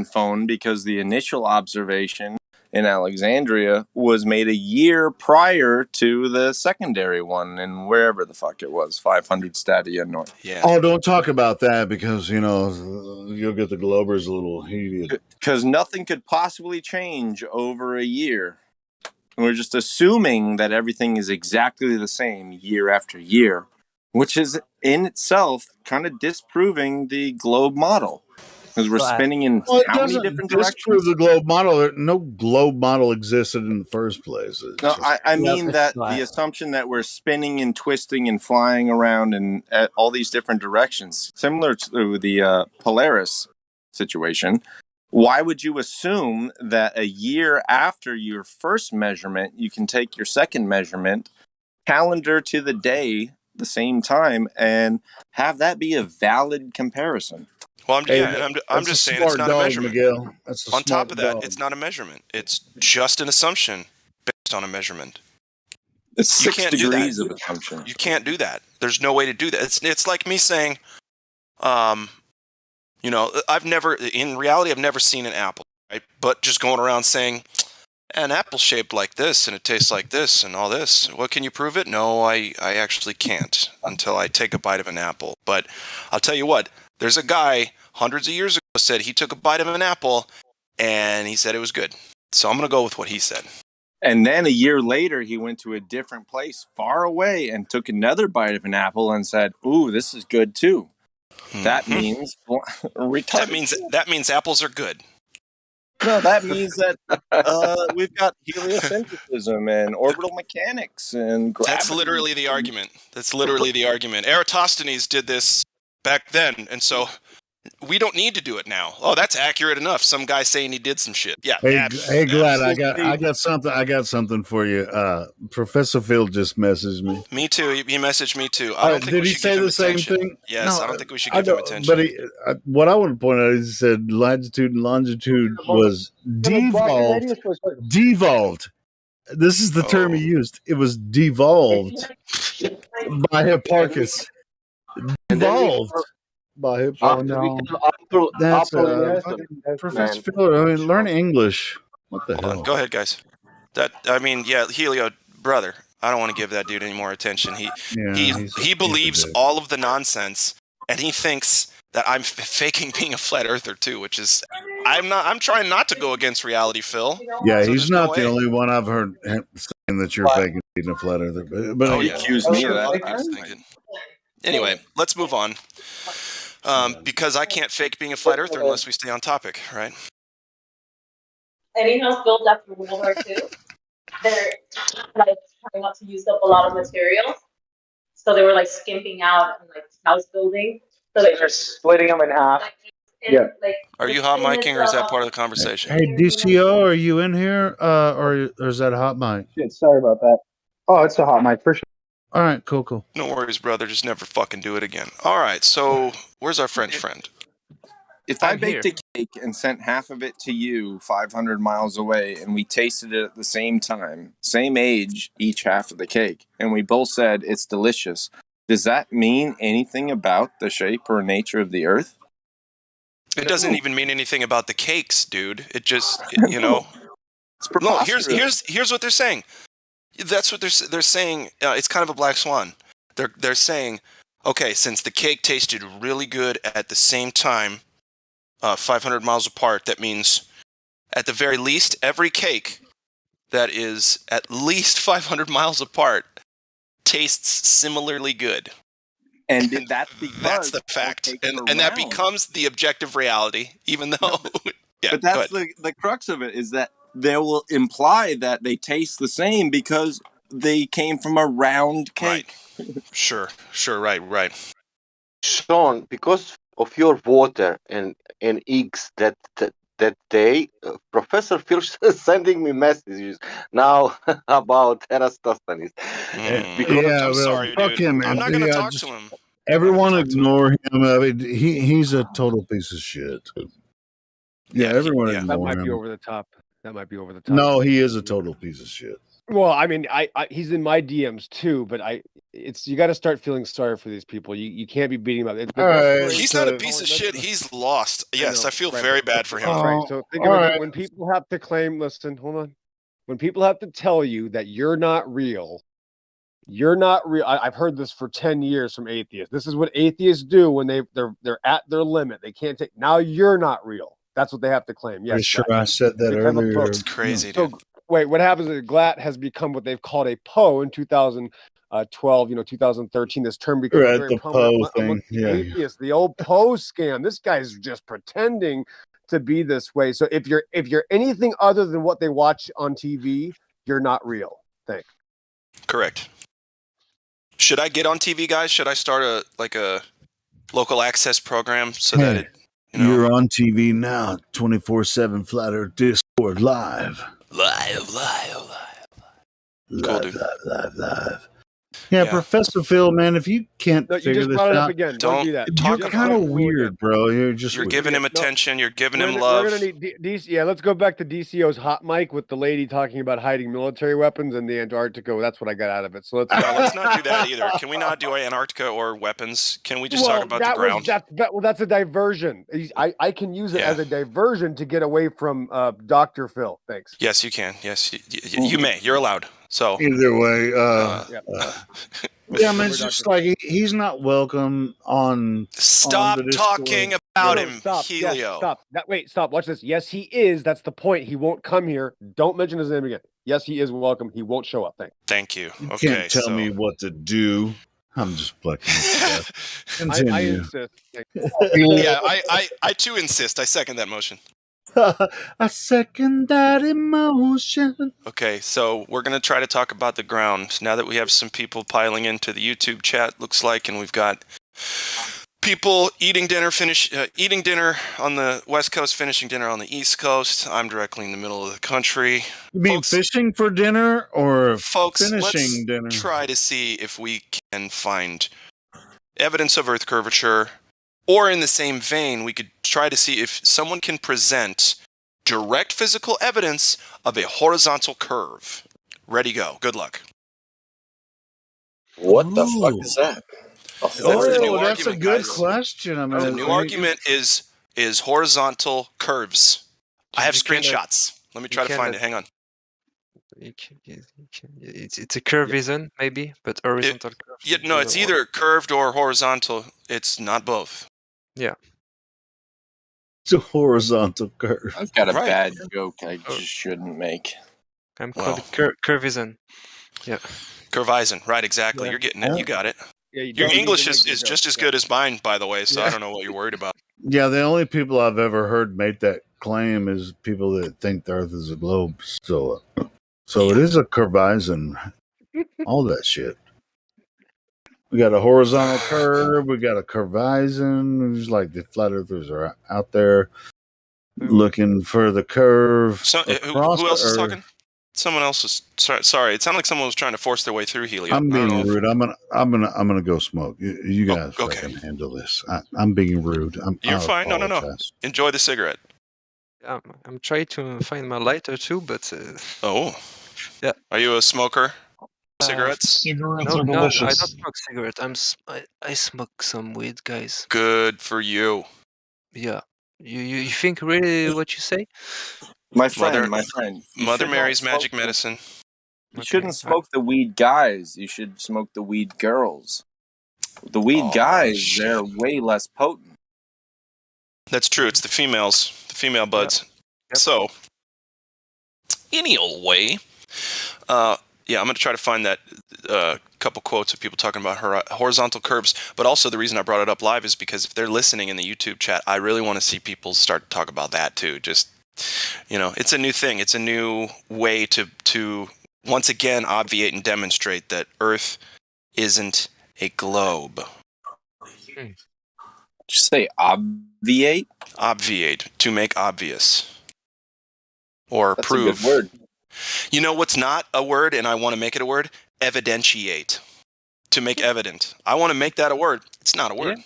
phone because the initial observation in Alexandria was made a year prior to the secondary one in wherever the fuck it was, 500 Stadia North. Yeah. Oh, don't talk about that because, you'll get the Globers a little heated. Because nothing could possibly change over a year. We're just assuming that everything is exactly the same year after year, which is in itself kind of disproving the globe model. Because we're spinning in how many different directions? Disprove the globe model. No globe model existed in the first place. No, I mean that the assumption that we're spinning and twisting and flying around in all these different directions, similar to the Polaris situation. Why would you assume that a year after your first measurement, you can take your second measurement, calendar to the day, the same time, and have that be a valid comparison? Well, I'm just saying it's not a measurement. Miguel. On top of that, it's not a measurement. It's just an assumption based on a measurement. It's 6 degrees of assumption. You can't do that. There's no way to do that. It's like me saying, I've never seen an apple, right? But just going around saying, an apple shaped like this and it tastes like this and all this. What, can you prove it? No, I actually can't until I take a bite of an apple. But I'll tell you what, there's a guy hundreds of years ago said he took a bite of an apple and he said it was good. So I'm going to go with what he said. And then a year later, he went to a different place far away and took another bite of an apple and said, ooh, this is good too. That means that means apples are good. No, that means that we've got heliocentrism and orbital mechanics and gravity. That's literally the argument. Eratosthenes did this back then, and so we don't need to do it now. Oh, that's accurate enough. Some guy saying he did some shit. Yeah. Hey, Glad, I got something for you. Professor Phil just messaged me. Me too. He messaged me too. I don't think did he say the same thing? Yes, no, I don't think we should give him attention. But what I want to point out is he said latitude and longitude was devolved. Devolved. This is the term he used. It was devolved by Hipparchus. Devolved. By Hipparchus. That's Professor Phil. Learn English. What the hell? Go ahead, guys. Helio, brother. I don't want to give that dude any more attention. He believes all of the nonsense, and he thinks that I'm faking being a flat earther too, which is I'm trying not to go against reality, Phil. Yeah, so he's not the only one I've heard saying that you're faking being a flat earther. But he accused me of that. Anyway, let's move on. Because I can't fake being a flat earther unless we stay on topic, right? Any house built after World War II, they're trying not to use up a lot of materials. So they were skimping out on house building. So they're splitting them in half. Are you hot micing or is that part of the conversation? Hey, DCO, are you in here? Or is that a hot mic? Shit, sorry about that. Oh, it's a hot mic for sure. All right, cool. No worries, brother. Just never fucking do it again. All right, so where's our French friend? If I baked a cake and sent half of it to you 500 miles away and we tasted it at the same time, same age, each half of the cake, and we both said it's delicious, does that mean anything about the shape or nature of the Earth? It doesn't even mean anything about the cakes, dude. It just, It's preposterous. No, here's what they're saying. That's what they're saying. It's kind of a black swan. They're saying, okay, since the cake tasted really good at the same time, 500 miles apart, that means at the very least, every cake that is at least 500 miles apart tastes similarly good. And that's the fact. And that becomes the objective reality, even though... Yeah, but that's the crux of it, is that they will imply that they taste the same because they came from a round cake. Right. Sure, right. Sean, because of your water and eggs that day, Professor Phil is sending me messages now about Eratosthenes. I'm sorry, dude. Him, I'm not going to talk to him. Everyone ignore him. I mean, he's a total piece of shit. Yeah, everyone ignore him. That might be over the top. No, he is a total piece of shit. Well, I mean, he's in my DMs too, but you got to start feeling sorry for these people. You can't be beating him up. He's not a piece of shit. He's lost. Yes, I feel very bad for him. Right. So think of it when people have to claim. Listen, hold on. When people have to tell you that you're not real. I've heard this for 10 years from atheists. This is what atheists do when they're at their limit. They can't take. Now you're not real. That's what they have to claim. Yes, sure. I said that earlier. It's crazy, dude. So, wait, what happens is GLAT has become what they've called a PO in 2012, 2013. This term became very prominent among atheists. The old PO scam. This guy's just pretending to be this way. So if you're anything other than what they watch on TV, you're not real. Thanks. Correct. Should I get on TV, guys? Should I start a local access program so that it, you're on TV now, 24/7 Flat Earth Discord live. Live. Live. Yeah, Professor Phil, man, if you can't figure this out, again. Don't do that. Talk you're kind of weird, bro. You're giving him attention. You're giving him love. We're gonna need let's go back to DCO's hot mic with the lady talking about hiding military weapons in the Antarctica. That's what I got out of it. So let's not do that either. Can we not do Antarctica or weapons? Can we just talk about the ground? That's a diversion. I can use it as a diversion to get away from Dr. Phil. Thanks. Yes, you can. Yes, you may. You're allowed. So either way, man, it's just like he's not welcome on. Stop talking about him, stop, Helio. Yes, stop. Stop. Watch this. Yes, he is. That's the point. He won't come here. Don't mention his name again. Yes, he is welcome. He won't show up. Thank you. You can't tell me what to do. I'm just plucking stuff. Continue. I insist. Yeah, I too insist. I second that motion. I second that emotion. Okay, so we're going to try to talk about the ground. Now that we have some people piling into the YouTube chat, looks like, and we've got people eating dinner on the West Coast, finishing dinner on the East Coast. I'm directly in the middle of the country. You mean fishing for dinner or finishing dinner? Let's try to see if we can find evidence of Earth curvature. Or in the same vein, we could try to see if someone can present direct physical evidence of a horizontal curve. Ready, go. Good luck. What the fuck is that? That's a good question. I mean, the new argument is horizontal curves. I have screenshots. Let me try to find it. Hang on. It's a curvism, maybe, but horizontal curve. Yeah, no, it's either curved or horizontal. It's not both. Yeah. It's a horizontal curve. I've got a bad joke I just shouldn't make. I'm called curvism. Yeah. Curvism. Right, exactly. Yeah. You're getting it. You got it. Yeah, your English is just as good as mine, by the way, so I don't know what you're worried about. Yeah, the only people I've ever heard make that claim is people that think the Earth is a globe. So it is a curvism. All that shit. We got a horizontal curve. We got a curvism. It's like the flat earthers are out there looking for the curve. So, who else is talking? Someone else is. Sorry, it sounded like someone was trying to force their way through Helio. I'm being rude. I'm gonna go smoke. You guys can handle this. I'm being rude. You're fine. No. Enjoy the cigarette. I'm trying to find my lighter too, but. Yeah. Are you a smoker? Cigarettes? Cigarettes are delicious. No, I don't smoke cigarettes. I smoke some weed, guys. Good for you. Yeah. You think really what you say? My friend. Mother Mary's magic medicine. You shouldn't smoke the weed guys. You should smoke the weed girls. The weed guys, they're way less potent. That's true. It's the female buds. Yep. So, any old way. I'm going to try to find that couple quotes of people talking about horizontal curves. But also the reason I brought it up live is because if they're listening in the YouTube chat, I really want to see people start to talk about that too. Just, it's a new thing. It's a new way to once again obviate and demonstrate that Earth isn't a globe. Did you say obviate? Obviate, to make obvious. Or That's prove. A good word. You know what's not a word, and I want to make it a word? Evidentiate. To make evident. I want to make that a word. It's not a word.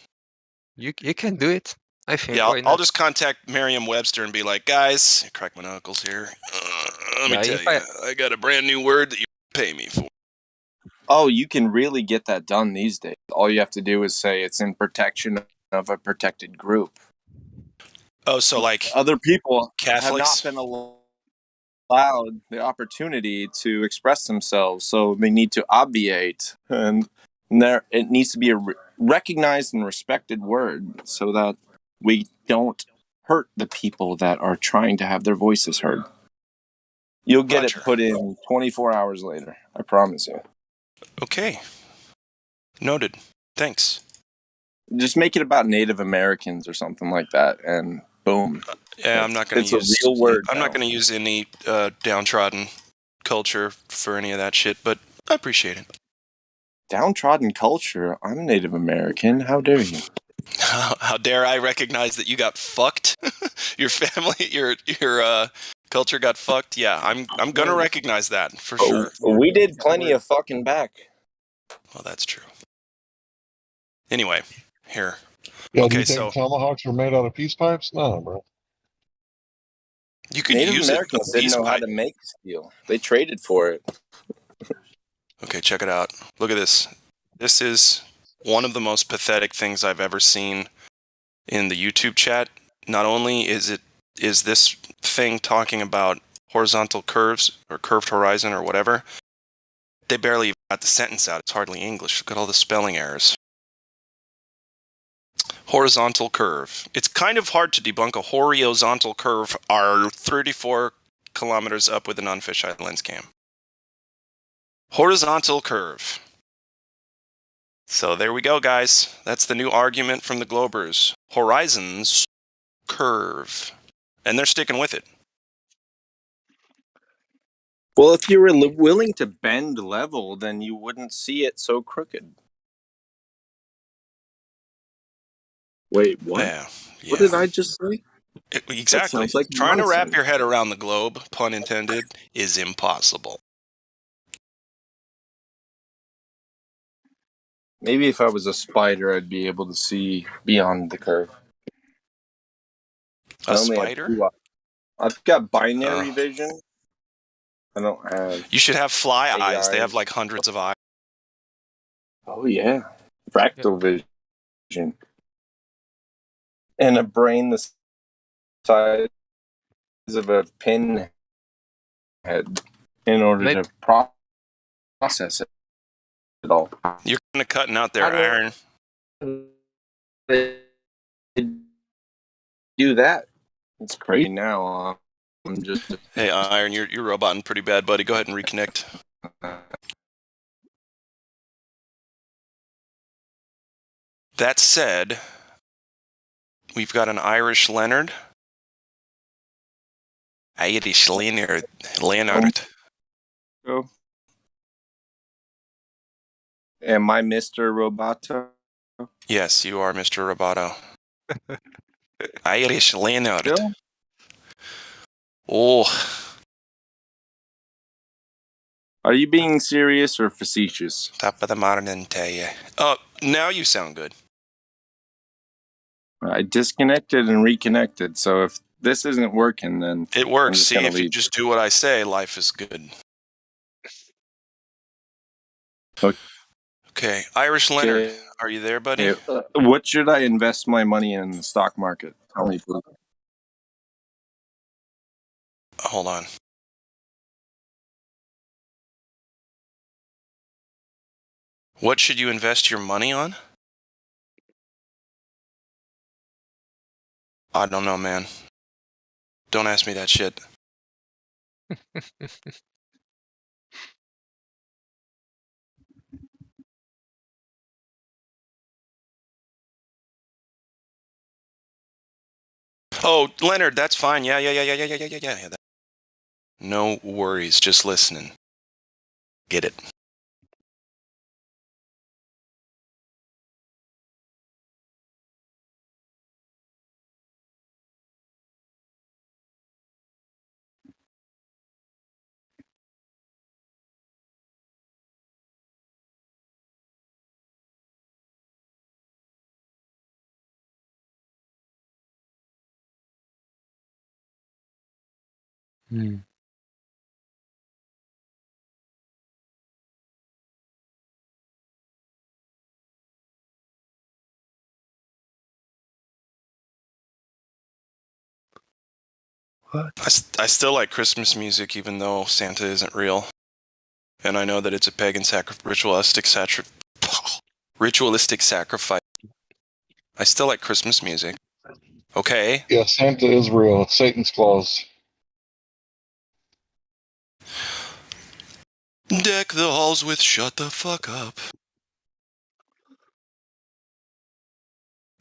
Yeah. You can do it, I think. Yeah, I'll just contact Merriam-Webster and be like, guys, crack my knuckles here. Let me tell you, I got a brand new word that you pay me for. Oh, you can really get that done these days. All you have to do is say it's in protection of a protected group. Oh, so like other people Catholics have not been allowed the opportunity to express themselves, so they need to obviate, and there it needs to be a recognized and respected word, so that we don't hurt the people that are trying to have their voices heard. You'll get it put in 24 hours later. I promise you. Okay. Noted. Thanks. Just make it about Native Americans or something like that, and boom. Yeah, I'm not going to use. It's a real word. I'm not going to use any downtrodden culture for any of that shit, but I appreciate it. Downtrodden culture? I'm Native American. How dare you? How dare I recognize that you got fucked? Your family, your culture got fucked. Yeah, I'm gonna recognize that for sure. We did plenty of fucking back. Well, that's true. Anyway, here. Yeah, do you think tomahawks were made out of peace pipes? No, bro. You can Native use Americans it. didn't know how to make steel. They traded for it. Okay, check it out. Look at this. This is one of the most pathetic things I've ever seen in the YouTube chat. Not only is this thing talking about horizontal curves or curved horizon or whatever, they barely even got the sentence out. It's hardly English. Look at all the spelling errors. Horizontal curve. It's kind of hard to debunk a horizontal curve are 34 kilometers up with a non-fisheye lens cam. Horizontal curve. So there we go, guys. That's the new argument from the Globers. Horizons curve. And they're sticking with it. Well, if you were willing to bend level, then you wouldn't see it so crooked. Wait, what? Yeah. What did I just say? Exactly. Like trying to wrap your head around the globe, pun intended, is impossible. Maybe if I was a spider, I'd be able to see beyond the curve. A spider? I've got binary vision. I don't have. You should have fly eyes. They have like hundreds of eyes. Oh yeah, fractal vision, and a brain the size of a pin head in order to process it all. You're kind of cutting out there, Iron. Do that. It's crazy now. I'm just. Hey, Iron, you're roboting pretty bad, buddy. Go ahead and reconnect. That said, we've got an Irish Leonard. Irish Leonard. Oh. Am I Mr. Roboto? Yes, you are Mr. Roboto. Irish Leonard. Still? Oh. Are you being serious or facetious? Top of the morning to you. Oh, now you sound good. I disconnected and reconnected, so if this isn't working, then it works. See, if you just do what I say, life is good. Okay, Irish Leonard, are you there, buddy? What should I invest my money in the stock market? Tell me, please. Hold on. What should you invest your money on? I don't know, man. Don't ask me that shit. Oh, Leonard, that's fine. Yeah. No worries. Just listening. Get it. What? I still like Christmas music, even though Santa isn't real. And I know that it's a pagan ritualistic sacrifice. I still like Christmas music. Okay. Yeah, Santa is real. It's Satan's claws. Deck the halls with shut the fuck up.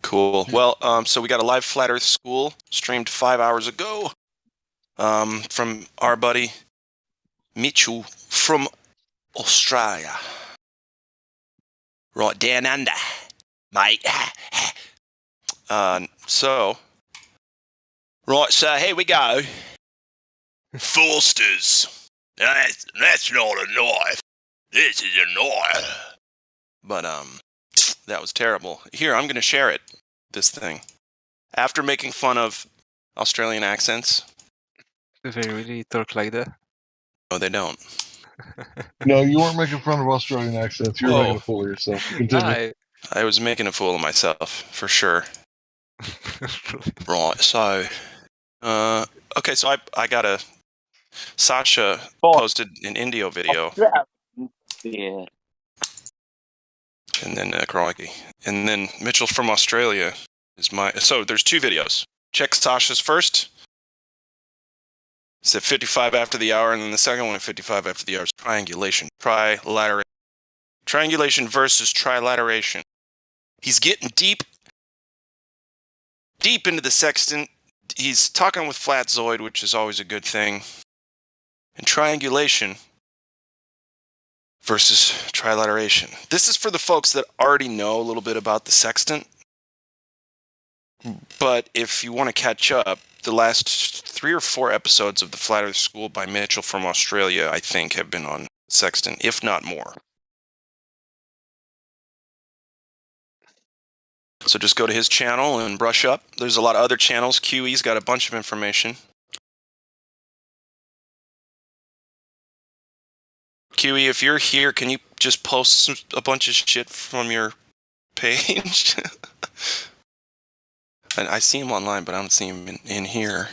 Cool. Well, so we got a live Flat Earth School streamed 5 hours ago from our buddy Mitchell from Australia. Right down under, mate. So here we go. Forsters. That's not a knife. This is a knife. But, that was terrible. Here, I'm going to share it, this thing. After making fun of Australian accents. Do they really talk like that? No, they don't. No, you weren't making fun of Australian accents. You were making a fool of yourself. Continue. I was making a fool of myself, for sure. Right, so... okay, so I got a... Sasha posted an Indio video. Yeah. And then Crikey. And then Mitchell from Australia is my... So there's 2 videos. Check Sasha's first. It's at 55 after the hour, and then the second one at 55 after the hour is triangulation. Triangulation versus trilateration. He's getting deep into the sextant. He's talking with Flatzoid, which is always a good thing. And triangulation versus trilateration. This is for the folks that already know a little bit about the sextant. But if you want to catch up, the last 3 or 4 episodes of the Flat Earth School by Mitchell from Australia, I think, have been on sextant, if not more. So just go to his channel and brush up. There's a lot of other channels. QE's got a bunch of information. QE, if you're here, can you just post a bunch of shit from your page? And I see him online, but I don't see him in here.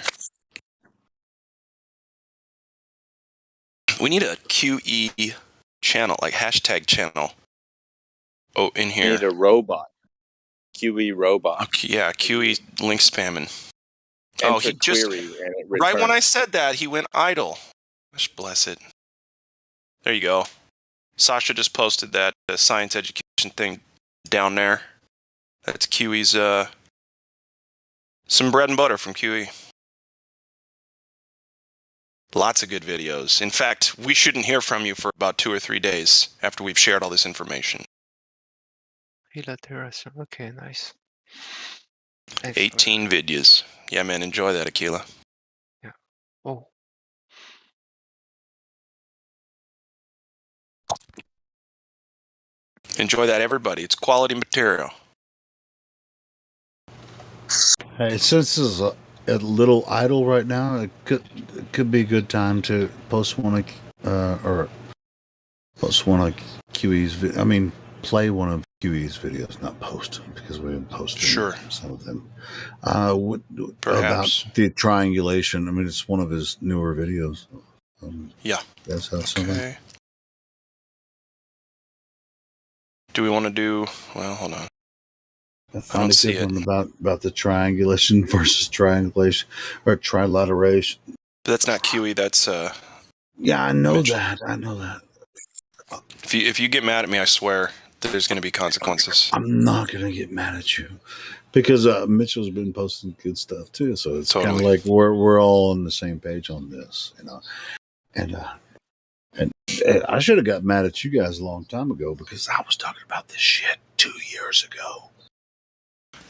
We need a QE channel, like hashtag channel. Oh, in here. We need a robot. QE robot. Okay, yeah, QE link spamming. Oh, he just... Right when I said that, he went idle. Gosh bless it. There you go. Sasha just posted that science education thing down there. That's QE's, some bread and butter from QE. Lots of good videos. In fact, we shouldn't hear from you for about 2 or 3 days after we've shared all this information. Okay, nice. 18 videos. Yeah, man, enjoy that, Aquila. Yeah. Oh. Enjoy that, everybody. It's quality material. Hey, since this is a little idle right now, it could be a good time to post one of QE's. I mean, play one of QE's videos, not post them, because we didn't post some of them. About the triangulation. I mean, it's one of his newer videos. Yeah. That's how something. Okay. Do we want to do... Well, hold on. I don't see it. About the triangulation versus triangulation or trilateration. But that's not QE. That's Yeah, I know that. I know that. If you get mad at me, I swear that there's going to be consequences. I'm not going to get mad at you because Mitchell's been posting good stuff too. So it's kind of like we're all on the same page on this, you know. And I should have got mad at you guys a long time ago because I was talking about this shit 2 years ago.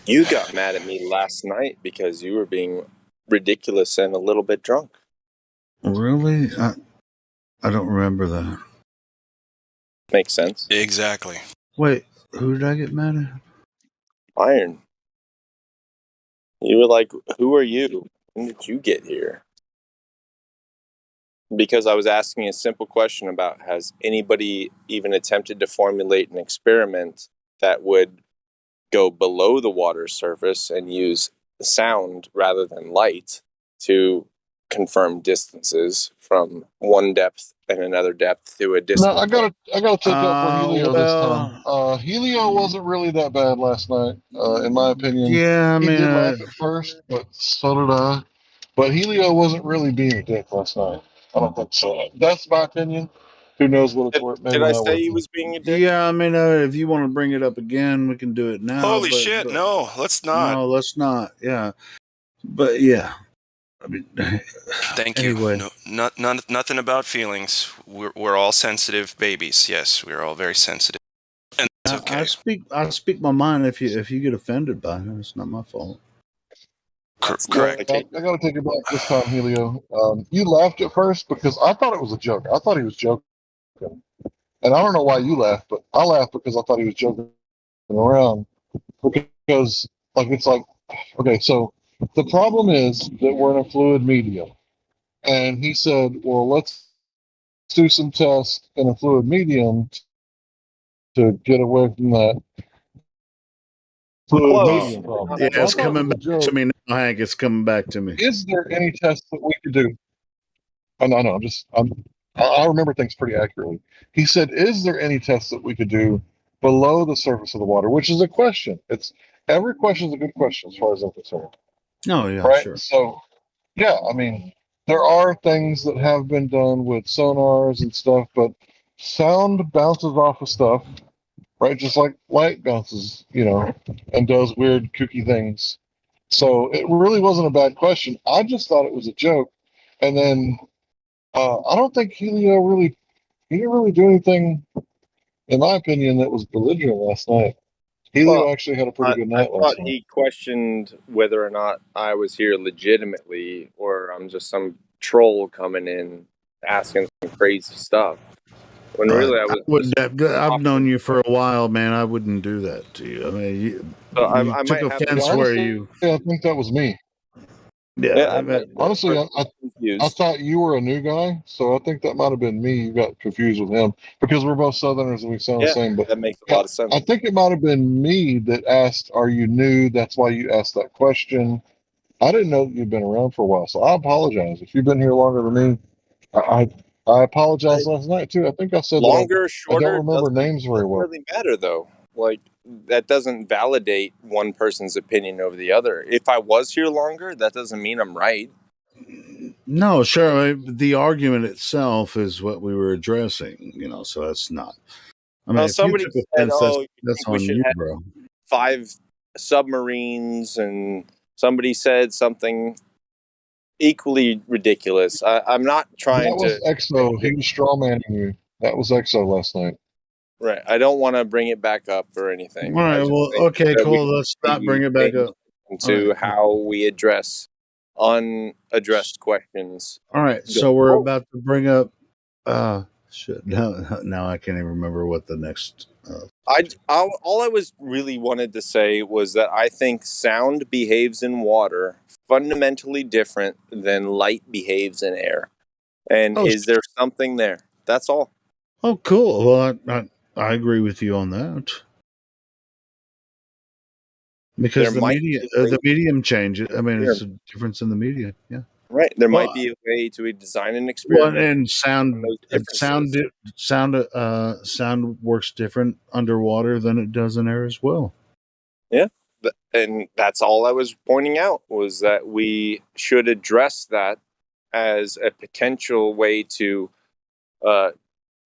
You got mad at me last night because you were being ridiculous and a little bit drunk. Really? I don't remember that. Makes sense. Exactly. Wait, who did I get mad at? Iron. You were like, who are you? When did you get here? Because I was asking a simple question about, has anybody even attempted to formulate an experiment that would go below the water surface and use sound rather than light to confirmed distances from one depth and another depth to a distance. No, I gotta take up for Helio this time. Helio wasn't really that bad last night, in my opinion. Yeah, I mean, he did laugh at first, but so did I. But Helio wasn't really being a dick last night. I don't think so. That's my opinion. Who knows what it's worth? Maybe did I not say worth he it. was being a dick? Yeah, I mean, if you want to bring it up again, we can do it now. Holy shit! No, let's not. No, let's not. Yeah, but yeah. I mean, thank anyway. you. No, nothing about feelings. We're all sensitive babies. Yes, we're all very sensitive, and it's okay. I speak my mind. If you get offended by it, it's not my fault. Correct. I gotta take it back this time, Helio. You laughed at first because I thought it was a joke. I thought he was joking, and I don't know why you laughed, but I laughed because I thought he was joking around. Because it's like, okay, so the problem is that we're in a fluid medium, and he said, well, let's do some tests in a fluid medium to get away from that fluid medium problem. Yeah, it's coming back to me now, Hank. It's coming back to me. Is there any tests that we could do? I remember things pretty accurately. He said, is there any tests that we could do below the surface of the water? Which is a question. Every question is a good question as far as I'm concerned. Oh, yeah, right? Sure. So, yeah, I mean, there are things that have been done with sonars and stuff, but sound bounces off of stuff, right? Just like light bounces, and does weird, kooky things. So it really wasn't a bad question. I just thought it was a joke. And then I don't think Helio he didn't really do anything, in my opinion, that was belligerent last night. Helio actually had a pretty good night last night. He questioned whether or not I was here legitimately or I'm just some troll coming in asking some crazy stuff. When really I've known you for a while, man. I wouldn't do that to you. I mean, you took offense where you. Yeah, I think that was me. Yeah, honestly, I thought you were a new guy, so I think that might have been me. You got confused with him because we're both Southerners and we sound the same. But that makes a lot of sense. I think it might have been me that asked, "Are you new?" That's why you asked that question. I didn't know that you'd been around for a while, so I apologize if you've been here longer than me. I apologized last night too. I think I said longer, that shorter. I don't remember names very well. Doesn't really matter though. Like that doesn't validate one person's opinion over the other. If I was here longer, that doesn't mean I'm right. No, sure. The argument itself is what we were addressing, so that's not. I mean, if somebody you took offense, said, that's on you, bro. 5 submarines, and somebody said something equally ridiculous. I'm not trying to. That was EXO. He was strawmanning you. That was EXO last night. Right. I don't want to bring it back up or anything. All right. Well, okay, cool. Let's not bring it back up. Into how we address unaddressed questions. All right. So we're about to bring up. Shit. Now I can't even remember what the next. All I was really wanted to say was that I think sound behaves in water fundamentally different than light behaves in air. And is there something there? That's all. Oh, cool. Well, I agree with you on that. Because the medium changes. I mean, it's a difference in the medium. Yeah. Right. There might be a way to design an experiment. Well, and sound works different underwater than it does in air as well. Yeah. And that's all I was pointing out was that we should address that as a potential way to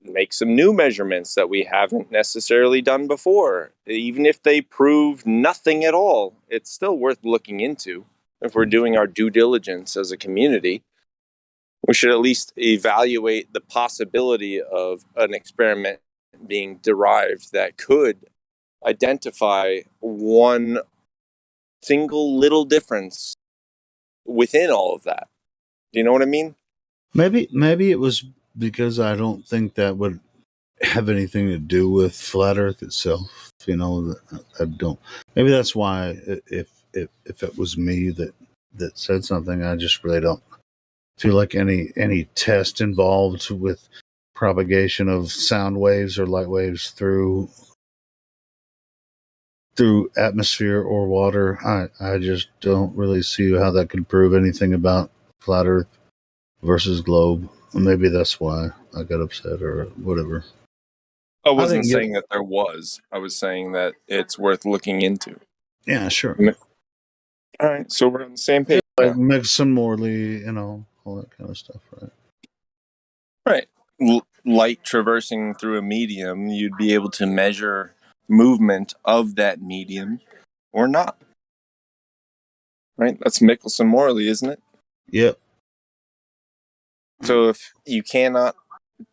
make some new measurements that we haven't necessarily done before. Even if they prove nothing at all, it's still worth looking into. If we're doing our due diligence as a community, we should at least evaluate the possibility of an experiment being derived that could identify one single little difference within all of that. Do you know what I mean? Maybe it was because I don't think that would have anything to do with flat Earth itself. I don't. Maybe that's why if it was me that said something, I just really don't feel like any test involved with propagation of sound waves or light waves through atmosphere or water. I just don't really see how that could prove anything about flat Earth. versus globe. Maybe that's why I got upset or whatever. I wasn't saying that there was. I was saying that it's worth looking into. Yeah, sure. All right, so we're on the same page. Like Mixon Morley, all that kind of stuff, right? Right. Light traversing through a medium, you'd be able to measure movement of that medium or not. Right? That's Michelson Morley, isn't it? Yep. So if you cannot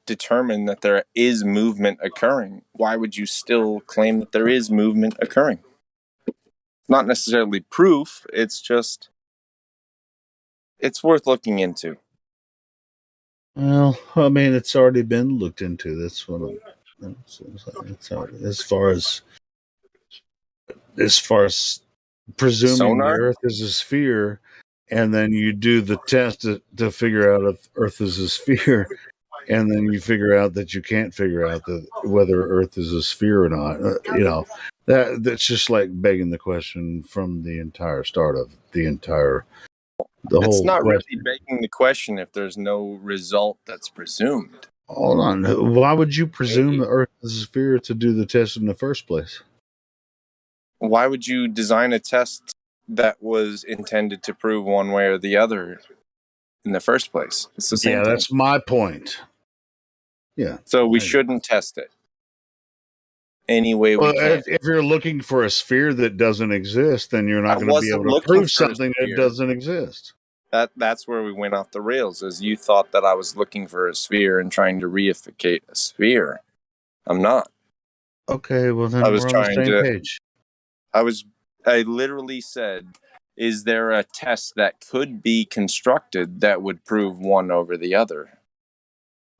determine that there is movement occurring, why would you still claim that there is movement occurring? Not necessarily proof, it's just, it's worth looking into. Well, I mean, it's already been looked into. That's what it's already, as far as presuming Sonar? the Earth is a sphere, and then you do the test to figure out if Earth is a sphere, and then you figure out that you can't figure out whether Earth is a sphere or not. That's just like begging the question from the entire start of It's not really begging the question if there's no result that's presumed. Hold on. Why would you presume the Earth is a sphere to do the test in the first place? Why would you design a test that was intended to prove one way or the other in the first place? It's the same thing. That's my point. Yeah. So we shouldn't test it any way we can. If you're looking for a sphere that doesn't exist, then you're not going to be able to prove something that doesn't exist. That's where we went off the rails, is you thought that I was looking for a sphere and trying to reificate a sphere. I'm not. Okay, well then we're on the same page. I literally said, is there a test that could be constructed that would prove one over the other?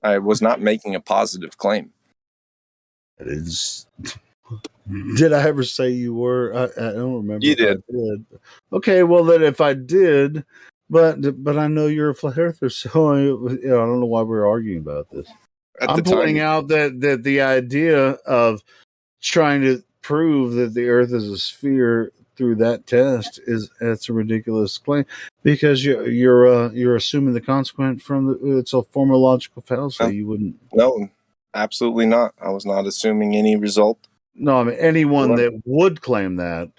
I was not making a positive claim. It is. Did I ever say you were? I don't remember. You did. Okay, well then if I did, but I know you're a flat earther, so I don't know why we're arguing about this. I'm pointing out that the idea of trying to prove that the Earth is a sphere through that test it's a ridiculous claim, because you're assuming the consequence from it's a form of logical fallacy. No. You wouldn't. No, absolutely not. I was not assuming any result. No, I mean anyone that would claim that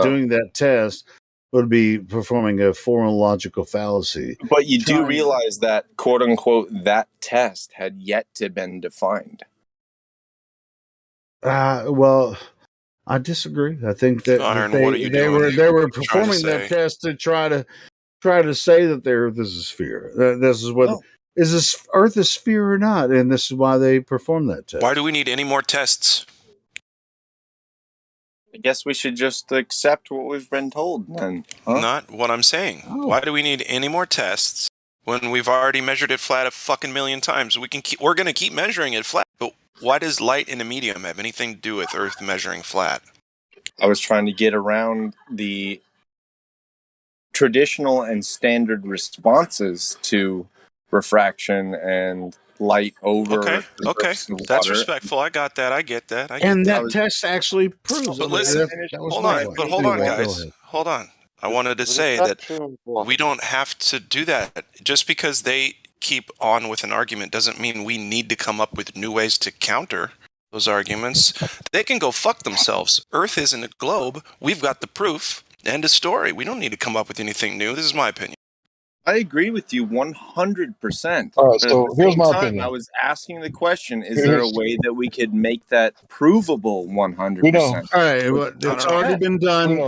doing that test would be performing a formal logical fallacy. But you do realize that, quote unquote, that test had yet to been defined. Well, I disagree. I think that they were performing that test to try to say that the Earth is a sphere. This is what is this Earth a sphere or not, and this is why they performed that test. Why do we need any more tests? I guess we should just accept what we've been told then. Huh? Not what I'm saying. Oh. Why do we need any more tests when we've already measured it flat a fucking million times? We're going to keep measuring it flat. But why does light in a medium have anything to do with Earth measuring flat? I was trying to get around the traditional and standard responses to refraction and light over. Okay. That's respectful. I got that. I get that. That test actually proves. But listen, hold on, guys. Hold on. I wanted to say that we don't have to do that. Just because they keep on with an argument doesn't mean we need to come up with new ways to counter those arguments. They can go fuck themselves. Earth isn't a globe. We've got the proof. End of story. We don't need to come up with anything new. This is my opinion. I agree with you 100%. All right, so here's my opinion. I was asking the question, is there a way that we could make that provable 100%? We know. All right, well, it's already been done.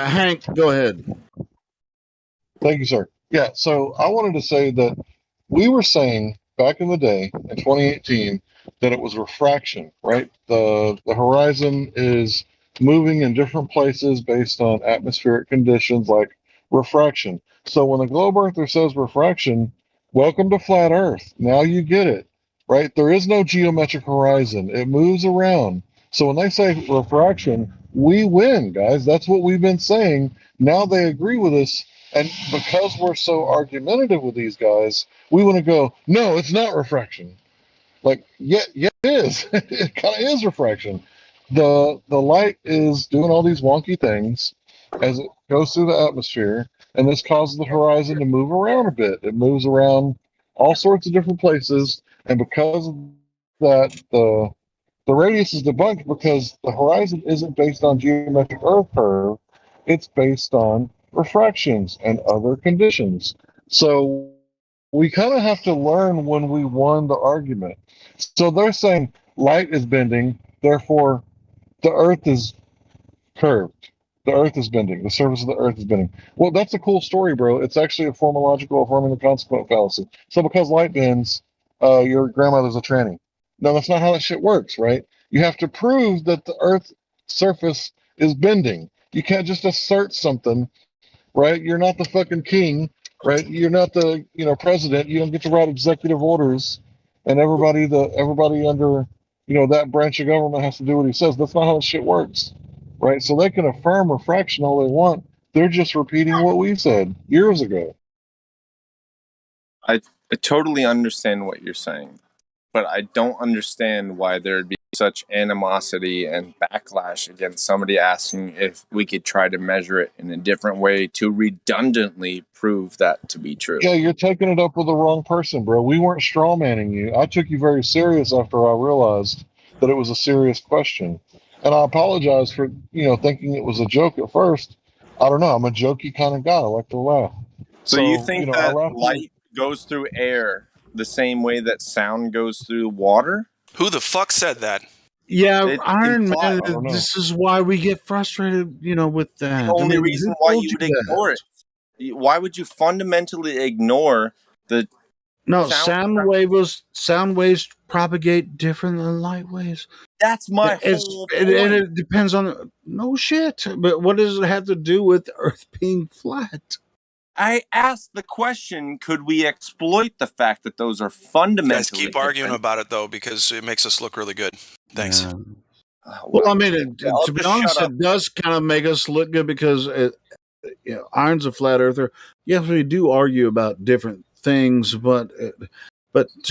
Hank, go ahead. Thank you, sir. Yeah, so I wanted to say that we were saying back in the day, in 2018, that it was refraction, right? The horizon is moving in different places based on atmospheric conditions like refraction. So when the globe earther says refraction, welcome to flat Earth. Now you get it, right? There is no geometric horizon. It moves around. So when they say refraction, we win, guys. That's what we've been saying. Now they agree with us. And because we're so argumentative with these guys, we want to go, no, it's not refraction. Like, yeah, it is. It kind of is refraction. The light is doing all these wonky things as it goes through the atmosphere, and this causes the horizon to move around a bit. It moves around all sorts of different places, and because of that, the radius is debunked because the horizon isn't based on geometric Earth curve. It's based on refractions and other conditions. So we kind of have to learn when we won the argument. So they're saying light is bending, therefore the Earth is curved. The Earth is bending. The surface of the Earth is bending. Well, that's a cool story, bro. It's actually a formological affirming the consequent fallacy. So because light bends, your grandmother's a tranny. No, that's not how that shit works, right? You have to prove that the Earth's surface is bending. You can't just assert something, right? You're not the fucking king, right? You're not the president. You don't get to write executive orders, and everybody under that branch of government has to do what he says. That's not how shit works, right? So they can affirm refraction all they want. They're just repeating what we said years ago. I totally understand what you're saying, but I don't understand why there'd be such animosity and backlash against somebody asking if we could try to measure it in a different way to redundantly prove that to be true. Yeah, you're taking it up with the wrong person, bro. We weren't strawmanning you. I took you very serious after I realized that it was a serious question. And I apologize for, thinking it was a joke at first. I don't know. I'm a jokey kind of guy. I like to laugh. So you think that light goes through air the same way that sound goes through water? Who the fuck said that? Yeah, Iron Man, this is why we get frustrated, with that. The only reason why you would ignore it. Why would you fundamentally ignore the sound waves propagate different than light waves. That's my whole point. And it depends on no shit. But what does it have to do with the Earth being flat? I asked the question, could we exploit the fact that those are fundamentally Guys, keep arguing about it, though, because it makes us look really good. Thanks. Yeah. Well, I mean, to be honest, it does kind of make us look good because Iron's a flat earther. Yes, we do argue about different things, but to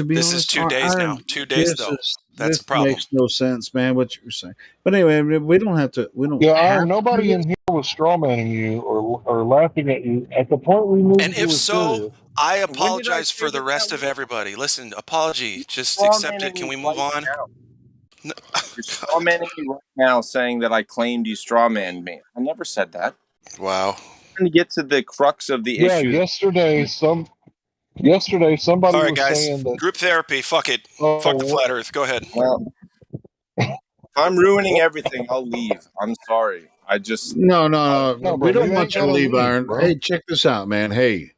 be honest, this is 2 days now. 2 days, though. That's the problem. Makes no sense, man, what you're saying. But anyway, we don't have to. We don't. Yeah, Iron, nobody in here was strawmanning you or laughing at you. At the point we knew. And if so, I apologize for the rest of everybody. Listen, apology. Just accept it. Can we move on? No. You're strawmanning me right now, saying that I claimed you strawmanned me. I never said that. Wow. I'm trying to get to the crux of the issue. Yesterday somebody All right, was guys, saying that group therapy. Fuck it. Fuck the flat Earth. Go ahead. Well, I'm ruining everything. I'll leave. I'm sorry. I just no. We don't want you to leave, Iron. Bro. Hey, check this out, man. Hey,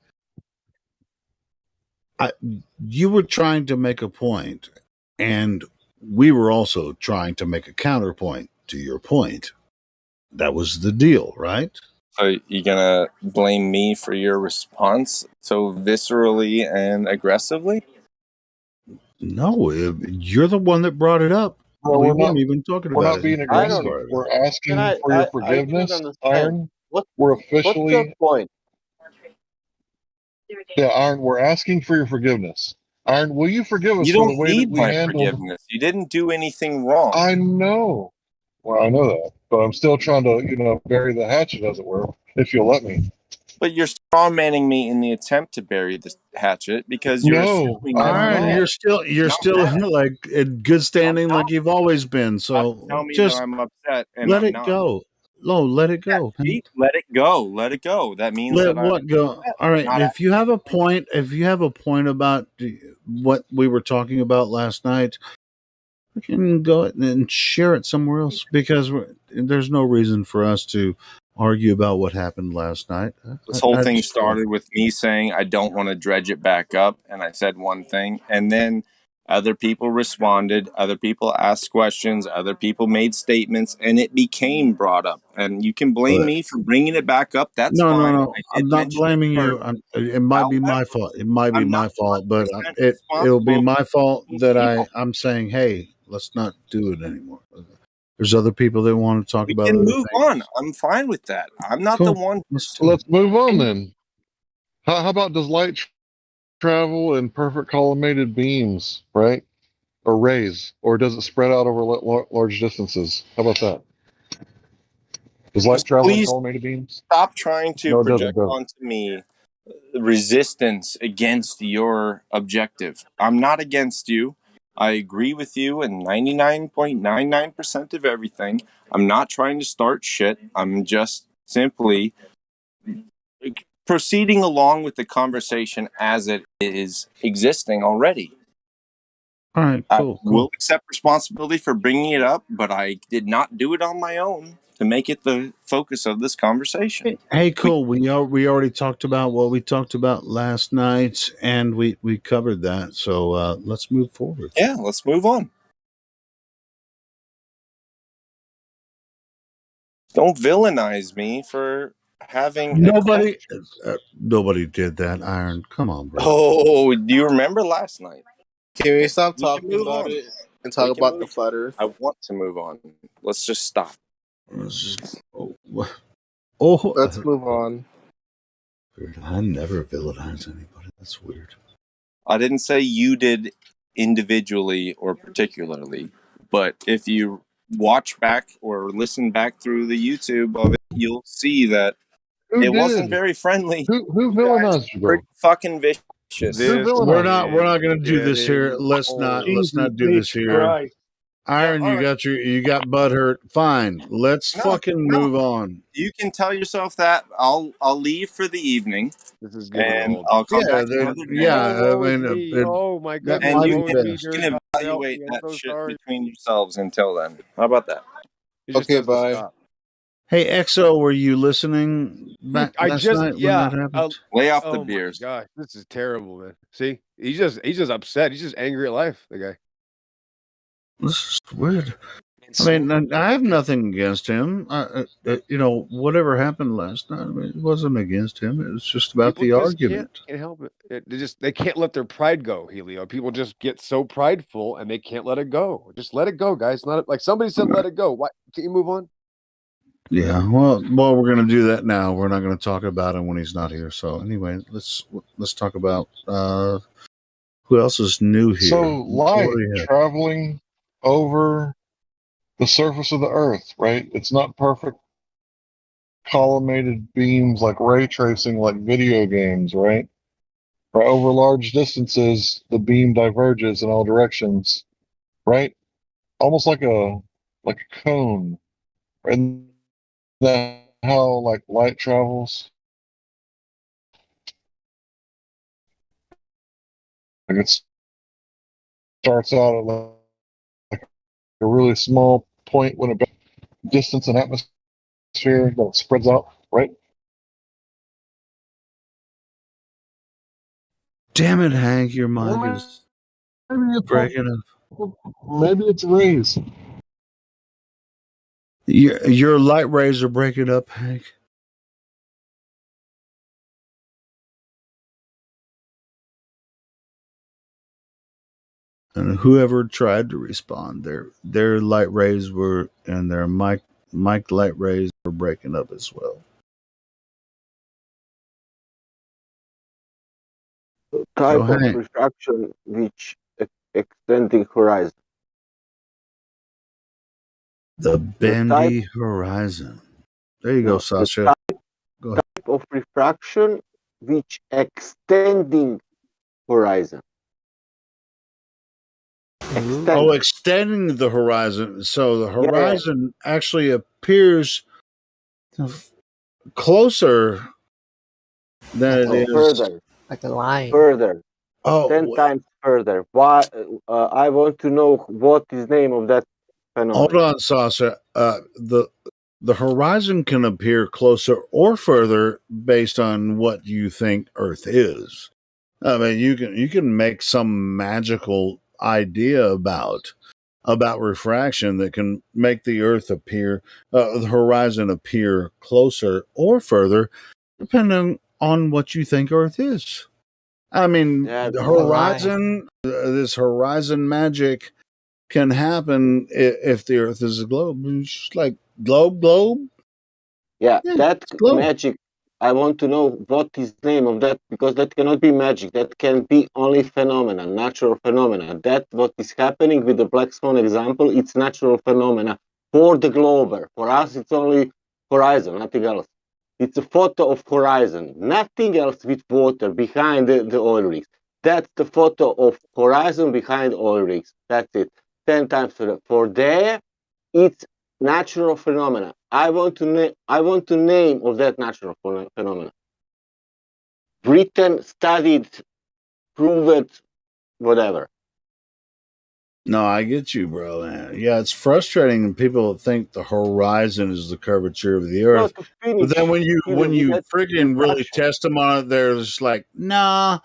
you were trying to make a point, and we were also trying to make a counterpoint to your point. That was the deal, right? So you're gonna blame me for your response so viscerally and aggressively? No, you're the one that brought it up. Well, we weren't even talking about it. We're not being aggressive. We're asking for your forgiveness, Iron. We're officially. What's your point? Yeah, Iron. We're asking for your forgiveness. Iron, will you forgive us for the way that we handled? Forgiveness. You didn't do anything wrong. I know. Well, I know that, but I'm still trying to, bury the hatchet, as it were, if you'll let me. But you're strawmanning me in the attempt to bury the hatchet because you're you're still like in good standing like you've always been. So tell me just that I'm upset and let it go. No, let it go. Yeah, let it go. Let it go. That means let what go. All right. If you have a point about what we were talking about last night, we can go and share it somewhere else because there's no reason for us to argue about what happened last night. This whole thing started with me saying I don't want to dredge it back up, and I said one thing, and then other people responded, other people asked questions, other people made statements, and it became brought up. And you can blame me for bringing it back up. That's fine. No. I'm not blaming you. It might be my fault. It might be my fault, but it'll be my fault that I'm saying, hey, let's not do it anymore. There's other people that want to talk about it. We can move on. I'm fine with that. I'm not the one. Let's move on then. How about does light travel in perfect collimated beams, right? Or rays? Or does it spread out over large distances? How about that? Does light travel in collimated beams? Stop trying to project doesn't. onto me resistance against your objective. I'm not against you. I agree with you in 99.99% of everything. I'm not trying to start shit. I'm just simply proceeding along with the conversation as it is existing already. All right, cool. I will accept responsibility for bringing it up, but I did not do it on my own to make it the focus of this conversation. Hey, cool. We already talked about what we talked about last night, and we covered that. So let's move forward. Yeah, let's move on. Don't villainize me for having nobody did that, Iron. Come on, bro. Oh, do you remember last night? Can we stop talking about it and talk about the flat Earth? I want to move on. Let's just stop. Let's move on. I never villainize anybody. That's weird. I didn't say you did individually or particularly, but if you watch back or listen back through the YouTube of it, you'll see that wasn't very friendly. Who villainized you, bro? Pretty fucking vicious. We're not going to do this here. Let's not do this here. Right. Iron, you got butt hurt. Fine. Let's fucking move on. You can tell yourself that. I'll leave for the evening. This is getting old. I'll come back another day. Oh my goodness. And you can evaluate that shit between yourselves until then. How about that? Okay, bye. Hey, XO, were you listening back last night when that happened? Lay off the beers. Gosh, this is terrible, man. See, he's just upset. He's just angry at life. The guy. This is weird. I mean, I have nothing against him. Whatever happened last night, it wasn't against him. It was just about the argument. Can't help it. They can't let their pride go, Helio. People just get so prideful and they can't let it go. Just let it go, guys. Not like somebody said, let it go. Why can't you move on? Yeah, well, we're going to do that now. We're not going to talk about him when he's not here. So anyway, let's talk about who else is new here. So light traveling over the surface of the Earth, right? It's not perfect collimated beams like ray tracing, like video games, right? Or over large distances, the beam diverges in all directions, right? Almost like a cone. And that how like light travels. Like it starts out at like a really small point when it distance and atmosphere that spreads out, right? Damn it, Hank, your mic is breaking up. Maybe it's rays. Your light rays are breaking up, Hank. And whoever tried to respond, their light rays were, and their mic light rays were breaking up as well. Type of refraction which extending horizon. The bendy horizon. There you go, Sasha. Go ahead. Type of refraction which extending horizon. Extending the horizon. So the horizon actually appears closer than it is. Further. Like a line. Further. 10 times further. Why? I want to know what is name of that phenomenon. Hold on, Sasha. The horizon can appear closer or further based on what you think Earth is. I mean, you can make some magical idea about refraction that can make the Earth appear, the horizon appear closer or further, depending on what you think Earth is. I mean, the horizon, this horizon magic can happen if the Earth is a globe. It's just like globe. Yeah, that magic. I want to know what is the name of that, because that cannot be magic. That can be only phenomena, natural phenomena. That what is happening with the black swan example, it's natural phenomena for the glober. For us, it's only horizon, nothing else. It's a photo of horizon, nothing else with water behind the oil rigs. That's the photo of horizon behind oil rigs. That's it. 10 times for there, it's natural phenomena. I want to name of that natural phenomena. Written, studied, proved, whatever. No, I get you, bro. Man. Yeah, it's frustrating when people think the horizon is the curvature of the Earth. But then when you friggin' really test them on it, they're just like, nah,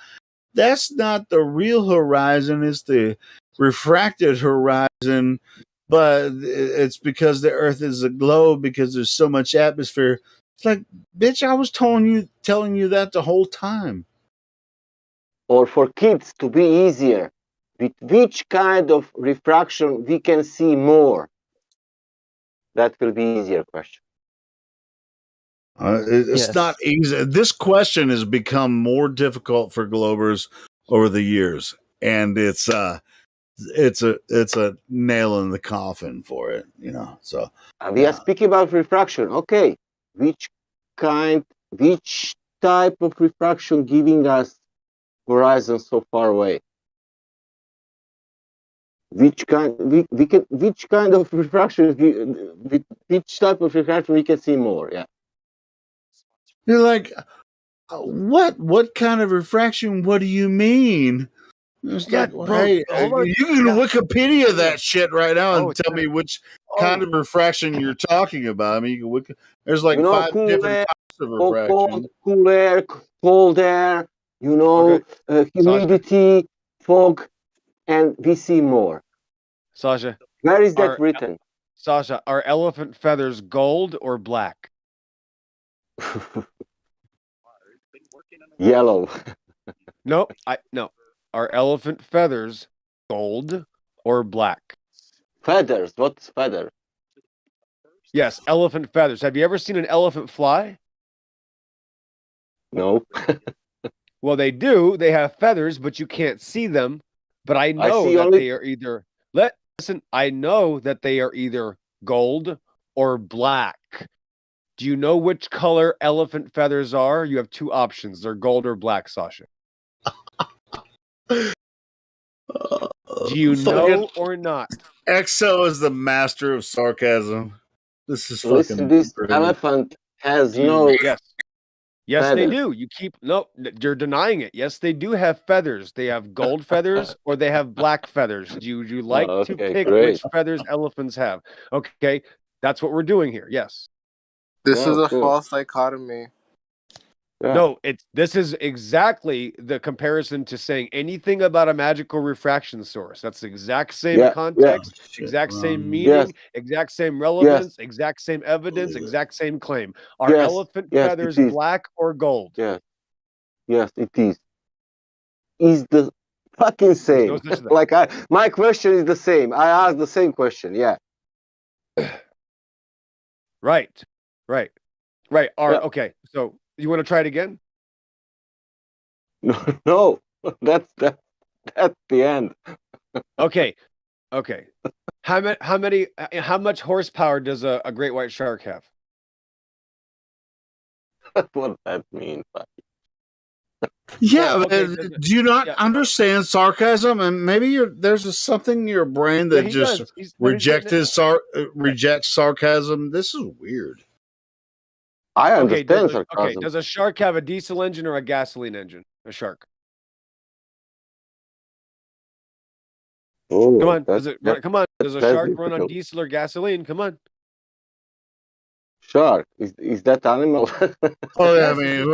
that's not the real horizon. It's the refracted horizon. But it's because the Earth is a globe because there's so much atmosphere. It's like, bitch, I was telling you that the whole time. Or for kids to be easier, with which kind of refraction we can see more? That will be easier question. It's not easy. This question has become more difficult for Globers over the years, and it's a nail in the coffin for it, you know. So we are speaking about refraction. Okay, which type of refraction giving us horizon so far away? Which kind of refraction? Which type of refraction we can see more? Yeah. You're like, what kind of refraction? What do you mean? It's like, bro, hey, you can Wikipedia that shit right now and tell me which kind of refraction you're talking about. I mean, there's like 5 different types of refraction. Cool air, cold air, humidity, fog, and we see more. Sasha, where is that written? Sasha, are elephant feathers gold or black? Yellow. No. Are elephant feathers gold or black? Feathers. What's feather? Yes, elephant feathers. Have you ever seen an elephant fly? No. Well, they do. They have feathers, but you can't see them. But I know that they are either I know that they are either gold or black. Do you know which color elephant feathers are? You have 2 options. They're gold or black, Sasha. Do you know or not? EXO is the master of sarcasm. This is fucking. Listen, this elephant has no. Yes, feathers. They do. You're denying it. Yes, they do have feathers. They have gold feathers or they have black feathers. Do you like to pick which feathers elephants have? Okay, that's what we're doing here. Yes. This is a false dichotomy. Yeah. No, this is exactly the comparison to saying anything about a magical refraction source. That's the exact same context, exact same meaning, exact same relevance, exact same evidence, exact same claim. Are elephant feathers black or gold? Yes, it is. Is the fucking same? My question is the same. I asked the same question. Yeah. Right. Okay. So you want to try it again? No, that's the end. Okay. How much horsepower does a great white shark have? What does that mean? Yeah, do you not understand sarcasm? And maybe there's something in your brain that just rejects sarcasm. This is weird. I understand sarcasm. Okay, does a shark have a diesel engine or a gasoline engine? A shark. Oh, come on, does a shark run on diesel or gasoline? Come on. Shark is that animal? I mean,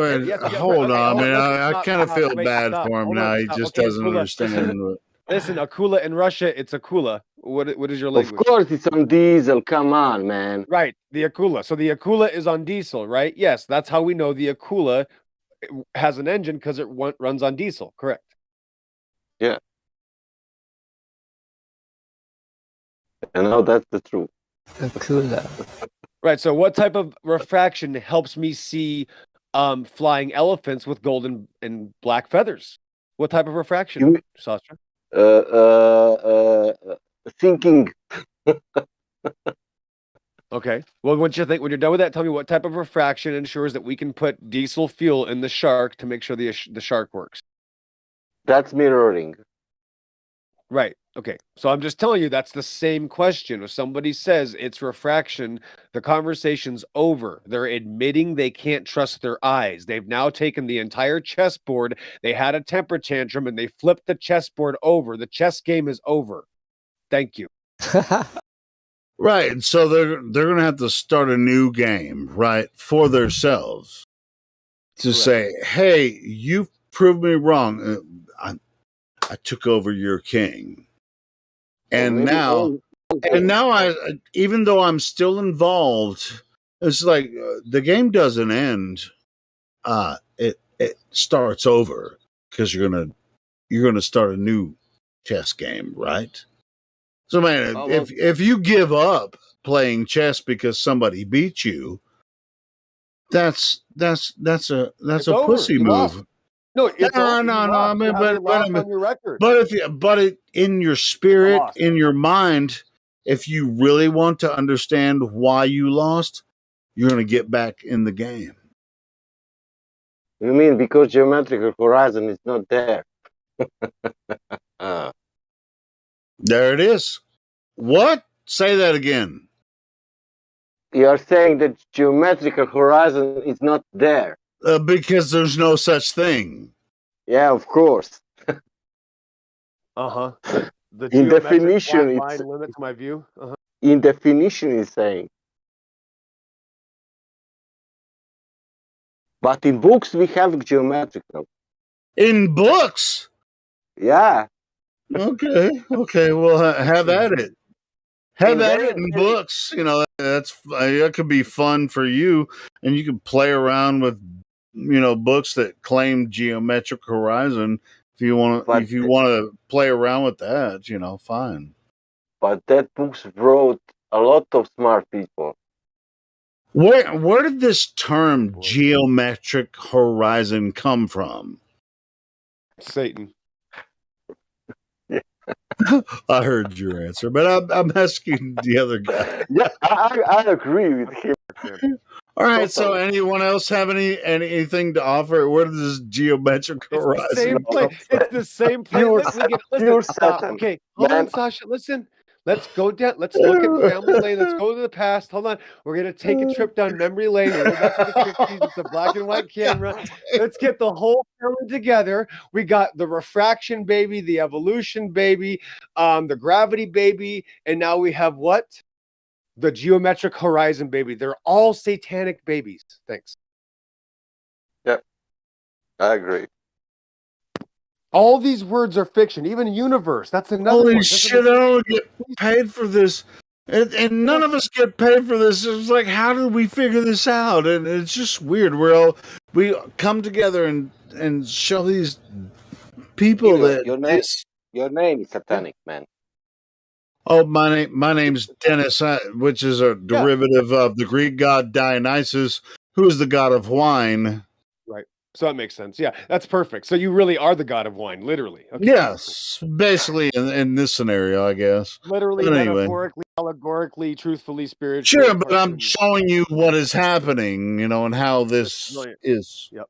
hold on, man. I kind of feel bad for him now. He just doesn't understand. Listen, akula in Russia, it's akula. What is your language? Of course, it's on diesel. Come on, man. Right, the akula. So the akula is on diesel, right? Yes, that's how we know the akula has an engine because it runs on diesel. Correct. Yeah. I know that's the truth. Akula. Right. So what type of refraction helps me see flying elephants with golden and black feathers? What type of refraction, Sasha? Thinking. Okay. Well, when you're done with that, tell me what type of refraction ensures that we can put diesel fuel in the shark to make sure the shark works. That's mirroring. Right. Okay. So I'm just telling you that's the same question. If somebody says it's refraction, the conversation's over. They're admitting they can't trust their eyes. They've now taken the entire chessboard. They had a temper tantrum and they flipped the chessboard over. The chess game is over. Thank you. Right. So they're going to have to start a new game, right, for themselves to say, hey, you've proved me wrong. I took over your king. And now I, even though I'm still involved, it's like the game doesn't end. It starts over because you're gonna start a new chess game, right? So man, if you give up playing chess because somebody beat you, that's a pussy move. No, it's no. I mean, on your record. But in your spirit, in your mind, if you really want to understand why you lost, you're going to get back in the game. You mean because geometrical horizon is not there? There it is. What? Say that again. You are saying that geometrical horizon is not there. Because there's no such thing. Yeah, of course. The in definition, line limits my view. In definition, is saying. But in books, we have geometrical. In books? Yeah. Okay. Well, have at it. Have at it in books. You know, that could be fun for you, and you can play around with, books that claim geometric horizon. If you want to play around with that, fine. But that books wrote a lot of smart people. Where did this term geometric horizon come from? Satan. I heard your answer, but I'm asking the other guy. Yeah, I agree with him. All right. So, anyone else have anything to offer? Where does this geometric horizon come from? It's the same place. Okay, hold on, Sasha. Listen. Let's go down. Let's look at family lane. Let's go to the past. Hold on. We're going to take a trip down memory lane. We're going back to the 50s. It's a black and white camera. Let's get the whole family together. We got the refraction baby, the evolution baby, the gravity baby. And now we have what? The geometric horizon baby. They're all satanic babies. Thanks. Yep. I agree. All these words are fiction, even universe. That's another Holy one. shit, I don't get paid for this. And none of us get paid for this. It's like, how did we figure this out? And it's just weird. We come together and show these people that your name is satanic, man. Oh, my name's Dennis, which is a derivative of the Greek god Dionysus, who is the god of wine. Right. So that makes sense. Yeah, that's perfect. So you really are the god of wine, literally. Okay. Yes, basically in this scenario, I guess. Literally, but anyway. Metaphorically, allegorically, truthfully, spiritually. Sure, but I'm showing you what is happening, and how this is. Yep.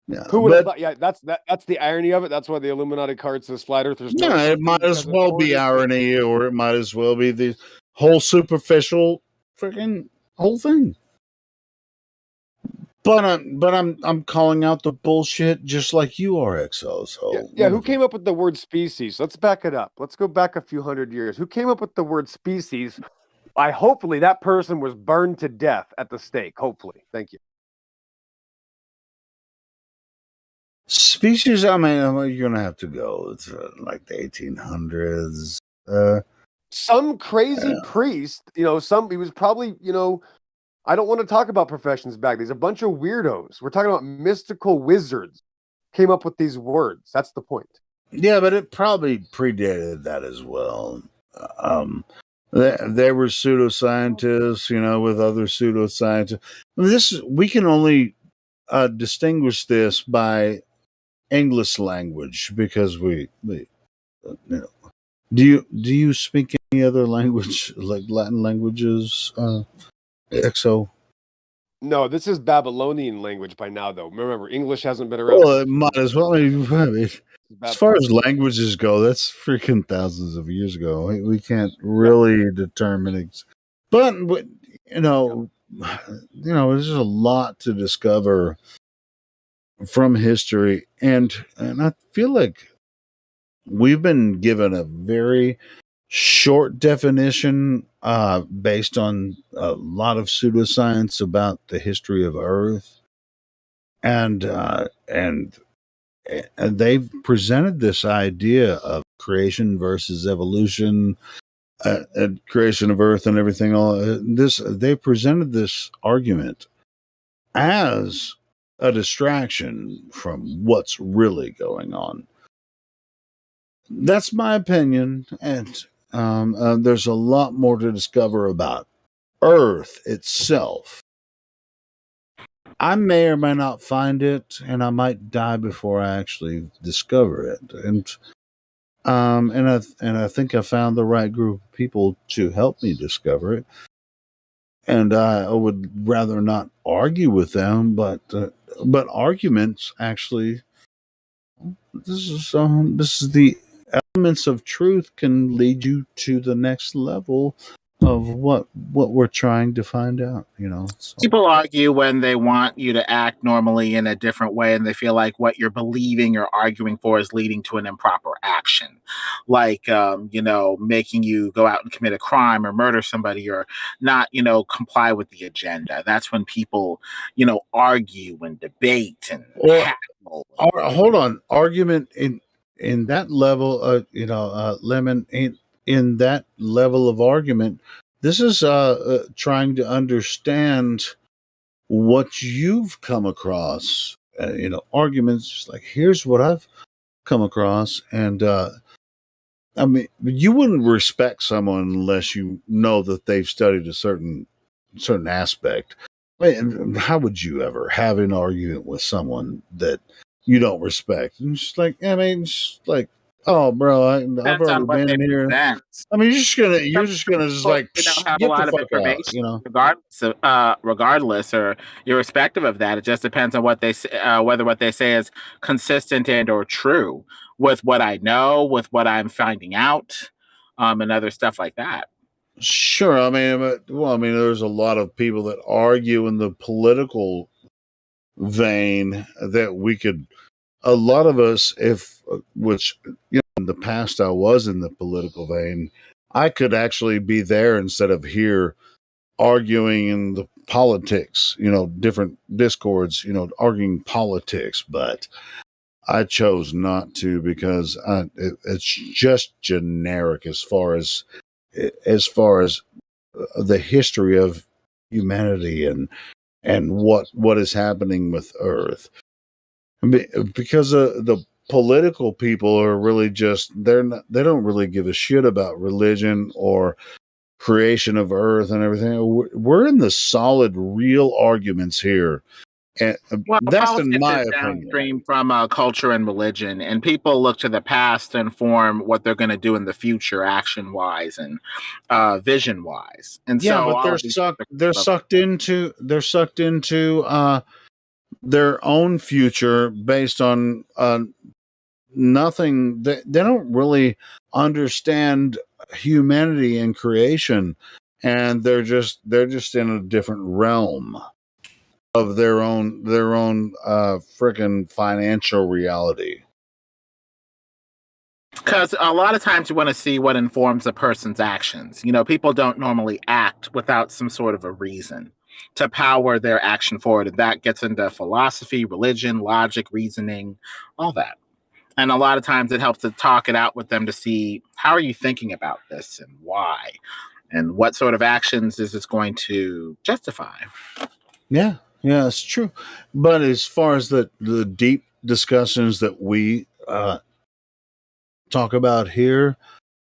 Yeah, who would have thought? Yeah, that's the irony of it. That's why the Illuminati card says flat earthers. It might as well be irony, or it might as well be the whole superficial freaking whole thing. But I'm calling out the bullshit just like you are, XO. So yeah, who came up with the word species? Let's back it up. Let's go back a few hundred years. Who came up with the word species? Hopefully that person was burned to death at the stake. Hopefully. Thank you. Species, I mean, you're gonna have to go. It's like the 1800s. Some crazy priest, he was probably, I don't want to talk about professions back. There's a bunch of weirdos. We're talking about mystical wizards came up with these words. That's the point. Yeah, but it probably predated that as well. There were pseudoscientists, with other pseudoscientists. We can only distinguish this by English language because we Do you speak any other language, like Latin languages, XO? No, this is Babylonian language by now, though. Remember, English hasn't been around. Well, it might as well. I mean, as far as languages go, that's freaking thousands of years ago. We can't really determine, but there's a lot to discover from history, and I feel like we've been given a very short definition based on a lot of pseudoscience about the history of Earth, and they've presented this idea of creation versus evolution, and creation of Earth and everything. All this, they presented this argument as a distraction from what's really going on. That's my opinion, and there's a lot more to discover about Earth itself. I may or may not find it, and I might die before I actually discover it. And I think I found the right group of people to help me discover it. And I would rather not argue with them, but arguments actually. This is the elements of truth can lead you to the next level of what we're trying to find out. So. People argue when they want you to act normally in a different way, and they feel like what you're believing or arguing for is leading to an improper action, like making you go out and commit a crime or murder somebody, or not comply with the agenda. That's when people argue and debate and hold on. Argument in that level, Lemon, in that level of argument, this is trying to understand what you've come across. Arguments like, here's what I've come across, and I mean, you wouldn't respect someone unless you know that they've studied a certain aspect. I mean, how would you ever have an argument with someone that you don't respect? And it's like, oh, bro, I've already been here. I mean, you're just gonna have a lot of information, regardless or irrespective of that. It just depends on what they say, whether what they say is consistent and or true with what I know, with what I'm finding out, and other stuff like that. Sure. I mean, there's a lot of people that argue in the political vein that we could. A lot of us, in the past I was in the political vein, I could actually be there instead of here arguing in the politics, different discords, arguing politics, but I chose not to because it's just generic as far as the history of humanity and what is happening with Earth. Because the political people are really they don't really give a shit about religion or creation of Earth and everything. We're in the solid, real arguments here. And that's in my opinion. Downstream from culture and religion, and people look to the past to inform what they're going to do in the future, action-wise and vision-wise. And but they're sucked into their own future based on nothing. They don't really understand humanity and creation, and they're just in a different realm of their own freaking financial reality. Because a lot of times you want to see what informs a person's actions. People don't normally act without some sort of a reason to power their action forward. And that gets into philosophy, religion, logic, reasoning, all that. And a lot of times it helps to talk it out with them to see, how are you thinking about this and why? And what sort of actions is this going to justify? Yeah, it's true. But as far as the deep discussions that we talk about here,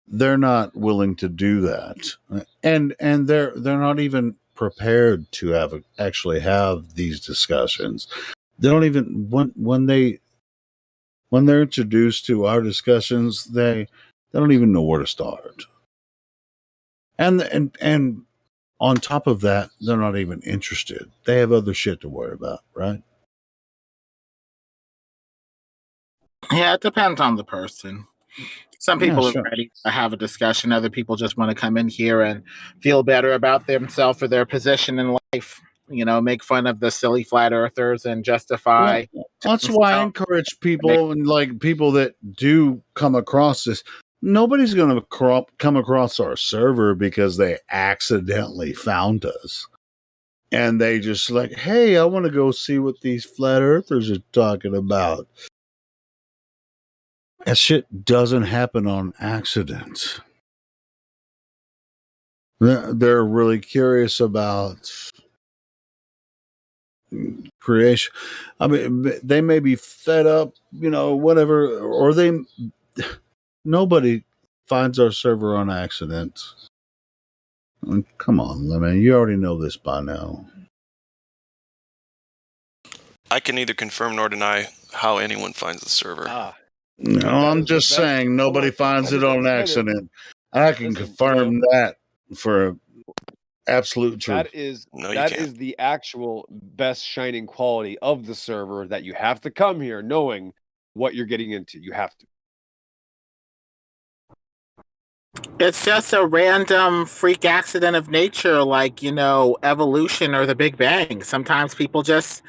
they're not willing to do that. And they're not even prepared to actually have these discussions. They don't even when they're introduced to our discussions, they They don't even know where to start. And on top of that, they're not even interested. They have other shit to worry about, right? Yeah, it depends on the person. Some people are ready to have a discussion. Other people just want to come in here and feel better about themselves or their position in life. Make fun of the silly flat earthers and justify. Well, that's why I encourage people and like people that do come across this. Nobody's going to come across our server because they accidentally found us. And they just like, hey, I want to go see what these flat earthers are talking about. That shit doesn't happen on accident. They're really curious about creation. I mean, they may be fed up, whatever, or nobody finds our server on accident. I mean, come on, Lemon, you already know this by now. I can neither confirm nor deny how anyone finds the server. No, I'm just saying nobody finds it on accident. I can confirm that for absolute truth. That is the actual best shining quality of the server, that you have to come here knowing what you're getting into. You have to. It's just a random freak accident of nature, like, evolution or the Big Bang. Sometimes people just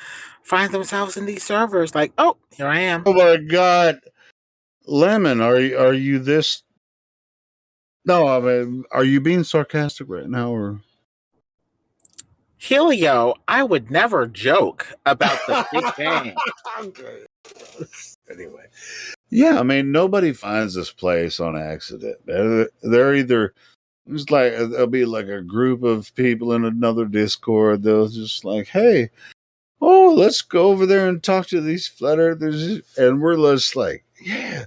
find themselves in these servers like, oh, here I am. Oh my God. Lemon, are you this? No, I mean, are you being sarcastic right now, or? Helio, I would never joke about the Big Bang. Okay. Anyway. Yeah, I mean, nobody finds this place on accident. They're either, it's like, there'll be like a group of people in another Discord. They'll just like, hey, let's go over there and talk to these flat earthers. And we're just like, yeah,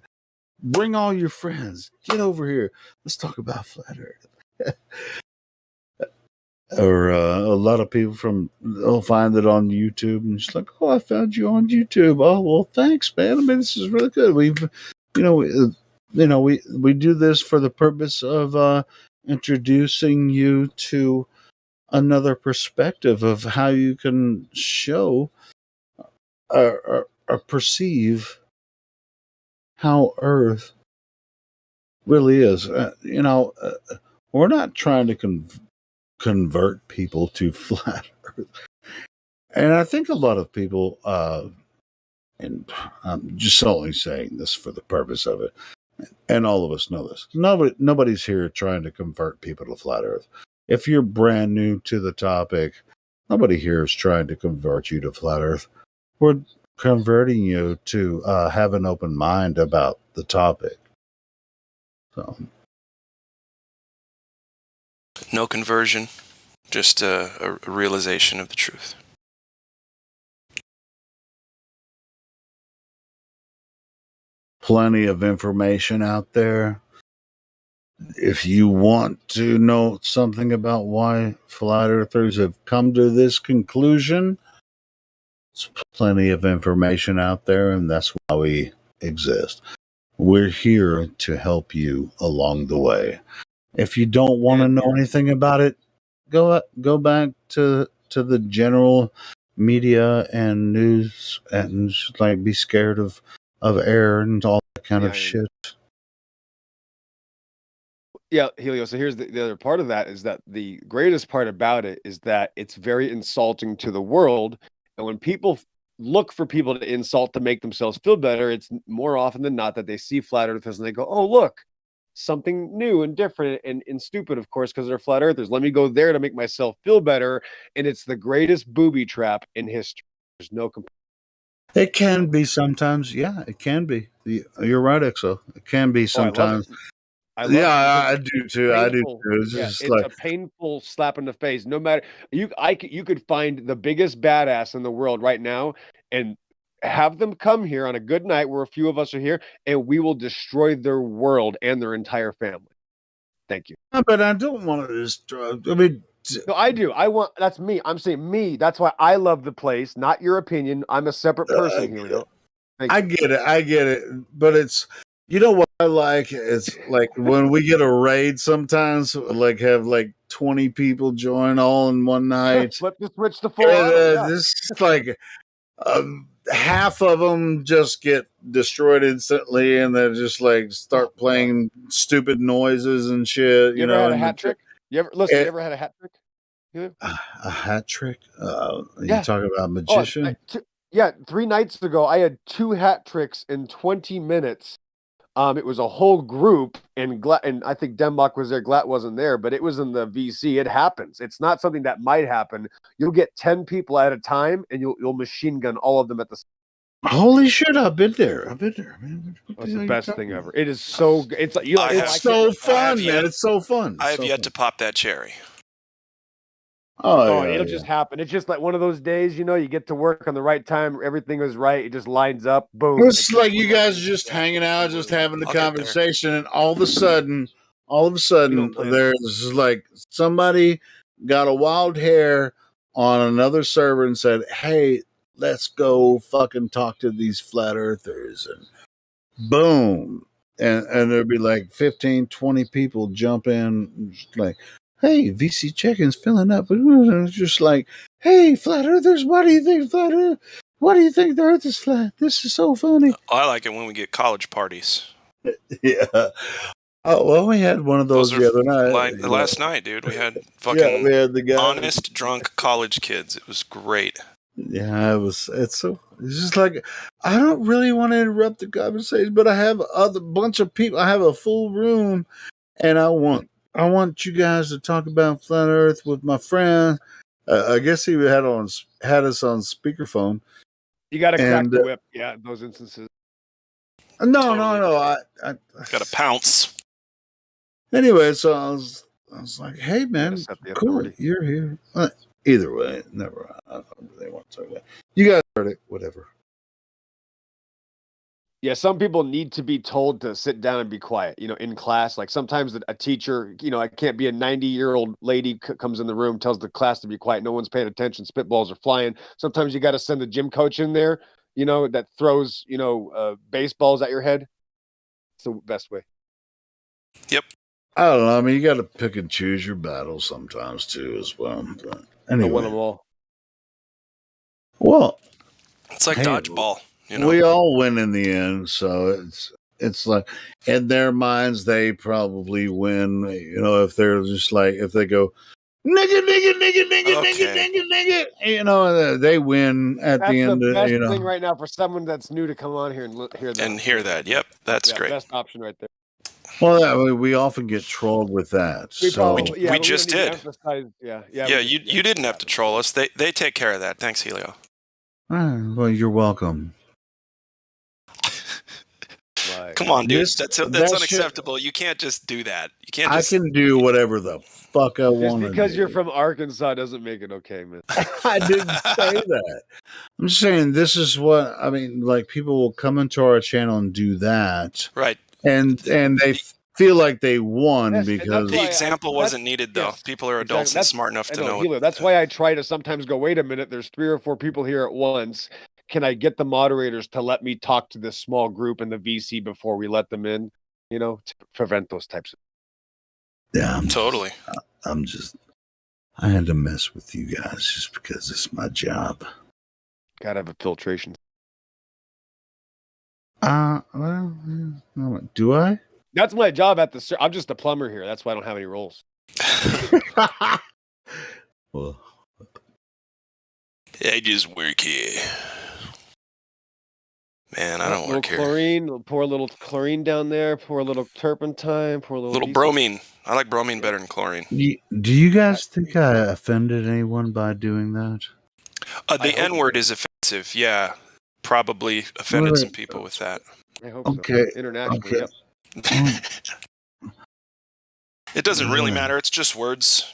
bring all your friends. Get over here. Let's talk about flat earth. Or a lot of people they'll find it on YouTube and just like, I found you on YouTube. Oh, well, thanks, man. I mean, this is really good. We do this for the purpose of introducing you to another perspective of how you can show or perceive how Earth really is. We're not trying to convert people to flat earth. And I think a lot of people, and I'm just only saying this for the purpose of it, and all of us know this, nobody's here trying to convert people to flat earth. If you're brand new to the topic, nobody here is trying to convert you to flat earth. We're converting you to have an open mind about the topic. So. No conversion, just a realization of the truth. Plenty of information out there. If you want to know something about why flat earthers have come to this conclusion, there's plenty of information out there, and that's why we exist. We're here to help you along the way. If you don't want to know anything about it, go back to the general media and news and just like be scared of air and all that kind of shit. Yeah, Helio. So here's the other part of that, is that the greatest part about it is that it's very insulting to the world. And when people look for people to insult to make themselves feel better, it's more often than not that they see flat earthers and they go, oh, look, something new and different and stupid, of course, because they're flat earthers. Let me go there to make myself feel better. And it's the greatest booby trap in history. There's no comparison. It can be sometimes. Yeah, it can be. You're right, Exo. It can be sometimes. I love it. I do too. I do too. It's a painful slap in the face. No matter you could find the biggest badass in the world right now and have them come here on a good night where a few of us are here, and we will destroy their world and their entire family. Thank you. But I don't want to destroy. I mean, no, I do. That's me. I'm saying me. That's why I love the place, not your opinion. I'm a separate person here. I get it. But it's, you know what? I like it's like when we get a raid sometimes, like have like 20 people join all in one night. Flip the switch to full auto. Yeah. This is like half of them just get destroyed instantly, and they just like start playing stupid noises and shit. You ever had a hat trick? You ever had a hat trick? A hat trick? You talking about magician? 3 nights ago, I had 2 hat tricks in 20 minutes. It was a whole group, and I think Denbach was there. Glatt wasn't there, but it was in the VC. It happens. It's not something that might happen. You'll get 10 people at a time, and you'll machine gun all of them at the same time. Holy shit! I've been there, man. It's the best thing ever. It is so. It's like it's so fun, man. It's so fun. I have yet to pop that cherry. It'll just happen. It's just like one of those days, you get to work on the right time. Everything was right. It just lines up. Boom. It's like you guys are just hanging out, just having a conversation, and all of a sudden, there's like somebody got a wild hair on another server and said, "Hey, let's go fucking talk to these flat earthers," and boom. And there'd be like 15, 20 people jump in, like, "Hey, VC check-in's filling up." And it's just like, "Hey, flat earthers, why do you think the earth is flat? This is so funny." I like it when we get college parties. Yeah. Oh, well, we had one of those the other night. Last night, dude. We had fucking we had the guy, honest, drunk college kids. It was great. Yeah, it's just like, I don't really want to interrupt the conversation, but I have bunch of people. I have a full room, and I want you guys to talk about flat Earth with my friend. I guess he had us on speakerphone. You got to crack the whip, in those instances. No. I got to pounce. Anyway, so I was like, "Hey, man, cool, you're here." Either way, never. I don't really want to talk about it. You guys heard it, whatever. Yeah, some people need to be told to sit down and be quiet, in class. Like sometimes a teacher, I can't be a 90-year-old lady comes in the room, tells the class to be quiet. No one's paying attention. Spitballs are flying. Sometimes you got to send the gym coach in there, that throws, baseballs at your head. It's the best way. Yep. I don't know. I mean, you got to pick and choose your battles sometimes too, as well. But anyway. Win them all. Well, it's like dodgeball. We all win in the end, so it's like in their minds they probably win. If they're just like, if they go nigga, they win at the end. That's the best thing right now for someone that's new to come on here and hear that. Yep, that's great. Best option right there. Well, we often get trolled with that. We just did. You didn't have to troll us. They take care of that. Thanks, Helio. Well, you're welcome. Come on, dude. That's unacceptable. You can't just do that. You can't. I can do whatever the fuck I want. Just because you're from Arkansas doesn't make it okay, man. I didn't say that. I'm saying this is what I mean. Like, people will come into our channel and do that, right? And they feel like they won because the example wasn't needed, though. People are adults and smart enough to know. That's why I try to sometimes go, wait a minute, there's 3 or 4 people here at once. Can I get the moderators to let me talk to this small group in the VC before we let them in? To prevent those types of. Yeah, totally. I had to mess with you guys just because it's my job. Gotta have a filtration. Well, do I? That's my job I'm just a plumber here. That's why I don't have any roles. Well, I just work here. Man, I don't work here. Pour a little chlorine down there. Pour a little turpentine. Pour a little bromine. I like bromine better than chlorine. Do you guys think I offended anyone by doing that? The N-word is offensive. Yeah, probably offended some people with that. I hope so. Internationally, yep. It doesn't really matter. It's just words.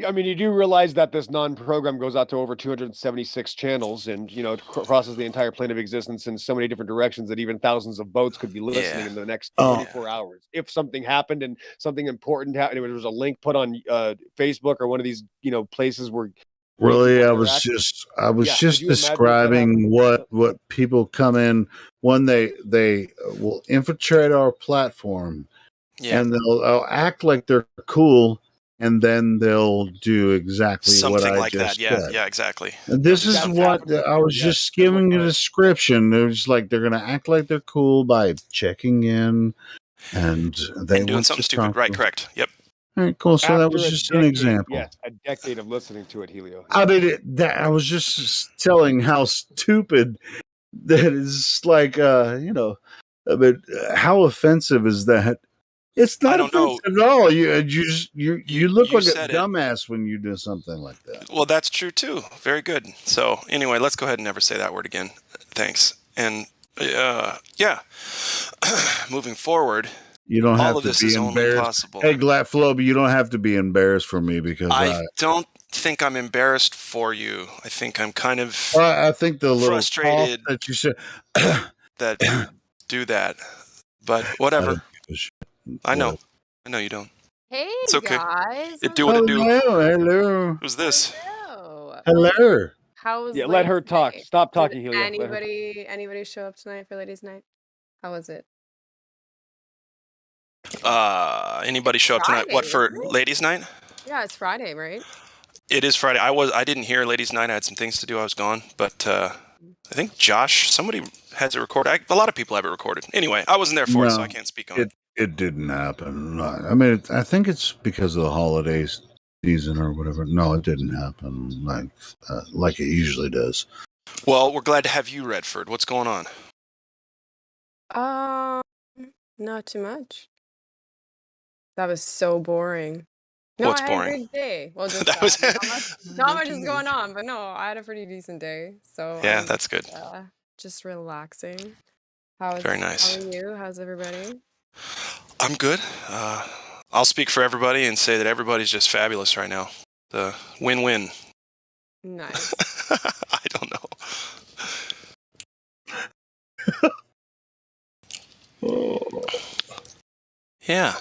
I mean, you do realize that this non-program goes out to over 276 channels and, crosses the entire plane of existence in so many different directions that even thousands of boats could be listening in the next 24 hours. If something happened and something important happened, there was a link put on Facebook or one of these, places where Really, I was just describing what people come in when they will infiltrate our platform, and they'll act like they're cool, and then they'll do exactly something what I like just that. said. Yeah, exactly. And this is what I was just giving a description. It was like they're going to act like they're cool by checking in, and they doing want something to stupid. talk Right, to. correct. Yep. All right, cool. So that After was a just an decade, example. yes, a decade of listening to it, Helio. I mean, I was just telling how stupid that is. Like, I mean, how offensive is that? It's not offensive at all. You look like a dumbass when you do something like that. Well, that's true too. Very good. So anyway, let's go ahead and never say that word again. Thanks. And yeah, moving forward. You don't have all of to this be is embarrassed. only possible. Hey, Glatflobe, you don't have to be embarrassed for me because I don't think I'm embarrassed for you. I think I'm kind of I think the little frustrated that you said that you would do that. But whatever. I know you don't. Hey, it's okay. guys. It do what it do. Hello. Who's this? Hello. How was let her talk. night? Stop talking, Did Helio. anybody show up tonight for ladies' night? How was it? Anybody show up tonight? What, for ladies' night? Yeah, it's Friday, right? It is Friday. I didn't hear ladies' night. I had some things to do. I was gone, but I think Josh, somebody has it recorded. A lot of people have it recorded. Anyway, I wasn't there for it, so I can't speak on it. It didn't happen. I mean, I think it's because of the holiday season or whatever. No, it didn't happen like it usually does. Well, we're glad to have you, Redford. What's going on? Not too much. That was so boring. No, What's I had boring? a good day. Well, just That was not much is going on, but no, I had a pretty decent day. So yeah, that's good. Just relaxing. Very nice. How are you? How's everybody? I'm good. I'll speak for everybody and say that everybody's just fabulous right now. The win-win. Nice. I don't know. Yeah.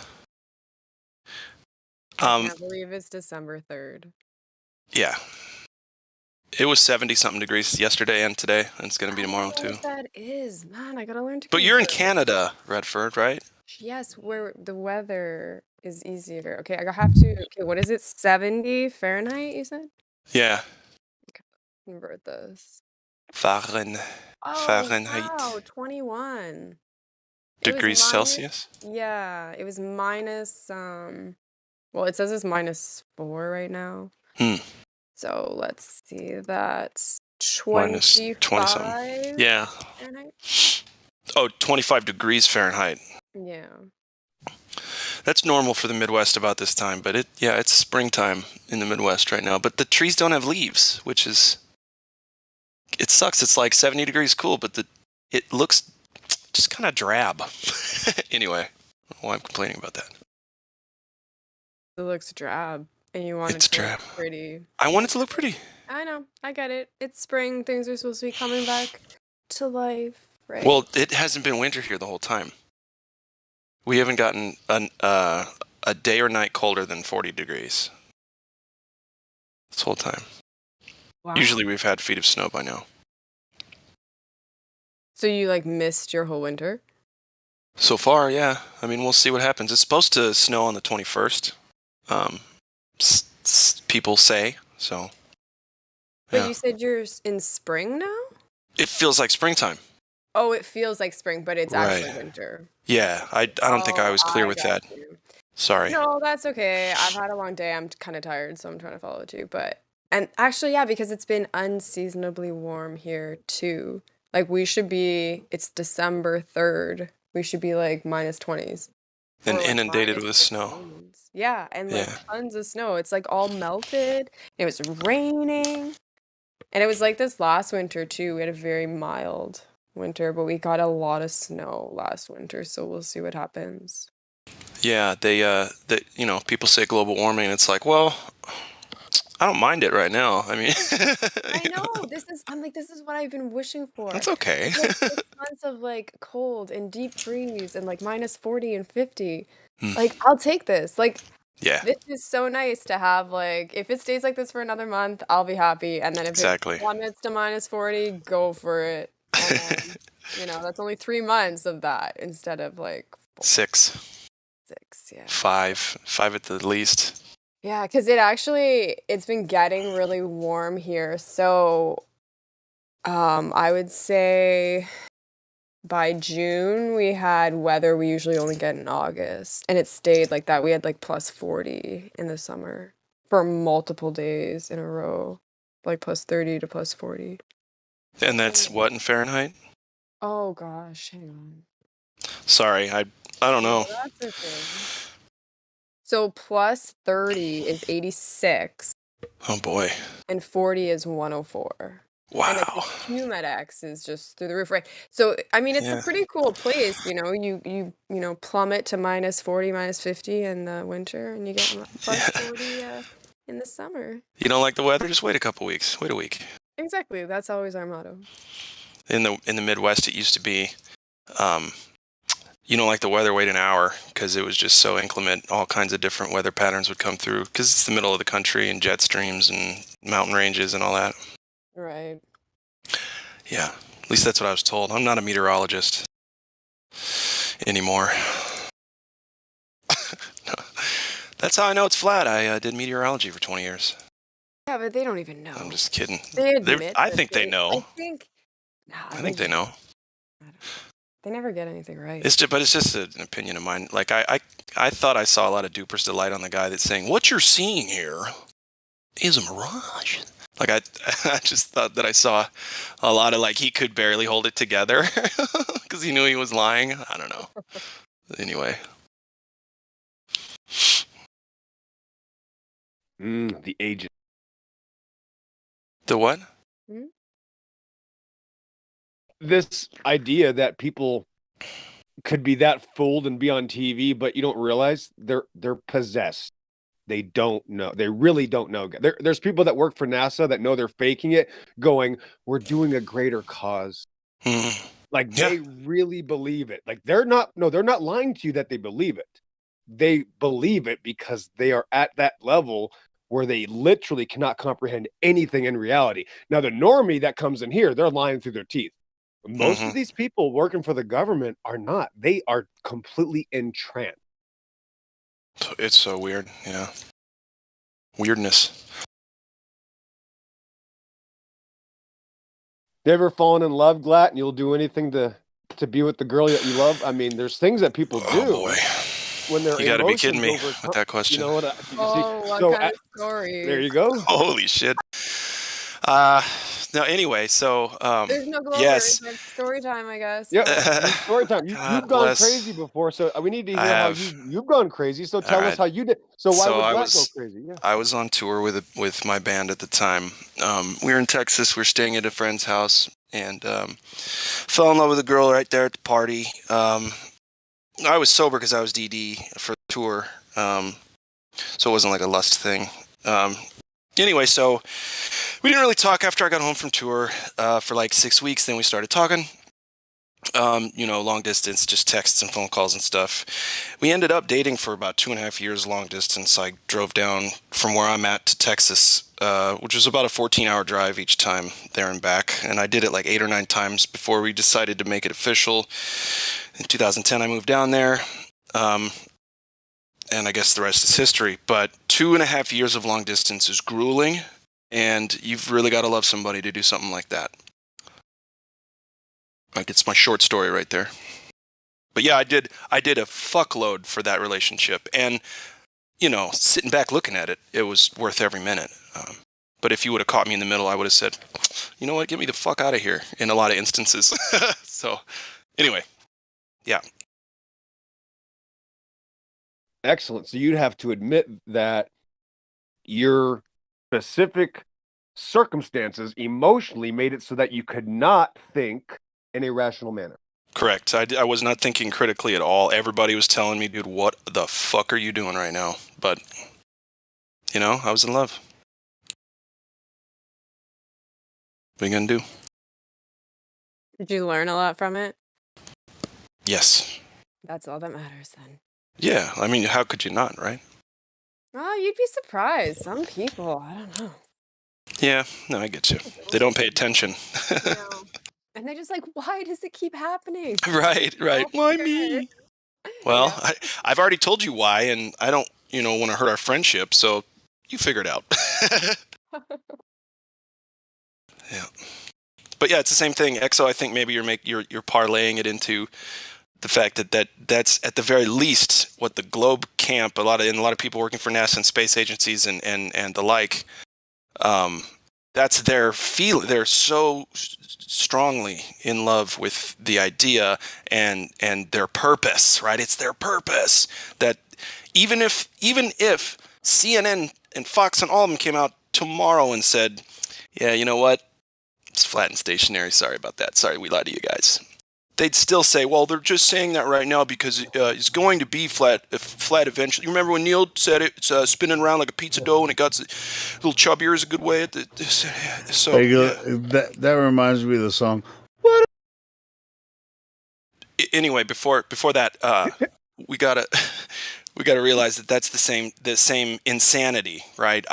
I can't believe it's December 3rd. Yeah. It was 70-something degrees yesterday and today, and it's going to be tomorrow too. That is, man, I gotta learn to. But you're in Canada, Redford, right? Yes, where the weather is easier. Okay, I have to. Okay, what is it? 70 Fahrenheit? You said? Yeah. Okay, convert this. Fahrenheit. Wow, 21 degrees Celsius. Yeah, it was minus. Well, it says it's -4 right now. So let's see. That's 25. -20-something. Yeah. Fahrenheit? Oh, 25 degrees Fahrenheit. Yeah. That's normal for the Midwest about this time, but it's springtime in the Midwest right now. But the trees don't have leaves, which is, it sucks. It's like 70 degrees cool, but it looks just kind of drab. Anyway, I don't know why I'm complaining about that. It looks drab, and you want it to look pretty. I want it to look pretty. I know. I get it. It's spring. Things are supposed to be coming back to life, right? Well, it hasn't been winter here the whole time. We haven't gotten a day or night colder than 40 degrees this whole time. Wow. Usually we've had feet of snow by now. So you missed your whole winter? So far, yeah. I mean, we'll see what happens. It's supposed to snow on the 21st. People say so. But you said you're in spring now? It feels like springtime. Oh, it feels like spring, but it's actually winter. Yeah, I don't think I was clear with that. Sorry. No, that's okay. I've had a long day. I'm kind of tired, so I'm trying to follow too. And actually, yeah, because it's been unseasonably warm here too. It's December 3rd. We should be -20s. Then inundated with snow. Yeah, and tons of snow. It's all melted. It was raining. And it was like this last winter too. We had a very mild winter, but we got a lot of snow last winter, so we'll see what happens. Yeah, people say global warming, and it's like, well, I don't mind it right now. I mean, I know. This is what I've been wishing for. That's okay. 6 months of cold and deep freeze and -40 and 50. I'll take this. Yeah. This is so nice to have, like, if it stays like this for another month, I'll be happy. And then if it plummets to minus 40, go for it. And then, you know, that's only 3 months of that instead of like 6. 6, yeah. 5 at the least. Yeah, because it's been getting really warm here. So I would say by June we had weather we usually only get in August, and it stayed like that. We had like plus 40 in the summer for multiple days in a row, like plus 30 to plus 40. And that's what in Fahrenheit? Oh gosh, hang on. Sorry, I don't know. That's okay. So plus 30 is 86. Oh boy. And 40 is 104. Wow. And the Humidex is just through the roof, right? So I mean, it's a pretty cool place. You know, you know, plummet to minus 40, minus 50 in the winter, and you get plus 40 in the summer. You don't like the weather? Just wait a couple weeks. Wait a week. Exactly. That's always our motto. In the Midwest, it used to be, you don't like the weather, wait an hour, because it was just so inclement. All kinds of different weather patterns would come through, because it's the middle of the country and jet streams and mountain ranges and all that. Right. Yeah, at least that's what I was told. I'm not a meteorologist anymore. No. That's how I know it's flat. I did meteorology for 20 years. Yeah, but they don't even know. I'm just kidding. They admit I think they know. I think they know. They never get anything right. It's just an opinion of mine. Like I thought I saw a lot of Duper's Delight on the guy that's saying, what you're seeing here is a mirage. Like I just thought that I saw a lot of, like, he could barely hold it together because he knew he was lying. I don't know. Anyway. The agent. The what? This idea that people could be that fooled and be on TV, but you don't realize they're possessed. They don't know. They really don't know. There's people that work for NASA that know they're faking it, going, we're doing a greater cause. Like, they really believe it. Like, they're not lying to you that they believe it. They believe it because they are at that level where they literally cannot comprehend anything in reality. Now, the normie that comes in here, they're lying through their teeth. Most of these people working for the government are not. They are completely entranced. It's so weird. Yeah. Weirdness. You ever fallen in love, Glatt, and you'll do anything to be with the girl that you love? I mean, there's things that people do. Oh boy. When they're you got to be kidding me with that question. You know what? What kind of story? There you go. Holy shit. No, anyway, so there's no glory. Yes. It's story time, I guess. Yeah, story time. You've gone crazy before, so we need to hear how you've gone crazy. So tell us how you did. So why would Glatt go crazy? Yeah. I was on tour with my band at the time. We were in Texas. We were staying at a friend's house, and fell in love with a girl right there at the party. I was sober because I was DD for the tour, so it wasn't like a lust thing. Anyway, so we didn't really talk after I got home from tour for like 6 weeks. Then we started talking, long distance, just texts and phone calls and stuff. We ended up dating for about 2.5 years long distance. I drove down from where I'm at to Texas, which was about a 14-hour drive each time there and back. And I did it like 8 or 9 times before we decided to make it official. In 2010, I moved down there. And I guess the rest is history. But 2.5 years of long distance is grueling, and you've really got to love somebody to do something like that. Like, it's my short story right there. But yeah, I did a fuckload for that relationship, and sitting back looking at it, it was worth every minute. But if you would have caught me in the middle, I would have said, you know what, get me the fuck out of here in a lot of instances. So, anyway, yeah. Excellent. So you'd have to admit that your specific circumstances emotionally made it so that you could not think in a rational manner. Correct. I was not thinking critically at all. Everybody was telling me, dude, what the fuck are you doing right now? But, I was in love. What are you going to do? Did you learn a lot from it? Yes. That's all that matters then. Yeah, I mean, how could you not, right? Oh, you'd be surprised. Some people, I don't know. Yeah, no, I get you. They don't pay attention. No. And they're just like, why does it keep happening? Right. Why me? Well, Yeah. I've already told you why, and I don't, want to hurt our friendship, so you figure it out. Yeah. But yeah, it's the same thing. EXO, I think maybe you're parlaying it into the fact that's at the very least what the Globe Camp, a lot of people working for NASA and space agencies and the like, that's their feel. They're so strongly in love with the idea and their purpose, right? It's their purpose that even if CNN and Fox and all of them came out tomorrow and said, yeah, you know what? It's flat and stationary. Sorry about that. Sorry, we lied to you guys. They'd still say, well, they're just saying that right now because it's going to be flat eventually. You remember when Neil said it's spinning around like a pizza dough and it got a little chubbier is a good way. So that reminds me of the song. Anyway, before that, we gotta realize that that's the same insanity, right?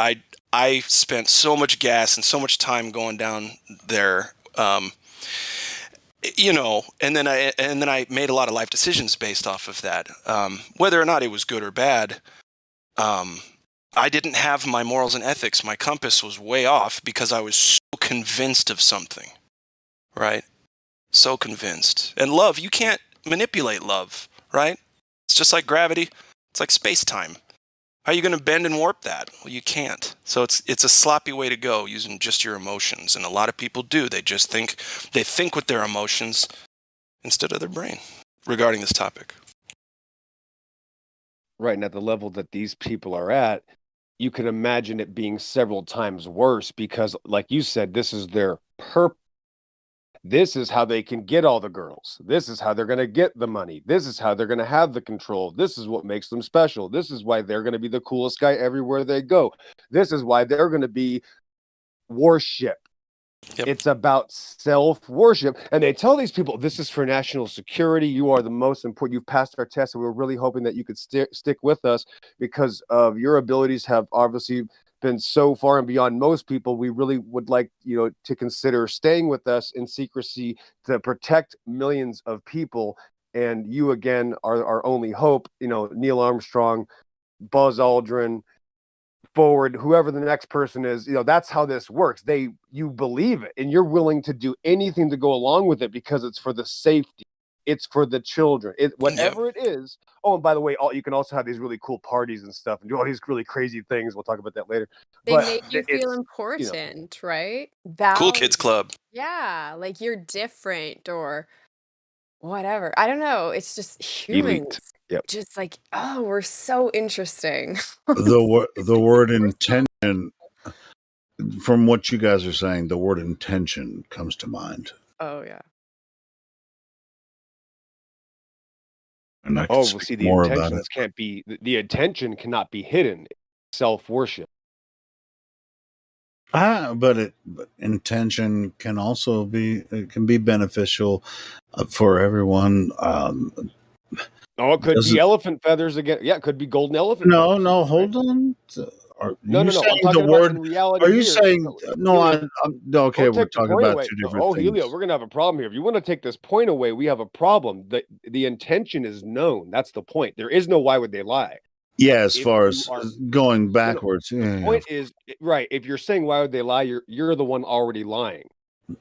I spent so much gas and so much time going down there. And then I made a lot of life decisions based off of that. Whether or not it was good or bad, I didn't have my morals and ethics. My compass was way off because I was so convinced of something, right? So convinced. And love, you can't manipulate love, right? It's just like gravity. It's like space-time. How are you going to bend and warp that? Well, you can't. So it's a sloppy way to go using just your emotions. And a lot of people do. They just think with their emotions instead of their brain regarding this topic. Right. And at the level that these people are at, you can imagine it being several times worse because, like you said, this is their purpose. This is how they can get all the girls. This is how they're going to get the money. This is how they're going to have the control. This is what makes them special. This is why they're going to be the coolest guy everywhere they go. This is why they're going to be worship. Yep. It's about self-worship. And they tell these people, this is for national security. You are the most important. You've passed our test. And we're really hoping that you could stick with us because of your abilities have obviously been so far and beyond most people. We really would like to consider staying with us in secrecy to protect millions of people. And you again are our only hope. Neil Armstrong, Buzz Aldrin, forward, whoever the next person is, that's how this works. You believe it and you're willing to do anything to go along with it because it's for the safety. It's for the children. Whatever it is. Oh, and by the way, you can also have these really cool parties and stuff and do all these really crazy things. We'll talk about that later. They make you feel important, right? Cool Kids Club. Yeah, like you're different or whatever. I don't know. It's just humans. Yep. Just like, oh, we're so interesting. the word intention, from what you guys are saying, the word intention comes to mind. Oh, yeah. And I we'll see the intentions can't be, the intention cannot be hidden. Self-worship. But intention can also be beneficial for everyone. It could be elephant feathers again. Yeah, it could be golden elephant. No, hold on. No. I'm talking about in reality. Are you saying no? Okay, we're talking about two different things. Helio, we're gonna have a problem here. If you want to take this point away, we have a problem. The intention is known. That's the point. There is no why would they lie. Yeah, as far as going backwards. The point is right. If you're saying why would they lie, you're the one already lying.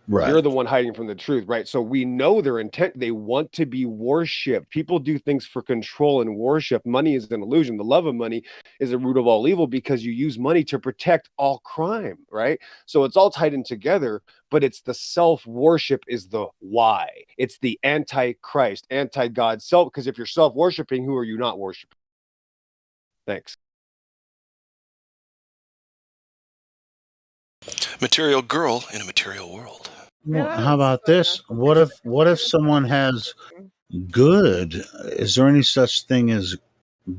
Right. You're the one hiding from the truth, right? So we know their intent. They want to be worshipped. People do things for control and worship. Money is an illusion. The love of money is the root of all evil because you use money to protect all crime, right? So it's all tied in together, but it's the self-worship is the why. It's the anti-Christ, anti-God self, because if you're self-worshiping, who are you not worshiping? Thanks. Material girl in a material world. Well, how about this? What if someone has good? Is there any such thing as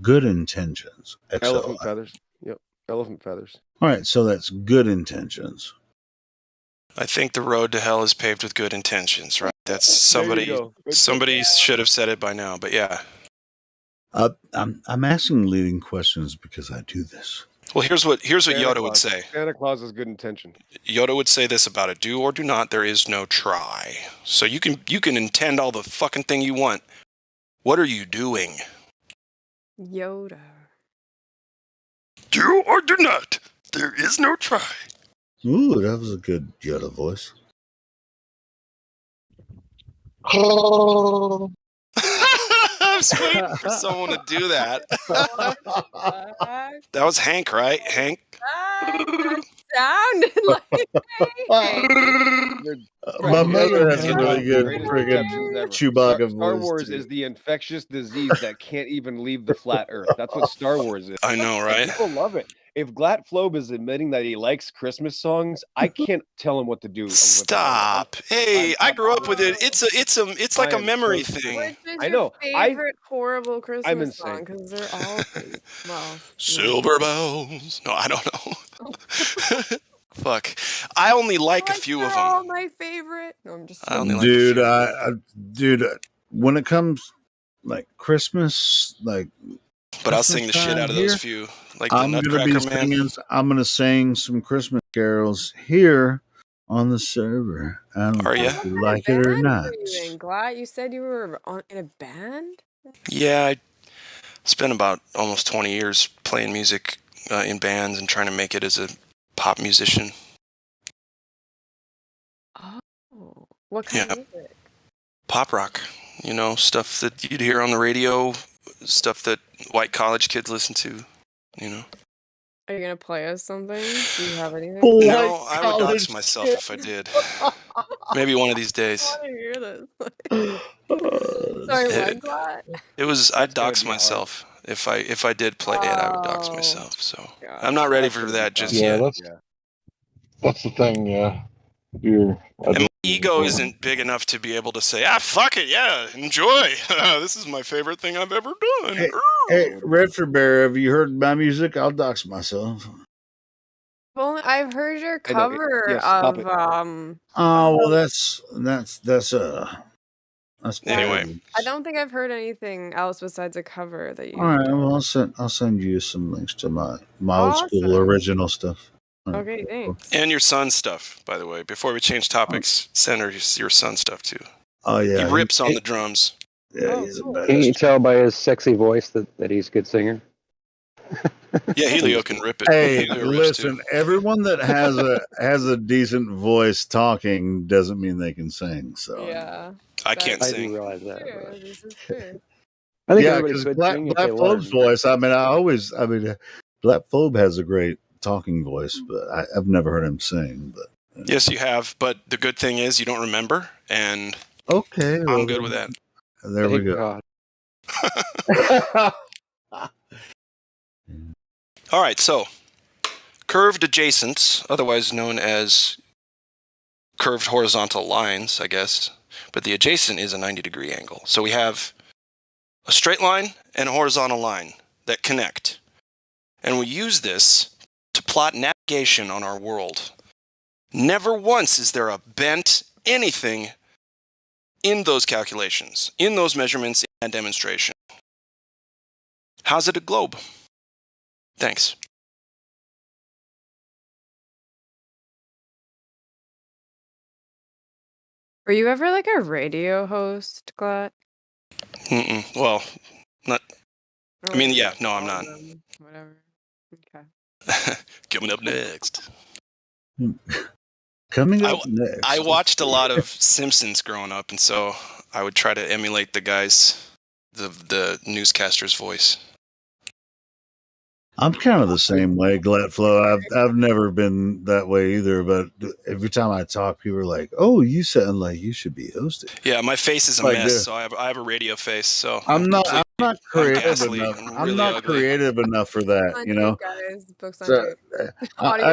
good intentions? Elephant feathers. Yep. Elephant feathers. All right, so that's good intentions. I think the road to hell is paved with good intentions, right? That's somebody should have said it by now, but yeah. I'm asking leading questions because I do this. Well, here's what Yoda would say. Santa Claus has good intention. Yoda would say this about it: do or do not. There is no try. So you can intend all the fucking thing you want. What are you doing? Yoda. Do or do not. There is no try. Ooh, that was a good Yoda voice. I was waiting for someone to do that. That was Hank, right? Hank? That sounded like My mother has a really good friggin' Chewbacca voice. Star Wars is the infectious disease that can't even leave the flat Earth. That's what Star Wars is. I know, right? People love it. If Glatt Flobe is admitting that he likes Christmas songs, I can't tell him what to do. Stop! Hey, I grew up with it. It's like a memory thing. Which is I know. Your favorite horrible Christmas song? Because they're all well. Silver bells. No, I don't know. Fuck. I only like a few of them. All my favorite. No, I'm just. I only like dude, when it comes like Christmas, like. But I'll sing the shit out of those few. Like the Nutcracker Man. I'm gonna sing some Christmas carols here on the server. I don't know if you like it or not. Glad you said you were in a band. Yeah, I spent about almost 20 years playing music in bands and trying to make it as a pop musician. Oh, what kind of music? Pop rock. You know, stuff that you'd hear on the radio, stuff that white college kids listen to. You know. Are you gonna play us something? Do you have anything? No, I would dox myself if I did. Maybe one of these days. I want to hear this. Sorry, what? I'd dox myself. If I did play it, I would dox myself. So I'm not ready for that just yet. That's the thing, yeah. And my ego isn't big enough to be able to say, fuck it, yeah, enjoy. This is my favorite thing I've ever done. Hey, Redford Bear, have you heard my music? I'll dox myself. Well, I've heard your cover of Oh well, that's anyway. I don't think I've heard anything else besides a cover that you. All right, well, I'll send you some links to my old school original stuff. Okay, thanks. And your son's stuff, by the way. Before we change topics, send her your son's stuff too. Oh yeah, he rips on the drums. Yeah, he's a badass. Can you tell by his sexy voice that he's a good singer? Yeah, Helio can rip it. Hey, listen, everyone that has a decent voice talking doesn't mean they can sing. So yeah, I can't sing. I didn't realize that. This is true. I think because Black Phobe's voice. Black Phobe has a great talking voice, but I've never heard him sing. But yes, you have. But the good thing is you don't remember, and okay, I'm good with that. There we go. All right, so curved adjacents, otherwise known as curved horizontal lines, I guess, but the adjacent is a 90-degree angle. So we have a straight line and a horizontal line that connect. And we use this to plot navigation on our world. Never once is there a bent anything in those calculations, in those measurements, in that demonstration. How's it a globe? Thanks. Were you ever like a radio host, Glatt? Well, not. I mean, yeah, no, I'm not. Whatever. Okay. Coming up next. Coming up next. I watched a lot of Simpsons growing up, and so I would try to emulate the newscaster's voice. I'm kind of the same way, Glatflow. I've never been that way either, but every time I talk, people are like, "Oh, you sound like you should be hosting." Yeah, my face is a mess, so I have a radio face. So I'm not creative enough. I'm not creative enough for that, you know. I'm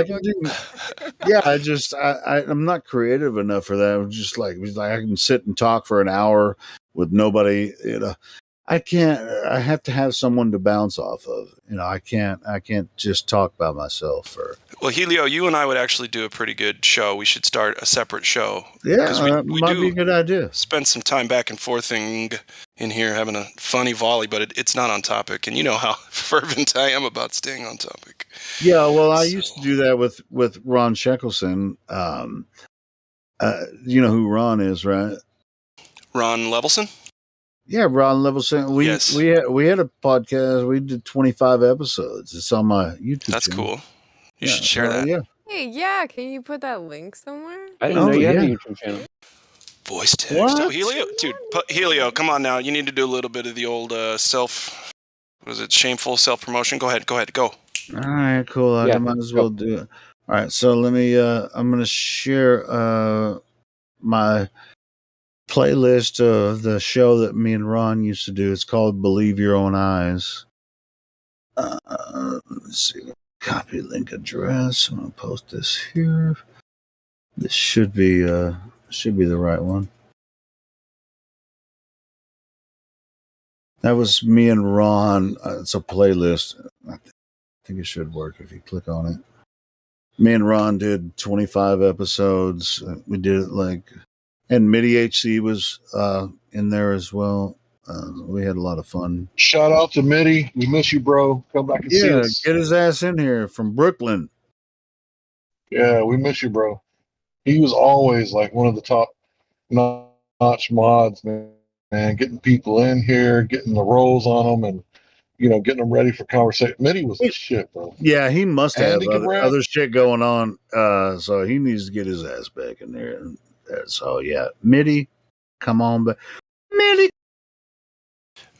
not creative enough for that. I'm just like I can sit and talk for an hour with nobody, you know. I can't. I have to have someone to bounce off of. I can't just talk by myself. Well, Helio, you and I would actually do a pretty good show. We should start a separate show. Yeah, that might be a good idea. Spend some time back and forthing in here, having a funny volley, but it's not on topic. And you know how fervent I am about staying on topic. Yeah, well, I used to do that with Ron Shekelson. You know who Ron is, right? Ron Levelson? Yeah, Ron Levelson. We had a podcast. We did 25 episodes. It's on my YouTube That's channel. Cool. You should share that. Yeah. Hey, yeah, can you put that link somewhere? I didn't know you had a YouTube channel. Voice text. Oh, Helio, dude, Helio, come on now. You need to do a little bit of the old shameful self-promotion? Go ahead, go. All right, cool. I might as well do it. All right, so let me. I'm going to share my playlist of the show that me and Ron used to do. It's called "Believe Your Own Eyes." Let's see. Copy link address. I'm going to post this here. This should be the right one. That was me and Ron. It's a playlist. I think it should work if you click on it. Me and Ron did 25 episodes. We did it and MIDI HC was in there as well. We had a lot of fun. Shout out to Mitty. We miss you, bro. Come back and see us. Get his ass in here from Brooklyn. Yeah, we miss you, bro. He was always like one of the top notch mods, man. Getting people in here, getting the rolls on them, and getting them ready for conversation. Mitty was the shit, bro. Yeah, he must have other shit going on. So he needs to get his ass back in there. So yeah, Mitty, come on back.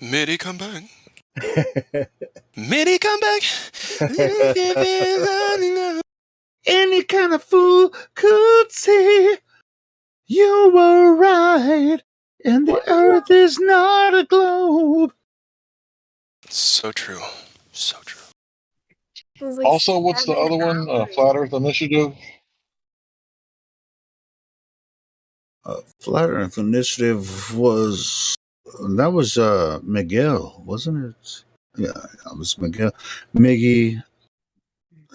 Mitty, come back. Mitty, come back. Any kind of fool could say you were right, and the earth is not a globe. So true. So true. Also, what's the other one? Flat Earth Initiative. Flat Earth Initiative was Miguel, wasn't it? Yeah, it was Miguel. Miggy.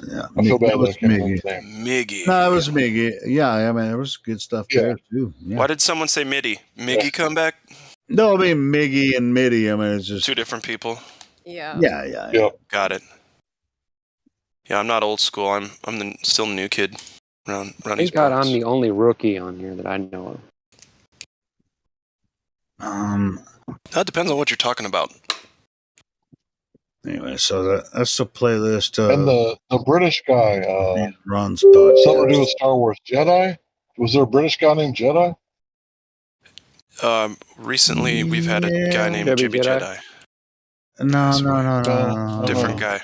Yeah, I feel bad. Was Miggy. Miggy. No, it was Miggy. Yeah, I mean, there was good stuff there too. Yeah. Why did someone say Mitty? Miggy come back? No, I mean Miggy and Mitty. I mean, it's just two different people. Yeah. Yeah. Got it. Yeah, I'm not old school. I'm still the new kid around these parts. I'm the only rookie on here that I know of. That depends on what you're talking about. Anyway, so that's the playlist. And the British guy runs podcast. Something to do with Star Wars Jedi. Was there a British guy named Jedi? Recently, we've had a guy named Jibby Jedi. No. Different guy.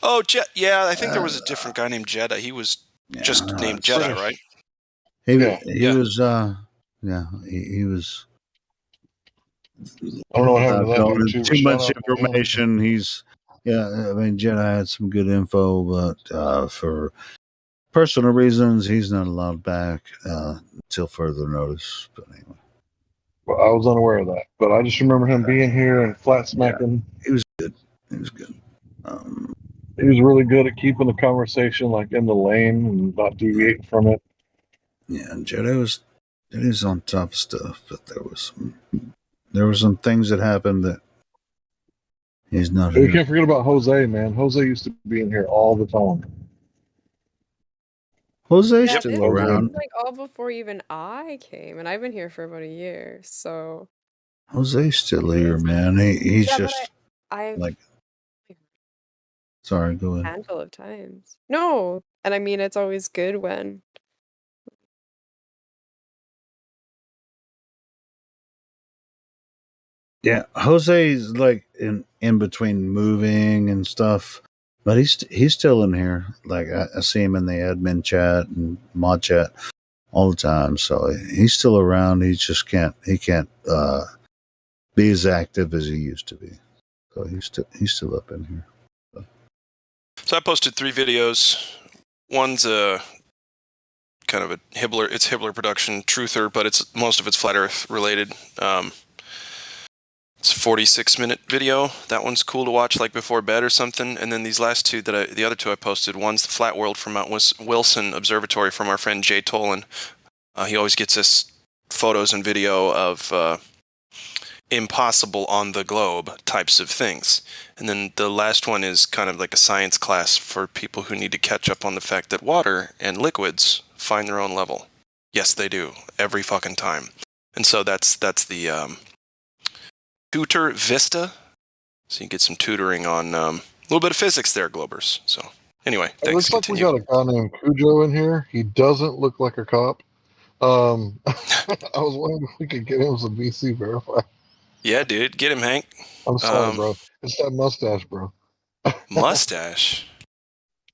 Oh, yeah, I think there was a different guy named Jedi. He was just named Jedi, right? He was. He was. I don't know what happened to that dude. Too much information. I mean, Jedi had some good info, but for personal reasons, he's not allowed back until further notice. But anyway. Well, I was unaware of that, but I just remember him being here and flat smacking. Yeah, he was good. He was good. He was really good at keeping the conversation in the lane and not deviating from it. Yeah, and Jedi was on top of stuff, but there were some things that happened that he's not. You can't forget about Jose, man. Jose used to be in here all the time. Jose's still around. All before even I came, and I've been here for about a year. So Jose's still here, man. He's just Sorry, go ahead. A handful of times. No, and I mean it's always good when. Yeah, Jose's in between moving and stuff, but he's still in here. I see him in the admin chat and mod chat all the time. So he's still around. He just can't be as active as he used to be. So he's still up in here. So I posted 3 videos. One's a kind of a Hibbler. It's Hibbler production truther, but most of it's flat Earth related. It's a 46-minute video. That one's cool to watch, like before bed or something. And then these last two the other two I posted. One's the Flat World from Mount Wilson Observatory from our friend Jay Tolan. He always gets us photos and video of impossible on the globe types of things. And then the last one is kind of like a science class for people who need to catch up on the fact that water and liquids find their own level. Yes, they do. Every fucking time. And so that's the Tutor Vista. So you get some tutoring on a little bit of physics there, Globers. So anyway, It thanks. looks like Continue. we got a guy named Cujo in here. He doesn't look like a cop. I was wondering if we could get him some VC verified. Yeah, dude. Get him, Hank. I'm sorry, bro. It's that mustache, bro. Mustache?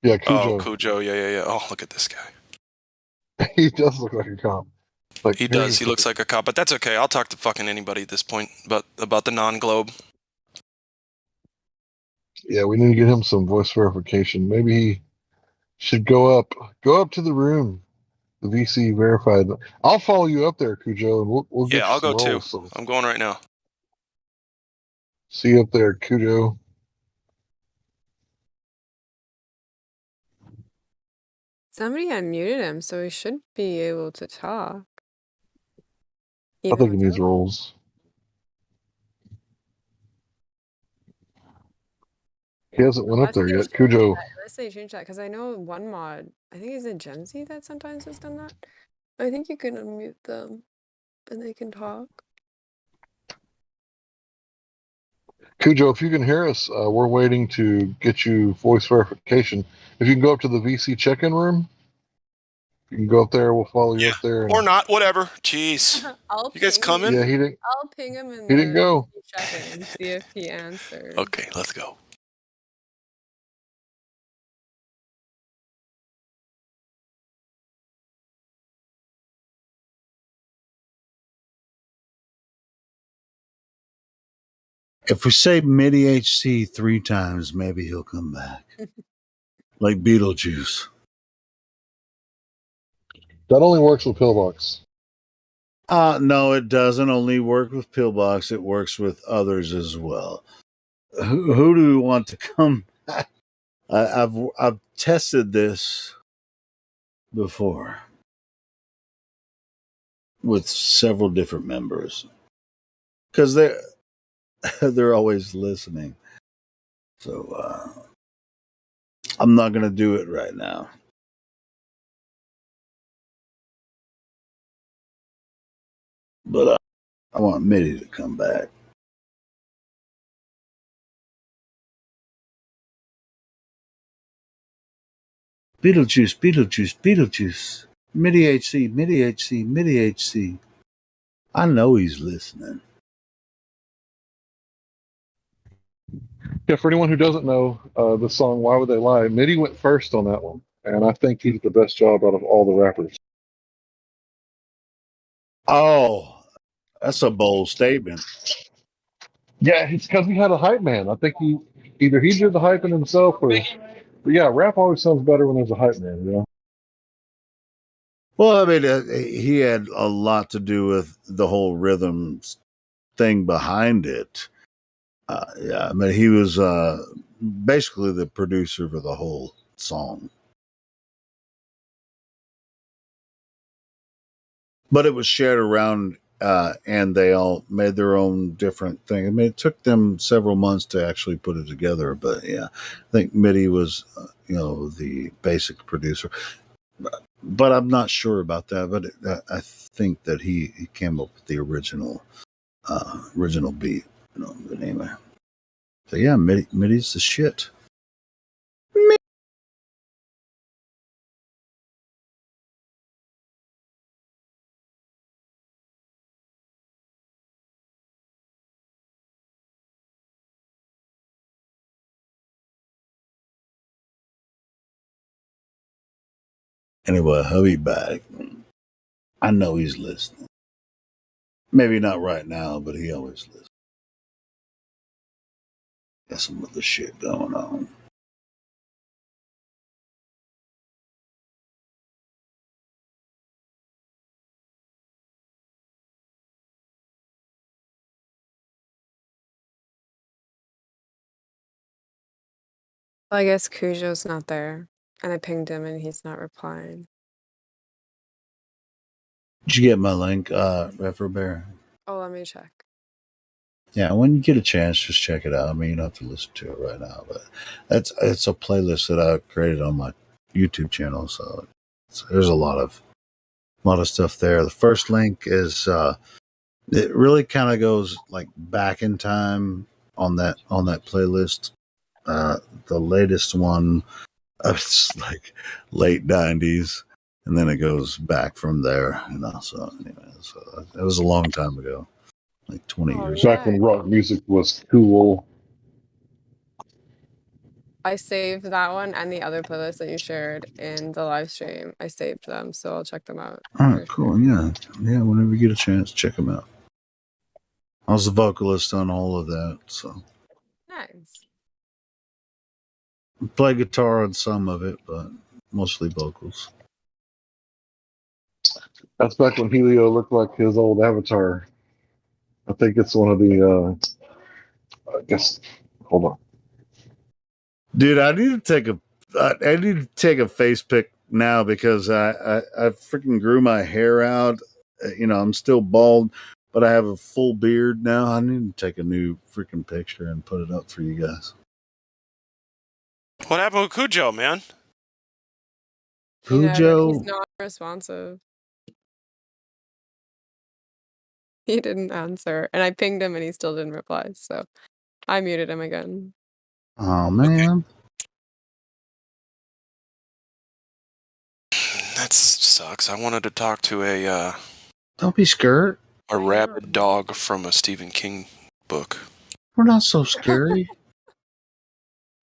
Yeah, Cujo. Oh, Cujo. Yeah. Oh, look at this guy. He does look like a cop. Like, he does. He looks like a cop, but that's okay. I'll talk to fucking anybody at this point about the non-globe. Yeah, we need to get him some voice verification. Maybe he should go up to the room, the VC verified. I'll follow you up there, Cujo, and we'll get you I'll some go too. rolls, so. I'm going right now. See you up there, Cujo. Somebody unmuted him, so he should be able to talk. I think he needs rolls. He hasn't went up there yet. Cujo. Unless they change that, because I know one mod, I think it's a Gen Z that sometimes has done that. I think you can unmute them and they can talk. Cujo, if you can hear us, we're waiting to get you voice verification. If you can go up to the VC check-in room, you can go up there. We'll follow you up there. Or not, whatever. Jeez. You guys coming? Yeah, he didn't. I'll ping him in He didn't go. check-in and see if he answers. Okay, let's go. If we say MIDI HC 3 times, maybe he'll come back. Like Beetlejuice. That only works with Pillbox. No, it doesn't only work with Pillbox. It works with others as well. Who do we want to come back? I've tested this before with several different members because they're always listening. So I'm not going to do it right now. But I want Mitty to come back. Beetlejuice, Beetlejuice, Beetlejuice. Mitty HC, Mitty HC, Mitty HC. I know he's listening. Yeah, for anyone who doesn't know the song "Why Would They Lie," Mitty went first on that one, and I think he did the best job out of all the rappers. Oh, that's a bold statement. Yeah, it's because he had a hype man. I think either he did the hyping himself, or but yeah, rap always sounds better when there's a hype man. You know. Well, I mean, he had a lot to do with the whole rhythm thing behind it. Yeah, I mean, he was basically the producer for the whole song. But it was shared around, and they all made their own different thing. I mean, it took them several months to actually put it together. But yeah, I think Mitty was, the basic producer. But I'm not sure about that. But I think that he came up with the original beat. But anyway. So yeah, Mitty's the shit. Anyway, he'll be back. I know he's listening. Maybe not right now, but he always listens. Got some other shit going on. Well, I guess Cujo's not there. And I pinged him and he's not replying. Did you get my link, Retro Bear? Oh, let me check. Yeah, when you get a chance, just check it out. I mean, you don't have to listen to it right now, but it's a playlist that I created on my YouTube channel. So there's a lot of stuff there. The first link is it really kind of goes like back in time on that playlist. The latest one, it's like late 90s, and then it goes back from there. So anyway, so it was a long time ago. Like 20 years back when rock music was cool. I saved that one and the other playlist that you shared in the live stream. I saved them, so I'll check them out. All right, cool. Yeah. Whenever you get a chance, check them out. I was the vocalist on all of that, so Nice. I play guitar on some of it, but mostly vocals. That's back when Helio looked like his old avatar. I think it's one of the. I guess. Hold on, dude. I need to take a face pic now because I freaking grew my hair out. I'm still bald, but I have a full beard now. I need to take a new freaking picture and put it up for you guys. What happened with Cujo, man? Cujo? He's not responsive. He didn't answer. And I pinged him and he still didn't reply. So I muted him again. Oh, man. That sucks. I wanted to talk to a... Don't be scared. A rabid dog from a Stephen King book. We're not so scary.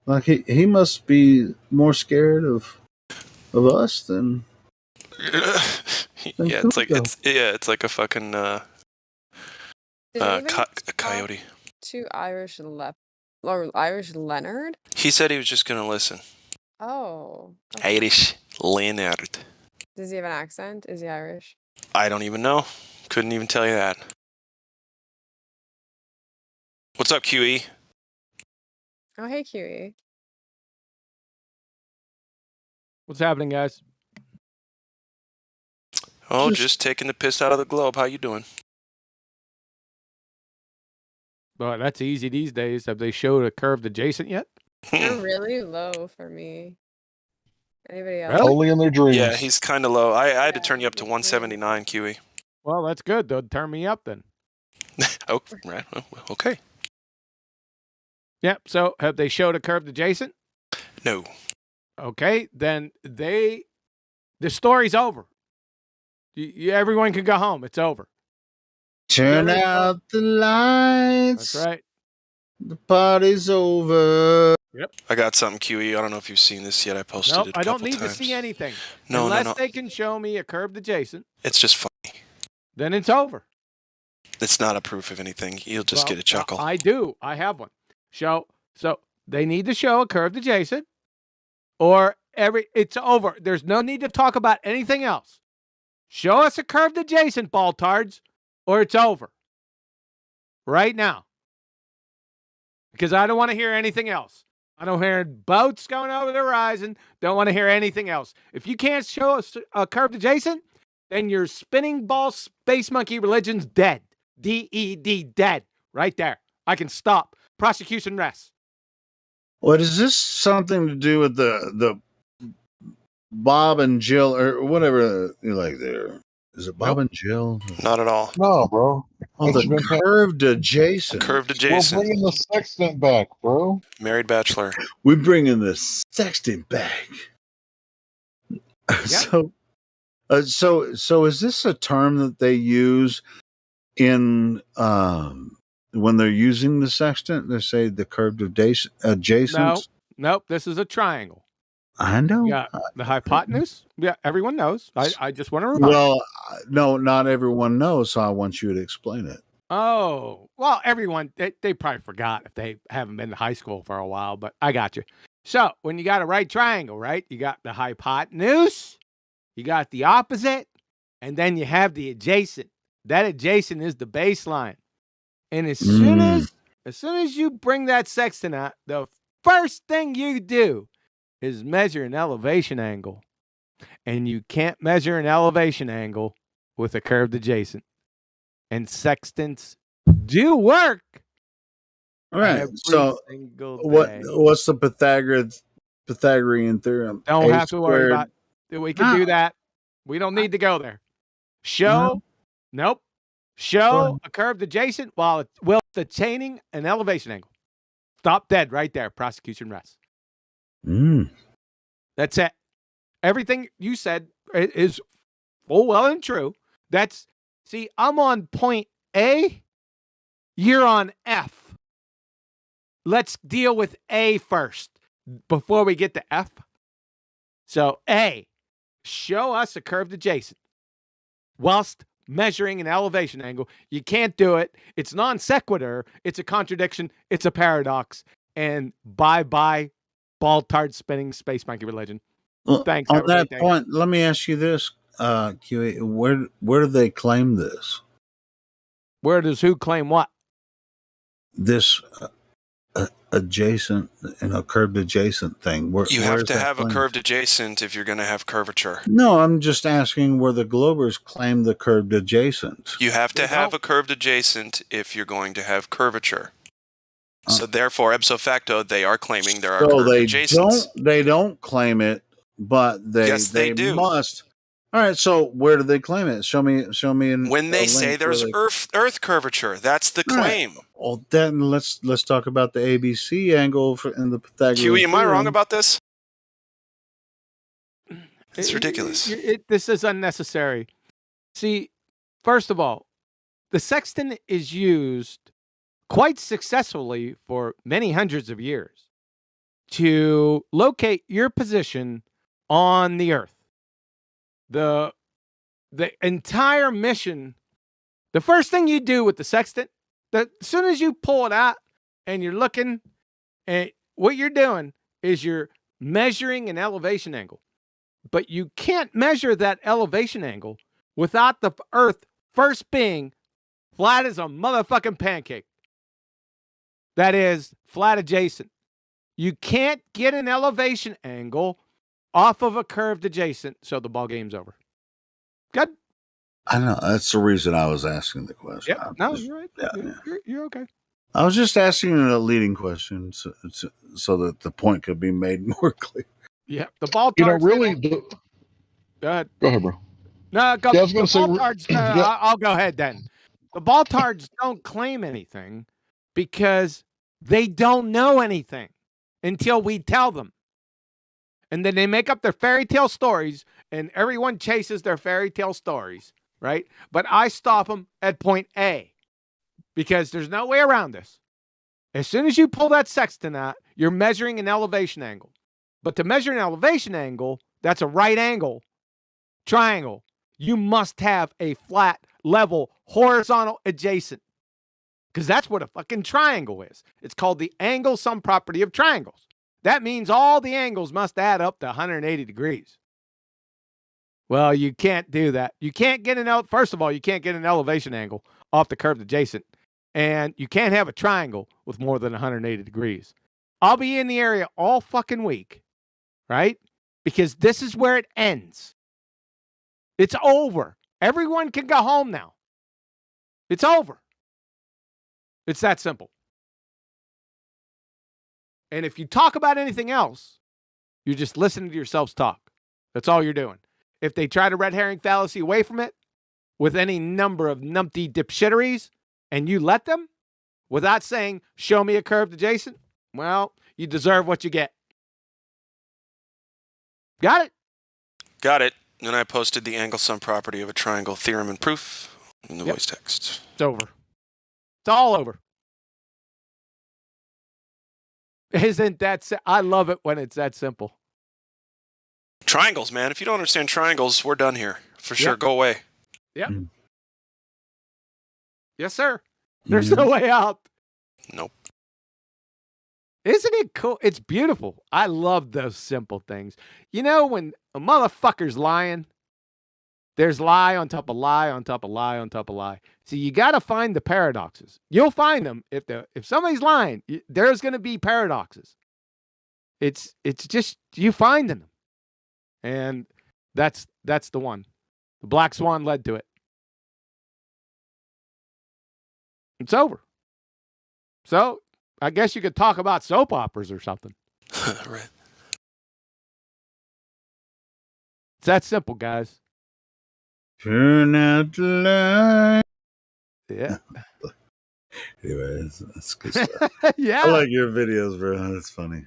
Like he must be more scared of us than... Yeah, it's like a fucking... coyote. To Irish Leonard? He said he was just going to listen. Oh. Okay. Irish Leonard. Does he have an accent? Is he Irish? I don't even know. Couldn't even tell you that. What's up, QE? Oh, hey, QE. What's happening, guys? Oh, just taking the piss out of the globe. How you doing? Well, that's easy these days. Have they showed a curved adjacent yet? You're really low for me. Anybody else? Really? Only in their dreams. Yeah, he's kind of low. I had to turn you up to 179, QE. Well, that's good. They'll turn me up then. Oh, right. Okay. Yep. So have they showed a curved adjacent? No. Okay, then the story's over. Everyone can go home. It's over. Turn out the lights. That's right. The party's over. Yep. I got something, QE. I don't know if you've seen this yet. I posted it a couple I don't need times. to see anything. No, Unless they can show me a curved adjacent. It's just funny. Then it's over. It's not a proof of anything. You'll just get a chuckle. I do. I have one. So they need to show a curved adjacent, or it's over. There's no need to talk about anything else. Show us a curved adjacent, baltards, or it's over. Right now. Because I don't want to hear anything else. I don't hear boats going over the horizon. Don't want to hear anything else. If you can't show us a curved adjacent, then your spinning ball space monkey religion's dead. D-E-D, dead. Right there. I can stop. Prosecution rests. What is this something to do with the Bob and Jill or whatever you like there? Is it Bob and Jill? Not at all. No, bro. Oh, the curved adjacent. Curved adjacent. We're bringing the sextant back, bro. Married bachelor. We're bringing the sextant back. Yep. So is this a term that they use in when they're using the sextant? They say the curved adjacent. Nope. This is a triangle. I know. Yeah, the hypotenuse. Yeah, everyone knows. I just want to remind. Well, no, not everyone knows, so I want you to explain it. Oh, well, everyone, they probably forgot if they haven't been to high school for a while, but I got you. So when you got a right triangle, right, you got the hypotenuse, you got the opposite, and then you have the adjacent. That adjacent is the baseline. And as soon as you bring that sextant out, the first thing you do is measure an elevation angle. And you can't measure an elevation angle with a curved adjacent. And sextants do work. All right. So what's the Pythagorean theorem? Don't have to worry about it. We can do that. We don't need to go there. Show a curved adjacent while it's attaining an elevation angle. Stop dead right there. Prosecution rests. That's it. Everything you said is full well and true. I'm on point A. You're on F. Let's deal with A first before we get to F. So A, show us a curved adjacent whilst measuring an elevation angle. You can't do it. It's non sequitur. It's a contradiction. It's a paradox. And bye-bye, ball-tard spinning space monkey religion. Well, thanks. On that point, let me ask you this, QA. Where do they claim this? Where does who claim what? This adjacent, curved adjacent thing. You have to have a curved adjacent if you're going to have curvature. No, I'm just asking where the Globers claim the curved adjacent. You have to have a curved adjacent if you're going to have curvature. So therefore, ipso facto, they are claiming there are curved adjacents. They don't claim it, but they do. Must. All right, so where do they claim it? Show me. When they say there's Earth curvature, that's the claim. Right. Well, then let's talk about the ABC angle in the Pythagorean. QE, am I wrong about this? It's ridiculous. This is unnecessary. See, first of all, the sextant is used quite successfully for many hundreds of years to locate your position on the Earth. The entire mission, the first thing you do with the sextant, as soon as you pull it out and you're looking, and what you're doing is you're measuring an elevation angle. But you can't measure that elevation angle without the Earth first being flat as a motherfucking pancake. That is, flat adjacent. You can't get an elevation angle off of a curved adjacent, so the ball game's over. Good? I know. That's the reason I was asking the question. Yeah, no, you're right. Yeah. You're okay. I was just asking a leading question so that the point could be made more clear. Yeah, the ball tards. Go ahead. Go ahead, bro. No, go. Yeah, I was gonna say, I'll go ahead then. The ball tards don't claim anything because they don't know anything until we tell them. And then they make up their fairy tale stories, and everyone chases their fairy tale stories, right? But I stop them at point A because there's no way around this. As soon as you pull that sextant out, you're measuring an elevation angle. But to measure an elevation angle, that's a right angle triangle. You must have a flat, level, horizontal adjacent. Because that's what a fucking triangle is. It's called the angle sum property of triangles. That means all the angles must add up to 180 degrees. Well, you can't do that. You can't get first of all, you can't get an elevation angle off the curved adjacent. And you can't have a triangle with more than 180 degrees. I'll be in the area all fucking week, right? Because this is where it ends. It's over. Everyone can go home now. It's over. It's that simple. And if you talk about anything else, you're just listening to yourselves talk. That's all you're doing. If they try to red herring fallacy away from it with any number of numpty dipshitteries, and you let them without saying, show me a curved adjacent, well, you deserve what you get. Got it? Got it. And I posted the angle sum property of a triangle theorem and proof in the voice text. It's over. It's all over. Isn't that I love it when it's that simple. Triangles, man. If you don't understand triangles, we're done here. For sure. Go away. Yep. Yes, sir. There's no way out. Nope. Isn't it cool? It's beautiful. I love those simple things. You know, when a motherfucker's lying, there's lie on top of lie on top of lie on top of lie. See, you got to find the paradoxes. You'll find them. If somebody's lying, there's going to be paradoxes. It's just you finding them, and that's the one. The Black Swan led to it. It's over. So I guess you could talk about soap operas or something. Right. It's that simple, guys. Turn out the light. Yeah. Anyway, that's good stuff. Yeah. I like your videos, bro. That's funny.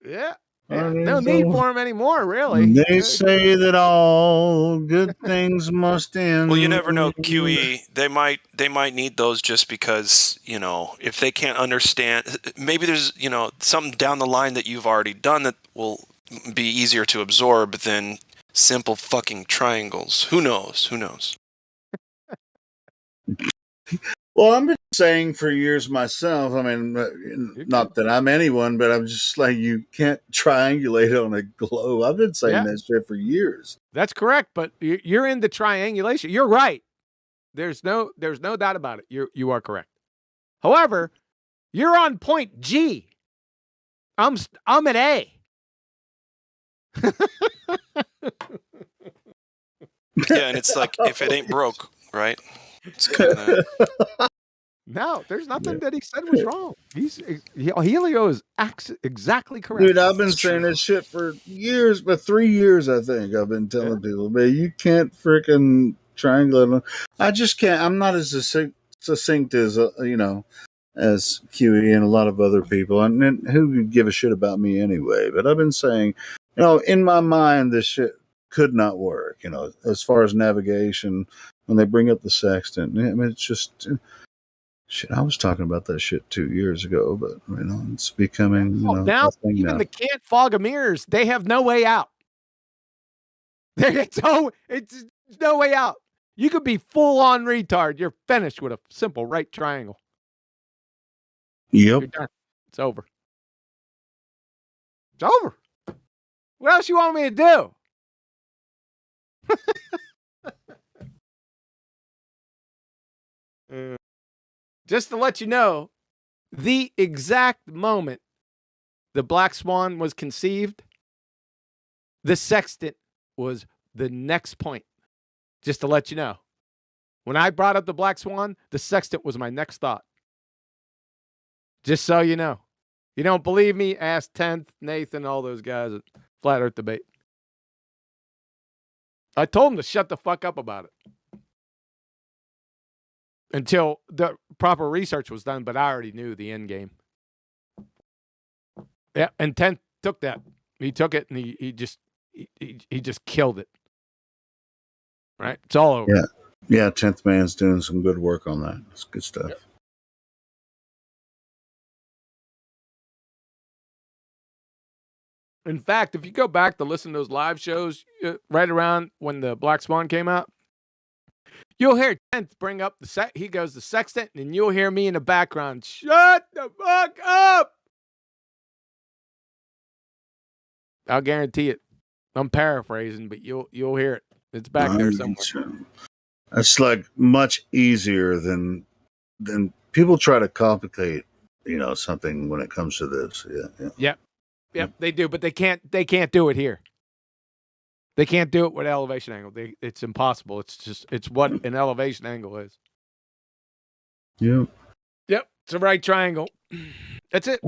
Yeah. No need for them anymore, really. They say that all good things must end. Well, you never know, QE. They might need those just because, if they can't understand, maybe there's, something down the line that you've already done that will be easier to absorb than simple fucking triangles. Who knows? Well, I've been saying for years myself, I mean, not that I'm anyone, but I'm just like, you can't triangulate on a globe. I've been saying that shit for years. That's correct, but you're in the triangulation. You're right. There's no doubt about it. You are correct. However, you're on point G. I'm at A. Yeah, and it's like, if it ain't broke, right? It's kind of No, there's nothing that he said was wrong. Helio is exactly correct. Dude, I've been saying this shit for years, but 3 years, I think I've been telling people, man, you can't freaking triangulate. I just can't. I'm not as succinct as, as QE and a lot of other people. And who could give a shit about me anyway? But I've been saying, in my mind, this shit could not work, as far as navigation, when they bring up the sextant. I mean, it's just... Shit, I was talking about that shit 2 years ago, but it's becoming now even the can't fog of mirrors, they have no way out. It's no way out. You could be full on retard. You're finished with a simple right triangle. Yep. You're done. It's over. It's over. What else you want me to do? Just to let you know, the exact moment the Black Swan was conceived, the sextant was the next point. Just to let you know. When I brought up the Black Swan, the sextant was my next thought. Just so you know. You don't believe me? Ask 10th, Nathan, all those guys at Flat Earth Debate. I told them to shut the fuck up about it. Until the proper research was done, but I already knew the end game. Yeah, and 10th took that. He took it and he just killed it. Right? It's all over. Yeah, 10th man's doing some good work on that. It's good stuff. Yep. In fact, if you go back to listen to those live shows right around when the Black Swan came out, you'll hear 10th bring up he goes the sextant, and you'll hear me in the background, shut the fuck up. I'll guarantee it. I'm paraphrasing, but you'll hear it. It's back there somewhere. It's like much easier than people try to complicate, something when it comes to this. Yep, they do, but they can't do it here. They can't do it with elevation angle. It's impossible. It's what an elevation angle is. Yep. It's a right triangle. That's it.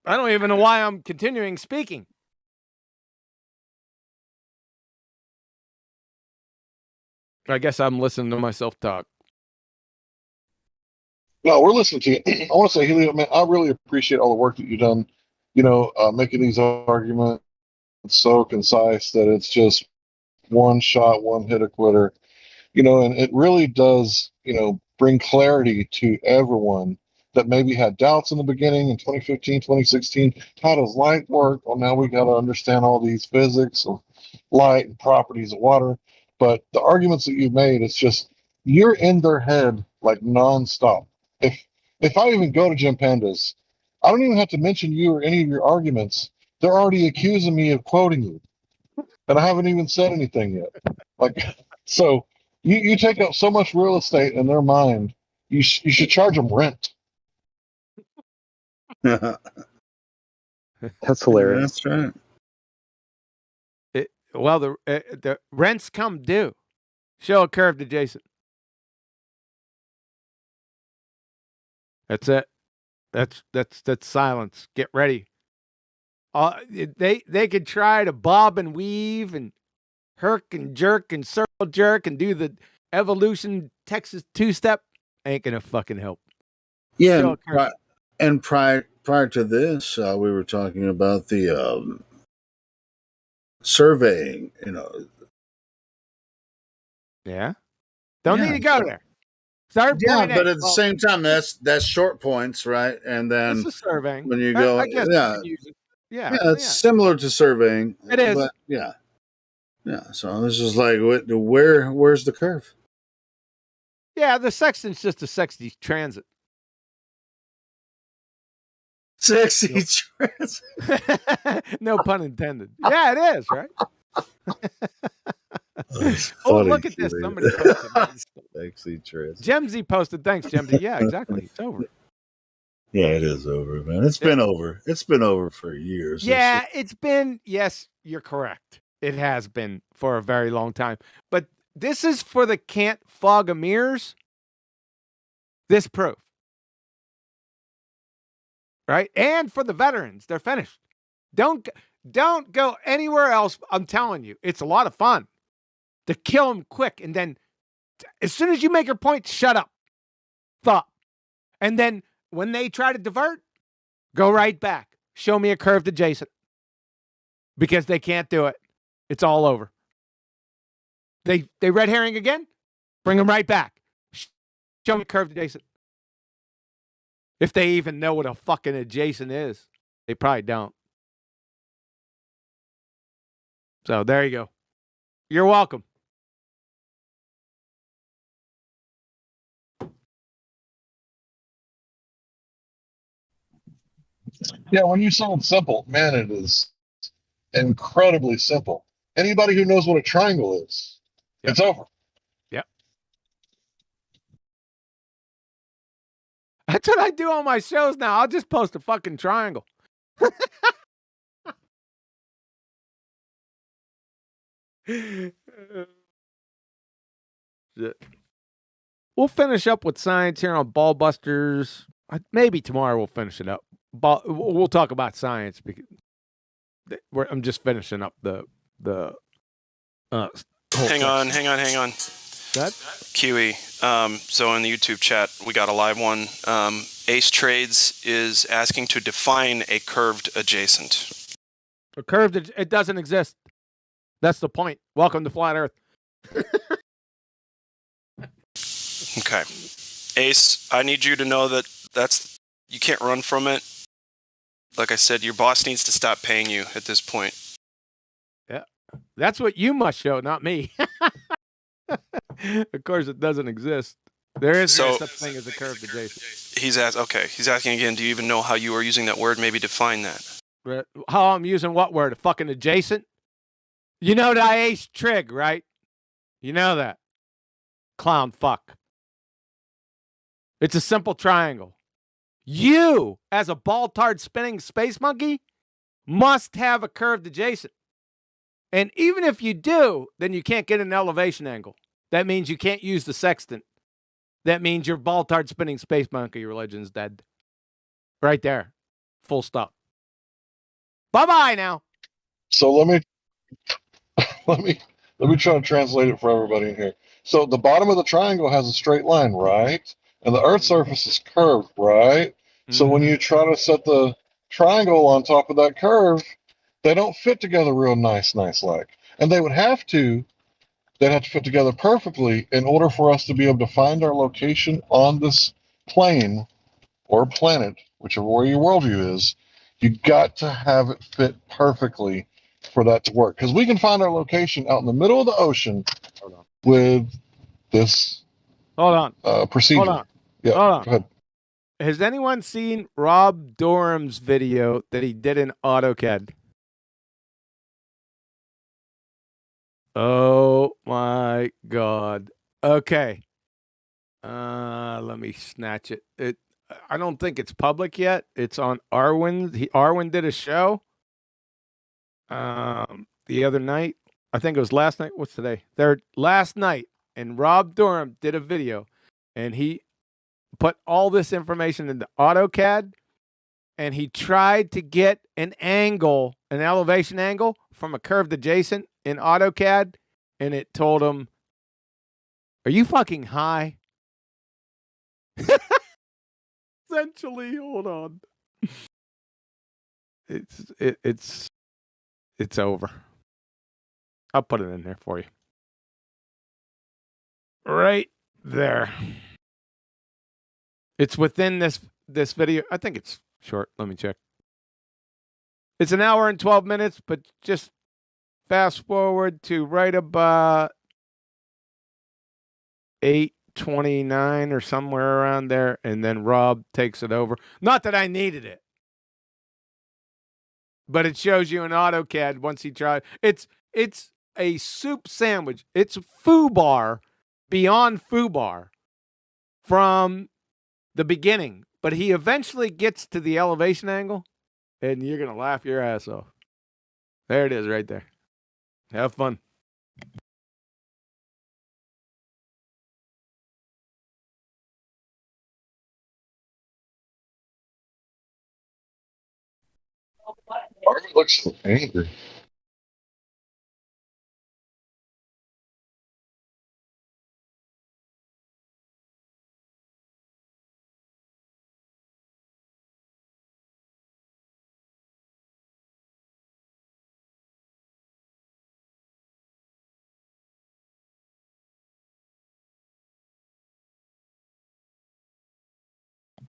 I don't even know why I'm continuing speaking. I guess I'm listening to myself talk. No, we're listening to you. I want to say, Helio, man, I really appreciate all the work that you've done, making these arguments so concise that it's just one shot, one hit a quitter, and it really does, bring clarity to everyone that maybe had doubts in the beginning in 2015, 2016. How does light work? Well, now we got to understand all these physics of light and properties of water. But the arguments that you've made, it's just, you're in their head like nonstop. If I even go to Jim Pandas, I don't even have to mention you or any of your arguments. They're already accusing me of quoting you. And I haven't even said anything yet. So you take up so much real estate in their mind, you should charge them rent. That's hilarious. That's right. Well, the rents come due. Show a curved adjacent. That's it. That's silence. Get ready. They could try to bob and weave and herk and jerk and circle jerk and do the evolution Texas two-step. Ain't gonna fucking help. Yeah, and prior to this, we were talking about the surveying. Yeah. Don't need to go there. Start yeah, point but A. at the same time, that's short points, right? And then this is surveying. when you go, I guess yeah, you can use it. Yeah, it's similar to surveying. It is. But yeah. So it's just like, where's the curve? Yeah, the sexton's just a sexy transit. Sexy transit. No pun intended. Yeah, it is, right? Oh, look at this. Somebody posted. Sexy transit. Gemsy posted. Thanks, Gemsy. Yeah, exactly. It's over. Yeah, it is over, man. It's been over. It's been over for years. Yeah, it's been. Yes, you're correct. It has been for a very long time. But this is for the can't fog a mirrors. This proof. Right? And for the veterans, they're finished. Don't go anywhere else. I'm telling you, it's a lot of fun to kill them quick. And then as soon as you make your point, shut up. Thought. And then when they try to divert, go right back. Show me a curved adjacent. Because they can't do it. It's all over. They red herring again? Bring them right back. Show me curved adjacent. If they even know what a fucking adjacent is. They probably don't. So there you go. You're welcome. Yeah, when you say it's simple, man, it is incredibly simple. Anybody who knows what a triangle is, it's over. Yep. That's what I do on my shows now. I'll just post a fucking triangle. We'll finish up with science here on Ball Busters. Maybe tomorrow we'll finish it up. We'll talk about science because I'm just finishing up the. Hang on. That Kiwi. So in the YouTube chat, we got a live one. Ace Trades is asking to define a curved adjacent. A curved, it doesn't exist. That's the point. Welcome to Flat Earth. Okay. Ace, I need you to know that you can't run from it. Like I said, your boss needs to stop paying you at this point. Yeah. That's what you must show, not me. Of course, it doesn't exist. There is no such thing as a curved adjacent. He's asking again, do you even know how you are using that word? Maybe define that. How I'm using what word? A fucking adjacent? You know that I ace trig, right? You know that. Clown fuck. It's a simple triangle. You, as a ball-tard spinning space monkey, must have a curved adjacent. And even if you do, then you can't get an elevation angle. That means you can't use the sextant. That means your ball-tard spinning space monkey religion's dead. Right there. Full stop. Bye-bye now. So let me try to translate it for everybody in here. So the bottom of the triangle has a straight line, right? And the Earth's surface is curved, right? Mm-hmm. So when you try to set the triangle on top of that curve, they don't fit together real nice like. And they'd have to fit together perfectly in order for us to be able to find our location on this plane or planet, whichever way your worldview is. You got to have it fit perfectly for that to work. Because we can find our location out in the middle of the ocean with this procedure. Hold on. Yeah, Hold on. go ahead. Has anyone seen Rob Durham's video that he did in AutoCAD? Oh my God. Okay. Let me snatch it. I don't think it's public yet. It's on Arwen. Arwen did a show the other night. I think it was last night. What's today? Last night, and Rob Durham did a video, and he put all this information into AutoCAD, and he tried to get an angle, an elevation angle from a curved adjacent in AutoCAD, and it told him, "Are you fucking high?" Essentially, hold on. It's over. I'll put it in there for you. Right there. It's within this video. I think it's short. Let me check. It's 1 hour and 12 minutes, but just fast forward to right about 8:29 or somewhere around there, and then Rob takes it over. Not that I needed it, but it shows you in AutoCAD once he tried. It's a soup sandwich. It's FooBar beyond FooBar from the beginning, but he eventually gets to the elevation angle, and you're gonna laugh your ass off. There it is, right there. Have fun. Armin looks so angry.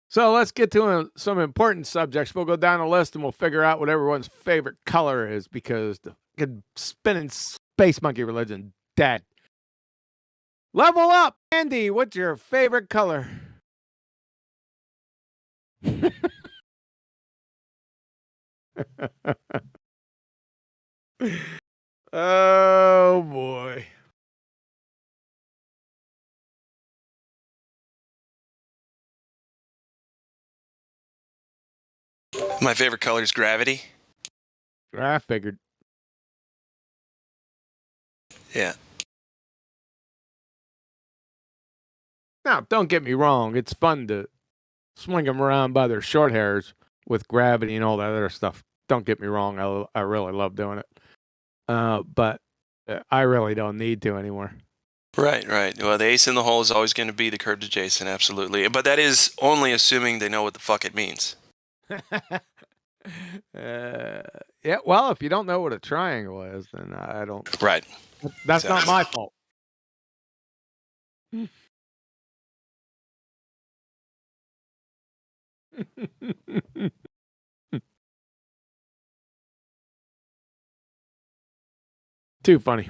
So let's get to some important subjects. We'll go down the list and we'll figure out what everyone's favorite color is, because the spinning space monkey religion dead. Level up, Andy. What's your favorite color? Oh boy. My favorite color is gravity. I figured. Yeah. Now, don't get me wrong. It's fun to swing them around by their short hairs with gravity and all that other stuff. Don't get me wrong. I really love doing it. But I really don't need to anymore. Right. Well, the ace in the hole is always going to be the curved adjacent, absolutely. But that is only assuming they know what the fuck it means. Yeah, well, if you don't know what a triangle is, then I don't. Right. That's not my fault. Too funny.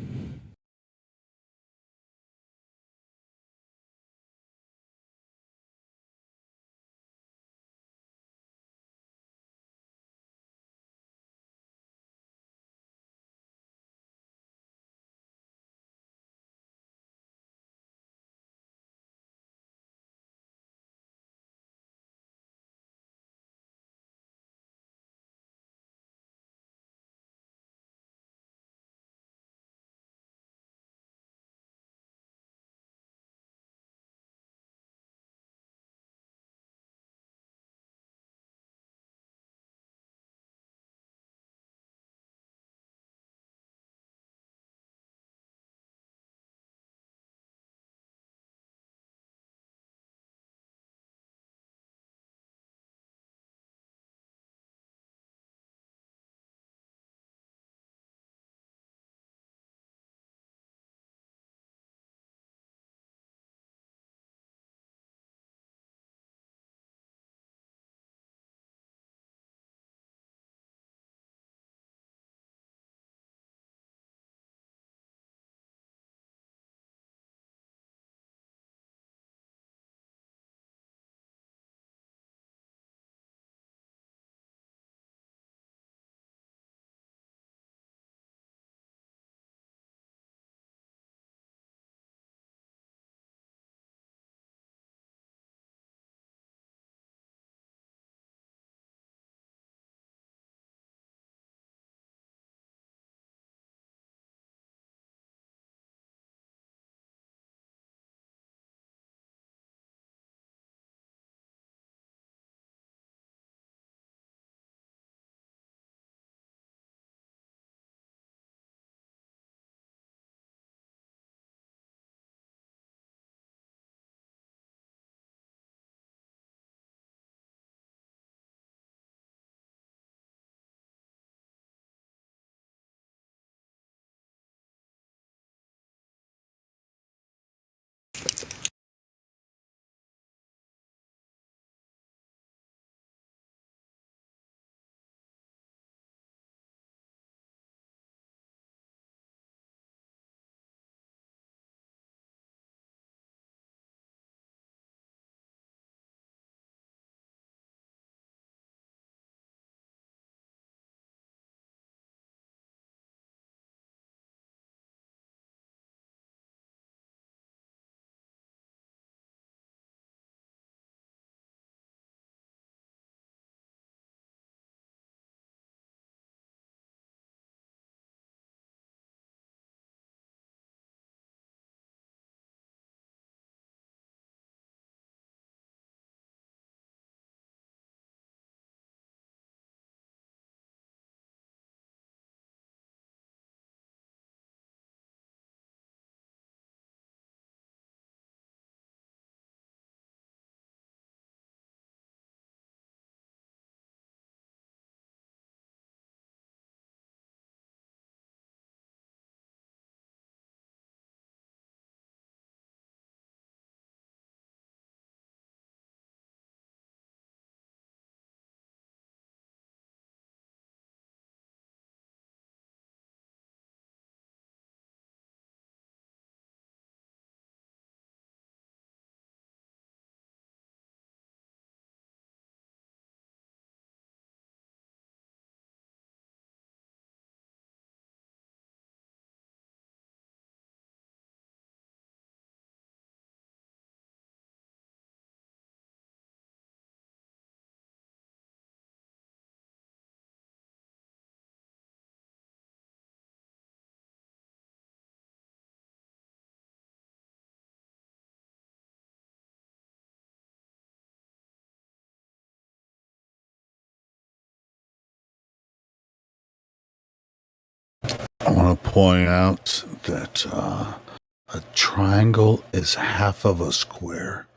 I want to point out that a triangle is half of a square.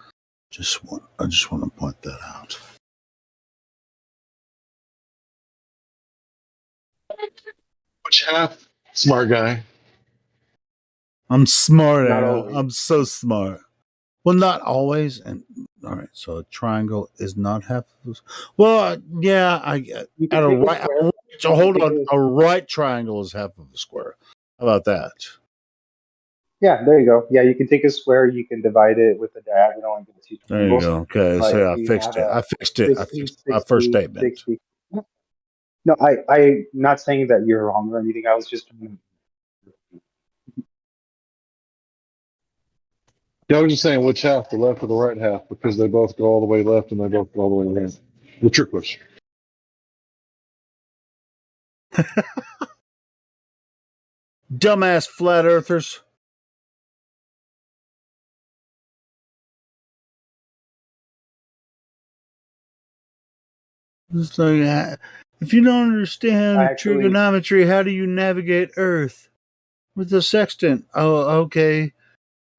I just want to point that out. Which half? Smart guy. I'm smart. Not always. I'm so smart. Well, not always. And all right, so a triangle is not half of a. Well, yeah, I get. At a right. So hold on, a right triangle is half of a square. How about that? Yeah, there you go. Yeah, you can take a square, you can divide it with a diagonal and get two There you triangles. go. Okay, But so if I you fixed have it. a I fixed it. 60, My first 60, statement. 60. No, I'm not saying that you're wrong or anything. I was just. Yeah, I was just saying which half, the left or the right half, because they both go all the way left and they both go all the way right. The trick question. Dumbass flat earthers. It's like, if you don't understand trigonometry, how do you navigate Earth? With the sextant. Oh, okay.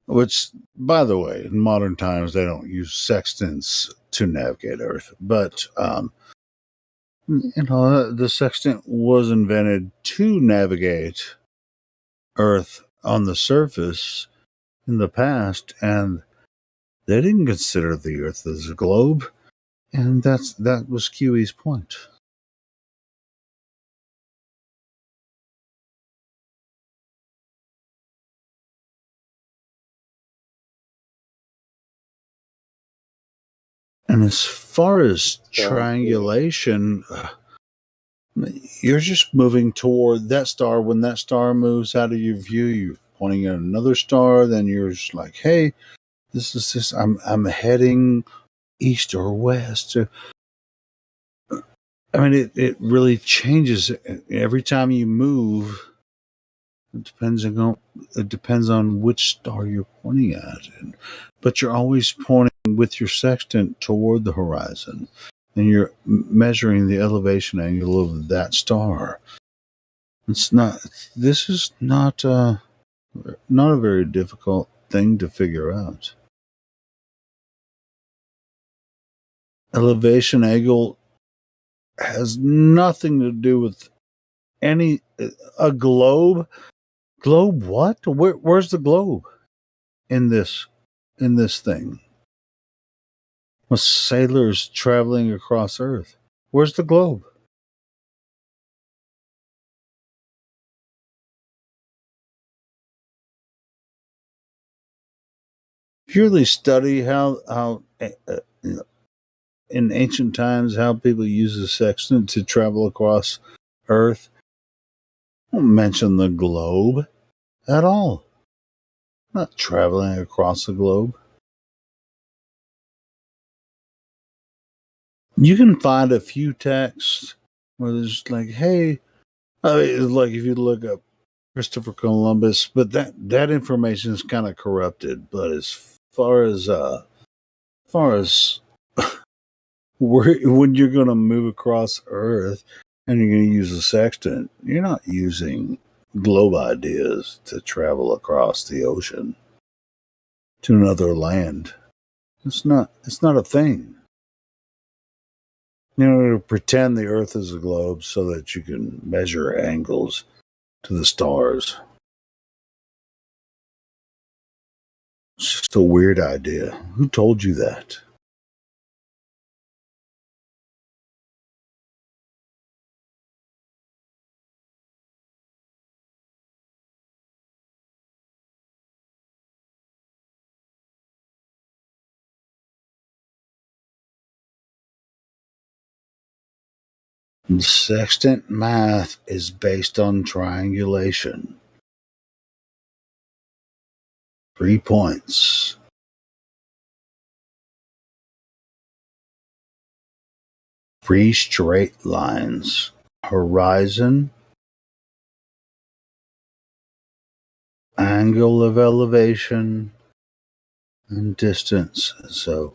Which, by the way, in modern times, they don't use sextants to navigate Earth. But, the sextant was invented to navigate Earth on the surface in the past, and they didn't consider the Earth as a globe. And that was QE's point. And as far as triangulation, you're just moving toward that star. When that star moves out of your view, you're pointing at another star. Then you're just like, "Hey, this is this. I'm heading east or west." I mean, it really changes every time you move. It depends on which star you're pointing at, but you're always pointing with your sextant toward the horizon, and you're measuring the elevation angle of that star. This is not a very difficult thing to figure out. Elevation angle has nothing to do with a globe. Globe what? Where's the globe in this thing? With sailors traveling across Earth. Where's the globe? Purely study how in ancient times how people use the sextant to travel across Earth. Don't mention the globe at all. Not traveling across the globe. You can find a few texts where there's like, hey, like if you look up Christopher Columbus, but that information is kind of corrupted. But as far as when you're going to move across Earth and you're going to use a sextant, you're not using globe ideas to travel across the ocean to another land. It's not a thing. To pretend the Earth is a globe so that you can measure angles to the stars. It's just a weird idea. Who told you that? Sextant math is based on triangulation. 3 points. Three straight lines. Horizon. Angle of elevation. And distance. So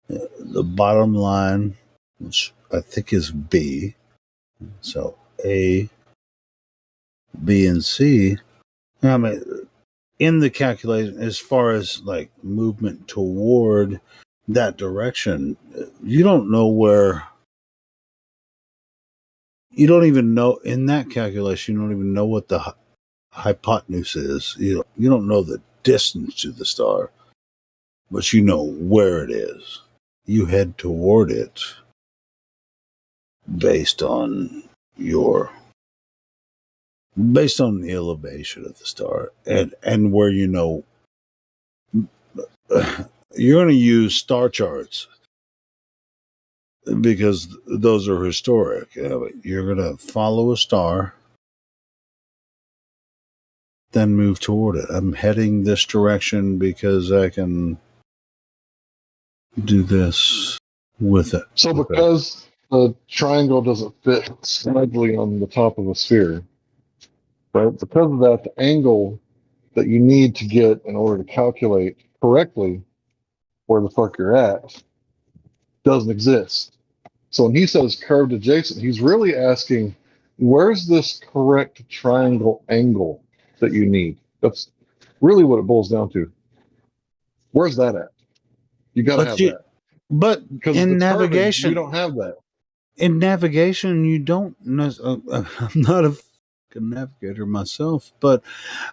the bottom line, which I think is B. So A, B, and C. I mean, in the calculation, as far as like movement toward that direction, you don't know where. You don't even know in that calculation. You don't even know what the hypotenuse is. You don't know the distance to the star, but you know where it is. You head toward it based on the elevation of the star and where you know. You're going to use star charts because those are historic. You're going to follow a star, then move toward it. I'm heading this direction because I can do this with it. So because the triangle doesn't fit snugly on the top of a sphere, right? Because of that, the angle that you need to get in order to calculate correctly where the fuck you're at doesn't exist. So when he says curved adjacent, he's really asking, where's this correct triangle angle that you need? That's really what it boils down to. Where's that at? You got to have that. But because in the navigation, we don't have that. In navigation, you don't. I'm not a navigator myself, but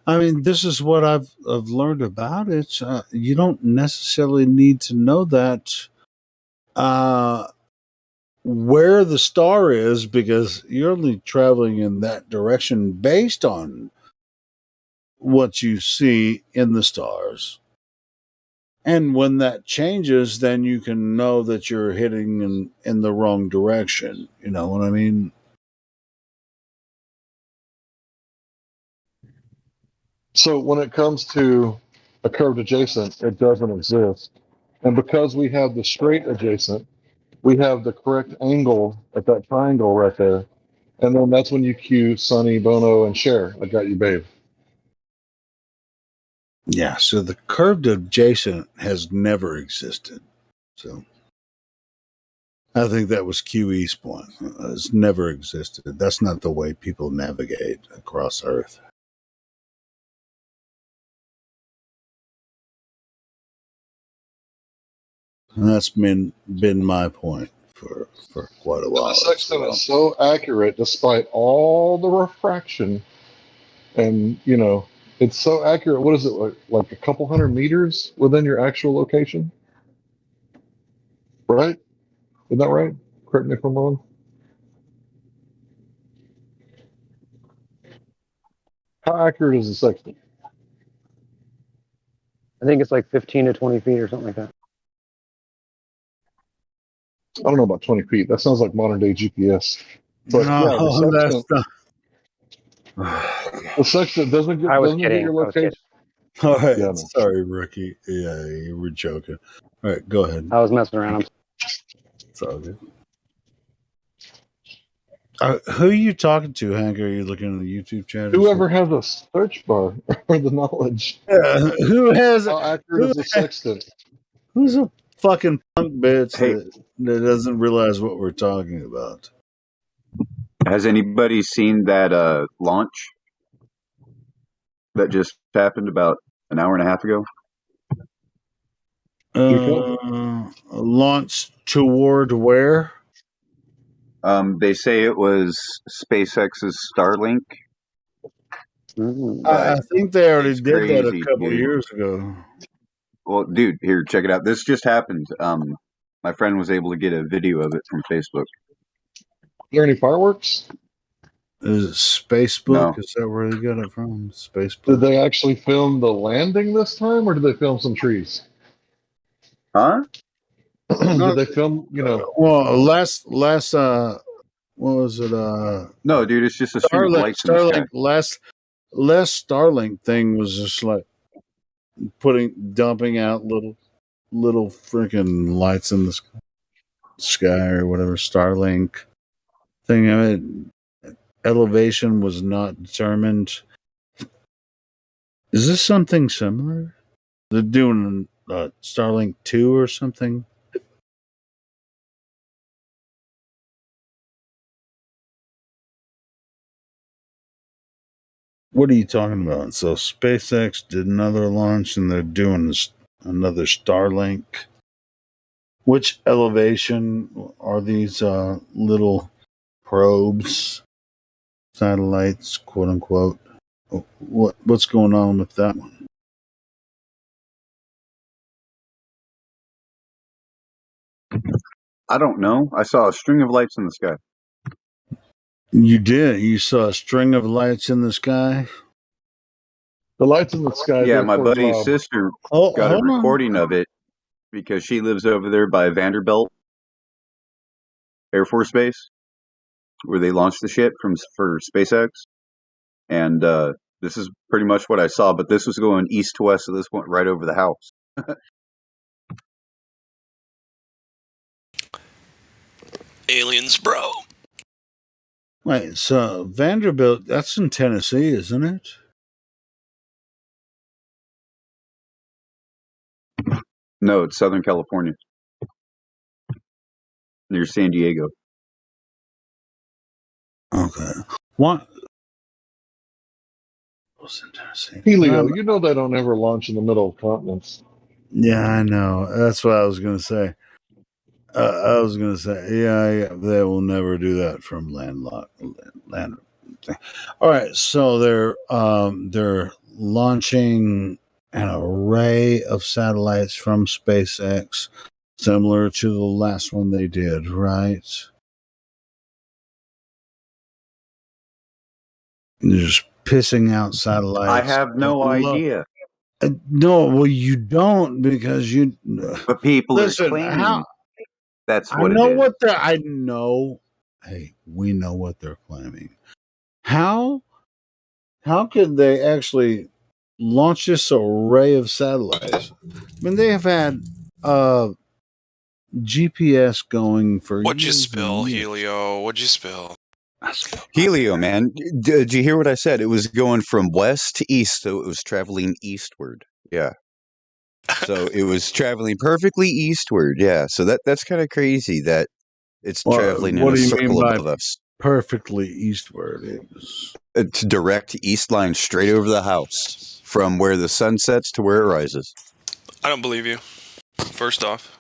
I mean, this is what I've learned about it. You don't necessarily need to know that where the star is because you're only traveling in that direction based on what you see in the stars. And when that changes, then you can know that you're hitting in the wrong direction. You know what I mean? So when it comes to a curved adjacent, it doesn't exist. And because we have the straight adjacent, we have the correct angle at that triangle right there. And then that's when you cue Sonny, Bono, and Cher. I got you, babe. Yeah, so the curved adjacent has never existed. So I think that was QE's point. It's never existed. That's not the way people navigate across Earth. And that's been my point for quite a while. The sextant is so accurate despite all the refraction. And, you know, it's so accurate. What is it, like a couple hundred meters within your actual location? Right? Isn't that right? Correct me if I'm wrong. How accurate is the sextant? I think it's like 15 to 20 feet or something like that. I don't know about 20 feet. That sounds like modern day GPS. But no, yeah, the sextant, not... the sextant doesn't get your location. All right, yeah, sorry, rookie. Yeah, you were joking. All right, go ahead. I was messing around. It's all good. Who are you talking to, Hank? Are you looking at the YouTube chat? Whoever has a search bar or the knowledge. Who has? How accurate is the sextant? Who's a fucking punk bitch that doesn't realize what we're talking about? Has anybody seen that launch that just happened about an hour and a half ago? Launched toward where? They say it was SpaceX's Starlink. I think they already did that a couple years ago. Well, dude, here, check it out. This just happened. My friend was able to get a video of it from Facebook. Are there any fireworks? Is it Facebook? No. Is that where they got it from? Facebook. Did they actually film the landing this time, or did they film some trees? Huh? Did they film? You know. Well, last. What was it? No, dude, it's just a string of lights in the sky. Last Starlink thing was just like dumping out little freaking lights in the sky or whatever. Starlink thing. I mean, elevation was not determined. Is this something similar? They're doing Starlink 2 or something? What are you talking about? So SpaceX did another launch, and they're doing another Starlink. Which elevation are these little probes, satellites, quote unquote? What's going on with that one? I don't know. I saw a string of lights in the sky. You did. You saw a string of lights in the sky. The lights in the sky. Yeah, my buddy's sister got a recording of it because she lives over there by Vanderbilt Air Force Base, where they launched the ship for SpaceX. And this is pretty much what I saw, but this was going east to west, so this went right over the house. Aliens, bro. Wait, so Vanderbilt, that's in Tennessee, isn't it? No, it's Southern California, near San Diego. Okay. What? Was in Tennessee. Helio, you know they don't ever launch in the middle of continents. Yeah, I know. That's what I was going to say. Yeah, they will never do that from land. All right, so they're launching an array of satellites from SpaceX, similar to the last one they did, right? They're just pissing out satellites. I have no idea. No, well, you don't because you. But people are claiming that's what it is. I know. Hey, we know what they're claiming. How could they actually launch this array of satellites? I mean, they have had GPS going for What'd you years spill, and years. Helio? What'd you spill? Helio, man. Did you hear what I said? It was going from west to east, so it was traveling eastward. Yeah. So it was traveling perfectly eastward. Yeah. So that's kind of crazy that it's traveling in a circle above us. Perfectly eastward. It's direct east line straight over the house from where the sun sets to where it rises. I don't believe you. First off.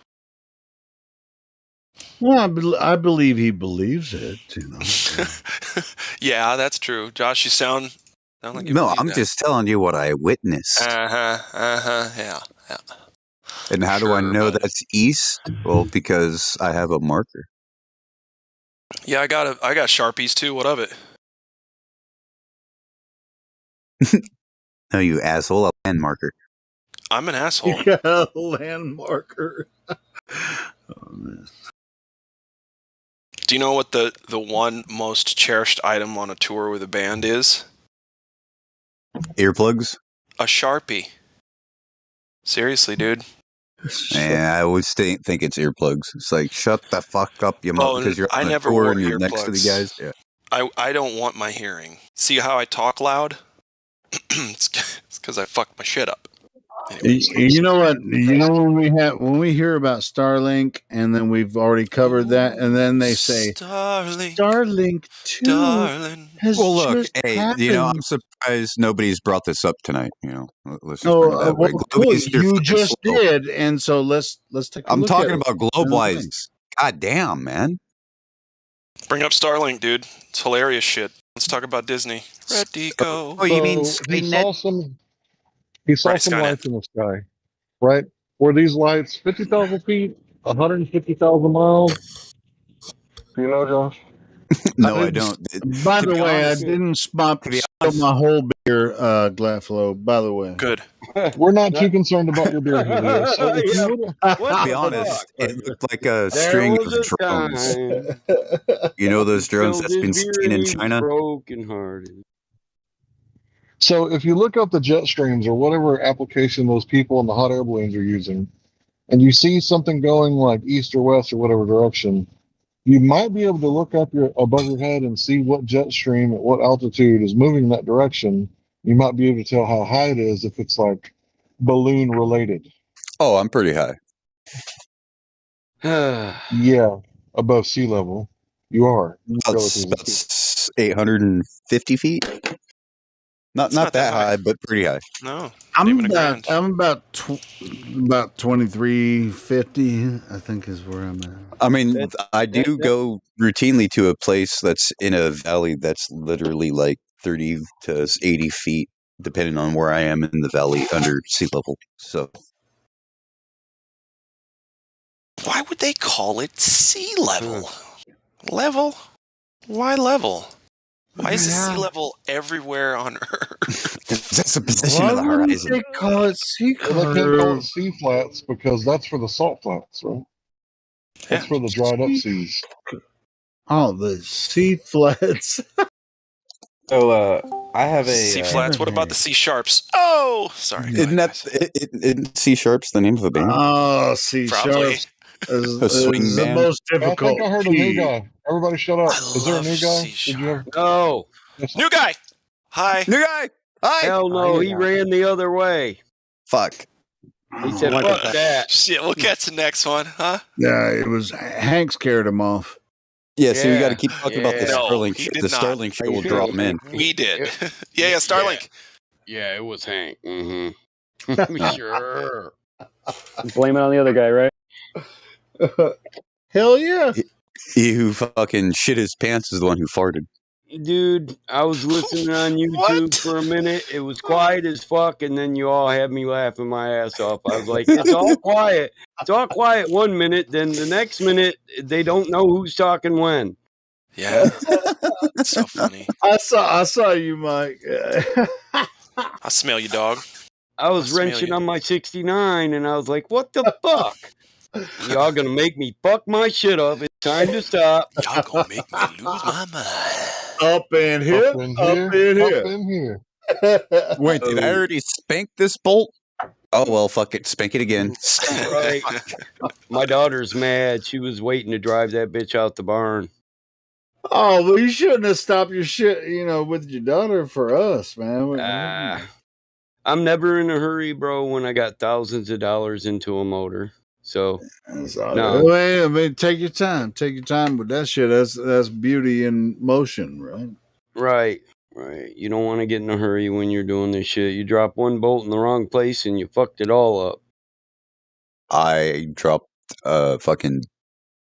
Well, I believe he believes it, you know. Yeah, that's true. Josh, you sound like you No, I'm just telling you what I witnessed. Yeah. And how do I know that's east? Well, because I have a marker. Yeah, I got Sharpies too. What of it? No, you asshole, a land marker. I'm an asshole. You got a land marker. Oh, man. Do you know what the one most cherished item on a tour with a band is? Earplugs? A Sharpie. Seriously, dude. Yeah, I always think it's earplugs. It's like, shut the fuck up, you because you're on a tour and you're next to the guys. Yeah. I don't want my hearing. See how I talk loud? It's because I fucked my shit up. Anyways. You know what? You know when we hear about Starlink, and then we've already covered that, and then they say Starlink 2 has just happened. You know, I'm surprised nobody's brought this up tonight. You know, let's just put it that way. Cool. You just did, and so let's take a I'm look talking at about Globewise. God damn, man. Bring up Starlink, dude. It's hilarious shit. Let's talk about Disney. Ready, go. Oh, you mean Skynet? He saw some lights in the sky, right? Were these lights 50,000 feet, 150,000 miles? Do you know, Josh? No, I don't. By the way, I didn't spill my whole beer, Gladflow. By the way, good. We're not too concerned about your beer, Helio. So to be honest, it looked like a string of drones. You know those drones that's been seen in China? Brokenhearted. So if you look up the jet streams or whatever application those people in the hot air balloons are using, and you see something going like east or west or whatever direction, you might be able to look up above your head and see what jet stream at what altitude is moving in that direction. You might be able to tell how high it is if it's like balloon related. Oh, I'm pretty high. Yeah, above sea level. You are. About 850 feet. Not that high, but pretty high. No, I'm about 2350. I think is where I'm at. I mean, I do go routinely to a place that's in a valley that's literally like 30 to 80 feet, depending on where I am in the valley under sea level. So, why would they call it sea level? Level? Why level? Why is the sea level everywhere on Earth? That's the position of the horizon. They call it sea Well, they can't call it sea flats because that's for the salt flats, right? That's for the dried up seas. Oh, the sea flats. So, I have a sea flats. What about the sea sharps? Oh, sorry. Isn't Sea Sharps the name of a band? Oh, Sea Sharps is the most difficult. I think I heard a new guy. Everybody shut up. Is there a new guy? Did you ever... No. New guy. Hi. New guy. Hi. Hell no, he ran the other way. Fuck. He said, fuck that. Shit, we'll catch the next one, huh? Yeah, it was Hank scared him off. Yeah, so we got to keep talking about the Starlink. The Starlink show will draw him in. We did. yeah, Starlink. Yeah, it was Hank. Mm-hmm. Sure. Blame it on the other guy, right? Hell yeah. He who fucking shit his pants is the one who farted. Dude, I was listening on YouTube for a minute. It was quiet as fuck, and then you all had me laughing my ass off. I was like, it's all quiet. It's all quiet 1 minute, then the next minute, they don't know who's talking when. Yeah. It's so funny. I saw you, Mike. I smell you, dog. I was wrenching on my 69, and I was like, what the fuck? Y'all gonna make me fuck my shit up. It's time to stop. Y'all gonna make me lose my mind. Up in here. Up in here. Wait, did I already spank this bolt? Oh, well, fuck it. Spank it again. Right. My daughter's mad. She was waiting to drive that bitch out the barn. Oh, well, you shouldn't have stopped your shit, with your daughter for us, man. I'm never in a hurry, bro, when I got thousands of dollars into a motor. So, no. I mean, take your time. Take your time with that shit. That's beauty in motion, right? Right. You don't want to get in a hurry when you're doing this shit. You drop one bolt in the wrong place and you fucked it all up. I dropped a fucking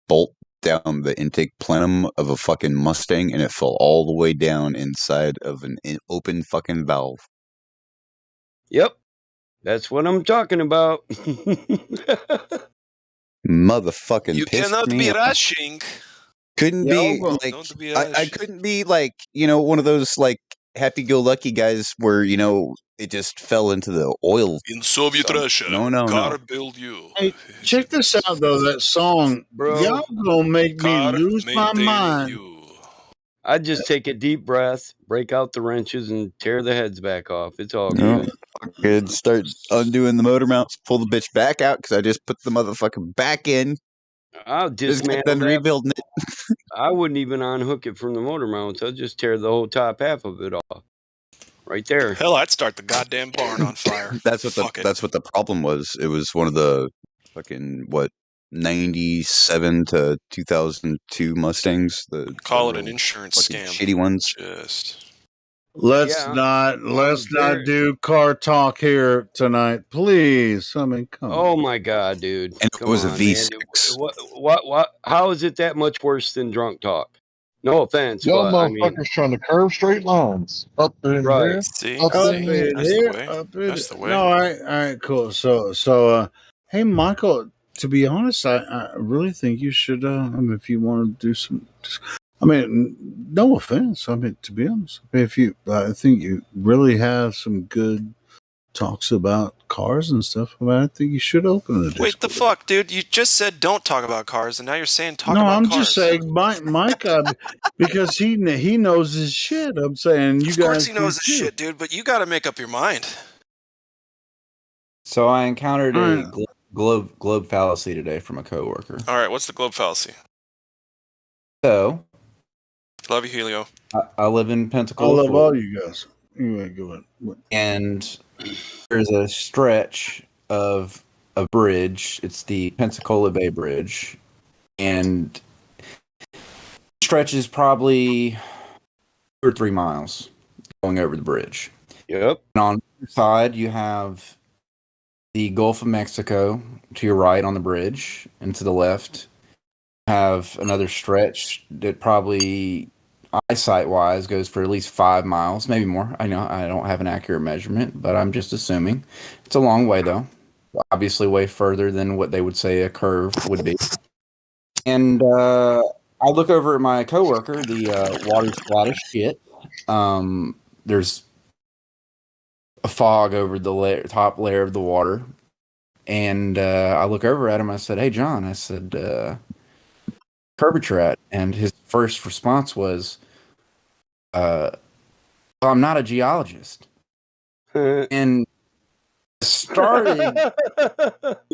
bolt down the intake plenum of a fucking Mustang and it fell all the way down inside of an open fucking valve. Yep. That's what I'm talking about. Motherfucking you cannot be rushing. Couldn't be like I couldn't be like one of those like happy-go-lucky guys where it just fell into the oil in Soviet Russia. No. Build you. Hey, check this out though. That song, bro. Y'all gonna make me lose my mind. I'd just take a deep breath, break out the wrenches, and tear the heads back off. It's all good. Good. Start undoing the motor mounts, pull the bitch back out because I just put the motherfucker back in. I'll dismantle then rebuilding it. I wouldn't even unhook it from the motor mounts. I'd just tear the whole top half of it off. Right there. Hell, I'd start the goddamn barn on fire. That's what the problem was. It was one of the fucking 97 to 2002 Mustangs. Call it an insurance scam. Shitty ones. Let's not do car talk here tonight, please. I mean, come on. Oh my god, dude! And it was a V6. What? How is it that much worse than drunk talk? No offense, y'all motherfuckers trying to curve straight lines up in here. See, up in here. That's the way. No, all right, cool. So, hey, Michael. To be honest, I really think you should. If you want to do some. No offense. To be honest, I think you really have some good talks about cars and stuff. I think you should open the Discord. Wait, the fuck, dude? You just said don't talk about cars, and now you're saying talk about cars. No, I'm just saying, Mike, because he knows his shit. I'm saying you guys. Of course, he knows his shit, dude. But you got to make up your mind. So I encountered a globe fallacy today from a coworker. All right, what's the globe fallacy? So. Love you, Helio. I live in Pensacola. I love all you guys. Anyway, go ahead. And there's a stretch of a bridge. It's the Pensacola Bay Bridge. And the stretch is probably 2 or 3 miles going over the bridge. Yep. And on the side, you have the Gulf of Mexico to your right on the bridge, and to the left, you have another stretch that probably eyesight wise goes for at least 5 miles, maybe more. I know I don't have an accurate measurement, but I'm just assuming. It's a long way though. Obviously way further than what they would say a curve would be. And I look over at my coworker, the water's flat as shit. There's a fog over the top layer of the water. And I look over at him. I said, "Hey, John," I said, curvature at? And his first response was, well, I'm not a geologist. And started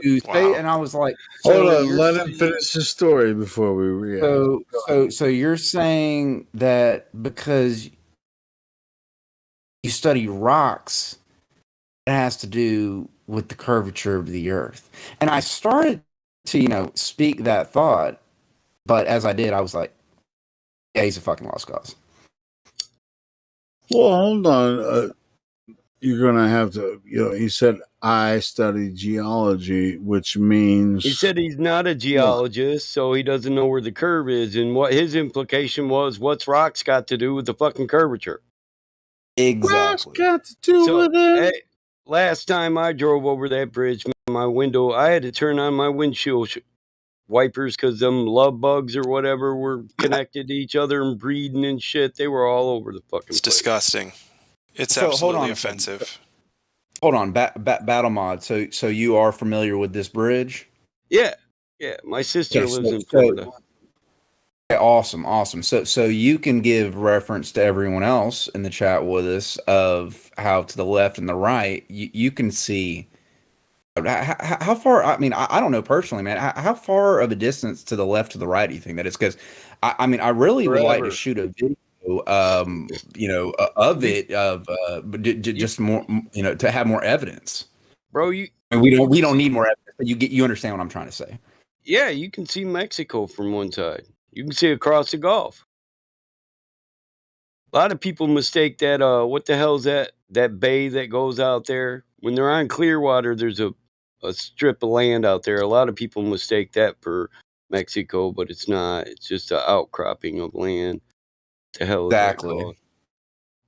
to say, and I was like, hold on, let him finish the story before we react. So you're saying that because you study rocks, it has to do with the curvature of the earth. And I started to, speak that thought, but as I did, I was like, yeah, he's a fucking lost cause. Well, hold on. You're going to have to, he said, I study geology, which means. He said he's not a geologist, so he doesn't know where the curve is. And what his implication was, what's rocks got to do with the fucking curvature? Exactly. Rocks got to do with it. Hey, last time I drove over that bridge, my window, I had to turn on my windshield wipers because them love bugs or whatever were connected to each other and breeding and shit. They were all over the fucking place. Disgusting. It's absolutely offensive. Hold on, Battle Mod. So you are familiar with this bridge? Yeah. My sister lives in Florida. Awesome. So you can give reference to everyone else in the chat with us of how to the left and the right you can see how far. I mean, I don't know personally, man. How far of a distance to the left to the right do you think that is? Because I mean, I really would like to shoot a video. Of it, just more, to have more evidence, bro. We don't need more evidence, but you understand what I'm trying to say. Yeah, you can see Mexico from one side. You can see across the Gulf. A lot of people mistake that. What the hell is that bay that goes out there? When they're on clear water, there's a strip of land out there. A lot of people mistake that for Mexico, but it's not. It's just an outcropping of land. The hell is that called?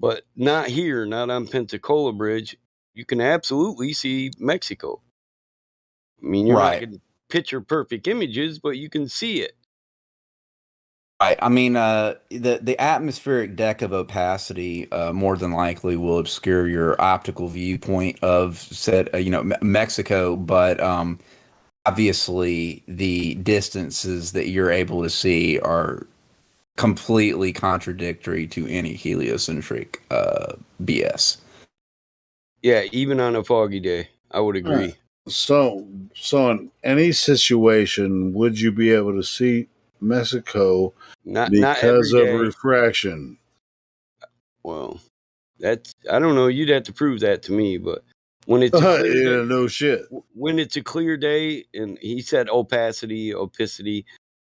But not here, not on Pensacola Bridge. You can absolutely see Mexico. I mean, you're not getting picture perfect images, but you can see it. Right. I mean, the atmospheric deck of opacity more than likely will obscure your optical viewpoint of said, Mexico, but obviously the distances that you're able to see are completely contradictory to any heliocentric BS. Yeah, even on a foggy day, I would agree. Right. So in any situation, would you be able to see Mexico because of refraction? Well, that's, I don't know. You'd have to prove that to me, but when it's a clear day, no shit. When it's a clear day, and he said opacity,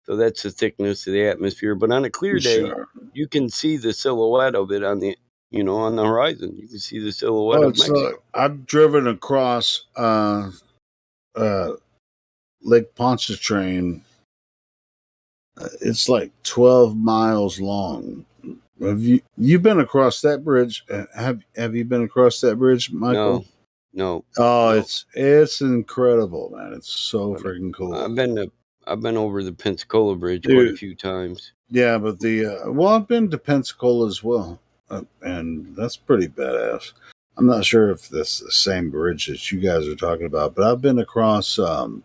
so that's the thickness of the atmosphere. But on a clear day, you can see the silhouette of it on the on the horizon. You can see the silhouette of Mexico. I've driven across Lake Pontchartrain. It's like 12 miles long. Have you been across that bridge? Have you been across that bridge, Michael? No. Oh, no. It's incredible, man. It's so freaking cool. I've been over the Pensacola Bridge quite a few times. Yeah, but I've been to Pensacola as well, and that's pretty badass. I'm not sure if that's the same bridge that you guys are talking about, but I've been across the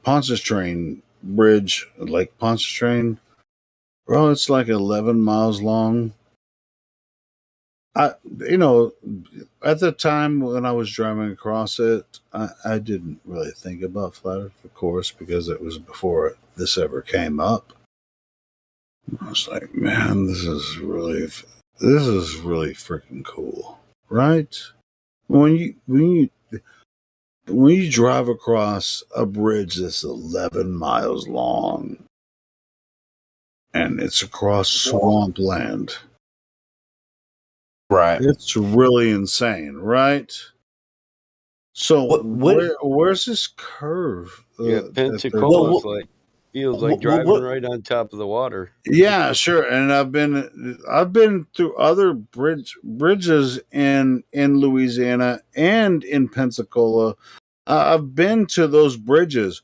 Pontchartrain Bridge, Lake Pontchartrain. Bro, it's like 11 miles long. At the time when I was driving across it, I didn't really think about flat Earth, of course, because it was before this ever came up. I was like, man, this is really freaking cool, right? When you drive across a bridge that's 11 miles long, and it's across swampland. Right. It's really insane, right? So where's this curve? Yeah, Pensacola feels like driving right on top of the water. Yeah, sure. And I've been through other bridges in Louisiana and in Pensacola. I've been to those bridges.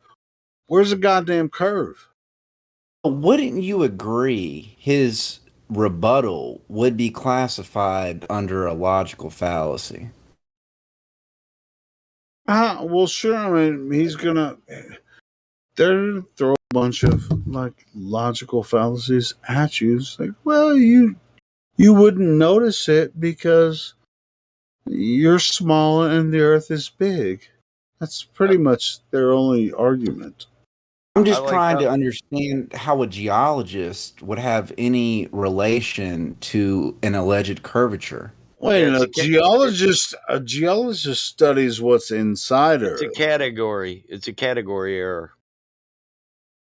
Where's the goddamn curve? Wouldn't you agree his rebuttal would be classified under a logical fallacy? Well, sure. I mean, he's gonna throw a bunch of like logical fallacies at you. It's like, well, you wouldn't notice it because you're small and the Earth is big. That's pretty much their only argument. I'm just trying to understand how a geologist would have any relation to an alleged curvature. Wait, a geologist studies what's inside Earth. It's a category error.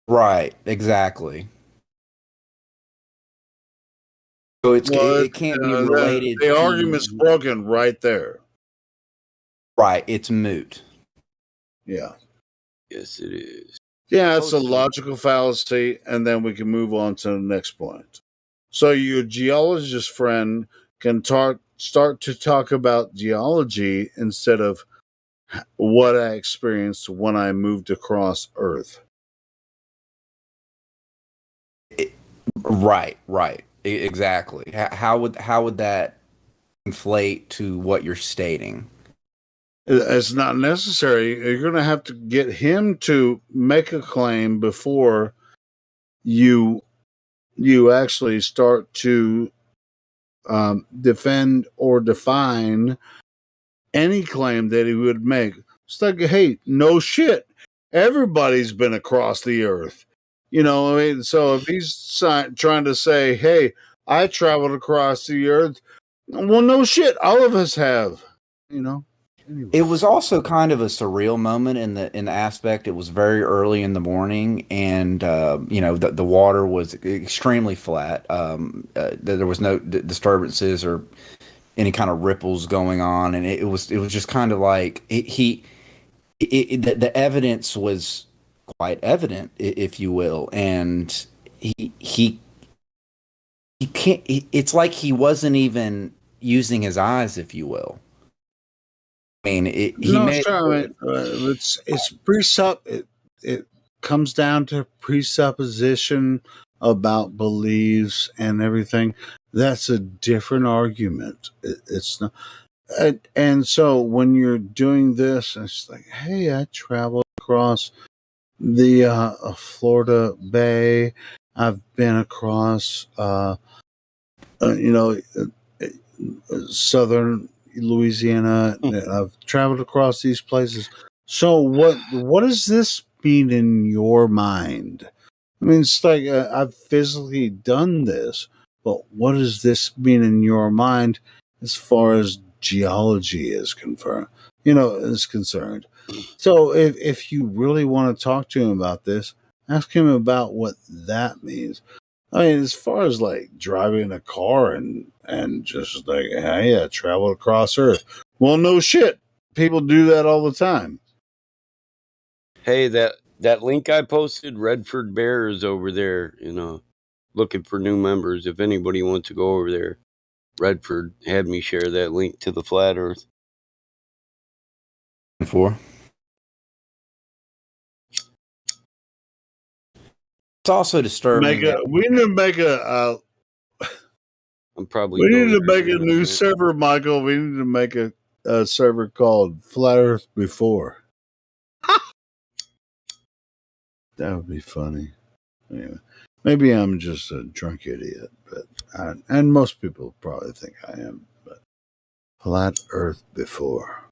Right, exactly. So it can't be related. The argument's broken right there. Right, it's moot. Yeah. Yes, it is. Yeah, it's a logical fallacy, and then we can move on to the next point. So your geologist friend can start to talk about geology instead of what I experienced when I moved across Earth. Right. Exactly. How would that inflate to what you're stating? It's not necessary. You're going to have to get him to make a claim before you actually start to defend or define any claim that he would make. It's like, hey, no shit. Everybody's been across the Earth. You know, I mean, so if he's trying to say, hey, I traveled across the Earth, well, no shit. All of us have, you know. Anyway. It was also kind of a surreal moment in the aspect. It was very early in the morning, and the water was extremely flat. There was no disturbances or any kind of ripples going on, and it was just kind of like the evidence was quite evident, if you will, and he can't. It's like he wasn't even using his eyes, if you will. I mean, it comes down to presupposition about beliefs and everything. That's a different argument. It's not, and so when you're doing this, it's like, hey, I traveled across the Florida Bay. I've been across, southern Louisiana. I've traveled across these places. So what does this mean in your mind? I mean, it's like I've physically done this, but what does this mean in your mind as far as geology is concerned? So if you really want to talk to him about this, ask him about what that means. I mean, as far as like driving a car and just like, hey, I traveled across Earth. Well, no shit. People do that all the time. Hey, that link I posted, Redford Bears over there, looking for new members. If anybody wants to go over there, Redford had me share that link to the Flat Earth. It's also disturbing. We need to make a. I'm probably. We need to make a new server, Michael. We need to make a server called Flat Earth Before. That would be funny. Anyway, maybe I'm just a drunk idiot, and most people probably think I am. But Flat Earth Before.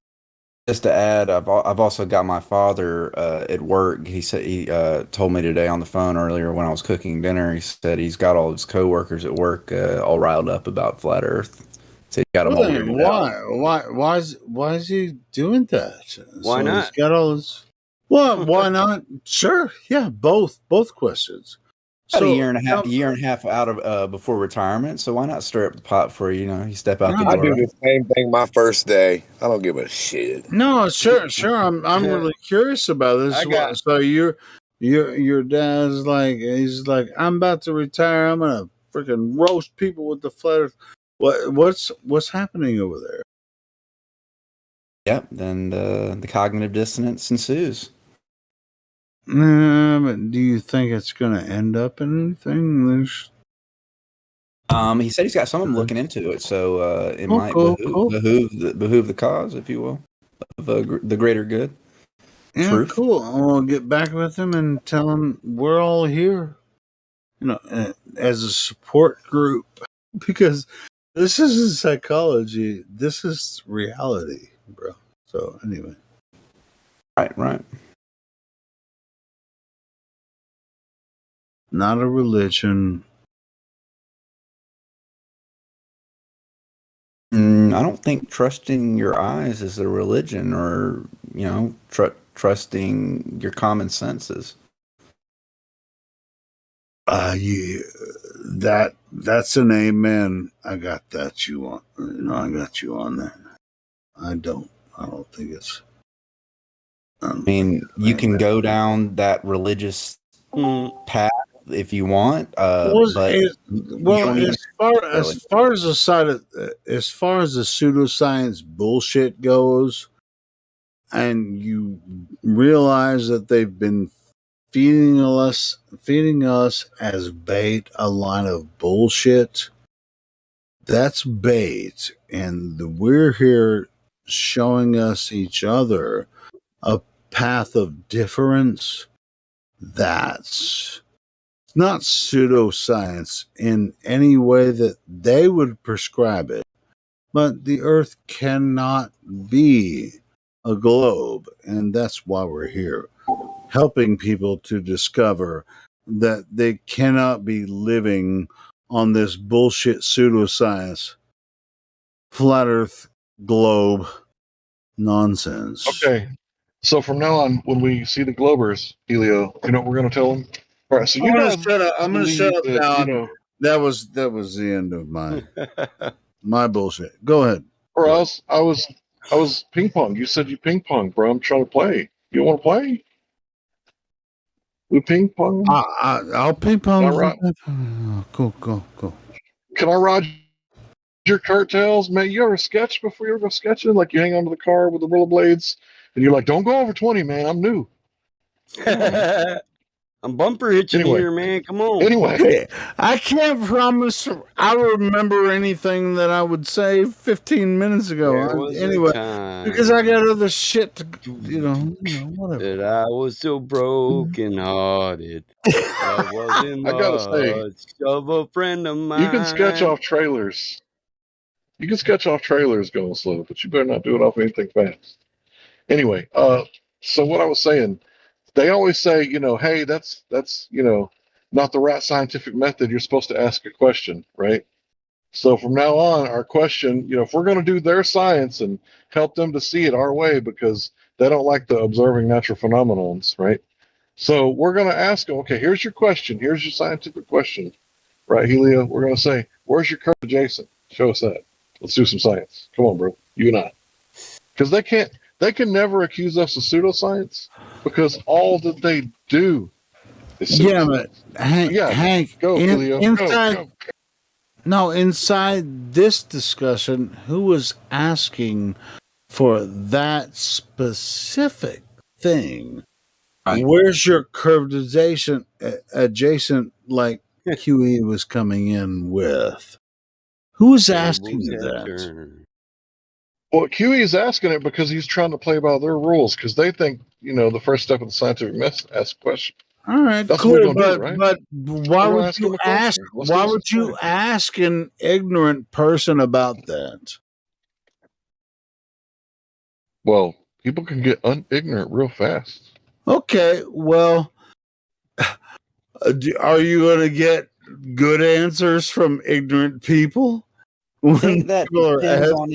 Just to add, I've also got my father at work. He said he told me today on the phone earlier when I was cooking dinner. He said he's got all his coworkers at work all riled up about Flat Earth. So he got them all weirded out. Why is he doing that? Why not? He's got all his. Well, why not? Sure, yeah, both questions. About a year and a half out of before retirement. So why not stir up the pot for you step out the door? I do the same thing my first day. I don't give a shit. No, sure. I'm really curious about this. So your dad's like, he's like, I'm about to retire. I'm gonna freaking roast people with the flat earth. What's happening over there? Yep. Then the cognitive dissonance ensues. But do you think it's going to end up in anything? He said he's got someone looking into it, so it might behoove the cause, if you will, of the greater good. Yeah, truth. Cool. I'll get back with him and tell him we're all here, as a support group, because this isn't psychology. This is reality, bro. So anyway, right. Not a religion. I don't think trusting your eyes is a religion, or trusting your common senses. Yeah, that's an amen. I got that you on. I got you on that. I don't think it's. I mean, you can go down that religious path if you want, but as far as the pseudoscience bullshit goes, and you realize that they've been feeding us as bait a line of bullshit. That's bait, and we're here showing us each other a path of difference. That's not pseudoscience in any way that they would prescribe it, but the earth cannot be a globe, and that's why we're here, helping people to discover that they cannot be living on this bullshit pseudoscience, flat earth globe nonsense. Okay. So from now on, when we see the Globers, Helio, you know what we're going to tell them? All right. So I'm going to shut up now. That was the end of my bullshit. Go ahead. Or else I was ping pong. You said you ping pong, bro. I'm trying to play. You want to play? We ping pong. I'll ping pong. Cool. Can I ride your curtails, man? You ever sketch before you ever go sketching? Like you hang onto the car with the rollerblades, and you're like, "Don't go over 20, man. I'm new." I'm bumper hitching here, man. Come on. Anyway, I can't promise I remember anything that I would say 15 minutes ago. Anyway, because I got other shit to, whatever. That I was so broken hearted. I wasn't gotta say, of a friend of mine. You can sketch off trailers. Going slow, but you better not do it off anything fast. Anyway, so what I was saying. They always say, hey, that's not the right scientific method. You're supposed to ask a question, right? So from now on, our question, if we're going to do their science and help them to see it our way, because they don't like the observing natural phenomenons, right? So we're going to ask them, okay, here's your question. Here's your scientific question, right, Helio? We're going to say, where's your curve adjacent? Show us that. Let's do some science. Come on, bro. You and I. Because they can never accuse us of pseudoscience, because all that they do is pseudoscience. But Hank, go, inside this discussion, who was asking for that specific thing? Right. Where's your curved adjacent like QE was coming in with? Who was asking that? Well, QE is asking it because he's trying to play by their rules, because they think, the first step of the scientific method, ask a question. All right, that's cool, what we're going to do, right? But why would you ask? Why would you ask an ignorant person about that? Well, people can get ignorant real fast. Okay, well, are you going to get good answers from ignorant people? I think that depends on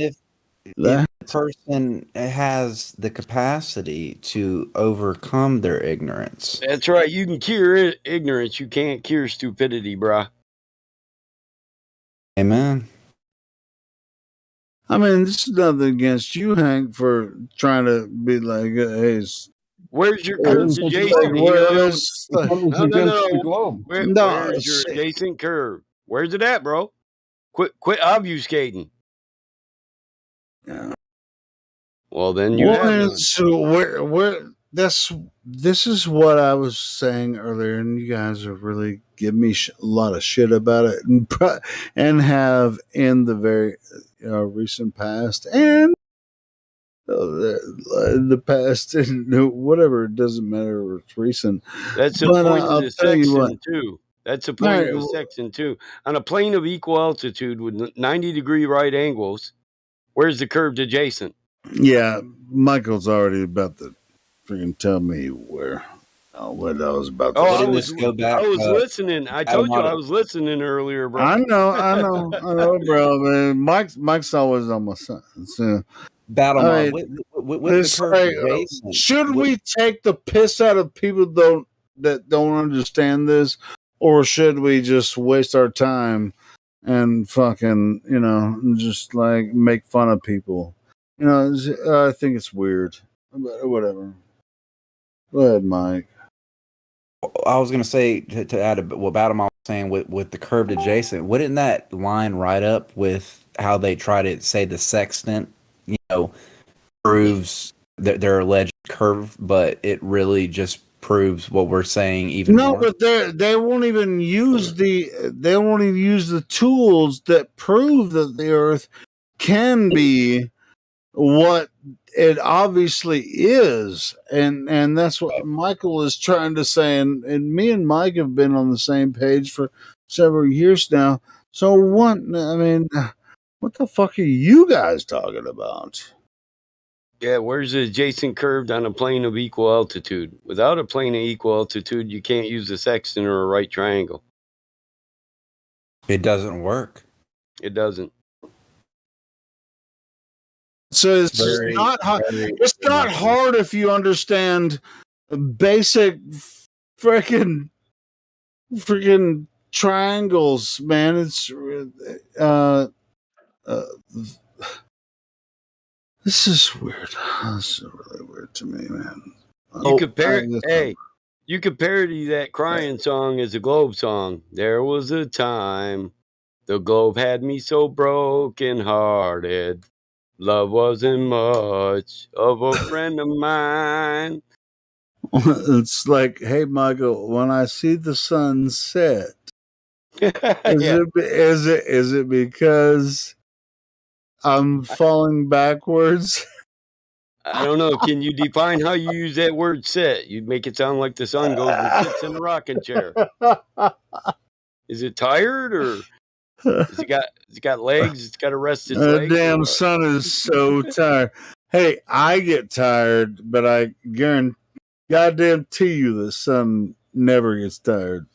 if the person has the capacity to overcome their ignorance. That's right. You can cure ignorance. You can't cure stupidity, bruh. Amen. I mean, this is nothing against you, Hank, for trying to be like, hey, where's your curve to Jason? No. Where's your Jason curve? Where's it at, bro? Quit obfuscating. Yeah. Well, then you have none. So this is what I was saying earlier, and you guys have really given me a lot of shit about it, and have in the very recent past and the past and whatever. It doesn't matter if it's recent. That's the point of the section too. That's the point of the section too. On a plane of equal altitude with 90-degree right angles, where's the curved adjacent? Yeah, Michael's already about to freaking tell me where. What I was about to say. I was listening. I told you I was listening earlier, bro. I know, bro. Man, Mike's always on my side. So, Battle mod with the curve adjacent. Should we take the piss out of people that don't understand this, or should we just waste our time and fucking just like make fun of people? I think it's weird. But whatever. Go ahead, Mike. I was going to say to add what Battle mod was saying with the curved adjacent. Wouldn't that line right up with how they try to say the sextant, proves that their alleged curve, but it really just proves what we're saying even more? But they won't even use the tools that prove that the Earth can be what it obviously is, and that's what Michael is trying to say, and me and Mike have been on the same page for several years now. So what? I mean, what the fuck are you guys talking about? Yeah, where's the adjacent curved on a plane of equal altitude? Without a plane of equal altitude, you can't use a sextant or a right triangle. It doesn't work. It doesn't. So it's not hard. It's not hard if you understand basic freaking triangles, man. It's this is weird. This is really weird to me, man. You could parody that crying song as a Globe song. There was a time the Globe had me so broken hearted. Love wasn't much of a friend of mine. It's like, hey, Michael, when I see the sun set, is it because I'm falling backwards? I don't know. Can you define how you use that word set? You make it sound like the sun goes and sits in a rocking chair. Is it tired or has it got legs? It's got to rest its legs. The damn sun is so tired. Hey, I get tired, but I goddamn you the sun never gets tired.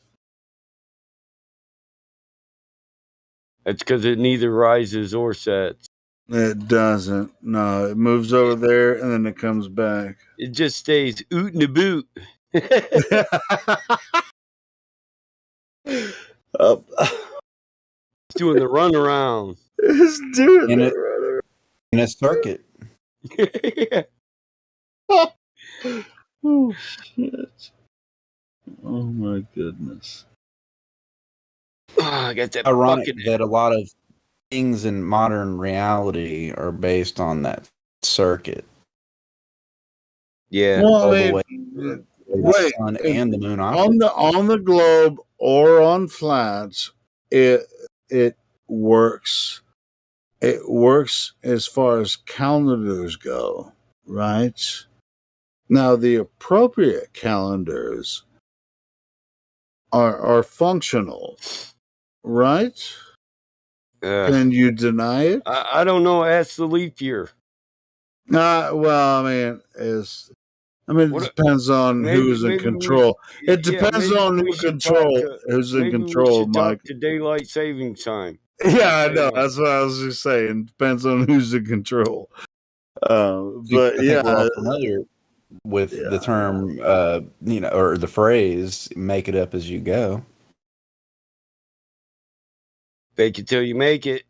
That's because it neither rises or sets. It doesn't. No, it moves over there and then it comes back. It just stays oot in the boot. It's doing the runaround. It's doing in a circuit. Yeah. Oh shit! Oh my goodness! I got that. Ironic that a lot of things in modern reality are based on that circuit. Yeah. Well, the sun and the moon on the globe or on flats, it works. It works as far as calendars go, right? Now, the appropriate calendars are functional, right? Can you deny it? I don't know. Ask the leap year. Well, I mean, it depends on who's in control. It depends on who's in control, Mike. Mike. To daylight savings time. Yeah, I know. That's what I was just saying. Depends on who's in control. But I think we're all familiar with the term, or the phrase "make it up as you go." Fake it till you make it.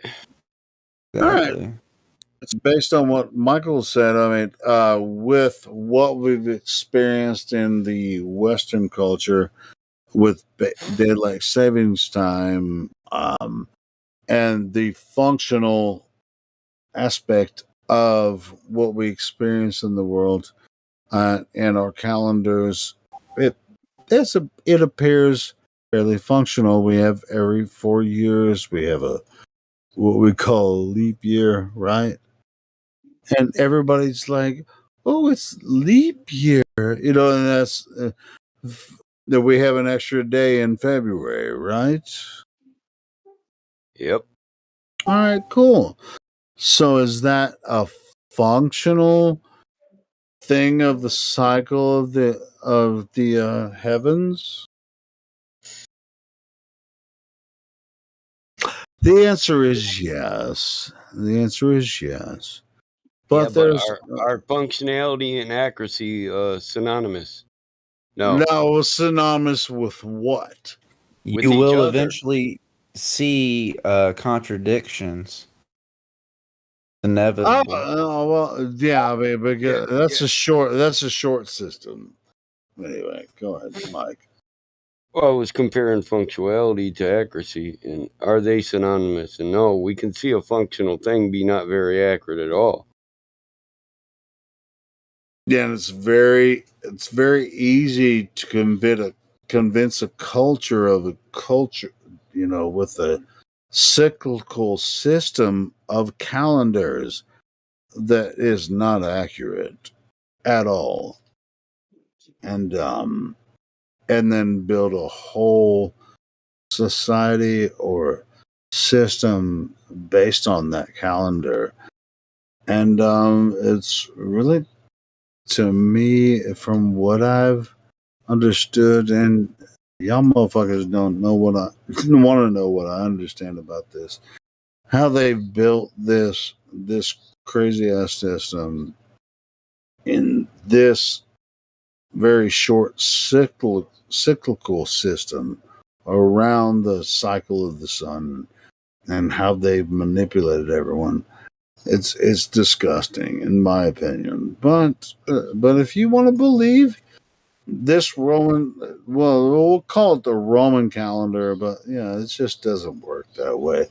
Exactly. All right. It's based on what Michael said. I mean, with what we've experienced in the Western culture with daylight savings time, and the functional aspect of what we experience in the world, and our calendars, it appears fairly functional. We have every 4 years we have what we call a leap year, right? And everybody's like, "Oh, it's leap year," and that's that we have an extra day in February, right? Yep. All right, cool. So is that a functional thing of the cycle of the heavens? The answer is yes. The answer is yes. But there's our functionality and accuracy synonymous. No, synonymous with what? You will eventually see contradictions. Inevitable. Oh well, yeah. I mean, because that's a short system. Anyway, go ahead, Mike. Well, I was comparing functionality to accuracy, and are they synonymous? And no, we can see a functional thing be not very accurate at all. Yeah, and it's very easy to convince a culture of a culture, with a cyclical system of calendars that is not accurate at all, and then build a whole society or system based on that calendar. And it's really, to me, from what I've understood, and y'all motherfuckers don't know what I want to know what I understand about this, how they've built this crazy ass system in this very short cyclical system around the cycle of the sun, and how they've manipulated everyone. It's disgusting, in my opinion. But if you want to believe this Roman, well, we'll call it the Roman calendar, but it just doesn't work that way.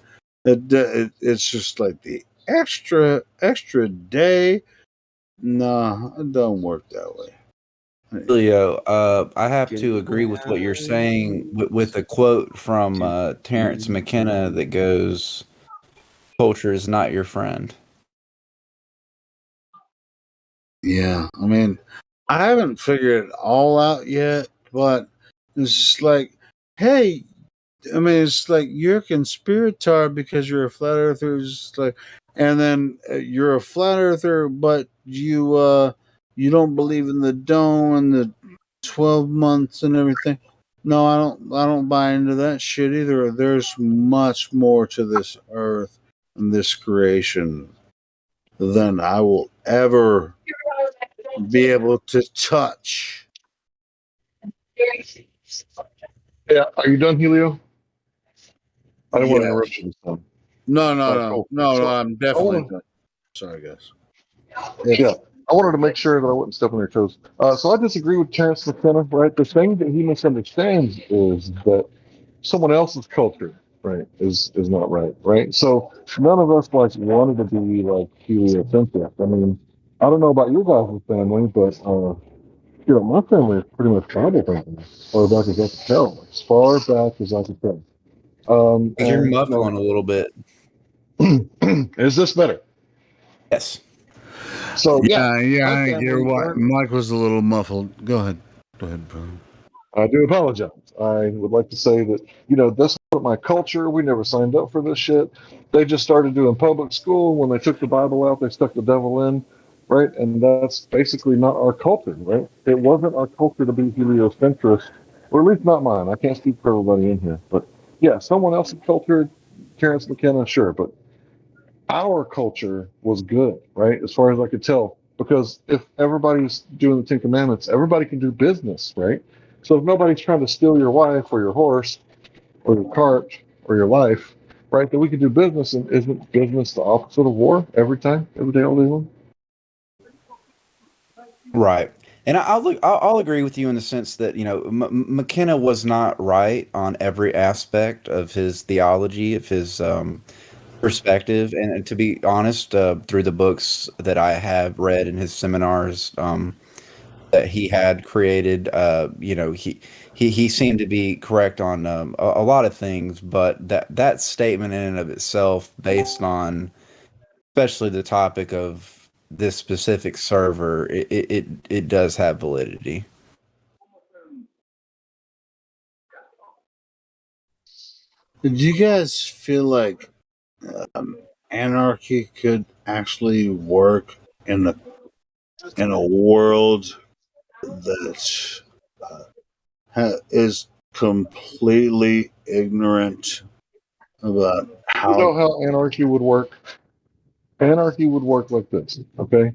It's just like the extra day. No, it don't work that way. Julio, I have to agree with what you're saying with a quote from Terrence McKenna that goes, "Culture is not your friend." Yeah, I mean, I haven't figured it all out yet, but it's just like, hey, I mean, it's like you're a conspirator because you're a flat earther. It's just like, and then you're a flat earther, but you don't believe in the dome and the 12 months and everything. No, I don't buy into that shit either. There's much more to this earth and this creation than I will ever be able to touch. Yeah, are you done, Helio? I don't want to interrupt you. No, I'm definitely done. Sorry, guys. Yeah, I wanted to make sure that I wouldn't step on your toes. So I disagree with Terrence McKenna, right? The thing that he misunderstands is that someone else's culture, right, is not right? So none of us wanted to be like heliocentric. I mean, I don't know about your guys' family, but my family is pretty much Bible thinking, or back as I could tell, as far back as I could tell. You're muffling a little bit. Is this better? Yes. So I hear why Mike was a little muffled. Go ahead, bro. I do apologize. I would like to say that, this wasn't my culture. We never signed up for this shit. They just started doing public school. When they took the Bible out, they stuck the devil in, right? And that's basically not our culture, right? It wasn't our culture to be heliocentrist, or at least not mine. I can't speak for everybody in here. But yeah, someone else's culture, Terrence McKenna, sure, but our culture was good, right? As far as I could tell, because if everybody's doing the Ten Commandments, everybody can do business, right? So if nobody's trying to steal your wife or your horse or your cart or your life, right, then we can do business. And isn't business the opposite of war every time, every day, all day long? Right. And I'll agree with you in the sense that, McKenna was not right on every aspect of his theology, of his perspective. And to be honest, through the books that I have read in his seminars that he had created, he seemed to be correct on a lot of things, but that statement in and of itself, based on especially the topic of this specific server, it does have validity. Did you guys feel like anarchy could actually work in a world that is completely ignorant about You how? know how anarchy would work? Anarchy would work like this, okay?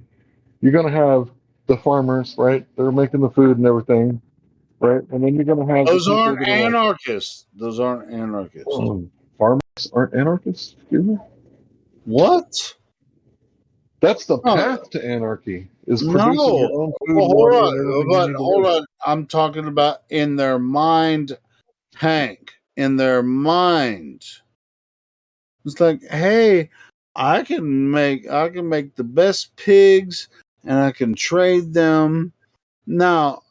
You're going to have the farmers, right? They're making the food and everything, right? And then you're going to have Those the people aren't that are like, anarchists. Those aren't anarchists. farmers aren't anarchists? Excuse me? What? That's the path to anarchy, is producing No. your own food, Well, hold water, and on. everything you But need to hold live. on. I'm talking about in their mind, Hank. In their mind. It's like, hey, I can make the best pigs and I can trade them now,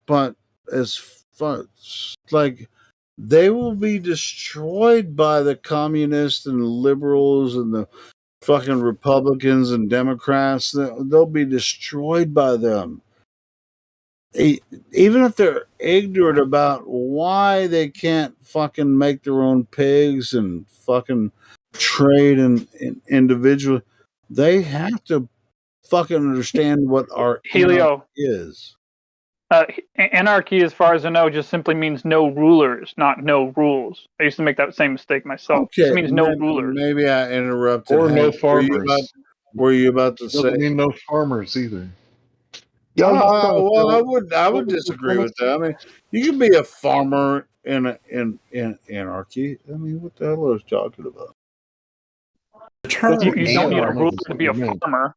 but as far like they will be destroyed by the communists and liberals and the fucking Republicans and Democrats. They'll be destroyed by them. Even if they're ignorant about why they can't fucking make their own pigs and fucking trade in individual, they have to fucking understand what our Helio is. Anarchy, as far as I know, just simply means no rulers, not no rules. I used to make that same mistake myself. It just means no rulers. Maybe I interrupted. Or no Hank. farmers. Were you about to say? Doesn't mean no farmers either. Yeah, I was just trying to Well, tell. I would disagree with that. I mean, you can be a farmer in anarchy. I mean, what the hell are you talking about? The term You don't need a ruler to be a farmer.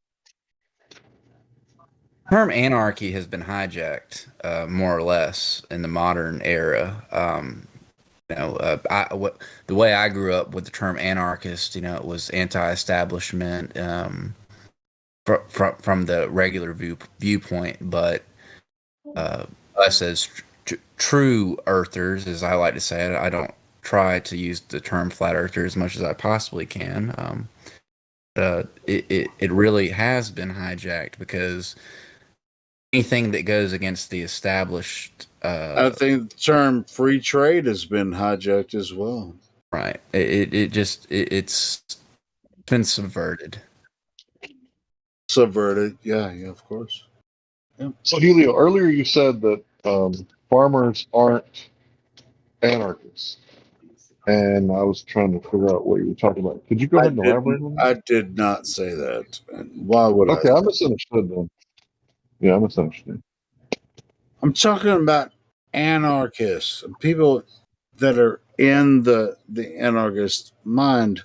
The term anarchy has been hijacked, more or less, in the modern era. The way I grew up with the term anarchist, it was anti-establishment from the regular viewpoint, but us as true earthers, as I like to say, I don't try to use the term flat earther as much as I possibly can. It really has been hijacked because anything that goes against the established. I think the term free trade has been hijacked as well. Right. It's been subverted. Subverted. Yeah, of course. Yeah. So Helio, earlier you said that farmers aren't anarchists, and I was trying to figure out what you were talking about. Could you go ahead and elaborate on that? I did not say that. Why would Okay, I misunderstood then. Yeah, I misunderstood. I'm talking about anarchists, people that are in the anarchist mind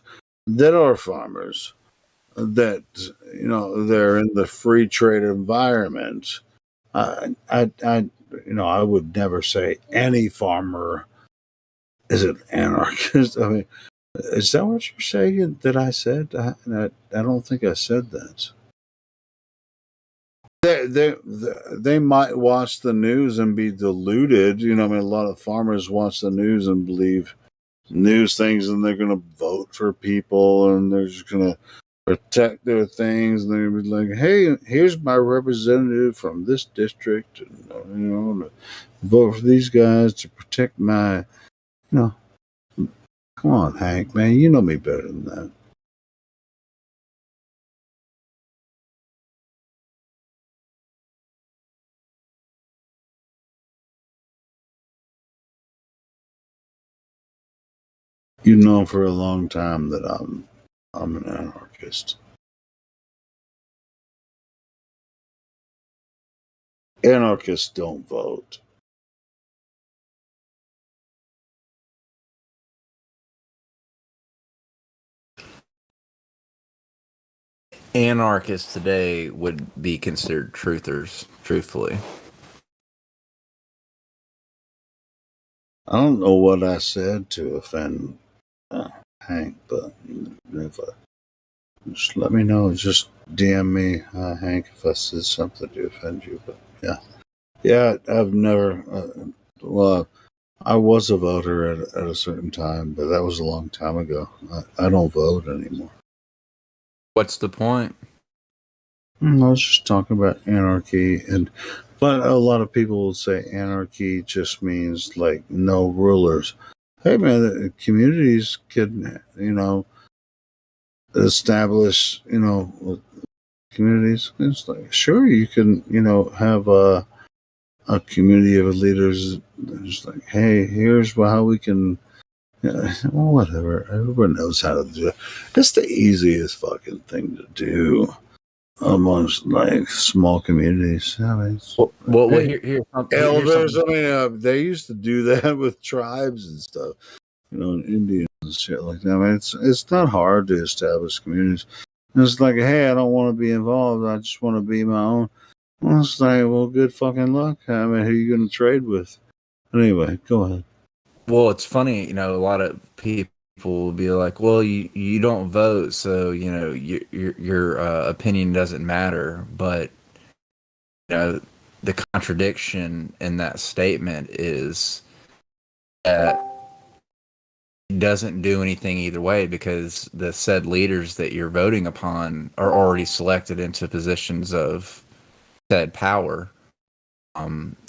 that are farmers, that they're in the free trade environment. I would never say any farmer is an anarchist. I mean, is that what you're saying that I said? I don't think I said that. They might watch the news and be deluded. I mean, a lot of farmers watch the news and believe news things, and they're going to vote for people, and they're just going to protect their things. And they're going to be like, "Hey, here's my representative from this district, and vote for these guys to protect my." Come on, Hank, man, you know me better than that. You know for a long time that I'm an anarchist. Anarchists don't vote. Anarchists today would be considered truthers, truthfully. I don't know what I said to offend Hank, but if just let me know. Just DM me, Hank, if I said something to offend you. But yeah, I've never. Well, I was a voter at a certain time, but that was a long time ago. I don't vote anymore. What's the point? I was just talking about anarchy, but a lot of people will say anarchy just means like no rulers. Hey man, communities can, establish, communities. It's like, sure, you can, have a community of leaders. Just like, hey, here's how we can, whatever. Everyone knows how to do it. It's the easiest fucking thing to do amongst like small communities. I mean, here's elders. I mean, they used to do that with tribes and stuff. And Indians and shit like that. I mean, it's not hard to establish communities. It's like, hey, I don't want to be involved. I just want to be my own. Well, it's like, well, good fucking luck. I mean, who are you going to trade with? Anyway, go ahead. Well, it's funny, a lot of people will be like, well, you don't vote, so, your opinion doesn't matter. But, the contradiction in that statement is that it doesn't do anything either way, because the said leaders that you're voting upon are already selected into positions of said power.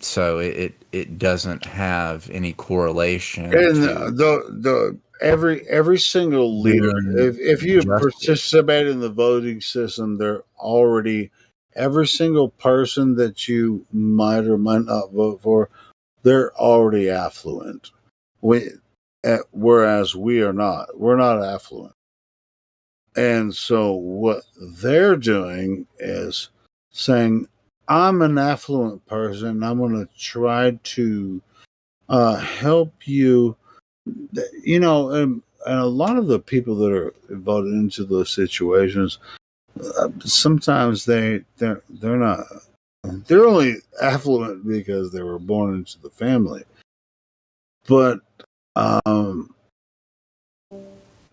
So it doesn't have any correlation. And every single leader, if you participate in the voting system, they're already every single person that you might or might not vote for, they're already affluent. Whereas we are not. We're not affluent. And so what they're doing is saying, I'm an affluent person. I'm going to try to help you. And a lot of the people that are voted into those situations, sometimes they're not. They're only affluent because they were born into the family. But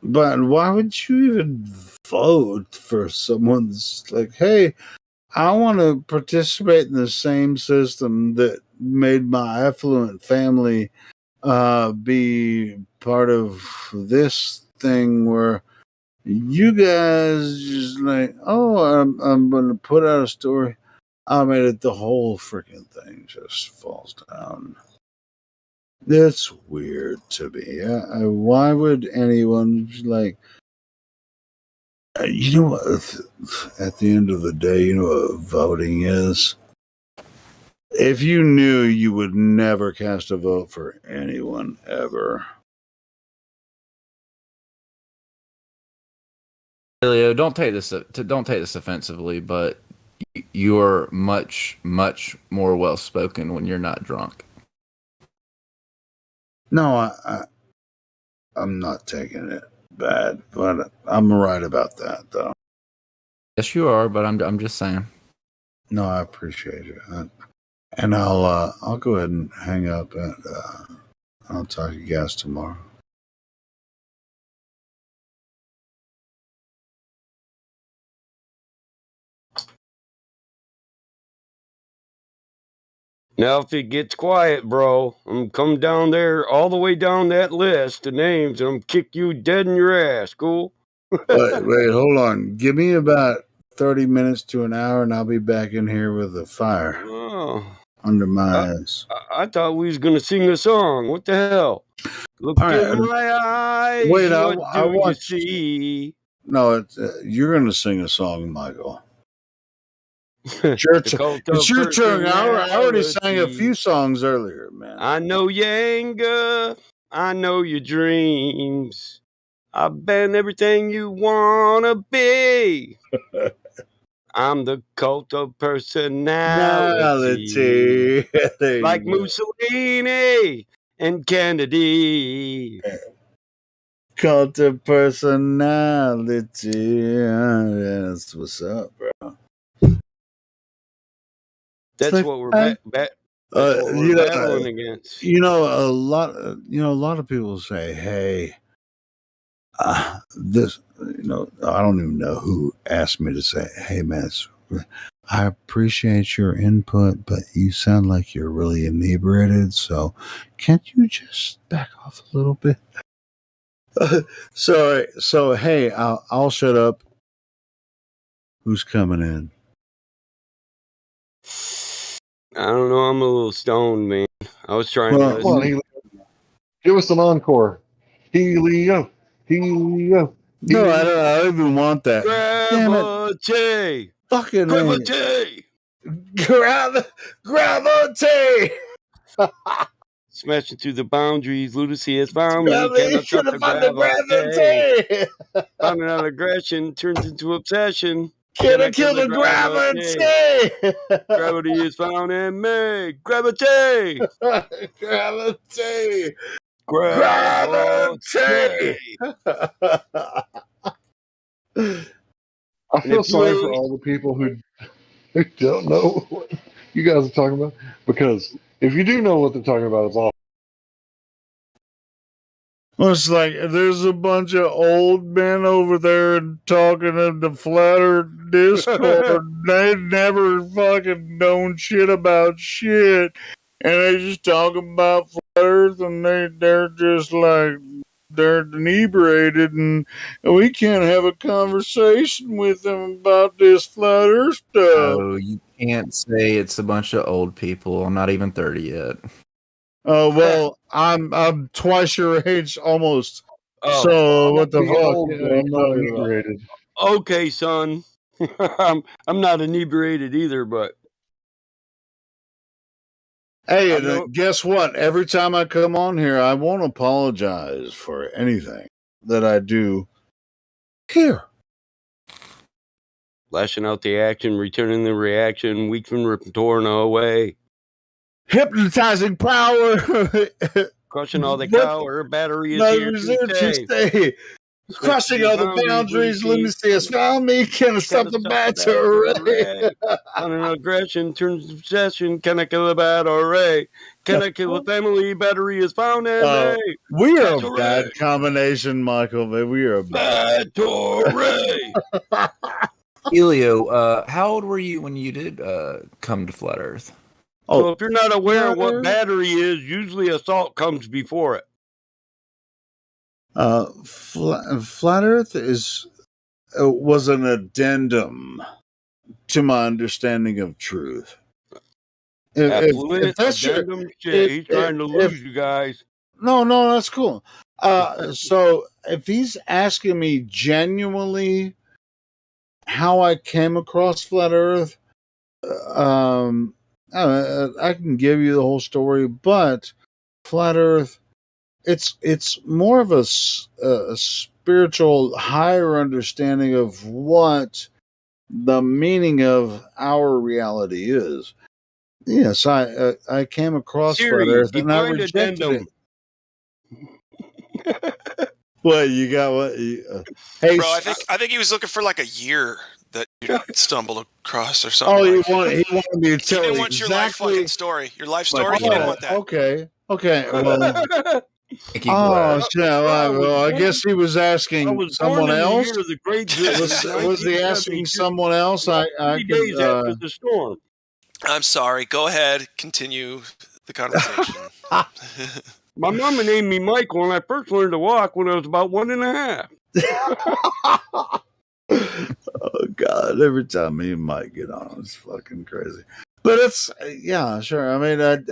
why would you even vote for someone that's like, hey, I want to participate in the same system that made my affluent family be part of this thing where you guys just like, oh, I'm going to put out a story. I mean, the whole freaking thing just falls down. That's weird to me. Why would anyone like? You know what? At the end of the day, you know what voting is? If you knew, you would never cast a vote for anyone ever. Leo, don't take this offensively, but you're much more well spoken when you're not drunk. No, I'm not taking it bad, but I'm right about that, though. Yes, you are, but I'm just saying. No, I appreciate you, and I'll go ahead and hang up, and I'll talk to you guys tomorrow. Now, if it gets quiet, bro, I'm come down there, all the way down that list of names, and I'm kick you dead in your ass. Cool? wait, hold on. Give me about 30 minutes to an hour, and I'll be back in here with a fire under my ass. I thought we was gonna sing a song. What the hell? Look in my eyes. Wait, what I do you want see? No, it's you're going to sing a song, Michael. It's your turn. I already sang a few songs earlier, man. I know your anger. I know your dreams. I've been everything you wanna be. I'm the cult of personality. Like Mussolini and Kennedy. Cult of personality. That's what's up, bro. That's what we're battling against. You know, a lot of people say, "Hey, this." You know, I don't even know who asked me to say, "Hey, man, I appreciate your input, but you sound like you're really inebriated. So, can't you just back off a little bit?" So hey, I'll shut up. Who's coming in? I don't know. I'm a little stoned, man. I was trying to listen. Give us an encore. Helio. No, I don't even want that. Gravity. Fucking gravity. Gravity. Smashing through the boundaries, Lunacy has found me. Cannot stop the gravity. Finding out aggression turns into obsession. Can I kill the gravity? Gravity is found in me. Gravity. Gravity. Gravity. I feel sorry for all the people who don't know what you guys are talking about, because if you do know what they're talking about, it's awful. Well, it's like there's a bunch of old men over there talking in the flat Earth Discord. They never fucking known shit about shit, and they just talking about flat Earth, and they're just like they're inebriated, and we can't have a conversation with them about this flat Earth stuff. Oh, you can't say it's a bunch of old people. I'm not even 30 yet. Oh well, I'm twice your age almost. Oh, so what the fuck? Okay, son. I'm not inebriated either, but hey, guess what? Every time I come on here, I won't apologize for anything that I do here. Lashing out the action, returning the reaction, weak from torn away. Hypnotizing power. Crushing all the cower. Battery is here to stay. Crushing all the boundaries. Lunacy has found me. Can I stop the battery? On an aggression turns to obsession. Can I kill a bad array? Can I kill a family? Battery is found in me. We are a bad combination, Michael. We are a bad array. Elio, how old were you when you did come to Flat Earth? So if you're not aware of what battery is, usually assault comes before it. Flat Earth was an addendum to my understanding of truth. If that's addendum shit, he's trying to lose you guys. No, that's cool. So if he's asking me genuinely how I came across Flat Earth, I can give you the whole story, but Flat Earth, it's more of a spiritual, higher understanding of what the meaning of our reality is. Yes, I came across Flat Earth and I rejected it. What you got? What? Hey, bro, I think he was looking for like a year that you stumbled across or something. Oh, he wanted me to tell you. He didn't want your life fucking story. Your life story. He didn't want that. Okay. Well, well, I guess he was asking someone else. Was he asking someone else? 3 days after the storm. I'm sorry. Go ahead. Continue the conversation. My mama named me Michael, and I first learned to walk when I was about 1.5. Oh God! Every time me and Mike get on, it's fucking crazy. But it's sure. I mean, I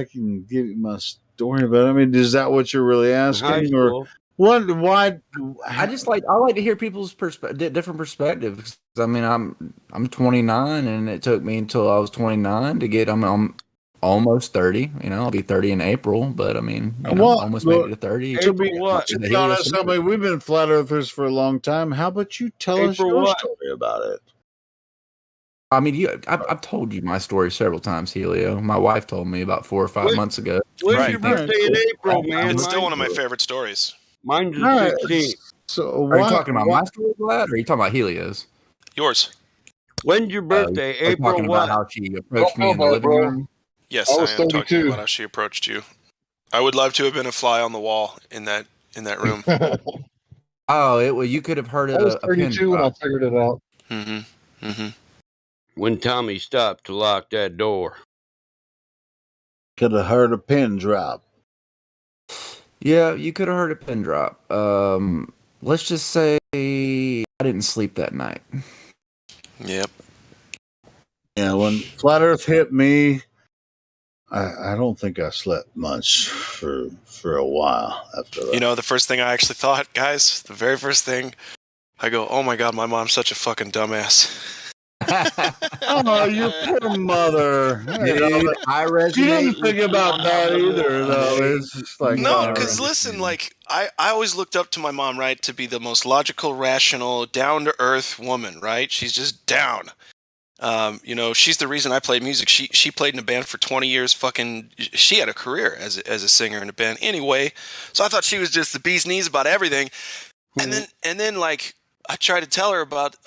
can give you my story, but I mean, is that what you're really asking, or what? Why? I like to hear people's different perspectives. I mean, I'm 29, and it took me until I was 29 to get. I'm almost 30. You know, I'll be 30 in April, but I mean, you know, almost made it to 30. To be honest, I mean, we've been flat earthers for a long time. How about you tell us your story about it? I mean, I've told you my story several times, Helio. My wife told me about 4 or 5 months ago. When's your birthday in April, man? It's still one of my favorite stories. Mine's the 16th. So are you talking about my story, Vlad, or are you talking about Helio's? Yours. When's your birthday? Are you April talking what? about how she approached me in the living room? Yes, I am talking about how she approached you. I would love to have been a fly on the wall in that room. You could have heard it. I was 32 when I figured it out. Mm-hmm. Mm-hmm. When Tommy stopped to lock that door. Could have heard a pin drop. Yeah, you could have heard a pin drop. Let's just say I didn't sleep that night. Yep. Yeah, when Flat Earth hit me, I don't think I slept much for a while after that. You know, the first thing I actually thought, guys, the very first thing, I go, oh my God, my mom's such a fucking dumbass. Oh, your poor mother. Dude, I resonate. She didn't think about that either, though. It's just like no, because listen, like I always looked up to my mom, right, to be the most logical, rational, down to earth woman, right? She's just down. You know, she's the reason I played music. She played in a band for 20 years. She had a career as a singer in a band anyway. So I thought she was just the bee's knees about everything. And then like I tried to tell her about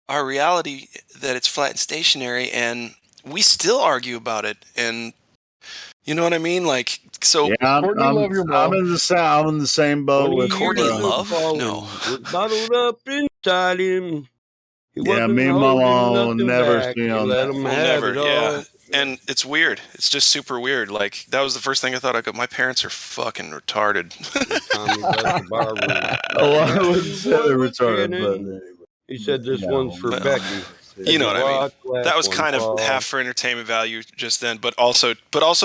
our reality, that it's flat and stationary, and we still argue about it. And you know what I mean? Like, so yeah, I'm in the same boat with Courtney Love. No, bottled up inside him. Yeah, me and my mom will never see on that. We'll never, yeah. And it's weird. It's just super weird. Like, that was the first thing I thought. I go, my parents are fucking retarded. I wouldn't say they're retarded, but anyway. He said this one's for Becky. You know what I mean? That was kind of half for entertainment value just then, but also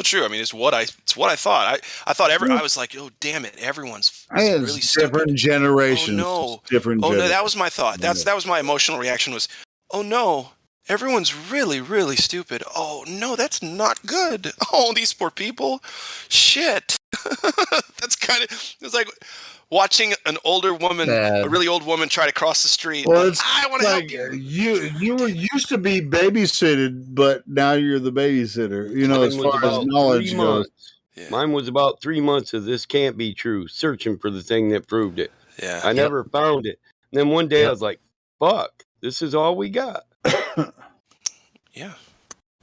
true. I mean, it's what I thought. I thought I was like, oh damn it, everyone's really stupid. Different generations. Oh no, different. Oh no, that was my thought. That was my emotional reaction. Was, oh no, everyone's really, really stupid. Oh no, that's not good. Oh, these poor people. Shit. That's kind of. It's like watching an older woman, a really old woman, try to cross the street. Well, it's I want to like help you. You were used to be babysitted, but now you're the babysitter. You know, as far as knowledge goes. Yeah. Mine was about 3 months of this can't be true, searching for the thing that proved it. Yeah, I never found it. And then one day I was like, "Fuck, this is all we got." Yeah.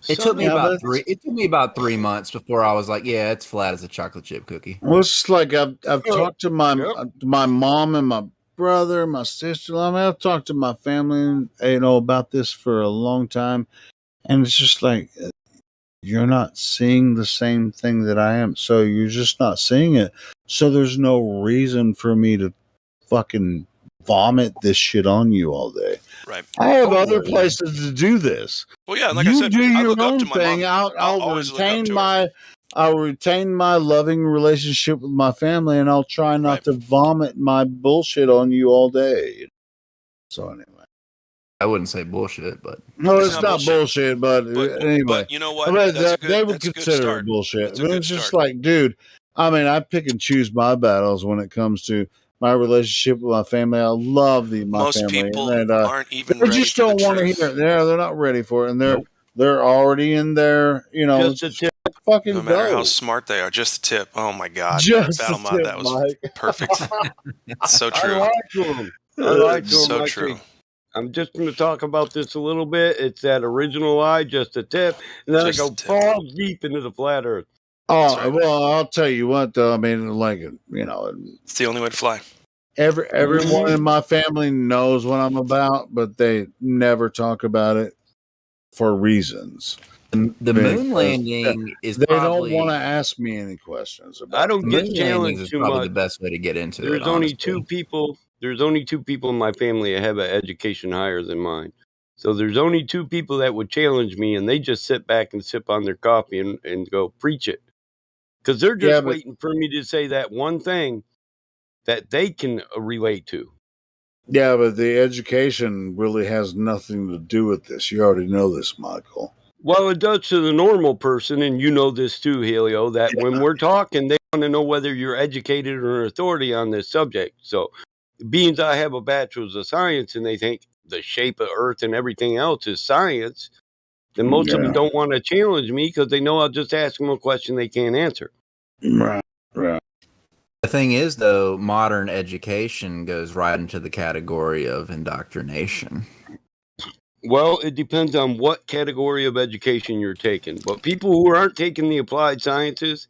It took me about 3 months before I was like, yeah, it's flat as a chocolate chip cookie. Well, it's like I've talked to my mom and my brother, my sister. I mean, I've talked to my family, about this for a long time, and it's just like you're not seeing the same thing that I am, so you're just not seeing it. So there's no reason for me to fucking vomit this shit on you all day. Right. I have other places to do this. Well, yeah, like you I said, do I your look up own to my thing. mom. I'll retain my loving relationship with my family, and I'll try not to vomit my bullshit on you all day. So anyway, I wouldn't say bullshit, but no, it's not bullshit. But anyway, but you know what? They would consider it bullshit. It's just like, dude. I mean, I pick and choose my battles when it comes to my relationship with my family. I love my Most family. people and, aren't even they ready just for don't the want to truth. hear it. They're not ready for it, and they're already in there. Just a tip. Fucking no matter go. how smart they are, just the tip. Oh my God, Just Battle the Mod, tip, that was Mike. perfect. So true. I like them. I like them. So true. I'm just going to talk about this a little bit. It's that original lie, just a tip, and then I go balls deep into the flat Earth. Oh well, I'll tell you what. Though, I mean, like it's the only way to fly. Everyone in my family knows what I'm about, but they never talk about it for reasons. The moon landing is they probably, don't want to ask me any questions about. I don't get moon challenged is too probably much. The best way to get into There's it. only honestly. two people. There's only two people in my family that have an education higher than mine. So there's only two people that would challenge me, and they just sit back and sip on their coffee and go preach it, because they're just waiting for me to say that one thing that they can relate to. Yeah, but the education really has nothing to do with this. You already know this, Michael. Well, it does to the normal person, and you know this too, Helio, that when we're talking, they want to know whether you're educated or an authority on this subject. So, being I have a bachelor's of science and they think the shape of Earth and everything else is science, then most of them don't want to challenge me because they know I'll just ask them a question they can't answer. Right, right. The thing is, though, modern education goes right into the category of indoctrination. Well, it depends on what category of education you're taking. But people who aren't taking the applied sciences,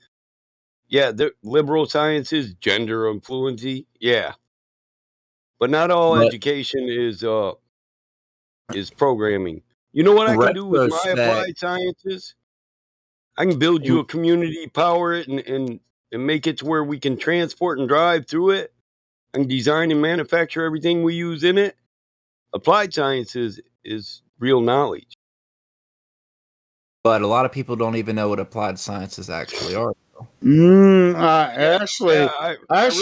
yeah, the liberal sciences, gender fluency, yeah. But not all education is programming. You know what I can do with my applied sciences? I can build you a community, power it, and make it to where we can transport and drive through it, and design and manufacture everything we use in it. Applied sciences is real knowledge. But a lot of people don't even know what applied sciences actually are. I actually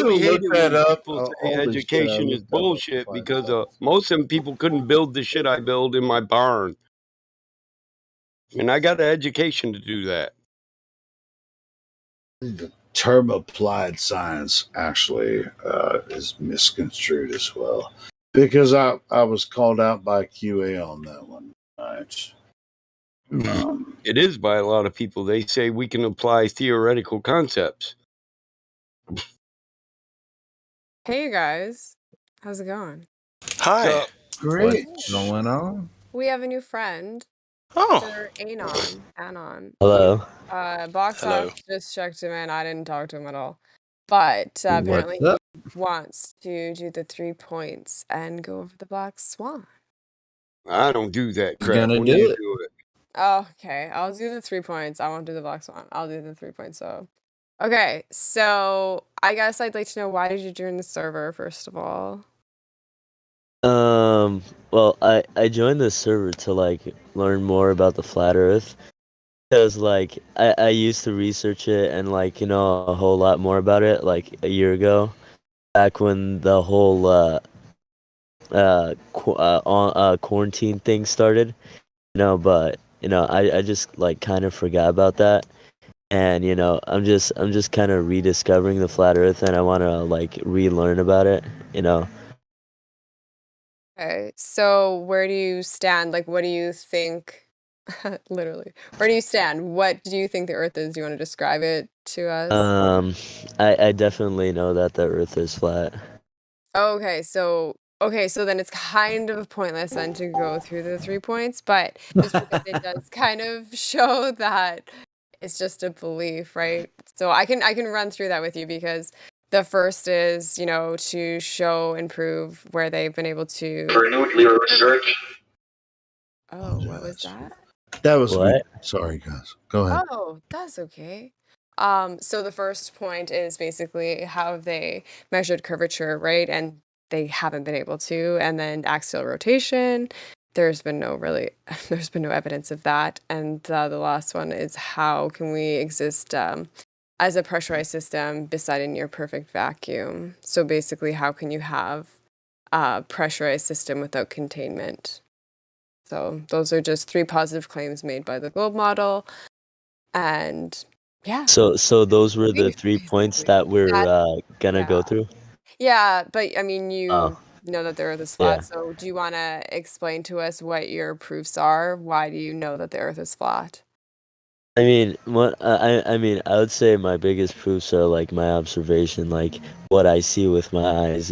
really hate looked it that when up. people say Holy shit, I education is looked that up. bullshit because most of them people couldn't build the shit I build in my barn. And I got an education to do that. The term applied science actually is misconstrued as well, because I was called out by QA on that one. Right. It is by a lot of people. They say we can apply theoretical concepts. Hey, you guys. How's it going? Hi. Great. What's going on? We have a new friend. Oh. Sir Anon. Hello. Box Hello. Office just checked him in. I didn't talk to him at all. But apparently he wants to do the 3 points and go over the Black Swan. I don't do that crap. Gonna When do you it. do it. Oh, okay. I'll do the 3 points. I won't do the Black Swan. I'll do the 3 points. So, okay. So I guess I'd like to know, why did you join the server, first of all? Well, I joined the server to like learn more about the flat Earth, because like I used to research it and like a whole lot more about it like a year ago, back when the whole quarantine thing started, but I just like kind of forgot about that, and I'm just kind of rediscovering the flat Earth, and I want to like relearn about it. Okay. So where do you stand? Like, what do you think? Literally, where do you stand? What do you think the Earth is? Do you want to describe it to us? I definitely know that the Earth is flat. Okay, so then it's kind of pointless then to go through the 3 points, but just because it does kind of show that it's just a belief, right? So I can run through that with you, because the first is, to show and prove where they've been able to. For nuclear research. Oh, what was that? That was What? me. Sorry, guys. Go ahead. Oh, that's okay. So the first point is basically how they measured curvature, right? And they haven't been able to. And then axial rotation, there's been no evidence of that. And the last one is, how can we exist as a pressurized system beside a near perfect vacuum? So basically, how can you have a pressurized system without containment? So those are just 3 positive claims made by the globe model. And yeah. So those were the 3 points that we're gonna go through. Yeah, but I mean, you Oh. know that the Earth is flat. Yeah. So do you want to explain to us what your proofs are? Why do you know that the Earth is flat? I mean, I would say my biggest proofs are like my observation, like what I see with my eyes.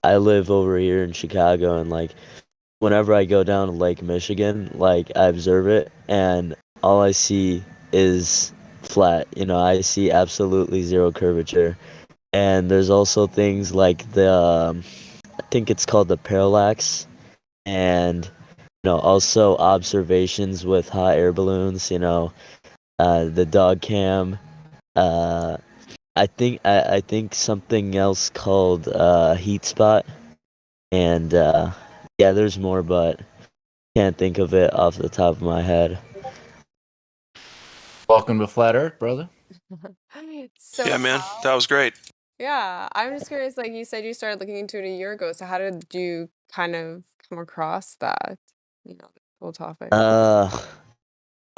I live over here in Chicago, and like whenever I go down to Lake Michigan, like I observe it, and all I see is flat. I see absolutely zero curvature. And there's also things like the I think it's called the parallax, and also observations with hot air balloons. The dog cam. I think something else called heat spot, and yeah, there's more, but can't think of it off the top of my head. Welcome to Flat Earth, brother. So yeah, man, that was great. Yeah, I'm just curious. Like you said, you started looking into it a year ago. So how did you kind of come across that? The whole topic.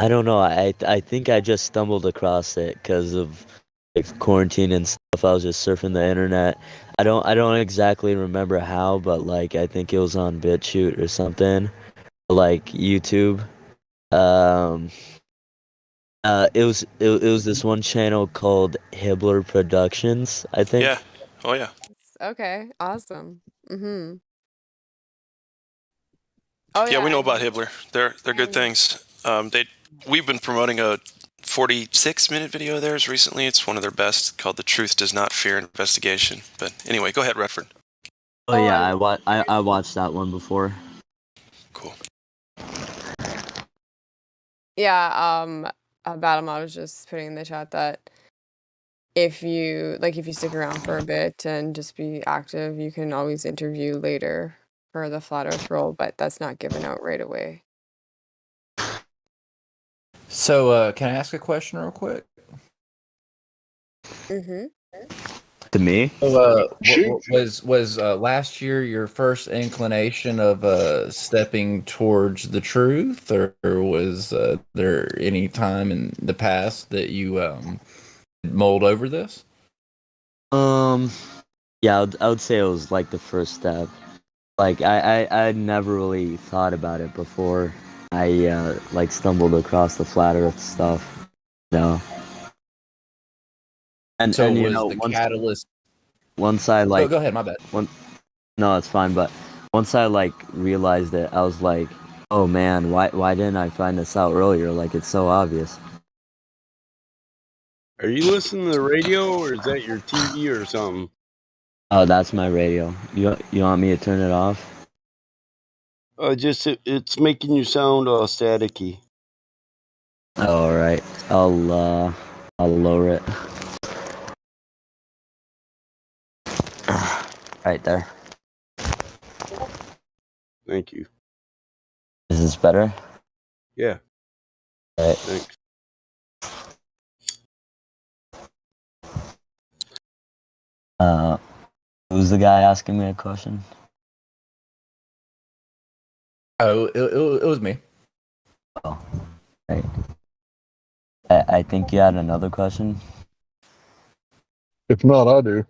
I don't know. I think I just stumbled across it because of like quarantine and stuff. I was just surfing the internet. I don't exactly remember how, but like I think it was on BitChute or something, like YouTube. Um, it was this one channel called Hibbler Productions, I think. Yeah. Oh yeah. Okay, awesome. Oh Yeah, we know yeah. about Hibbler. They're good things. We've been promoting a 46-minute video of theirs recently. It's one of their best, called "The Truth Does Not Fear Investigation." But anyway, go ahead, Redford. Oh yeah, I watched that one before. Cool. Yeah, Battlema was just putting in the chat that if you stick around for a bit and just be active, you can always interview later for the Flat Earth role, but that's not given out right away. So, can I ask a question real quick? To me? So, was last year your first inclination of stepping towards the truth, or was there any time in the past that you mulled over this? Yeah, I would say it was like the first step. Like I'd never really thought about it before I like stumbled across the flat Earth stuff. And So you was know the catalyst? once I like Go ahead, my bad. No, it's fine. But once I like realized it, I was like, oh man, why didn't I find this out earlier? Like it's so obvious. Are you listening to the radio, or is that your TV or something? Oh, that's my radio. You want me to turn it off? It's making you sound staticky. Oh, all right. I'll lower it. Right there. Thank you. Is this better? Yeah. All right. Thanks. Who's the guy asking me a question? Oh, it was me. Oh, right. I think you had another question. If not, I do.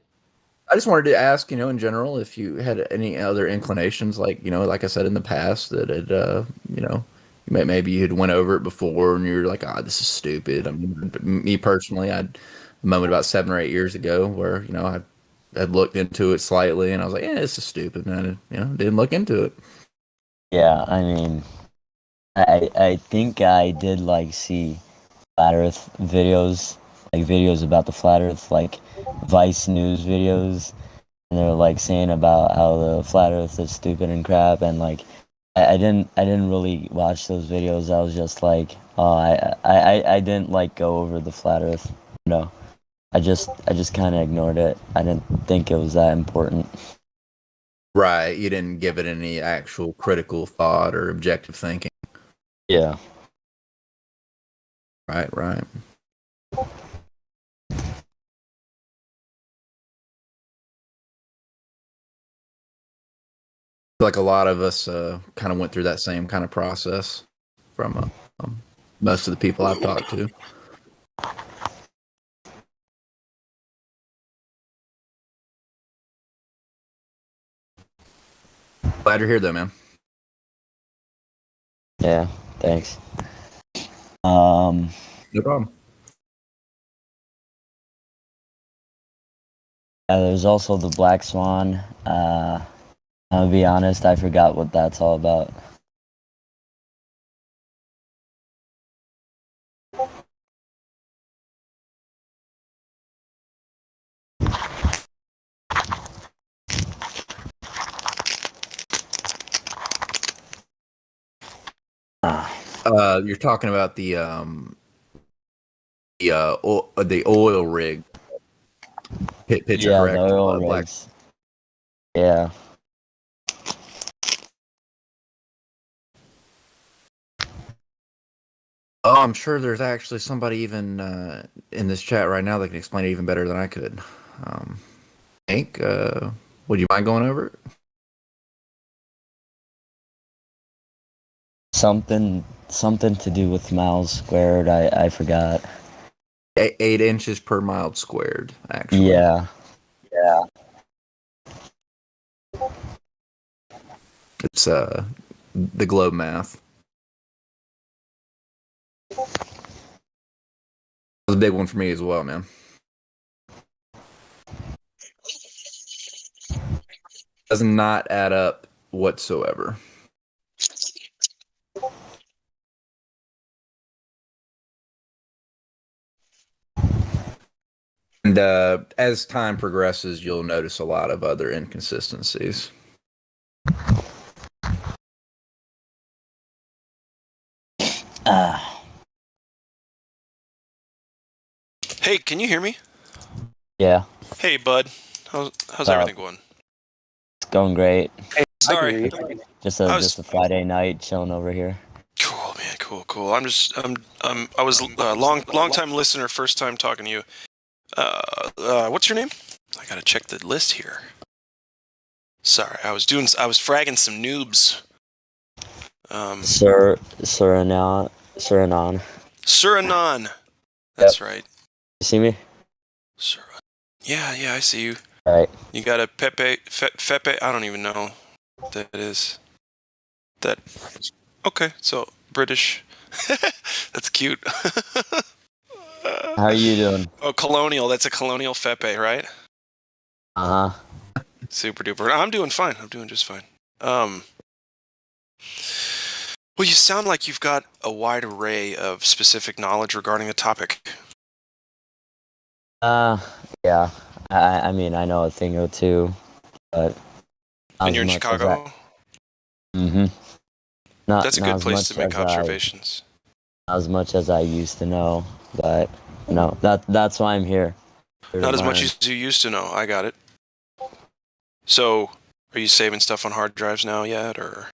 I just wanted to ask, in general, if you had any other inclinations, like, like I said in the past, that maybe you had went over it before and you're like, this is stupid. I mean, me personally, I had a moment about 7 or 8 years ago where, I had looked into it slightly and I was like, yeah, this is stupid. And I, didn't look into it. Yeah, I mean, I think I did like see flat Earth videos, like videos about the flat Earth, like Vice News videos, and they're like saying about how the flat Earth is stupid and crap, and like I didn't really watch those videos. I was just like, oh, I didn't like go over the flat Earth. I just kind of ignored it. I didn't think it was that important. Right. You didn't give it any actual critical thought or objective thinking. Yeah. Right. Like a lot of us kind of went through that same kind of process from most of the people I've talked to. Glad you're here, though, man. Yeah, thanks. No problem. There's also the Black Swan. I'll be honest, I forgot what that's all about. You're talking about the oil rig picture, Yeah, correct? the oil rigs. Yeah. Oh, I'm sure there's actually somebody even in this chat right now that can explain it even better than I could. Hank, would you mind going over it? Something to do with miles squared. I forgot. 8 inches per mile squared, actually. Yeah. It's the globe math. That was a big one for me as well, man. Does not add up whatsoever. And as time progresses, you'll notice a lot of other inconsistencies. Hey, can you hear me? Yeah. Hey, bud. How's everything going? It's going great. Hey, sorry. Just a Friday night chilling over here. Cool, man. Cool. I was a long time listener, first time talking to you. What's your name? I gotta check the list here. Sorry, I was fragging some noobs. Suranon. That's right. You see me? Yeah, I see you. All right. You got a Fepe. I don't even know what that is. Okay, so British. That's cute. How are you doing? Oh, colonial. That's a colonial Fepe, right? Uh-huh. Super duper. I'm doing fine. I'm doing just fine. Well, you sound like you've got a wide array of specific knowledge regarding the topic. Yeah. I mean, I know a thing or two, but... And you're in Chicago? Mm-hmm. That's a good place to make observations. Not as much as I used to know, but no, that's why I'm here. Not as much as you used to know. I got it. So, are you saving stuff on hard drives now yet, or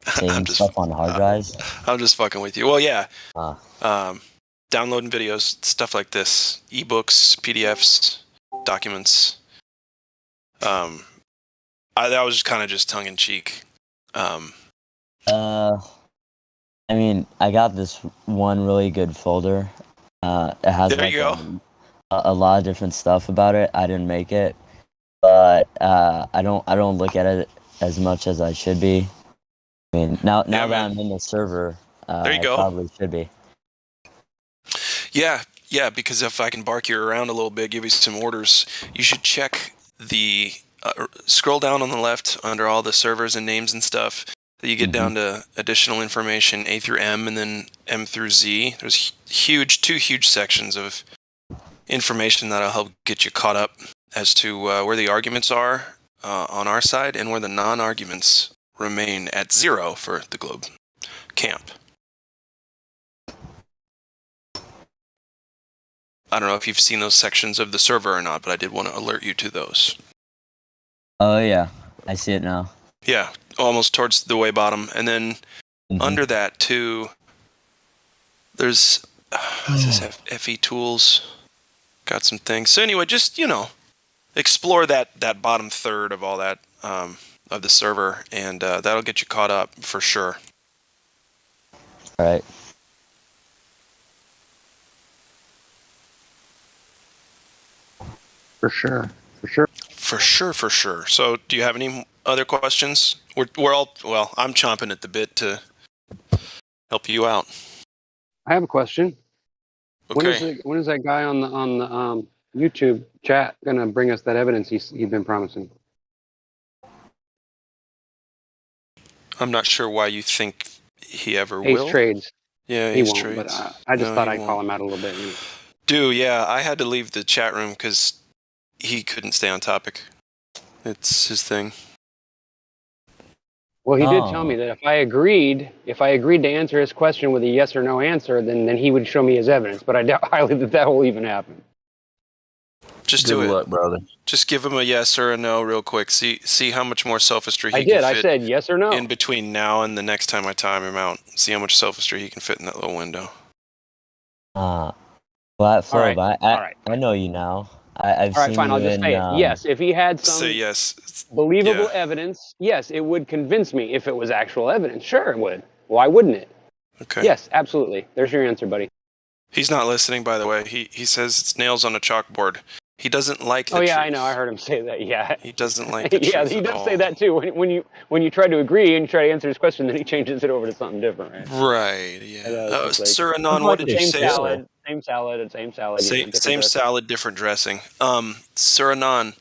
saving stuff on hard drives? I'm just fucking with you. Well, yeah. Downloading videos, stuff like this, ebooks, PDFs, documents. That was kind of just tongue in cheek. I mean, I got this one really good folder. It has a lot of different stuff about it. I didn't make it, but I don't look at it as much as I should be. I mean, now that I'm in the server, there you go. I probably should be. Yeah, because if I can bark you around a little bit, give you some orders, you should check the scroll down on the left under all the servers and names and stuff. You get down to additional information, A through M, and then M through Z. There's two huge sections of information that'll help get you caught up as to where the arguments are on our side and where the non-arguments remain at 0 for the globe camp. I don't know if you've seen those sections of the server or not, but I did want to alert you to those. Oh, yeah. I see it now. Yeah, almost towards the way bottom. And then under that, too, there's FE tools. Got some things. So anyway, just, explore that bottom third of all that, of the server, and that'll get you caught up for sure. All right. For sure. So, do you have any other questions? We're all I'm chomping at the bit to help you out. I have a question. Okay. When is that guy on the YouTube chat gonna bring us that evidence he's been promising? I'm not sure why you think he ever will. Ace Trades. Yeah, he Ace won't. Trades. But I just thought I'd call him out a little bit. Yeah, I had to leave the chat room because he couldn't stay on topic. It's his thing. Well, he did tell me that if I agreed to answer his question with a yes or no answer, then he would show me his evidence. But I doubt highly that will even happen. Just Good do luck, it, brother. Just give him a yes or a no real quick. See how much more sophistry he I can did. fit. I said yes or no. In between now and the next time I time him out, see how much sophistry he can fit in that little window. Flat Phobe, All right. I know you now. I've All right, seen fine. you I'll just say it. Yes, if he had some say yes. believable evidence, yes, it would convince me if it was actual evidence. Sure, it would. Why wouldn't it? Okay. Yes, absolutely. There's your answer, buddy. He's not listening, by the way. He says it's nails on a chalkboard. He doesn't like the truth. I know. I heard him say that. Yeah. He doesn't like the yeah, truth he at does all. say that too. When you try to agree and you try to answer his question, then he changes it over to something different, right? Right. Yeah. Sir like, Anon, what did you same say? Salad, same salad, same salad. Same salad, different dressing. Sir Anon.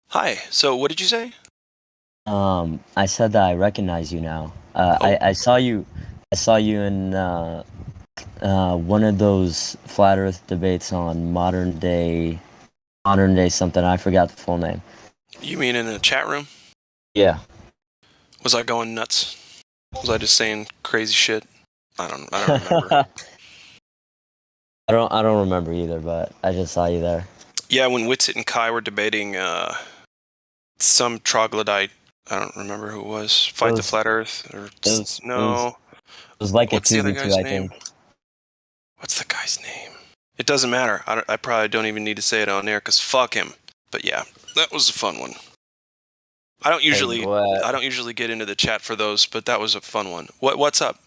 Hi. So what did you say? I said that I recognize you now. I saw you in one of those flat Earth debates on modern day something. I forgot the full name. You mean in the chat room? Yeah. Was I going nuts? Was I just saying crazy shit? I don't remember. I don't remember either, but I just saw you there. Yeah, when Witsit and Kai were debating some troglodyte, I don't remember who it was. Fight the Flat Earth or no. It was like What's a 2v2, the other guy's I name? think. What's the guy's name? It doesn't matter. I probably don't even need to say it on air because fuck him. But yeah, that was a fun one. I don't usually get into the chat for those, but that was a fun one. What's up?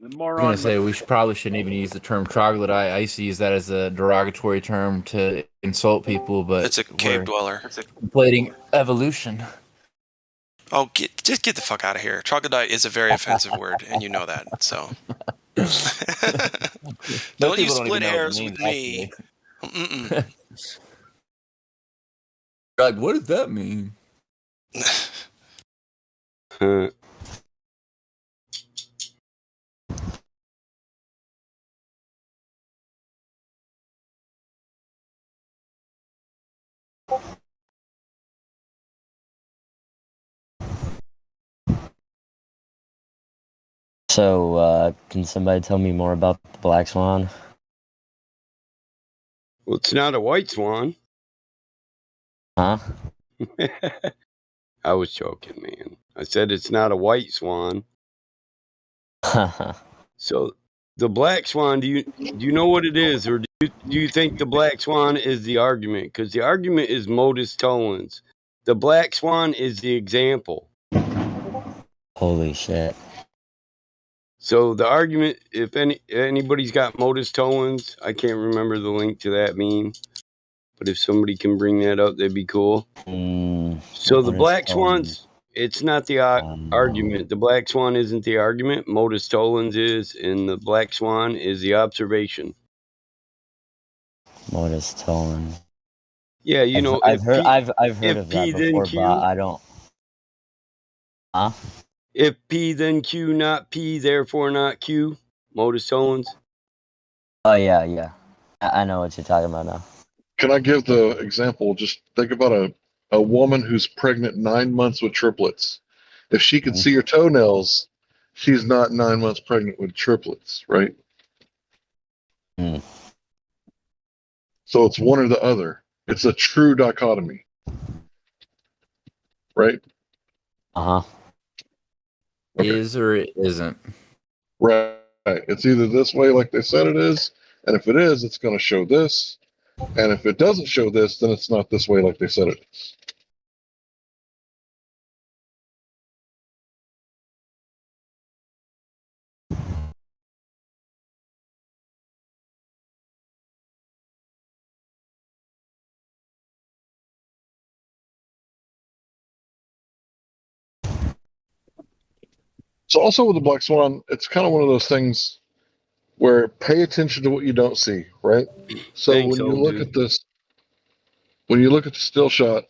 I was going to say we shouldn't even use the term troglodyte. I used to use that as a derogatory term to insult people, but it's a cave dweller. It's conflating evolution. Oh, just get the fuck out of here. Troglodyte is a very offensive word, and you know that. So don't you split hairs with me. Like, what does that mean? So, can somebody tell me more about the black swan? Well, it's not a white swan. Huh? I was joking, man. I said it's not a white swan. So the black swan, do you know what it is, or do you think the black swan is the argument? Because the argument is modus tollens. The black swan is the example. Holy shit. So the argument, if anybody's got modus tollens, I can't remember the link to that meme, but if somebody can bring that up, that'd be cool. So the black swans, it's not the argument. The black swan isn't the argument. Modus tollens is, and the black swan is the observation. Modus tollens. Yeah, you know, I've heard of that before, Q, but I don't. Huh? If P then Q, not P, therefore not Q. Modus tollens. Oh yeah. I know what you're talking about now. Can I give the example? Just think about a woman who's pregnant 9 months with triplets. If she could see her toenails, she's not 9 months pregnant with triplets, right? So it's one or the other. It's a true dichotomy, right? Okay. Is or it isn't. Right. It's either this way like they said it is, and if it is, it's going to show this. And if it doesn't show this, then it's not this way like they said it is. So also with the black swan, it's kind of one of those things where pay attention to what you don't see, right? So Thanks, when you old look dude. at this, when you look at the still shot,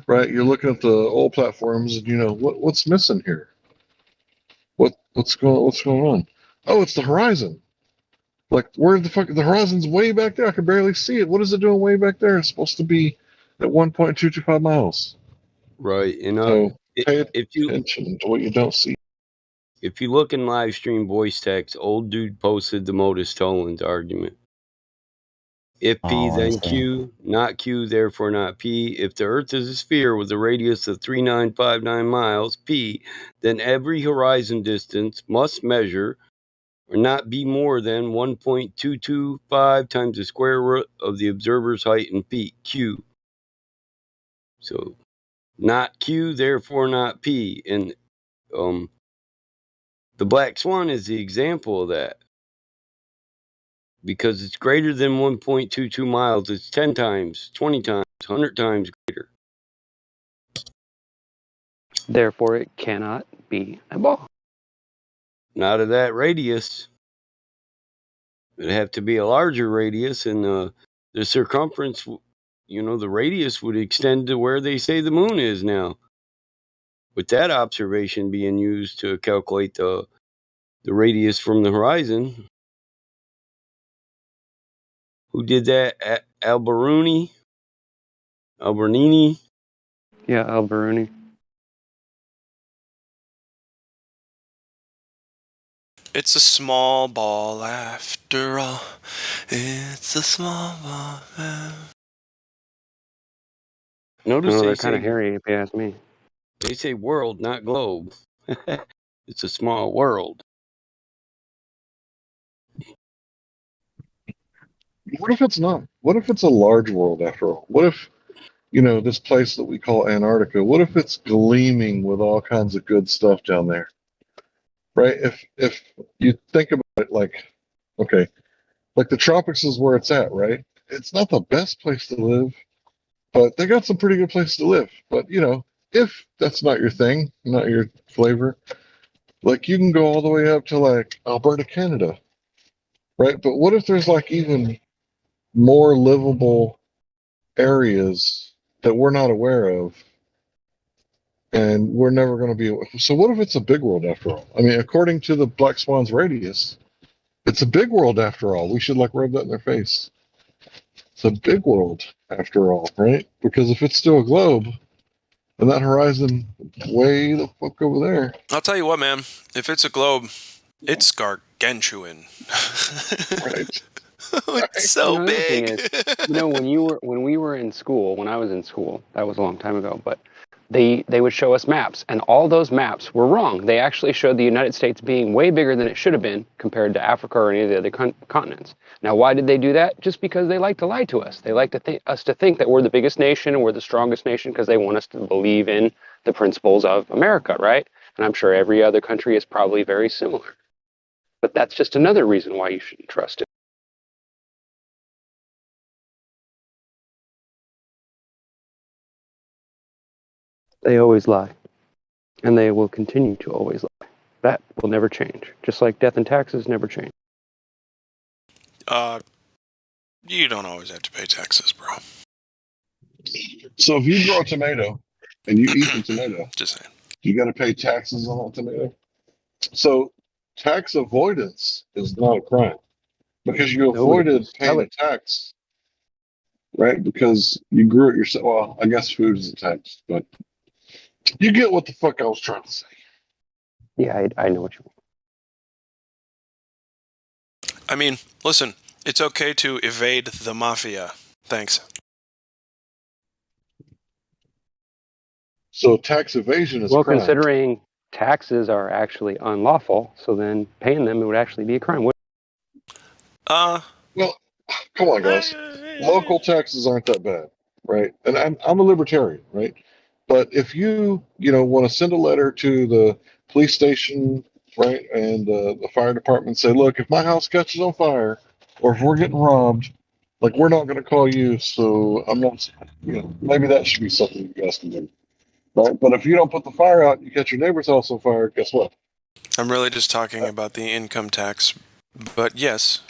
right, you're looking at the old platforms, and you know what's missing here. What's going on? Oh, it's the horizon. Like, where the fuck? The horizon's way back there. I can barely see it. What is it doing way back there? It's supposed to be at 1.225 miles. Right. And So pay attention to what you don't see. if you look in live stream voice text, old dude posted the modus tollens argument. If P, then Q, not Q, therefore not P. If the Earth is a sphere with a radius of 3959 miles, P, then every horizon distance must measure or not be more than 1.225 times the square root of the observer's height in P, Q. So, not Q, therefore not P. And The black swan is the example of that. Because it's greater than 1.22 miles. It's 10 times, 20 times, 100 times greater. Therefore, it cannot be a ball. Not of that radius. It'd have to be a larger radius, and the circumference, the radius would extend to where they say the moon is now. With that observation being used to calculate the radius from the horizon. Who did that? Alberuni? Albernini? Yeah, Alberuni. It's a small ball after all. It's a small ball. Notice they're kind of hairy, if you ask me. They say world, not globe. It's a small world. What if it's not? What if it's a large world after all? What if, this place that we call Antarctica, what if it's gleaming with all kinds of good stuff down there? Right? If you think about it like, okay, like the tropics is where it's at, right? It's not the best place to live, but they got some pretty good places to live. But, if that's not your thing, not your flavor, like you can go all the way up to like Alberta, Canada, right? But what if there's like even more livable areas that we're not aware of, and we're never going to be. So what if it's a big world after all? I mean, according to the Black Swan's radius, it's a big world after all. We should like rub that in their face. It's a big world after all, right? Because if it's still a globe, and that horizon way the fuck over there. I'll tell you what, man. If it's a globe, it's gargantuan. Right. It's so big. When we were in school, when I was in school, that was a long time ago, but they would show us maps, and all those maps were wrong. They actually showed the United States being way bigger than it should have been compared to Africa or any of the other continents. Now, why did they do that? Just because they like to lie to us. They like us to think that we're the biggest nation and we're the strongest nation because they want us to believe in the principles of America, right? And I'm sure every other country is probably very similar. But that's just another reason why you shouldn't trust it. They always lie. And they will continue to always lie. That will never change. Just like death and taxes never change. You don't always have to pay taxes, bro. So if you grow a tomato and you eat the tomato, just saying, you got to pay taxes on that tomato. So tax avoidance is not a crime because you avoided paying a tax, right? Because you grew it yourself. Well, I guess food is a tax, but you get what the fuck I was trying to say. Yeah, I know what you want. I mean, listen, it's okay to evade the mafia. Thanks. So tax evasion is well, a crime. Considering taxes are actually unlawful, so then paying them, it would actually be a crime. Well, come on, guys. Local taxes aren't that bad, right? And I'm a libertarian, right? But if you want to send a letter to the police station, right, and the fire department, say, look, if my house catches on fire, or if we're getting robbed, like we're not going to call you, so I'm not. Maybe that should be something you guys can do, right? But if you don't put the fire out, you catch your neighbor's house on fire. Guess what? I'm really just talking about the income tax, but yes.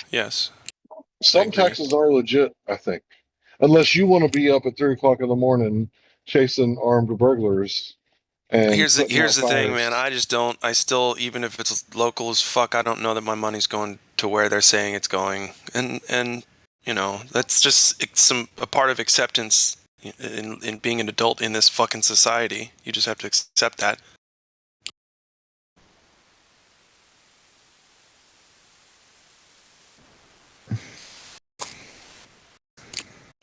Some taxes are legit, I think. Unless you want to be up at 3 o'clock in the morning chasing armed burglars. And here's the thing, man. I still, even if it's local as fuck, I don't know that my money's going to where they're saying it's going. And that's just a part of acceptance in being an adult in this fucking society. You just have to accept that.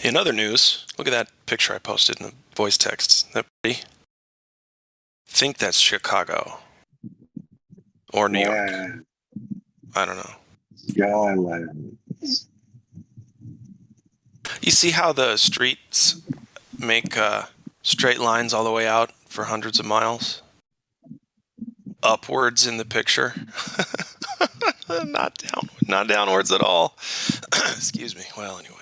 In other news, look at that picture I posted in the voice text. Isn't that pretty? I think that's Chicago. Or New York. I don't know. You see how the streets make straight lines all the way out for hundreds of miles? upwards in the picture. Not downwards at all. Excuse me. Well, anyway.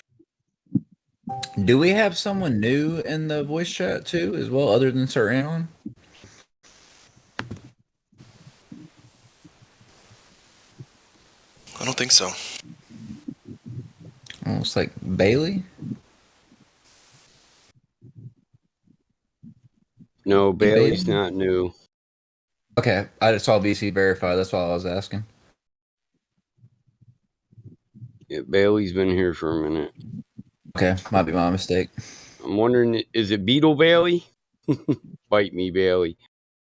Do we have someone new in the voice chat too, as well, other than Sir Anon? I don't think so. Almost like Bailey. No, Bailey's not new. Okay, I just saw VC verify. That's why I was asking. Yeah, Bailey's been here for a minute. Okay, might be my mistake. I'm wondering, is it Beetle Bailey? Bite me, Bailey.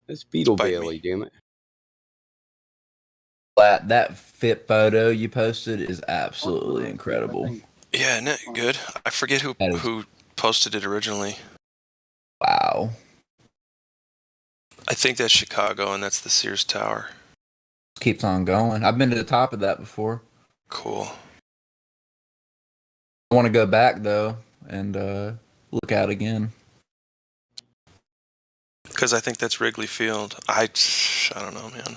That's Beetle Bailey, damn it. That fit photo you posted is absolutely incredible. Yeah, isn't it good? I forget who posted it originally. Wow. I think that's Chicago, and that's the Sears Tower. Keeps on going. I've been to the top of that before. Cool. I want to go back though and look out again. Because I think that's Wrigley Field. I don't know, man.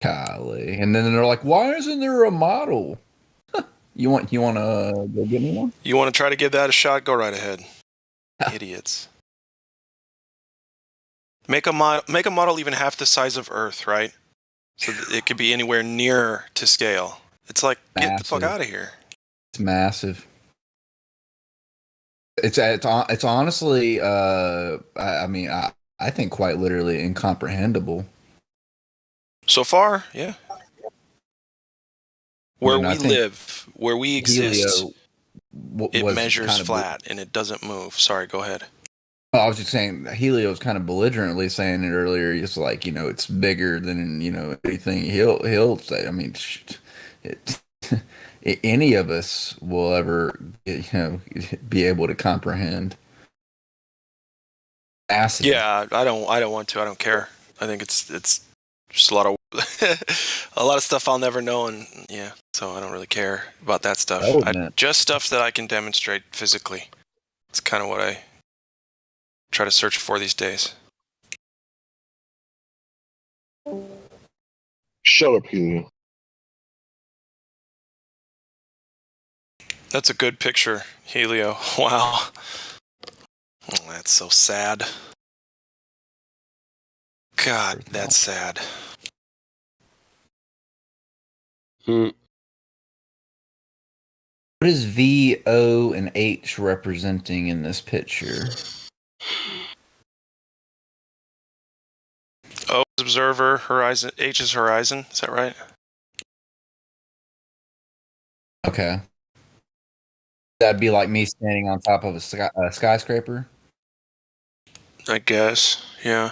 Golly. And then they're like, why isn't there a model? You want to go get me one? You want to try to give that a shot? Go right ahead. Idiots. Make a model even half the size of Earth, right? So that it could be anywhere near to scale. It's like, massive. Get the fuck out of here. It's massive. It's honestly, I think quite literally incomprehensible. So far, yeah. Where we live, where we exist, it measures flat and it doesn't move. Sorry, go ahead. I was just saying, Helio was kind of belligerently saying it earlier. He's like, it's bigger than anything he'll say. I mean, any of us will ever be able to comprehend. Massive. Yeah, I don't want to. I don't care. I think it's just a lot of stuff I'll never know, and yeah, so I don't really care about that stuff. Just stuff that I can demonstrate physically. It's kind of what I try to search for these days. Shut up, Helio. That's a good picture, Helio. Wow. Oh, that's so sad. God, that's sad. What is V, O, and H representing in this picture? O is observer, horizon. H is horizon. Is that right? Okay. That'd be like me standing on top of a skyscraper? I guess, yeah.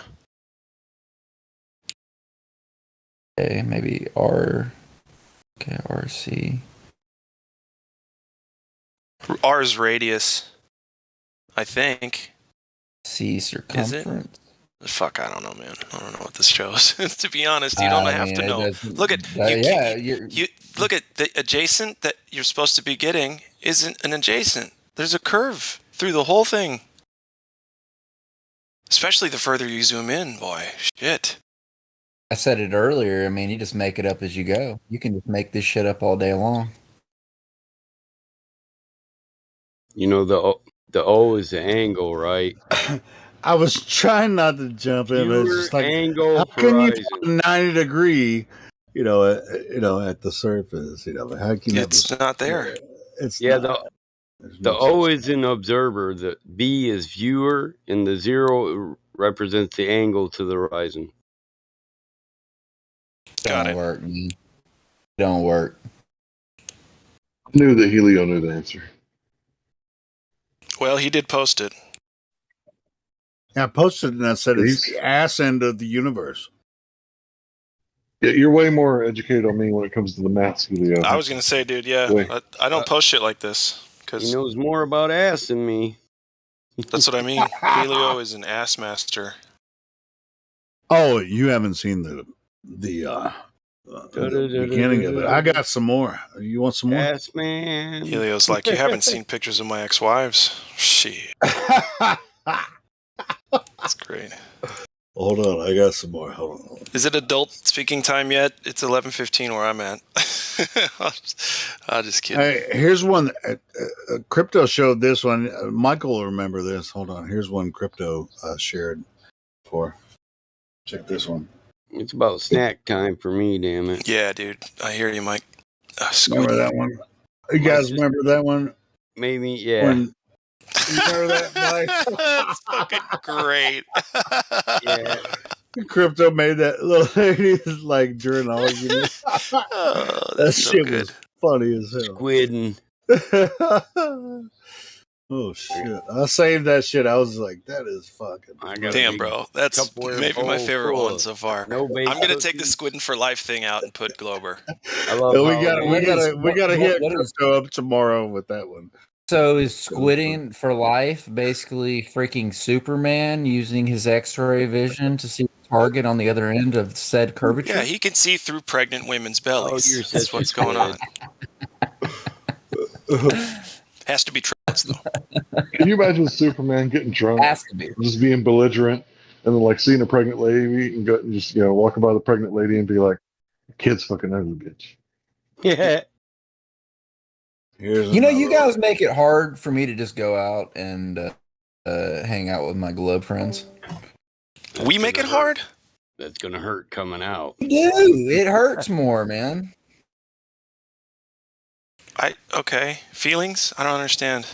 Okay, maybe R. Okay, RC. R is radius, I think. C circumference. Fuck, I don't know, man. I don't know what this shows. To be honest, you don't have to know. Look at you look at the adjacent that you're supposed to be getting isn't an adjacent. There's a curve through the whole thing. Especially the further you zoom in, boy. Shit. I said it earlier. I mean, you just make it up as you go. You can just make this shit up all day long. The O is the angle, right? I was trying not to jump in, but it's just like, angle how can horizon. you put 90 degree, at the surface? How can it's not there? It's not. The O is an observer. The B is viewer, and the 0 represents the angle to the horizon. Don't work, man. Don't work. I knew that Helio knew the answer. Well, he did post it. I posted and I said it's the ass end of the universe. Yeah, you're way more educated on me when it comes to the maths, Helio. I was going to say, dude, yeah, I don't post shit like this. He knows more about ass than me. That's what I mean. Helio is an ass master. Oh, you haven't seen the beginning of it. I got some more. You want some more? Ass man. Helio's like, you haven't seen pictures of my ex-wives. Shit. That's great. Hold on, I got some more. Hold on. Is it adult speaking time yet? It's 11:15 where I'm at. I'm just kidding. Hey, here's one. Crypto showed this one. Michael will remember this. Hold on. Here's one Crypto shared for. Check this one. It's about snack time for me, damn it. Yeah, dude. I hear you, Mike. Remember that one? You guys remember that one? Maybe, yeah. Remember that, Mike? That's fucking great. Yeah. Crypto made that little lady's like during argument. That shit was funny as hell. Squidding. Oh shit! I saved that shit. I was like, that is fucking. Damn, bro. That's maybe my favorite one so far. I'm gonna take the Squidding for Life thing out and put Glober. I love we gotta hit Crypto up tomorrow with that one. So is Squidding for Life basically freaking Superman using his X-ray vision to see the target on the other end of said curvature? Yeah, he can see through pregnant women's bellies. That's what's going on. Has to be trans, though. Can you imagine Superman getting drunk, just being belligerent, and then like seeing a pregnant lady and go and just walking by the pregnant lady and be like, "Kid's fucking ugly, bitch." Yeah. You guys make it hard for me to just go out and hang out with my globe friends. We make it hard? That's gonna hurt coming out. You do. It hurts more, man. Okay. Feelings? I don't understand.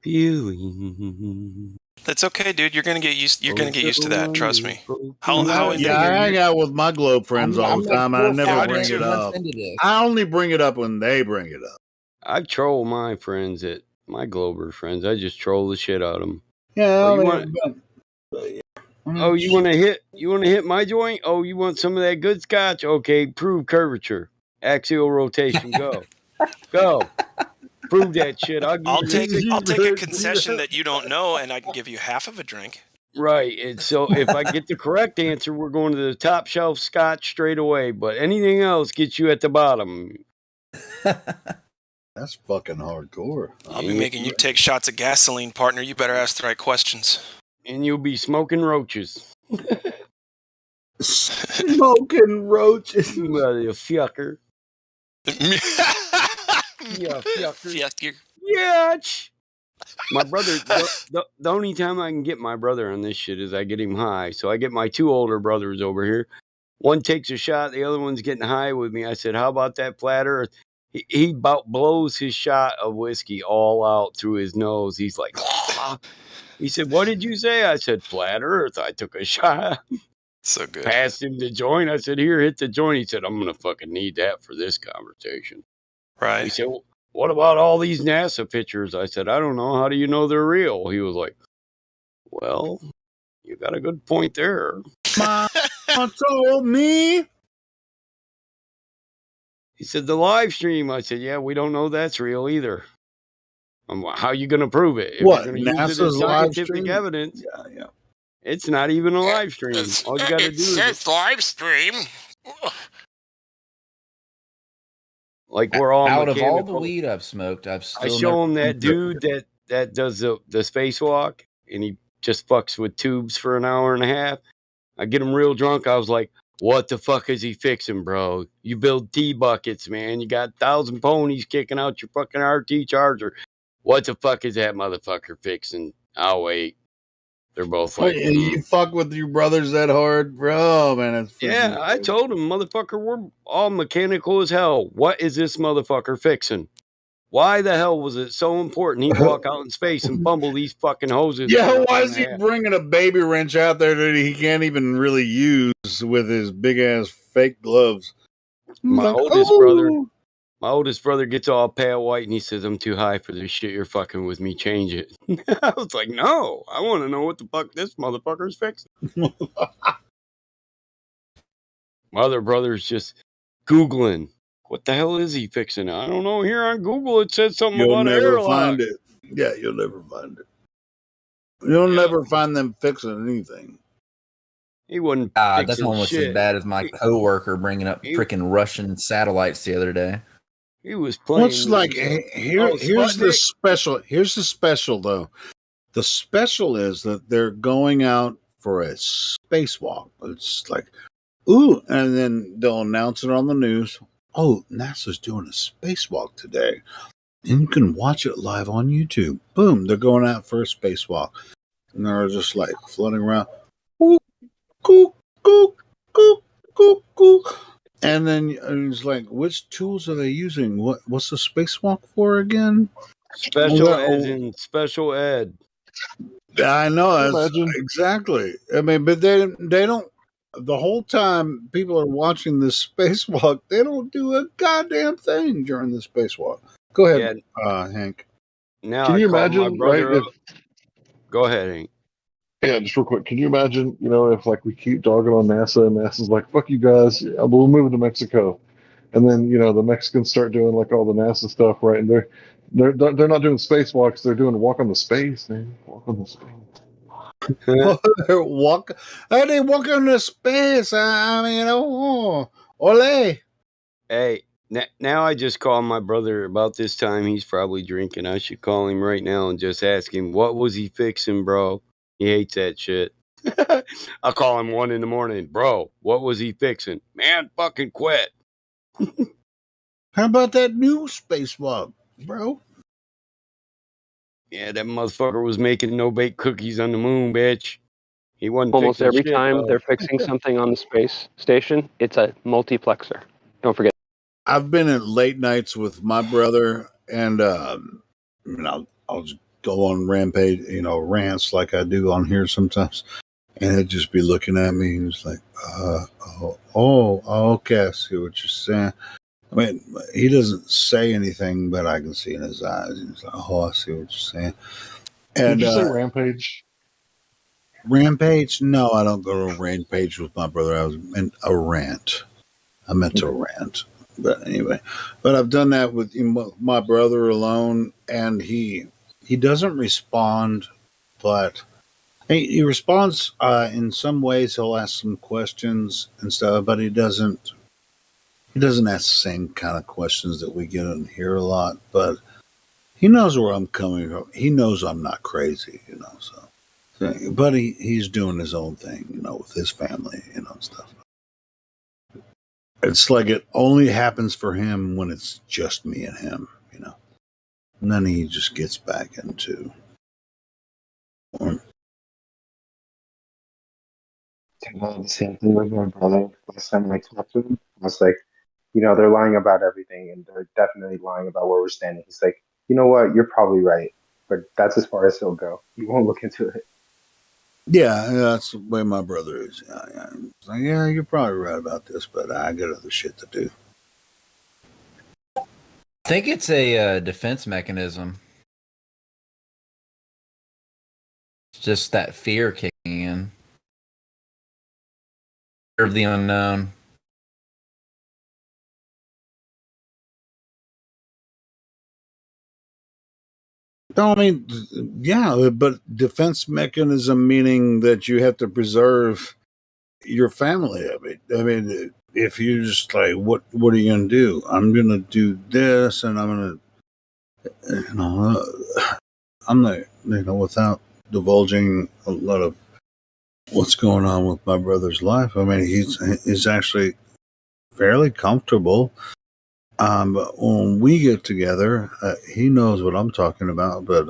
Feelings. That's okay, dude. You're gonna get used. You're gonna get used to that. Trust me. How I hang out with my globe friends all the time. I never bring it up. I only bring it up when they bring it up. I troll my friends my Glober friends. I just troll the shit out of them. Yeah. You want to hit my joint? Oh, you want some of that good scotch? Okay, prove curvature, axial rotation. Go. Prove that shit. I'll take a concession that you don't know, and I can give you half of a drink. Right. And so if I get the correct answer, we're going to the top shelf scotch straight away. But anything else gets you at the bottom. That's fucking hardcore. I'll be making you take shots of gasoline, partner. You better ask the right questions. And you'll be smoking roaches. Smoking roaches. Motherfucker. Yeah, fucker. Yeah. My brother, the only time I can get my brother on this shit is I get him high. So I get my two older brothers over here. One takes a shot, the other one's getting high with me. I said, how about that flat earth? He about blows his shot of whiskey all out through his nose. He's like, ah. He said, what did you say? I said, flat earth. I took a shot. So good. Passed him the joint. I said, here, hit the joint. He said, I'm going to fucking need that for this conversation. Right. He said, well, what about all these NASA pictures? I said, I don't know. How do you know they're real? He was like, well, you got a good point there. Mom told me. He said, the live stream. I said, yeah, we don't know that's real either. How are you going to prove it? If What? you're going to use it as scientific evidence. Yeah. It's not even a live stream. All you got to do is live stream. Like we're all out mechanical. of all the weed I've smoked, I show him that dude that does the spacewalk, and he just fucks with tubes for an hour and a half. I get him real drunk. I was like, what the fuck is he fixing, bro? You build T-buckets, man. You got 1,000 ponies kicking out your fucking RT Charger. What the fuck is that motherfucker fixing? I'll wait. They're both like, you fuck with your brothers that hard, bro, man. Yeah, I told him, motherfucker, we're all mechanical as hell. What is this motherfucker fixing? Why the hell was it so important he'd walk out in space and fumble these fucking hoses? Yeah, why is he bringing a baby wrench out there that he can't even really use with his big ass fake gloves? My oldest brother gets all pale white and he says, I'm too high for this shit. You're fucking with me. Change it. I was like, no, I want to know what the fuck this motherfucker's fixing. My other brother's just Googling. What the hell is he fixing? I don't know. Here on Google, it said something about airlock. Find it. Yeah, you'll never find it. You'll never find them fixing anything. He wouldn't. That's almost as bad as my coworker bringing up freaking Russian satellites the other day. He was playing. What's like here's the special. Here's the special though. The special is that they're going out for a spacewalk. It's like, ooh, and then they'll announce it on the news. Oh, NASA's doing a spacewalk today. And you can watch it live on YouTube. Boom, they're going out for a spacewalk. And they're just like floating around. Cook, cook, cook, cook, cook, cook. And then it's like, which tools are they using? What's the spacewalk for again? Special as in special ed. I know, that's exactly. I mean, but they don't. The whole time people are watching this spacewalk, they don't do a goddamn thing during the spacewalk. Go ahead, Hank. Now can I you call imagine, my brother right? up. Go ahead, Hank. Yeah, just real quick. Can you imagine, if like we keep dogging on NASA and NASA's like, fuck you guys, we'll move to Mexico. And then, the Mexicans start doing like all the NASA stuff, right? And they're not doing spacewalks, they're doing walk on the space, man. Walk on the space. Walk. How they walk into space? I mean, ole. Hey, now I just called my brother about this time. He's probably drinking. I should call him right now and just ask him, what was he fixing, bro? He hates that shit. I'll call him 1 a.m. Bro, what was he fixing? Man, fucking quit. How about that new spacewalk, bro? Yeah, that motherfucker was making no-bake cookies on the moon, bitch. He wasn't Almost fixing every shit, time though. they're fixing something on the space station, it's a multiplexer. Don't forget. I've been at late nights with my brother, and I'll just go on rampage, rants like I do on here sometimes, and he'd just be looking at me and he's like, okay, I see what you're saying. I mean, he doesn't say anything, but I can see in his eyes. He's like, I see what you're saying. And did you say rampage? Rampage? No, I don't go to rampage with my brother. I meant a rant. I meant to rant. But anyway, I've done that with my brother alone, and he doesn't respond, but he responds in some ways. He'll ask some questions and stuff, but he doesn't ask the same kind of questions that we get in here a lot. But he knows where I'm coming from. He knows I'm not crazy, so. But he's doing his own thing, with his family, stuff. It's like it only happens for him when it's just me and him, And then he just gets back into. The same thing with my brother. Last time I talked to him, I was like, they're lying about everything, and they're definitely lying about where we're standing. He's like, you know what? You're probably right, but that's as far as he'll go. He won't look into it. Yeah, that's the way my brother is. It's like, yeah, you're probably right about this, but I got other shit to do. I think it's a defense mechanism. It's just that fear kicking in. Fear of the unknown. No, I mean, yeah, but defense mechanism meaning that you have to preserve your family. I mean, if you just like, what are you going to do? I'm going to do this, and I'm going to, I'm not, without divulging a lot of what's going on with my brother's life. I mean, he's actually fairly comfortable. But when we get together, he knows what I'm talking about. But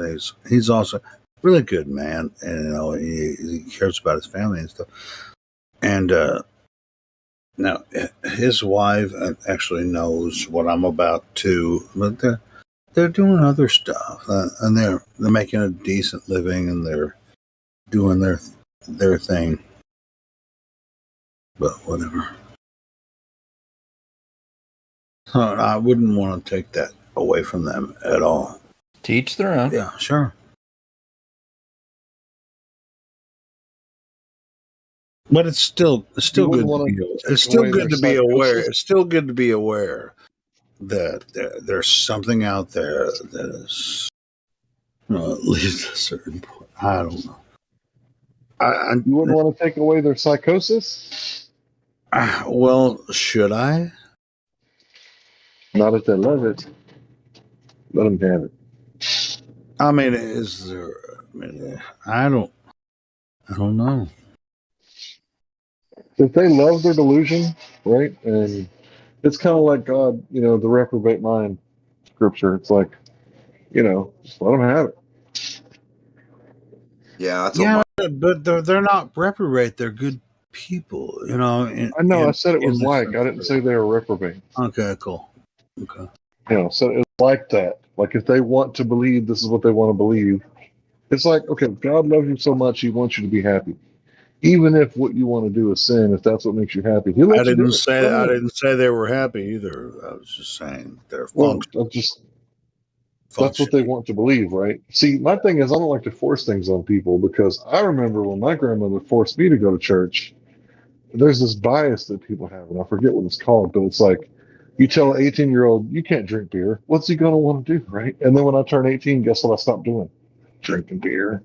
he's also a really good man, and he cares about his family and stuff. And now his wife actually knows what I'm about too. But they're doing other stuff, and they're making a decent living, and they're doing their thing. But whatever. I wouldn't want to take that away from them at all. Teach their own. Yeah, sure. But it's still good. It's still good to be aware. It's still good to be aware that there's something out there that is, at least a certain point. I don't know. You wouldn't want to take away their psychosis? Well, should I? Not if they love it. Let them have it. I mean, is there I don't know. If they love their delusion, right? And it's kind of like God, the reprobate mind scripture. It's like, just let them have it. Yeah, that's yeah, but they're not reprobate. They're good people, I know. I said it was like. I didn't say they were reprobate. Okay, cool. Okay. So it's like that. Like if they want to believe this is what they want to believe, it's like, okay, God loves you so much, He wants you to be happy. Even if what you want to do is sin, if that's what makes you happy, He'll let you do it. I didn't say they were happy either. I was just saying they're functional. That's what they want to believe, right? See, my thing is I don't like to force things on people because I remember when my grandmother forced me to go to church, there's this bias that people have, and I forget what it's called, but it's like you tell an 18-year-old you can't drink beer. What's he going to want to do, right? And then when I turn 18, guess what I stopped doing? Drinking beer.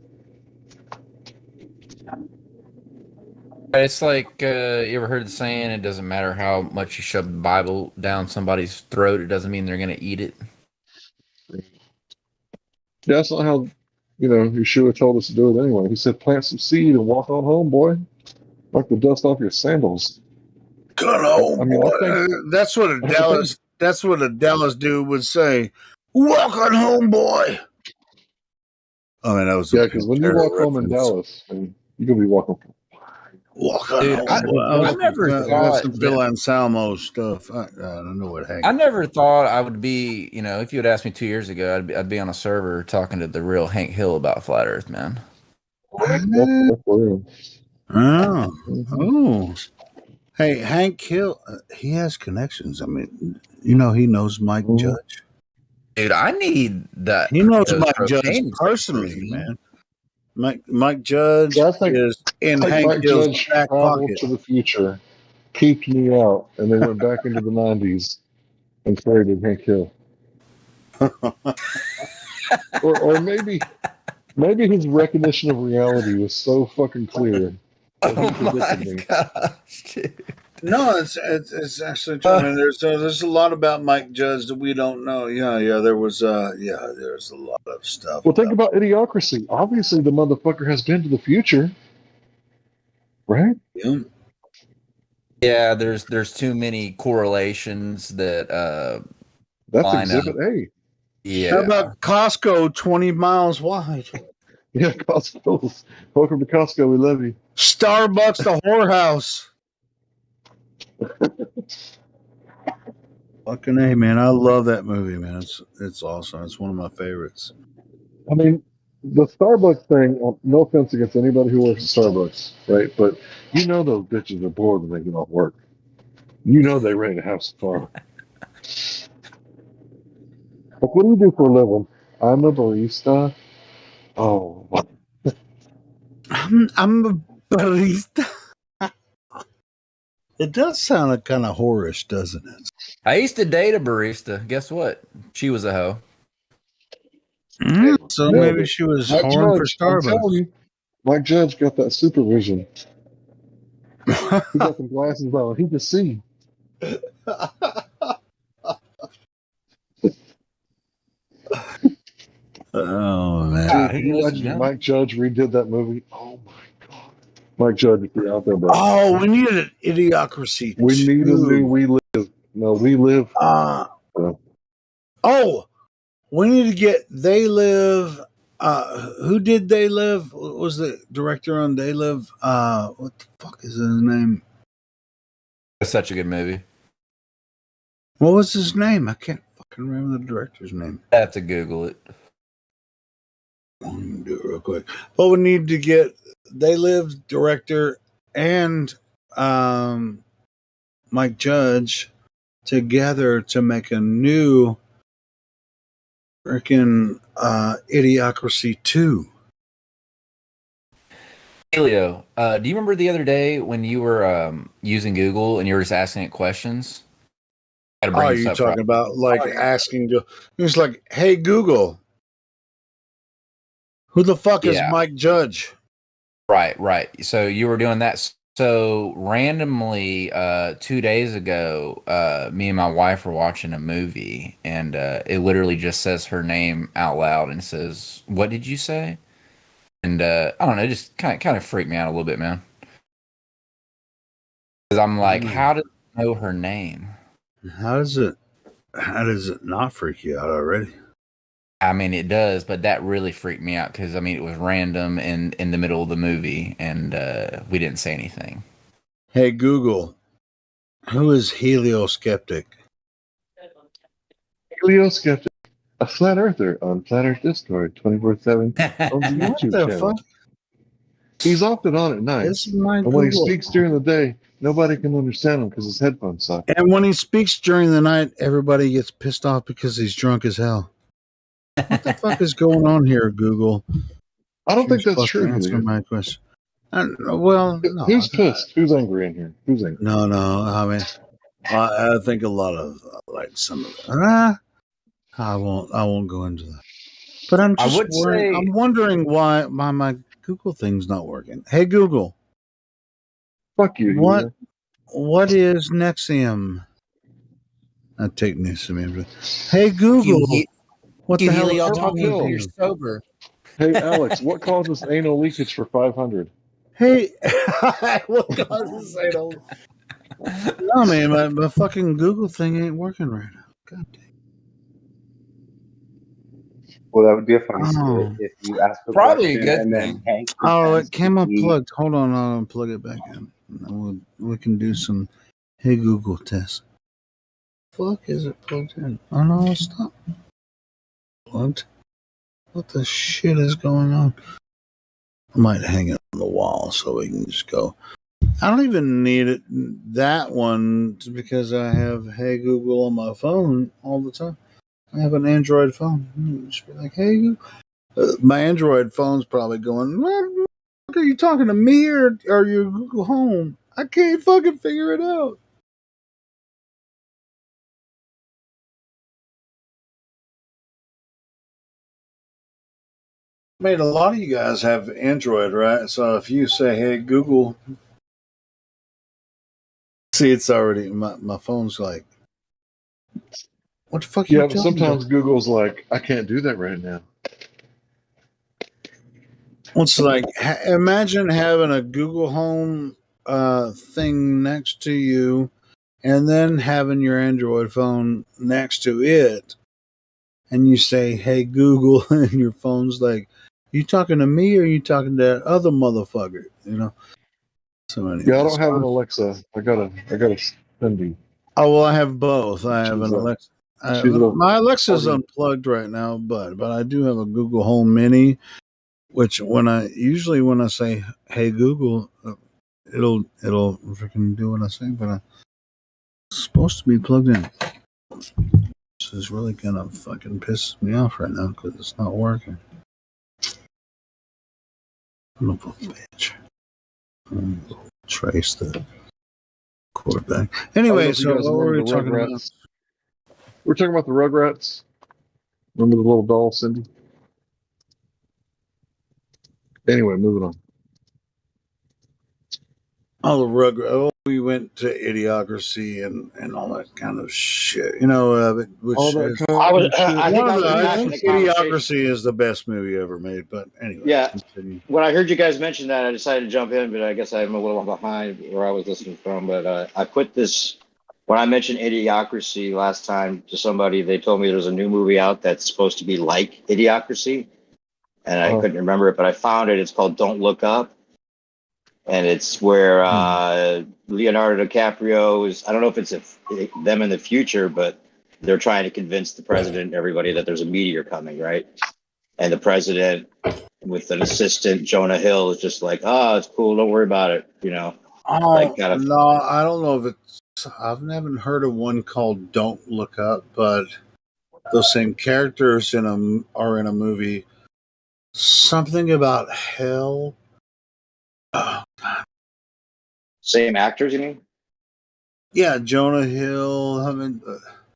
It's like, you ever heard the saying, it doesn't matter how much you shove the Bible down somebody's throat, it doesn't mean they're going to eat it. That's not how, Yeshua told us to do it anyway. He said, plant some seed and walk on home, boy. Wipe the dust off your sandals. Good home, boy. That's what a Dallas dude would say. Walk on home, boy. I mean, that was because when you walk home in Dallas, you're gonna be walking. Walk on home. I never thought some Phil Anselmo stuff. I don't know what Hank. I never thought I would be, if you had asked me 2 years ago, I'd be on a server talking to the real Hank Hill about flat Earth, man. Oh. Hey, Hank Hill, he has connections. I mean, he knows Mike Judge. Dude, I need that. He knows Mike Judge personally, man. Mike Judge is in Hank Hill's back pocket. To the future, peeped me out, and they went back into the 90s and created Hank Hill. or maybe his recognition of reality was so fucking clear. Oh my gosh, dude. No, it's actually true. I mean, there's a lot about Mike Judge that we don't know. Yeah, there's a lot of stuff. Well, think about Idiocracy. Obviously, the motherfucker has been to the future, right? Yeah. Yeah, there's too many correlations that that's Exhibit A. Yeah. How about Costco 20 miles wide? Yeah, Costco. Welcome to Costco. We love you. Starbucks, the whorehouse. Fucking A, man. I love that movie, man. It's awesome. It's one of my favorites. I mean, the Starbucks thing, no offense against anybody who works at Starbucks, right? But those bitches are bored when they get off work. They're ready to have some fun. Like, what do you do for a living? I'm a barista. Oh, what? I'm a barista. It does sound kind of whorish, doesn't it? I used to date a barista. Guess what? She was a hoe. So maybe she was whoring for Starbucks. Mike Judge got that supervision. He got some glasses on. He can see. Oh man! Dude, you imagine Mike Judge redid that movie? Oh my god! Mike Judge, if you're out there, bro. Oh, we need an Idiocracy. We need a new We Live. No, We Live. Oh, we need to get They Live. Who did They Live? What was the director on They Live? What the fuck is his name? That's such a good movie. What was his name? I can't fucking remember the director's name. I have to Google it. I'm gonna do it real quick. But we need to get They Live director and Mike Judge together to make a new freaking Idiocracy 2. Elio, do you remember the other day when you were using Google and you were just asking it questions? Oh, you're talking about like asking to? It's like, hey Google, who the fuck is Mike Judge? Right. So you were doing that. So randomly, 2 days ago, me and my wife were watching a movie, and it literally just says her name out loud and says, "What did you say?" And I don't know, it just kind of freaked me out a little bit, man. Because I'm like, how does it know her name? How does it not freak you out already? I mean, it does, but that really freaked me out because, I mean, it was random and in the middle of the movie, and we didn't say anything. Hey, Google, who is Helioskeptic? Helioskeptic, a flat earther on Flat Earth Discord, 24/7 on the YouTube channel. Fuck? He's often on at night, and when he speaks during the day, nobody can understand him because his headphones suck. And when he speaks during the night, everybody gets pissed off because he's drunk as hell. What the fuck is going on here, Google? I don't think that's true. Answer my question. Well, no. Who's pissed? Who's angry in here? Who's angry? No. I mean, I think a lot of like some of it. I won't go into that. But I'm just I'm wondering why my Google thing's not working. Hey Google. Fuck you. What is Nexium? I take Nexium. Hey Google. What the hell? You're sober. Hey Alex, what causes anal leakage for 500? Hey, what causes anal? No, man, my fucking Google thing ain't working right now. God damn. Well, that would be a funny skit if you ask a Probably question a good and thing. then Hank. It came unplugged. Hold on, I'll unplug it back in. We can do some Hey Google tests. Fuck, is it plugged in? Oh no, it's not plugged. What the shit is going on? I might hang it on the wall so we can just go. I don't even need it that one because I have Hey Google on my phone all the time. I have an Android phone. Just be like, hey, my Android phone's probably going, what are you talking to me or your Google Home? I can't fucking figure it out. I mean, a lot of you guys have Android, right? So if you say, hey, Google, see, it's already, my phone's like, what the fuck are you but sometimes Google's like, I can't do that right now. It's like, imagine having a Google Home thing next to you and then having your Android phone next to it. And you say, hey, Google, and your phone's like, you talking to me or are you talking to that other motherfucker? You know? So anyway, yeah, I don't have an Alexa. I gotta send you. Oh, well, I have both. I have an Alexa. My Alexa's unplugged right now, but I do have a Google Home Mini, which when I say, hey, Google, it'll freaking do what I say, but it's supposed to be plugged in. This is really gonna fucking piss me off right now because it's not working. I'm a bitch. Trace the cord back. Anyway, so what were we talking about? We're talking about the Rugrats. Remember the little doll, Cindy? Anyway, moving on. Oh, the Rugrats. Oh, we went to Idiocracy and all that kind of shit. You know, which all that kind of shit. I think Idiocracy is the best movie ever made. But anyway, yeah. Continue. When I heard you guys mention that, I decided to jump in, but I guess I'm a little behind where I was listening from. But I put this when I mentioned Idiocracy last time to somebody. They told me there's a new movie out that's supposed to be like Idiocracy, and I couldn't remember it, but I found it. It's called Don't Look Up. And it's where Leonardo DiCaprio is, I don't know if it's them in the future, but they're trying to convince the president and everybody that there's a meteor coming, right? And the president with an assistant, Jonah Hill, is just like, it's cool, don't worry about it, you know? No, I don't know if it's, I've never heard of one called Don't Look Up, but those same characters are in a movie. Something about hell. Oh, God. Same actors, you mean? Yeah, Jonah Hill.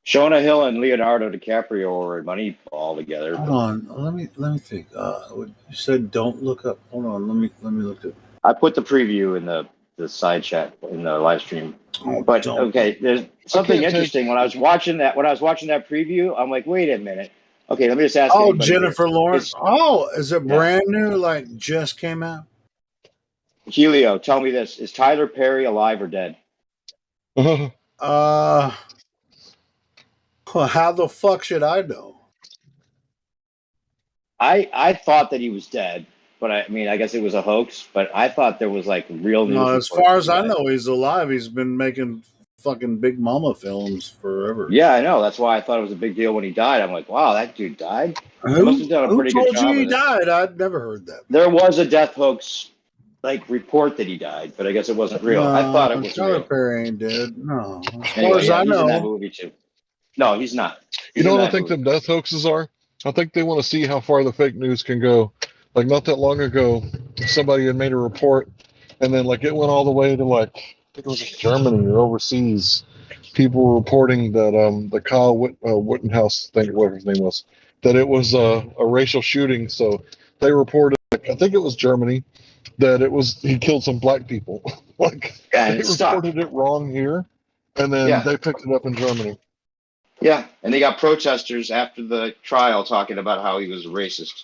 Jonah Hill and Leonardo DiCaprio were in Moneyball together. Hold on, let me think. You said Don't Look Up. Hold on, let me look at. I put the preview in the side chat in the live stream. But okay, there's something interesting. When I was watching that preview, I'm like, wait a minute. Okay, let me just ask. Oh, Jennifer Lawrence. Is it brand new? Like just came out? Helio, tell me this: is Tyler Perry alive or dead? Well, how the fuck should I know? I thought that he was dead, but I mean, I guess it was a hoax. But I thought there was like real news. No, as far as I know, he's alive. He's been making fucking Big Mama films forever. Yeah, I know. That's why I thought it was a big deal when he died. I'm like, wow, that dude died. He must have done a pretty good job. Who told you he died? I'd never heard that. There was a death hoax, like report that he died, but I guess it wasn't real. I thought it was Tyler real. Perry ain't dead. No, as Anyway, far as I he's know. in that movie too. No, he's not. You know what I think the death hoaxes are? I think they want to see how far the fake news can go. Like not that long ago, somebody had made a report, and then like it went all the way to like I think it was in Germany or overseas. People were reporting that the Kyle Wittenhouse thing, whatever his name was, that it was a racial shooting. So they reported, like, I think it was Germany, that it was he killed some black people. Like they reported it wrong here, and then they picked it up in Germany. Yeah, and they got protesters after the trial talking about how he was racist.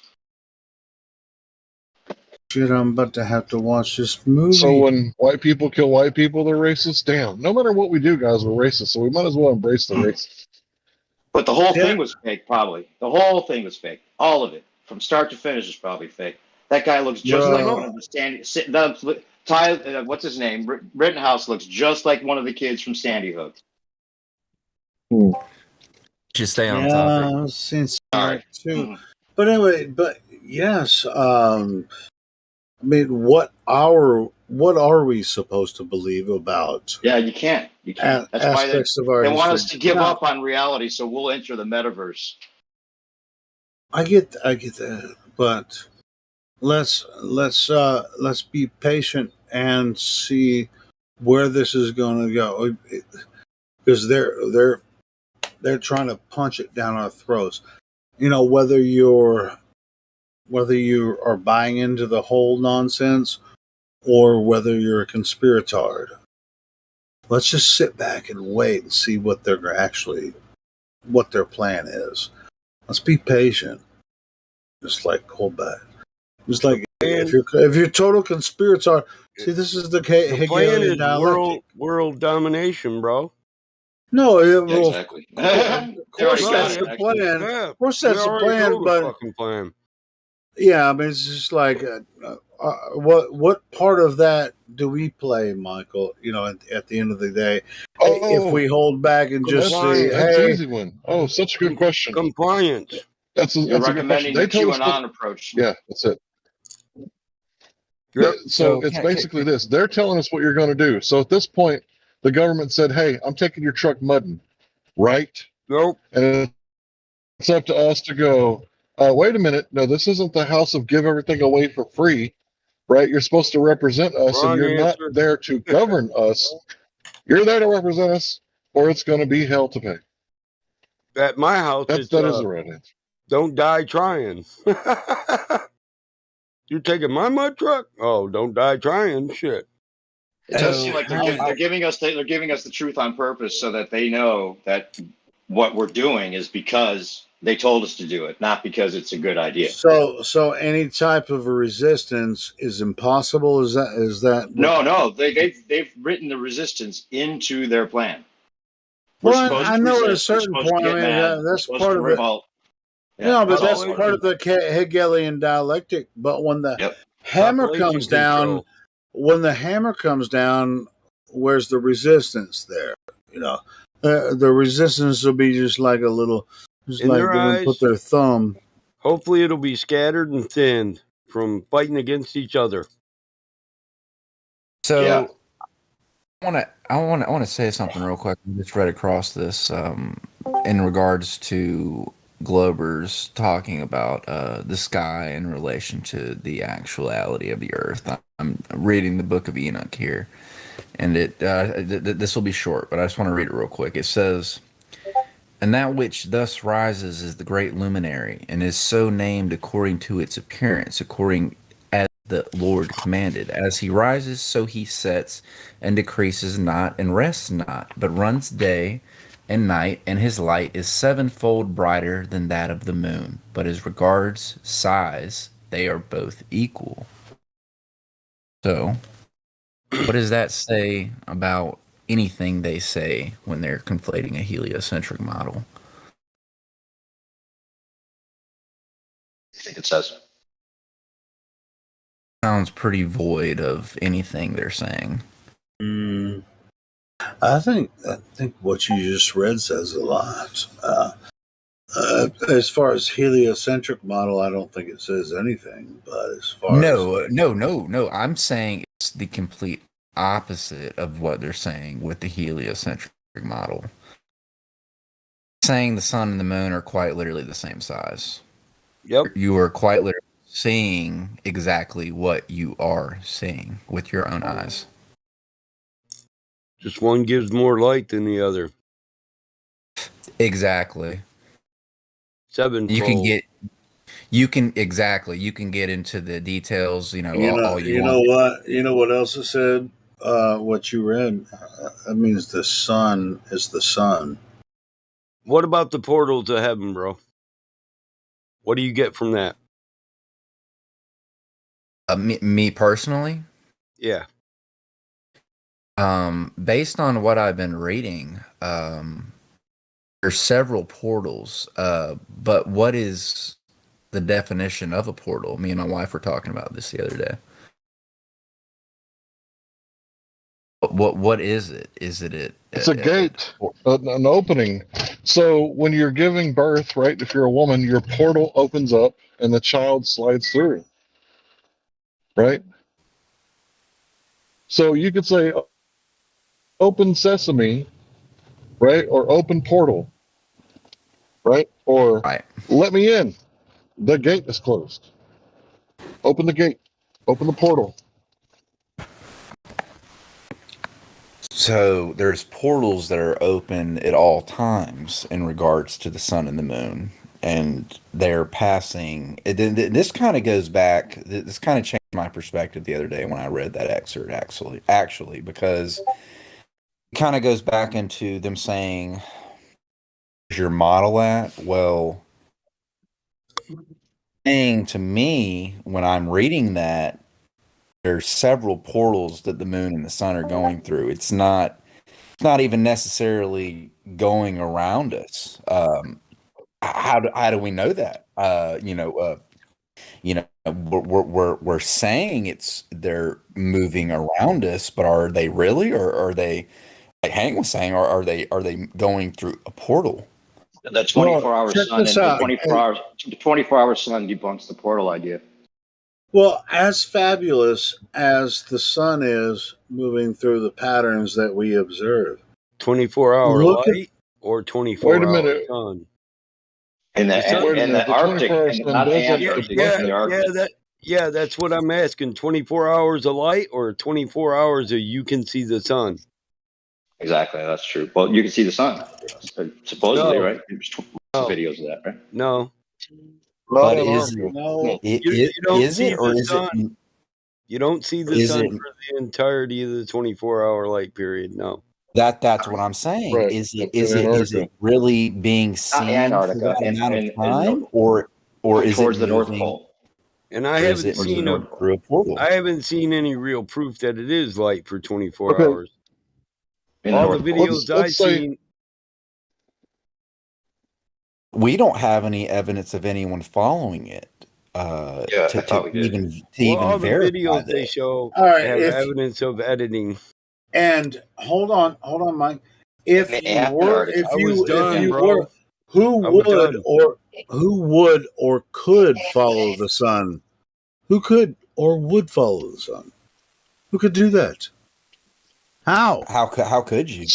Shit, I'm about to have to watch this movie. So when white people kill white people, they're racist? Damn. No matter what we do, guys, we're racist, so we might as well embrace the racism. But the whole thing was fake, probably. The whole thing was fake. All of it. From start to finish is probably fake. That guy looks just like one of the what's his name? Rittenhouse looks just like one of the kids from Sandy Hook. Just stay on topic. I've seen that too. But anyway, yes. I mean, what are we supposed to believe about? Yeah, you can't. You can't. That's why they want us to give up on reality, so we'll enter the metaverse. I get that, but let's be patient and see where this is going to go, because they're trying to punch it down our throats. You know, whether you are buying into the whole nonsense or whether you're a conspiratard. Let's just sit back and wait and see what their plan is. Let's be patient. Just like hold back. Just like if you're total conspirator, see, this is the Hegelian dialectic. World domination, bro. No, exactly. Of course that's the plan. Of course that's the plan, but yeah, I mean, it's just like what part of that do we play, Michael? You know, at the end of the day, if we hold back and just say, that's "Hey, an easy one." Oh, such a good question. Compliance. That's a good question. They told us approach. Yeah, that's it. Yeah, so it's basically this. They're telling us what you're going to do. So at this point, the government said, "Hey, I'm taking your truck mudding," right? Nope. And it's up to us to go. Wait a minute. No, this isn't the house of give everything away for free, right? You're supposed to represent us, and you're not there to govern us. You're there to represent us, or it's going to be hell to pay. At my house, that is the right answer. Don't die trying. You taking my mud truck? Oh, don't die trying. Shit. It does seem like they're giving us the truth on purpose so that they know that what we're doing is because they told us to do it, not because it's a good idea. So any type of a resistance is impossible. Is that? No. They've written the resistance into their plan. Well, I know at a certain point. I mean, that's part of it. Yeah, no, but that's part of the Hegelian dialectic. But when the hammer comes down, where's the resistance there? You know, the resistance will be just like a little, just like they put their thumb. Hopefully, it'll be scattered and thinned from fighting against each other. So, I want to say something real quick. I just read across this in regards to Globers talking about the sky in relation to the actuality of the earth. I'm reading the Book of Enoch here, and this will be short, but I just want to read it real quick. It says, "And that which thus rises is the great luminary, and is so named according to its appearance, according as the Lord commanded. As he rises, so he sets, and decreases not, and rests not, but runs day and night, and his light is sevenfold brighter than that of the moon. But as regards size, they are both equal. So, what does that say about anything they say when they're conflating a heliocentric model? I think it says. Sounds pretty void of anything they're saying. I think what you just read says a lot. As far as heliocentric model, I don't think it says anything. But as far No. I'm saying it's the complete opposite of what they're saying with the heliocentric model. Saying the sun and the moon are quite literally the same size. Yep. You are quite literally seeing exactly what you are seeing with your own eyes. Just one gives more light than the other. Exactly. Sevenfold. You can get into the details, all you want. You know what else it said? What you read? That means the sun is the sun. What about the portal to heaven, bro? What do you get from that? Me personally? Yeah. Based on what I've been reading, there's several portals. But what is the definition of a portal? Me and my wife were talking about this the other day. What is it? Is it it's a gate, an opening. So when you're giving birth, right, if you're a woman, your portal opens up and the child slides through, right? So you could say open sesame, right, or open portal, right, or let me in, the gate is closed. Open the gate, open the portal. So there's portals that are open at all times in regards to the sun and the moon, and they're passing. This kind of goes back. This kind of changed my perspective the other day when I read that excerpt. Actually, because it kind of goes back into them saying, "Where's your model at?" Well, saying to me when I'm reading that, there's several portals that the moon and the sun are going through. It's not even necessarily going around us. How do we know that? We're saying they're moving around us, but are they really, or are they, like Hank was saying, are they going through a portal? That 24-hour sun and the 24-hour sun debunks the portal idea. Well, as fabulous as the sun is moving through the patterns that we observe, 24-hour light or 24-hour sun? In the Arctic, not the Antarctic, in the Arctic. Yeah, that's what I'm asking. 24 hours of light or 24 hours of you can see the sun? Exactly, that's true. Well, you can see the sun, supposedly, right? There's videos of that, right? No. But is it, or is it? You don't see the sun for the entirety of the 24-hour light period. No. That's what I'm saying. Right. Is it really being seen for that amount of time, or is towards it the North Pole? And I haven't seen I haven't seen any real proof that it is light for 24 hours. All the videos I've seen. We don't have any evidence of anyone following it. I thought we did. All the videos they show have evidence of editing. And hold on, Mike. Who would or could follow the sun? Who could or would follow the sun? Who could do that? How? How could you?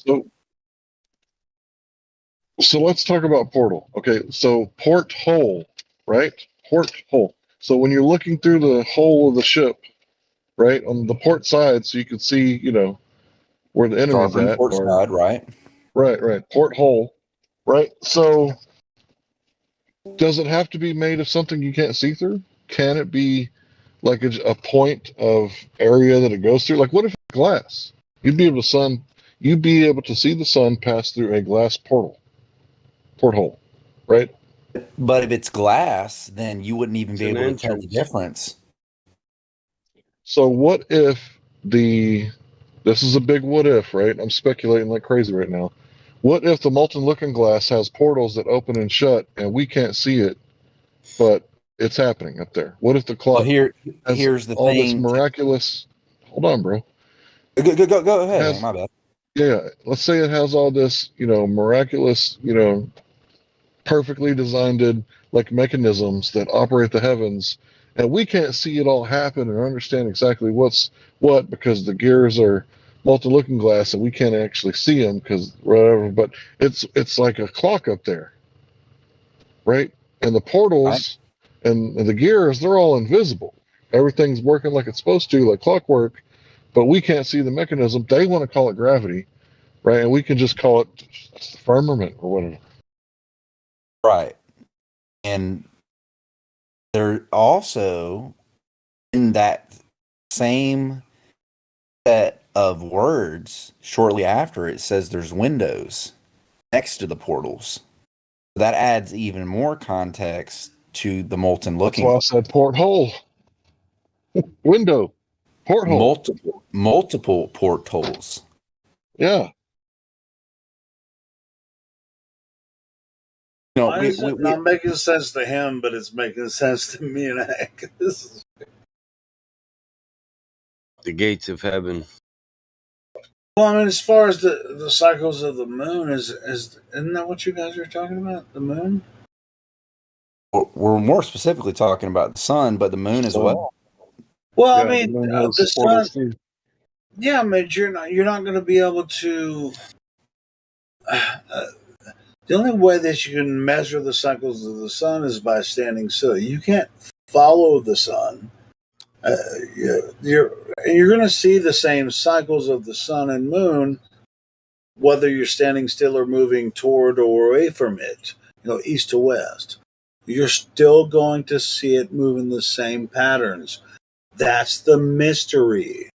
So let's talk about portal. Okay, so porthole, right? Porthole. So when you're looking through the hole of the ship, right, on the port side, so you can see, where the enemy's at. Port side, right? Right. Porthole, right? So does it have to be made of something you can't see through? Can it be like a point of area that it goes through? Like, what if it's glass? You'd be able to you'd be able to see the sun pass through a glass porthole, right? But if it's glass, then you wouldn't even It's be an able to tell the entrance. difference. So what if this is a big what if, right? I'm speculating like crazy right now. What if the molten looking glass has portals that open and shut and we can't see it, but it's happening up there? What if the clock has here's the all this thing. miraculous... Hold on, bro. Go ahead. My bad. Yeah, let's say it has all this, miraculous, perfectly designed like mechanisms that operate the heavens, and we can't see it all happen or understand exactly what's what because the gears are multi-looking glass and we can't actually see them because whatever. But it's like a clock up there, right? And the portals and the gears, they're all invisible. Everything's working like it's supposed to, like clockwork, but we can't see the mechanism. They want to call it gravity, right? And we can just call it firmament or whatever. Right. And there also, in that same set of words, shortly after, it says there's windows next to the portals. That adds even more context to the molten looking. That's why I said porthole. Window. Porthole. Multiple portholes. Yeah. Why is it not making sense to him, but it's making sense to me and Hank? This is... The gates of heaven. Well, I mean, as far as the cycles of the moon, isn't that what you guys are talking about? The moon? We're more specifically talking about the sun, but the moon as well. Well, yeah, I mean, the sun. Yeah, I mean, you're not going to be able to. The only way that you can measure the cycles of the sun is by standing still. You can't follow the sun. You're going to see the same cycles of the sun and moon, whether you're standing still or moving toward or away from it, east to west. You're still going to see it move in the same patterns. That's the mystery.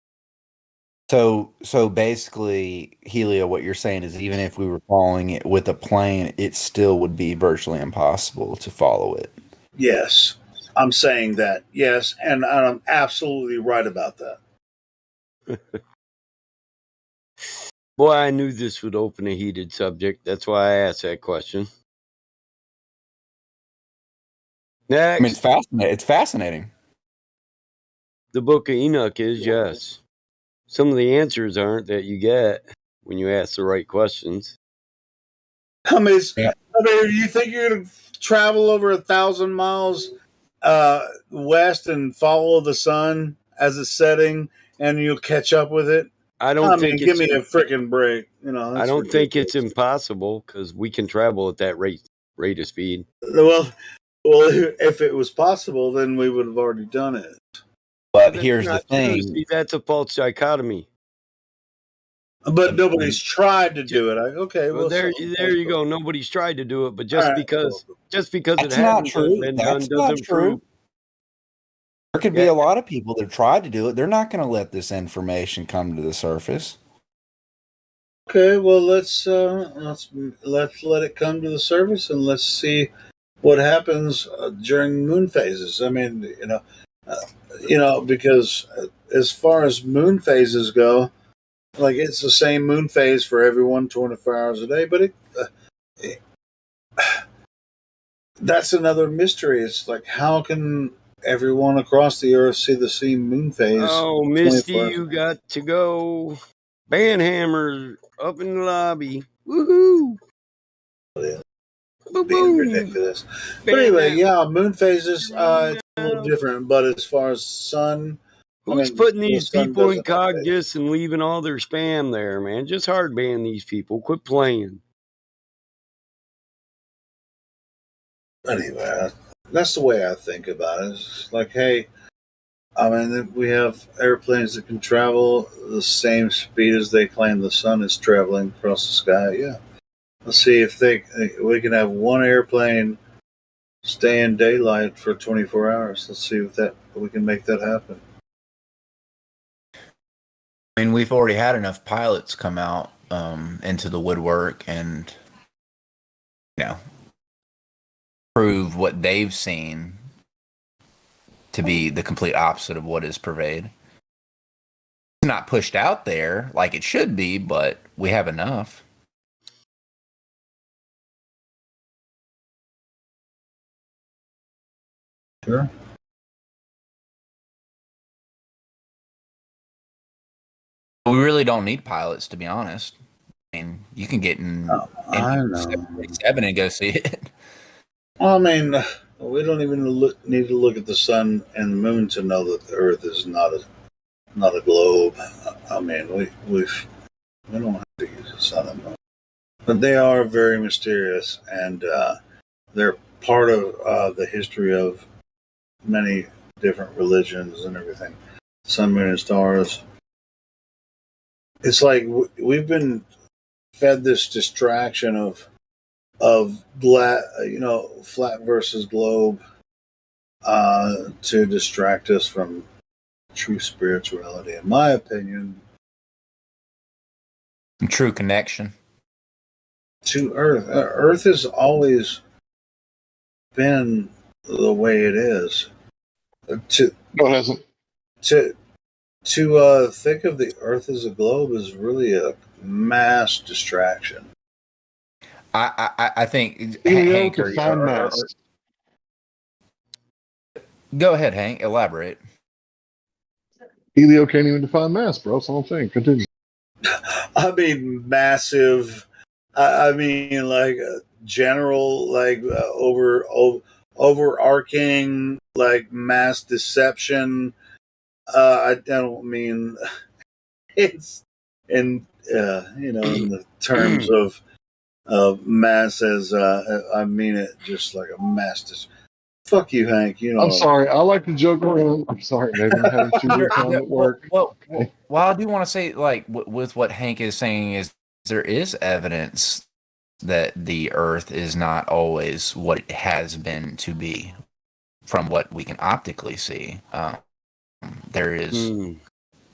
So basically, Helio, what you're saying is even if we were following it with a plane, it still would be virtually impossible to follow it. Yes, I'm saying that. Yes, and I'm absolutely right about that. Boy, I knew this would open a heated subject. That's why I asked that question. Next. I mean, it's fascinating. The Book of Enoch is, yes. Some of the answers aren't that you get when you ask the right questions. I mean, you think you're going to travel over 1,000 miles west and follow the sun as it's setting, and you'll catch up with it? I mean, give me a freaking break. I don't think it's impossible because we can travel at that rate of speed. Well, if it was possible, then we would have already done it. But here's the thing. See, that's a false dichotomy. But nobody's tried to do it. Well, there you go. Nobody's tried to do it, but just because it hasn't been done doesn't prove. There could be a lot of people that tried to do it. They're not going to let this information come to the surface. Okay, well let's let it come to the surface and let's see what happens during moon phases. I mean, because as far as moon phases go, like it's the same moon phase for everyone 24 hours a day, but that's another mystery. It's like, how can everyone across the earth see the same moon phase? Oh, Misty, you got to go. Banhammer up in the lobby. Woohoo! Being ridiculous. But anyway, yeah, moon phases, it's a little different. But as far as sun, who's putting these people in Cogdis and leaving all their spam there, man? Just hard ban these people. Quit playing. Anyway, that's the way I think about it. It's like, hey, I mean, we have airplanes that can travel the same speed as they claim the sun is traveling across the sky. Yeah. Let's see if we can have one airplane stay in daylight for 24 hours. Let's see if we can make that happen. I mean, we've already had enough pilots come out into the woodwork and, prove what they've seen to be the complete opposite of what is purveyed. It's not pushed out there like it should be, but we have enough. Sure. We really don't need pilots, to be honest. I mean, you can get in 737 and go see it. Well, I mean, we don't even need to look at the sun and the moon to know that the Earth is not a globe. I mean, we don't have to use the sun and moon, but they are very mysterious, and they're part of the history of many different religions and everything. Sun, moon, and stars. It's like we've been fed this distraction of flat versus globe to distract us from true spirituality, in my opinion. True connection to Earth. Earth has always been the way it is. No, it hasn't. To think of the Earth as a globe is really a mass distraction. I think Hank, go ahead, Hank. Elaborate. Elio can't even define mass, bro. That's the whole thing. Continue. I mean, massive. I mean, like general, like overarching, like mass deception. I don't mean it's in in the terms of mass as I mean it just like a mass. Fuck you, Hank. I'm sorry. I like to joke around. I'm sorry, baby. I'm having too much time at work. Well, I do want to say, like, with what Hank is saying, is there is evidence that the Earth is not always what it has been to be, from what we can optically see. There is.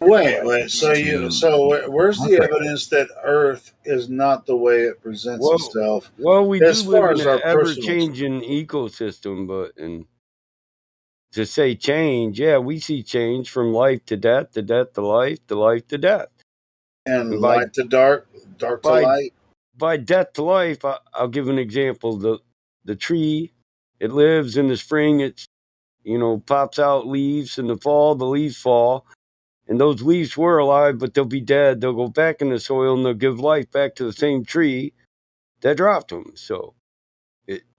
Wait. So where's the evidence that Earth is not the way it presents itself? Well, we as do far live as in our an ever-changing ecosystem, but to say change, yeah, we see change from life to death to life to death, and light to dark, dark to light. By death to life, I'll give an example. The tree, it lives in the spring. It's pops out leaves. In the fall, the leaves fall. And those leaves were alive, but they'll be dead. They'll go back in the soil and they'll give life back to the same tree that dropped them. So,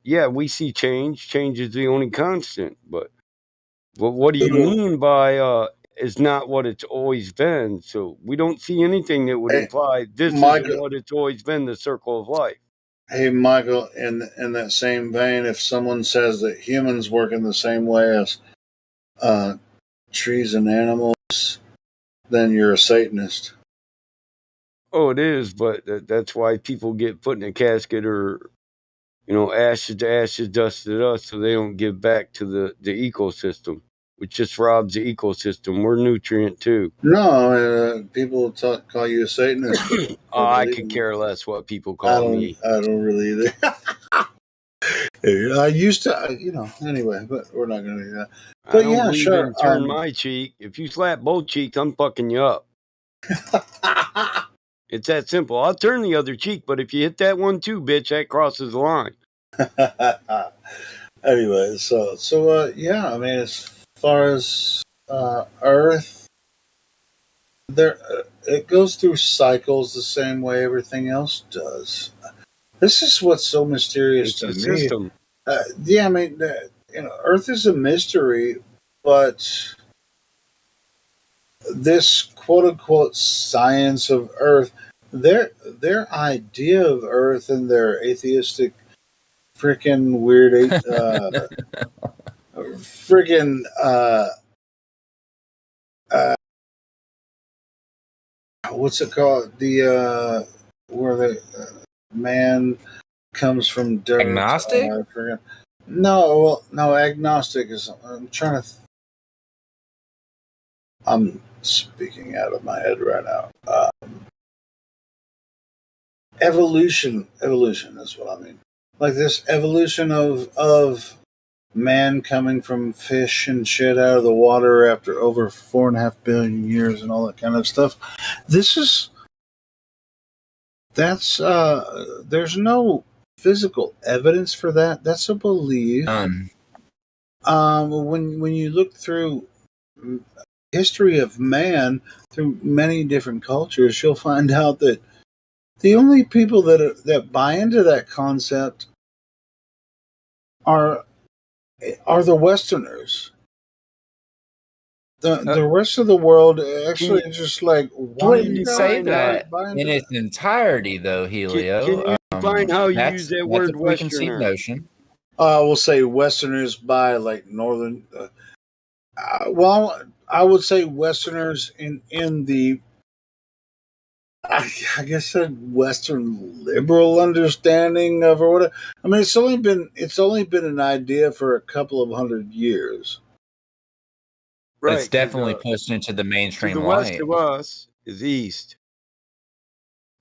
we see change. Change is the only constant. But what do you mean by it's not what it's always been? So we don't see anything that would imply this is what it's always been, the circle of life. Hey, Michael, in that same vein, if someone says that humans work in the same way as trees and animals, then you're a Satanist. Oh, it is, but that's why people get put in a casket or, ashes to ashes, dust to dust, so they don't give back to the ecosystem, which just robs the ecosystem. We're nutrient too. No, people call you a Satanist. I could care less what people call me. I don't really either. I used to, anyway, but we're not going to do that. But I don't believe in turn my cheek. If you slap both cheeks, I'm fucking you up. It's that simple. I'll turn the other cheek, but if you hit that one too, bitch, that crosses the line. Anyway, so yeah, I mean, as far as Earth, it goes through cycles the same way everything else does. This is what's so mysterious to me. System. Yeah, I mean, Earth is a mystery, but this quote unquote science of Earth, their idea of Earth and their atheistic freaking weird freaking what's it called? The where the man comes from dirt. Agnostic? No, agnostic is. I'm trying to. I'm speaking out of my head right now. evolution. That's what I mean. Like this evolution of man coming from fish and shit out of the water after over 4.5 billion years and all that kind of stuff. There's no physical evidence for that. That's a belief. When you look through history of man through many different cultures, you'll find out that the only people that buy into that concept are the Westerners. The rest of the world actually just like, why do you say that in its entirety, though, Helio? Can you define how you use that word That's a preconceived Westerner? notion. We'll say Westerners by like northern. Well, I would say Westerners in the, I guess, a Western liberal understanding of or whatever. I mean, it's only been an idea for a couple of 100 years. Right, it's definitely pushed into the mainstream to the light. west of us is east.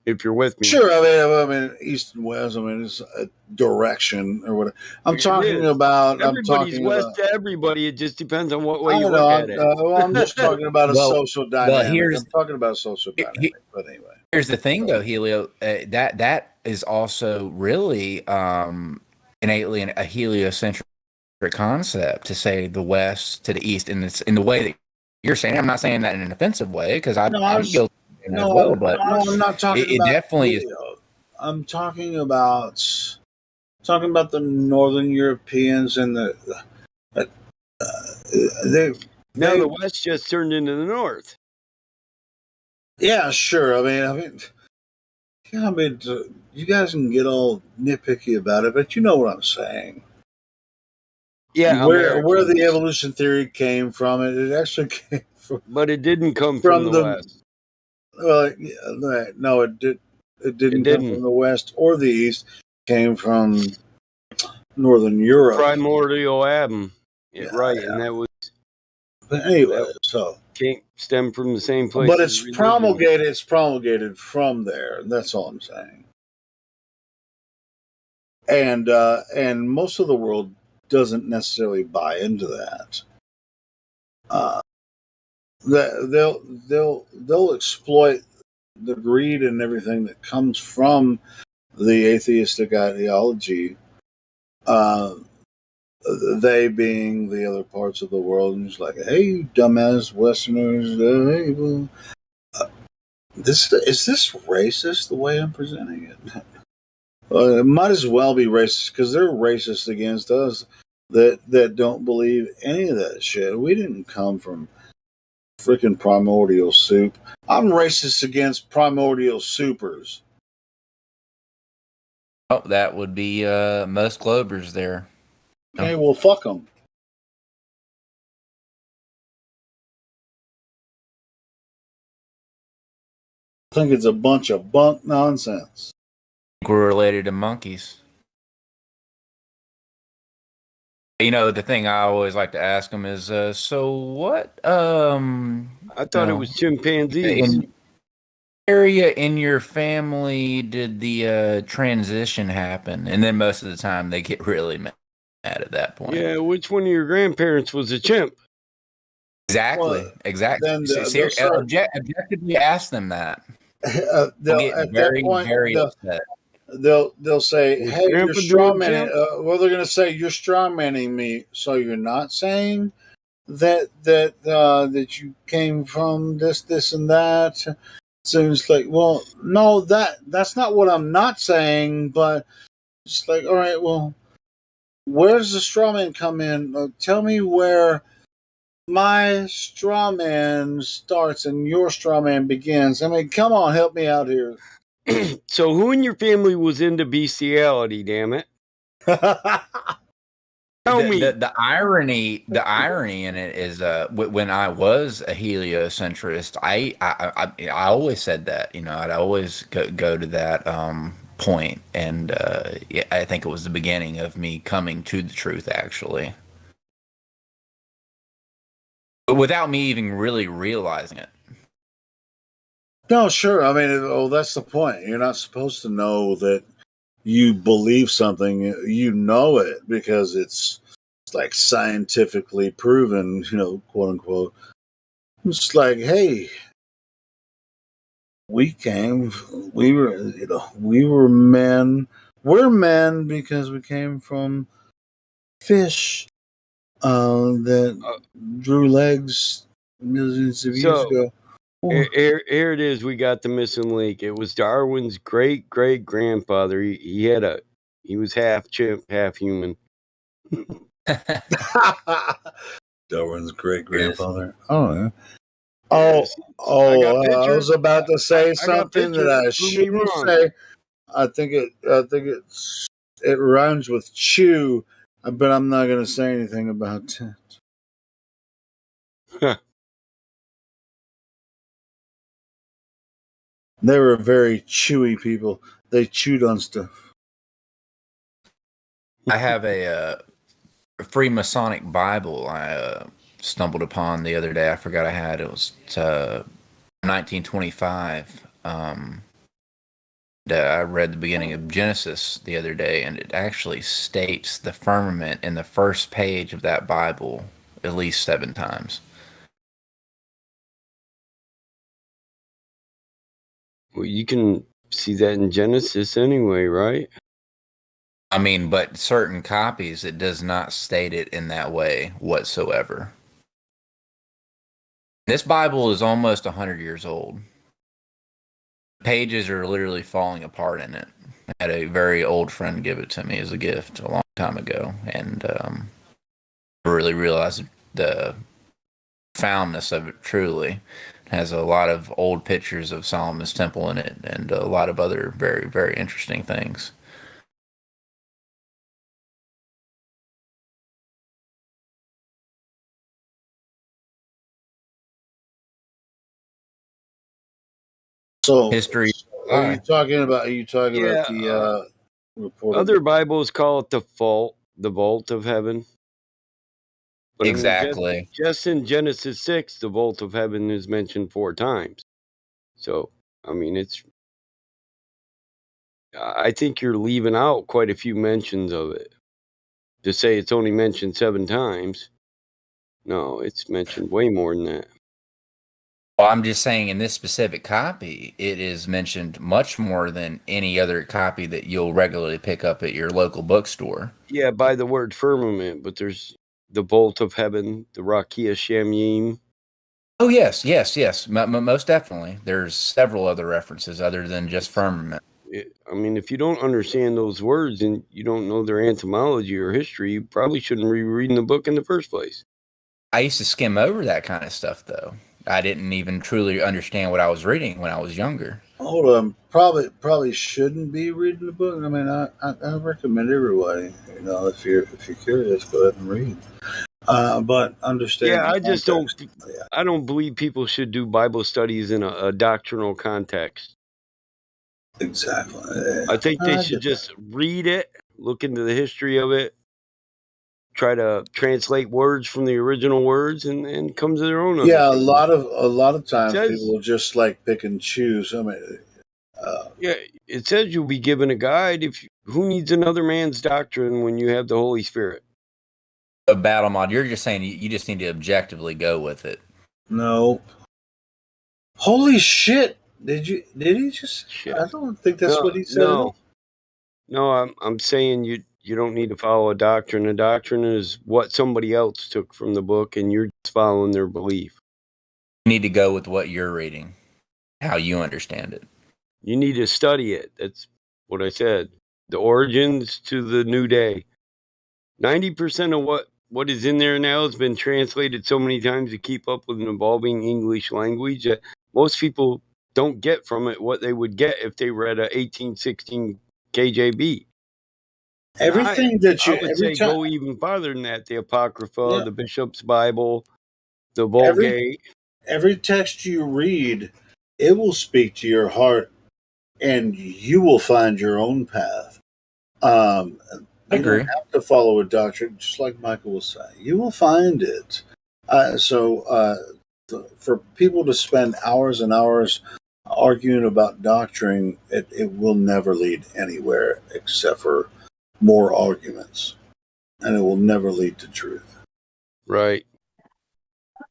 If you're with me, Sure. I mean, east and west. I mean, it's a direction or whatever. I'm talking about. Everybody's west to everybody. It just depends on what way you know, look at it. I'm just talking about a social dynamic. I'm talking about a social dynamic. But anyway, here's the thing, though, Helio. That is also really innately a heliocentric concept to say the west to the east in the way that you're saying. I'm not saying that in an offensive way because I'm guilty as well. But I'm not talking it about definitely is. I'm talking about the Northern Europeans and the the West just turned into the North. Yeah, sure. I mean, you guys can get all nitpicky about it, but you know what I'm saying. Yeah, where the evolution theory came from, it actually came from. But it didn't come from the West. Well, no, it didn't come from the West or the East. It came from Northern Europe. Primordial Adam. Right, and that was. But anyway, so can't stem from the same place. But it's promulgated. It's promulgated from there. That's all I'm saying. And most of the world doesn't necessarily buy into that. They'll exploit the greed and everything that comes from the atheistic ideology. They being the other parts of the world, and just like, hey, you dumbass Westerners, hey, well, is this racist the way I'm presenting it? It might as well be racist because they're racist against us that don't believe any of that shit. We didn't come from freaking primordial soup. I'm racist against primordial supers. Oh, that would be most Globers there. Okay, well, fuck them. I think it's a bunch of bunk nonsense. We're related to monkeys. You know, the thing I always like to ask them is, so what? I thought it was chimpanzees. In area in your family did the transition happen? And then most of the time they get really mad at that point. Yeah, which one of your grandparents was a chimp? Exactly. Objectively ask them that. They'll get very, very upset. They'll say, "Hey, you're strawmanning." Well, they're going to say, "You're strawmanning me." So you're not saying that you came from this, and that. So it's like, well, no, that's not what I'm not saying. But it's like, all right, well, where does the strawman come in? Tell me where my strawman starts and your strawman begins. I mean, come on, help me out here. So who in your family was into bestiality, damn it? Tell me. The irony in it is when I was a heliocentrist, I always said that, you know, I'd always go to that point, and I think it was the beginning of me coming to the truth, actually, but without me even really realizing it. No, sure. I mean, that's the point. You're not supposed to know that you believe something. You know it because it's like scientifically proven, quote unquote. It's like, hey, we were men. We're men because we came from fish that drew legs millions of years ago. Here it is. We got the missing link. It was Darwin's great great grandfather. He was half chimp, half human. Darwin's great grandfather. Oh, yeah. Yes. I was about to say something that I shouldn't say. I think it rhymes with chew, but I'm not going to say anything about that. They were very chewy people. They chewed on stuff. I have a Freemasonic Bible I stumbled upon the other day. I forgot I had it. It was 1925. I read the beginning of Genesis the other day, and it actually states the firmament in the first page of that Bible at least 7 times. Well, you can see that in Genesis anyway, right? I mean, but certain copies, it does not state it in that way whatsoever. This Bible is almost 100 years old. Pages are literally falling apart in it. I had a very old friend give it to me as a gift a long time ago, and I really realized the profoundness of it. Truly, it has a lot of old pictures of Solomon's temple in it, and a lot of other very, very interesting things. So history. Are you talking about the report? Other Bibles call it the vault of heaven. But Exactly. I mean, just in Genesis 6, the vault of heaven is mentioned 4 times. So, I mean, I think you're leaving out quite a few mentions of it. To say it's only mentioned 7 times, no, it's mentioned way more than that. Well, I'm just saying in this specific copy, it is mentioned much more than any other copy that you'll regularly pick up at your local bookstore. Yeah, by the word firmament, but there's the vault of heaven, the Rakia Shamyim. Oh, yes. Most definitely. There's several other references other than just firmament. I mean, if you don't understand those words and you don't know their etymology or history, you probably shouldn't be reading the book in the first place. I used to skim over that kind of stuff, though. I didn't even truly understand what I was reading when I was younger. Hold on, probably shouldn't be reading the book. I mean, I recommend everybody, if you're curious, go ahead and read. But understand. Yeah, I just don't. I don't believe people should do Bible studies in a doctrinal context. Exactly. I think they should just read it, look into the history of it, try to translate words from the original words, and come to their own. Yeah, a lot of times people will just like pick and choose. I mean, yeah, it says you'll be given a guide. Who needs another man's doctrine when you have the Holy Spirit? A battle mod. You're just saying you just need to objectively go with it. No. Holy shit! Did he just? Shit. I don't think that's what he said. No, I'm saying you don't need to follow a doctrine. A doctrine is what somebody else took from the book, and you're just following their belief. You need to go with what you're reading, how you understand it. You need to study it. That's what I said. The origins to the new day. 90% of what is in there now has been translated so many times to keep up with an evolving English language that most people don't get from it what they would get if they read a 1816 KJV. Everything I would say go even farther than that. The Apocrypha, the Bishop's Bible, the Vulgate. Every text you read, it will speak to your heart, and you will find your own path. I agree. You don't have to follow a doctrine, just like Michael was saying. You will find it. For people to spend hours and hours arguing about doctrine, it will never lead anywhere except for more arguments, and it will never lead to truth. Right.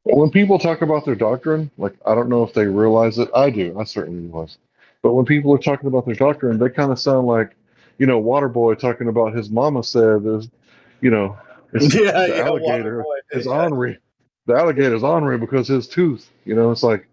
When people talk about their doctrine, like, I don't know if they realize it. I do. I certainly realize. But when people are talking about their doctrine, they kind of sound like, Waterboy talking about his mama said, the alligator is ornery. The alligator's ornery because his tooth. It's like,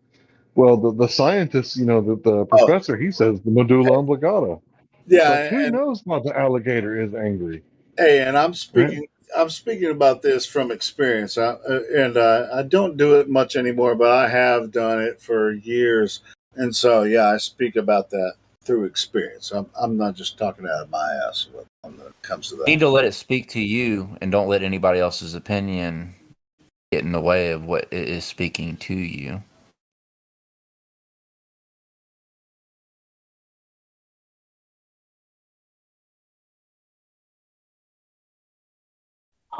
well, the scientist, the professor, he says the medulla oblongata. Yeah, Like, who knows why the alligator is angry? Hey, and I'm Right? speaking. I'm speaking about this from experience, I don't do it much anymore, but I have done it for years, and so yeah, I speak about that through experience. I'm not just talking out of my ass when it comes to that. You need to let it speak to you, and don't let anybody else's opinion get in the way of what it is speaking to you.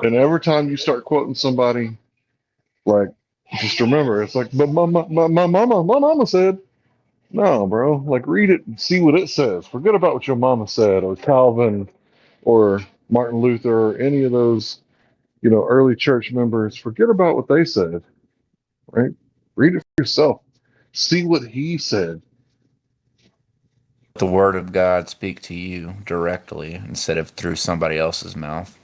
And every time you start quoting somebody, like, just remember, it's like, but my mama said, no, bro. Like, read it and see what it says. Forget about what your mama said, or Calvin, or Martin Luther, or any of those, early church members. Forget about what they said, right? Read it for yourself. See what he said. Let the word of God speak to you directly instead of through somebody else's mouth.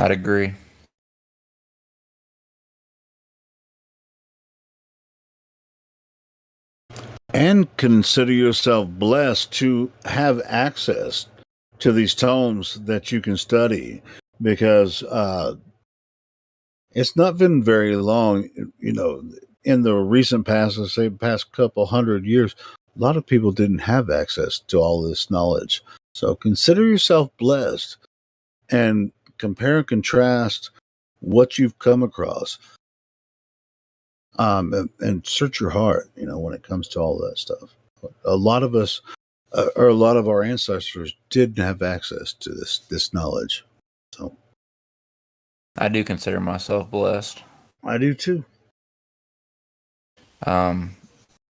I'd agree. And consider yourself blessed to have access to these tomes that you can study, because it's not been very long, in the recent past, let's say past couple 100 years, a lot of people didn't have access to all this knowledge. So consider yourself blessed and compare and contrast what you've come across. And search your heart, when it comes to all that stuff. A lot of us, or a lot of our ancestors, didn't have access to this knowledge. So I do consider myself blessed. I do too. I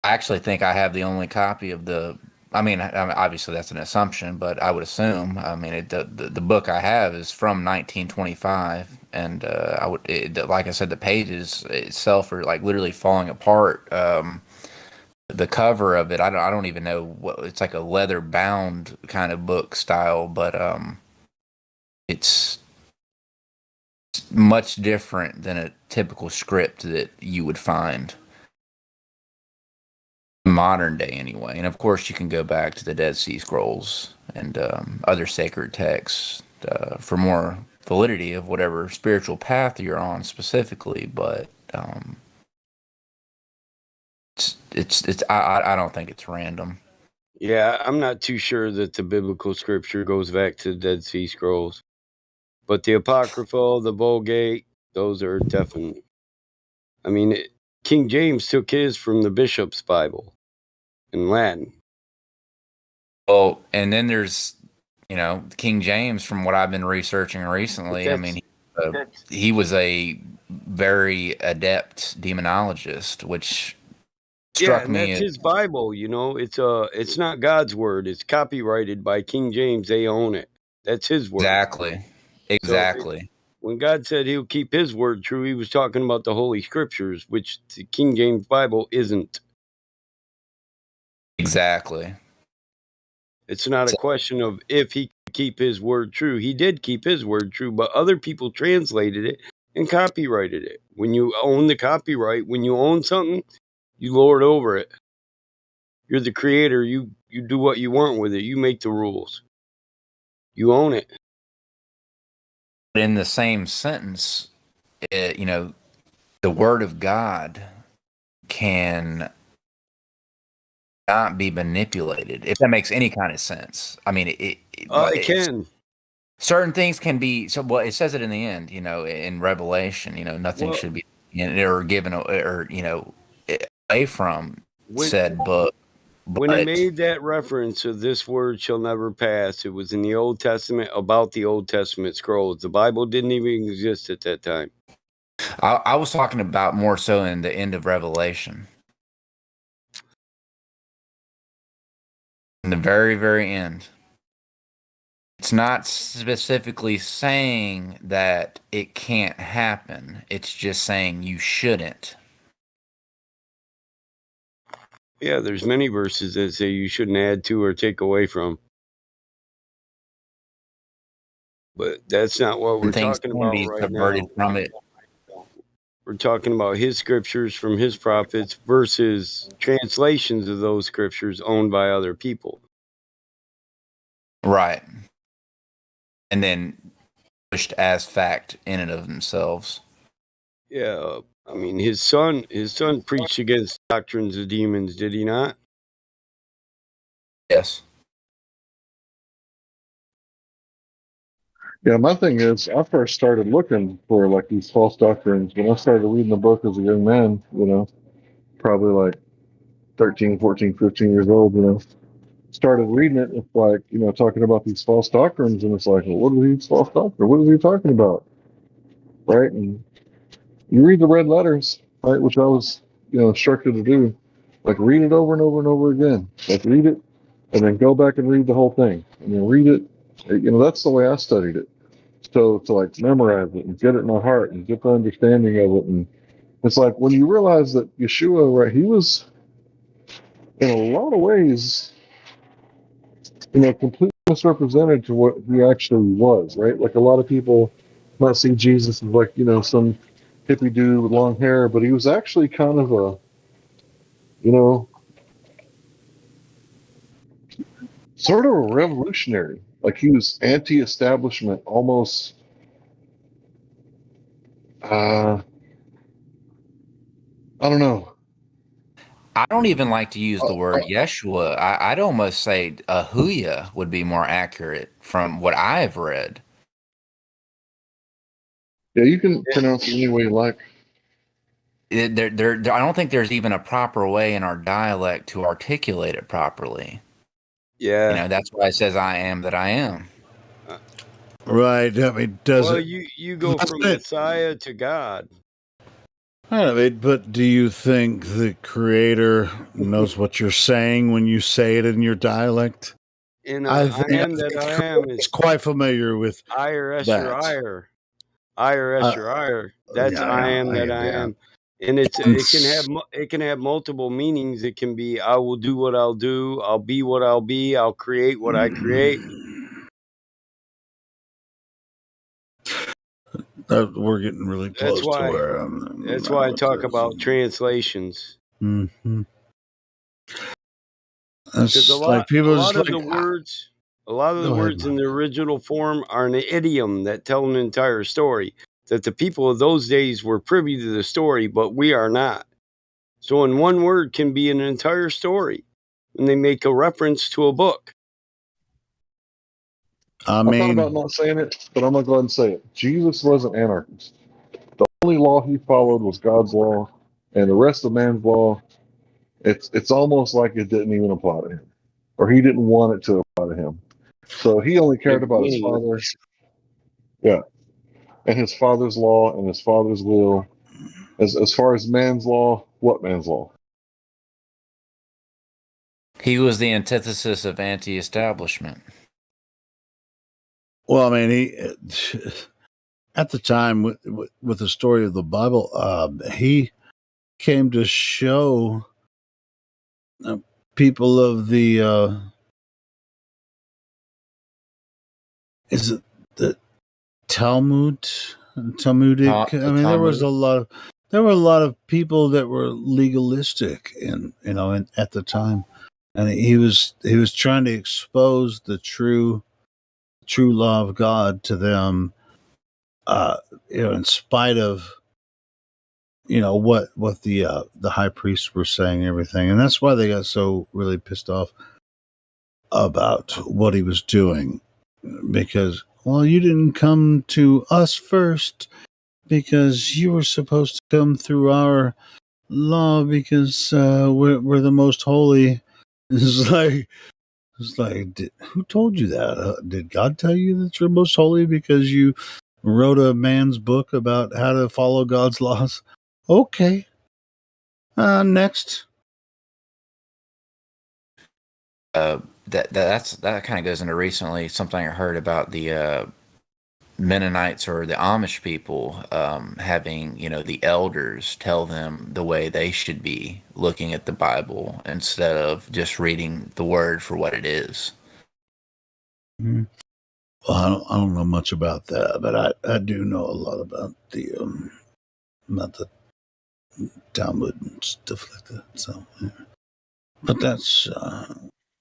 actually think I have the only copy of the. Obviously that's an assumption, but I would assume. The book I have is from 1925, and like I said, the pages itself are like literally falling apart. The cover of it, I don't even know what it's like, a leather bound kind of book style, but it's much different than a typical script that you would find modern day anyway. And of course you can go back to the Dead Sea Scrolls and other sacred texts for more validity of whatever spiritual path you're on specifically, but I don't think it's random. Yeah, I'm not too sure that the biblical scripture goes back to the Dead Sea Scrolls, but the Apocryphal, the Vulgate, those are definite. King James took his from the Bishop's Bible in Latin. Oh, and then there's, King James, from what I've been researching recently. He was a very adept demonologist, which struck me. That's his Bible. It's not God's word. It's copyrighted by King James. They own it. That's his word. Exactly. So when God said he'll keep his word true, he was talking about the Holy Scriptures, which the King James Bible isn't. Exactly. It's not a question of if he could keep his word true. He did keep his word true, but other people translated it and copyrighted it. When you own the copyright, when you own something, you lord over it. You're the creator. You do what you want with it. You make the rules. You own it. In the same sentence, the word of God can not be manipulated, if that makes any kind of sense. It can. Certain things can be. So, well, it says it in the end, in Revelation, nothing should be or given or away from said book. When it made that reference of this word shall never pass, it was in the Old Testament about the Old Testament scrolls. The Bible didn't even exist at that time. I was talking about more so in the end of Revelation. In the very, very end. It's not specifically saying that it can't happen. It's just saying you shouldn't. Yeah, there's many verses that say you shouldn't add to or take away from. But that's not what we're talking about right now. From it. We're talking about his scriptures from his prophets versus translations of those scriptures owned by other people. Right. And then pushed as fact in and of themselves. Yeah, I mean his son preached against doctrines of demons, did he not? Yes. Yeah, my thing is, I first started looking for like these false doctrines when I started reading the book as a young man, probably like 13, 14, 15 years old, started reading it. It's like, talking about these false doctrines, and it's like, well, what are these false doctrines? What is he talking about? Right? And you read the red letters, right, which I was, instructed to do. Like, read it over and over and over again. Like, read it, and then go back and read the whole thing. And then read it. That's the way I studied it. So to like memorize it and get it in my heart and get the understanding of it. And it's like when you realize that Yeshua, right, he was in a lot of ways, completely misrepresented to what he actually was, right? Like a lot of people might see Jesus as like, some hippie dude with long hair, but he was actually kind of a, sort of a revolutionary. Like he was anti-establishment, almost. I don't know. I don't even like to use the word Yeshua. I'd almost say Ahuya would be more accurate from what I've read. Yeah, you can pronounce it any way you like. I don't think there's even a proper way in our dialect to articulate it properly. Yeah. That's why it says I am that I am. Right. I mean, well, you go from Messiah to God. I mean, but do you think the Creator knows what you're saying when you say it in your dialect? I am that I am. It's quite familiar with Ire, that. Esher, Ire, Esher, Ire. That's I am that I am. And it can have multiple meanings. It can be I will do what I'll do. I'll be what I'll be. I'll create what I create. We're getting really close to where that's why I talk about translations. Mm-hmm. Because a lot of the words in the original form are an idiom that tell an entire story. That the people of those days were privy to the story, but we are not. So in one word can be an entire story, and they make a reference to a book. I thought about not saying it, but I'm going to go ahead and say it. Jesus was an anarchist. The only law he followed was God's law, and the rest of man's law, it's almost like it didn't even apply to him, or he didn't want it to apply to him. So he only cared about his father, and his father's law and his father's will. As far as man's law, what man's law? He was the antithesis of anti-establishment. Well, I mean, at the time with the story of the Bible, he came to show people of the is it the Talmudic? I mean, there were a lot of people that were legalistic, at the time, and he was trying to expose the true law of God to them, in spite of what the high priests were saying and everything, and that's why they got so really pissed off about what he was doing, because you didn't come to us first because you were supposed to come through our law because we're the most holy. It's like, who told you that? Did God tell you that you're most holy because you wrote a man's book about how to follow God's laws. Okay. Next. That kind of goes into recently something I heard about the Mennonites or the Amish people having, the elders tell them the way they should be looking at the Bible instead of just reading the word for what it is. Mm-hmm. Well, I don't know much about that, but I do know a lot about the Talmud and stuff like that. So, yeah. But that's.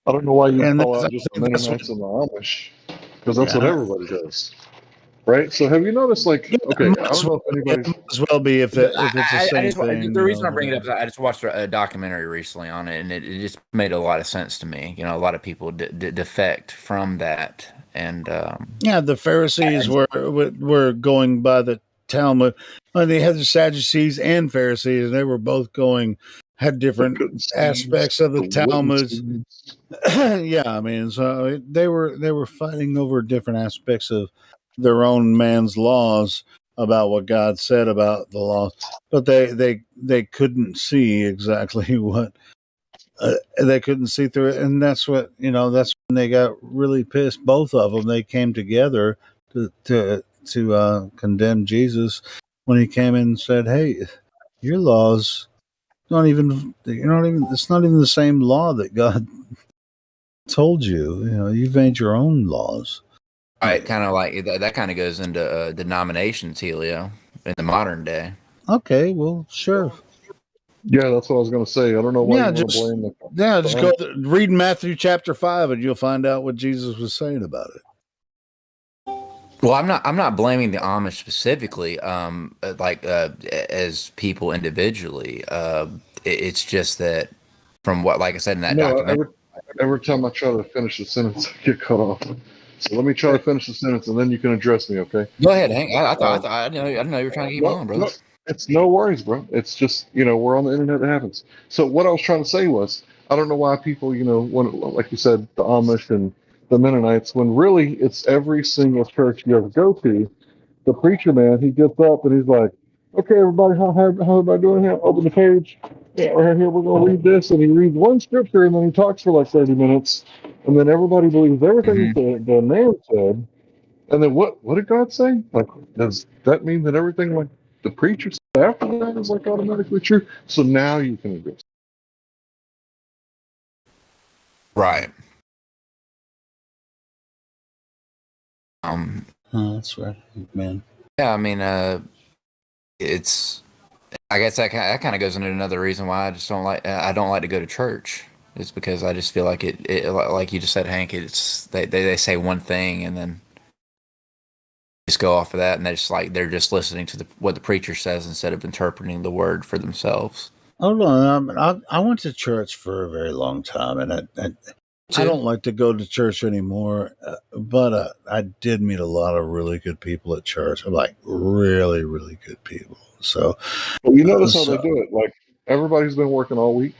I don't know why you call out just the Mennonites and the Amish, because that's what everybody does, right? So have you noticed, like, okay, I don't know if anybody's. It might as well be if it's the same thing. The reason I bring it up is I just watched a documentary recently on it, and it just made a lot of sense to me. A lot of people defect from that, and the Pharisees were going by the Talmud. They had the Sadducees and Pharisees, and they were both had different aspects of the Talmud. Yeah, I mean, so they were fighting over different aspects of their own man's laws about what God said about the laws, but they couldn't see exactly what they couldn't see through it, and that's what that's when they got really pissed. Both of them, they came together to condemn Jesus when he came in and said, "Hey, your laws." It's not even the same law that God told you. You've made your own laws. Right, kind of like that kind of goes into denominations, Helio, in the modern day. Okay, well, sure. Yeah, that's what I was going to say. I don't know why you want to blame the. Yeah, just go read Matthew chapter 5, and you'll find out what Jesus was saying about it. Well, I'm not blaming the Amish specifically, as people individually. It's just that from what, like I said in that documentary. Every time I try to finish a sentence, I get cut off. So let me try to finish the sentence, and then you can address me, okay? Go ahead, Hank. I didn't know you were trying to keep on, brother. No, it's no worries, bro. It's just we're on the internet. It happens. So what I was trying to say was, I don't know why people, when, like you said, the Amish and the Mennonites, when really it's every single church you ever go to, the preacher man, he gets up and he's like, "Okay, everybody, how everybody doing here? Open the page. Yeah, right here, we're going to read this." And he reads one scripture, and then he talks for like 30 minutes, and then everybody believes everything the man said. And then what did God say? Like, does that mean that everything like the preacher said after that is like automatically true? So now you can address it. Right. That's right, man. Yeah, I mean, it's. I guess that kind of goes into another reason why I just don't like. I don't like to go to church. It's because I just feel like it like you just said, Hank. It's they say one thing and then just go off of that, and they're just listening to what the preacher says instead of interpreting the word for themselves. Oh no, I went to church for a very long time, and I don't like to go to church anymore, but I did meet a lot of really good people at church. Like really, really good people. So, well, you notice how they do it. Like everybody's been working all week,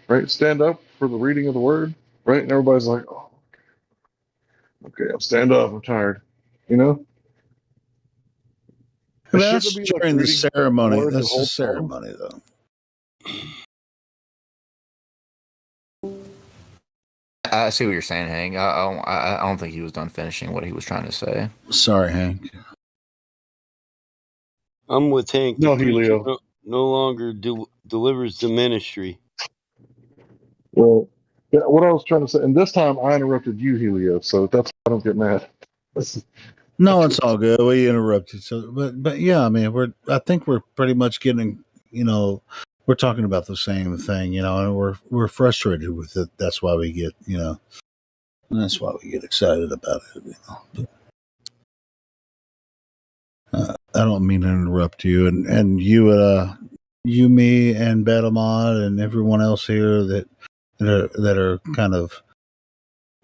right? Stand up for the reading of the word, right? And everybody's like, "Oh, okay, I'll stand up. I'm tired," That's during the ceremony. That's the ceremony, though. I see what you're saying, Hank. I don't think he was done finishing what he was trying to say. Sorry, Hank. I'm with Hank. No, Helio. No longer delivers the ministry. Well, yeah, what I was trying to say, and this time I interrupted you, Helio, so that's why I don't get mad. No, it's all good. We interrupted. So, but yeah, I mean, I think we're pretty much getting, we're talking about the same thing, and we're frustrated with it. That's why we get, that's why we get excited about it, But, I don't mean to interrupt you, and you, me, and Battlemod, and everyone else here that are kind of.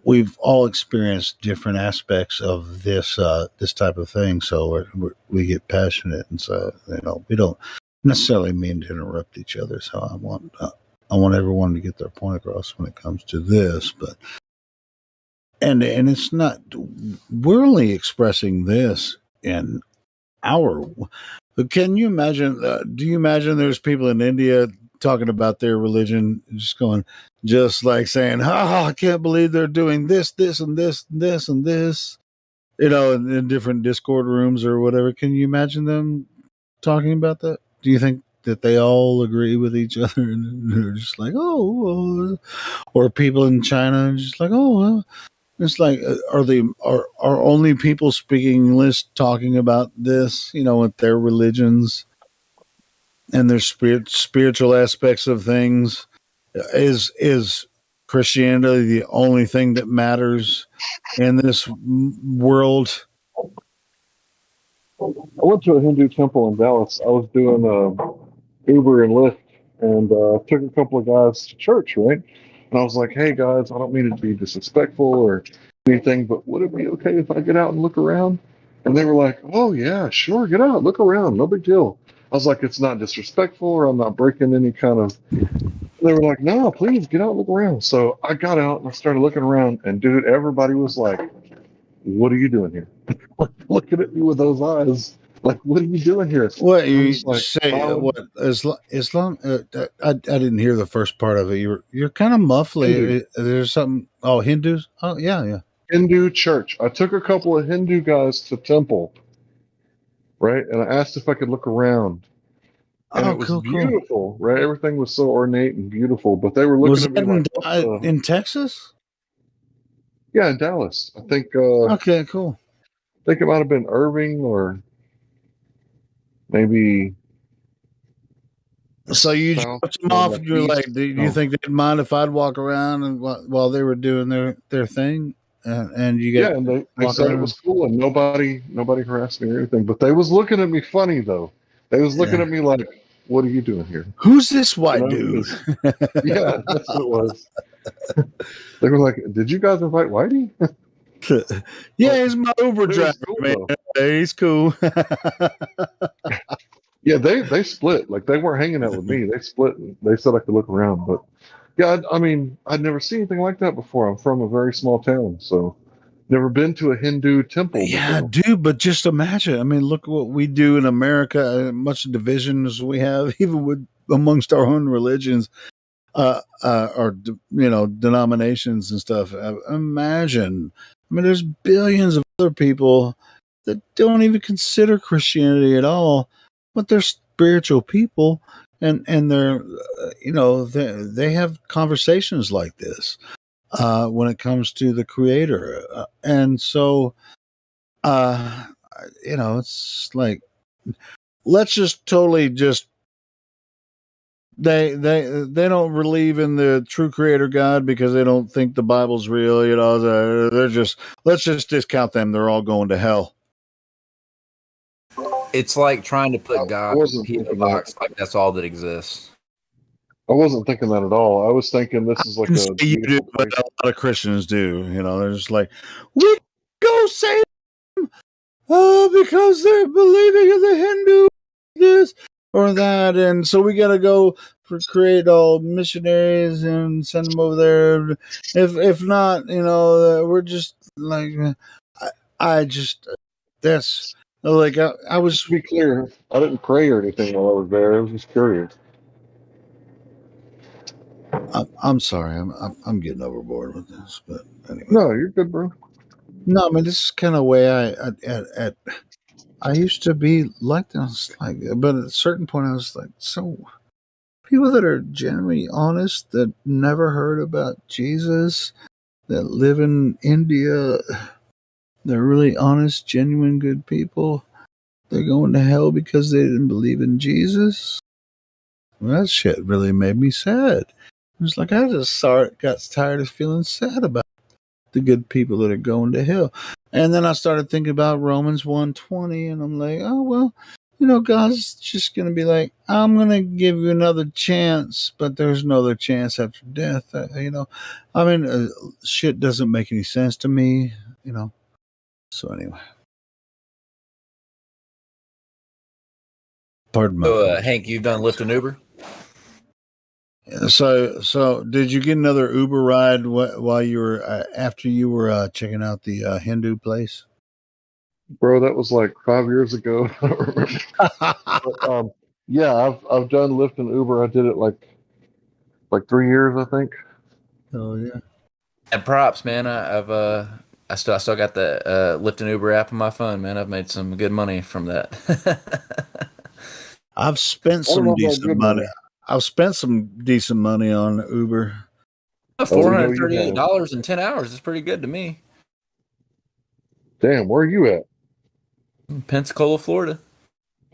We've all experienced different aspects of this type of thing, so we get passionate, and so we don't necessarily mean to interrupt each other. So I want everyone to get their point across when it comes to this, but and it's not we're only expressing this in our. Can you imagine? Do you imagine there's people in India talking about their religion, just going, just like saying, I can't believe they're doing this, this, and this, and this, and this, in different Discord rooms or whatever. Can you imagine them talking about that? Do you think that they all agree with each other and they're just like, or people in China just like, well, it's like, are only people speaking English talking about this, with their religions and their spiritual aspects of things? Is Christianity the only thing that matters in this world? I went to a Hindu temple in Dallas. I was doing Uber and Lyft, and took a couple of guys to church, right? And I was like, hey guys, I don't mean to be disrespectful or anything, but would it be okay if I get out and look around? And they were like, oh yeah, sure, get out, look around, no big deal. I was like, it's not disrespectful or I'm not breaking any kind of. They were like, no, please get out and look around. So I got out and I started looking around, and dude, everybody was like, what are you doing here? Looking at me with those eyes. Like, what are you doing here? What you say? What Islam? I didn't hear the first part of it. You're kind of muffly. There's something. Oh, Hindus. Oh, yeah. Hindu church. I took a couple of Hindu guys to temple, right? And I asked if I could look around, and it was beautiful, right? Everything was so ornate and beautiful, but they were looking at me like, in Texas? Yeah, in Dallas. I think. Okay, cool. I think it might have been Irving or maybe. So you dropped them off. You're like, do you think they'd mind if I'd walk around and while they were doing their thing? And you get and they said it was cool, and nobody harassed me or anything. But they was looking at me funny though. They was looking at me like, "What are you doing here? Who's this white dude?" Yeah, that's what it was. They were like, "Did you guys invite Whitey?" Yeah, he's my Uber driver, man. He's cool. Yeah, they split. Like, they weren't hanging out with me. They split. And they said I could look around, but yeah, I mean, I'd never seen anything like that before. I'm from a very small town, so never been to a Hindu temple before. Yeah, dude, but just imagine. I mean, look what we do in America. Much division as we have, even with amongst our own religions, or denominations and stuff. Imagine. I mean, there's billions of other people that don't even consider Christianity at all, but they're spiritual people, and they're they have conversations like this when it comes to the Creator, and so it's like, let's just totally just they don't believe in the true Creator God because they don't think the Bible's real. They're just, let's just discount them. They're all going to hell. It's like trying to put God in a box like that's all that exists. I wasn't thinking that at all. I was thinking this is like a. You do, but a lot of Christians do. They're just like, we go save them because they're believing in the Hindu this or that, and so we got to go create all missionaries and send them over there. If not, we're just like, I just that's like I was. To be clear, I didn't pray or anything while I was there. I was just curious. I'm sorry. I'm getting overboard with this, but anyway. No, you're good, bro. No, I mean, this is kind of way I used to be like this, but at a certain point I was like, so people that are genuinely honest, that never heard about Jesus, that live in India, they're really honest, genuine, good people. They're going to hell because they didn't believe in Jesus. Well, that shit really made me sad. It was like I just got tired of feeling sad about the good people that are going to hell. And then I started thinking about Romans 1:20, and I'm like, oh, well, God's just going to be like, I'm going to give you another chance, but there's no other chance after death. I mean, shit doesn't make any sense to me, So anyway. Pardon me. So, Hank, you've done Lyft and Uber? So did you get another Uber ride while you were after you were checking out the Hindu place? Bro, that was like 5 years ago. I don't remember. But, yeah, I've done Lyft and Uber. I did it like 3 years, I think. Oh yeah. And props, man. I still got the Lyft and Uber app on my phone, man. I've made some good money from that. I've spent I don't know some about decent good money. money. I've spent some decent money on Uber. Oh, we know you have. $438 in 10 hours is pretty good to me. Damn, where are you at? Pensacola, Florida.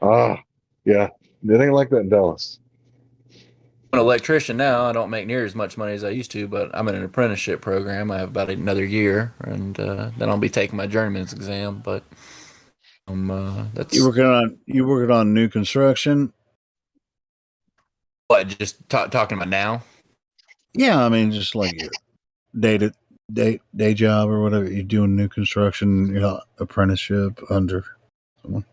Ah, yeah. It ain't like that in Dallas. I'm an electrician now. I don't make near as much money as I used to, but I'm in an apprenticeship program. I have about another year, and then I'll be taking my journeyman's exam. But that's You working on new construction? what just talking about now. Yeah, I mean, just like your day job or whatever. You're doing new construction, apprenticeship under someone.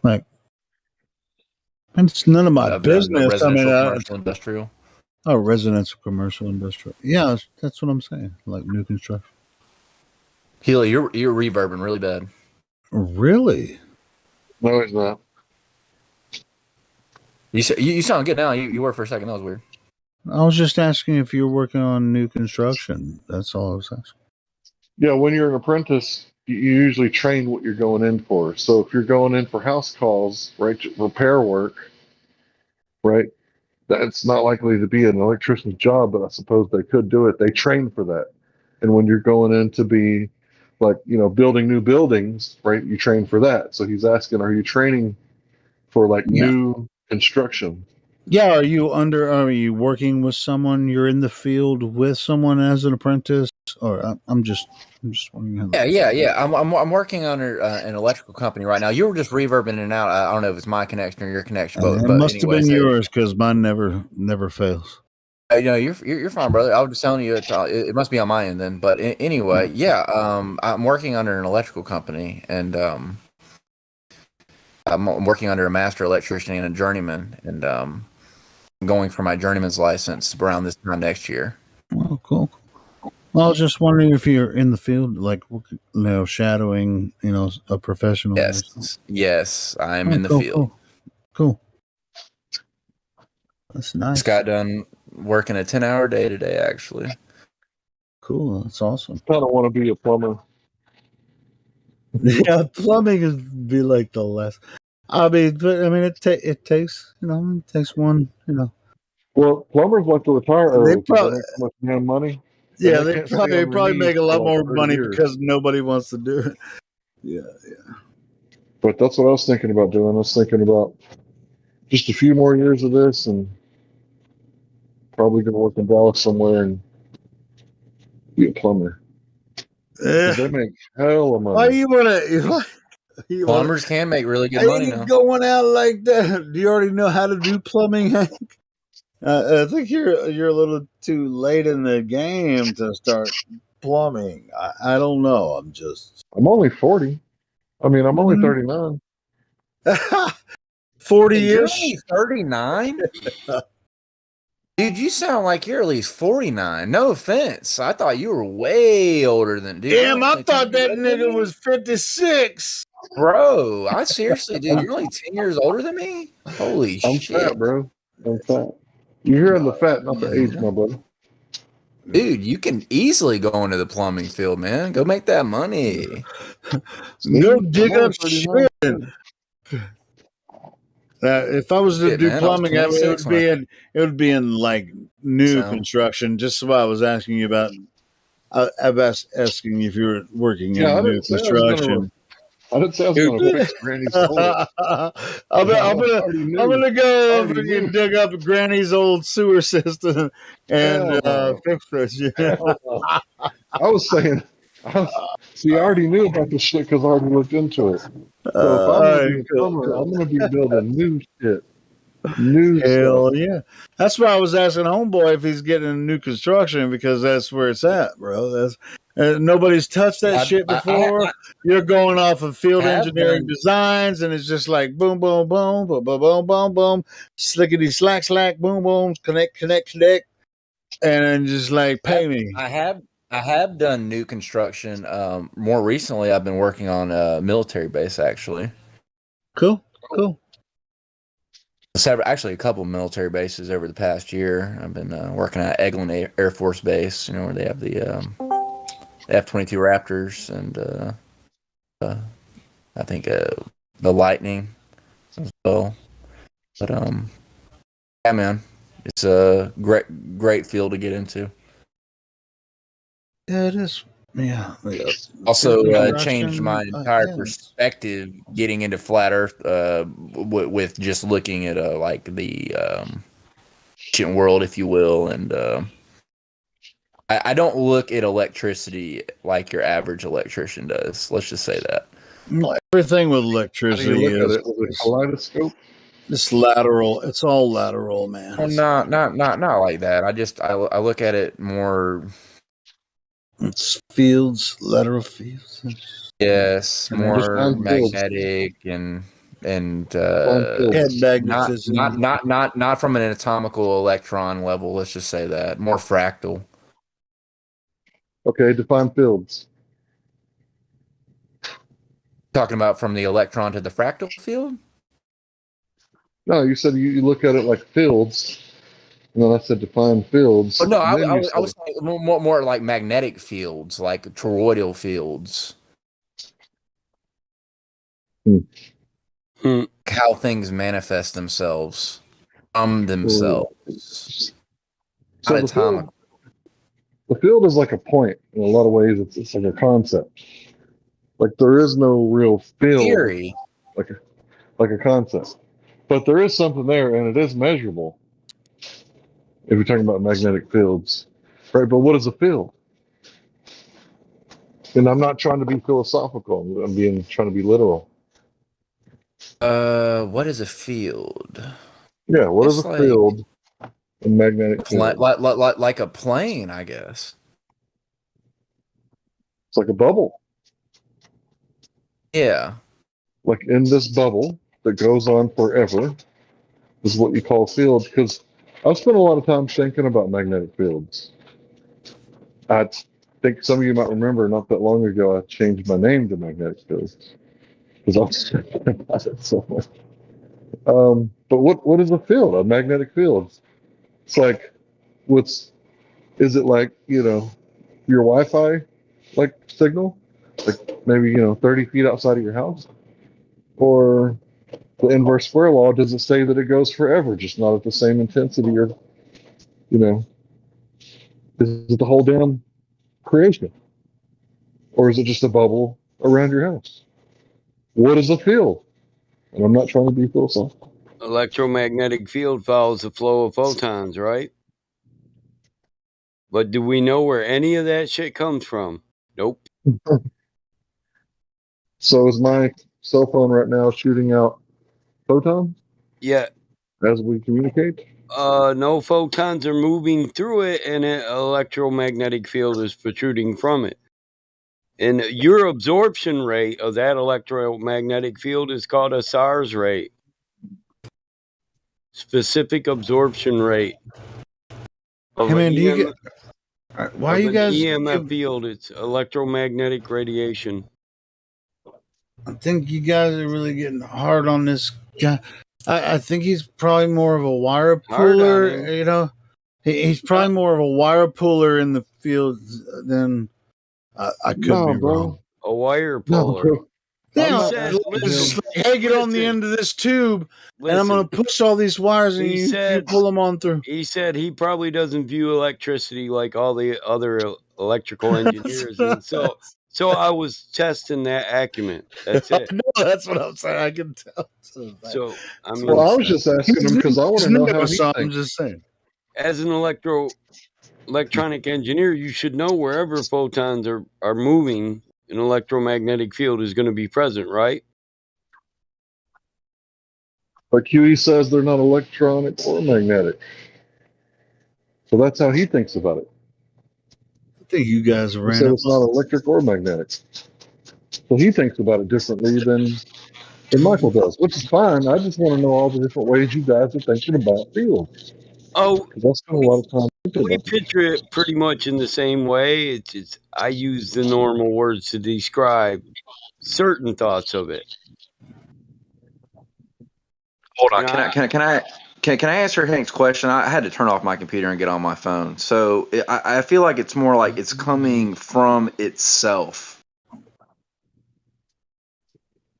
Like, and it's none of my business. Commercial, industrial. Oh, residential, commercial, industrial. Yeah, that's what I'm saying. Like new construction. Healy, you're reverbing really bad. Really? No, it's not. You sound good now. You were for a second. That was weird. I was just asking if you're working on new construction. That's all I was asking. Yeah, when you're an apprentice, you usually train what you're going in for. So if you're going in for house calls, right, repair work, right, that's not likely to be an electrician's job, but I suppose they could do it. They train for that. And when you're going in to be like, building new buildings, right, you train for that. So he's asking, are you training for like new construction? Yeah, are you working with someone? You're in the field with someone as an apprentice, or I'm just wondering how. Yeah. I'm working on an electrical company right now. You were just reverbing in and out. I don't know if it's my connection or your connection, but It must have been yours because mine never fails. You're fine, brother. I was just telling you it must be on my end then. But anyway, yeah. I'm working under an electrical company, and I'm working under a master electrician and a journeyman, and I'm going for my journeyman's license around this time next year. Oh, cool. Well, I was just wondering if you're in the field, like, shadowing, a professional. Yes, I'm in the field. Cool. That's nice. Just got done working a 10-hour day today, actually. Cool. That's awesome. I don't want to be a plumber. Yeah, plumbing is be like the last. It takes it takes one. Well, plumbers like to retire early because they make so much damn money. Yeah, they probably make a lot more money because nobody wants to do it. Yeah. But that's what I was thinking about doing. I was thinking about just a few more years of this and probably going to work in Dallas somewhere and be a plumber. They make hell of money. Why you want to? Plumbers can make really good money now. Going out like that? Do you already know how to do plumbing, Hank? I think you're a little too late in the game to start plumbing. I don't know. I'm only 40. I'm only 39. 40 You're years. only 39? Dude, you sound like you're at least 49. No offense. I thought you were way older than dude. Damn, I thought that nigga was 56. Bro, I seriously, dude, you're only 10 years older than me? Holy I'm shit. fat, bro. I'm fat. You're hearing the fat, not the age, my brother. Dude, you can easily go into the plumbing field, man. Go make that money. Go dig up shit. If I was to do plumbing, it would be in like new construction. Just what I was asking you about. I've asking if you were working in new construction. I didn't say I was going to fix Granny's toilet. I'm gonna go and dig up Granny's old sewer system and fix this. I was saying, see, I already knew about this shit because I already looked into it. So if I'm going to be a plumber, I'm going to be building new shit. Hell yeah. That's why I was asking Homeboy if he's getting new construction because that's where it's at, bro. That's nobody's touched that shit before. You're going off of field engineering designs, and it's just like boom, boom, boom, boom, boom, boom, boom, boom, slickety slack, boom, boom, connect, and just like pay me. I I have done new construction. More recently, I've been working on a military base, actually. Cool. Actually, a couple of military bases over the past year. I've been working at Eglin Air Force Base, where they have the F-22 Raptors and I think the Lightning as well. But yeah, man, it's a great field to get into. Yeah, it is. Yeah. Also changed my entire perspective getting into flat Earth with just looking at like the ancient world, if you will, and I don't look at electricity like your average electrician does. Let's just say that. Everything with electricity is a kaleidoscope. It's lateral. It's all lateral, man. Well, not like that. I look at it more. It's fields, lateral fields. Yes, more magnetic and not from an anatomical electron level. Let's just say that more fractal. Okay, define fields. Talking about from the electron to the fractal field? No, you said you look at it like fields. And then I said define fields. Oh, no, I was saying more like magnetic fields, like toroidal fields. How things manifest themselves from themselves. So the field is like a point in a lot of ways. It's like a concept. Like there is no real field, theory, like a concept, but there is something there, and it is measurable. If you're talking about magnetic fields, right? But what is a field? And I'm not trying to be philosophical. I'm trying to be literal. What is a field? Yeah, what is a field in magnetic field? Like a plane, I guess. It's like a bubble. Yeah. Like in this bubble that goes on forever is what you call field. Because I've spent a lot of time thinking about magnetic fields. I think some of you might remember not that long ago I changed my name to Magnetic Fields because I was thinking about it so much. But what is a field? A magnetic field? It's like is it like your Wi-Fi like signal, like maybe 30 feet outside of your house, or the inverse square law? Does it say that it goes forever, just not at the same intensity, or is it the whole damn creation, or is it just a bubble around your house? What is a field? And I'm not trying to be philosophical. Electromagnetic field follows the flow of photons, right? But do we know where any of that shit comes from? Nope. So is my cell phone right now shooting out photons? Yeah. As we communicate? No, photons are moving through it, and an electromagnetic field is protruding from it. And your absorption rate of that electromagnetic field is called a SARS rate. Specific absorption rate. Hey man, do you get? Why are you guys? EMF field. It's electromagnetic radiation. I think you guys are really getting hard on this guy. I think he's probably more of a wire puller. He's probably more of a wire puller in the field than I could be wrong. A wire puller. Yeah, hey, get on the end of this tube, and I'm going to push all these wires, and you pull them on through. He said he probably doesn't view electricity like all the other electrical engineers, and so I was testing that acumen. That's it. No, that's what I'm saying. I can tell. So I mean, well, I was just asking him because I want to know how he thinks. I'm just saying. As an electronic engineer, you should know wherever photons are moving, an electromagnetic field is going to be present, right? But QE says they're not electronic or magnetic. So that's how he thinks about it. I think you guys ran. He said it's not electric or magnetic. So he thinks about it differently than Michael does, which is fine. I just want to know all the different ways you guys are thinking about fields. Oh, That's been a lot of time. we picture it pretty much in the same way. It's I use the normal words to describe certain thoughts of it. Hold on, can I answer Hank's question? I had to turn off my computer and get on my phone. So I feel like it's more like it's coming from itself.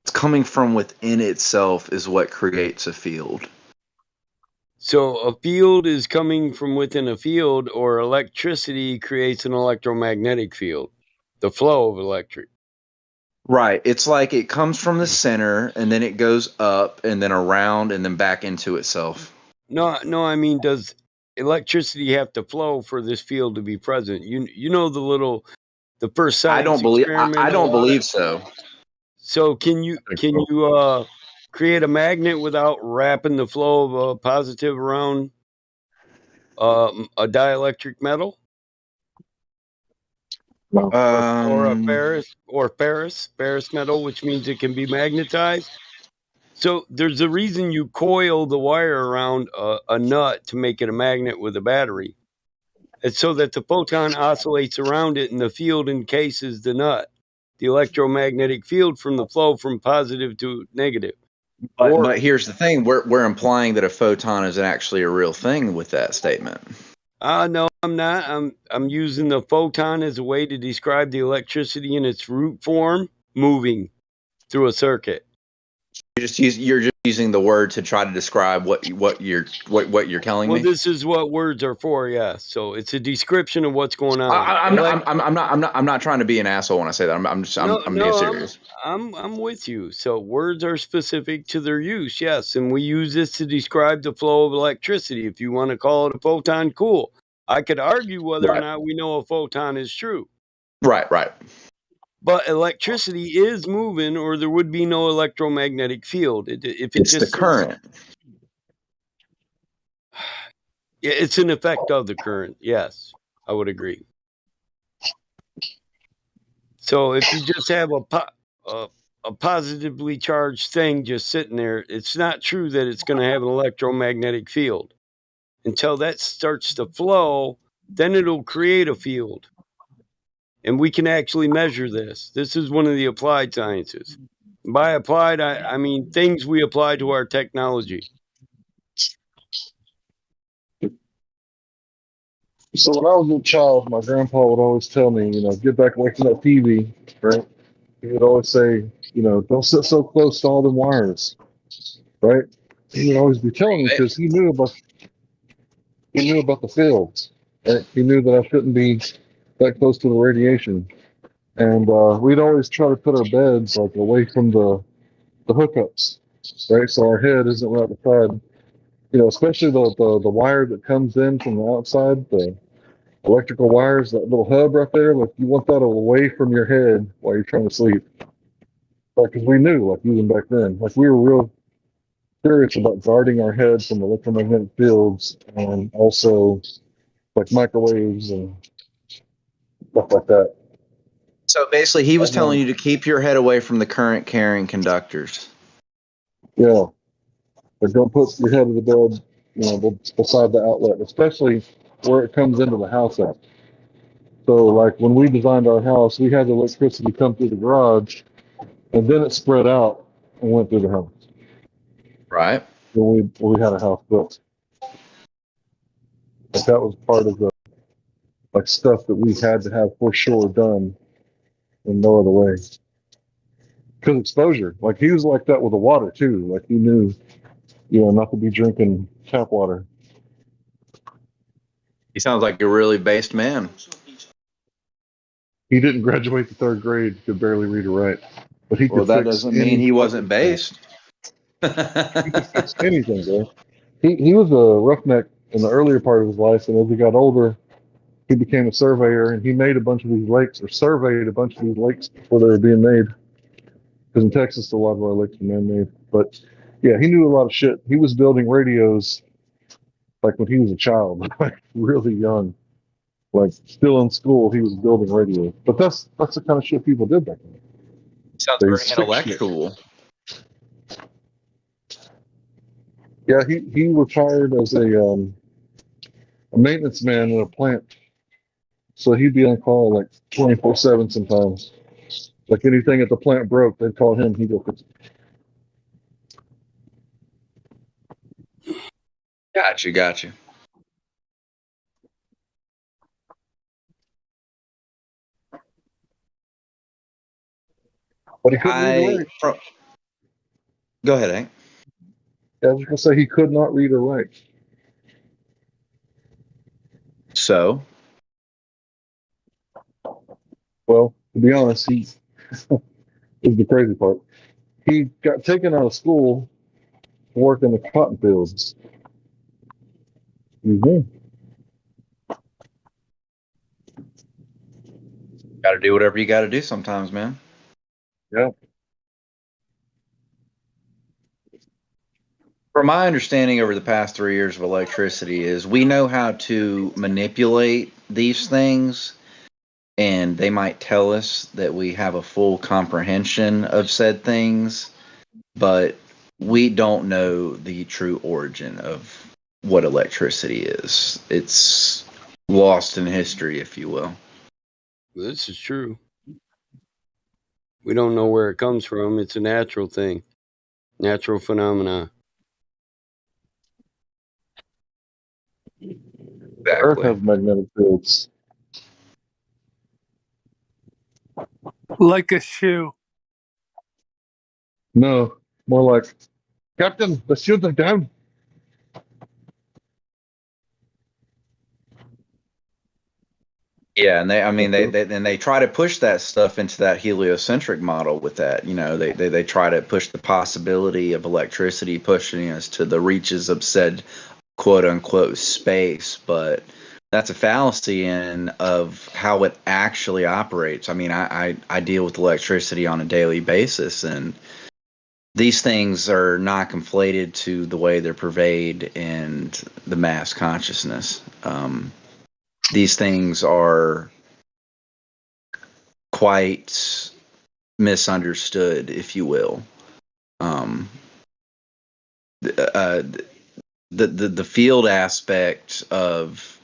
It's coming from within itself is what creates a field. So a field is coming from within a field, or electricity creates an electromagnetic field, the flow of electric. Right. It's like it comes from the center and then it goes up and then around and then back into itself. No, I mean, does electricity have to flow for this field to be present? You know the first science I don't believe so. So can you create a magnet without wrapping the flow of a positive around a dielectric metal? Or a ferrous metal, which means it can be magnetized. So there's a reason you coil the wire around a nut to make it a magnet with a battery. It's so that the photon oscillates around it and the field encases the nut. The electromagnetic field from the flow from positive to negative. But here's the thing: we're implying that a photon is actually a real thing with that statement. No, I'm not. I'm using the photon as a way to describe the electricity in its root form moving through a circuit. You're just using the word to try to describe what you're telling me. Well, this is what words are for, yeah. So it's a description of what's going on. I'm not trying to be an asshole when I say that. I'm being serious. I'm with you. So words are specific to their use, yes, and we use this to describe the flow of electricity. If you want to call it a photon, cool. I could argue whether or not we know a photon is true. Right. But electricity is moving, or there would be no electromagnetic field. It's the current. It's an effect of the current. Yes, I would agree. So if you just have a positively charged thing just sitting there, it's not true that it's going to have an electromagnetic field. Until that starts to flow, then it'll create a field. And we can actually measure this. This is one of the applied sciences. By applied, I mean things we apply to our technology. So when I was a child, my grandpa would always tell me, get back away from that TV, right? He would always say, don't sit so close to all the wires, right? He would always be telling me because he knew about the fields, right? He knew that I shouldn't be that close to the radiation, and we'd always try to put our beds like away from the hookups, right? So our head isn't right beside, especially the wire that comes in from the outside, the electrical wires, that little hub right there, like you want that away from your head while you're trying to sleep. Like, because we knew, like even back then, like we were real serious about guarding our head from electromagnetic fields and also like microwaves and stuff like that. So basically, he was telling you to keep your head away from the current carrying conductors. Yeah, but don't put your head in the bed, beside the outlet, especially where it comes into the house at. So, like when we designed our house, we had the electricity come through the garage, and then it spread out and went through the house. Right. When we had a house built, but that was part of the stuff that we had to have for sure done, in no other way. Because exposure, like he was like that with the water too. Like he knew, not to be drinking tap water. He sounds like a really based man. He didn't graduate the 3rd grade, could barely read or write. But he could that fix doesn't mean he wasn't based. He could fix anything, bro. He was a roughneck in the earlier part of his life, and as he got older, he became a surveyor, and he made a bunch of these lakes, or surveyed a bunch of these lakes before they were being made. Because in Texas, a lot of our lakes are man-made. But yeah, he knew a lot of shit. He was building radios like when he was a child, like really young. Like still in school, he was building radios. But that's the kind of shit people did back then. Sounds very intellectual. Yeah, he retired as a a maintenance man in a plant. So he'd be on call like 24/7 sometimes. Like anything at the plant broke, they'd call him. He'd go fix it. Got you. But he couldn't read or write. Go ahead, Hank. I was going to say he could not read or write. So? Well, to be honest, is the crazy part. He got taken out of school to work in the cotton fields. Mm-hmm. Got to do whatever you got to do sometimes, man. Yeah. From my understanding over the past 3 years of electricity is we know how to manipulate these things, and they might tell us that we have a full comprehension of said things, but we don't know the true origin of what electricity is. It's lost in history, if you will. This is true. We don't know where it comes from. It's a natural thing, natural phenomena. The Earth has magnetic fields. Like a shoe. No, more like, Captain, the shields are down. Yeah, and they try to push that stuff into that heliocentric model with that. You know, they try to push the possibility of electricity pushing us to the reaches of said quote unquote space, but that's a fallacy of how it actually operates. I mean, I deal with electricity on a daily basis, and these things are not conflated to the way they're pervaded in the mass consciousness. These things are quite misunderstood, if you will. The field aspect of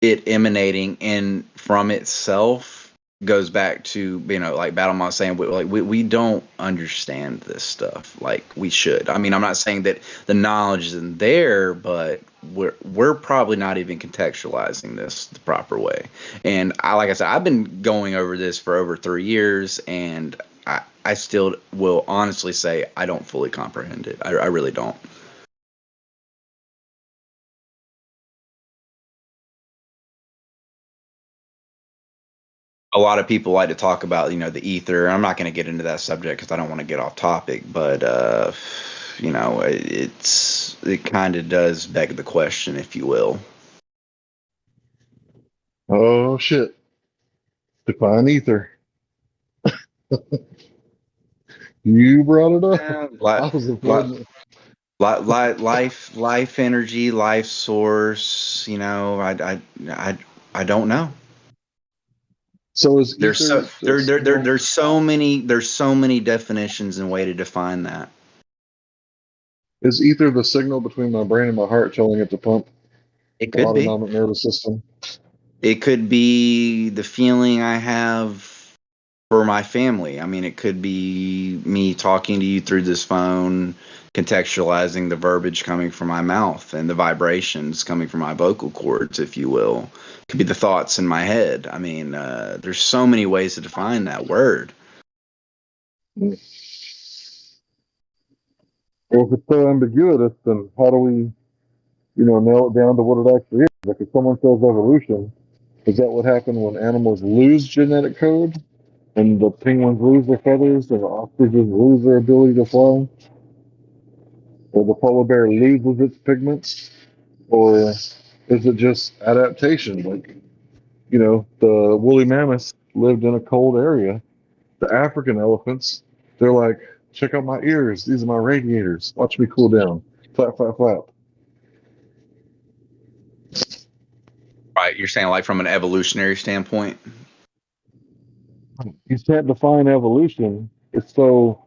it emanating in from itself goes back to, you know, like Battlemon was saying, we don't understand this stuff like we should. I mean, I'm not saying that the knowledge isn't there, but we're probably not even contextualizing this the proper way. And like I said, I've been going over this for over 3 years, and I still will honestly say I don't fully comprehend it. I really don't. A lot of people like to talk about, you know, the ether. I'm not going to get into that subject because I don't want to get off topic, but you know, it kind of does beg the question, if you will. Oh shit! Define ether. You brought it up. Life energy, life source. You know, I don't know. So is there's so many definitions and way to define that. Is ether the signal between my brain and my heart telling it to pump? It could be. Autonomic nervous system. It could be the feeling I have for my family. I mean, it could be me talking to you through this phone, contextualizing the verbiage coming from my mouth and the vibrations coming from my vocal cords, if you will. It could be the thoughts in my head. I mean, there's so many ways to define that word. Well, if it's so ambiguous, then how do we, nail it down to what it actually is? Like if someone says evolution, is that what happened when animals lose genetic code? And the penguins lose their feathers, and the ostriches lose their ability to fly? Or the polar bear loses its pigments? Or is it just adaptation? Like, the woolly mammoths lived in a cold area. The African elephants, they're like, check out my ears. These are my radiators. Watch me cool down. Flap, flap, flap. Right. You're saying like from an evolutionary standpoint? You can't define evolution. It's so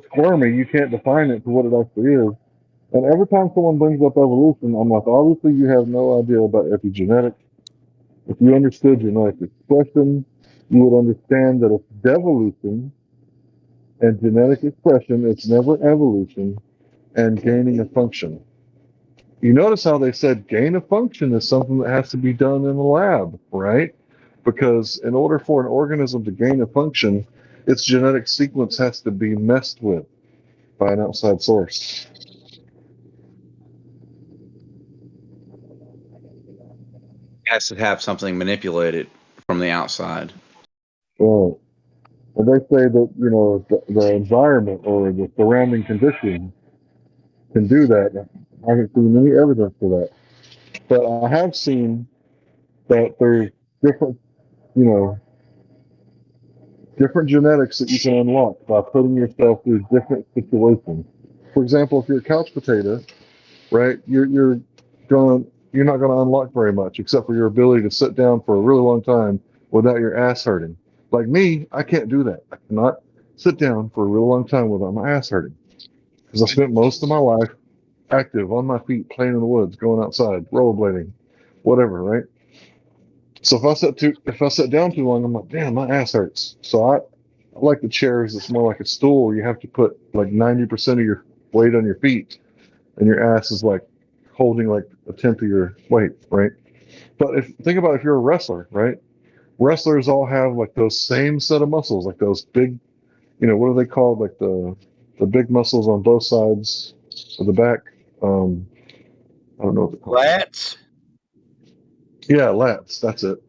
squirmy. You can't define it to what it actually is. And every time someone brings up evolution, I'm like, obviously you have no idea about epigenetics. If you understood genetic expression, you would understand that it's devolution and genetic expression. It's never evolution and gaining a function. You notice how they said gain of function is something that has to be done in the lab, right? Because in order for an organism to gain a function, its genetic sequence has to be messed with by an outside source. Has to have something manipulated from the outside. Right. And they say that, you know, the environment or the surrounding conditions can do that. I haven't seen any evidence for that. But I have seen that there's different, you know, different genetics that you can unlock by putting yourself through different situations. For example, if you're a couch potato, right, you're not gonna unlock very much except for your ability to sit down for a really long time without your ass hurting. Like me, I can't do that. I cannot sit down for a real long time without my ass hurting because I spent most of my life active on my feet, playing in the woods, going outside, rollerblading, whatever, right? So if I sit down too long, I'm like, damn, my ass hurts. So I like the chairs that's more like a stool where you have to put like 90% of your weight on your feet and your ass is like holding like a tenth of your weight, right? But think about if you're a wrestler, right? Wrestlers all have like those same set of muscles, like those big, you know, what are they called? Like the big muscles on both sides of the back. I don't know what they're called. Lats. Yeah, lats. That's it.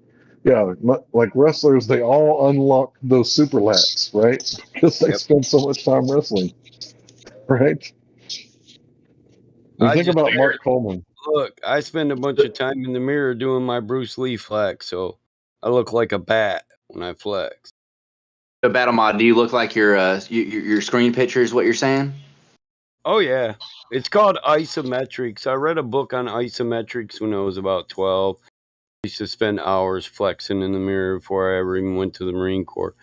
Yeah, like wrestlers, they all unlock those super lats, right? Because they spend so much time wrestling, right? And think about Mark Coleman. Look, I spend a bunch of time in the mirror doing my Bruce Lee flex, so I look like a bat when I flex. So, Battlemod, do you look like your screen picture is what you're saying? Oh, yeah. It's called isometrics. I read a book on isometrics when I was about 12. I used to spend hours flexing in the mirror before I ever even went to the Marine Corps.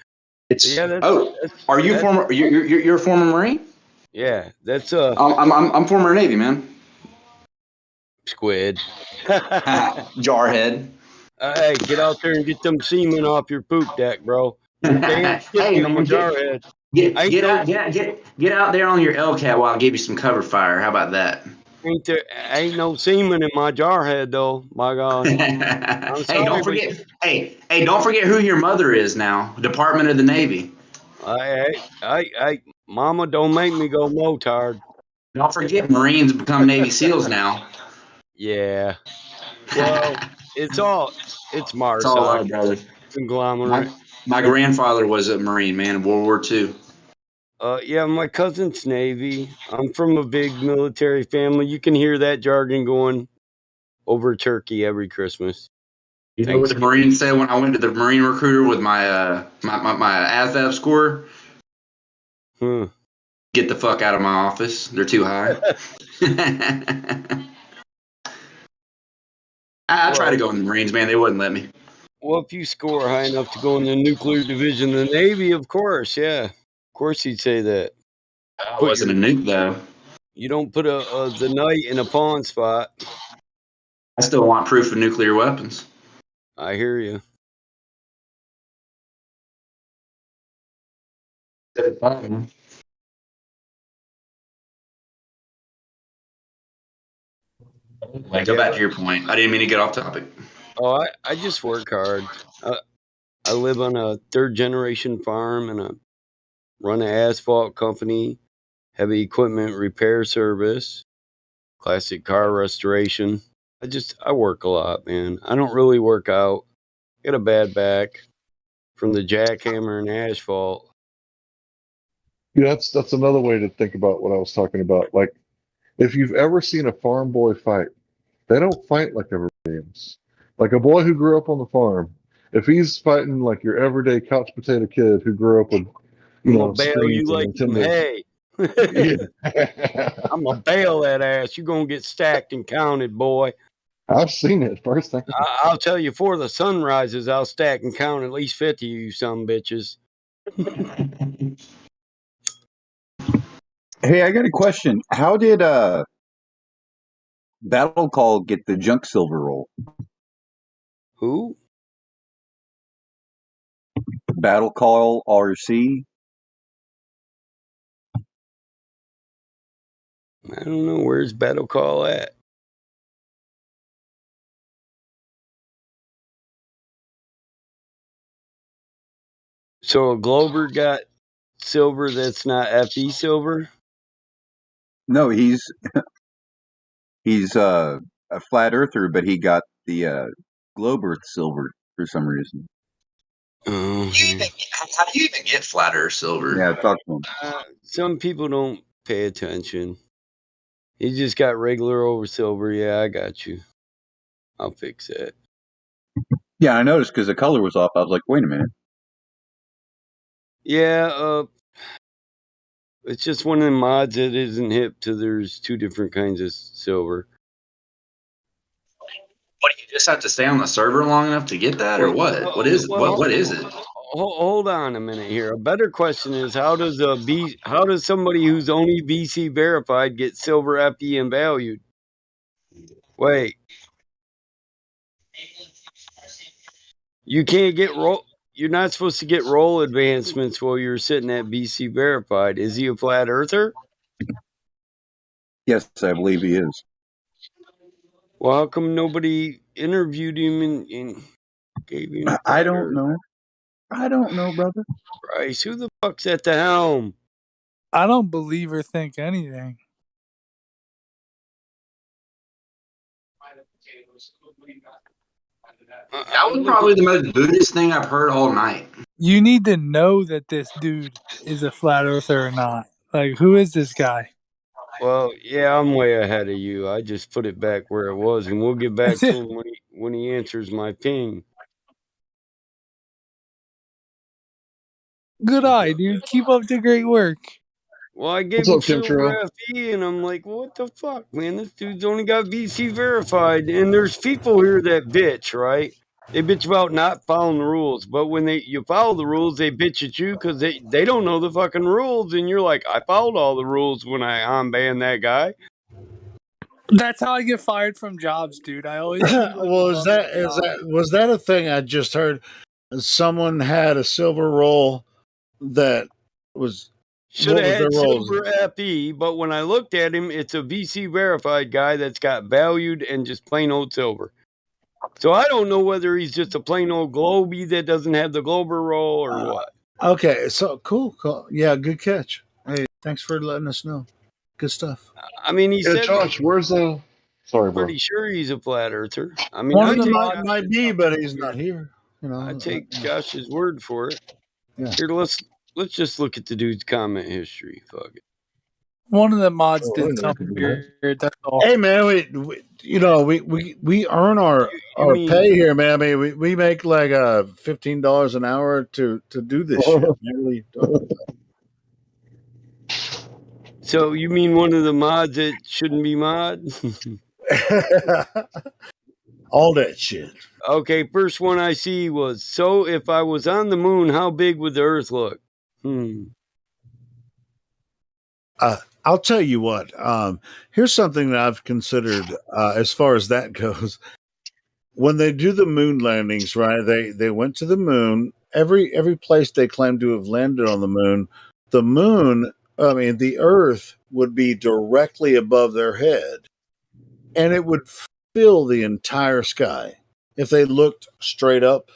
Are you former? You're a former Marine? Yeah, that's I'm former Navy, man. Squid. Jarhead. Hey, get out there and get them semen off your poop deck, bro. Them damn Hey, I'm a jarhead. Get out there on your LCAT while I give you some cover fire. How about that? Ain't no semen in my jarhead though. My God. Hey, don't forget. Hey, don't forget who your mother is now. Department of the Navy. Mama, don't make me go motard. Don't forget, Marines become Navy SEALs now. Yeah. Well, it's Mars. It's all love, brother. Conglomerate. My grandfather was a Marine, man, in World War II. Yeah, my cousin's Navy. I'm from a big military family. You can hear that jargon going over turkey every Christmas. You know what the Marines said when I went to the Marine recruiter with my my ASVAB score? Get the fuck out of my office. They're too high. I tried to go in the Marines, man. They wouldn't let me. Well, if you score high enough to go in the nuclear division of the Navy, of course, yeah. Of course he'd say that. I wasn't a nuke, though. You don't put the knight in a pawn spot. I still want proof of nuclear weapons. I hear you. Go back to your point. I didn't mean to get off topic. Oh, I just work hard. I live on a third-generation farm and I run an asphalt company, heavy equipment repair service, classic car restoration. I work a lot, man. I don't really work out. Got a bad back from the jackhammer and asphalt. Yeah, that's another way to think about what I was talking about. Like, if you've ever seen a farm boy fight, they don't fight like everybody else. Like a boy who grew up on the farm, if he's fighting like your everyday couch potato kid who grew up with, you know, bail you like some hay. I'm gonna bail that ass. You're gonna get stacked and counted, boy. I've seen it firsthand. I'll tell you, before the sun rises, I'll stack and count at least 50 of you some bitches. Hey, I got a question. How did Battle Call get the junk silver roll. Who? Battle Call RC. I don't know. Where's Battle Call at? So a Glober got silver that's not FE silver? No, he's a flat earther, but he got the globe earth silver for some reason. Oh, How do you even get flat earth silver? Yeah, talk to him. some people don't pay attention. He just got regular over silver. Yeah, I got you. I'll fix that. Yeah, I noticed because the color was off. I was like, wait a minute. Yeah, it's just one of the mods that isn't hip to there's two different kinds of silver. What, do you just have to stay on the server long enough to get that, or what? What is it? Hold on a minute here. A better question is how does somebody who's only VC verified get silver FE and valued? Wait. You can't get roll. You're not supposed to get roll advancements while you're sitting at VC verified. Is he a flat earther? Yes, I believe he is. Well, how come nobody interviewed him and gave him? I don't know. I don't know, brother. Bryce, who the fuck's at the helm? I don't believe or think anything. That was probably the most Buddhist thing I've heard all night. You need to know that this dude is a flat earther or not. Like, who is this guy? Well, yeah, I'm way ahead of you. I just put it back where it was, and we'll get back to him when he answers my ping. Good eye, dude. Keep up the great work. Well, I gave him silver FE, and I'm like, what the fuck, man? This dude's only got VC verified, and there's people here that bitch, right? They bitch about not following the rules, but when you follow the rules, they bitch at you because they don't know the fucking rules, and you're like, I followed all the rules when I unbanned that guy. That's how I get fired from jobs, dude. I always well, was that a thing I just heard? Someone had a silver roll that was should have had silver FE, but when I looked at him, it's a VC verified guy that's got valued and just plain old silver. So I don't know whether he's just a plain old Globey that doesn't have the Glober roll or what. Okay, so cool. Yeah, good catch. Hey, thanks for letting us know. Good stuff. I mean, he said, Josh, where's the? Sorry, bro. Pretty sure he's a flat earther. I mean, one of them might be, but he's not here. You know, I take Josh's word for it. Yeah. Here, let's just look at the dude's comment history. Fuck it. One of the mods did something weird. That's all. Hey man, we earn our pay here, man. I mean, we make like $15 an hour to do this shit. Really don't. So you mean one of the mods that shouldn't be mod? All that shit. Okay, first one I see was, so if I was on the moon, how big would the Earth look? I'll tell you what. Here's something that I've considered as far as that goes. When they do the moon landings, right? They went to the moon. Every place they claim to have landed on the moon, the Earth would be directly above their head, and it would fill the entire sky if they looked straight up.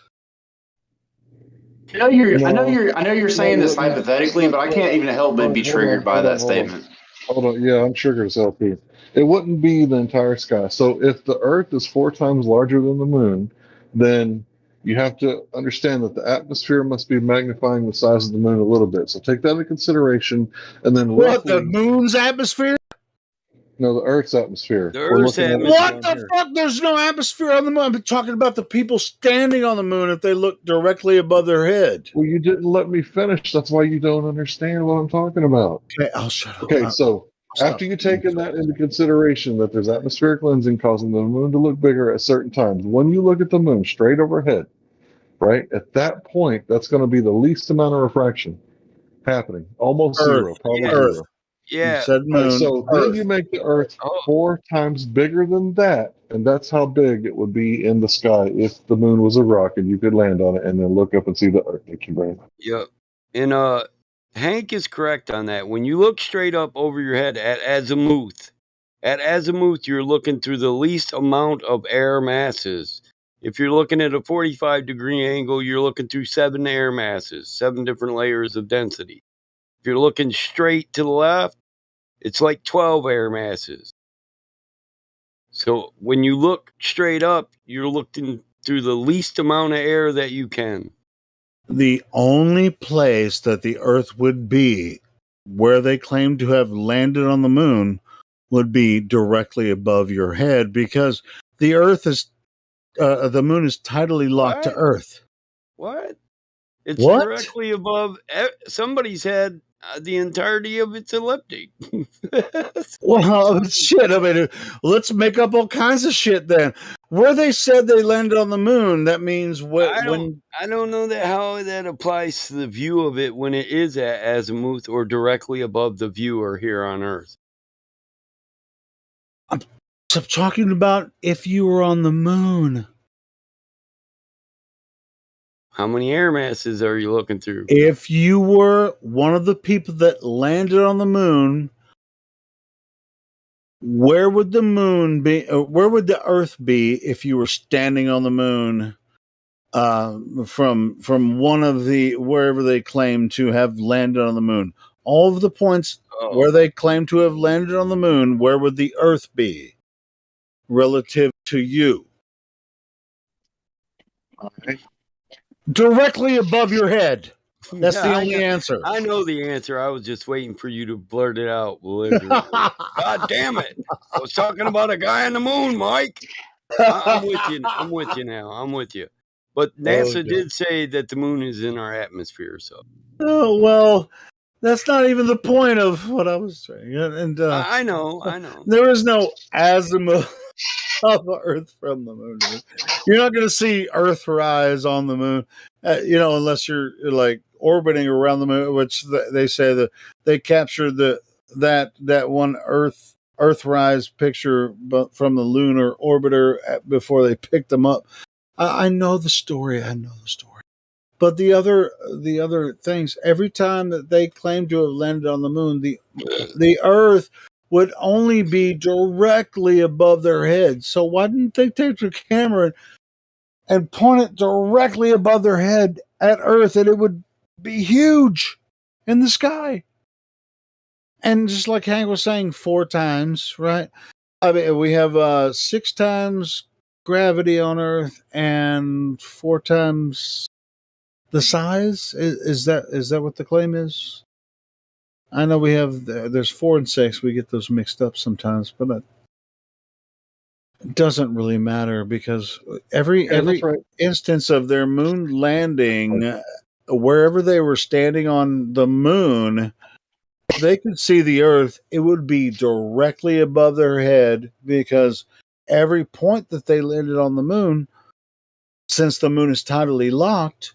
I know you're saying this hypothetically, but I can't even help but be triggered by that statement. Hold on, yeah, I'm triggered as LP. It wouldn't be the entire sky. So if the Earth is 4 times larger than the moon, then you have to understand that the atmosphere must be magnifying the size of the moon a little bit. So take that into consideration, and then the moon's atmosphere? No, the Earth's atmosphere. The Earth's atmosphere. What the fuck? There's no atmosphere on the moon. I'm talking about the people standing on the moon if they look directly above their head. Well, you didn't let me finish. That's why you don't understand what I'm talking about. Okay, I'll shut up. Okay, so after you've taken that into consideration, that there's atmospheric lensing causing the moon to look bigger at certain times, when you look at the moon straight overhead, right, at that point, that's going to be the least amount of refraction happening. Almost zero, probably zero. You Yeah. said moon. So then you make the Earth 4 times bigger than that, and that's how big it would be in the sky if the moon was a rock and you could land on it and then look up and see the Earth. Yep. And Hank is correct on that. When you look straight up over your head at azimuth, you're looking through the least amount of air masses. If you're looking at a 45-degree angle, you're looking through 7 air masses, 7 different layers of density. If you're looking straight to the left, it's like 12 air masses. So when you look straight up, you're looking through the least amount of air that you can. The only place that the Earth would be where they claim to have landed on the moon would be directly above your head, because the Earth is the moon is tidally locked to Earth. What? It's What? directly above somebody's head. The entirety of it's elliptic. Well, shit. I mean, let's make up all kinds of shit then. Where they said they landed on the moon, that means I don't know how that applies to the view of it when it is at azimuth or directly above the viewer here on Earth. I'm talking about if you were on the moon. How many air masses are you looking through? If you were one of the people that landed on the moon, where would the moon be? Where would the Earth be if you were standing on the moon from one of the wherever they claim to have landed on the moon? All of the points where they claim to have landed on the moon, where would the Earth be relative to you? Directly above your head. That's the only answer. I know the answer. I was just waiting for you to blurt it out. God damn it. I was talking about a guy on the moon, Mike. I'm with you. I'm with you now. I'm with you. But NASA did say that the moon is in our atmosphere. So. Oh, well, that's not even the point of what I was saying. And I know. There is no azimuth of Earth from the moon. You're not going to see Earthrise on the moon, unless you're like orbiting around the moon, which they say that they captured that one Earthrise picture from the lunar orbiter before they picked them up. I know the story. But the other things, every time that they claim to have landed on the moon, the Earth would only be directly above their heads. So why didn't they take their camera and point it directly above their head at Earth, and it would be huge in the sky? And just like Hank was saying, 4 times, right? I mean, we have 6 times gravity on Earth and 4 times the size. Is that what the claim is? I know we have there's 4 and 6. We get those mixed up sometimes, but it doesn't really matter, because every instance of their moon landing, wherever they were standing on the moon, they could see the Earth. It would be directly above their head, because every point that they landed on the moon, since the moon is tidally locked,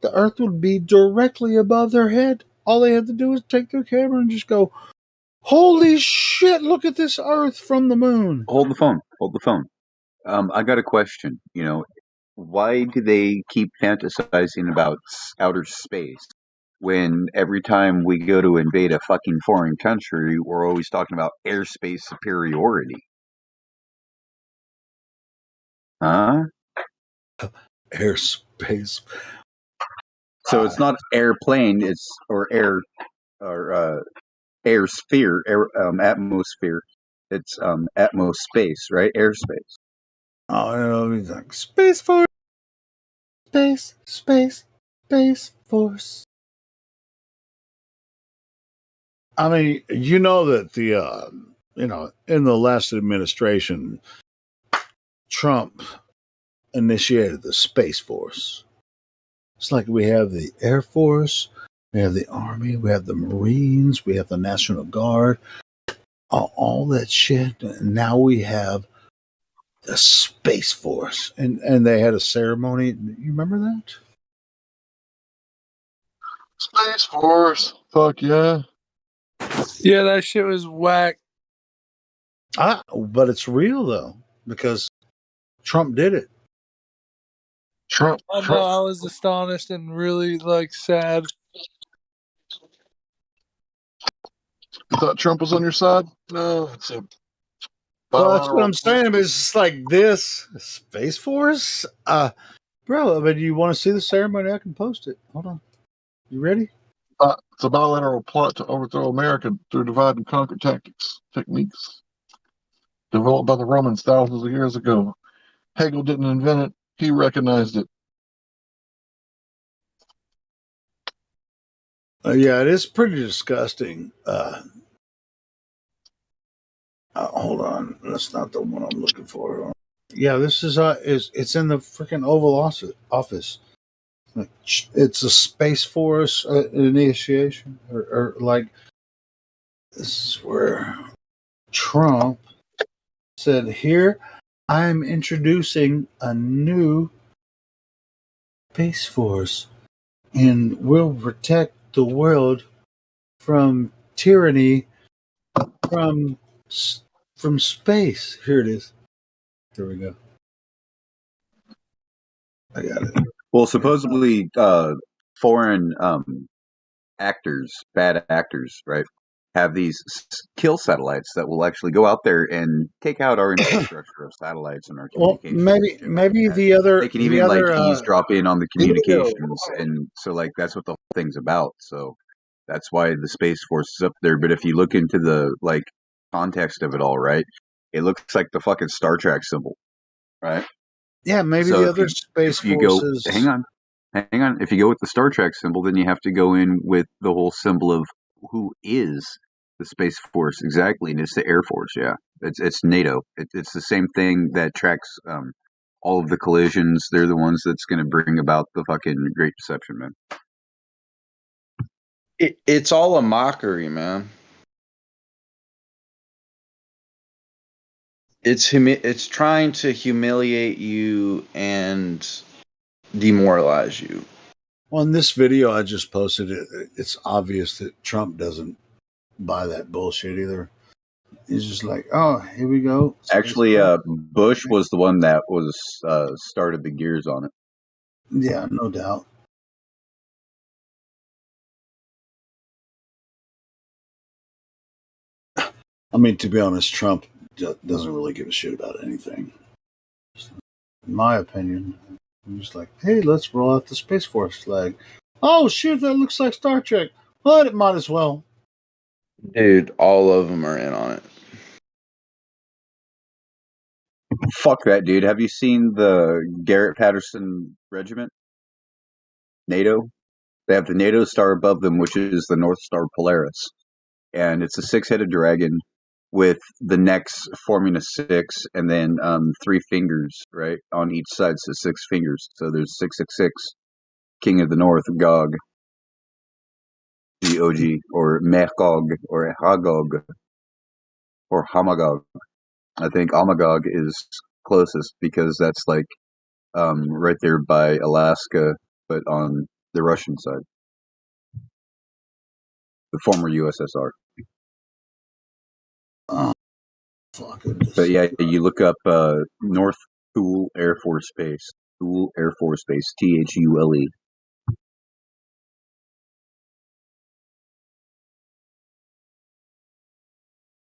the Earth would be directly above their head. All they had to do was take their camera and just go, holy shit, look at this Earth from the moon. Hold the phone. I got a question. Why do they keep fantasizing about outer space when every time we go to invade a fucking foreign country, we're always talking about airspace superiority? Huh? Airspace. So it's not airplane, it's air sphere, atmosphere. It's atmospace, right? Airspace. Oh, he's like Space Force. Space Force. I mean, that in the last administration, Trump initiated the Space Force. It's like we have the Air Force, we have the Army, we have the Marines, we have the National Guard, all that shit. And now we have the Space Force. And they had a ceremony. You remember that? Space Force. Fuck yeah. Yeah, that shit was whack. But it's real though, because Trump did it. Trump. I know. I was astonished and really sad. You thought Trump was on your side? No, it's a Well, that's what I'm saying. It's just like this Space Force, bro. I mean, you want to see the ceremony? I can post it. Hold on. You ready? It's a bilateral plot to overthrow America through divide and conquer techniques developed by the Romans thousands of years ago. Hegel didn't invent it; he recognized it. Yeah, it is pretty disgusting. Hold on, that's not the one I'm looking for. Yeah, this is it's in the freaking Oval Office. It's a Space Force initiation, or like this is where Trump said, "Here, I'm introducing a new Space Force, and we'll protect the world from tyranny from space." Here it is. Here we go. I got it. Well, supposedly, foreign actors, bad actors, right, have these kill satellites that will actually go out there and take out our infrastructure of satellites and our Well, communications. maybe the other They can even eavesdrop in on the communications, and so that's what the whole thing's about. So that's why the Space Force is up there. But if you look into the context of it all, right, it looks like the fucking Star Trek symbol, right? Yeah, maybe So the other Space Forces. Hang on. If you go with the Star Trek symbol, then you have to go in with the whole symbol of who is the Space Force exactly, and it's the Air Force. Yeah, it's NATO. It's the same thing that tracks all of the collisions. They're the ones that's going to bring about the fucking Great Deception, man. It's all a mockery, man. It's trying to humiliate you and demoralize you. Well, in this video I just posted, it's obvious that Trump doesn't buy that bullshit either. He's just like, oh, here we go. Actually, Bush was the one that was started the gears on it. Yeah, no doubt. I mean, to be honest, Trump doesn't really give a shit about anything. In my opinion, I'm just like, hey, let's roll out the Space Force flag. Oh, shit, that looks like Star Trek. But it might as well. Dude, all of them are in on it. Fuck that, dude. Have you seen the Garrett Patterson Regiment? NATO? They have the NATO star above them, which is the North Star Polaris. And it's a 6-headed dragon with the necks forming a 6 and then 3 fingers, right, on each side. So 6 fingers. So there's 666, King of the North, Gog, G-O-G, or Mehgog, or Hagog, or Hamagog. I think Amagog is closest because that's right there by Alaska, but on the Russian side, the former USSR. Oh, but yeah, you look up North Thule Air Force Base, Thule Air Force Base, Thule.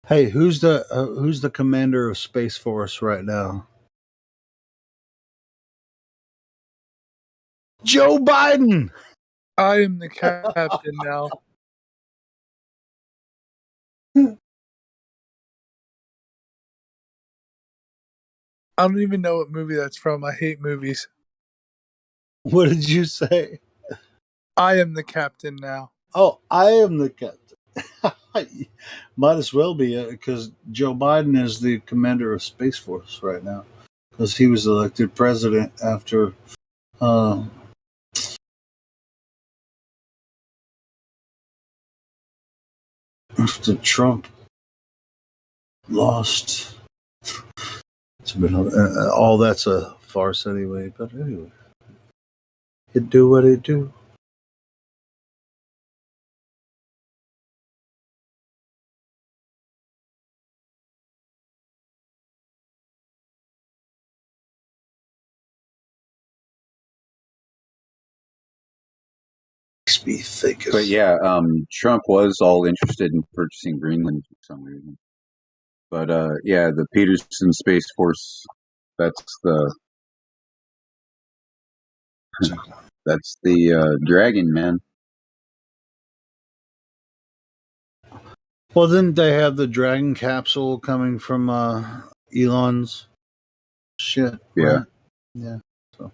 Hey, who's the commander of Space Force right now? Joe Biden. I am the captain now. I don't even know what movie that's from. I hate movies. What did you say? I am the captain now. Oh, I am the captain. Might as well be, because Joe Biden is the commander of Space Force right now, because he was elected president after Trump lost. It's been all that's a farce anyway. But anyway, it do what it do. be thick as... But yeah, Trump was all interested in purchasing Greenland for some reason. But yeah, the Peterson Space Force, that's the Dragon, man. Well, didn't they have the Dragon capsule coming from Elon's shit? Yeah. Right? Yeah. So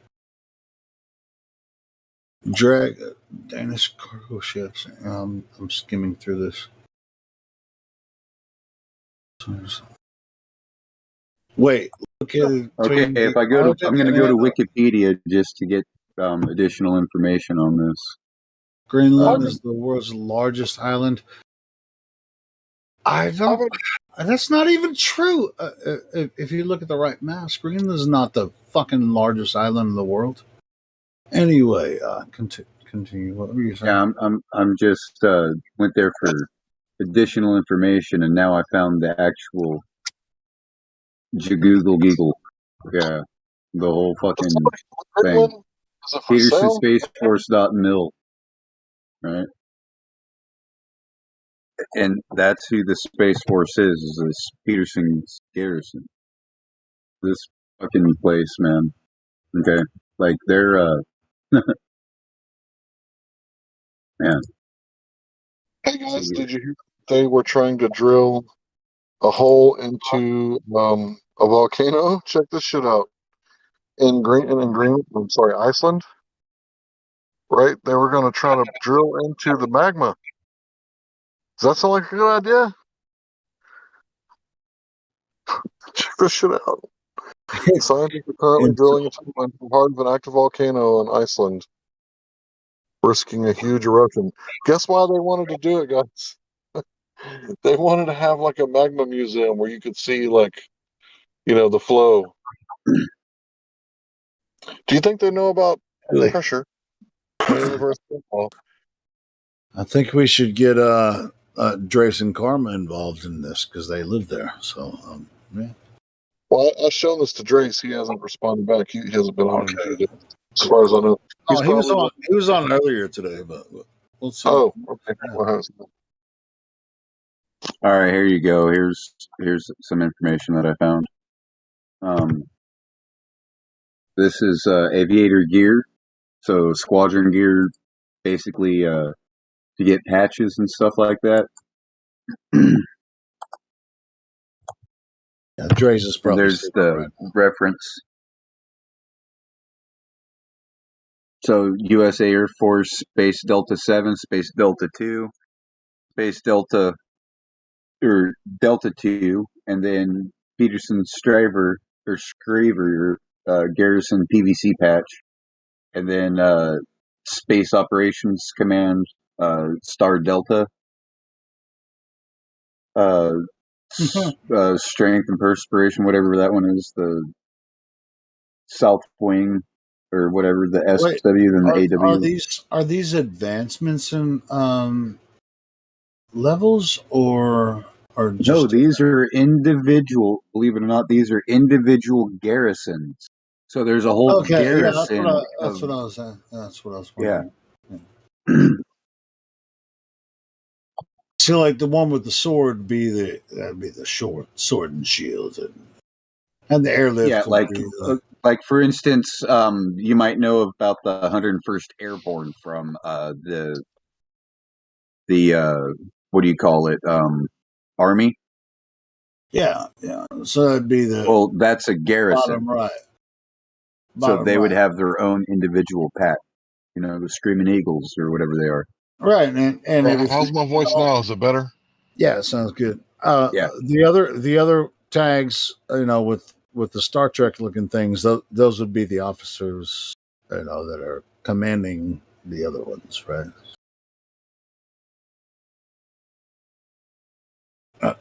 Danish cargo ships. I'm skimming through this. Wait, look at it. Okay, if I go to, I'm going to go to Wikipedia just to get additional information on this. Greenland is the world's largest island. I don't. That's not even true. If you look at the right maps, Greenland is not the fucking largest island in the world. Anyway, continue. What were you saying? Yeah, I'm just went there for additional information, and now I found the actual Jagoogle Giggle. Yeah, the whole fucking thing. Peterson Space Force.mil. Right? And that's who the Space Force is this Peterson's Garrison. This fucking place, man. Okay. Like they're man. Hey guys, did you hear they were trying to drill a hole into a volcano? Check this shit out. In Iceland. Right? They were gonna try to drill into the magma. Does that sound like a good idea? Check this shit out. Scientists are currently drilling into the heart of an active volcano in Iceland, risking a huge eruption. Guess why they wanted to do it, guys? They wanted to have like a magma museum where you could see like, the flow. Do you think they know about pressure and inverse football? I think we should get Drace and Karma involved in this because they live there. So, yeah. Well, I've shown this to Drace. He hasn't responded back. He hasn't been on in a few days, as far as I know. He was on earlier today, but we'll see. Oh, okay. All right, here you go. Here's some information that I found. This is aviator gear, so squadron gear, basically to get patches and stuff like that. Yeah, Drace is probably. There's the reference. So U.S. Air Force Space Delta 7, Space Delta 2, Space Delta or Delta 2, and then Peterson Scraver Garrison PVC patch, and then Space Operations Command Star Delta, Strength and Perspiration, whatever that one is, the South Wing or whatever, the SW, then the AW. Are these advancements in levels or just... No, these are individual. Believe it or not, these are individual garrisons. So there's a whole garrison. Yeah, that's what I was saying. That's what I was wondering. Yeah. So, like the one with the sword that'd be the sword and shield, and the airlift. Yeah, like for instance, you might know about the 101st Airborne from the what do you call it? Army. Yeah. So that'd be that's a garrison. Bottom right. So they would have their own individual pack. The Screaming Eagles or whatever they are. Right, and how's my voice now? Is it better? Yeah, it sounds good. Yeah. The other tags, with the Star Trek looking things, those would be the officers, that are commanding the other ones, right?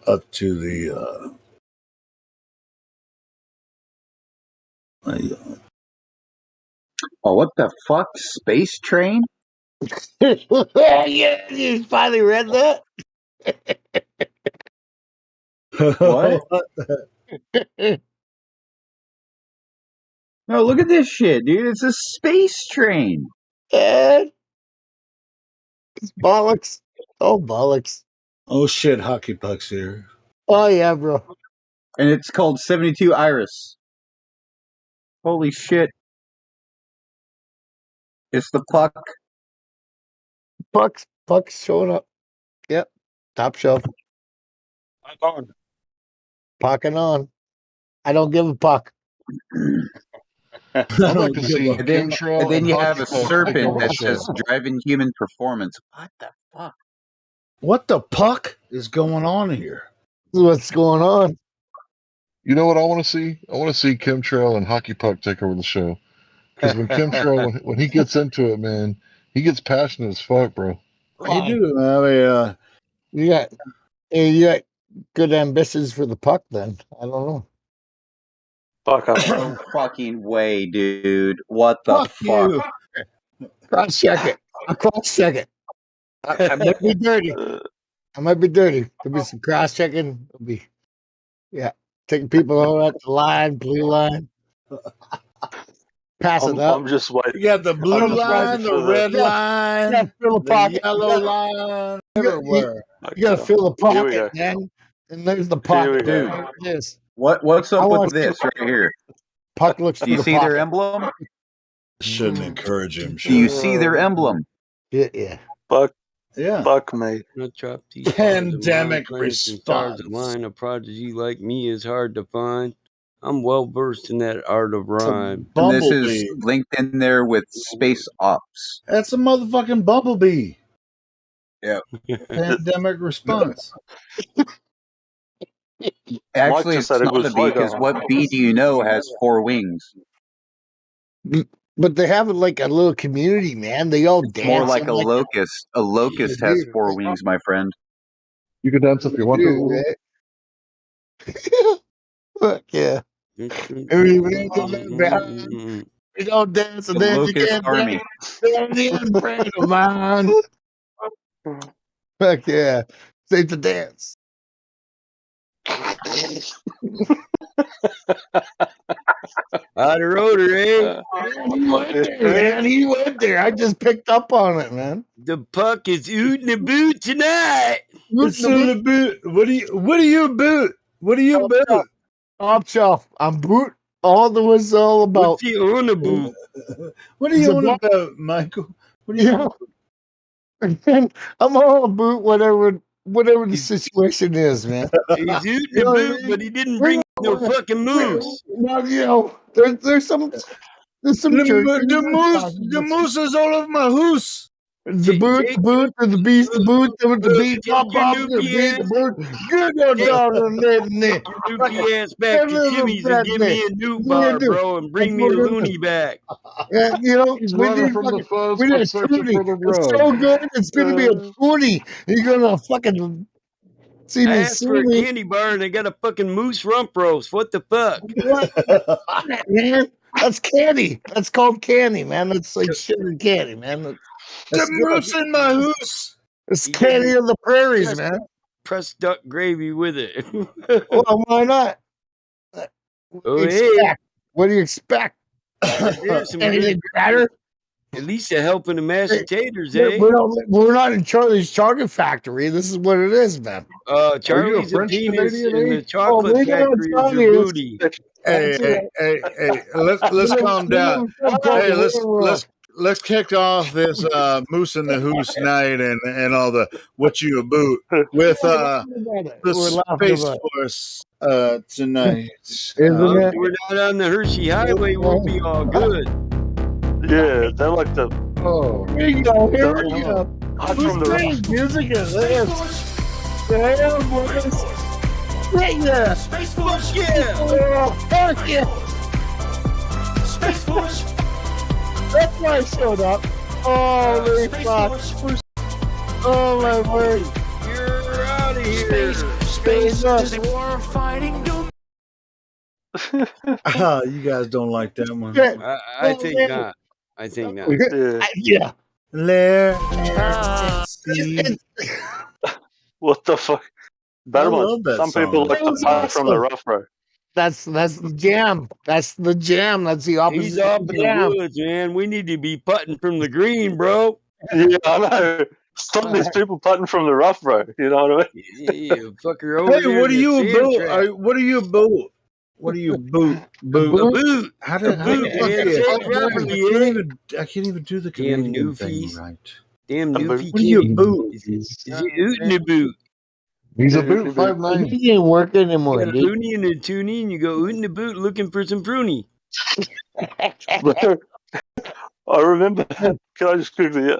Up to the oh, what the fuck? Space Train? Yeah, you finally read that? What? No, look at this shit, dude. It's a space train. Bollocks. Oh, bollocks. Oh, shit. Hockey puck's here. Oh, yeah, bro. And it's called 72 Iris. Holy shit. It's the puck. Puck's showing up. Yep. Top shelf. I'm on. Pucking on. I don't give a puck. I'd like to see And then chemtrail and you have hockey a puck take serpent over the that says show. driving human performance. What the fuck? What the puck is going on here? What's going on? You know what I want to see? I want to see chemtrail and hockey puck take over the show. Because when chemtrail, when he gets into it, man, he gets passionate as fuck, bro. You do. I mean, you got good ambitions for the puck. Then I don't know. Fuck up. No fucking way, dude. What the Fuck fuck? you. Cross check it. I'll cross check it. I might be dirty. There'll be some cross checking. There'll be, taking people over at the line, blue line. Pass it up. I'm just waiting. you got the blue line, the red line, the yellow line, everywhere. You gotta fill the Here we go. pocket, man. And there's the pocket. Dude, There it is. what's I up wanna with see this right here? Puck looks Do for you the see pocket. their emblem? Shouldn't encourage him. Do you see their emblem? Yeah. Fuck. Yeah. Fuck me. I drop these Pandemic response. Line a prodigy like me is hard to find. I'm well versed in that art of rhyme. And this is linked in there with Space Ops. That's a motherfucking bumblebee. Yeah. Pandemic response. Actually, it's not a bee, because what bee do you know has 4 wings? But they have like a little community, man. They all dance. More like a locust. A locust has 4 wings, my friend. You can dance if you want to. Fuck yeah. We don't dance and The then you locust can't army. dance. The friend of mine. Fuck yeah. Say to dance. Out of rotor, eh? He went there, man. He went there. I just picked up on it, man. The puck is ootin' the boot tonight. It's in the boot. What do you boot? What do you boot? Top shelf. I'm boot. All the was all about. What's he on the boot? What are you on about, Michael? What are you? I'm all about whatever the situation is, man. He's ootin' the boot, but he didn't bring no fucking moose. No, there's some church. The moose is all over my hoose. The boot, and the beast, the boot, the beat, the boot. Good down on that. Your dookie ass back to Timmy's and give me a new bar, bro, and bring me a loony back. Yeah, you know, He's running from the fuzz, we need a but searching toonie. for the It's rug. so good. It's gonna be a toonie. You're gonna fucking see I me. asked for a candy bar and I got a fucking moose rump roast. What the fuck? What? Man, that's candy. That's called candy, man. That's like sugar candy, man. The moose in my hoose. It's candy of the prairies, man. Pressed duck gravy with it. Well, why not? Oh, hey. What do you expect? Anything better? At least a helping of mashed potatoes, eh? We're not in Charlie's Chocolate Factory. This is what it is, man. Charlie's a penis and the chocolate factory is your booty. Hey, let's calm down. Hey, let's kick off this Moose in the Hoose night and all the what you a boot with the Space Force tonight. If we're not on the Hershey Highway, we'll be all good. Yeah, they're like the. Oh, here you go. Here we go. Who's playing music is this? Damn, boys. Right there. Space Force, yeah. Oh, fuck yeah. Space Force. That's why I showed up. Holy fuck. Oh, my word. You're out of here. Space is war fighting. You guys don't like that one. I think not. I think not. Yeah. What the fuck? Some people like the part from the rough road. That's the jam. That's the jam. That's the opposite. He's off of in the jam. the woods, man. We need to be putting from the green, bro. Yeah, I know. Stop these people putting from the rough, bro. You know what I mean? Yeah, fucker over Hey, here what in are the you sand about? trap. What are you about? What are you boot? A boot. How A the boot, fuck man. you? Say it properly, I can't even do the Damn Canadian thing newfies. right. Damn newfie What are you can't. boot? Is he ootin' a boot? He's a boot 5'9". He ain't working You anymore, got a dude. loony and a toonie, and you go ootin' the boot looking for some pruny. I remember. Can I just quickly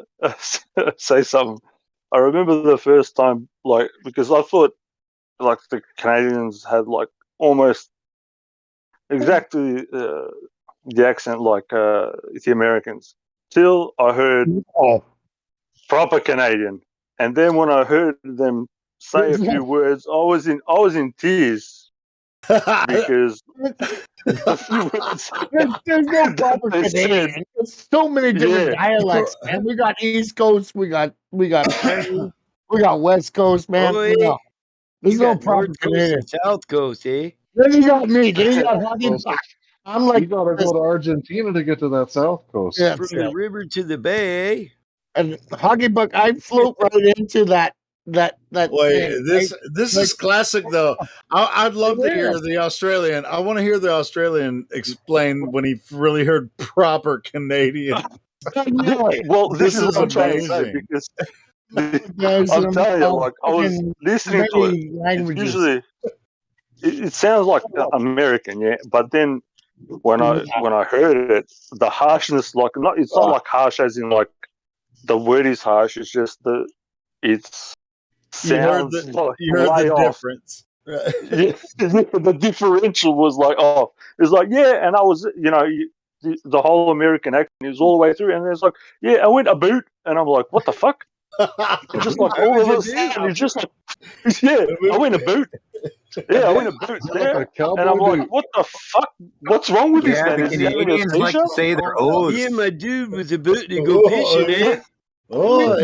say something? I remember the first time, like, because I thought, like, the Canadians had like almost exactly the accent like the Americans. Till I heard proper Canadian, and then when I heard them say a few words, I was in tears because a few words There's no that proper they said. Canadian. There's so many different Yeah. dialects, man. We got East Coast, we got Plain, we got West Coast, man. Oh, No, there's you no got proper North Coast Canadian. and South Coast, eh? Then you got me. Then you got Huggy Well, Buck. I'm like, you gotta go to Argentina to get to that South Coast. yeah, From the river to the bay. and Huggy Buck, I float right into that Wait, thing. this is classic though. I'd love to hear the Australian. I want to hear the Australian explain when he really heard proper Canadian. Well, this is what I'm trying to say amazing. because I'm telling you, like I was listening to it. It's usually it sounds like American, yeah. But then when I heard it, the harshness, like it's not like harsh as in like the word is harsh. It's just it's sounds like way the off. difference. Yeah, the differential was like off. It's like yeah, and I was the whole American accent is all the way through, and it's like yeah, I went a boot, and I'm like what the fuck? It's just like all of a sudden, you just yeah, I went a boot. Yeah, I went a boot there, and I'm like, what the fuck? What's wrong with this Yeah, man? the Is he having a Canadians like seizure? to say their O's. Me and my dude was about to go fishing, eh? Oh,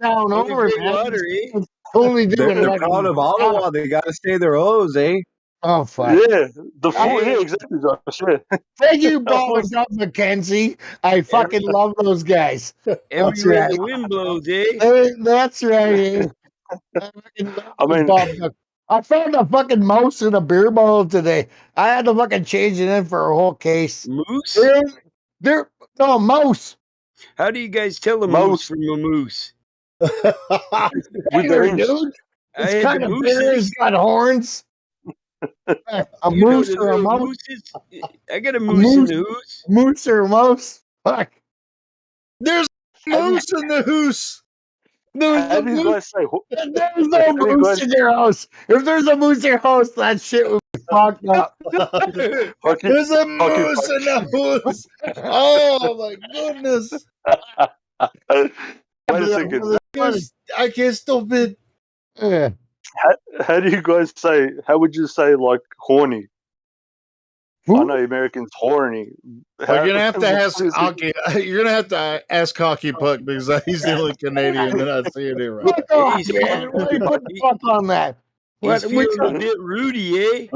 down On the over, great man. water, eh? It's totally They're different. the proud of Ottawa. They got to say their O's, eh? Oh fuck! Yeah, yeah, exactly, Josh. Yeah. Thank you, Bob and Doug McKenzie. I fucking love those guys. That's Everywhere right. the wind blows, eh? That's right. I mean, Bob Duck. I found a fucking mouse in a beer bottle today. I had to fucking change it in for a whole case. Moose? No, mouse. How do you guys tell a moose from a moose? Hey, dude. I It's had kind the of mooses. bigger. It's got horns. A You know moose the or a little mouse? mooses? I got a moose in the hoose. Moose or a mouse? Fuck. There's a moose in the hoose. How do you guys say? There's no moose in your house. If there's a moose in your house, that shit would be fucked up. There's a moose in the hoose. Oh my goodness. Wait a second. I can't stop it. Yeah. How do you guys say? How would you say like horny? I know Americans horny. You're gonna have to ask Hockey. You're gonna have to ask Hockey Puck because he's the only Canadian that I see it here right. Fuck off, man. Why you put the fuck on that? He's feeling a bit Rudy, eh?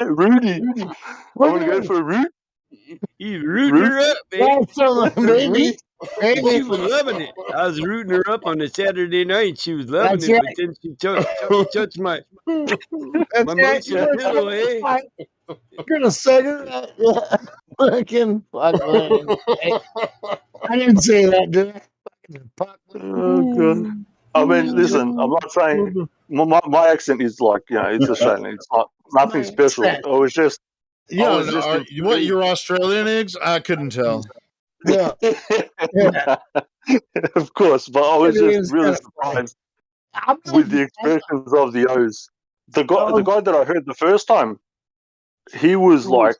Rudy. I want to go for a root. He's rooting her up, eh? Maybe. She was loving it. I was rooting her up on a Saturday night. She was loving That's it, right. but then she touched my motion pillow, eh? You're gonna say that? Yeah. Fucking fuck, man. I didn't say that, did I? Oh god. I mean, listen. I'm not saying my accent is like it's Australian. It's not nothing special. It was just. Yeah, you're Australian eggs? I couldn't tell. Yeah. Of course, but I was just really surprised with the expressions of the O's. The guy that I heard the first time, he was like,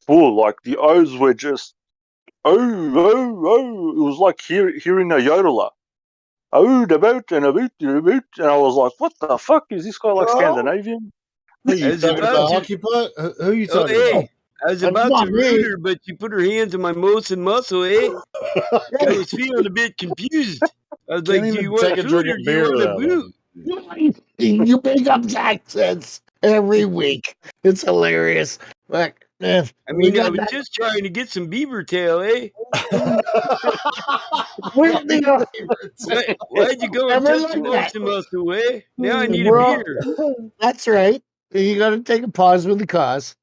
full, like the O's were just, oh. It was like hearing a yodeler. Oh, the boat and a boot, and I was like, what the fuck? Is this guy like Scandinavian? Who you talking about, Hockey Puck? Who are you talking about? I was about to root her, but she put her hands on my most muscle, eh? I was feeling a bit confused. I was like, do you want to root or do you want to boot? You make up accents every week. It's hilarious. Like, Man, I mean, I was just trying to get some beaver tail, eh? Why'd you go and touch some ocean muscle, eh? Now I need a beer. That's right. You got to take a pause with the cause.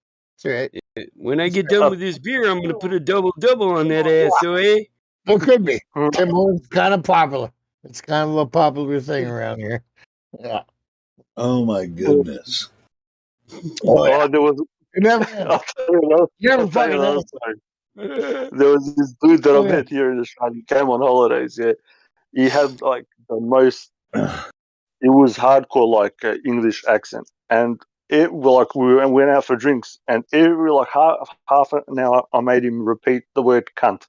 That's right. When I get done with this beer, I'm going to put a double on that ass, so eh? It could be. Tim Hortons kind of popular. It's kind of a popular thing around here. Yeah. Oh my goodness. Oh, there was. Never fucking know. There was this dude that I met here in Australia. He came on holidays. Yeah, he had like the most. It was hardcore, like English accent, and it like we went out for drinks, and every like half an hour, I made him repeat the word "cunt."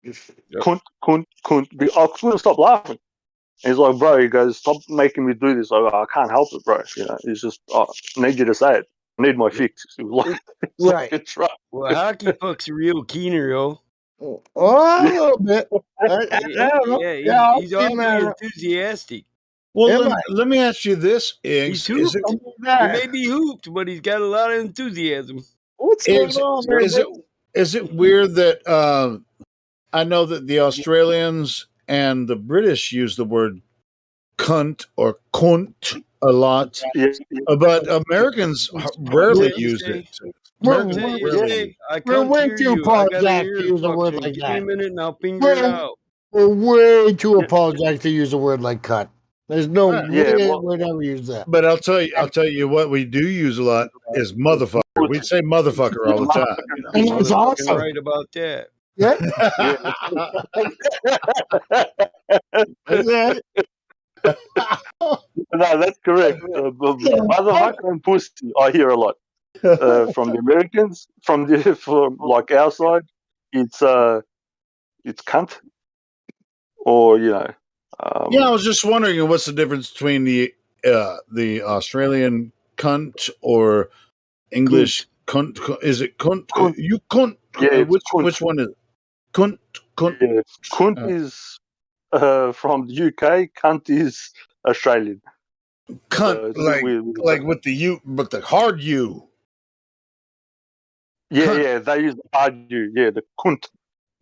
Cunt, cunt, cunt. I couldn't stop laughing. And he's like, bro, he goes, stop making me do this. I can't help it, bro. You know, it's just, I need you to say it. I need my fix. He was like, right. It's right. Well, hockey puck's a real keener, yo. Oh, a little bit. Yeah, he's awfully enthusiastic. Well, let me ask you this, Iggs. He may be hooped, but he's got a lot of enthusiasm. What's going on, man? Is it weird that I know that the Australians and the British use the word cunt or cunt a lot, but Americans rarely use it. We're way too apologetic to use a word like Give that. me a minute and I'll finger it out. We're way too apologetic to use a word like cut. There's no way we'd ever use that. But I'll tell you what we do use a lot is motherfucker. We say motherfucker all the time. You know? And that's awesome. Right about that. Yeah. No, that's correct. Motherfucker and pussy, I hear a lot from the Americans. From like our side, it's cunt, or you know. Yeah, I was just wondering what's the difference between the Australian cunt or English cunt. Is it cunt? You cunt? Yeah, which one is it? Cunt? Yeah, cunt is from the UK. Cunt is Australian. Cunt, like with the U, but the hard U. Yeah, cunt. Yeah, they use the hard U. Yeah, the cunt.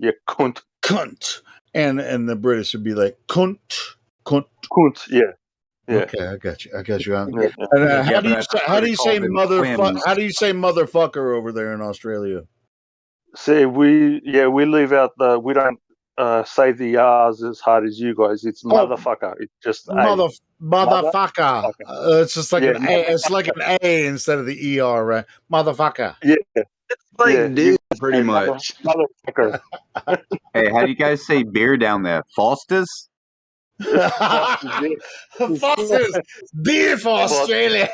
Yeah, cunt. Cunt. And the British would be like cunt. Yeah. Okay, I got you. And, Yeah, how do you say motherfucker? How do you say motherfucker over there in Australia? See, we leave out we don't say the R's as hard as you guys. It's motherfucker. It's just motherfucker. It's just like an A. It's like an A instead of the ER, right? Motherfucker. Yeah. It's like dude, pretty much. Motherfucker. Hey, how do you guys say beer down there? Foster's? Foster's beer for Australia.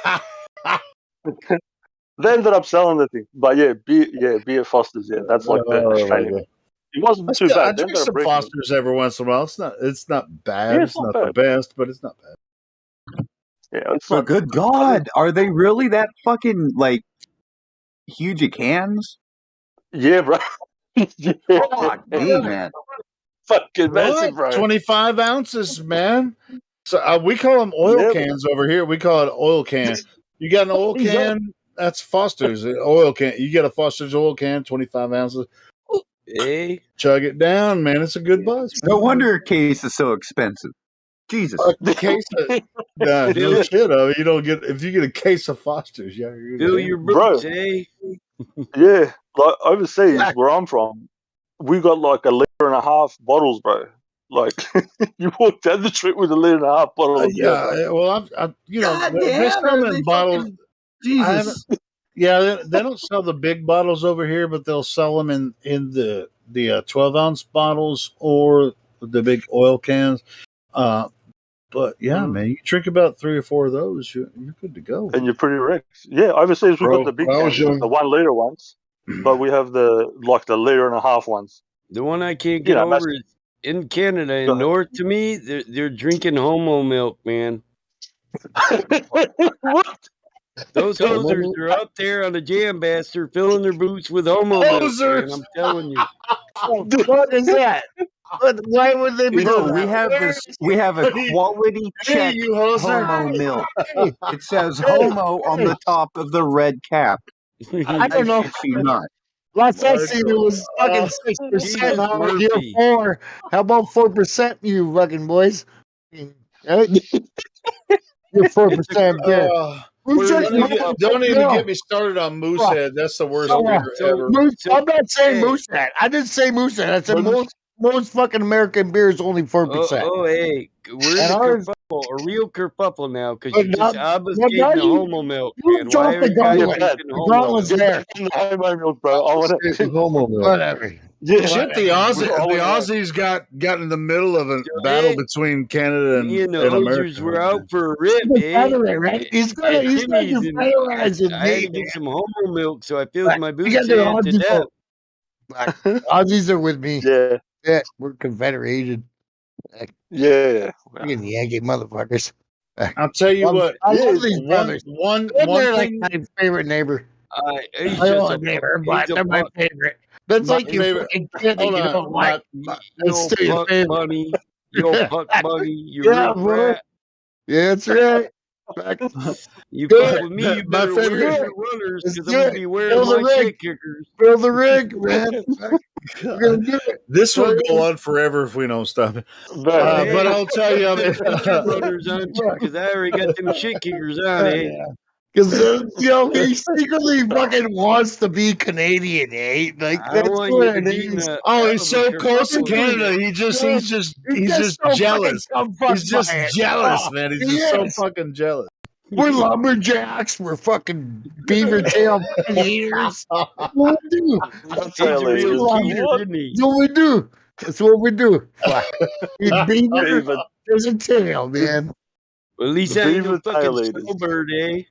They ended up selling the thing, but beer Foster's. Yeah, that's like the Australian. It wasn't too bad. I drink some Foster's every once in a while. It's not bad. Yeah, it's not the best, but it's not bad. Yeah, it's not. Good God, are they really that fucking like huge of cans? Yeah, bro. Yeah. Fuck me, man. Fucking massive, bro. 25 ounces, man. So we call them oil cans over here. We call it oil can. You got an oil can? That's Foster's oil can. You get a Foster's oil can, 25 ounces. Hey, chug it down, man. It's a good buzz. No wonder a case is so expensive. Jesus, the case of no shit. You don't get if you get a case of Foster's. Yeah, fill your boots, eh? Yeah, like overseas where I'm from, we got like 1.5 liter bottles, bro. Like you walk down the street with 1.5 liter bottle of beer. Well, I they sell in bottles. Jesus. Yeah, they don't sell the big bottles over here, but they'll sell them in the 12-ounce bottles or the big oil cans. But yeah, man, you drink about 3 or 4 of those, you're good to go. And you're pretty wrecked. Yeah, overseas we got the big cans, the 1 liter ones, but we have the 1.5 liter ones. The one I can't get over is in Canada and north to me, they're drinking homo milk, man. What? Those hosers are up there on the jam bastard filling their boots with homo milk. Man, I'm telling you. What is that? Why would they be doing that? We have a quality check homo milk. It says homo on the top of the red cap. I don't know. Not. Last I seen it was fucking 6%. Jesus Now we're here Murphy. 4. How about 4%, you fucking boys? Right? You're 4% beer. Don't even get me started on Moosehead. That's the worst beer ever. I'm not saying Moosehead. I didn't say Moosehead. I said most fucking American beer is only 4%. Oh, hey, we're in And the ours- kerfuffle, a real kerfuffle now, because But you just now- obfuscating now the you- homo milk, you man. Why dropped are the you guys gauntlet. drinking The homo gauntlet's milk? there. In the homo milk, bro. I want to. Homo milk. Whatever. Yeah. Shit, the Aussies got in the middle of a battle between Canada and, Me and the and Ozers America. were out for a rip, He's eh? federate, right? He's gonna At Jimmy's, do and federalizing I had me. to get some homo milk, so I filled my boots Together, in to death. Aussies are with me. Yeah. Yeah, we're Confederated. Yeah. Freaking Yankee motherfuckers. I'll tell you what. I love these brothers. One They're like thing. my favorite neighbor. He's My just only a neighbor, he's but a they're my punk. favorite. That's My like your favorite- fucking kid that hold you on, don't like. You That's old still your punk favorite. bunny. You old punk bunny. You Yeah, rip bro. rat. Yeah, that's right. You Do fuck it. with me, you My better wear favorite- your runners, Let's because do I'm it. going to be wearing Build the my rig. shit kickers. Build the rig, man. We're gonna do it. This will go on forever if we don't stop it. But I'll tell you, I mean, Put your runners on, because I already got them shit kickers on, eh? Because he secretly fucking wants to be Canadian, eh? Like I that's want what you to it be in is. the oh, hell he's of a so close to kerfuffle, Canada. man. He's just so jealous. fucking fucked He's just by it. jealous, Oh, man. He's he just so is. fucking jealous. We're lumberjacks. We're fucking beaver tail fucking eaters. That's what we do. He's a real cheater, isn't he? That's what we do. That's what we do. Eat beaver. There's a tail, man. Well, at least I ain't no Beaver fucking tail ladies. snowbird, eh?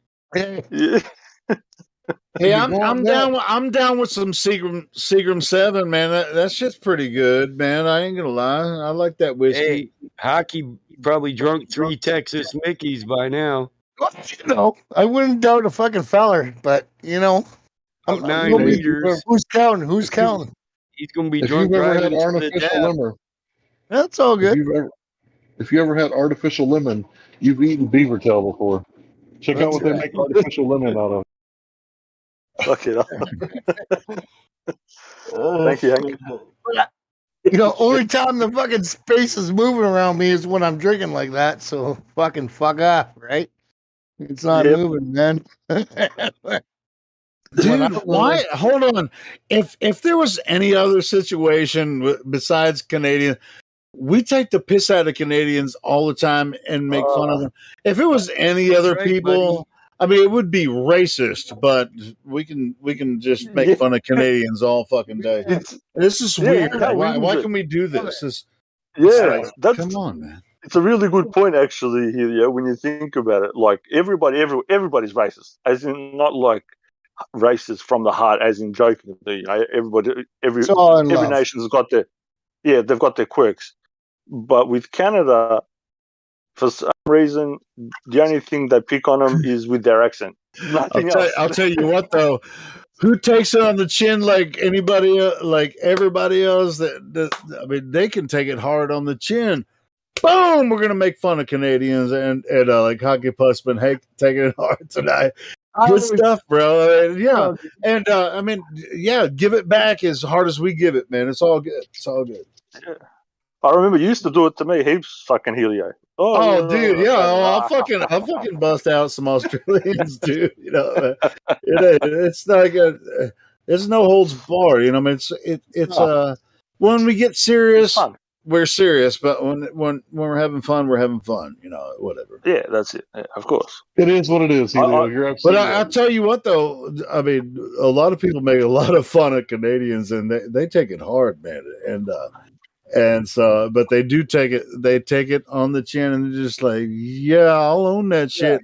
Yeah. Hey, I'm down with some Seagram 7, man. That shit's pretty good, man. I ain't gonna lie. I like that whiskey. Hey, Hockey probably drunk 3 Texas Mickeys by now. Well, I wouldn't doubt a fucking feller, but About 9 liters. Who's counting? Who's counting? He's going to be If drunk you've ever driving had to the artificial death. lemon, That's all good. if you ever had artificial lemon, you've eaten beaver tail before. Check out what they make artificial lemon out of. Fuck it up. Thank you, Hank. Only time the fucking space is moving around me is when I'm drinking like that. So fucking fuck off, right? It's not moving, man. Dude, why? Hold on. If there was any other situation besides Canadian, we take the piss out of Canadians all the time and make fun of them. If it was any other people, I mean, it would be racist, but we can just make fun of Canadians all fucking day. This is weird. Why can we do this? Come on, man. It's a really good point, actually, here. When you think about it, like everybody's racist, as in not like racist from the heart, as in joking. Every nation's got they've got their quirks, but with Canada, for some reason, the only thing they pick on them is with their accent. Nothing else. I'll tell you what, though. Who takes it on the chin like anybody, like everybody else? I mean, they can take it hard on the chin. Boom! We're gonna make fun of Canadians and like Hockey Puss been taking it hard tonight. Good stuff, bro. Yeah, and I mean, yeah, give it back as hard as we give it, man. It's all good. It's all good. Yeah. I remember you used to do it to me heaps, fucking Helio. Oh, dude, yeah, I'll fucking bust out some Australians, dude. It's like there's no holds barred. I mean, it's when we get serious, we're serious, but when we're having fun, we're having fun. Whatever. Yeah, that's it. Yeah, of course, it is what it is. Helio. You're absolutely. But I'll tell you what, though. I mean, a lot of people make a lot of fun of Canadians, and they take it hard, man. And so, but they do take it. They take it on the chin, and they're just like, yeah, I'll own that shit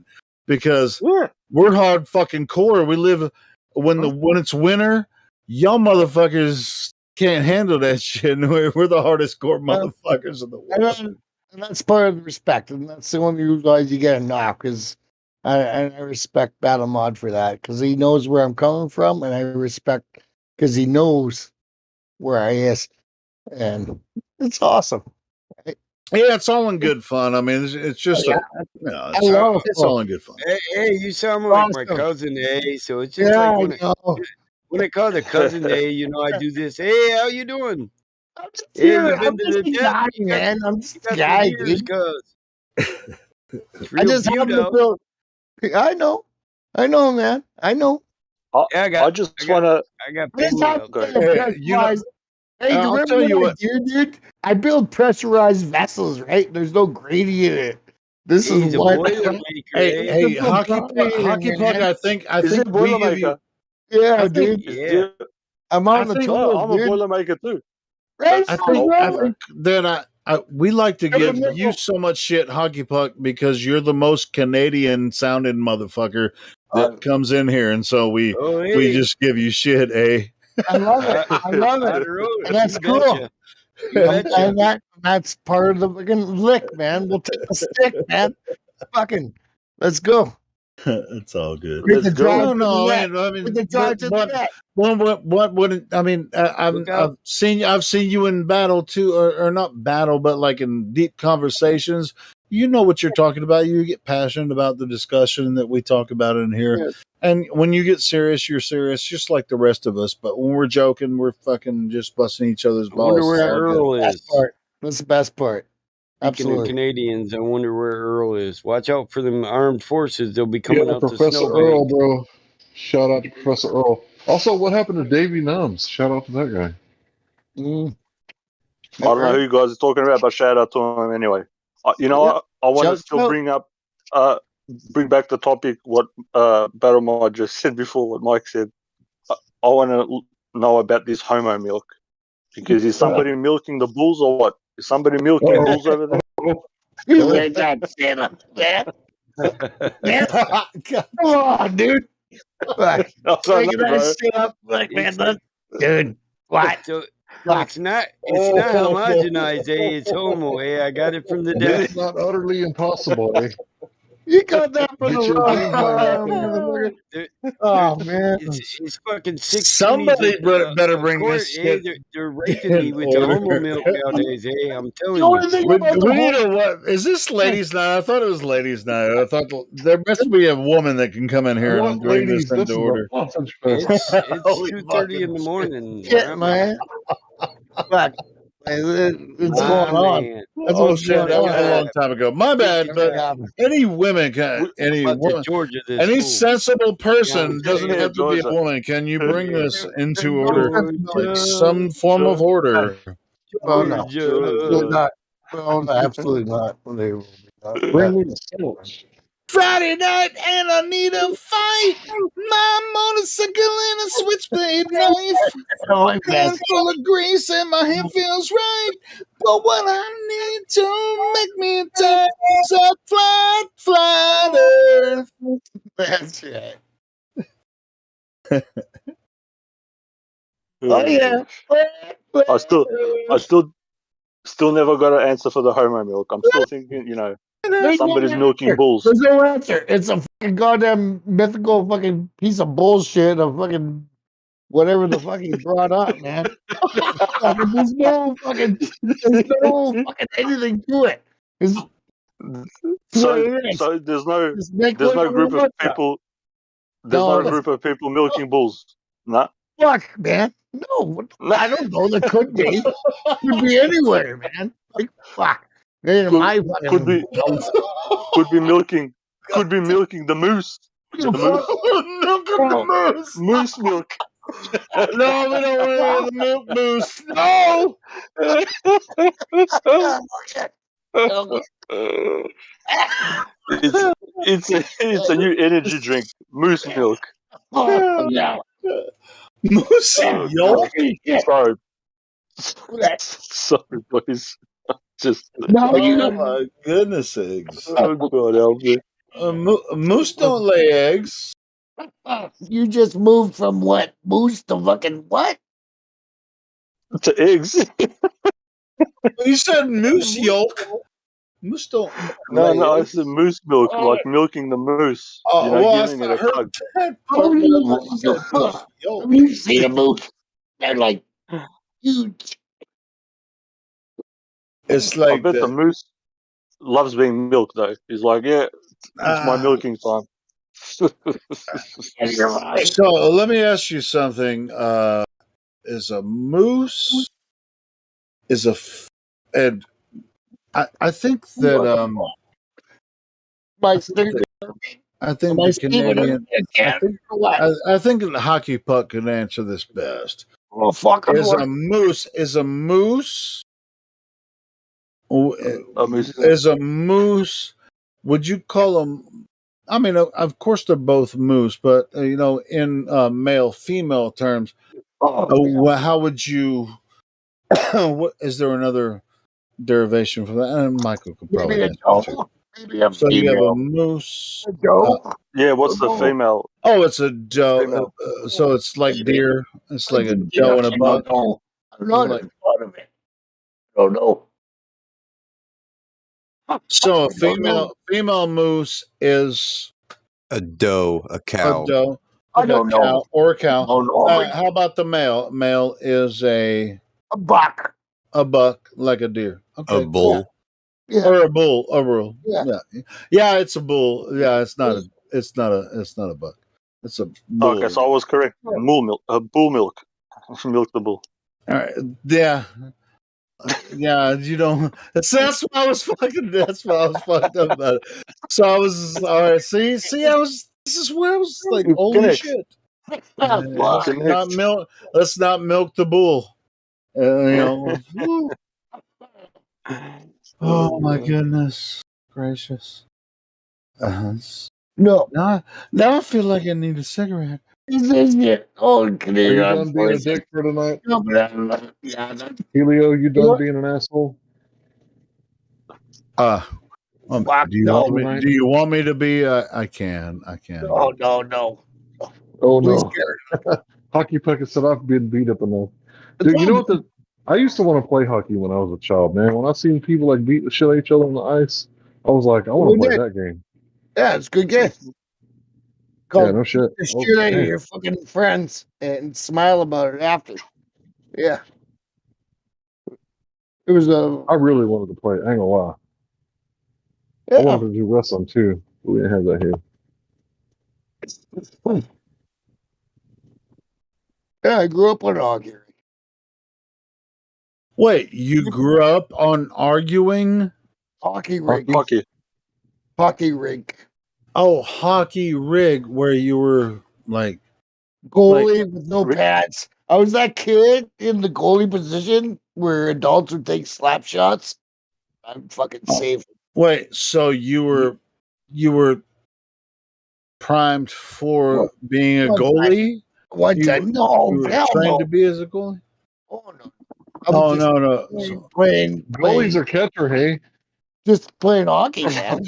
because we're hard fucking core. We live when it's winter. Y'all motherfuckers can't handle that shit. And we're the hardest core motherfuckers in the world. And that's part of the respect, and that's the only reason you get a knock. Because I respect Battle Mod for that because he knows where I'm coming from, and I respect because he knows where I is. And it's awesome. Right? Yeah, it's all in good fun. I mean, it's just it's all in good fun. Hey, you sound like my cousin, so it's just like when I call the cousin, I do this. Hey, how you doing? Hey, you been to the test? Guy, man. I'm just a Got guy, some beers, dude. cuz. It's I real just happen to beautiful. feel. I know, man. I know. Yeah, I I just want to. I got I just have milk. to feel pressurized. Hey, do you I'll remember tell you what I what. do, dude? I build pressurized vessels, right? There's no gradient in it. This He's is a what. Boilermaker. Hey, hockey puck. I think Is it we give you. Boilermaker? Yeah, I think, dude. Yeah. I'm on the tour, I'm a dude. Boilermaker too. Right, That's I think that we like to give Remember- you so much shit, hockey puck, because you're the most Canadian sounding motherfucker that comes in here, and so we just give you shit, eh? I love it. I love it. And that's cool. And that's part of the fucking lick, man. We'll take the stick, man. Fucking, let's go. It's all good. We can drive to No, the I net. mean, We can drive to the net. what? I mean, I've seen you in battle too, or not battle, but like in deep conversations. You know what you're talking about. You get passionate about the discussion that we talk about in here. Yeah. And when you get serious, you're serious, just like the rest of us. But when we're joking, we're fucking just busting each other's balls. I wonder where Earl is. That's the best part. Speaking Absolutely. of Canadians, I wonder where Earl is. Watch out for them armed forces. They'll be coming out to Professor snowbank. Earl, bro. Shout out to Professor Earl. Also, what happened to Davy Numbs? Shout out to that guy. I don't know who you guys are talking about, but shout out to him anyway. I want to still bring back the topic what Battlemod just said before, what Mike said. I want to know about this homo milk, because is somebody milking the bulls or what? Is somebody milking bulls over there? You ain't got Santa, man. Come on, dude. Like, making that shit up, like, man, dude. What? So it's not homogenized, it's homo, I got it from the dead. It's not utterly impossible, eh? You got that from Get the your rock. genes line up. Oh, man. It's fucking 6 Somebody better bring this shit. They're raping me with the homo milk nowadays, I'm telling you. We need a what? Is this ladies' night? I thought it was ladies' night. I thought there must be a woman that can come in here and bring this into order. It's 2:30 in the morning. Shit, man. Fuck. It's My going on. man. That's Oh what's shit, going that was a on. long time ago. My bad, but any women can, any woman, Georgia this any fool. sensible person Yeah, doesn't have to be a Georgia. woman. Can you bring this into order, like some form of order? Oh, no. Absolutely not. Oh, no, absolutely not. They will be not. Bring me the sandwich. Friday night and I need a fight. My motorcycle and a switchblade knife. Hand full of grease and my head feels right. But what I need to make me a time is a flighter. That's right. Oh yeah. I still never got an answer for the homo milk. I'm still thinking, somebody's milking bulls. There's no answer. It's a fucking goddamn mythical fucking piece of bullshit of fucking whatever the fuck he brought up, man. There's no fucking anything to it. So there's no group of people. There's no group of people milking bulls. Nah. Fuck, man. No, I don't know. There could be. Could be anywhere, man. Like, fuck. Could be milking the moose. Moose milk. No, we don't want the milk moose. No. It's a new energy drink. Moose milk. Yeah. Moose yolk. Sorry, boys. Just oh my goodness eggs. Oh God, help me. Moose don't lay eggs. You just moved from what? Moose to fucking what? To eggs. You said moose yolk. Moose don't. No, I said moose milk, like milking the moose. Giving it a tug. Have you seen a moose? They're like huge. It's like I bet the moose loves being milked, though. He's like, yeah, it's my milking time. So let me ask you something. Is a moose and I think that I think the Canadian I think the hockey puck can answer this best. Well, fuck Is a moose is a moose? Would you call them? I mean, of course they're both moose, but in male female terms, how would you? What is there another derivation from that? And Michael could probably answer too. So you have a moose. Yeah, what's the female? Oh, it's a doe. So it's like deer. It's like a doe and a buck. I'm not Like- part of it. Oh no. So a female moose is a doe, a cow. a doe. I don't know. Or a cow. No, How about the male? Male is a buck. A buck, like a deer. Okay, A bull. Yeah. Or a bull. A bull. Yeah. Yeah, it's a bull. Yeah, it's not a buck. It's a bull. Okay, so I was correct. Bull milk. Milk the bull. All right. Yeah. Yeah, you don't. That's why I was fucking. That's why I was fucked up about it. So I was all right. See. This is where I was like, holy shit. Let's not milk the bull. Woo. Oh my goodness gracious. No. Now I feel like I need a cigarette. This is it. Oh, Are you done being a dick for tonight? Yeah. Helio, you done being an asshole? Do you want me to be? I can. Oh no. Oh no. Hockey puck said I've been beat up enough. Dude, you know what? I used to want to play hockey when I was a child, man. When I seen people like beat the shit out of each other on the ice, I was like, I want to play that game. Yeah, it's a good game. Yeah, no shit. Just shoot at your fucking friends and smile about it after. Yeah. It was I really wanted to play. I ain't gonna lie. Yeah. I wanted to do wrestling too, but we didn't have that here. Yeah, I grew up on hockey. Wait, you grew up on arguing? Hockey rig. Hockey rig. Oh, hockey rig, where you were like goalie with no pads. I was that kid in the goalie position where adults would take slap shots. I'm fucking safe. Wait, so you were primed for being a goalie? What? No, you were hell trained no. to be as a goalie? Oh no. Oh no. Playing Goalies are catcher, hey. Just playing hockey, man.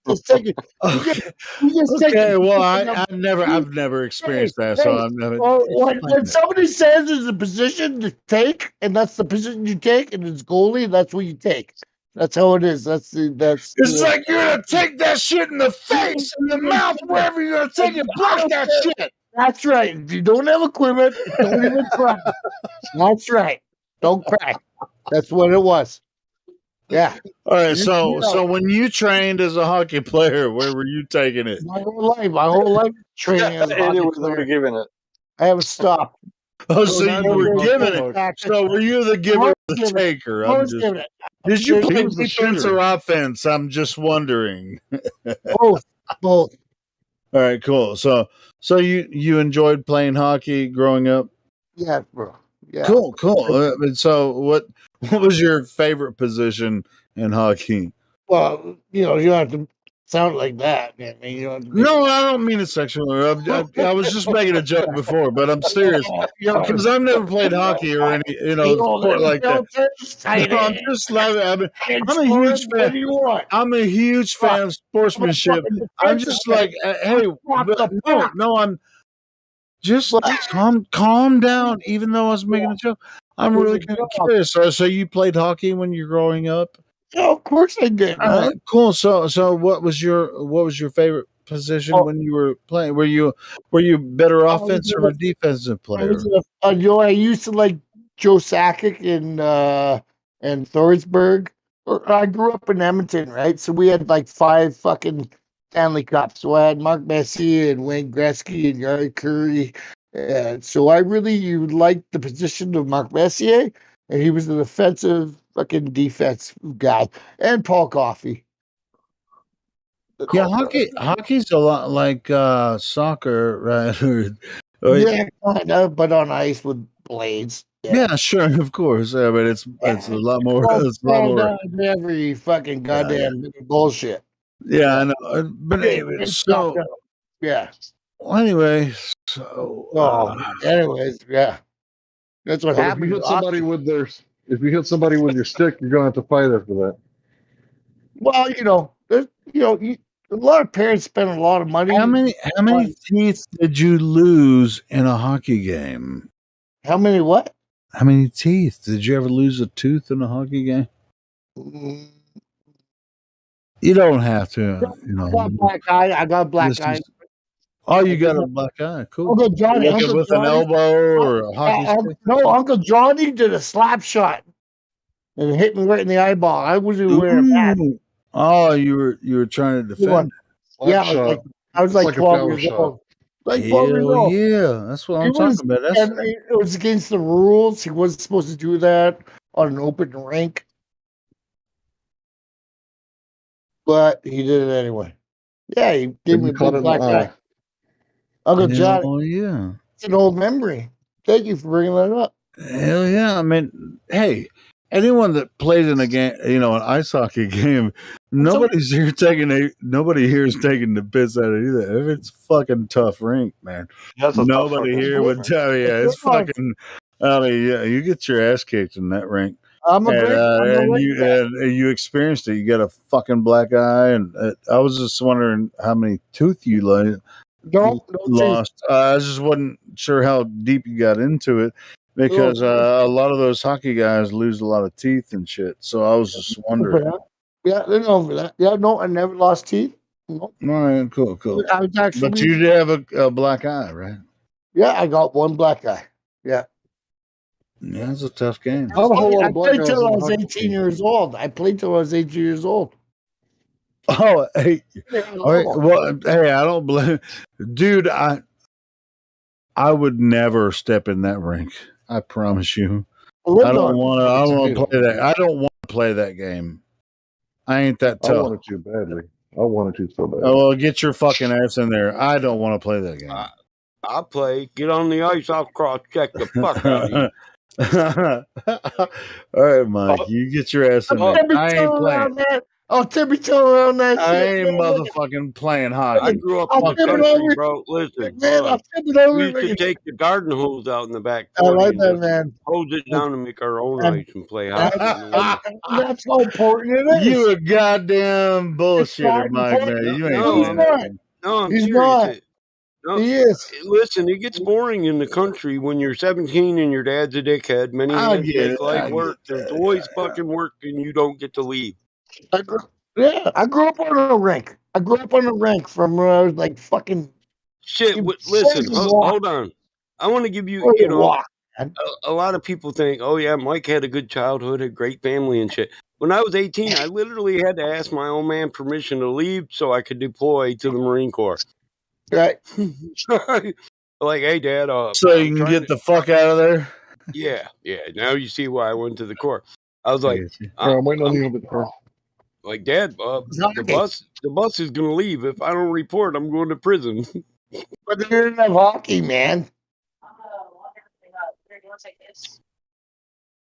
Just taking. Okay, well, I've never experienced that, so I'm never. When somebody says there's a position to take, and that's the position you take, and it's goalie, that's what you take. That's how it is. It's like you're gonna take that shit in the face, in the mouth, wherever you're gonna take it. Block that shit. That's right. If you don't have equipment, don't even cry. That's right. Don't cry. That's what it was. Yeah. All right. So when you trained as a hockey player, where were you taking it? My whole life training as a hockey player. Giving it. I haven't stopped. Oh, so you were giving it. So were you the giver or the taker? Giving it. Did you play defense or offense? I'm just wondering. Both. All right, cool. So you enjoyed playing hockey growing up? Yeah, bro. Yeah. Cool. And so what was your favorite position in hockey? Well, you don't have to sound like that. I mean, No, I don't mean it sexually. I was just making a joke before, but I'm serious because I've never played hockey or any sport like that. No, I'm just laughing. I'm a huge fan. I'm a huge fan of sportsmanship. I'm just like, hey, no, I'm just calm down. Even though I was making a joke, I'm really kind of curious. So you played hockey when you're growing up? Yeah, of course I did. Cool. So what was your favorite position when you were playing? Were you better offensive or defensive player? I used to like Joe Sakic and and Thorsburg. I grew up in Edmonton, right? So we had like 5 fucking Stanley Cups. So I had Mark Messier and Wayne Gretzky and Yari Curry. And so I really liked the position of Mark Messier, and he was an offensive fucking defense guy. And Paul Coffey. Yeah, hockey's a lot like soccer, right? Yeah, kind of, but on ice with blades. Yeah, sure, of course. Yeah, but it's a lot more. It's a lot more. Every fucking goddamn bullshit. Yeah, I know. But so yeah. Well, anyway, so anyways, yeah, that's what But happened. If you hit somebody with your stick, you're gonna have to fight after that. Well, there's, a lot of parents spend a lot of money. How many teeth did you lose in a hockey game? How many what? How many teeth? Did you ever lose a tooth in a hockey game? You don't have to, I got black eye. I got black eye. You got a black eye. Cool. Uncle Johnny, with an elbow or a hockey stick? No, Uncle Johnny did a slap shot and hit me right in the eyeball. I wasn't wearing a hat. Oh, you were trying to defend. Yeah, I was like 12 years old. Like 12 years old. Yeah, that's what I'm talking about. It was against the rules. He wasn't supposed to do that on an open rink. But he did it anyway. Yeah, he gave me a big black eye. Uncle Johnny. Oh, yeah. It's an old memory. Thank you for bringing that up. Hell yeah. I mean, hey, anyone that plays in a game, an ice hockey game, nobody here is taking the piss out of either. If it's fucking tough rink, man. Nobody here would tell you it's fucking. I mean, yeah, you get your ass kicked in that rink. You experienced it. You got a fucking black eye, and I was just wondering how many tooth you lost. I just wasn't sure how deep you got into it. Because a lot of those hockey guys lose a lot of teeth and shit. So I was just wondering. Yeah, they're over that. Yeah, no, I never lost teeth. No. All right, cool. I was actually, but you did have a black eye, right? Yeah, I got one black eye. Yeah. Yeah, it's a tough game. I played till I was 18 years old. Oh, hey. All right, well, hey, I don't blame. Dude, I would never step in that rink. I promise you. I don't want to play that. I don't want to play that game. I ain't that tough. I wanted to badly. I wanted to so bad. Oh, well, get your fucking ass in there. I don't want to play that game. I play. Get on the ice. I'll cross check the fuck out of you. All right, Mike. You get your ass in there. I ain't playing. Tiptoe around that shit. I ain't motherfucking playing hockey. I grew up in the country, bro. Listen, we used to take the garden hose out in the back. I like that, man. Hose it down and make our own ice and play hockey. That's how important it is. You a goddamn bullshitter, Mike, man. You ain't No, I'm He's serious. not. No, he is. Listen, it gets boring in the country when you're 17 and your dad's a dickhead. Many men take light work. There's always fucking work and you don't get to leave. I grew up on a rink. From when I was like fucking shit. Listen, hold on. I want to give you, a lot of people think, oh yeah, Mike had a good childhood, a great family and shit. When I was 18, I literally had to ask my old man permission to leave so I could deploy to the Marine Corps. Right. Like, hey, Dad. So you can get the fuck out of there? Yeah. Now you see why I went to the Corps. I was like, I'm waiting on you a bit. Like, Dad, the bus is going to leave. If I don't report, I'm going to prison. But they didn't have hockey, man.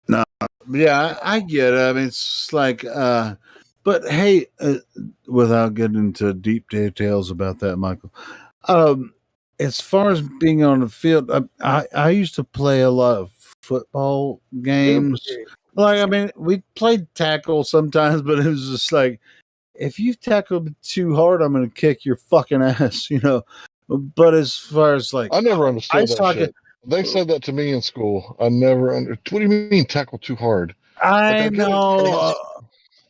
No, yeah, I get it. I mean, it's like, but hey, without getting into deep details about that, Michael, as far as being on the field, I used to play a lot of football games. Like, I mean, we played tackle sometimes, but it was just like, if you tackle me too hard, I'm going to kick your fucking ass, But as far as like, I never understood that shit. They said that to me in school. I never understood. What do you mean tackle too hard? I know.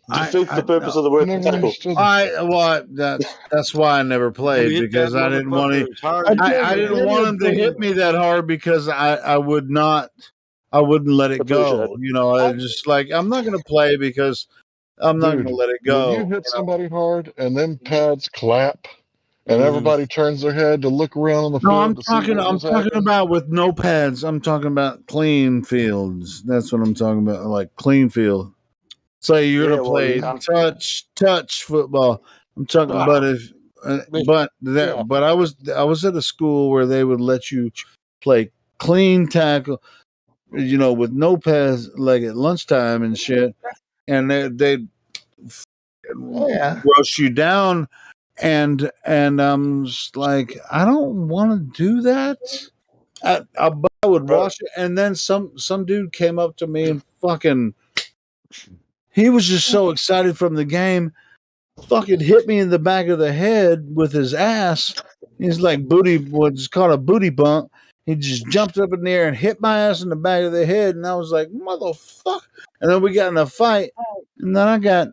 Defeats the purpose of the word tackle. That's why I never played, because I didn't want to. I didn't want him to hit me that hard, because I would not I wouldn't let it go. You know, I just like I'm not going to play because I'm not going to let it When you go. hit somebody hard and then pads clap and everybody turns their head to look around on the No, field to see what I'm just talking happened. about with no pads. I'm talking about clean fields. That's what I'm talking about, like clean field. Say you're Yeah, gonna well, you play can't. touch football. I'm talking, but if but I was at a school where they would let you play clean tackle, you know, with no pads, like at lunchtime and shit, and they'd rush you down, and I'm just like, I don't want to do that. But I would watch it, and then some dude came up to me and fucking, he was just so excited from the game, fucking hit me in the back of the head with his ass. He's like what's called a booty bump. He just jumped up in the air and hit my ass in the back of the head, and I was like, motherfucker. And then we got in a fight, and then I got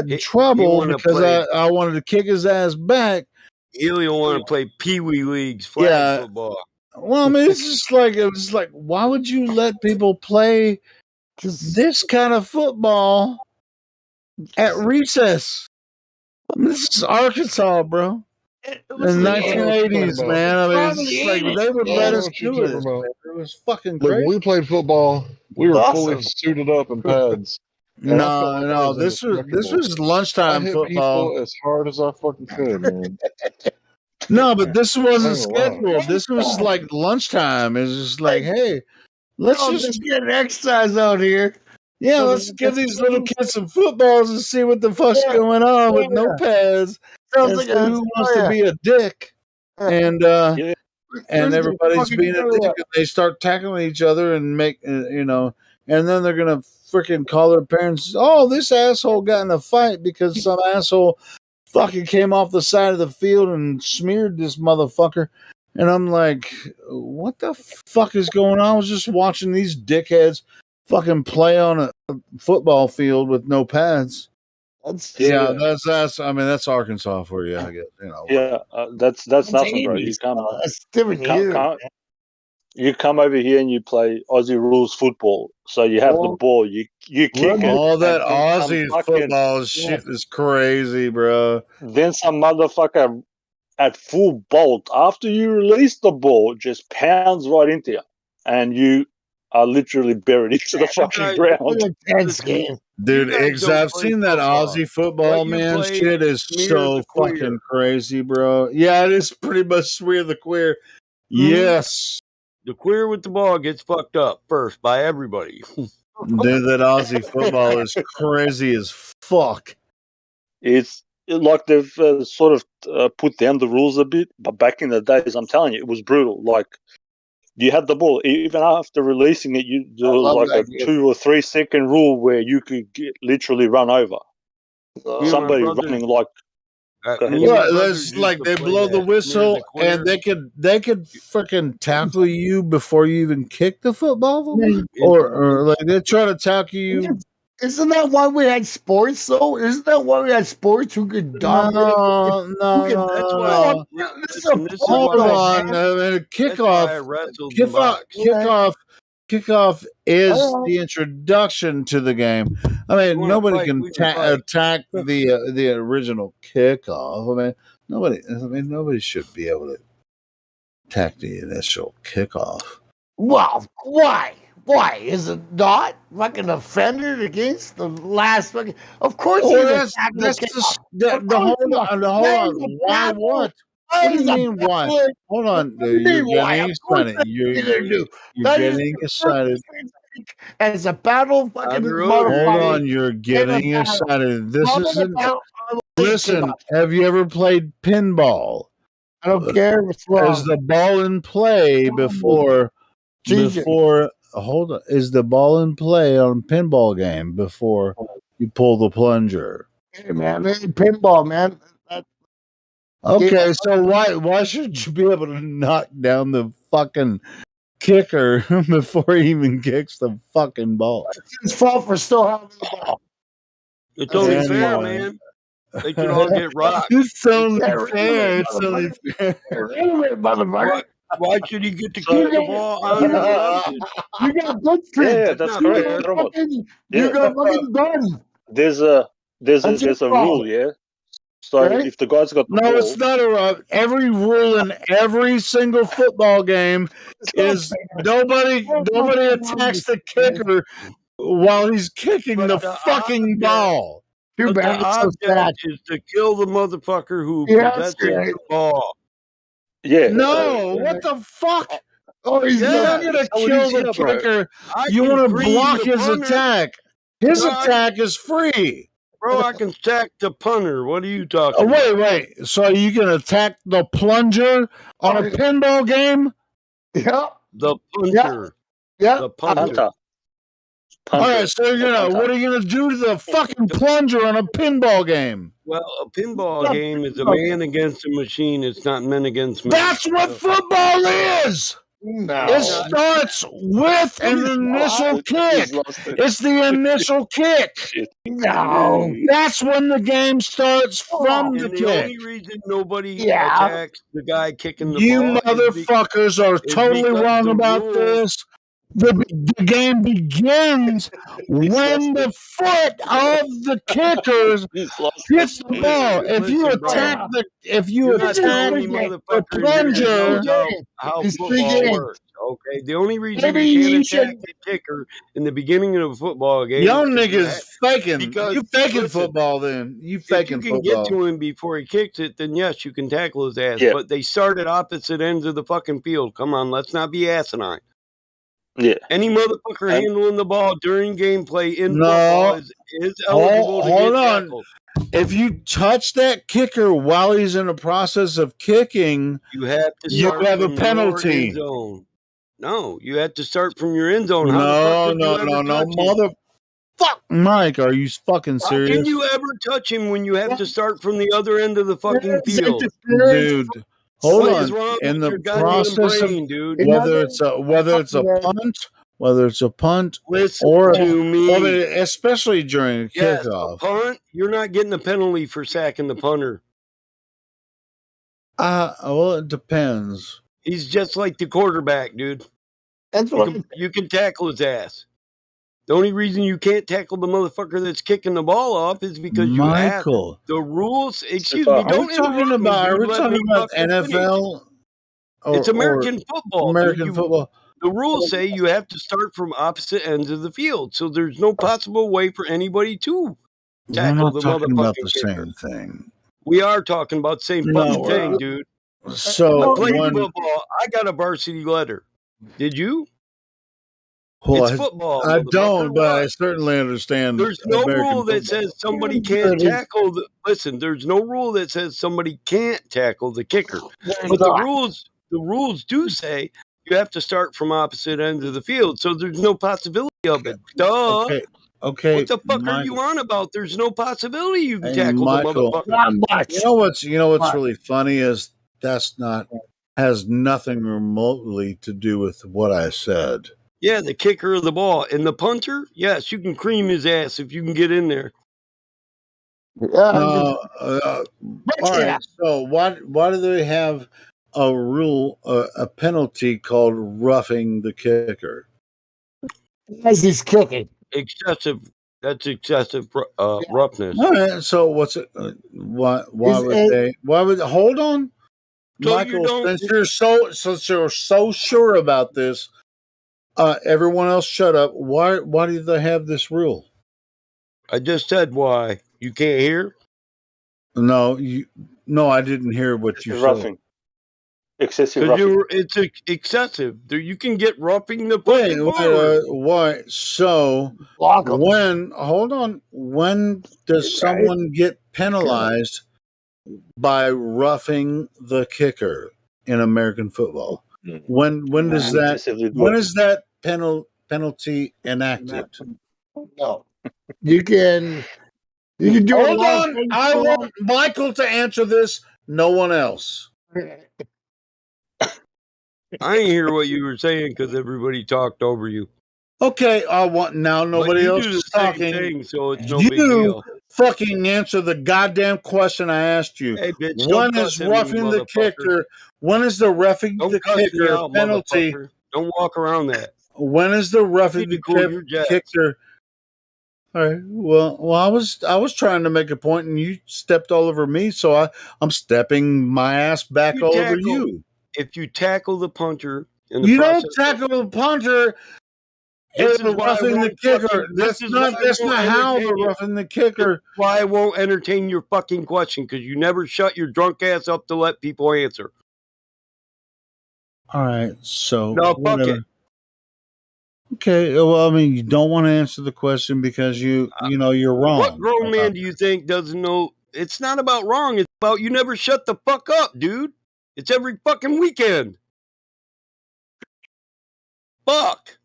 in trouble because I wanted to kick his ass back. You want to play Pee Wee Leagues flag football. Well, I mean, it's just like, it was like, why would you let people play this kind of football at recess? I mean, this is Arkansas, bro. In the 1980s, man. I mean, it's just like they would let us do it. It was fucking Like crazy. when we played football, we were fully suited up in pads. And I felt like I No, was this indestructible. was lunchtime I hit football. people as hard as I fucking could, man. No, but this wasn't I ain't gonna lie. scheduled. This was like lunchtime. It's just like, hey, let's just get an exercise out here. Yeah, let's give these little kids some footballs and see what the fuck's going on with no pads. Sounds And like see a who wants to be a dick. And Thursday everybody's fucking being a dick, area. and they start tackling each other and make you know, and then they're gonna freaking call their parents. Oh, this asshole got in a fight because some asshole fucking came off the side of the field and smeared this motherfucker. And I'm like, what the fuck is going on? I was just watching these dickheads fucking play on a football field with no pads. That's I mean, that's Arkansas for you, I guess. You know. Yeah, that's nothing, bro. You come, that's different here. You come over here and you play Aussie rules football. So you have the ball, you kick it. All that and then some Aussie football shit is crazy, bro. Then some motherfucker at full bolt after you release the ball just pounds right into you, and you are literally buried into the fucking ground. Dude, I've seen that Aussie football, man. Shit is so fucking crazy, bro. Yeah, it is pretty much smear the queer. Yes. The queer with the ball gets fucked up first by everybody. Dude, that Aussie football is crazy as fuck. It's like they've sort of put down the rules a bit, but back in the days, I'm telling you, it was brutal. Like, you had the ball, even after releasing it, there was like a 2 or 3 second rule where you could literally run over somebody running like. That's like they blow the whistle and they could freaking tackle you before you even kick the football, or like they try to tackle you. Isn't that why we had sports, though? Isn't that why we had sports who could dominate? That's why. Hold on, kickoff is the introduction to the game. I mean, nobody can attack the original kickoff. I mean, nobody should be able to attack the initial kickoff. Well, why? Why is it not fucking offended against the last fucking? Of course, that's the whole. Why what? What do you mean why? Hold on, you're getting excited. You're getting excited. As a battle fucking Hold on, you're getting excited. This isn't. Listen, have you ever played pinball? I don't care what's wrong. Is the ball in play before? Hold on. Is the ball in play on a pinball game before you pull the plunger? Hey man, pinball, man. Okay, so why should you be able to knock down the fucking kicker before he even kicks the fucking ball? It's his fault for still having the ball. It's only fair, man. They could all get rocked. It's only fair. It's only fair. Motherfucker. Why should he get to keep the ball on the ground? You got good streaks. Yeah, that's not correct. fair. You Yeah. got fucking done. There's a That's your rule, problem. yeah. So Okay? if the guy's got the No, ball, it's not a every rule in every single football game is nobody attacks the kicker while he's kicking the fucking ball. Too But bad the it's so sad. object is to kill the motherfucker who Yeah, possesses that's right. the ball. yeah. No, what the fuck? Oh, he's You're not Yeah, gonna how it kill is the here, bro. kicker. I You can want to cream block the his punter. attack. His No, attack is free. Bro, I can sack the punter. What are you talking Wait, about? wait. So you can attack the plunger on a pinball game? Yeah. The punter. Yeah. The punter. All right, so what are you gonna do to the fucking plunger on a pinball game? Well, a pinball game is a man against a machine. It's not men against men. That's what football is. No. It starts with an initial kick. It's the initial kick. No. That's when the game starts from the And the kick. only reason nobody attacks the guy kicking the You ball motherfuckers are totally because wrong the about rule- this. The game begins when the foot of the kicker hits the ball. If you Listen, bro, attack You're not telling me, the motherfucker, plunger, knows how He's football speaking. works. Okay, the only reason Maybe you you can't should- attack the kicker in the beginning of a football game, young is 'cause you niggas faking. because- You faking listen, football then. You if you faking can football. get to him before he kicks it, then yes, you can tackle his ass. Yeah. But they start at opposite ends of the fucking field. Come on, let's not be asinine. Yeah. Any motherfucker handling the ball during gameplay in No. football is eligible to Hold get on. tackled. If you touch that kicker while he's in the process of kicking, You have to you start have a from your penalty. end zone. No, you have to start from your end zone. How the fuck No, could you no, ever no, no, touch him? mother. Fuck, Mike, are you fucking How serious? can you ever touch him when you have to start from the other end of the fucking field? Dude, hold What on. is wrong In with the your goddamn process brain, of dude? whether it's a punt, Listen or to me. especially during a Yes, a kickoff. punt, you're not getting a penalty for sacking the punter. Well, it depends. He's just like the quarterback, dude. That's what You can tackle his ass. The only reason you can't tackle the motherfucker that's kicking the ball off is because you have Michael. the rules. Excuse Are me. Don't we talking interrupt me, about? Are dude. we Let talking me about fucking finish. NFL? It's American football. dude. American football. The rules say you have to start from opposite ends of the field, so there's no possible way for anybody to We're tackle not the talking about the motherfucking kicker. same thing. We are talking about the same No, fucking we're thing, not. dude. So I played when football. I got a varsity letter. Did you? well, It's football. I motherfucker. don't, but I What? certainly understand. There's no American rule that football. says somebody can't tackle the. Listen, there's no rule that says somebody can't tackle the kicker. But the rules do say you have to start from opposite ends of the field, so there's no possibility of it. Duh. Okay. What the fuck are you on about? There's no possibility you can tackle the Michael, motherfucker. you know what's really funny is has nothing remotely to do with what I said. Yeah, the kicker of the ball. And the punter, yes, you can cream his ass if you can get in there. All right. So why do they have a rule, a penalty called roughing the kicker? Because he's kicking. Excessive. That's excessive roughness. All right. So what's it? Why would hold on, So you Michael? don't- Since you're so sure about this, everyone else shut up. Why do they have this rule? I just said why. You can't hear? No, I didn't hear what you said. Roughing. Excessive roughing. It's excessive. You can get roughing the fucking ball. Why? So hold on. When does someone get penalized by roughing the kicker in American football? When is that penalty enacted? No. You can do Hold on. I want Michael to answer this. No one else. I ain't hear what you were saying because everybody talked over you. Okay, I want now. Nobody you else do the is same talking. thing, so it's no big deal. fucking answer the goddamn question I asked you. Hey, bitch, When don't is cuss at me, roughing the motherfucker. kicker? When is the roughing Don't the cuss me kicker out, penalty? motherfucker. Don't walk around that. When is the You roughing need to the cool your jets. kicker? All right. Well, I was trying to make a point, and you stepped all over me, so I'm stepping my ass back all over you. If you tackle the punter in the You don't process, tackle the punter. this is why I Roughing the won't kicker. fucking. That's not how the roughing the kicker. Why I won't entertain your fucking question, because you never shut your drunk ass up to let people answer. All right, so No, fuck whatever. it. Okay, well, I mean, you don't want to answer the question because you know you're wrong. What grown man do you think doesn't know? It's not about wrong. It's about you never shut the fuck up, dude. It's every fucking weekend. Fuck.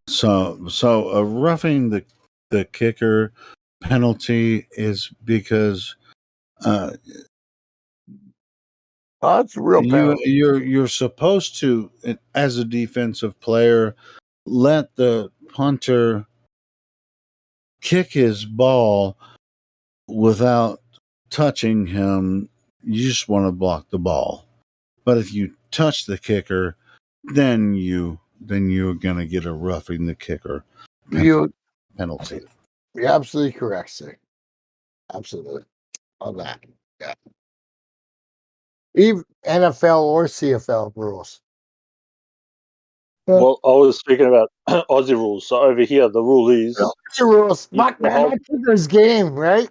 So roughing the kicker penalty is because that's a real penalty. You're supposed to, as a defensive player, let the punter kick his ball without touching him. You just want to block the ball. But if you touch the kicker, then you're gonna get a roughing the kicker penalty. You're absolutely correct, sir. Absolutely. On that. Yeah. Even NFL or CFL rules. Well, I was speaking about Aussie rules. So over here, the rule is the rules. My kicker's game, right?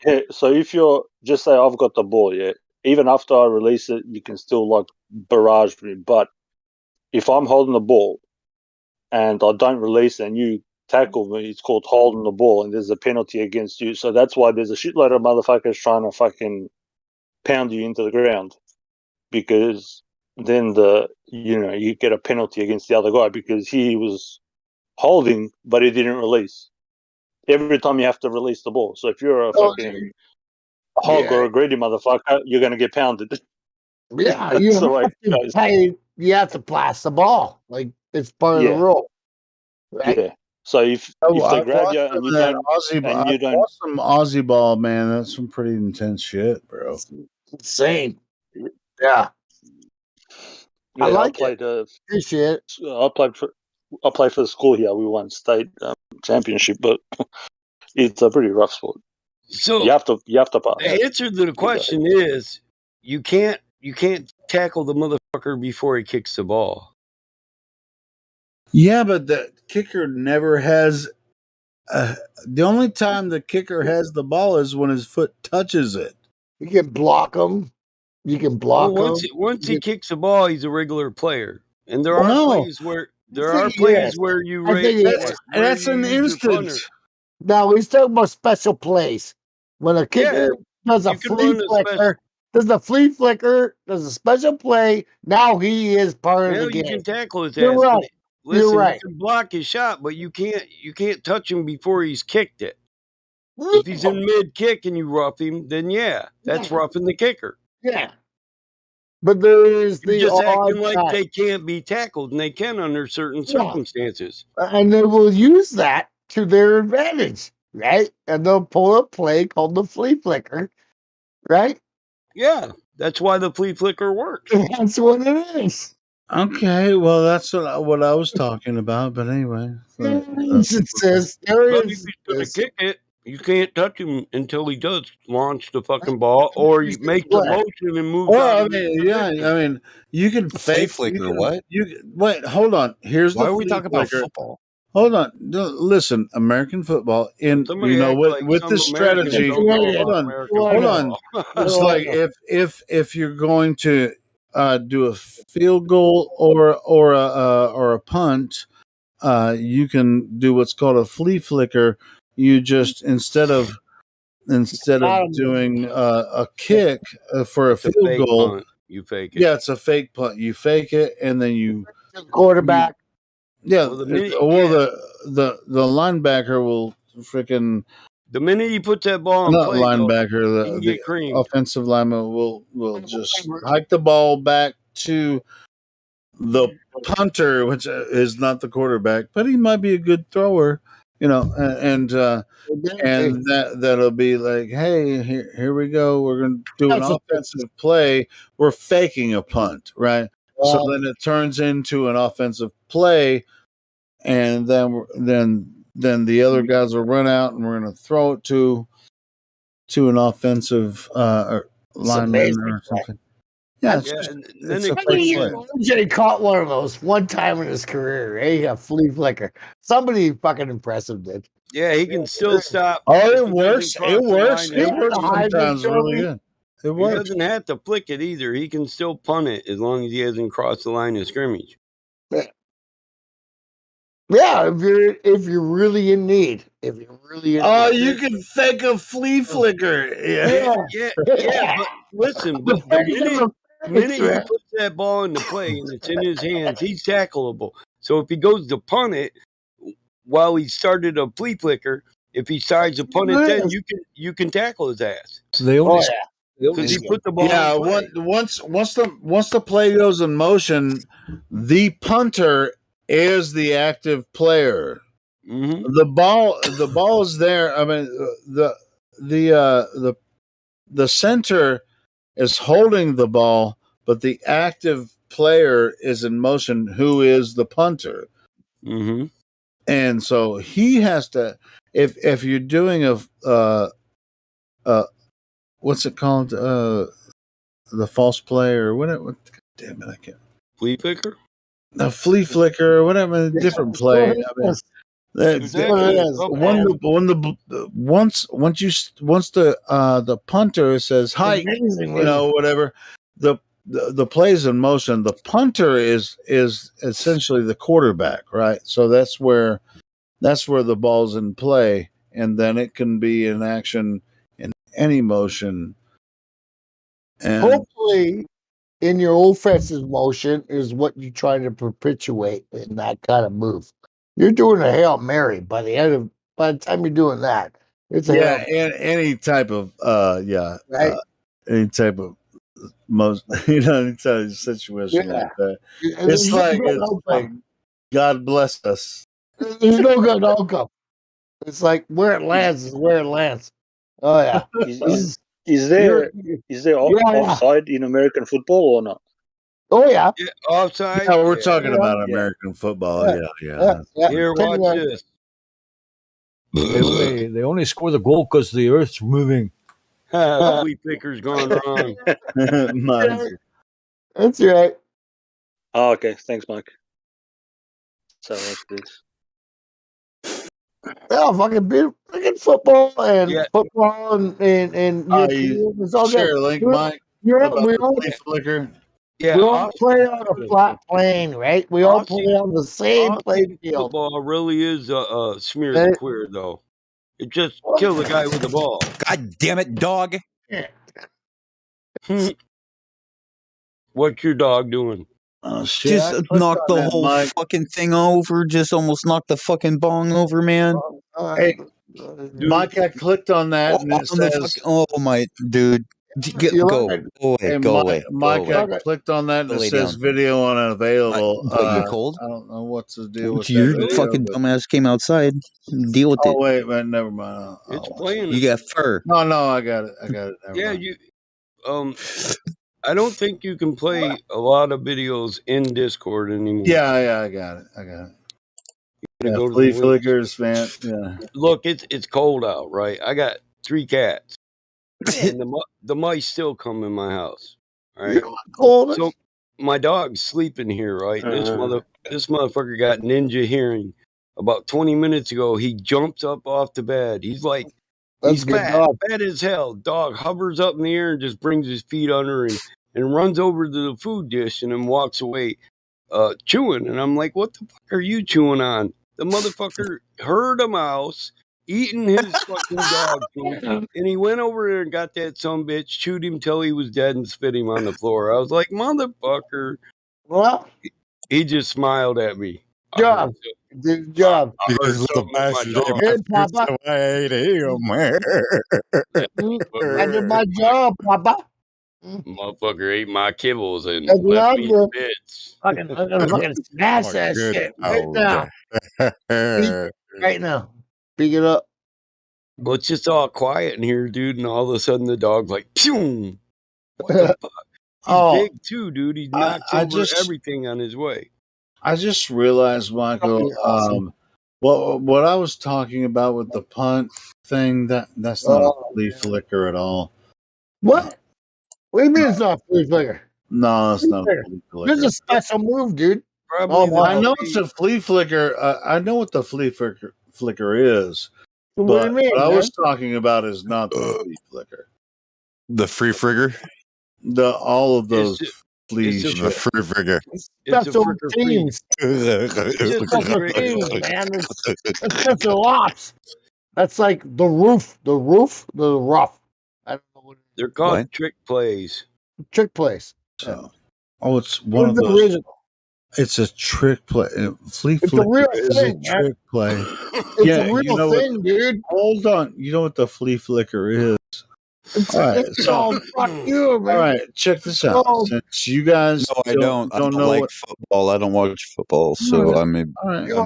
Yeah. So if you're just say I've got the ball, yeah. Even after I release it, you can still like barrage me. But if I'm holding the ball and I don't release it and you tackle me, it's called holding the ball, and there's a penalty against you. So that's why there's a shitload of motherfuckers trying to fucking pound you into the ground, because then you get a penalty against the other guy because he was holding but he didn't release. Every time you have to release the ball. So if you're a fucking hog or a greedy motherfucker, you're going to get pounded. Yeah, you have to blast the ball. Like it's part of the rule. Right? Yeah. So if they grab you and you don't, watched some Aussie ball, man. That's some pretty intense shit, bro. Insane. Yeah. Yeah, I like played, it. Appreciate it. I played for the school here. We won state championship, but it's a pretty rough sport. So you have to pass. The answer to the question is you can't tackle the motherfucker before he kicks the ball. Yeah, but the kicker never has. The only time the kicker has the ball is when his foot touches it. You can block him. You can block him. Once he kicks the ball, he's a regular player. And there are plays where you raise. That's an instance. Now he's talking about special plays. When a kicker does a flea flicker, does a special play. Now he is part of the game. You can tackle his You're ass. right. Listen, You're right. you can block his shot, but you can't touch him before he's kicked it. If he's in mid kick and you rough him, then that's roughing the kicker. Yeah. But there is You're just acting like they can't be tackled, and they can under certain circumstances. And they will use that to their advantage, right? And they'll pull a play called the flea flicker, right? Yeah, that's why the flea flicker works. That's what it is. Okay, well, that's what I was talking about. But anyway, it says if he's going to kick it, you can't touch him until he does launch the fucking ball, or you make the motion and move. Well, I mean, you can fake flicker. What? Wait, hold on. Here's why the are we talking about flicker. football? Hold on. Listen, American football. With the strategy. Hold on. It's like if you're going to do a field goal or a punt, you can do what's called a flea flicker. You just instead of doing a kick for a field goal, punt. You fake it. Yeah, it's a fake punt. You fake it, and then you quarterback. The linebacker will freaking. The minute you put that ball in Not play, linebacker, the offensive lineman will just hike the ball back to the punter, which is not the quarterback, but he might be a good thrower, and that'll be like, hey, here we go. We're going to do an offensive play. We're faking a punt, right? So then it turns into an offensive play, and then the other guys will run out, and we're going to throw it to an offensive lineman or something. Yeah, it's a fake play. MJ caught one of those one time in his career, eh? A flea flicker. Somebody fucking impressive did. Yeah, he can still stop. Oh, if it he works. doesn't cross It the works. line. It works sometimes really good. It He works. doesn't have to flick it either. He can still punt it as long as he hasn't crossed the line of scrimmage. Yeah, if you're really in need. If you're really in need. You can fake a flea flicker. Yeah. But listen, but the minute he man. puts that ball into play and it's in his hands, he's tackleable. So if he goes to punt it while he started a flea flicker, if he decides to punt it, then you can tackle his ass. They only because he put the ball. Yeah, in play. once the play goes in motion, the punter is the active player. Mm-hmm. The ball is there. I mean, the center is holding the ball, but the active player is in motion, who is the punter. Mm-hmm. And so he has to. If you're doing a what's it called? The false play or whatever. Damn it, I can't. Flea flicker? The flea flicker or whatever. Different play. I mean, once the punter says hike, whatever, the play's in motion. The punter is essentially the quarterback, right? So that's where the ball's in play, and then it can be in action in any motion. And hopefully, in your offensive motion is what you're trying to perpetuate in that kind of move. You're doing a Hail Mary by the time you're doing that. It's any type of right? Any type of any type of situation like that. It's like God bless us. There's no good outcome. It's like where it lands is where it lands. Oh yeah. Is there offside in American football or not? Oh yeah. Offside. Yeah, we're talking about American football. Yeah. Here, watch this. They only score the goal because the earth's moving. Flea flicker's gone wrong. That's right. Oh, okay. Thanks, Mike. So what's this? Yeah, fucking football and football and European. It's all share good. a link, Mike. We about all the flea flicker. Yeah, we all play on a flat plane, right? We all play on the same playing field. Football really is a smear the queer, though. It just kill the guy with the ball. God damn it, dog! What's your dog doing? Oh, shit. Just knocked the whole fucking thing over. Just almost knocked the fucking bong over, man. Hey, Mike, I clicked on that and it says, "Oh my dude, go away." Mike, I clicked on that and it says video unavailable. You're cold? I don't know what's the deal with Your that video, fucking dumbass came outside. Deal with it. Oh wait, man, never mind. It's playing. You got fur. No, I got it. Never mind. You. I don't think you can play a lot of videos in Discord anymore. Yeah, I got it. You go to flea the flickers, man. Yeah. Look, it's cold out, right? I got 3 cats, and the mice still come in my house. All right. Cold. So my dog's sleeping here, right? This motherfucker got ninja hearing. About 20 minutes ago, he jumped up off the bed. He's like, he's fat as hell. Dog hovers up in the air and just brings his feet under and runs over to the food dish and then walks away chewing. And I'm like, what the fuck are you chewing on? The motherfucker heard a mouse eating his fucking dog food, and he went over there and got that sumbitch, chewed him till he was dead and spit him on the floor. I was like, motherfucker. Well, he just smiled at me. Good job. Because the bastard I did my job, Papa. Motherfucker ate my kibbles and That's left me good. bits. I'm gonna fucking smash that shit right now. Right now. Speak it up. Well, it's just all quiet in here, dude, and all of a sudden the dog's like, pew! What the fuck? He's big too, dude. He knocks over everything on his way. I just realized, Michael, what I was talking about with the punt thing, that's not a flea flicker at all. What? What do you mean it's not a flea flicker? No, it's not a flea flicker. This is a special move, dude. Probably I know it's a flea flicker. I know what the flea flicker is. What But do you mean, what I man? was talking about is not the flea flicker. The free frigger? All of those flea the free frigger. Special teams. Special teams, man. It's special ops. That's like the rough. I don't know what they're called trick plays. Trick plays. So, it's one of those. Original. It's a trick play. Flea It's a flicker real is thing, a trick play. It's a real thing, dude. Hold on. You know what the flea flicker is? All right, so fuck you, man. All right, check this out. Since you guys I don't know like what football. I don't watch football, so I'm right, kind of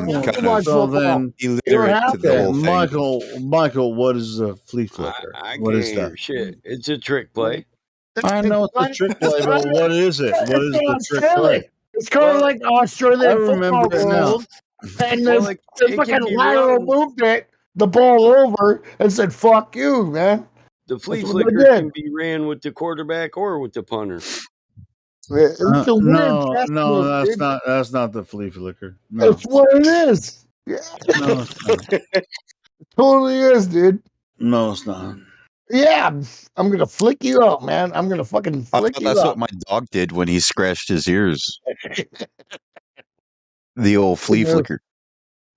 illiterate to the whole thing. Michael, what is a flea flicker? I What can't is hear that? shit. It's a trick play. I know it's a trick play, but what is it? What is the trick play? It's kind of like Australian I remember football it now. rules, and Well, they it fucking can be lateral run. moved the ball over and said, "Fuck you, man." The flea That's what they flicker did. can be ran with the quarterback or with the punter. It's a weird No, chess move, dude. that's not the flea flicker. No, It's what it is. Yeah. no, it's not. It totally is, dude. No, it's not. Yeah, I'm gonna flick you out, man. I'm gonna fucking I flick thought you that's out. what my dog did when he scratched his ears. The old flea flicker.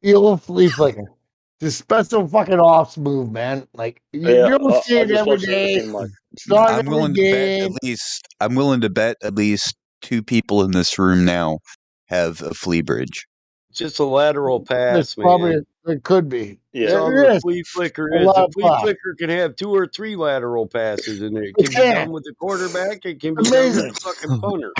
The old flea flicker. The special fucking ops move, man. Like you don't see it every day. It's not I'm every willing to bet game. I'm willing to bet at least 2 people in this room now have a flea bridge. Just a lateral pass, It's probably man. it could be. That's Yeah, all it the is. flea flicker A is. lot The of flea pop. flicker can have 2 or 3 lateral passes in there. It It can be can. done with the quarterback. It can be done Amazing. with the fucking punter.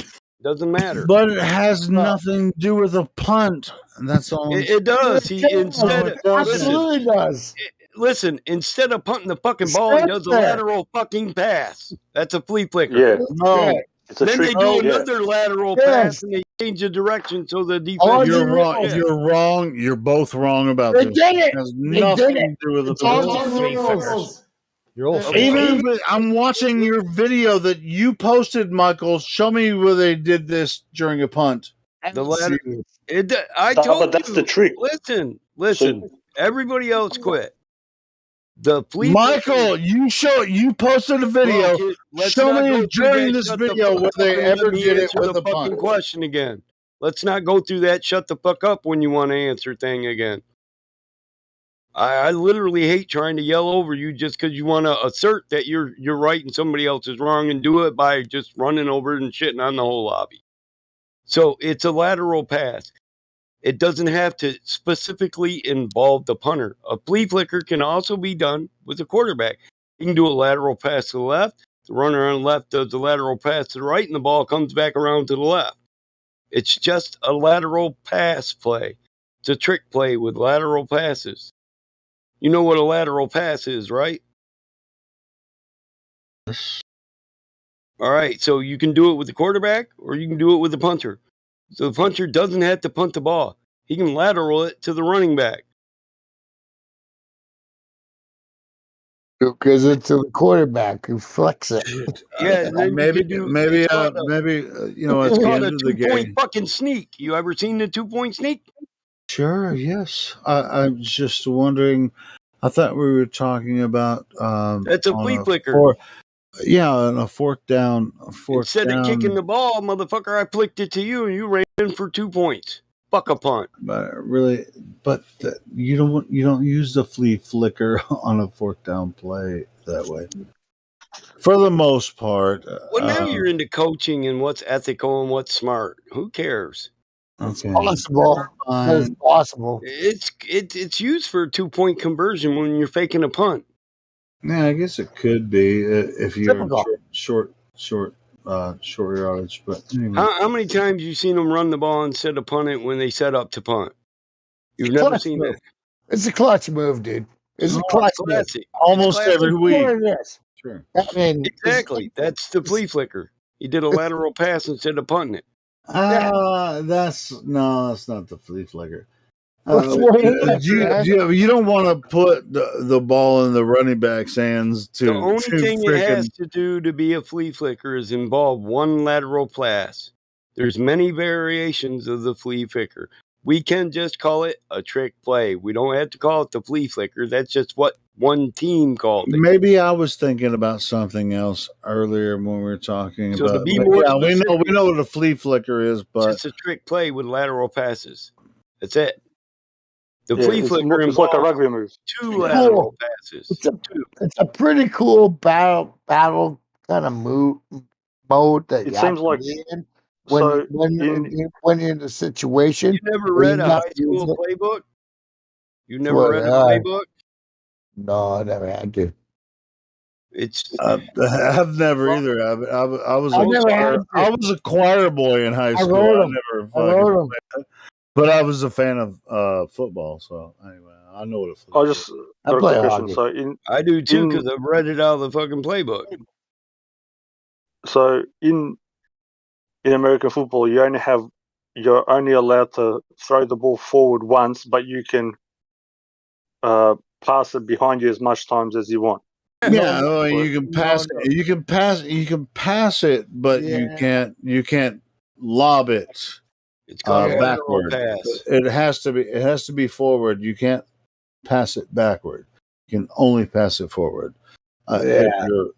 Doesn't matter. But it has nothing to do with a punt. That's all. It does. He instead of Absolutely does. listen, instead of punting the fucking ball, he does a lateral fucking pass. That's a flea flicker. Yeah. No. It's a Then trick. they do Yeah. another lateral pass and they change the direction so the defense. Oh, You're wrong. You're wrong. You're both wrong about They this. did it. Has They nothing did it. to do with the It's all punt. the rules. You're all Even if I'm watching your video that you posted, Michael. Show me where they did this during a punt. The ladder. I No, told but that's you. the trick. Listen. Everybody else quit. The flea Michael, you posted a video. Look, let's Show not go me through during that. this Shut the video fuck where up they and ever let me did it answer with the a fucking punt. question again. Let's not go through that. Shut the fuck up when you want to answer thing again. I literally hate trying to yell over you just because you want to assert that you're right and somebody else is wrong and do it by just running over and shitting on the whole lobby. So it's a lateral pass. It doesn't have to specifically involve the punter. A flea flicker can also be done with the quarterback. You can do a lateral pass to the left. The runner on the left does the lateral pass to the right, and the ball comes back around to the left. It's just a lateral pass play. It's a trick play with lateral passes. You know what a lateral pass is, right? All right, so you can do it with the quarterback or you can do it with the punter. So the punter doesn't have to punt the ball. He can lateral it to the running back. Because it's a quarterback who flicks it. Yeah, and then maybe you can do, maybe it's called you know, at it's the called end a of the 2-point game. fucking sneak. You ever seen the 2-point sneak? Sure. Yes. I'm just wondering. I thought we were talking about. That's a on flea flicker. Yeah, on a fourth down. Instead of kicking the ball, motherfucker, I flicked it to you and you ran in for 2 points. Fuck a punt. But you don't use the flea flicker on a fourth down play that way. For the most part. Well, now you're into coaching and what's ethical and what's smart. Who cares? Okay. Possible. It's possible. It's used for a 2-point conversion when you're faking a punt. Yeah, I guess it could be if you're short yardage. But anyway. How many times you seen them run the ball instead of punt it when they set up to punt? You've never seen that. It's a clutch move, dude. It's a clutch move. Classic. Almost It's every classic. week. What it is. Sure. I mean, Exactly. That's the flea flicker. He did a lateral pass instead of punting it. That's not the flea flicker. You don't want to put the ball in the running back's hands The only thing it has freaking. to do to be a flea flicker is involve one lateral pass. There's many variations of the flea flicker. We can just call it a trick play. We don't have to call it the flea flicker. That's just what one team called it. Maybe I was thinking about something else earlier when we were talking So about. to be more we specific, know what a flea flicker is, but it's just a trick play with lateral passes. That's it. The Yeah, flea it's flicker it's like a involves rugby move. two lateral passes. It's a pretty cool battle kind of mode that It you have seems to like be in so when you're in the situation. You never where read you a got high to use school it. playbook? You never What, read a playbook? No, I never had to. It's I've never either. I was I a never choir, had to. I was a choir boy in high I school. wrote I 'em. never I wrote 'em. played, but I was a fan of football. So anyway, I know what a flea I flicker just is. got a quick question. So I do too in because I've read it out of the fucking playbook. so in American football, you're only allowed to throw the ball forward once, but you can pass it behind you as much times as you want. Yeah, you can pass it. You can pass it, but you can't lob it. It's called a lateral backward. pass. It has to be forward. You can't pass it backward. You can only pass it forward. If you're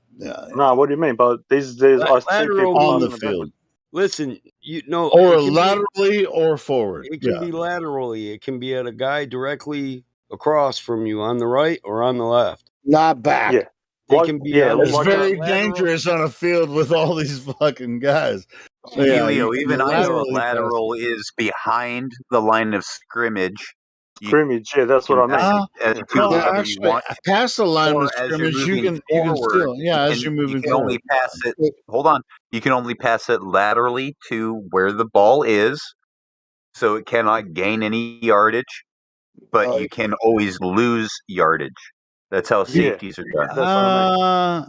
No, what do you mean? But these days, I see Lateral people on the passing it field, backwards. Listen, you know, or it can laterally or forward. It can be laterally. It can be at a guy directly across from you on the right or on the left. Not back. Yeah. It can be on It's the very lateral. dangerous on a field with all these fucking guys. So, yeah, Helio, you even I know a laterally pass. lateral is behind the line of scrimmage. Scrimmage, yeah, that's what I mean. To Well, whoever you actually, want. past the line Or of as you're scrimmage, you moving can forward, still as you're you moving can forward. only pass it. Hold on, you can only pass it laterally to where the ball is, so it cannot gain any yardage. But you can always lose yardage. That's how safeties are done. That's what I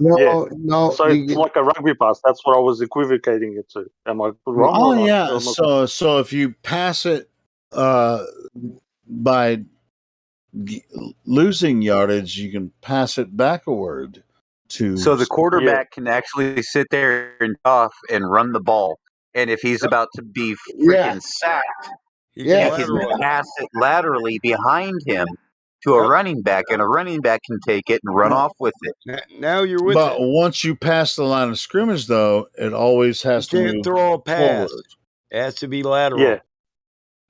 mean. No. So it's like a rugby pass. That's what I was equivocating it to. Am I wrong? Oh or not? yeah. Am I- So if you pass it by losing yardage, you can pass it backward to. So the quarterback can actually sit there and off and run the ball, and if he's about to be freaking sacked, he can pass it laterally behind him to a running back, and a running back can take it and run off with it. Now you're with But it. once you pass the line of scrimmage, though, it always has to Can't move throw a pass. forward. It has to be lateral. Yeah.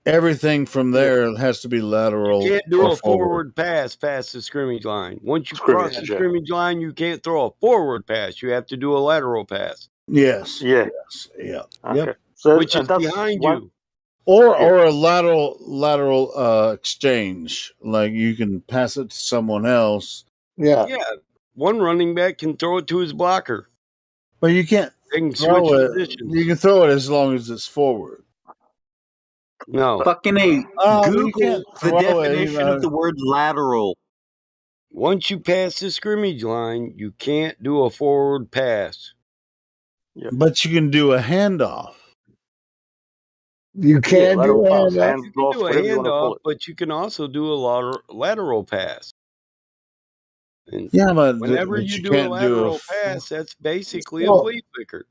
Everything from there has to be lateral. You can't do or a forward pass past the scrimmage line. Once you Scrimmage, cross the yeah. scrimmage line, you can't throw a forward pass. You have to do a lateral pass. Yes. Yeah. Yes. Yeah. Okay. Yep. So Which is that's behind one- you. Or a lateral exchange, like you can pass it to someone else. Yeah. Yeah. One running back can throw it to his blocker. But you can't They can throw switch it. positions. You can throw it as long as it's forward. No. Fucking A. But you Google can't the throw it, definition of the word lateral. Once you pass the scrimmage line, you can't do a forward pass. But you can do a handoff. You can lateral do pass, it. hands You can off, do a whatever you want to call handoff, it. but you can also do a lateral pass. And Yeah, but whenever but you you do a can't do lateral pass, that's basically a Well, flea flicker.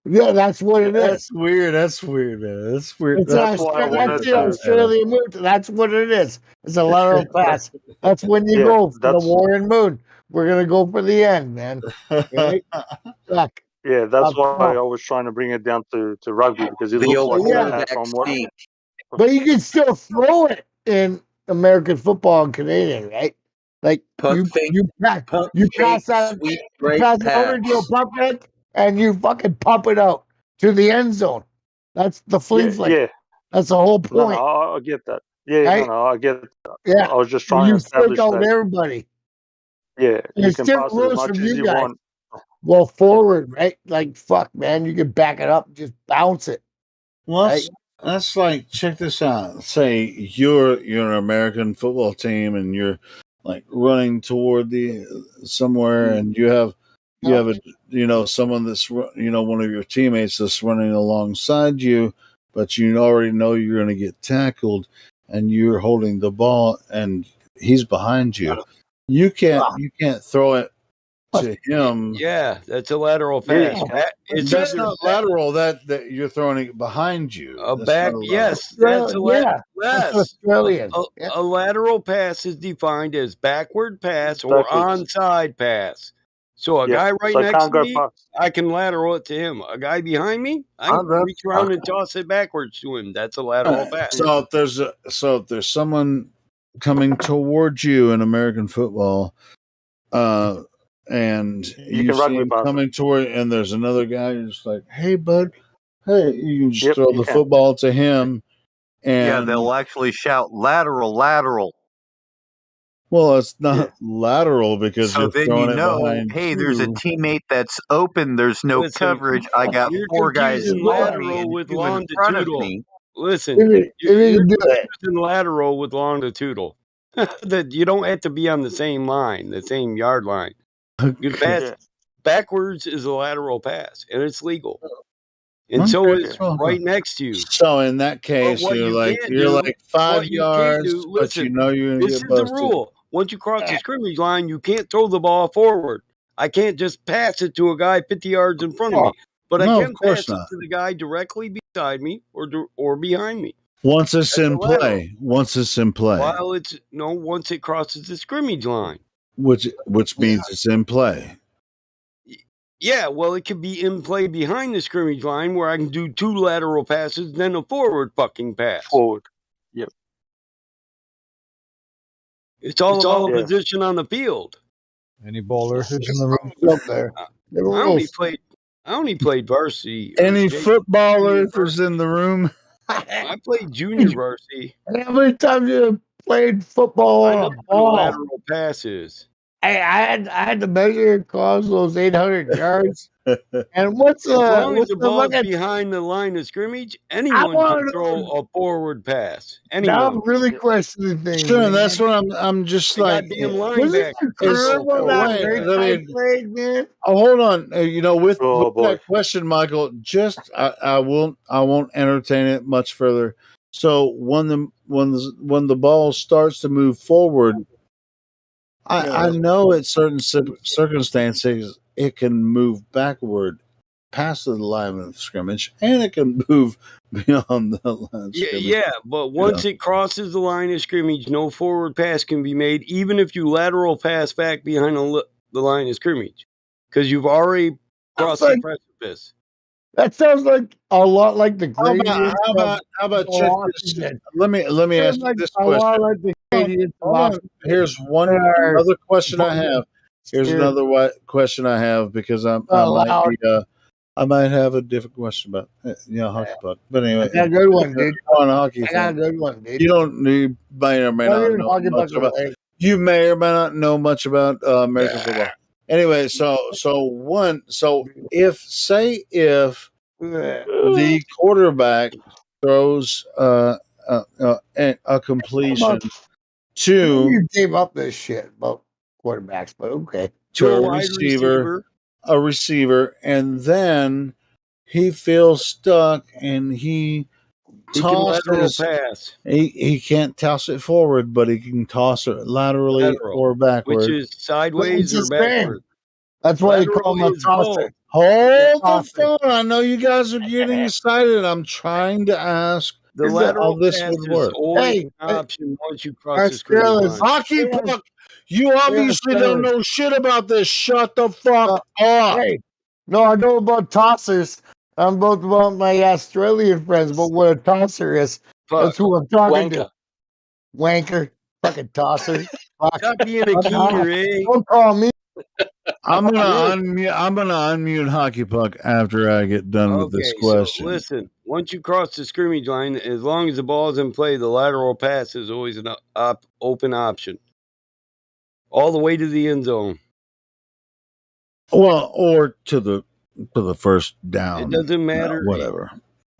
Yeah, that's what it is. That's weird. That's weird, man. That's weird. It's That's why I wanted the to. Australian moon. That's what it is. It's a lateral pass. That's when you Yeah, go for the that's- Warren Moon. We're gonna go for the end, man. Right? Fuck. Yeah, that's Up why top. I was trying to bring it down to rugby because it The looks old like a quarterback pass on what. sneak. But you can still throw it in American football and Canadian, right? Like Pump fake, you pump pass fake, that sweep, you right pass it over pass. to a pump fake and you fucking pump it out to the end zone. That's the flea Yeah, flick. yeah. That's the whole No, point. I get that. Yeah, Right? no, I get that. Yeah. I was just trying to You establish flick out that. everybody. Yeah, you It's can different pass it as rules much from as you you guys. want. Well, forward, right? Like fuck, man, you can back it up, just bounce it. Well, Right? that's like, check this out. Say you're an American football team and you're like running toward the somewhere, and you have someone that's one of your teammates that's running alongside you, but you already know you're going to get tackled, and you're holding the ball and he's behind you. You can't throw it to him. Yeah, that's a lateral Yeah, pass. you can. It's That's either not lateral. That you're throwing it behind you. a That's back. not a lateral. Yes, that's a Yeah, that's yes. Australian. A lateral pass is defined as backward pass or Backwards. onside pass. So a Yeah, guy right so next can't to go me, past. I can lateral it to him. A guy behind me, I can reach around and toss it backwards to him. That's a lateral pass. So if there's someone coming towards you in American football, and You you can see rugby him pass it. coming toward, and there's another guy, you're just like, hey bud, hey, you can just Yep, throw you the can. football to him. Yeah, And they'll actually shout lateral, lateral. well, it's not lateral because So you're then throwing you it know, behind hey, there's a you. teammate that's open. There's no Listen, coverage. I got you're 4 guys confusing above me lateral and with 2 in front of longitudinal. me. Listen, If you you're do it, confusing lateral with longitudinal. That you don't have to be on the same line, the same yard line. You Okay. pass backwards is a lateral pass, and it's legal. And so Okay. is right next to you. So in that But case, what you're you like can't do, 5 what you can't yards, do, but you listen, know you're gonna this get is the busted. rule. Once you cross the scrimmage line, you can't throw the ball forward. I can't just pass it to a guy 50 yards in front of me, but I No, can of course pass it not. to the guy directly beside me or behind me. Once it's That's a in lateral. play. Once it's in play. While once it crosses the scrimmage line. Which means it's in play. Yeah, well, it could be in play behind the scrimmage line where I can do 2 lateral passes, then a forward fucking pass. Forward. Yep. It's all about Yeah. position on the field. Any ballers in the room up there. I only played varsity. Any JV footballers in the room? I played junior varsity. How many times you played football I on know a what a ball? lateral pass is. Hey, I had to measure across those 800 yards. And what's As long as what's the the ball's fucking? behind the line of scrimmage, anyone wanna can throw a forward pass. Now Anyone. I'm really questioning things. Sure, man. that's what I'm just The like. goddamn Was it linebacker. the curve on that wait, great I guy mean, played, man? oh, hold on. With Oh, boy. that question, Michael, just I won't entertain it much further. So when the ball starts to move forward, I know at certain circumstances it can move backward past the line of scrimmage, and it can move beyond the line of scrimmage. Yeah, but once it crosses the line of scrimmage, no forward pass can be made, even if you lateral pass back behind the line of scrimmage, because you've already crossed the precipice. That sounds like a lot like the gradient. How about check this? Let me ask you this question. Like the gradient Hold on. Here's another question I have. Here's another question I have, because I might have a different question about hockey puck. But anyway, I got a good one, dude. On a hockey I got a thing. good one, dude. You may or may not know much about. You may or may not know much about American football. Anyway, so if the quarterback throws a completion to you gave up this shit about quarterbacks, but okay, to a a wide receiver, and then he feels stuck and he can lateral tosses. pass. He can't toss it forward, but he can toss it laterally or backward, which is sideways or backward. That's why you call him a tosser. Hold the phone. I know you guys are getting excited. I'm trying to ask The lateral how this pass would is work. always an option once you cross the scrimmage line. Hockey puck. You obviously don't know shit about this. Shut the fuck up. Hey, no, I know about tossers. I'm both about my Australian friends, but what a tosser is. That's who I'm talking to. Wanker. Fucking tosser. Stop being a keener, eh? Don't call me. I'm gonna unmute hockey puck after I get done with this question. So listen, once you cross the scrimmage line, as long as the ball is in play, the lateral pass is always an open option, all the way to the end zone. Well, or to the first down. It doesn't matter. Whatever.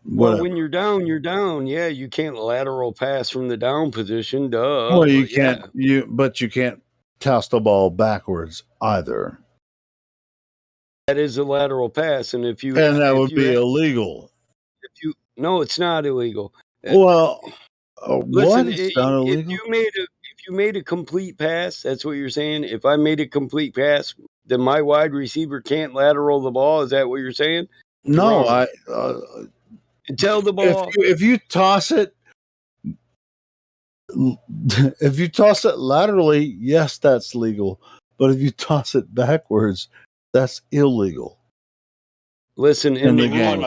Whatever. Well, when you're down, you're down. Yeah, you can't lateral pass from the down position. Duh. Well, you but can't. yeah. But you can't toss the ball backwards either. That is a lateral pass, and if you and that would be illegal. No, it's not illegal. Well, Listen, what is not illegal? if you made a complete pass, that's what you're saying. If I made a complete pass, then my wide receiver can't lateral the ball. Is that what you're saying? No, Wrong. Tell the ball. If you toss it, if you toss it laterally, yes, that's legal. But if you toss it backwards, that's illegal. Listen, in the game.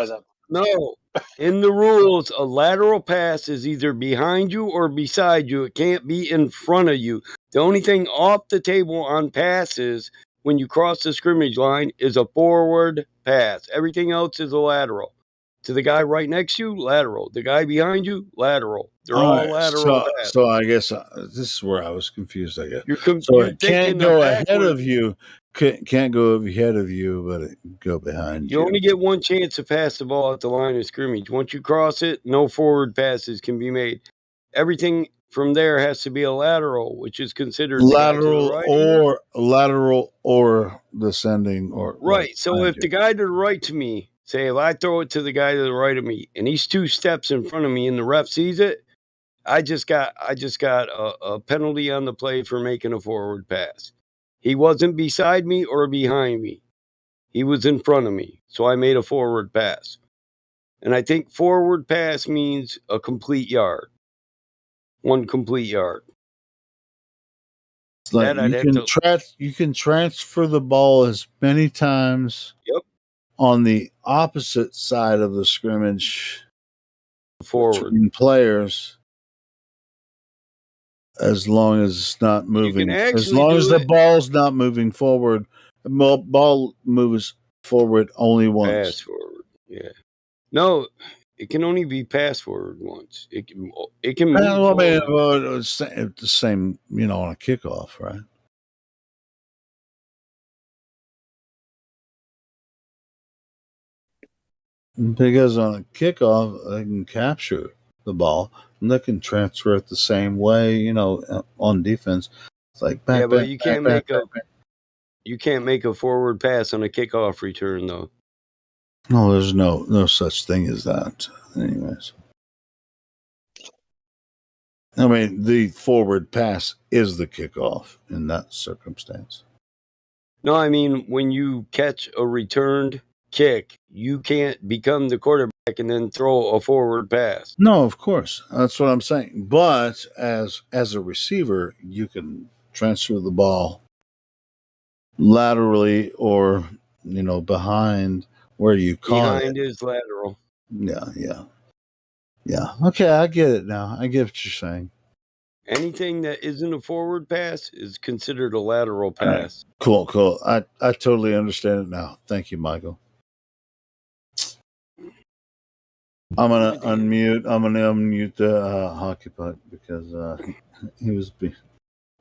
No, in the rules, a lateral pass is either behind you or beside you. It can't be in front of you. The only thing off the table on passes when you cross the scrimmage line is a forward pass. Everything else is a lateral. To the guy right next to you, lateral. The guy behind you, lateral. They're all lateral passes. So I guess this is where I was confused. I guess So it can't go ahead of you. Can't go ahead of you, but it can go behind you. You only get one chance to pass the ball at the line of scrimmage. Once you cross it, no forward passes can be made. Everything from there has to be a lateral, which is considered lateral the guy to the right. lateral or descending or Right. So if the guy to the right to me, say if I throw it to the guy to the right of me, and he's 2 steps in front of me, and the ref sees it, I just got a penalty on the play for making a forward pass. He wasn't beside me or behind me. He was in front of me, so I made a forward pass. And I think forward pass means a complete yard. 1 complete yard. It's like you can transfer the ball as many times on the opposite side of the scrimmage between players as long as it's not moving. As long as the ball's not moving forward, the ball moves forward only once. Pass forward, yeah. No, it can only be pass forward once. It can move forward. It's the same, on a kickoff, right? Because on a kickoff, they can capture the ball and they can transfer it the same way, on defense. It's like back, but you can't make a forward pass on a kickoff return, though. No, there's no such thing as that. Anyways, I mean, the forward pass is the kickoff in that circumstance. No, I mean, when you catch a returned kick, you can't become the quarterback and then throw a forward pass. No, of course. That's what I'm saying. But as a receiver, you can transfer the ball laterally or, behind where you caught Behind is lateral. Yeah. Okay, I get it now. I get what you're saying. Anything that isn't a forward pass is considered a lateral pass. Right. Cool. I totally understand it now. Thank you, Michael. I'm gonna unmute the hockey puck because he was being.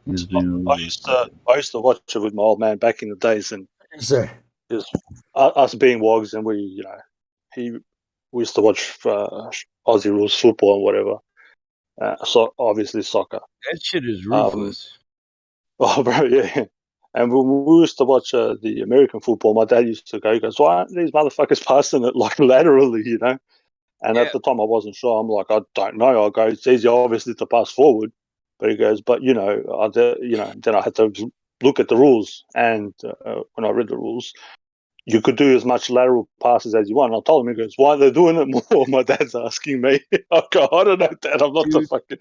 I used to watch it with my old man back in the days, and us being wogs, and we used to watch Aussie rules football and whatever. So obviously soccer. That shit is ruthless. Oh, bro, yeah. And when we used to watch the American football, my dad used to go, he goes, "Why aren't these motherfuckers passing it like laterally, And at the time, I wasn't sure. I'm like, I don't know. I go, it's easy, obviously, to pass forward. But he goes, but then I had to look at the rules. And when I read the rules, you could do as much lateral passes as you want. And I told him, he goes, why are they doing it more? My dad's asking me. I go, I don't know, Dad. I'm not the fucking.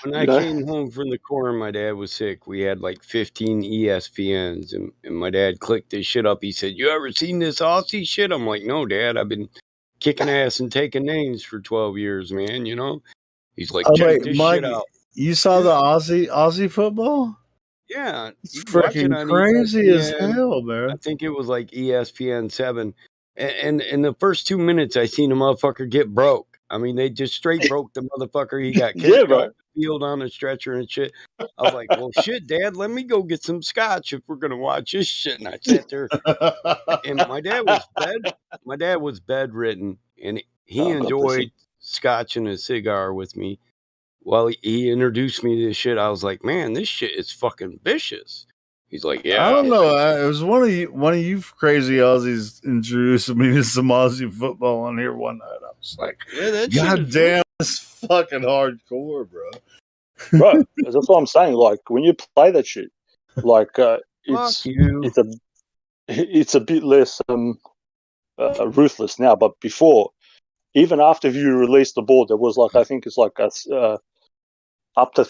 When I came home from the corner, my dad was sick. We had like 15 ESPNs, and my dad clicked this shit up. He said, "You ever seen this Aussie shit?" I'm like, "No, Dad. I've been kicking ass and taking names for 12 years, man, He's like, check this shit out. You saw the Aussie football? Yeah. It's freaking crazy as hell, man. I think it was like ESPN 7. And in the first 2 minutes, I seen a motherfucker get broke. I mean, they just straight broke the motherfucker. He got kicked off the field on a stretcher and shit. I was like, well, shit, Dad, let me go get some scotch if we're going to watch this shit. And I sat there, and my dad was bedridden, and he God bless him. enjoyed scotch and a cigar with me. While he introduced me to this shit, I was like, man, this shit is fucking vicious. He's like, I yeah. don't know. It was one of you crazy Aussies introduced me to some Aussie football on here one night. I was like, Yeah, that shit God is damn, this fucking hardcore, bro. Bro, that's what I'm saying. Like when you play that shit, like fuck it's you. it's a bit less ruthless now. But before, even after you release the ball, there was like I think it's like up to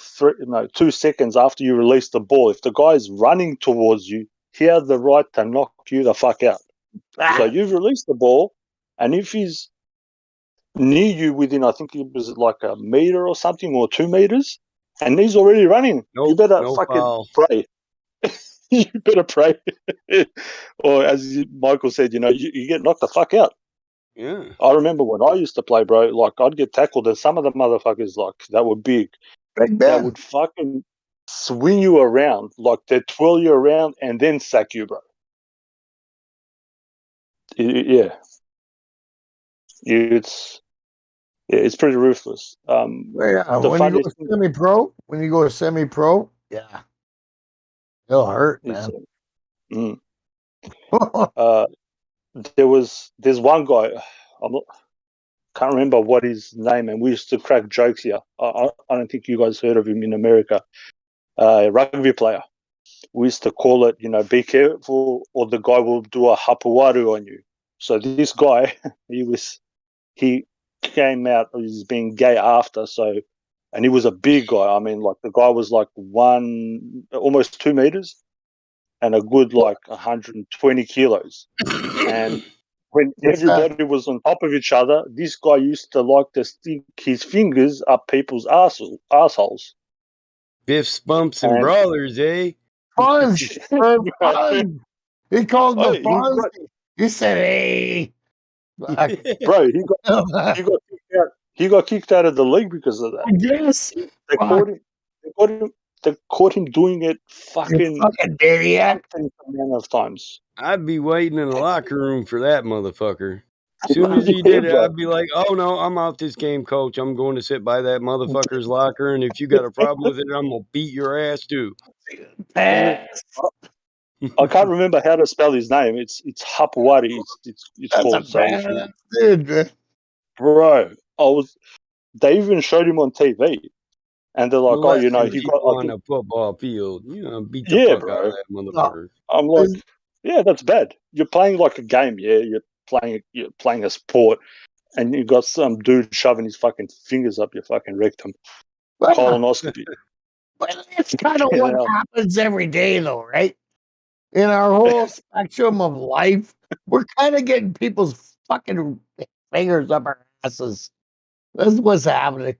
2 seconds after you release the ball. If the guy's running towards you, he has the right to knock you the fuck out. So you've released the ball, and if he's near you within, I think it was like a meter or something, or 2 meters, and he's already running, you better No fucking foul. pray. You better pray. Or as Michael said, you get knocked the fuck out. Yeah. I remember when I used to play, bro, like I'd get tackled, and some of the motherfuckers like that were big. That would fucking swing you around, like they'd twirl you around and then sack you, bro. Yeah. It's pretty ruthless. Yeah, The when you go funniest thing semi-pro, yeah, it'll hurt, is, man. there's one guy, can't remember what his name, and we used to crack jokes here. I don't think you guys heard of him in America. A rugby player. We used to call it, be careful, or the guy will do a hapuaru on you. So this guy, he came out as being gay after, and he was a big guy. I mean, like the guy was like almost 2 meters, and a good like 120 kilos. And when everybody was on top of each other, this guy used to like to stick his fingers up people's assholes. Biff's bumps and brawlers, eh? Punch! Punch! He called the punch. He said, "Hey, bro, he got kicked out of the league because of that. Yes, they caught him doing it fucking maniac amount of times. I'd be waiting in the locker room for that motherfucker. As soon as he did it, I'd be like, "Oh no, I'm out this game, coach. I'm going to sit by that motherfucker's locker, and if you got a problem with it, I'm gonna beat your ass too." I can't remember how to spell his name. It's Hapwari. It's called. So dude, bro, they even showed him on TV, and they're like, Let he him got on a football field. Beat the fuck out of that motherfucker. I'm like, yeah, that's bad. You're playing like a game, yeah. You're playing a sport, and you got some dude shoving his fucking fingers up your fucking rectum. Colonoscopy. But that's kind of what happens every day, though, right? In our whole spectrum of life, we're kind of getting people's fucking fingers up our asses. That's what's happening.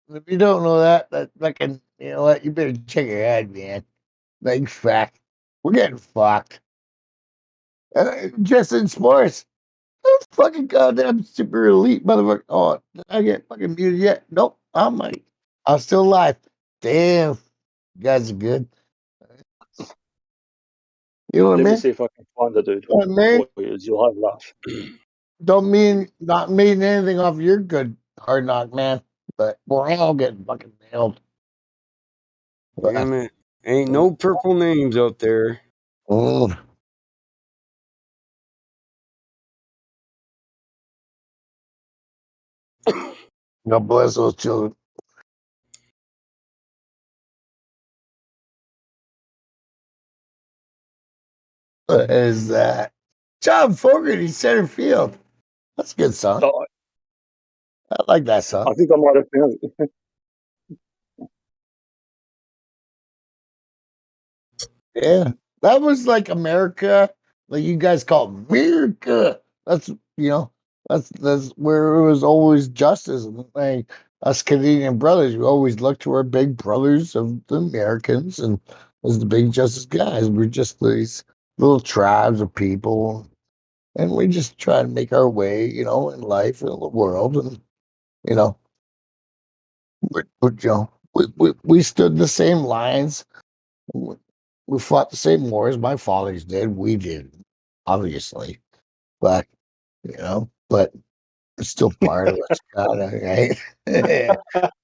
If you don't know that fucking, you know what? You better check your head, man. Big fact. We're getting fucked. Just in sports. Those fucking goddamn super elite motherfucker. Oh, did I get fucking muted yet? Nope. I'm still alive. Damn. You guys are good. You know what I Let mean? me see if I can find the dude. You know what I mean? You'll have a laugh. Don't mean not mean anything off your good hard knock, man. But we're all getting fucking nailed. Damn it. Ain't no purple names out there. Mm. God bless those children. What is that? John Fogerty, center field. That's a good song. I like that song. I think I might have found it. Yeah, that was like America, like you guys call it America. That's that's where it was always justice. Like us Canadian brothers, we always look to our big brothers of the Americans, and as the big justice guys, we're just these little tribes of people, and we just try to make our way, in life and in the world, and you know, we stood the same lines. We fought the same wars my fathers did. We did, obviously, but but It's still part of us, right?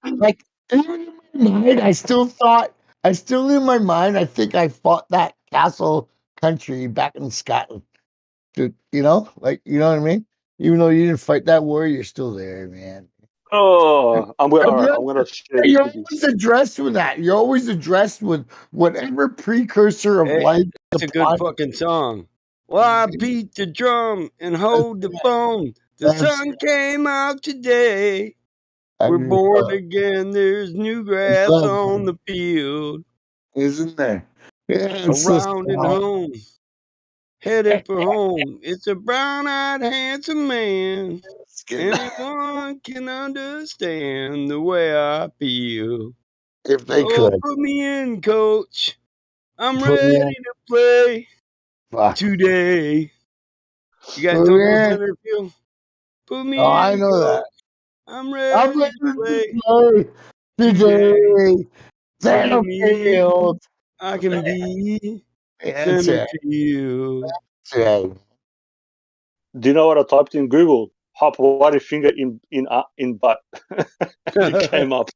Like in my mind, I still in my mind, I think I fought that castle country back in Scotland. Dude, you know what I mean? Even though you didn't fight that war, you're still there, man. Oh, all right. I'm gonna share this You're with you. always addressed with that. You're always addressed with whatever precursor of Hey, life. that's a good fucking song. Well, I beat the drum and hold the phone. The sun came out today. We're born again. There's new grass on the field. Isn't there? Yeah, it's Around and home. Headed for home. It's a brown-eyed, handsome man. Anyone can understand the way I feel. If they Oh, could. put me in, coach. I'm Put me ready to play today. You guys don't know center field? Put me Oh, I in, know coach. that. I'm I'm ready ready to play to play today. Look at Center me. field. I can be That's center right. field. That's right. Do you know what I typed in Google? Hop white finger in butt. It came up.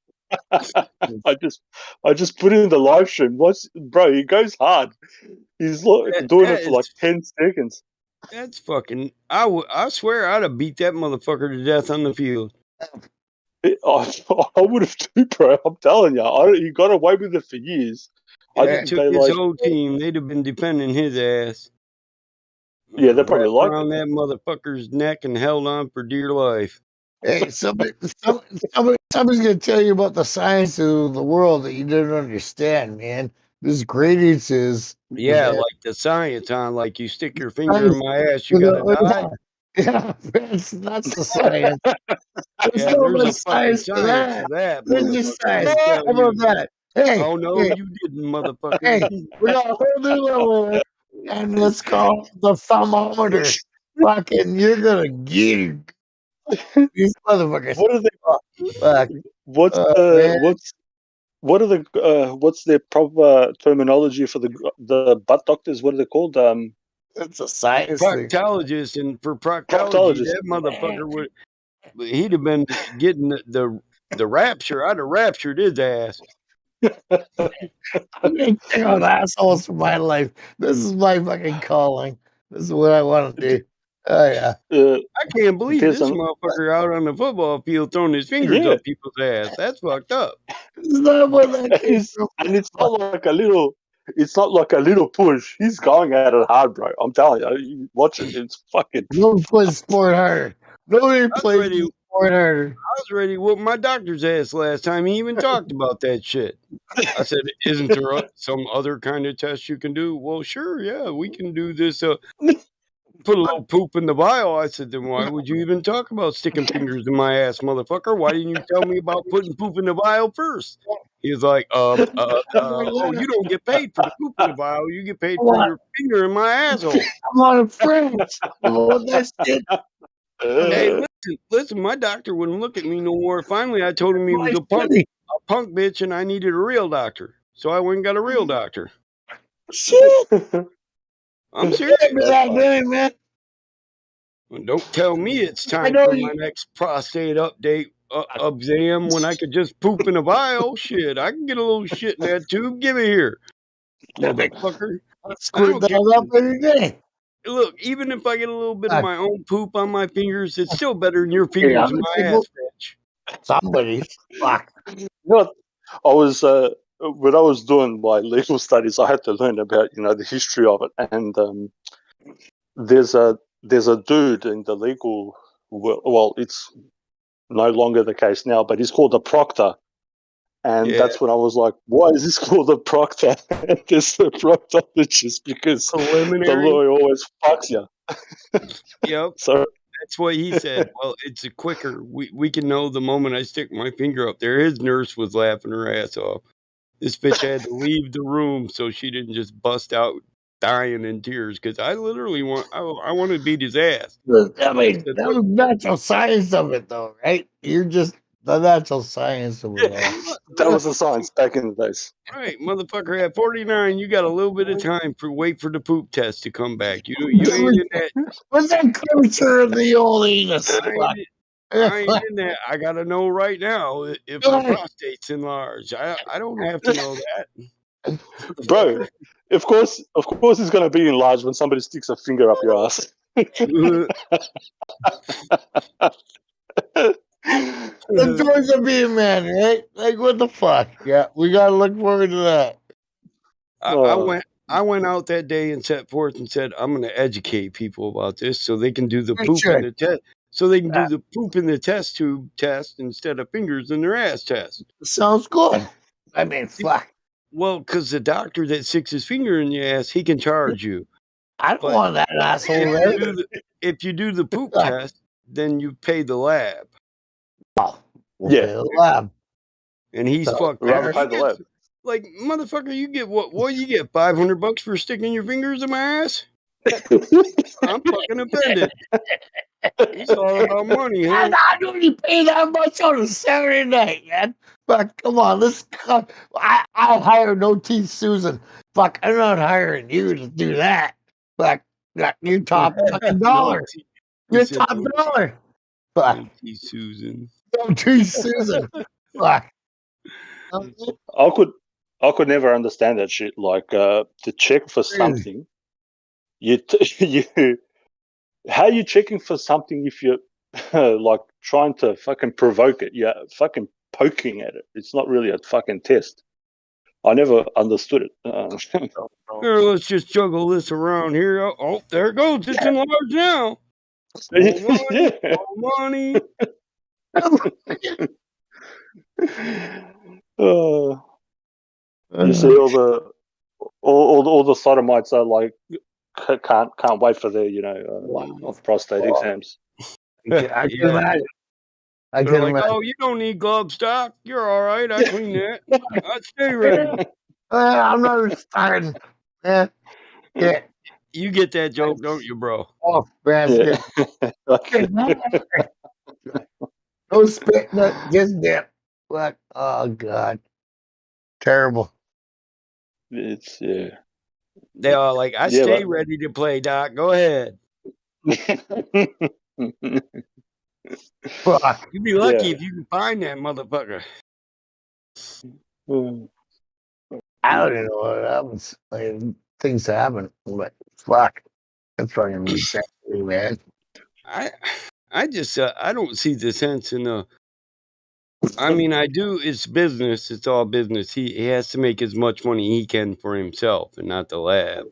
I just put it in the live stream. Bro? He goes hard. He's doing it for like 10 seconds. That's fucking. I swear I'd have beat that motherfucker to death on the field. I would have too, bro. I'm telling you. He got away with it for years. If it took his whole team, they'd have been defending his ass. Yeah, they probably Wrapped like around that motherfucker's neck and held on for dear life. Hey, somebody's gonna tell you about the science of the world that you didn't understand, man. This gradients is Yeah, like the science on, like you stick your finger in my ass, you gotta die. Yeah, that's the science. There's Yeah, no there's a much fucking science to science that. to that, There's just motherfucker. Let science. me How tell about you. that? Hey, Oh no, hey, you didn't, motherfucker. hey, we got a whole new level, and it's called the thermometer. Fucking, you're gonna get it. These motherfuckers. What are they? Fuck. What's Man. what's their proper terminology for the butt doctors? What are they called? It's a science thing. Proctologist, and for proctology, Proctologist. that motherfucker he'd have been getting the rapture. I'd have raptured his ass. I'm gonna take on assholes for my life. This is my fucking calling. This is what I want to do. Oh yeah. I can't believe this motherfucker out on the football field throwing his fingers up people's ass. That's fucked up. It's not what that came from. And it's not like a little. It's not like a little push. He's going at it hard, bro. I'm telling you. You watch it. It's fucking. Nobody plays sport harder. Nobody plays sport harder. I was ready to whoop my doctor's ass last time he even talked about that shit. I said, "Isn't there some other kind of test you can do?" Well, sure, yeah, we can do this. Put a little poop in the vial. I said, then why would you even talk about sticking fingers in my ass, motherfucker? Why didn't you tell me about putting poop in the vial first? He was like, oh, you don't get paid for the poop in the vial. You get paid for your finger in my asshole. I'm on a French. That's it. Hey, listen, my doctor wouldn't look at me no more. Finally, I told him he was a punk bitch and I needed a real doctor. So I went and got a real doctor. Shit. I'm serious. Man. Well, don't tell me it's time for my next prostate update exam when I could just poop in a vial. Shit, I can get a little shit in that tube. Give it here, motherfucker. Squirt that up every day. Look, even if I get a little bit of my own poop on my fingers, it's still better than your fingers in my ass, bitch. Somebody's fuck. You know, I was when I was doing my legal studies, I had to learn about the history of it, and there's a dude in the legal world. Well, it's no longer the case now, but he's called a proctor, and that's when I was like, "Why is this called a proctor?" And there's the proctologist because the lawyer always fucks you. Yep. So that's what he said. Well, it's a quicker. We can know the moment I stick my finger up there. His nurse was laughing her ass off. This bitch had to leave the room so she didn't just bust out dying in tears because I literally I want to beat his ass. I mean, that was natural science of it, though, right? You're just the natural science of it all. That was the science back in the days. Right, motherfucker. At 49, you got a little bit of time for wait for the poop test to come back. You ain't in that. What's that culture of the old anus? I ain't in that. I gotta know right now if my prostate's enlarged. I don't have to know that. Bro, of course it's gonna be enlarged when somebody sticks a finger up your ass. The doors are being man, right? Like what the fuck? Yeah, we gotta look forward to that. I went out that day and set forth and said I'm going to educate people about this so they can do the poop in the test. So they can do the poop in the test tube test instead of fingers in their ass test. Sounds good. I mean, fuck. Well, because the doctor that sticks his finger in your ass, he can charge you. I don't want that asshole there. If you do the poop test, then you pay the lab. We'll pay the lab. And he's fucked. Rather pay the lab. Like, motherfucker, you get what? What you get? $500 for sticking your fingers in my ass? I'm fucking offended. It's all about money, huh? I don't even pay that much on a Saturday night, man. Fuck, come on, I hire No Teeth Susan. Fuck, I'm not hiring you to do that. Fuck, you top fucking dollar. You're top dollar. Fuck. No Teeth Susan. No Teeth Susan. Fuck. I could never understand that shit. Like to check for something, how are you checking for something if you're like trying to fucking provoke it? You're fucking poking at it. It's not really a fucking test. I never understood it. Here, let's just juggle this around here. Oh, there it goes. It's enlarged now. More money. You see all the sodomites are like can't wait for their prostate exams. I can imagine. I They're can like, imagine. oh, you don't need glove stock. You're all right. I clean that. I stay ready. I'm not starting. Yeah. You get that joke, don't you, bro? Oh, basket. No spit, just dip. What? Oh God, terrible. It's They are like, I stay ready to play, Doc. Go ahead. Fuck. You'd be lucky if you can find that motherfucker. I don't even know what happens. Like, things happen, but fuck, that's fucking insanity, man. I just I don't see the sense in the. I mean, I do. It's business. It's all business. He has to make as much money he can for himself and not the lab.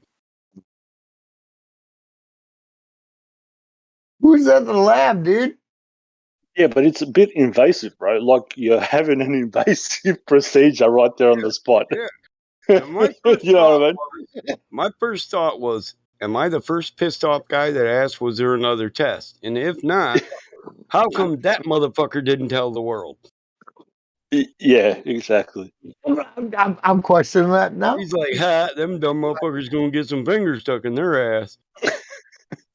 Who's at the lab, dude? Yeah, but it's a bit invasive, bro. Like you're having an invasive procedure right there on the spot. Yeah. My first you know what I mean? My first thought was, am I the first pissed off guy that asked, was there another test? And if not, how come that motherfucker didn't tell the world? Yeah, exactly. I'm questioning that now. He's like, ha, them dumb motherfuckers gonna get some fingers stuck in their ass.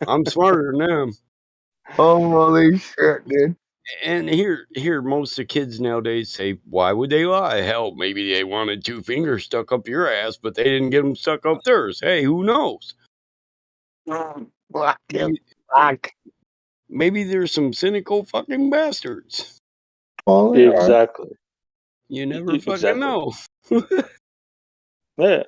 I'm smarter than them. Holy shit, dude. And here, most of the kids nowadays say, why would they lie? Hell, maybe they wanted 2 fingers stuck up your ass, but they didn't get them stuck up theirs. Hey, who knows? Maybe there's some cynical fucking bastards. Oh, exactly. You never fucking know. Yeah.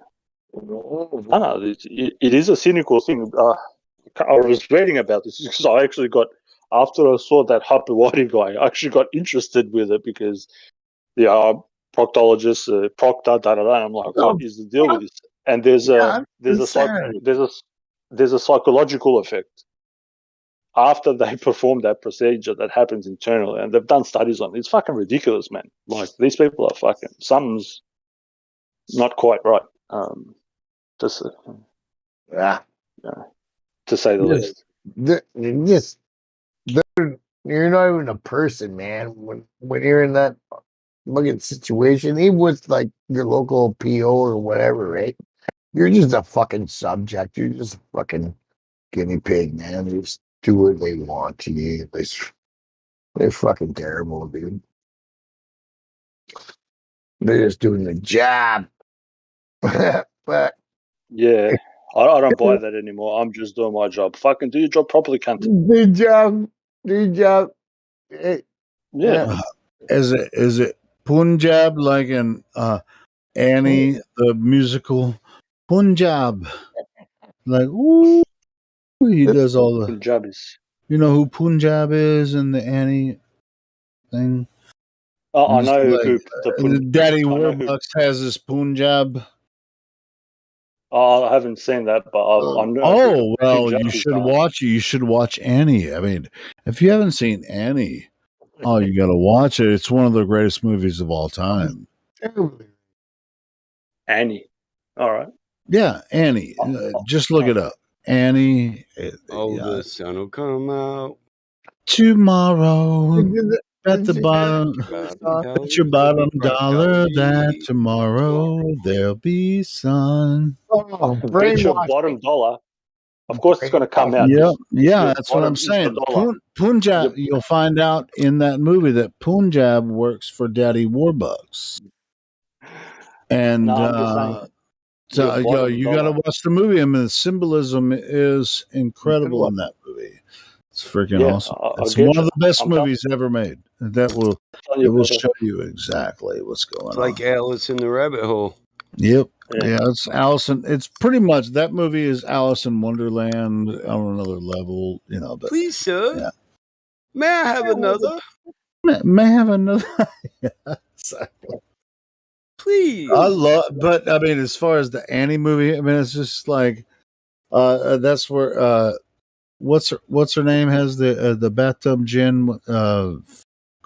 I know, it is a cynical thing. I was reading about this because I actually got, after I saw that Hapawadi guy, I actually got interested with it because the proctologist, proctor, I'm like, what is the deal with this? And there's a psychological effect after they perform that procedure that happens internally, and they've done studies on it. It's fucking ridiculous, man. Like, these people are fucking, something's not quite right. To say the least. You're not even a person, man. When you're in that fucking situation, even with like your local PO or whatever, right? You're just a fucking subject. You're just a fucking guinea pig, man. They just do what they want to you. They're fucking terrible, dude. They're just doing the job. But yeah, I don't buy that anymore. I'm just doing my job. Fucking do your job properly, cunt. Do your job. Yeah. Is it Punjab like in Annie the musical? Punjab, like ooh, he does all the Punjabis. You know who Punjab is in the Annie thing? I He's know like, who Daddy I know who. Warbucks has this Punjab. I haven't seen that, but I know Oh who well, you Punjabis should are. watch it. You should watch Annie. I mean, if you haven't seen Annie, oh, you got to watch it. It's one of the greatest movies of all time. Annie. All right. Yeah, Annie. Just look it up. Annie. Oh, the sun will come out Tomorrow. At the Bet your bottom bright dollar that tomorrow there'll be sun. Bet your bottom dollar. Of course, it's going to come out. Yeah, 'cause yeah, your that's what I'm bottom is the saying. dollar. Punjab, you'll find out in that movie that Punjab works for Daddy Warbucks. And No, I'm just saying. so, Your bottom you got to dollar. watch the movie. I mean, the symbolism is incredible in that movie. It's freaking Yeah, awesome. I It's get one of you. the best I'm movies ever made. That will telling you, brother. show you exactly what's going It's on. like Alice in the Rabbit Hole. Yep. Yeah, it's Alice. It's pretty much that movie is Alice in Wonderland on another level, but Please, sir. yeah. May I have another? May I have another. Exactly. Please. But I mean, as far as the Annie movie, I mean, it's just like that's where what's her name has the bathtub gin.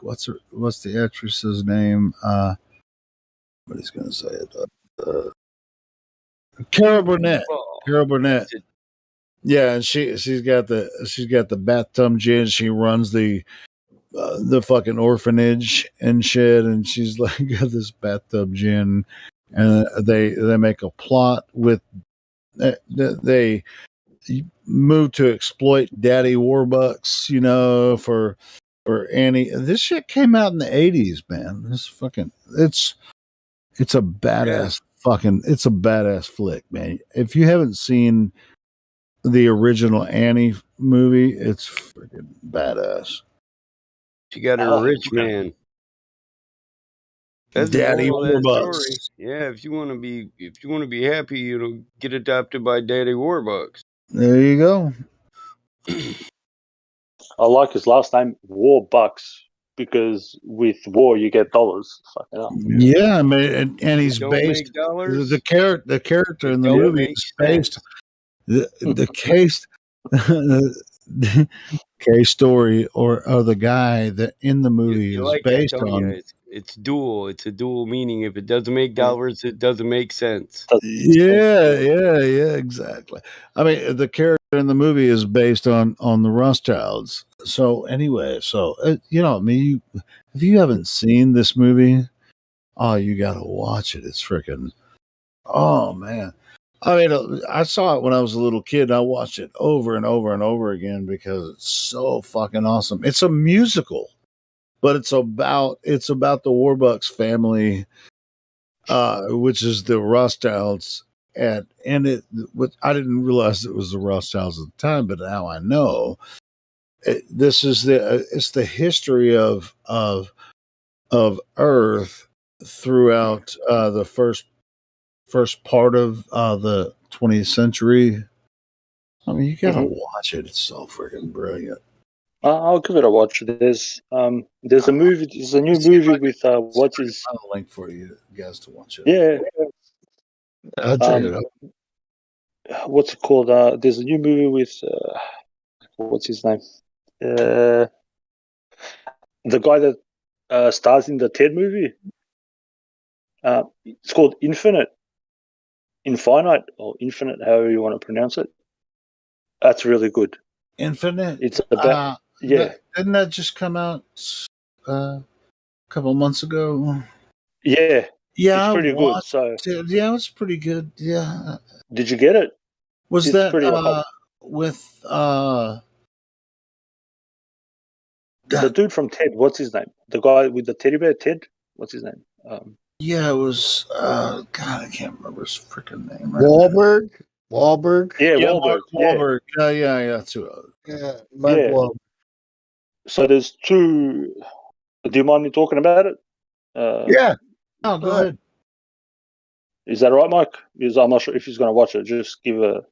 What's the actress's name? What he's gonna say it. Carol Burnett. Carol Burnett. Yeah, and she's got the bathtub gin. She runs the fucking orphanage and shit, and she's like got this bathtub gin, and they make a plot with they move to exploit Daddy Warbucks, for Annie. This shit came out in the 80s, man. It's a badass it's a badass flick, man. If you haven't seen the original Annie movie, it's freaking badass. She got her rich man. That's Daddy the moral of that Warbucks. story. Yeah, if you want to be happy, get adopted by Daddy Warbucks. There you go. I like his last name, Warbucks, because with war you get dollars. Fucking hell. Yeah, I mean, and he's Don't based make dollars. the character in the Don't movie make is based the case the case story or the guy that in the movie is based on. It's dual. It's a dual meaning. If it doesn't make dollars, it doesn't make sense. Yeah, exactly. I mean, the character in the movie is based on the Rothschilds. So anyway, I mean, if you haven't seen this movie, oh, you got to watch it. It's freaking, oh man. I mean, I saw it when I was a little kid. And I watched it over and over and over again because it's so fucking awesome. It's a musical, but it's about the Warbucks family, which is the Rothschilds. I didn't realize it was the Rothschilds at the time, but now I know. It's the history of Earth throughout the first part of the 20th century. I mean, you gotta watch it. It's so freaking brilliant. I'll give it a watch. There's a movie. There's a new movie with what's his. I'll link for you guys to watch it. Yeah. I'll check it out. What's it called? There's a new movie with what's his name? The guy that stars in the Ted movie. It's called Infinite, or Infinite, however you want to pronounce it. That's really good. Infinite. It's about didn't that just come out a couple months ago? Yeah. Yeah, it's pretty good. So yeah, it's pretty good. Yeah. Did you get it? Was it's that pretty with the dude from Ted? What's his name? The guy with the teddy bear, Ted. What's his name? Yeah, it was. God, I can't remember his freaking name. Right Wahlberg. Yeah, Yeah, Wahlberg. Mark Wahlberg. Yeah, that's who. Yeah, Mark Wahlberg. So there's two. Do you mind me talking about it? Yeah. No, go ahead. Is that all right, Mike? Because I'm not sure if he's going to watch it. Just give a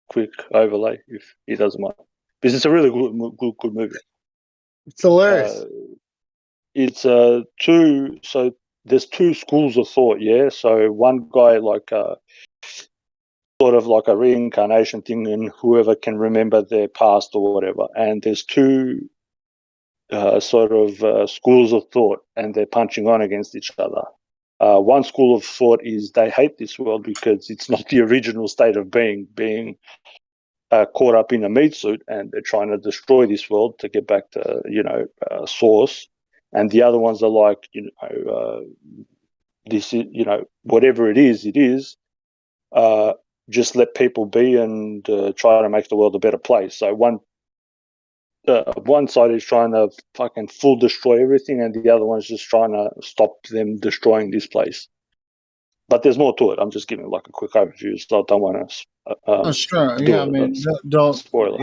quick overlay if he doesn't mind. Because it's a really good movie. It's hilarious. It's two. So there's two schools of thought. Yeah. So one guy sort of like a reincarnation thing, and whoever can remember their past or whatever. And there's two schools of thought, and they're punching on against each other. One school of thought is they hate this world because it's not the original state of being caught up in a meat suit, and they're trying to destroy this world to get back to source. And the other ones are like, this is, whatever it is, just let people be and try to make the world a better place. So one side is trying to fucking full destroy everything, and the other one's just trying to stop them destroying this place. But there's more to it. I'm just giving like a quick overview, so I don't want to. Sure. Yeah, I mean, don't spoiler.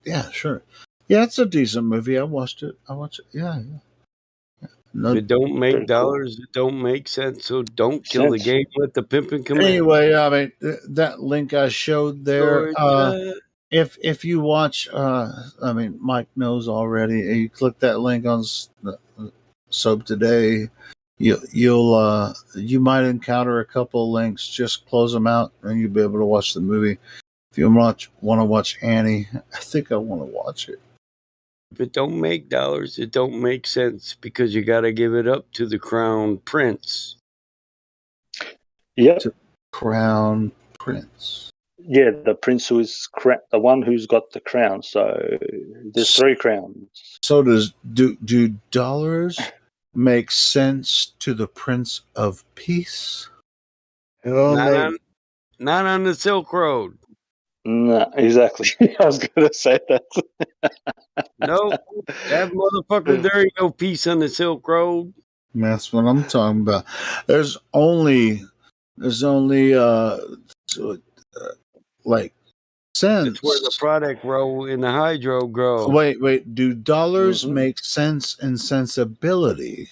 Yeah, sure. Yeah, it's a decent movie. I watched it. Yeah. No, it don't make dollars. It don't make sense. So don't kill the game. Let the pimping come in. Anyway, I mean, that link I showed there. If you watch, I mean, Mike knows already. You click that link on Soap Today, you might encounter a couple of links. Just close them out, and you'll be able to watch the movie. If you want to watch Annie, I think I want to watch it. If it don't make dollars, it don't make sense because you got to give it up to the crown prince. Yep. To Crown Prince. Yeah, the prince who is the one who's got the crown. So there's 3 crowns. So do dollars make sense to the Prince of Peace? Not on the Silk Road. No, exactly. I was going to say that. Nope. That motherfucker, there ain't no peace on the Silk Road. That's what I'm talking about. There's only like sense. It's where the product grow and the hydro grow. Wait. Do dollars make sense and sensibility?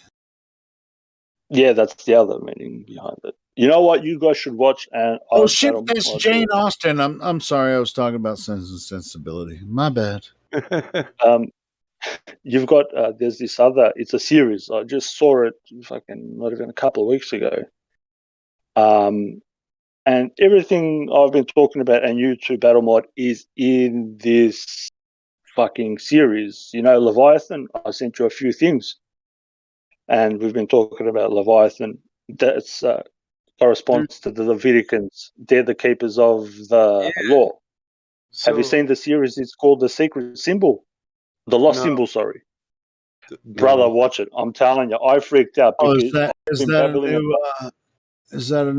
Yeah, that's the other meaning behind it. You know what? You guys should watch. And shit, that's Jane Austen. I'm sorry, I was talking about Sense and Sensibility. My bad. You've got there's this other. It's a series. I just saw it fucking not even a couple of weeks ago. And everything I've been talking about and YouTube Battle Mod is in this fucking series. You know, Leviathan. I sent you a few things, and we've been talking about Leviathan. That's corresponds to the Leviticans. They're the keepers of the law. So, have you seen the series? It's called The Secret Symbol. The Lost Symbol, sorry. Brother, watch it. I'm telling you, I freaked out. Because is that a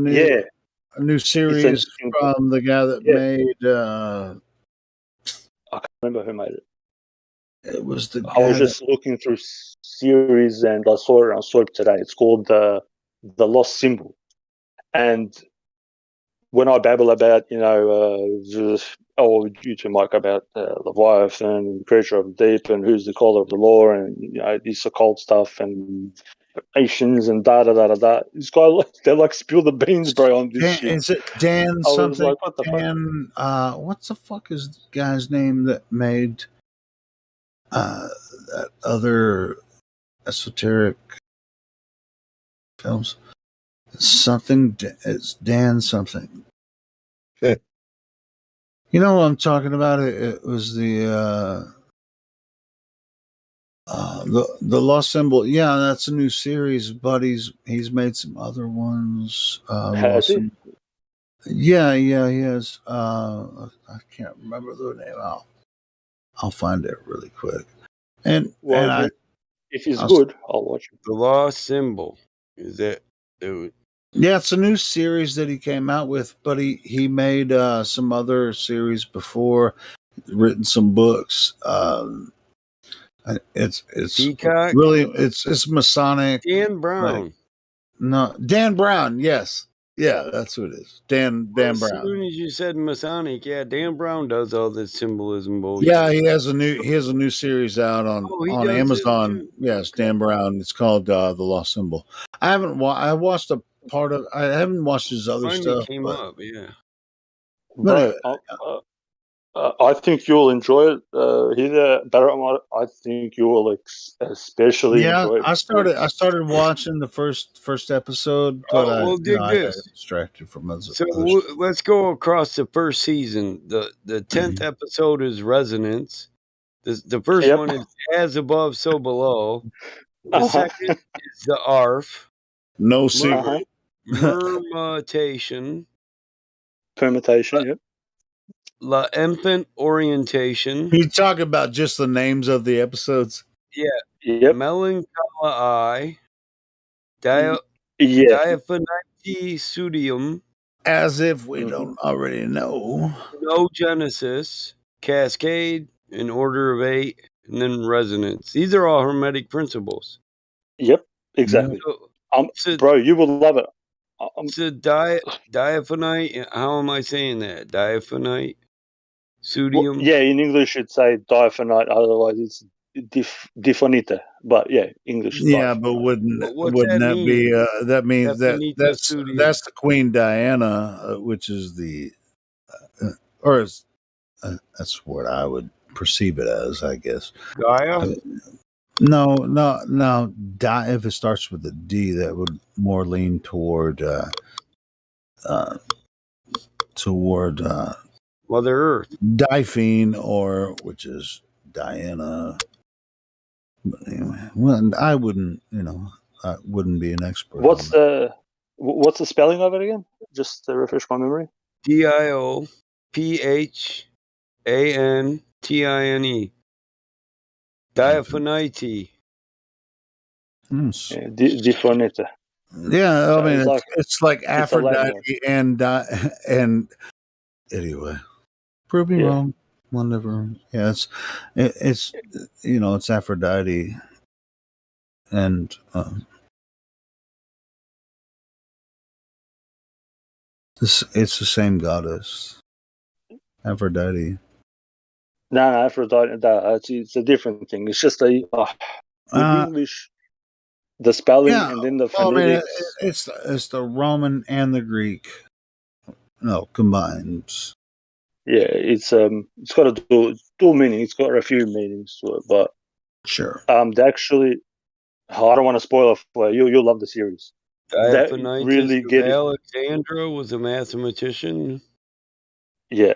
new series from the guy that made... I can't remember who made it. It was the guy I was just looking through series and I saw it on Soap today. It's called The Lost Symbol. And when I babble about, you two, Mike, about Leviathan, Creature of the Deep, and who's the caller of the law, and this occult stuff, and Asians, and da. This guy, they're like spill the beans, bro, on this shit. Is it Dan I something? was like, what the fuck? What's the fuck is the guy's name that made that other esoteric films? It's Dan something. Okay. You know what I'm talking about? It was the Lost Symbol. Yeah, that's a new series, but he's made some other ones. Has he? Yeah, he has. I can't remember the name. I'll find it really quick. And if he's good, I'll watch it. The Lost Symbol. Is that? Yeah, it's a new series that he came out with, but he made some other series before, written some books. It's Peacock? really it's Masonic. Dan Brown. No, Dan Brown. Yes, Yeah, that's who it is. Dan As Brown. soon as you said Masonic, yeah, Dan Brown does all this symbolism bullshit. Yeah, he has a new series out on Amazon. Yes, Dan Brown. It's called The Lost Symbol. I haven't I watched a part of. I haven't watched his other Finally stuff. came But, up, yeah. but Bro, I think you'll enjoy it. Barrett, I think you will especially yeah, enjoy it. I started watching the first episode, but Well, dig I got this. distracted from other So stuff. let's go across the first season. The 10th episode is Resonance. The first one is As Above, So Below. The second is The ARF. No secret. Permutation. Yep. La Infant Orientation. You talk about just the names of the episodes. Yeah. Yep. Melancholy. Yeah. Diaphanite Sudium. As if we don't already know. No Genesis. Cascade. In order of 8. And then Resonance. These are all Hermetic principles. Yep. Exactly. Bro, you will love it. It's a diaphanite. How am I saying that? Diaphanite? Sodium? Well, yeah, in English it's a diaphanite. Otherwise, it's diphonita. But yeah, English. Yeah, but wouldn't that mean? be? That means Diaphanita Sodium. that's the Queen Diana, which is the, or is, that's what I would perceive it as, I guess. Gaia. No. If it starts with a D, that would more lean toward Mother Earth. Diphene, or which is Diana. But anyway, well, I wouldn't be an expert. What's the spelling of it again? Just to refresh my memory. Diophantine. Diaphanite. Diphonita. Yeah, I mean it's like Aphrodite and anyway. Prove me wrong. Whatever. Yeah, it's it's Aphrodite and it's the same goddess. Aphrodite. No, Aphrodite. It's a different thing. It's just in English, the spelling and then the phonetics. It's the Roman and the Greek. No, combined. Yeah, it's got a dual meaning. It's got a few meanings to it, but sure. They actually, I don't want to spoil it for you. You'll love the series. Diaphanitis really get it. Alexandra was a mathematician. Yeah,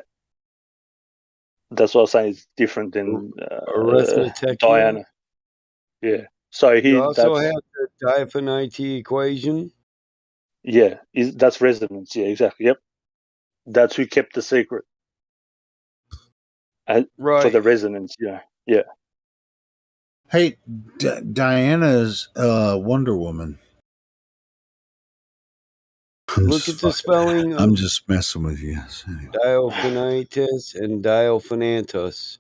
that's what I'm saying. It's different than Arithmetic. Diana. Yeah. So you also have the Diaphanite equation. Yeah, that's resonance. Yeah, exactly. Yep. That's who kept the secret. Right. For the resonance. Yeah. Yeah. Hey, Diana's Wonder Woman. Look at the spelling. I'm just messing with you. Anyway. Diophanitis and Diophanantus.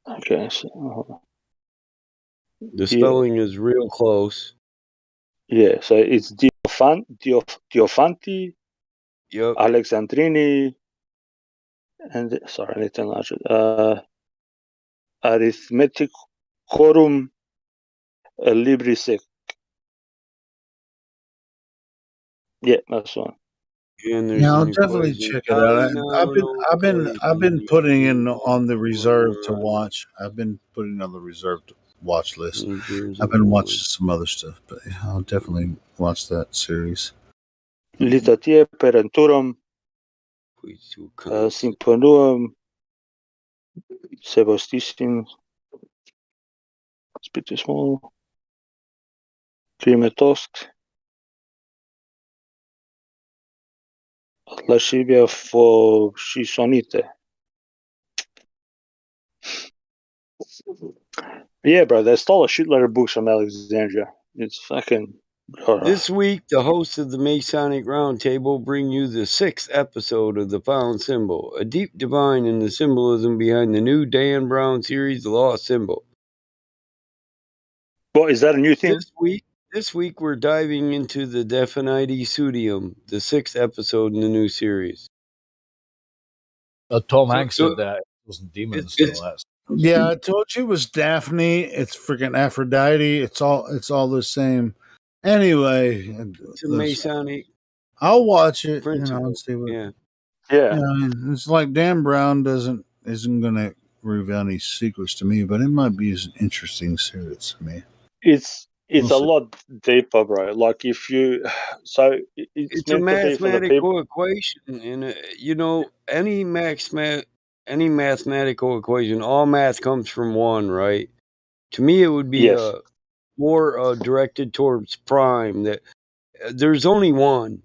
Okay. So, the spelling is real close. Yeah. So it's Diofanti. Yep. Alexandrini. And sorry, I need to enlarge it. Arithmeticorum Librisec. Yeah, that's one. Yeah, I'll definitely check it out. I've been putting in on the reserve to watch. I've been putting on the reserve to watch list. I've been watching some other stuff, but I'll definitely watch that series. Litatia Perenturum Symphonium Sebasticium Spitismo Climetosk Lascivia for Shisonite. Yeah, bro, they stole a shitload of books from Alexandria. It's fucking. This week, the hosts of the Masonic Roundtable bring you the 6th episode of The Found Symbol, a deep divine in the symbolism behind the new Dan Brown series, The Lost Symbol. What, is that a new thing? This week we're diving into the Definite Studium, the 6th episode in the new series. Tom Hanks said that it wasn't demons. Yeah, I told you it was Daphne. It's freaking Aphrodite. It's all the same. Anyway, It's a Masonic. I'll watch it, principle. and see what. Yeah. Yeah. It's like Dan Brown isn't going to reveal any secrets to me, but it might be an interesting series to me. It's a lot deeper, bro. Like if you, so it's a meant to be for the people. mathematical equation, and any mathematical equation, all math comes from one, right? To me, it would be more directed towards prime. That there's only one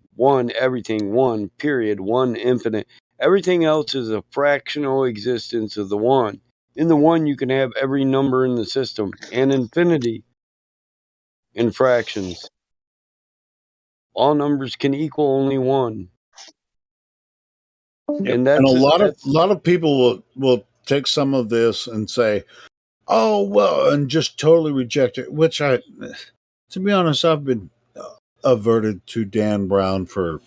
everything, one period, one infinite. Everything else is a fractional existence of the one. In the one, you can have every number in the system and infinity in fractions. All numbers can equal only one. And a lot of people will take some of this and say, "Oh well," and just totally reject it. Which to be honest, I've been averted to Dan Brown for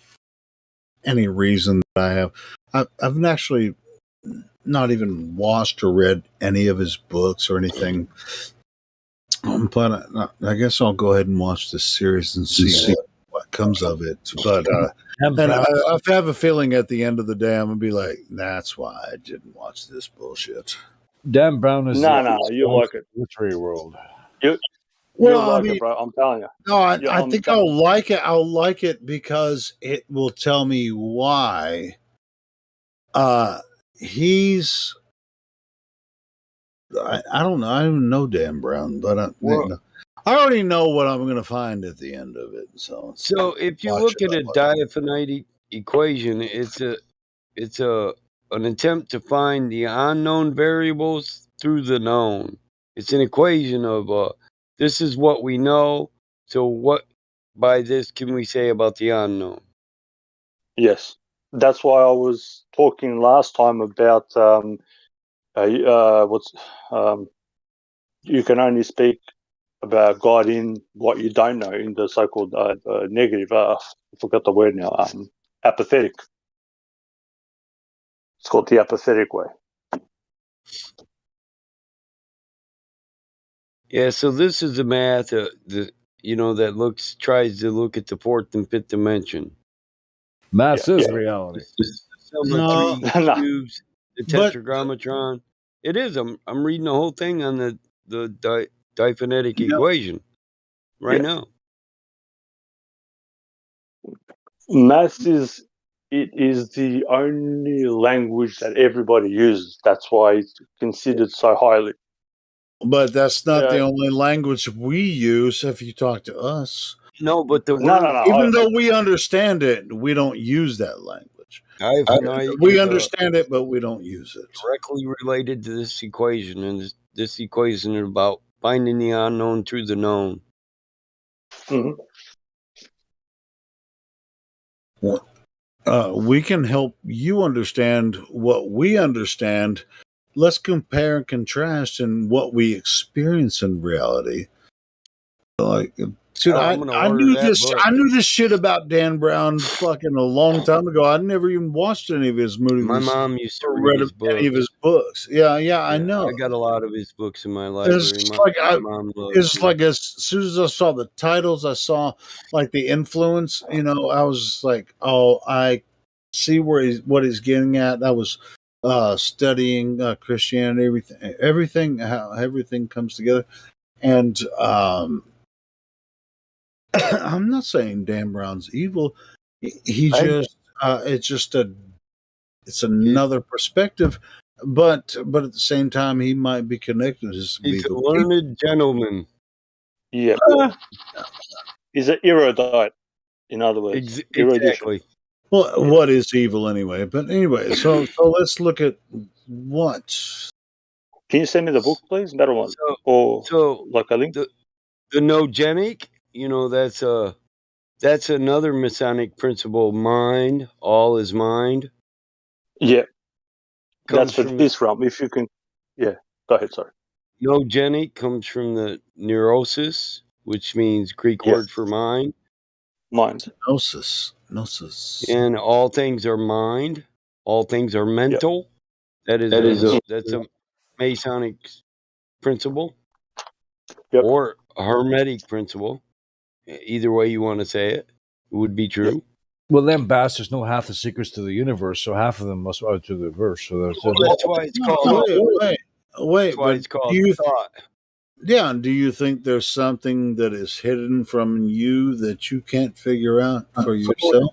any reason that I have. I've actually not even watched or read any of his books or anything. But I guess I'll go ahead and watch this series and see what comes of it. But and I have a feeling at the end of the day, I'm gonna be like, "That's why I didn't watch this bullshit." Dan Brown is No, you like it. Literary world. You'll like it, bro. I'm telling you. No, I think I'll like it. I'll like it because it will tell me why. He's. I don't know. I don't know Dan Brown, but I already know what I'm going to find at the end of it. So if you look at a diaphanite equation, it's an attempt to find the unknown variables through the known. It's an equation of this is what we know. So what by this can we say about the unknown? Yes, that's why I was talking last time about you can only speak about God in what you don't know, in the so-called negative. I forgot the word now. Apathetic. It's called the apathetic way. Yeah. So this is the math that tries to look at the fourth and fifth dimension. Math is reality. Cubes, the tetragrammatron. It is. I'm reading the whole thing on the diaphonetic equation right now. Math is the only language that everybody uses. That's why it's considered so highly. But that's not the only language we use. If you talk to us, no. But the word, even though we understand it, we don't use that language. We understand it, but we don't use it. Directly related to this equation, and this equation is about finding the unknown through the known. We can help you understand what we understand. Let's compare and contrast in what we experience in reality. Like, dude, I knew this. I knew this shit about Dan Brown fucking a long time ago. I never even watched any of his movies. My mom used to read any of his books. Yeah, I know. I got a lot of his books in my library. It's like as soon as I saw the titles, I saw like the influence. I was like, oh, I see what he's getting at. I was studying Christianity, how everything comes together, and I'm not saying Dan Brown's evil. He just it's another perspective, but at the same time he might be connected to some He's evil a learned gentleman. Yeah, he's an erudite. In other words, exactly. Well, what is evil anyway? But anyway, so let's look at what. Can you send me the book, please? Better one, so like a link. The nogenic, that's another Masonic principle. Mind, all is mind. Yeah, that's for this realm. If you can, go ahead. Sorry. Nogenic comes from the neurosis, which means Greek Yes. word for mind. Mind. Gnosis. And all things are mind. All things are mental. That is that's a Masonic principle. Or a Hermetic principle. Either way you want to say it, would be true. Well, them bastards know half the secrets to the universe, so half of them must out to the verse. So That's why it's called. Wait, That's why but it's called do you thought. Yeah, do you think there's something that is hidden from you that you can't figure out for yourself?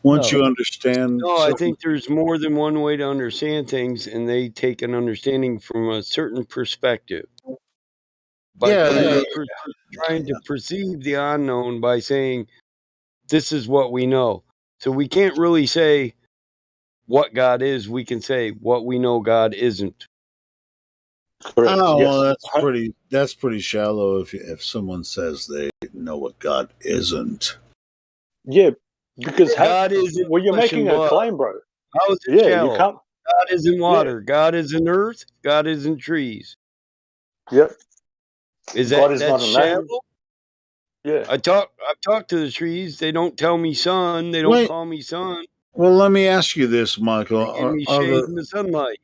Once you understand, No, I think there's more than one way to understand things, and they take an understanding from a certain perspective. By trying to perceive the unknown by saying, this is what we know. So we can't really say what God is. We can say what we know God isn't. Correct. Oh, yes. well, that's pretty shallow. If someone says they know what God isn't, Yeah, because God is in when you're flesh and making a blood. claim, bro. How is it Yeah, shallow? you can't. God is in water. God is in earth. God is in trees. Yep. Is God that is that's not a shallow? name. Yeah. I've talked to the trees. They don't tell me sun. They don't Wait. call me sun. Well, let me ask you this, Michael. They give me shade in the sunlight.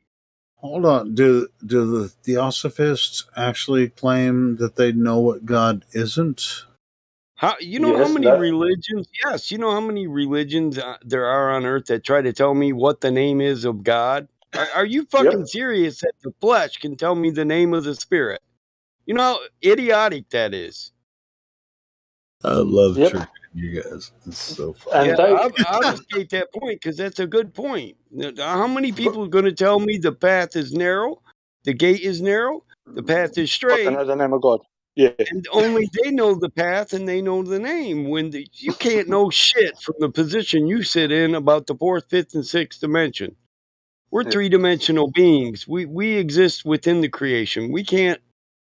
Hold on. Do the Theosophists actually claim that they know what God isn't? How many religions? Yes, you know how many religions there are on earth that try to tell me what the name is of God? Are you fucking serious that the flesh can tell me the name of the spirit? You know how idiotic that is. I love tricking you guys. It's so fun. And I'll just take that point because that's a good point. How many people are going to tell me the path is narrow, the gate is narrow, the path is straight? But the name of God. Yeah. And only they know the path and they know the name. You can't know shit from the position you sit in about the fourth, fifth, and sixth dimension. We're three-dimensional beings. We exist within the creation. We can't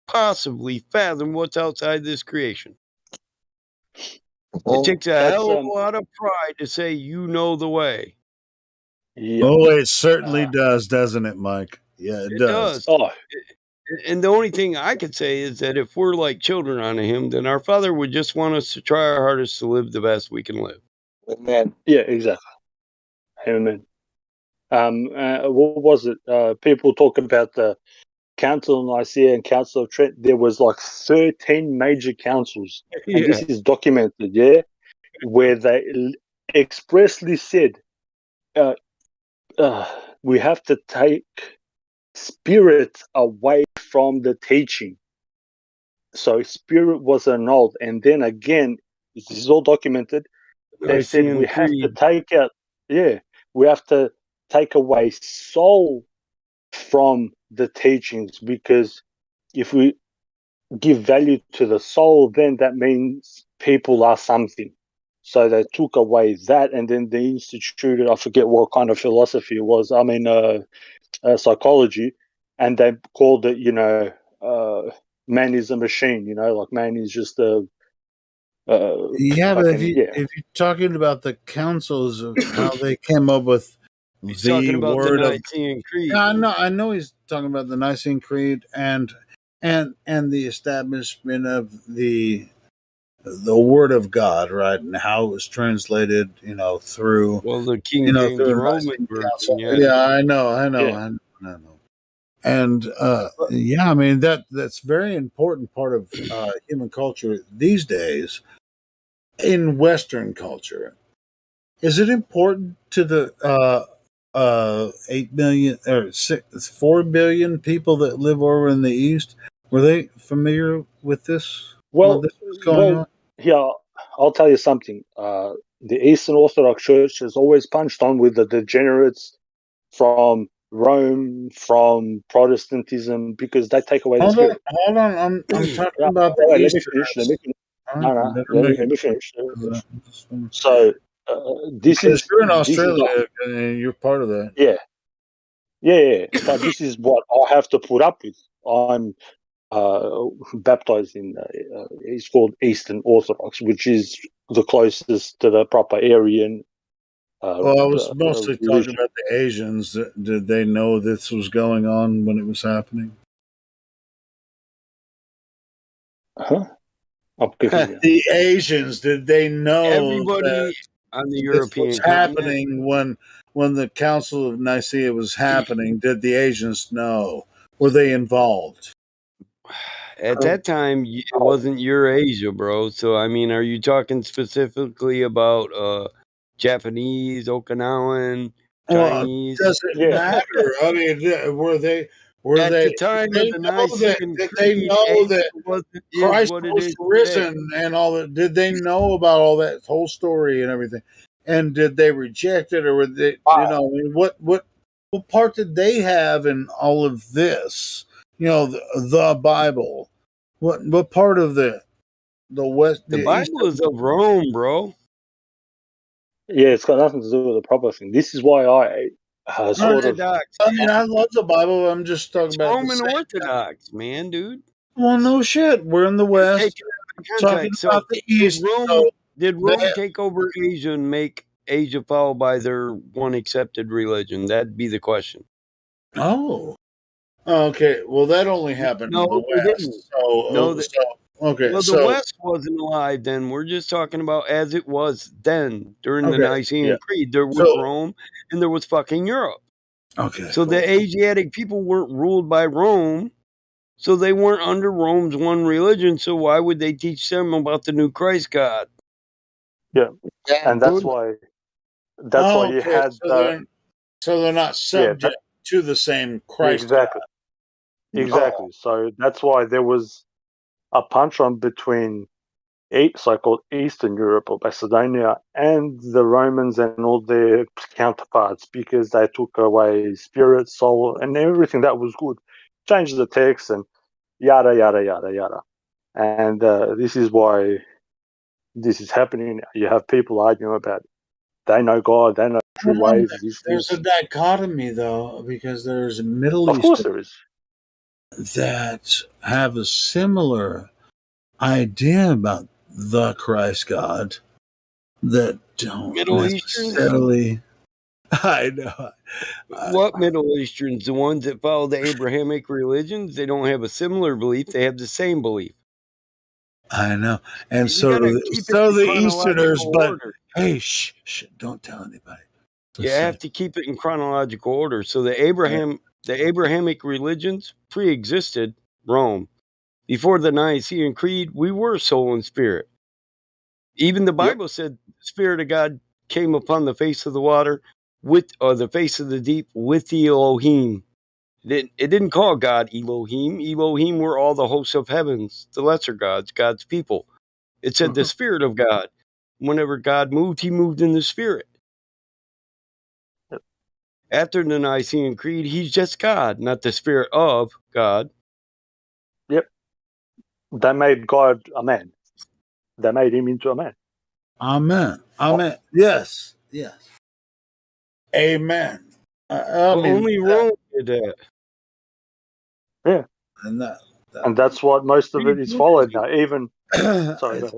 possibly fathom what's outside this creation. It takes a hell of a lot of pride to say you know the way. Yeah. Oh, it certainly does, doesn't it, Mike? Yeah, it does. Oh. And the only thing I could say is that if we're like children unto him, then our Father would just want us to try our hardest to live the best we can live. Amen. Yeah, exactly. Amen. What was it? People talk about the Council of Nicaea and Council of Trent. There was like 13 major councils, and this is documented, where they expressly said, we have to take spirit away from the teaching. So spirit was annulled, and then again, this is all documented. They said we have to take out, we have to take away soul from the teachings, because if we give value to the soul, then that means people are something. So they took away that, and then they instituted, I forget what kind of philosophy it was, psychology, and they called it, man is a machine, like man is just a... but if you're talking about the councils of how they came up with he's the talking about word the of Nicene Creed. Yeah, I know he's talking about the Nicene Creed and the establishment of the word of God, right, and how it was translated, through the King James through Roman version. Yeah, I know. And I mean that's very important part of human culture these days. In Western culture, is it important to the 8 million or 4 billion people that live over in the East? Were they familiar with this? Well, this was going on? Yeah, I'll tell you something. The Eastern Orthodox Church has always punched on with the degenerates from Rome, from Protestantism, because they take away the spirit. Hold on. I'm talking about the Let me Eastern. finish. Let me finish. So this is you're in Australia and you're part of that. Yeah. But this is what I have to put up with. I'm baptized in it's called Eastern Orthodox, which is the closest to the proper Aryan. I was mostly talking about the Asians. Did they know this was going on when it was happening? The Asians, did they know Everybody on the this was European continent. happening when the Council of Nicaea was happening? Did the Asians know? Were they involved? At that time, it wasn't Eurasia, bro. So, I mean, are you talking specifically about Japanese, Okinawan, Chinese? Does it matter? I mean, were they? At Did the time of they the know that? Nicene Did they Creed, know Asia that is Christ what it was is today. risen and all that? Did they know about all that whole story and everything? And did they reject it, or were they? You know, I mean, what part did they have in all of this? You know, the Bible. What part of the West, The the East? Bible is of Rome, bro. Yeah, it's got nothing to do with the proper thing. This is why I sort of. Orthodox. I mean, I love the Bible. I'm just talking It's about the Roman same. Orthodox, man, dude. Well, no shit. We're in the You're West, taking it out of talking context. about So, the East. did they, Rome take over Asia and make Asia follow by their one accepted religion? That'd be the question. oh, okay. Well, that only happened in the No, they didn't. West. So, okay. Well, the So, West wasn't alive then. We're just talking about as it was then during the okay. Nicene Yeah. Creed. There was So, Rome and there was fucking Europe. okay. So the Asiatic people weren't ruled by Rome. So they weren't under Rome's one religion. So why would they teach them about the new Christ God? Yeah, and that's why. That's why you had. So they're not subject to the same Christ. Exactly. God. Exactly. So that's why there was a punch on between so-called Eastern Europe or Macedonia and the Romans and all their counterparts, because they took away spirit, soul, and everything that was good, changed the text and yada yada yada yada. And this is why this is happening. You have people arguing about they know God, they know true ways. There's a dichotomy, though, because there's Middle Of course Eastern there is. that have a similar idea about the Christ God that don't Middle Easterns? necessarily. I know. What Middle Easterns? The ones that follow the Abrahamic religions? They don't have a similar belief. They have the same belief. I know. And You so, gotta keep it so in the chronological Easterners, but order. hey, shh, don't tell anybody. You have to keep it in chronological order. So the Abrahamic religions pre-existed Rome. Before the Nicene Creed, we were soul and spirit. Even the Bible said the Spirit of God came upon the face of the water or the face of the deep with the Elohim. It didn't call God Elohim. Elohim were all the hosts of heavens, the lesser gods, God's people. It said the Spirit of God. Whenever God moved, he moved in the Spirit. After the Nicene Creed, he's just God, not the Spirit of God. Yep. They made God a man. They made him into a man. Amen. Amen. Yes. Yes. Amen. Only Rome did that. Yeah. And that's what most of it is followed now. Even sorry, go ahead,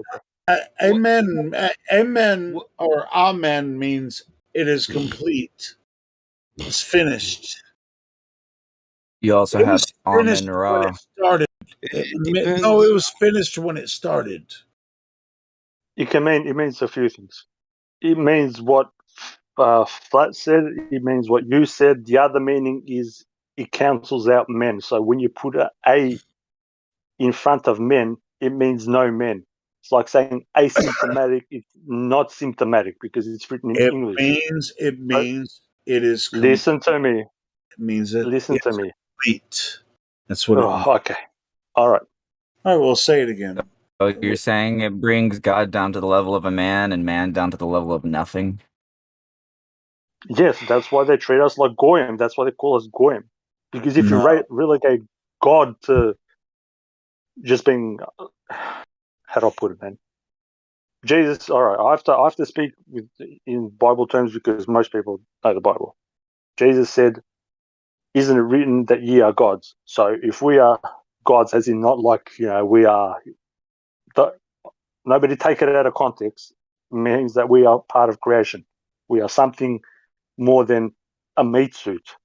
bro. Amen. Amen or amen means it is complete. It's finished. You also It have was finished Amen when Ra. it started. No, it was finished when it started. It means a few things. It means what Flat said. It means what you said. The other meaning is it cancels out men. So when you put a in front of men, it means no men. It's like saying asymptomatic. It's not symptomatic because it's written in English. It means it is. Listen to me. It means that Listen to me. Complete. That's what it means. Okay. All right. All right, we'll say it again. So you're saying it brings God down to the level of a man and man down to the level of nothing? Yes, that's why they treat us like goyim. That's why they call us goyim. Because if you relegate God to just being, how do I put it, man? Jesus. All right, I have to speak in Bible terms because most people know the Bible. Jesus said, "Isn't it written that ye are gods?" So if we are gods, as in not like we are, nobody take it out of context. Means that we are part of creation. We are something more than a meat suit.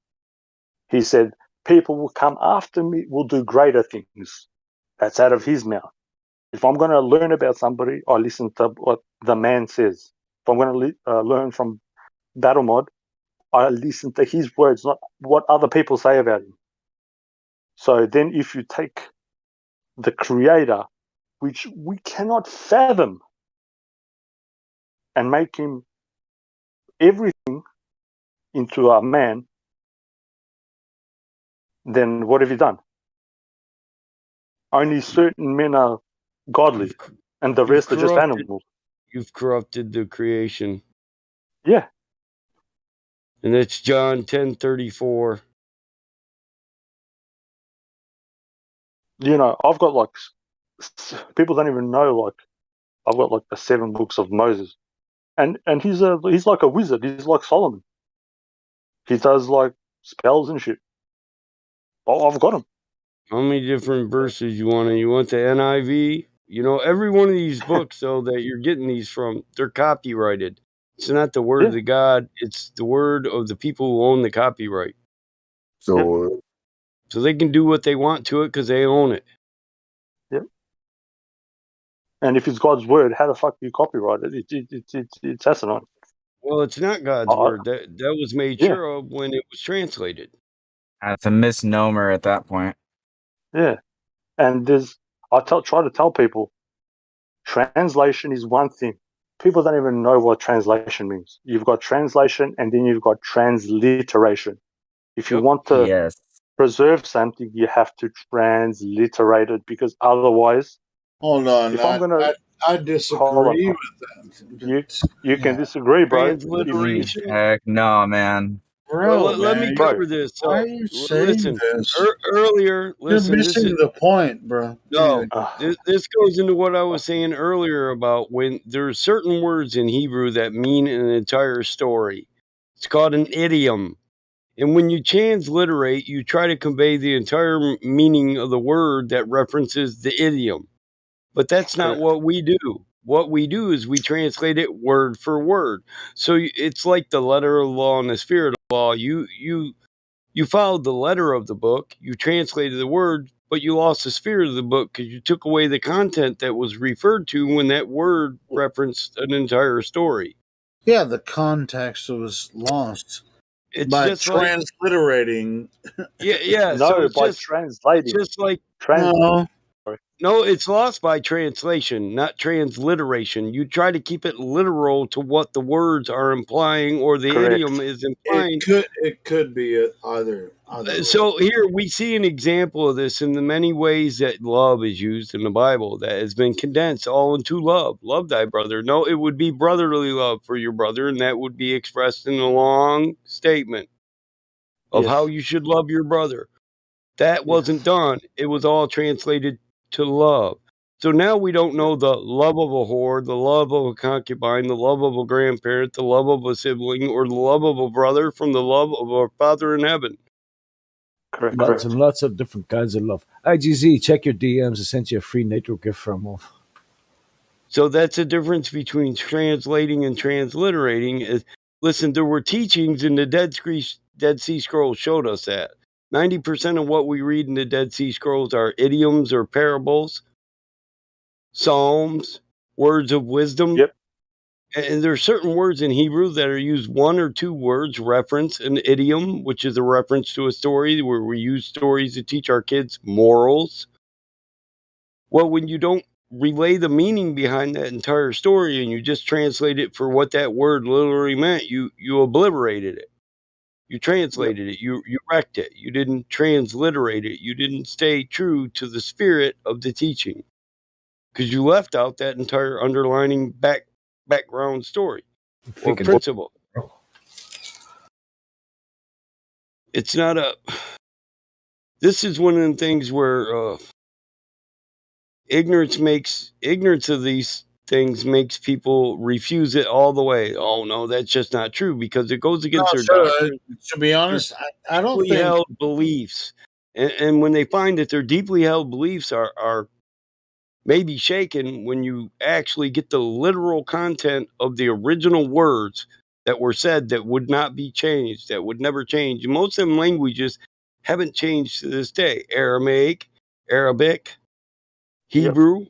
He said, people will come after me, will do greater things. That's out of his mouth. If I'm going to learn about somebody, I listen to what the man says. If I'm going to learn from Battle Mod, I listen to his words, not what other people say about him. So then if you take the creator, which we cannot fathom, and make him everything into a man, then what have you done? Only certain men are godly, and the rest are just animals. You've corrupted the creation. Yeah. And that's John 10:34. You know, I've got like, people don't even know, like, I've got like the 7 books of Moses. And he's like a wizard. He's like Solomon. He does like spells and shit. I've got him. How many different verses you want? You want the NIV? You know, every one of these books, though, that you're getting these from, they're copyrighted. It's not the word of the God. It's the word of the people who own the copyright. So they can do what they want to it because they own it. Yep. And if it's God's word, how the fuck do you copyright it? It's asinine. Well, it's not God's word. That was made sure of when it was translated. It's a misnomer at that point. Yeah. And I try to tell people, translation is one thing. People don't even know what translation means. You've got translation and then you've got transliteration. If you want to preserve something, you have to transliterate it, because otherwise, hold on, if I'm gonna, I disagree with that. You can disagree, bro. Transliteration. Heck no, man. Well, let me cover this. So, why are you saying listen, this? Earlier, listen, You're missing the point, bro. No, this goes into what I was saying earlier about when there's certain words in Hebrew that mean an entire story. It's called an idiom. And when you transliterate, you try to convey the entire meaning of the word that references the idiom. But that's not what we do. What we do is we translate it word for word. So it's like the letter of the law and the spirit of the law. You followed the letter of the book, you translated the word, but you lost the spirit of the book because you took away the content that was referred to when that word referenced an entire story. Yeah, the context was lost. It's by just like transliterating. Yeah. No, So it's by just translating. just like No, it's lost by translation, not transliteration. You try to keep it literal to what the words are implying or the idiom is implying. It could be either. So here we see an example of this in the many ways that love is used in the Bible that has been condensed all into love. Love thy brother. No, it would be brotherly love for your brother, and that would be expressed in a long statement of how you should love your brother. That wasn't done. It was all translated to love. So now we don't know the love of a whore, the love of a concubine, the love of a grandparent, the love of a sibling, or the love of a brother from the love of our Father in heaven. Lots and lots of different kinds of love. IGZ, check your DMs. I sent you a free NATO gift from Wolf. So that's the difference between translating and transliterating. Listen, there were teachings in the Dead Sea Scrolls showed us that 90% of what we read in the Dead Sea Scrolls are idioms or parables, psalms, words of wisdom. Yep. And there are certain words in Hebrew that are used, 1 or 2 words reference an idiom, which is a reference to a story, where we use stories to teach our kids morals. Well, when you don't relay the meaning behind that entire story and you just translate it for what that word literally meant, you obliterated it. You translated it. You wrecked it. You didn't transliterate it. You didn't stay true to the spirit of the teaching, because you left out that entire underlining background story or principle. It's not this is one of them things where ignorance of these things makes people refuse it all the way. Oh no, that's just not true, because it goes against their doctrine. To be honest, I don't deeply think held beliefs, and when they find that their deeply held beliefs are maybe shaken, when you actually get the literal content of the original words that were said that would not be changed, that would never change. Most of them languages haven't changed to this day. Aramaic, Arabic, Hebrew,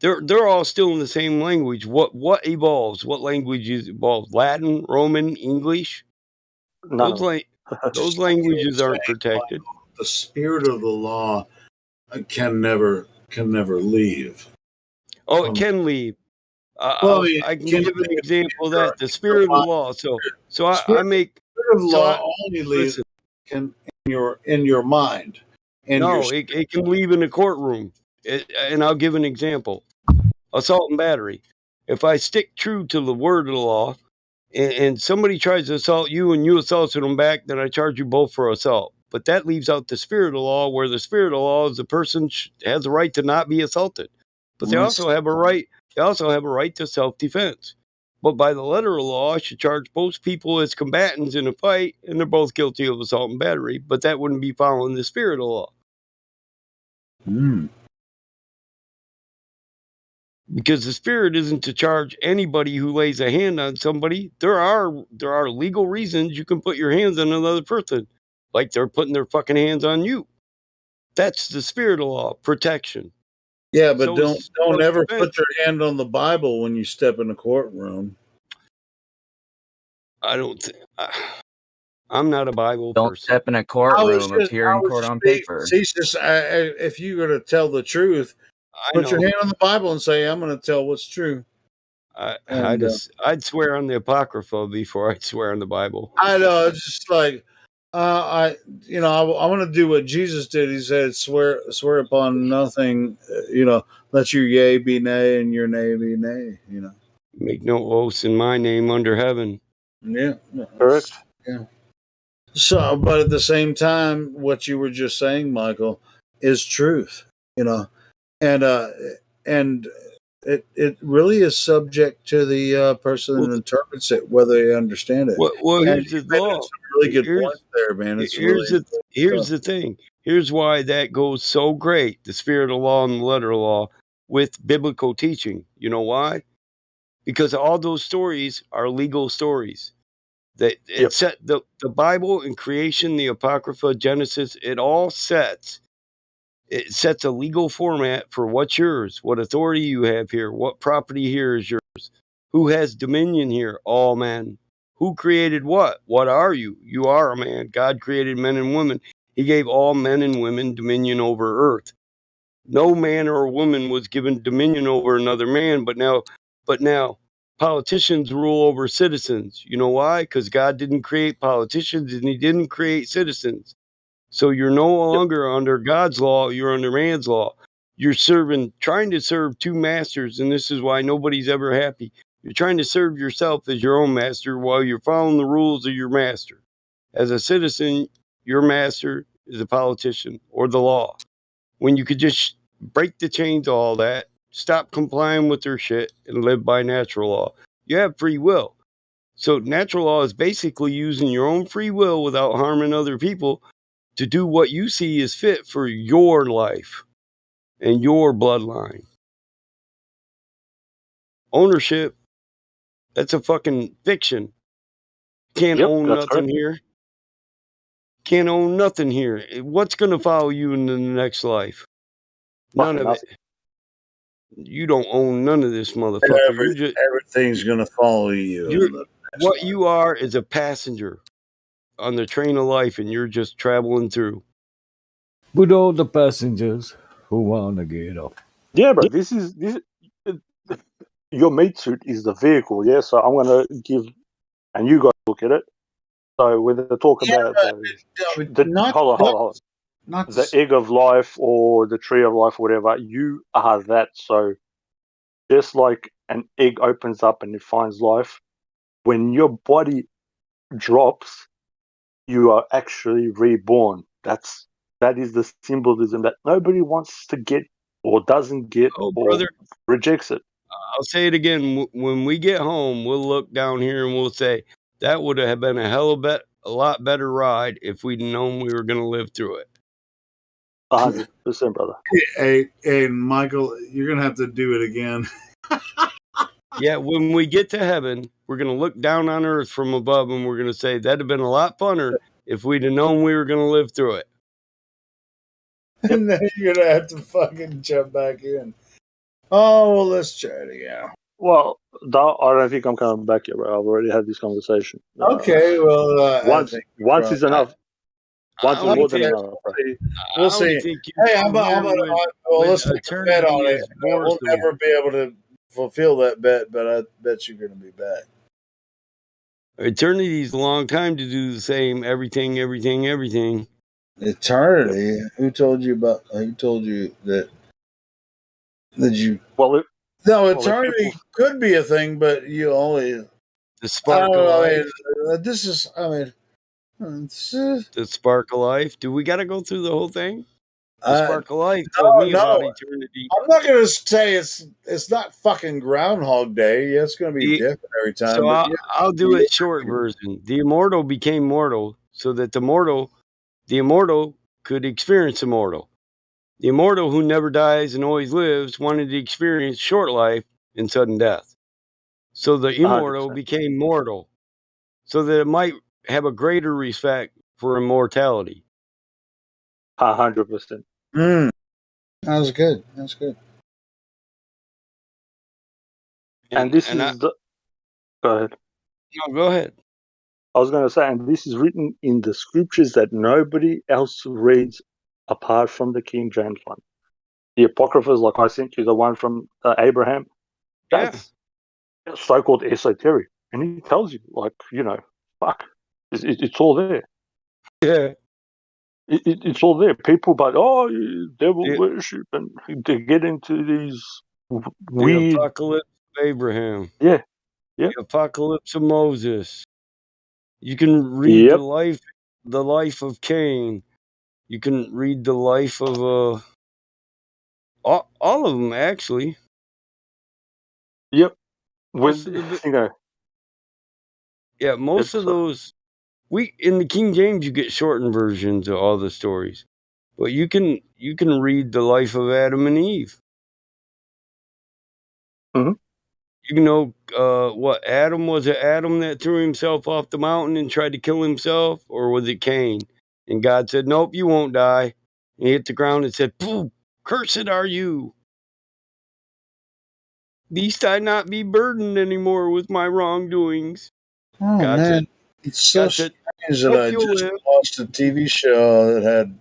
they're all still in the same language. What evolves? What languages evolve? Latin, Roman, English? None of Those languages aren't protected. The spirit of the law can never leave. Oh, it can leave. I can give an example of that. The spirit of the law. So I make spirit of so law I, only leaves listen. in your mind. No, it can leave in the courtroom. And I'll give an example. Assault and battery. If I stick true to the word of the law, and somebody tries to assault you and you assaulted them back, then I charge you both for assault. But that leaves out the spirit of the law, where the spirit of the law is the person has the right to not be assaulted. But they also have a right. They also have a right to self-defense. But by the letter of the law, I should charge both people as combatants in a fight, and they're both guilty of assault and battery. But that wouldn't be following the spirit of the law. Because the spirit isn't to charge anybody who lays a hand on somebody. There are legal reasons you can put your hands on another person, like they're putting their fucking hands on you. That's the spirit of law, protection. Yeah, but So don't ever self-defense. put your hand on the Bible when you step in a courtroom. I don't. I'm not a Bible Don't person. step in a courtroom, appear in court on paper. If you're going to tell the truth, put your hand on the Bible and say, "I'm going to tell what's true." I'd swear on the Apocrypha before I'd swear on the Bible. I know, it's just like I want to do what Jesus did. He said, "Swear upon nothing." Let your yea be nay and your nay be nay. Make no oaths in my name under heaven. Yeah, correct. Yeah. So, but at the same time, what you were just saying, Michael, is truth. And it really is subject to the person that interprets it, whether they understand it. Well, here's the law. Some really good points there, man. Here's the thing. Here's why that goes so great, the spirit of law and the letter of law, with biblical teaching. You know why? Because all those stories are legal stories. Set the Bible and creation, the Apocrypha, Genesis, it sets a legal format for what's yours, what authority you have here, what property here is yours, who has dominion here, all men. Who created what? What are you? You are a man. God created men and women. He gave all men and women dominion over earth. No man or woman was given dominion over another man, but now politicians rule over citizens. You know why? Because God didn't create politicians and he didn't create citizens. So you're no longer under God's law, you're under man's law. You're trying to serve two masters, and this is why nobody's ever happy. You're trying to serve yourself as your own master while you're following the rules of your master. As a citizen, your master is a politician or the law. When you could just break the chains of all that, stop complying with their shit, and live by natural law. You have free will. So natural law is basically using your own free will without harming other people to do what you see is fit for your life and your bloodline. Ownership, that's a fucking fiction. Can't own nothing here. Can't own nothing here. What's going to follow you in the next life? None of it. You don't own none of this, motherfucker. Everything's going to follow you. What you are is a passenger on the train of life, and you're just traveling through. With all the passengers who want to get off. Yeah, but this your meat suit is the vehicle. Yeah, so I'm going to give, and you guys look at it. So when they talk about hold on. Not the egg of life or the tree of life, or whatever, you are that. So just like an egg opens up and it finds life, when your body drops, you are actually reborn. That is the symbolism that nobody wants to get or doesn't get or rejects it. I'll say it again. When we get home, we'll look down here and we'll say, that would have been a lot better ride if we'd known we were going to live through it. 100%, brother. Hey, Michael, you're going to have to do it again. Yeah, when we get to heaven, we're going to look down on earth from above and we're going to say, that'd have been a lot funner if we'd have known we were going to live through it. And then you're going to have to fucking jump back in. Oh, well, let's try it again. Well, I don't think I'm coming back yet, bro. I've already had this conversation. Okay, well, once is enough. Once is more than enough, bro. We'll see. Hey, I'm gonna well, let's make a bet on it. We'll never be able to fulfill that bet, but I bet you're going to be back. Eternity's a long time to do the same everything. Eternity? Who told you about? Who told you that? That you? Well, eternity could be a thing, but you only the spark of life. This is. I mean, the spark of life. Do we got to go through the whole thing? The spark of life told me about eternity. I'm not going to say it's not fucking Groundhog Day. Yeah, it's going to be different every time. So but I'll do it short version. The immortal became mortal so that the immortal could experience immortal. The immortal who never dies and always lives wanted to experience short life and sudden death. So the immortal 100%. became mortal so that it might have a greater respect for immortality. 100%. That was good. That's good. And this is the. Go ahead. No, go ahead. I was going to say, and this is written in the scriptures that nobody else reads apart from the King James one. The Apocryphas, like I sent you, the one from Abraham, that's so-called esoteric. And he tells you, like, fuck, it's all there. Yeah. It's all there. People, but devil worship, and they get into these weird. The apocalypse of Abraham. Yeah. The apocalypse of Moses. You can read the life of Cain. You can read the life of all of them actually. Yep. Most of those. In the King James you get shortened versions of all the stories, but you can read the life of Adam and Eve. Mm-hmm. You know what Adam was? It Adam that threw himself off the mountain and tried to kill himself, or was it Cain? And God said, "Nope, you won't die." And he hit the ground and said, "Pooh, cursed are you! Least I not be burdened anymore with my wrongdoings." Oh God man, said, it's so God said, strange that "Nope, I you'll just live." watched a TV show that had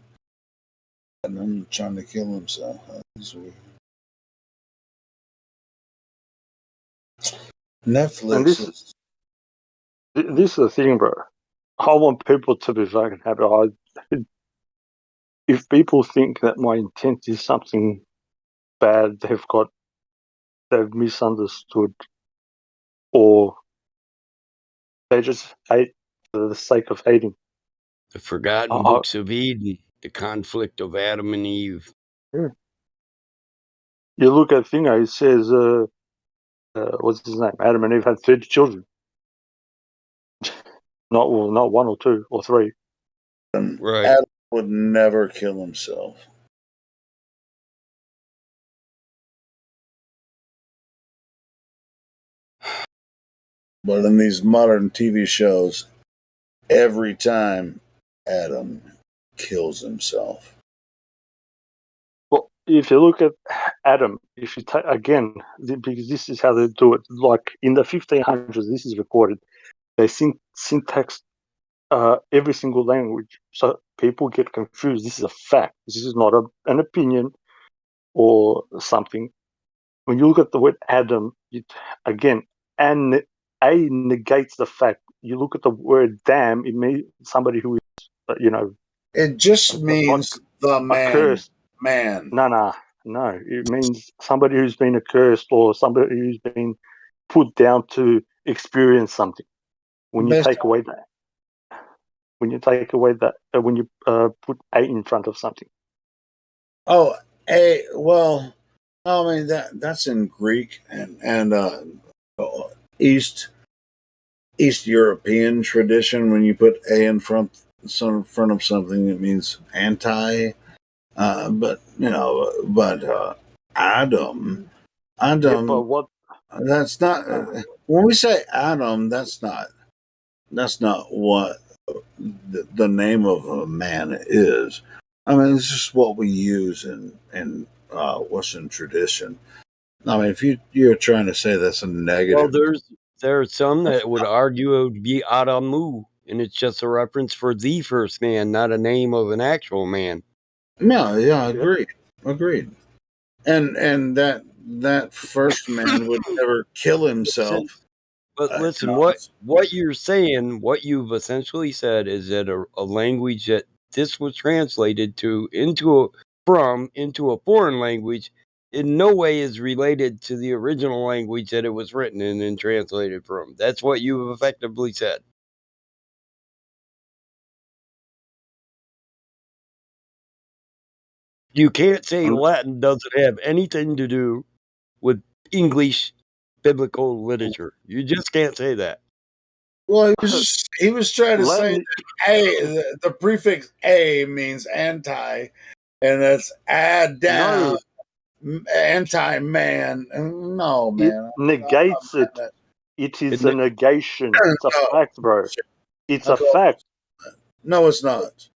him trying to kill himself. That's weird. Netflix. And this is the thing, bro. I want people to be fucking happy. If people think that my intent is something bad, they've misunderstood, or they just hate for the sake of hating. The forgotten books of Eden, the conflict of Adam and Eve. Yeah. You look at Thingo, it says, what's his name? Adam and Eve had 30 children. Not one or two or three. Right. Adam would never kill himself. But in these modern TV shows, every time Adam kills himself. Well, if you look at Adam, if you take again, because this is how they do it. Like in the 1500s, this is recorded. They syntax every single language, so people get confused. This is a fact. This is not an opinion or something. When you look at the word Adam, and A negates the fact. You look at the word damn, it means somebody who is, It just means the man. Accursed. Man. No. It means somebody who's been accursed or somebody who's been put down to experience something. When you take away that, when you put A in front of something. Oh, well, I mean that's in Greek and East European tradition. When you put A in front of something, it means anti. But Adam. Yeah, but what? That's not. When we say Adam, that's not what the name of a man is. I mean, it's just what we use in Western tradition. I mean, if you're trying to say that's a negative. Well, there are some that would argue it would be Adamu, and it's just a reference for the first man, not a name of an actual man. No, yeah, agreed. And that first man would never kill himself. But listen, what you're saying, what you've essentially said is that a language that this was translated into a foreign language in no way is related to the original language that it was written in and translated from. That's what you've effectively said. You can't say Latin doesn't have anything to do with English biblical literature. You just can't say that. Well, he was trying to say that the prefix "a" means anti, and that's Adam, anti-man. No, man. It negates it. It is a negation. It's a fact, bro. It's a fact. No, it's not.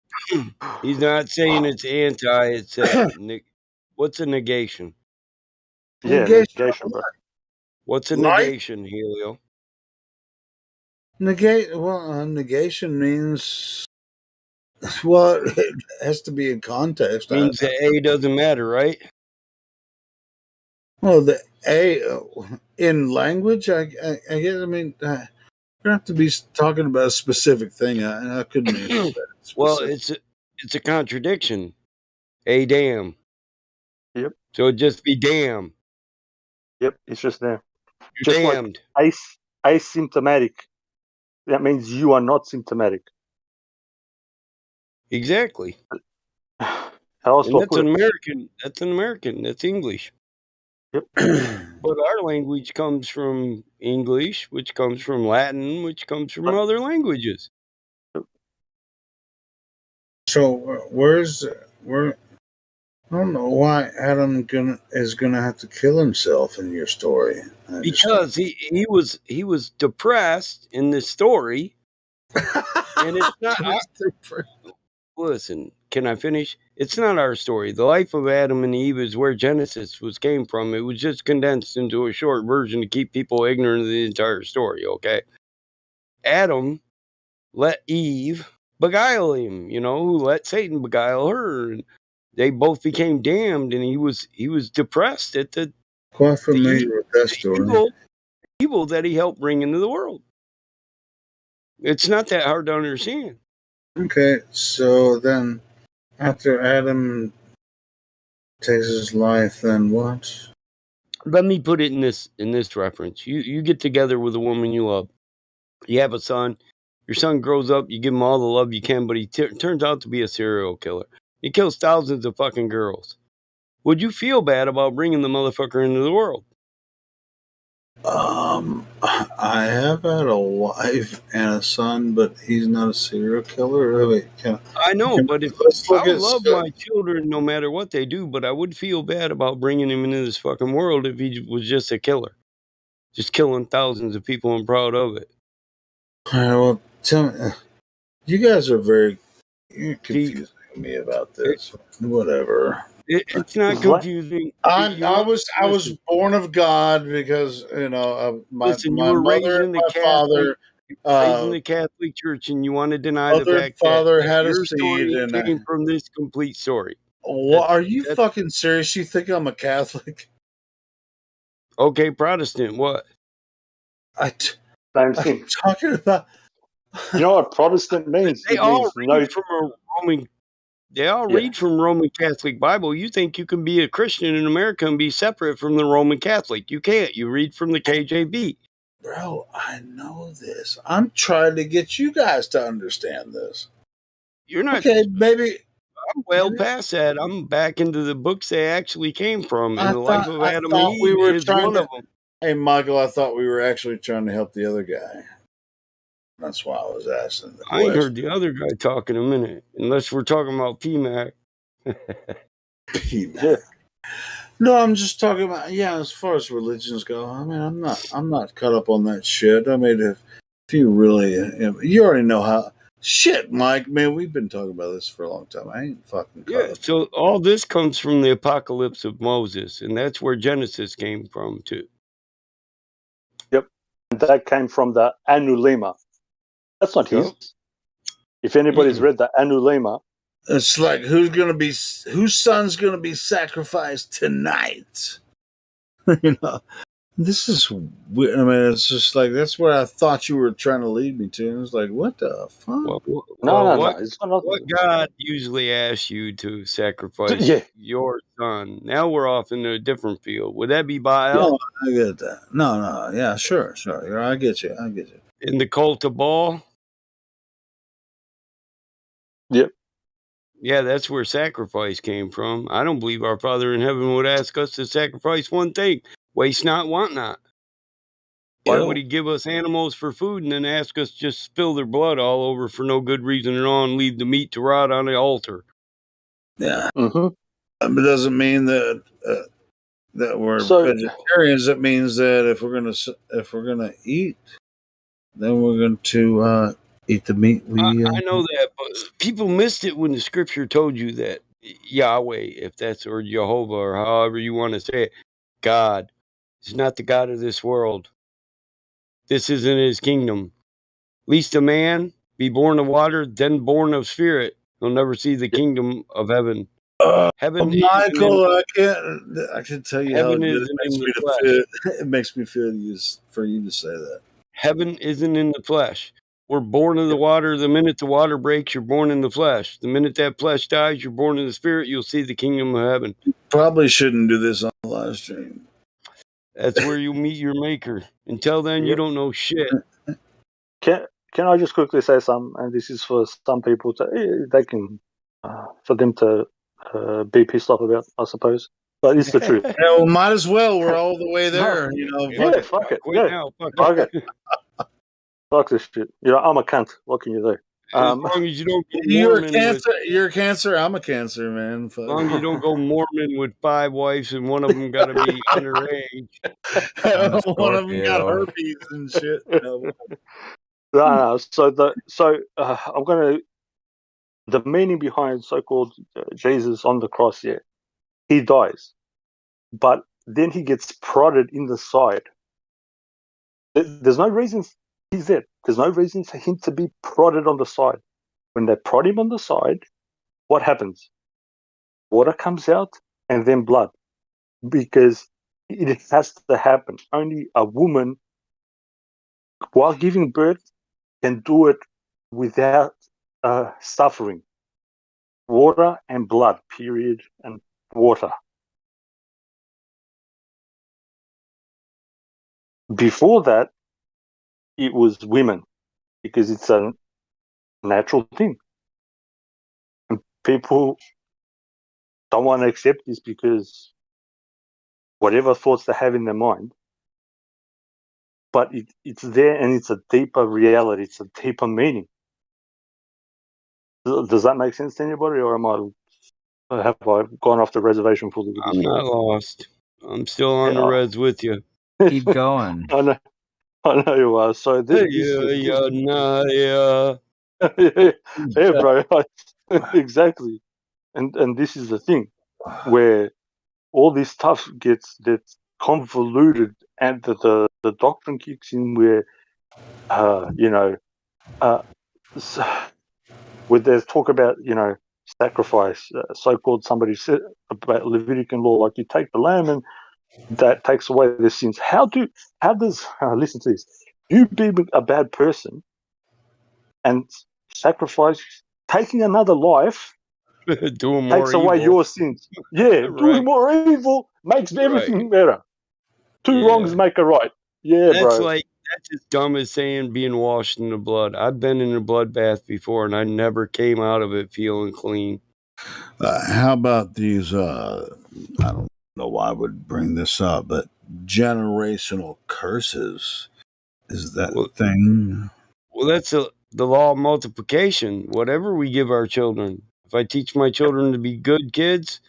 He's not saying it's anti. It's what's a negation? Yeah, negation, bro. What's a negation, Helio? Negation means, well, it has to be in context. Means the A doesn't matter, right? Well, the A in language, I guess. I mean, you have to be talking about a specific thing. I couldn't mean well, it's a contradiction. A damn. Yep. So it'd just be damn. Yep, it's just there. You're just damned. Like asymptomatic. That means you are not symptomatic. Exactly. How else and that's an American. That's an American. That's English. Yep. But our language comes from English, which comes from Latin, which comes from other languages. So where? I don't know why Adam is gonna have to kill himself in your story. Because he was depressed in this story, and it's not. Listen, can I finish? It's not our story. The life of Adam and Eve is where Genesis came from. It was just condensed into a short version to keep people ignorant of the entire story. Okay, Adam let Eve beguile him. Who let Satan beguile her, and they both became damned. And he was depressed at the quite familiar with that story. Evil that he helped bring into the world. It's not that hard to understand. Okay, so then after Adam takes his life, then what? Let me put it in this reference. You get together with a woman you love. You have a son. Your son grows up. You give him all the love you can, but he turns out to be a serial killer. He kills thousands of fucking girls. Would you feel bad about bringing the motherfucker into the world? I have had a wife and a son, but he's not a serial killer. I know, but if I love my children no matter what they do, but I would feel bad about bringing him into this fucking world if he was just a killer. Just killing thousands of people and proud of it. All right, well, tell me, you guys are very confusing me about this. Whatever. It's not confusing. I was born of God because my mother and my father. Raised in the Catholic Church, and you want to deny the fact father that had a your seed story came from this complete story. Well, are you fucking serious? You think I'm a Catholic? Okay, Protestant. What? I'm talking about. You know what Protestant means? They all read from a Roman. They all read from Roman Catholic Bible. You think you can be a Christian in America and be separate from the Roman Catholic? You can't. You read from the KJV. Bro, I know this. I'm trying to get you guys to understand this. You're not. Okay, baby. I'm well past that. I'm back into the books they actually came from, and the life of Adam and Eve we were is one of them. Hey, Michael, I thought we were actually trying to help the other guy. That's why I was asking the question. I ain't heard the other guy talk in a minute, unless we're talking about PMAC. PMAC. No, I'm just talking about as far as religions go. I mean, I'm not caught up on that shit. I mean, if you really, you already know how. Shit, Mike, man, we've been talking about this for a long time. I ain't fucking caught up. So all this comes from the apocalypse of Moses, and that's where Genesis came from too. Yep, and that came from the Anulema. That's not his. If anybody's read the Anulema, it's like whose son's gonna be sacrificed tonight? You know, this is weird. I mean, it's just like that's where I thought you were trying to lead me to. And it's like, what the fuck? What God usually asks you to sacrifice your son? Now we're off into a different field. Would that be Baal? No, I get that. No, yeah, sure. I get you. In the cult of Baal? Yep. Yeah, that's where sacrifice came from. I don't believe our Father in heaven would ask us to sacrifice one thing. Waste not, want not. Why would he give us animals for food and then ask us just spill their blood all over for no good reason at all and leave the meat to rot on the altar? Yeah. It doesn't mean that that we're vegetarians. It means that if we're gonna eat, then we're going to eat the meat. I know that, but people missed it when the scripture told you that Yahweh, if that's, or Jehovah, or however you want to say it, God is not the God of this world. This isn't his kingdom. Least a man be born of water, then born of spirit. He'll never see the kingdom of heaven. Heaven, Michael, I can tell you how heaven good isn't in the it flesh. makes me feel for you to say that. Heaven isn't in the flesh. We're born of the water. The minute the water breaks, you're born in the flesh. The minute that flesh dies, you're born in the spirit. You'll see the kingdom of heaven. Probably shouldn't do this on the live stream. That's where you meet your maker. Until then, you don't know shit. Can I just quickly say something? And this is for some people they can for them to be pissed off about, I suppose. But it's the truth. Yeah, well, might as well. We're all the way there. You know. Yeah, fuck it. Fuck it. Fuck this shit. I'm a cunt. What can you do? As long as you don't go you're Mormon cancer. You're a cancer. I'm a cancer, man. As long as you don't go Mormon with 5 wives and one of them got to be underage. One of them got herpes and shit. No. So I'm going to. The meaning behind so-called Jesus on the cross, he dies, but then he gets prodded in the side. There's no reason he's dead. There's no reason for him to be prodded on the side. When they prod him on the side, what happens? Water comes out and then blood, because it has to happen. Only a woman, while giving birth, can do it without suffering. Water and blood, period, and water. Before that, it was women, because it's a natural thing. And people don't want to accept this because whatever thoughts they have in their mind, but it's there, and it's a deeper reality. It's a deeper meaning. Does that make sense to anybody, or have I gone off the reservation fully? I'm not lost. I'm still on the res with you. Keep going. I know you are. So yeah, bro. Exactly. And this is the thing where all this stuff gets convoluted, and the doctrine kicks in where where there's talk about sacrifice, so-called, somebody said about Levitican law, like you take the lamb and that takes away the sins. How does listen to this? You be a bad person and sacrifice, taking another life doing takes more away evil. your sins. Yeah, doing more evil makes everything better. Two wrongs make a right. Yeah, that's bro. That's as dumb as saying being washed in the blood. I've been in a bloodbath before, and I never came out of it feeling clean. How about these? I don't know why I would bring this up, but generational curses. Is that a thing? Well, that's the law of multiplication. Whatever we give our children. If I teach my children to be good kids,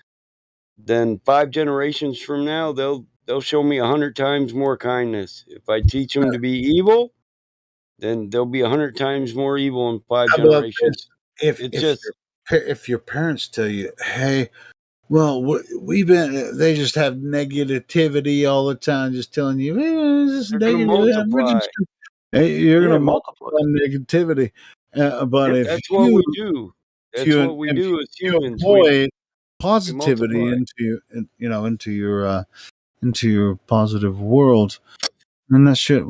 then 5 generations from now, they'll show me 100 times more kindness. If I teach them to be evil, then there'll be 100 times more evil in 5 How about generations. this? It's just If your parents tell you, hey, well, they just have negativity all the time, just telling you, this is they're going to negative. multiply. Hey, you're Yeah, going to multiply. multiply negativity. But Yep. if That's what we do. That's what we if do as you humans. employ We positivity multiply. into your positive world, then that shit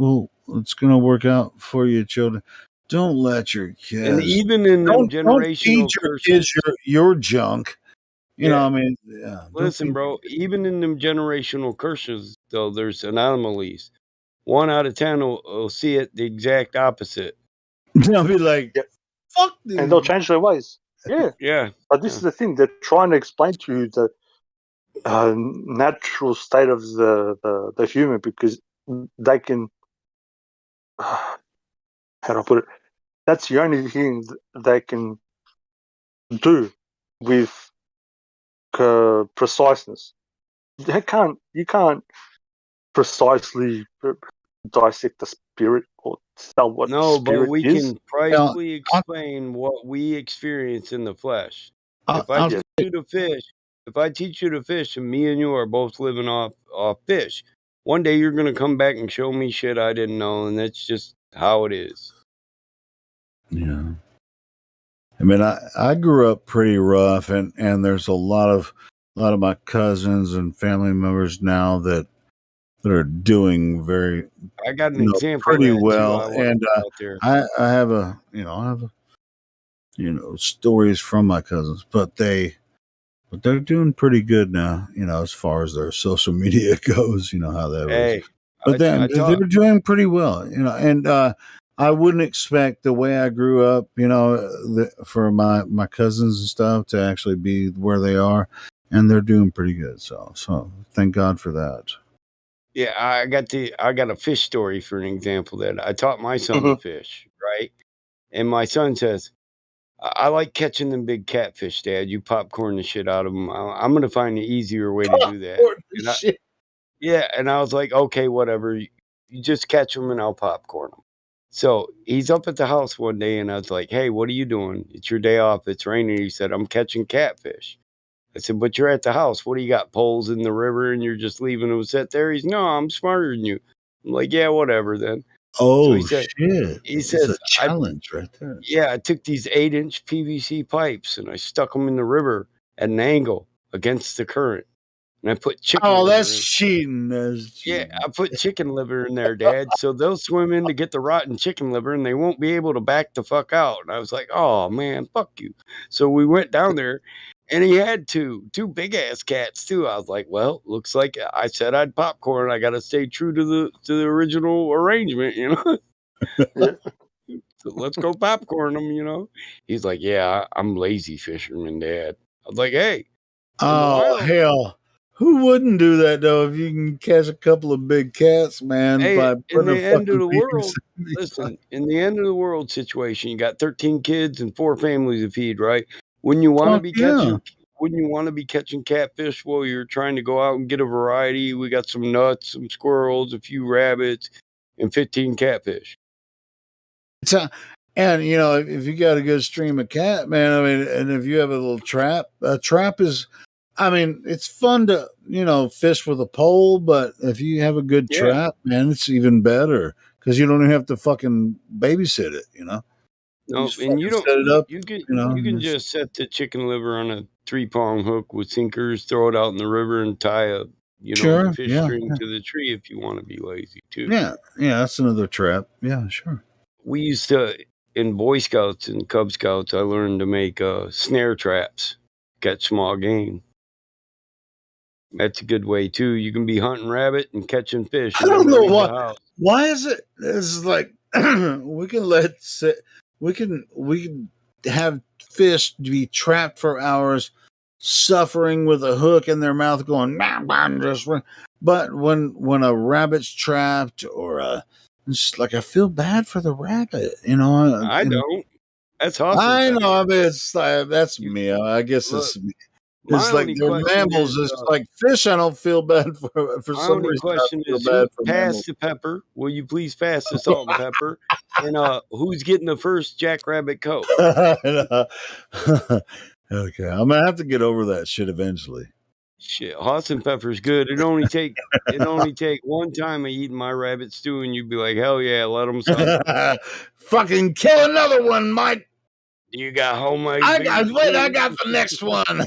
it's going to work out for you, children. Don't let your kids. And even in them Don't feed generational your kids curses. your junk. You know, Yeah. I mean, yeah. Listen, bro, even in them generational curses, though, there's anomalies. 1 out of 10 will see it the exact opposite. They'll be like, fuck these. And they'll change their ways. Yeah. Yeah. But this is the thing. They're trying to explain to you the natural state of the human because they can. How do I put it? That's the only thing they can do with preciseness. You can't precisely dissect the spirit or tell what No, but spirit we is. can precisely explain what we experience in the flesh. If I teach you to fish, and me and you are both living off fish, one day you're gonna come back and show me shit I didn't know, and that's just how it is. Yeah. I mean, I grew up pretty rough, and there's a lot of my cousins and family members now that are doing very I got an example pretty of that well, too. I want and to put out there. I have stories from my cousins, but they're doing pretty good now, as far as their social media goes, how that Hey, was. But then they're doing pretty well, and I wouldn't expect the way I grew up, for my cousins and stuff to actually be where they are, and they're doing pretty good. So thank God for that. Yeah, I got a fish story for an example that I taught my son to fish, right? And my son says, I like catching them big catfish, Dad. You popcorn the shit out of them. I'm going to find an easier way to do that. And I was like, okay, whatever. You just catch them and I'll popcorn them. So he's up at the house one day and I was like, hey, what are you doing? It's your day off. It's raining. He said, I'm catching catfish. I said, but you're at the house. What do you got? Poles in the river and you're just leaving them sit there? He's, no, I'm smarter than you. I'm like, yeah, whatever then. Oh, so he said, shit. He It's says, a challenge right there. Yeah, I took these 8-inch PVC pipes and I stuck them in the river at an angle against the current. And I put chicken liver that's in. cheating. Yeah, I put chicken liver in there, Dad. So they'll swim in to get the rotten chicken liver and they won't be able to back the fuck out. And I was like, oh, man, fuck you. So we went down there and he had two big ass cats too. I was like, well, looks like I said I'd popcorn. I got to stay true to the original arrangement, So let's go popcorn them, He's like, yeah, I'm lazy fisherman, Dad. I was like, hey. Oh, hell. Who wouldn't do that, though, if you can catch a couple of big cats, man, Hey, by in putting the a end of fucking the world, PVC? listen, in the end of the world situation, you got 13 kids and 4 families to feed, right? When you want to Fuck be yeah. catching catfish while you're trying to go out and get a variety, we got some nuts, some squirrels, a few rabbits, and 15 catfish. And if you got a good stream of cat, man, I mean, and if you have a little trap, a trap is, I mean, it's fun to fish with a pole, but if you have a good trap, man, it's even better because you don't even have to fucking babysit it. No, just and you fucking don't. set it up. You can and you can it's- just set the chicken liver on a 3-prong hook with sinkers, throw it out in the river, and tie a Sure, fish yeah, string yeah. to the tree if you want to be lazy too. Yeah, that's another trap. Yeah, sure. We used to in Boy Scouts and Cub Scouts. I learned to make snare traps, catch small game. That's a good way too. You can be hunting rabbit and catching fish. I And don't never know leave the why. house. Why is it? This is like we can have fish be trapped for hours, suffering with a hook in their mouth, going but when a rabbit's trapped it's like I feel bad for the rabbit, I don't. That's awesome. I know. I mean, it's that's me. I guess Look, it's me. It's like they're mammals. It's like fish. I don't feel bad for my some only reason. I question feel is, bad who for mammals. passed the pepper? Will you please pass the salt and pepper? And who's getting the first Jackrabbit Coke? Okay, I'm gonna have to get over that shit eventually. Shit, Hoss and pepper's good. It only take one time of eating my rabbit stew, and you'd be like, hell yeah, let them son. Fucking kill another one, Mike. You got homemade. I got the next one.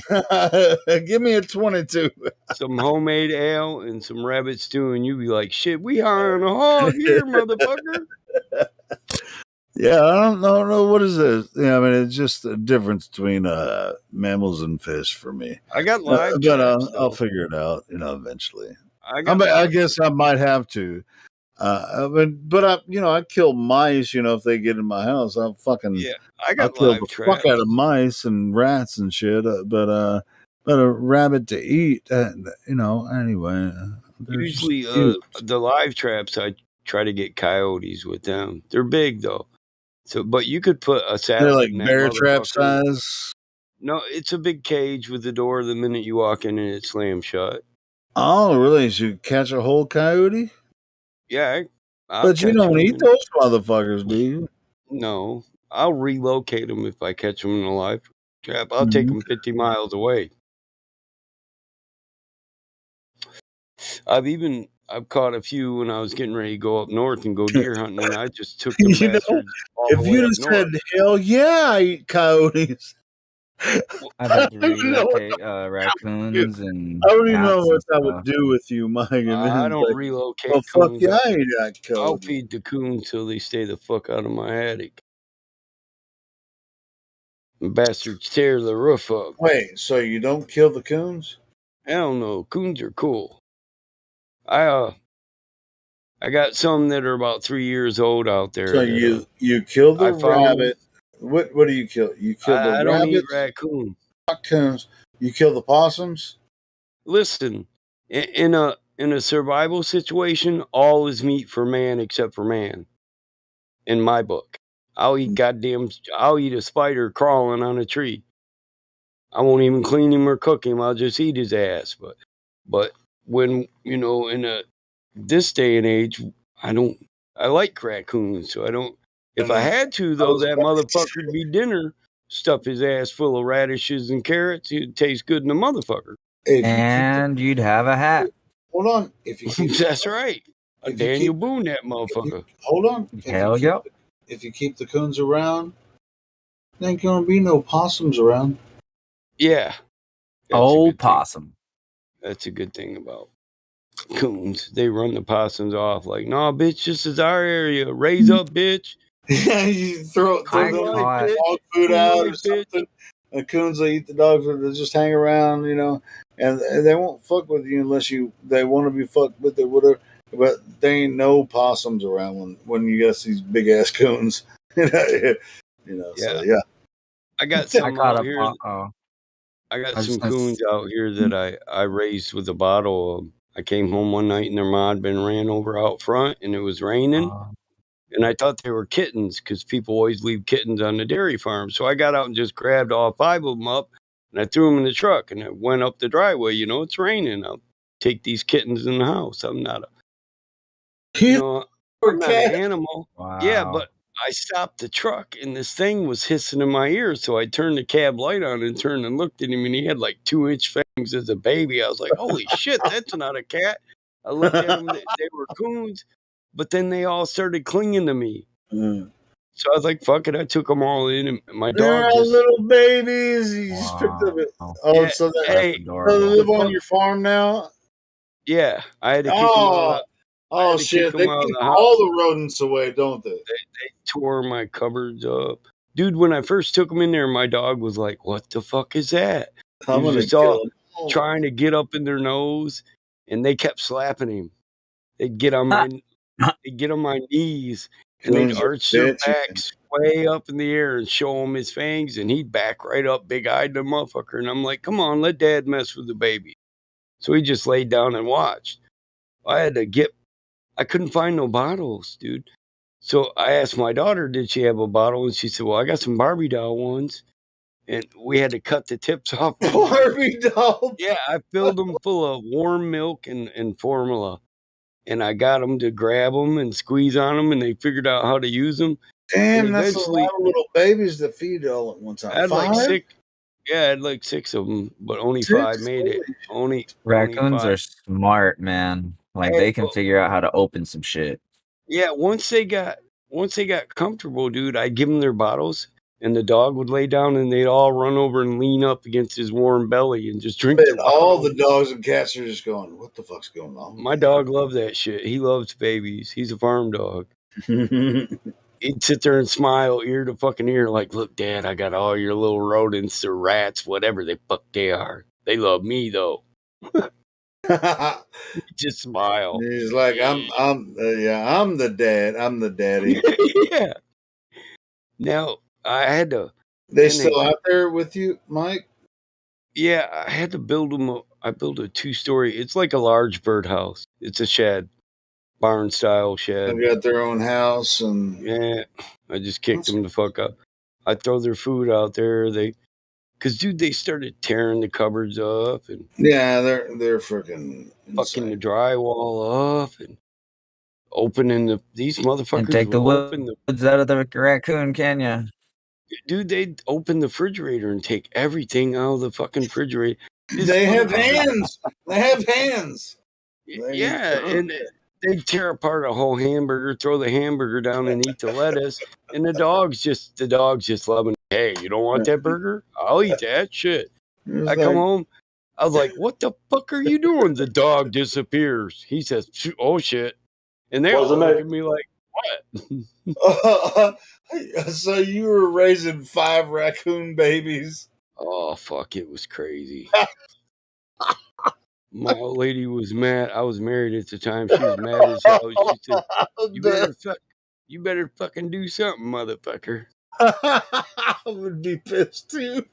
Give me a 22. Some homemade ale and some rabbit stew, and you'd be like, shit, we high on a hog here, motherfucker. Yeah, I don't know what is this. Yeah, I mean, it's just a difference between mammals and fish for me. I got live but traps, I'll figure it out, eventually. I guess I might have to. But I kill mice. If they get in my house, I'll kill the fuck out of mice and rats and shit. But a rabbit to eat, anyway. Usually, the live traps, I try to get coyotes with them. They're big though, but you could put a satellite. They're like in that bear trap motherfucker. size. No, it's a big cage with the door. The minute you walk in, and it slams shut. Oh, really? So you catch a whole coyote? Yeah, but you don't eat those motherfuckers, do you? No, I'll relocate them if I catch them in a live trap. I'll take them 50 miles away. I've caught a few when I was getting ready to go up north and go deer hunting, and I just took the bastards all the if way you'd up have north. said, hell yeah, I eat coyotes. I've had to relocate raccoons and I don't even know cats what and that would stuff. do with you, Mike. I don't relocate well, fuck coons. yeah, I eat that I'll coyote. feed the coons till they stay the fuck out of my attic. The bastards tear the roof up. Wait, so you don't kill the coons? Hell no, coons are cool. I got some that are about 3 years old out there. So that, you kill the I found rabbit. What do you kill? You kill the I don't eat rabbits? raccoon. Raccoons. You kill the possums? Listen, in a survival situation, all is meat for man except for man. In my book, I'll eat a spider crawling on a tree. I won't even clean him or cook him. I'll just eat his ass. But when in this day and age, I like raccoons, so I don't. If I had to, though, that motherfucker'd be dinner. Stuff his ass full of radishes and carrots. It'd taste good in the motherfucker. And you'd have a hat. Hold on. If you keep That's right. Daniel Boone, that motherfucker. Hold on. If you keep the coons around, there ain't gonna be no possums around. Yeah. Old possum. That's a good thing about coons. They run the possums off like, nah, bitch, this is our area. Raise up, bitch. Yeah, you throw the dog food out or something. The coons, they eat the dog food. They just hang around, and they won't fuck with you unless they want to be fucked with it, whatever. But there ain't no possums around when you got these big ass coons. Yeah. So yeah. I got some out here. I got some coons out here that I raised with a bottle. I came home one night and their ma had been ran over out front, and it was raining. And I thought they were kittens because people always leave kittens on the dairy farm. So I got out and just grabbed all 5 of them up, and I threw them in the truck, and I went up the driveway. It's raining. I'll take these kittens in the house. I'm not an animal. Wow. Yeah, but I stopped the truck, and this thing was hissing in my ear. So I turned the cab light on and turned and looked at him, and he had like 2-inch fangs as a baby. I was like, holy shit, that's not a cat. I looked at them. They were coons, but then they all started clinging to me. So I was like, fuck it. I took them all in, and my They're dog all little babies. You just picked up it. Oh, Yeah, so hey, they live on your farm now? Yeah, I had to kick them out. Oh shit! They keep all the rodents away, don't they? They tore my cupboards up. Dude, when I first took them in there, my dog was like, what the fuck is that? He I'm was gonna just kill all him. trying to get up in their nose, and they kept slapping him. They'd get on my knees, and they'd Coons are arch their bitchy, backs way up in the air and show him his fangs, and he'd back right up, big-eyed the motherfucker. And I'm like, come on, let dad mess with the baby. So he just laid down and watched. I couldn't find no bottles, dude. So I asked my daughter, did she have a bottle? And she said, well, I got some Barbie doll ones. and we had to cut the tips off. Barbie doll. Yeah, I filled them full of warm milk and formula, and I got them to grab them and squeeze on them, and they figured out how to use them. Damn, and that's a eventually, lot of little babies to feed all at one time. I had like 5? 6. Yeah, I had like 6 of them, but only 6? 5 made it. Only Raccoons 5. are smart, man. Like Hey, they can figure out how to open some shit. Yeah, once they got comfortable, dude, I'd give them their bottles, and the dog would lay down, and they'd all run over and lean up against his warm belly and just drink their All bottle. the dogs and cats are just going, what the fuck's going on? My dog loved that shit. He loves babies. He's a farm dog. He'd sit there and smile ear to fucking ear like, look, Dad, I got all your little rodents or rats, whatever the fuck they are. They love me, though. Just smile. He's like, I'm the dad. I'm the daddy. Yeah. Now, I had to... They still out there with you, Mike? Yeah, I had to build them. I built a 2-story. It's like a large birdhouse. It's a shed, barn style shed. They've got their own house, and yeah, I just kicked them the fuck up. I throw their food out there. Because dude, they started tearing the cupboards up and yeah, they're freaking fucking the drywall up and opening these motherfuckers. And take the will open the woods out of the raccoon, can ya? Dude, they'd open the refrigerator and take everything out of the fucking refrigerator. They have hands. They have hands. Yeah, and they'd tear apart a whole hamburger, throw the hamburger down and eat the lettuce. And the dog's just loving, hey, you don't want that burger? I'll eat that shit. I come home. I was like, what the fuck are you doing? The dog disappears. He says, oh shit. And they all look at me like, what? So you were raising 5 raccoon babies? Oh, fuck. It was crazy. My old lady was mad. I was married at the time. She was mad as hell. She said, you better fucking do something, motherfucker. I would be pissed too.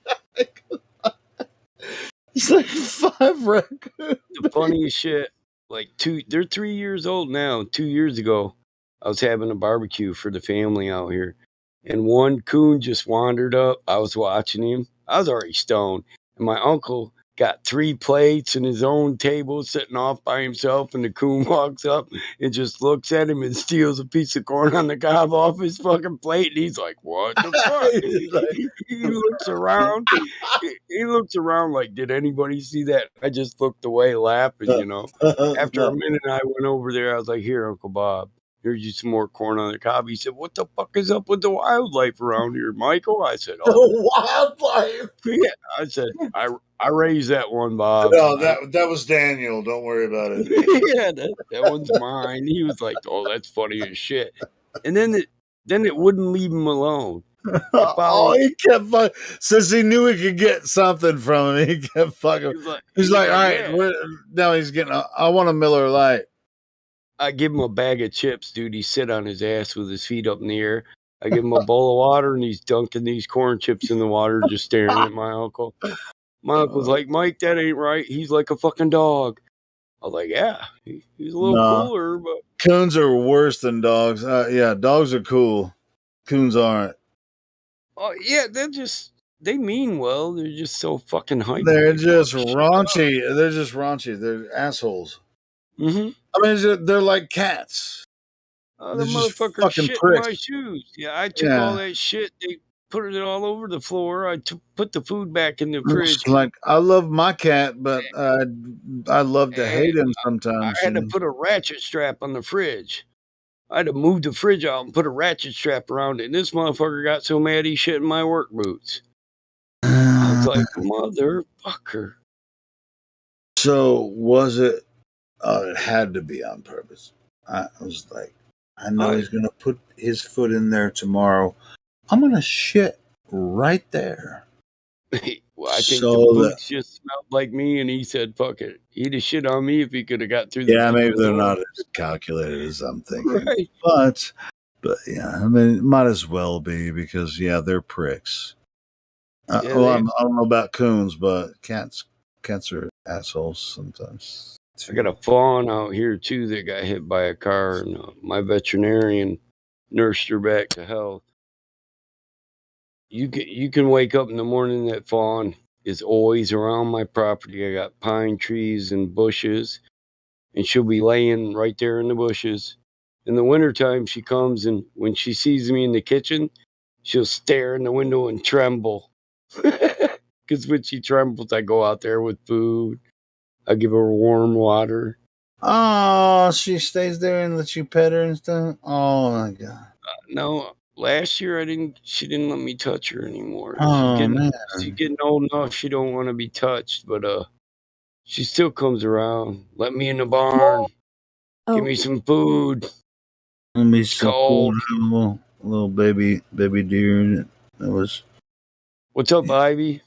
It's like 5 raccoons. The funniest shit, like they're 3 years old now. 2 years ago, I was having a barbecue for the family out here. And one coon just wandered up. I was watching him. I was already stoned. And my uncle got 3 plates and his own table sitting off by himself. And the coon walks up and just looks at him and steals a piece of corn on the cob off his fucking plate. And he's like, what the fuck? He looks around. He looks around like, did anybody see that? I just looked away laughing, you know. After a minute, I went over there. I was like, here, Uncle Bob. Here's you some more corn on the cob. He said, what the fuck is up with the wildlife around here, Michael? I said, wildlife. Yeah, I said, I raised that one, Bob. No, that was Daniel. Don't worry about it. Yeah, that one's mine. He was like, oh, that's funny as shit. And then it wouldn't leave him alone. He kept fucking, since he knew he could get something from him, he kept fucking. He's like, all right, now he's getting. I want a Miller Lite. I give him a bag of chips, dude. He sit on his ass with his feet up in the air. I give him a bowl of water, and he's dunking these corn chips in the water, just staring at my uncle. My uncle's like, Mike, that ain't right. He's like a fucking dog. I was like, yeah, he's a little cooler, but coons are worse than dogs. Yeah, dogs are cool. Coons aren't. Oh yeah, they mean well. They're just so fucking hyper. They're just raunchy. They're just raunchy. They're assholes. Mm-hmm. I mean, they're like cats. The motherfucker shit in my shoes. Yeah, I took all that shit. They put it all over the floor. I put the food back in the fridge. Like, I love my cat, but I love to hate him sometimes. I had to put a ratchet strap on the fridge. I had to move the fridge out and put a ratchet strap around it. And this motherfucker got so mad he shit in my work boots. I was like, motherfucker. So was it? It had to be on purpose. I was like, I know he's going to put his foot in there tomorrow. I'm going to shit right there. Well, I think the boots just smelled like me, and he said, fuck it. He'd have shit on me if he could have got through the maybe they're not as calculated as I'm thinking. Right. But yeah, I mean, it might as well be because, they're pricks. I don't know about coons, but cats are assholes sometimes. I got a fawn out here, too, that got hit by a car, and my veterinarian nursed her back to health. You can wake up in the morning that fawn is always around my property. I got pine trees and bushes, and she'll be laying right there in the bushes. In the wintertime, she comes, and when she sees me in the kitchen, she'll stare in the window and tremble. Because when she trembles, I go out there with food. I give her warm water. Oh, she stays there and lets you pet her and stuff. Oh my god. No, last year she didn't let me touch her anymore. Oh man. She's getting old enough. She don't want to be touched, but she still comes around. Let me in the barn. Give me some food. Let me It's cold. little baby deer. That was. What's up, Ivy?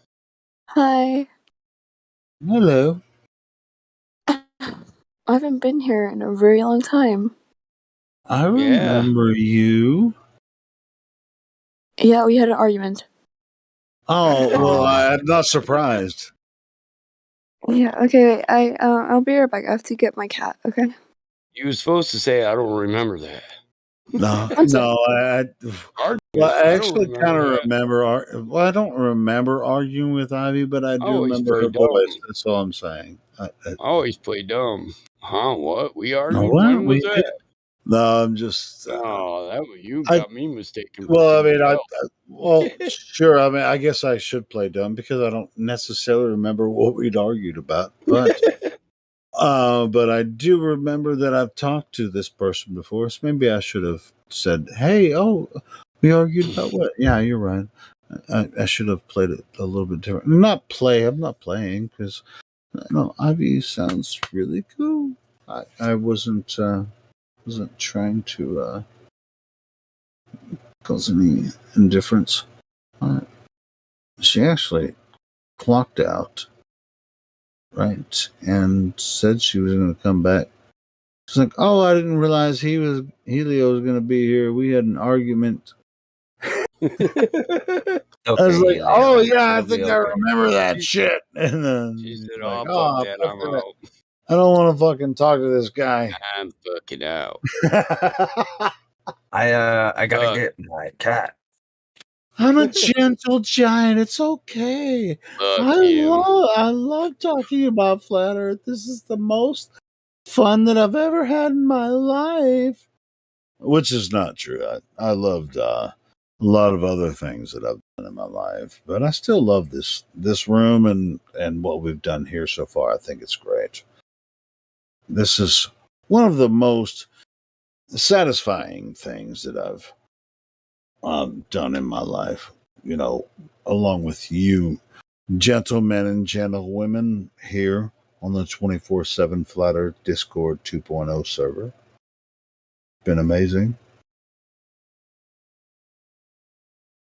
Hi. Hello. I haven't been here in a very long time. I remember you. Yeah, we had an argument. Oh well, I'm not surprised. Yeah, okay, wait, I'll be right back. I have to get my cat, okay? You were supposed to say I don't remember that. No, One sec. no. Well, I actually kind of remember. Well, I don't remember arguing with Ivy, but I do Always remember play her dumb. voice. That's all I'm saying. Always play dumb. Huh? What? We No, argued? well, When was we that? did. No, I'm just. Oh, that was you I- got me mistaken for Well, I mean, somebody else. well, sure. I mean, I guess I should play dumb because I don't necessarily remember what we'd argued about, but. But I do remember that I've talked to this person before, so maybe I should have said, "Hey, we argued about what?" Yeah, you're right. I should have played it a little bit different. I'm not playing because Ivy sounds really cool. I wasn't trying to cause any indifference. She actually clocked out, right, and said she was going to come back. She's like, "Oh, I didn't realize Helio was going to be here. We had an argument." I was like, Helio. "Oh yeah, I It'll be think I okay. remember that shit." And then She said, she's "Oh, like, fuck that. fuck I'm that. out. I don't want to fucking talk to this guy." I'm fucking out." I gotta get my cat. I'm a gentle giant. It's okay. Fuck him. I love talking about flat Earth. This is the most fun that I've ever had in my life. Which is not true. I loved a lot of other things that I've done in my life, but I still love this room and what we've done here so far. I think it's great. This is one of the most satisfying things that I've done in my life. You know, along with you, gentlemen and gentlewomen, here on the 24/7 Flat Earth Discord 2.0 server. Been amazing.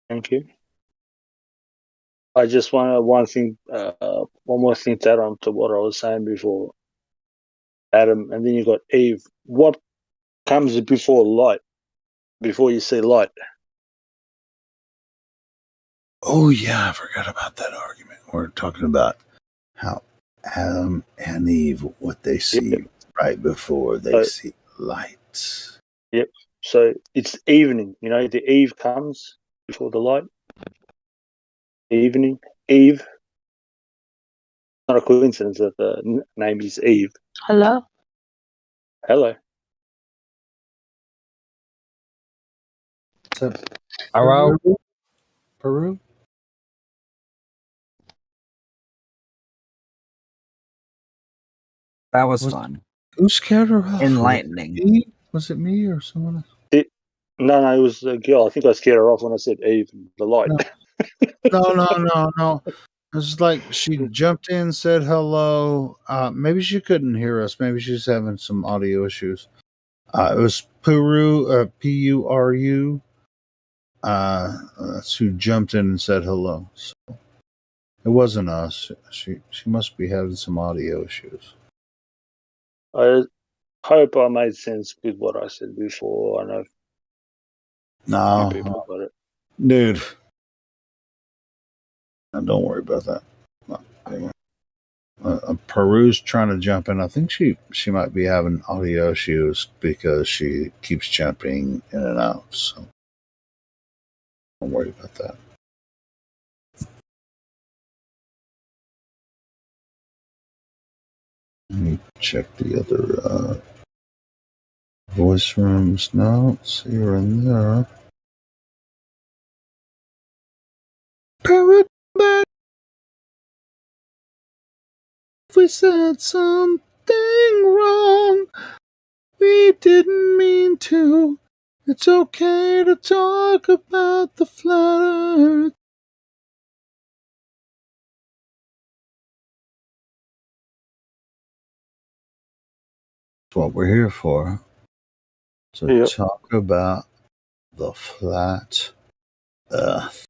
Thank you. I just want one more thing to add on to what I was saying before, Adam, and then you got Eve. What comes before light? Before you see light? Oh yeah, I forgot about that argument. We're talking about how Adam and Eve, what they see right before they see light. Yep. So it's evening. You know, the eve comes before the light. Evening, Eve. Not a coincidence that the name is Eve. Hello? Hello. Hello? Peru? That was fun. Who scared her off? Enlightening. Was it me or someone else? No, it was a girl. I think I scared her off when I said Eve, the light. No. It's like she jumped in, said hello. Maybe she couldn't hear us. Maybe she's having some audio issues. It was Peru, Puru. That's who jumped in and said hello. So it wasn't us. She must be having some audio issues. I hope I made sense with what I said before. I know No, people got it. dude. Don't worry about that. No, anyway. Peru's trying to jump in. I think she might be having audio issues because she keeps jumping in and out. So don't worry about that. Let me check the other voice rooms notes here and there. Parrot back. If we said something wrong, we didn't mean to. It's okay to talk about the flat earth. That's what we're here for. To talk about the flat earth.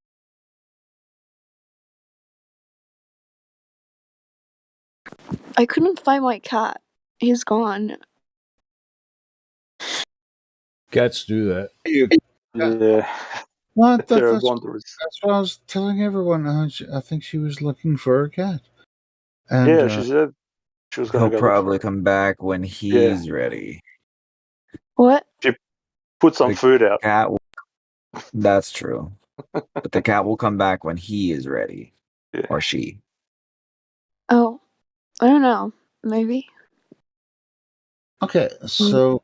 I couldn't find my cat. He's gone. Cats do that. Yeah. What? They're That's wanderers. what I was telling everyone. I think she was looking for her cat. And, Yeah, she said she was going He'll to go look for probably it. come back when he's ready. What? She put some food out. Cat that's true. But the cat will come back when he is ready. Yeah. Or she. Oh, I don't know. Maybe. okay, so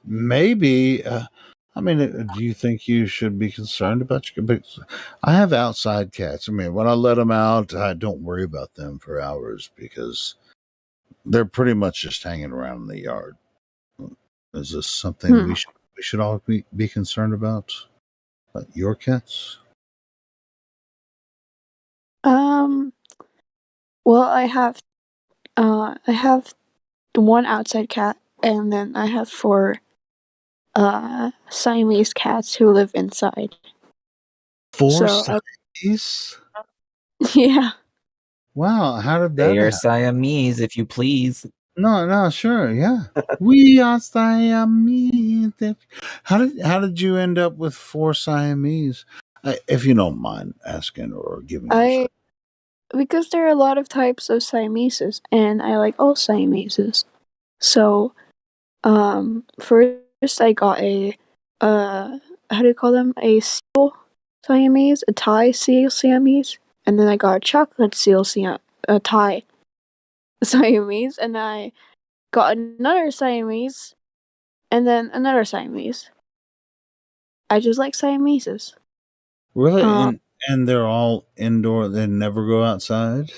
maybe. I mean, do you think you should be concerned about your? But I have outside cats. I mean, when I let them out, I don't worry about them for hours because they're pretty much just hanging around in the yard. Is this something we should all be concerned about? About your cats? Well, I have one outside cat, and then I have 4 Siamese cats who live inside. 4 So, Siamese? Yeah. Wow, how did that They are happen? Siamese, if you please. No, sure, yeah. We are Siamese. How did you end up with 4 Siamese? If you don't mind asking or giving us. Because there are a lot of types of Siameses, and I like all Siameses. So, first I got a, how do you call them? A seal Siamese, a Thai seal Siamese, and then I got a chocolate seal Thai Siamese, and I got another Siamese, and then another Siamese. I just like Siameses. Really? And they're all indoor, they never go outside?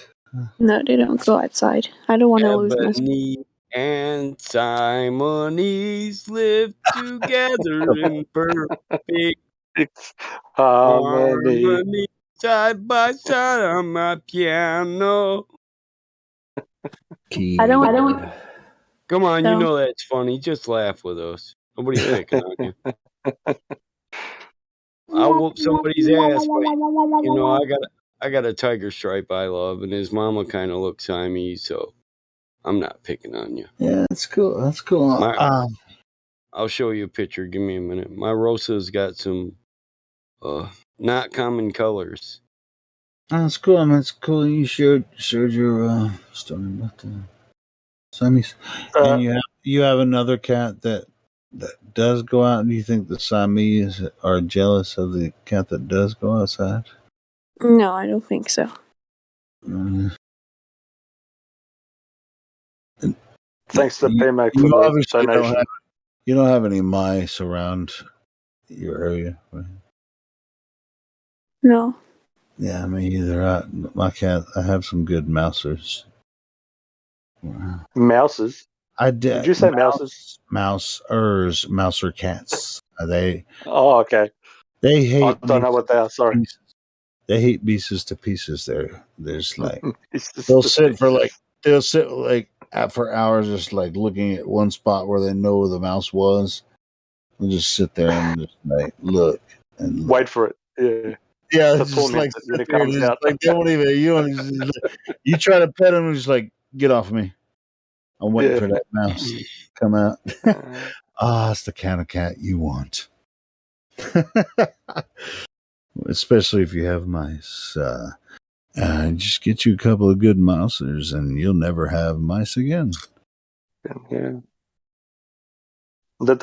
No, they don't go outside. I don't want to lose my. Ebony and Simonese live together in perfect harmony, side by side on my piano. I don't. Come on, you No. know that's funny. Just laugh with us. Nobody's picking on you. I'll whoop somebody's ass, but you know I got a tiger stripe I love, and his mama kind of looks Siamese, so I'm not picking on you. Yeah, that's cool. That's cool. I'll show you a picture. Give me a minute. My Rosa's got some not common colors. That's cool. I mean, it's cool. You shared your story about the Siamese, and you have another cat that does go out. Do you think the Siamese are jealous of the cat that does go outside? No, I don't think so. Thanks to PMAC for the donation. You don't have any mice around your area, right? No. Yeah, me either. My cat. I have some good mousers. Wow. Mouses? Did you say mouses? Mouser cats. They. Oh, okay. They hate. I don't know what they are. Sorry. They hate pieces to pieces. There's like they'll sit for hours just like looking at one spot where they know where the mouse was. They'll just sit there and just like look and look. Wait for it. Yeah. Yeah, it's just like when it comes out. Like they won't even. You try to pet them and just like get off of me. I'm waiting for that mouse to come out. It's the kind of cat you want. Especially if you have mice. Just get you a couple of good mousers and you'll never have mice again. Yeah. They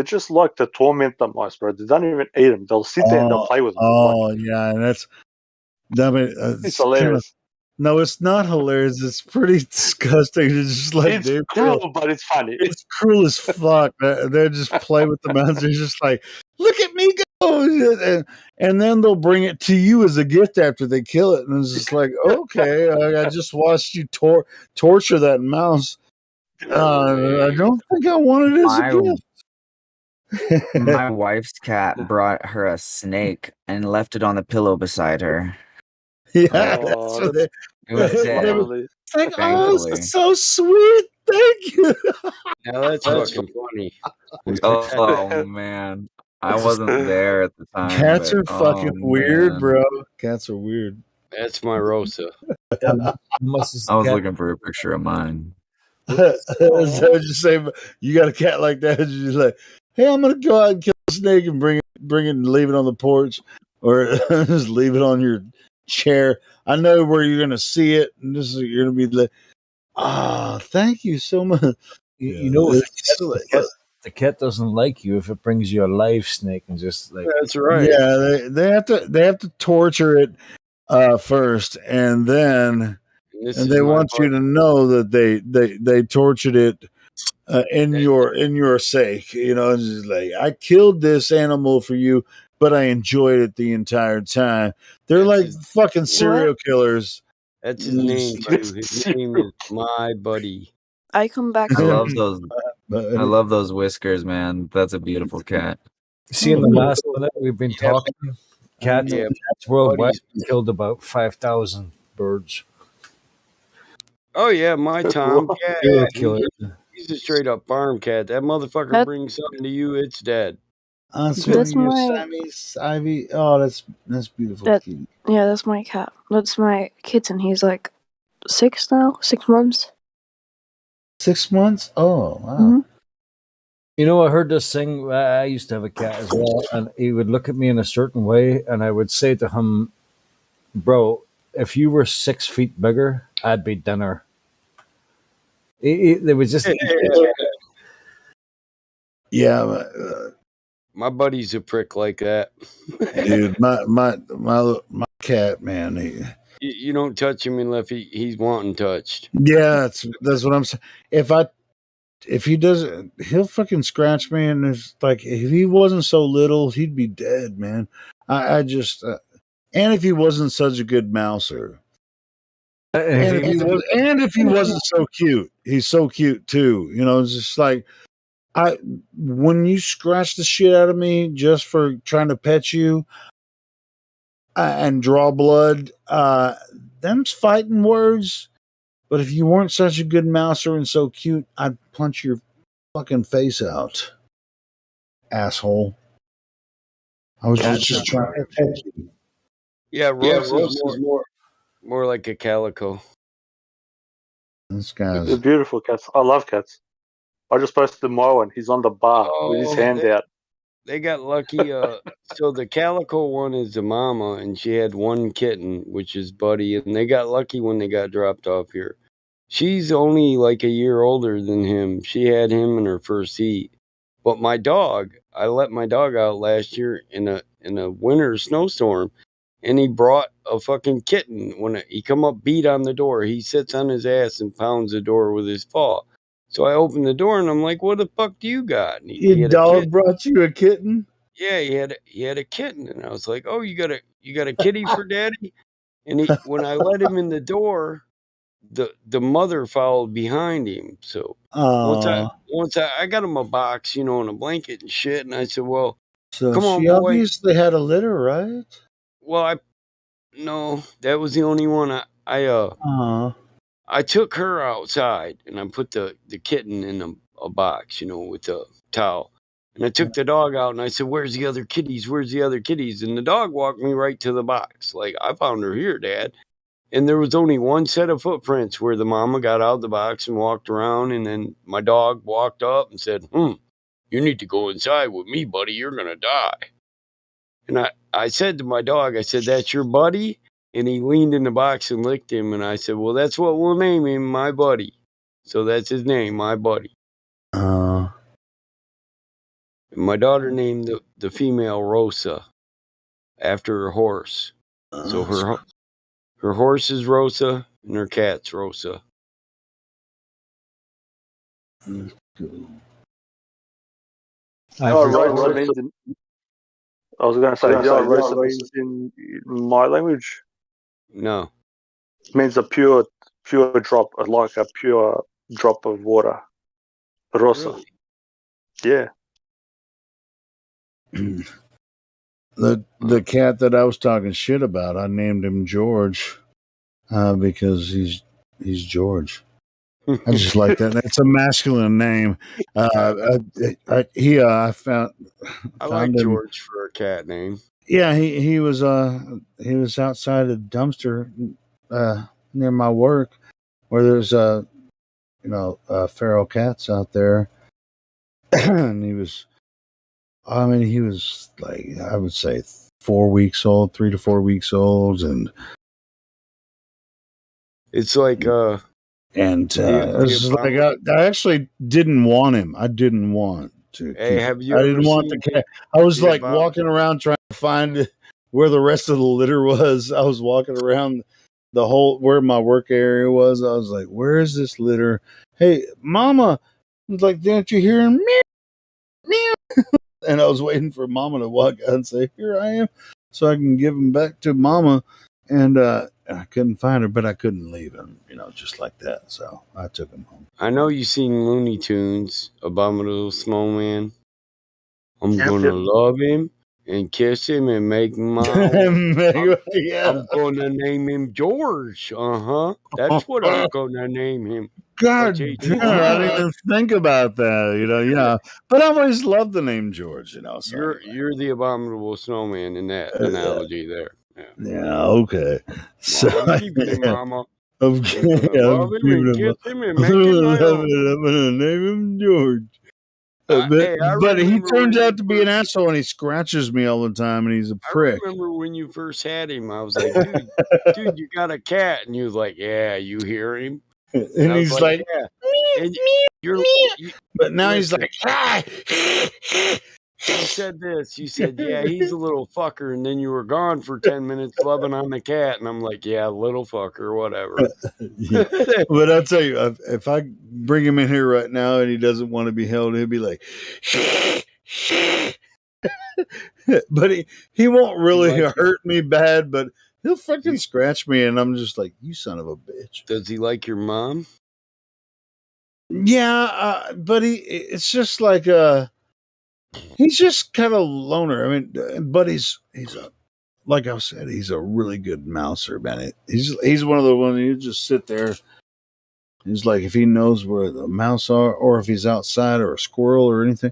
just like to torment the mice, bro. They don't even eat them. They'll sit there and they'll play with them. Oh, yeah, and that's. I mean, it's hilarious. No, it's not hilarious. It's pretty disgusting. It's just like It's Dave cruel, Chappelle. but it's funny. It's cruel as fuck. They just play with the mountains. They're just like, look at me go, and then they'll bring it to you as a gift after they kill it, and it's just like, okay, I just watched you torture that mouse. I don't think I want it as a gift. My wife's cat brought her a snake and left it on the pillow beside her. Yeah, Oh, that's what It was that's dead. lovely. it's like, Thankfully. so sweet. Thank you. Now that's fucking funny. Oh man. I wasn't there at the time. Cats but, are fucking weird, man. bro. Cats are weird. That's my Rosa. I was looking for a picture of mine. So just say you got a cat like that, you're just like, hey, I'm gonna go out and kill a snake and bring it and leave it on the porch, or just leave it on your chair. I know where you're gonna see it, and you're gonna be like, thank you so much. You know, the cat doesn't like you if it brings you a live snake and just like. That's right. Yeah, they have to torture it first, and then they want you to know that they tortured it in your sake. You know, it's just like, I killed this animal for you, but I enjoyed it the entire time. They're like fucking serial killers. That's his name too. His name is My Buddy. I come back. I love those. I love those whiskers, man. That's a beautiful cat. See, in the last minute we've been talking, cats worldwide killed about 5,000 birds. Oh yeah, my Tom cat. Serial killer. He's a straight up farm cat. That motherfucker brings something to you, it's dead. That's my Ivy. Oh, that's beautiful. Yeah, that's my cat. That's my kitten. He's like 6 now, 6 months. 6 months? Oh, wow. Mm-hmm. You know, I heard this thing. I used to have a cat as well, and he would look at me in a certain way, and I would say to him, "Bro, if you were 6 feet bigger, I'd be dinner." They would just. Yeah, my buddy's a prick like that. Dude, my cat, man. You don't touch him unless he's wanting touched. Yeah, that's what I'm saying. If he doesn't, he'll fucking scratch me, and it's like, if he wasn't so little, he'd be dead, man. I just, and if he wasn't such a good mouser, and if he wasn't so cute, he's so cute too. You know, it's just like, when you scratch the shit out of me just for trying to pet you and draw blood, them's fighting words. But if you weren't such a good mouser and so cute, I'd punch your fucking face out, asshole. I was just trying to pet you. Yeah, Rose is more like a calico. This guy's They're beautiful cats. I love cats. I just posted my one. He's on the bar with his hand out. They got lucky. So the calico one is the mama, and she had one kitten, which is Buddy, and they got lucky when they got dropped off here. She's only like a year older than him. She had him in her first heat. But my dog, I let my dog out last year in a winter snowstorm, and he brought a fucking kitten. When he come up, beat on the door, he sits on his ass and pounds the door with his paw. So I opened the door and I'm like, "What the fuck do you got?" And your dog brought you a kitten? Yeah, he had a kitten, and I was like, "Oh, you got a kitty for daddy?" And when I let him in the door, the mother followed behind him. So once I got him a box, you know, and a blanket and shit, and I said, "Well, so come on, she boy." obviously had a litter, right? Well, no, that was the only one. I took her outside and I put the kitten in a box, you know, with a towel. And I took the dog out and I said, "Where's the other kitties? Where's the other kitties?" And the dog walked me right to the box. Like, "I found her here, Dad." And there was only one set of footprints where the mama got out of the box and walked around. And then my dog walked up and said, "You need to go inside with me, buddy. You're going to die." And I said to my dog, I said, "That's your buddy?" And he leaned in the box and licked him. And I said, "Well, that's what we'll name him, My Buddy." So that's his name, My Buddy. And my daughter named the female Rosa after her horse. So her horse is Rosa, And her cat's Rosa. I was going to say, you know what Rosa means in my language? No. It means a pure drop, like a pure drop of water. Rosa. Really? Yeah. The cat that I was talking shit about, I named him George because he's George. I just like that. It's a masculine name. I found like him. George for a cat name. Yeah, he was outside a dumpster near my work where there's feral cats out there, and he was like, I would say 4 weeks old, 3 to 4 weeks old, and it's like it's like I actually didn't want him. I didn't want to. Hey, have you I ever didn't want the cat. I was like walking around trying to find where the rest of the litter was. I was walking around the whole where my work area was. I was like, "Where is this litter?" Hey, Mama! I was like, "Didn't you hear him?" Meow, meow. And I was waiting for Mama to walk out and say, "Here I am," so I can give him back to Mama. And I couldn't find her, but I couldn't leave him, just like that. So I took him home. I know you've seen Looney Tunes, Abominable Snowman. I'm gonna love him and kiss him and make my I'm gonna name him George. That's what I'm gonna name him. God damn, I didn't even think about that, yeah. But I always loved the name George, so you're the Abominable Snowman in that analogy there. Yeah, okay. So I'm keeping him, Mama. Okay, love him and kiss him and make him my own. I'm gonna name him George. Hey, but he turns out to be an asshole, and he scratches me all the time, and he's a prick. I remember when you first had him, I was like, dude, you got a cat, and you was like, yeah, you hear him, and he's like, yeah. And but now he's like, ah! You said this. You said, yeah, he's a little fucker. And then you were gone for 10 minutes loving on the cat. And I'm like, yeah, little fucker, whatever. Yeah. But I'll tell you, if I bring him in here right now and he doesn't want to be held, he'll be like, but he won't really hurt me bad, but he'll fucking scratch me. And I'm just like, you son of a bitch. Does he like your mom? Yeah, but it's just like, he's just kind of loner. I mean, but he's like I said, he's a really good mouser, man. He's one of the ones you just sit there. He's like, if he knows where the mouse are, or if he's outside, or a squirrel or anything,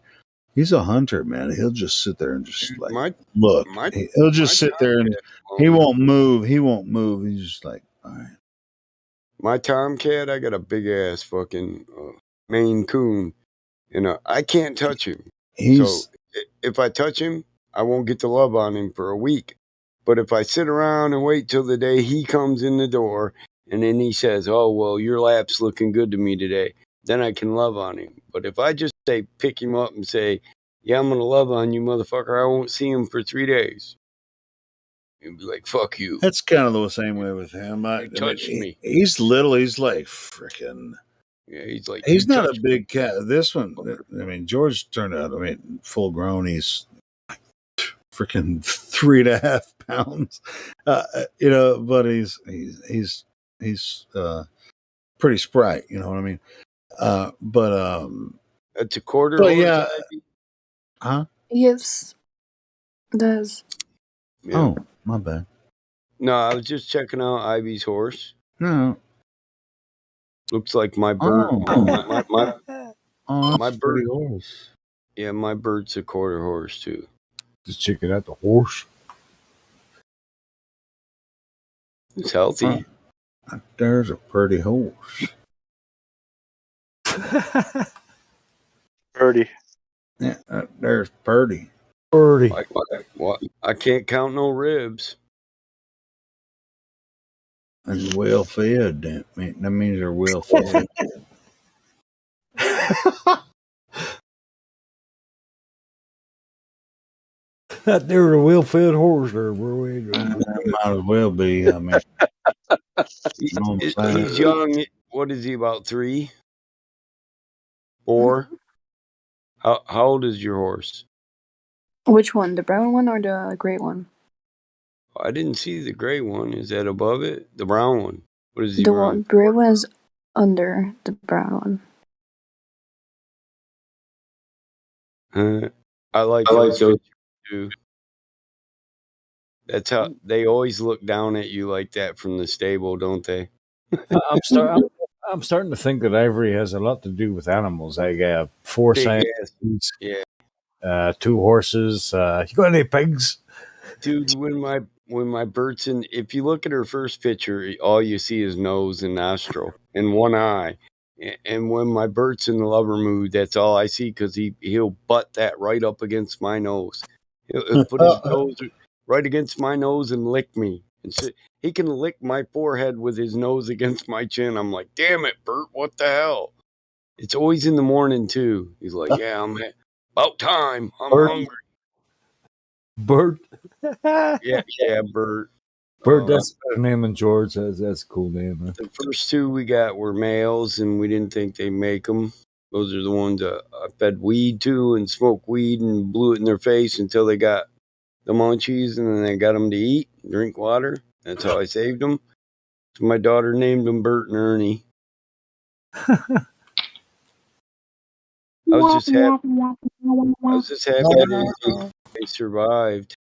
he's a hunter, man. He'll just sit there and just like look. He'll just sit there and he won't move. He won't move. He's just like, all right. My tomcat, I got a big ass fucking Maine Coon, I can't touch him. So if I touch him, I won't get to love on him for a week. But if I sit around and wait till the day he comes in the door and then he says, oh, well, your lap's looking good to me today, then I can love on him. But if I just pick him up and say, yeah, I'm going to love on you, motherfucker, I won't see him for 3 days. He'd be like, fuck you. That's kind of the same way with him. You touched me. He's little. He's like freaking. Yeah, he's like, he's not a big cat. This one, I mean, George turned out, full grown. He's freaking 3.5 pounds, but he's pretty sprite, you know what I mean? It's a quarter. But yeah. Huh? Yes. It does. Yeah. Oh, my bad. No, I was just checking out Ivy's horse. No. Looks like my bird. My bird horse. Yeah, my bird's a quarter horse too. Just checking out the horse. It's healthy. There's a pretty horse. Purdy. Yeah, there's Purdy. Purdy. What? I can't count no ribs. And well fed. That means they're well fed. That there's a well-fed horse there, bro. Might as well be. I mean, He's young. What is he, about 3, 4? How old is your horse? Which one, the brown one or the gray one? I didn't see the gray one. Is that above it? The brown one. What is he The run? gray one is under the brown one. I like those too. That's how they always look down at you like that from the stable, don't they? I'm starting to think that ivory has a lot to do with animals. I got 4 Big Siamese, Yeah. 2 horses. You got any pigs? Dude, when my Burton, if you look at her first picture, all you see is nose and nostril and one eye. And when my Bert's in the lover mood, that's all I see, because he'll butt that right up against my nose. He'll put his nose right against my nose and lick me. And so he can lick my forehead with his nose against my chin. I'm like, damn it, Bert, what the hell? It's always in the morning too. He's like, yeah, about time. I'm hungry. Bert. Yeah, Bert. Bert, that's a better name than George. That's a cool name. Man. The first 2 we got were males, and we didn't think they'd make them. Those are the ones I fed weed to and smoked weed and blew it in their face until they got the munchies, and then I got them to eat, drink water. That's how I saved them. So my daughter named them Bert and Ernie. I was just happy that they survived.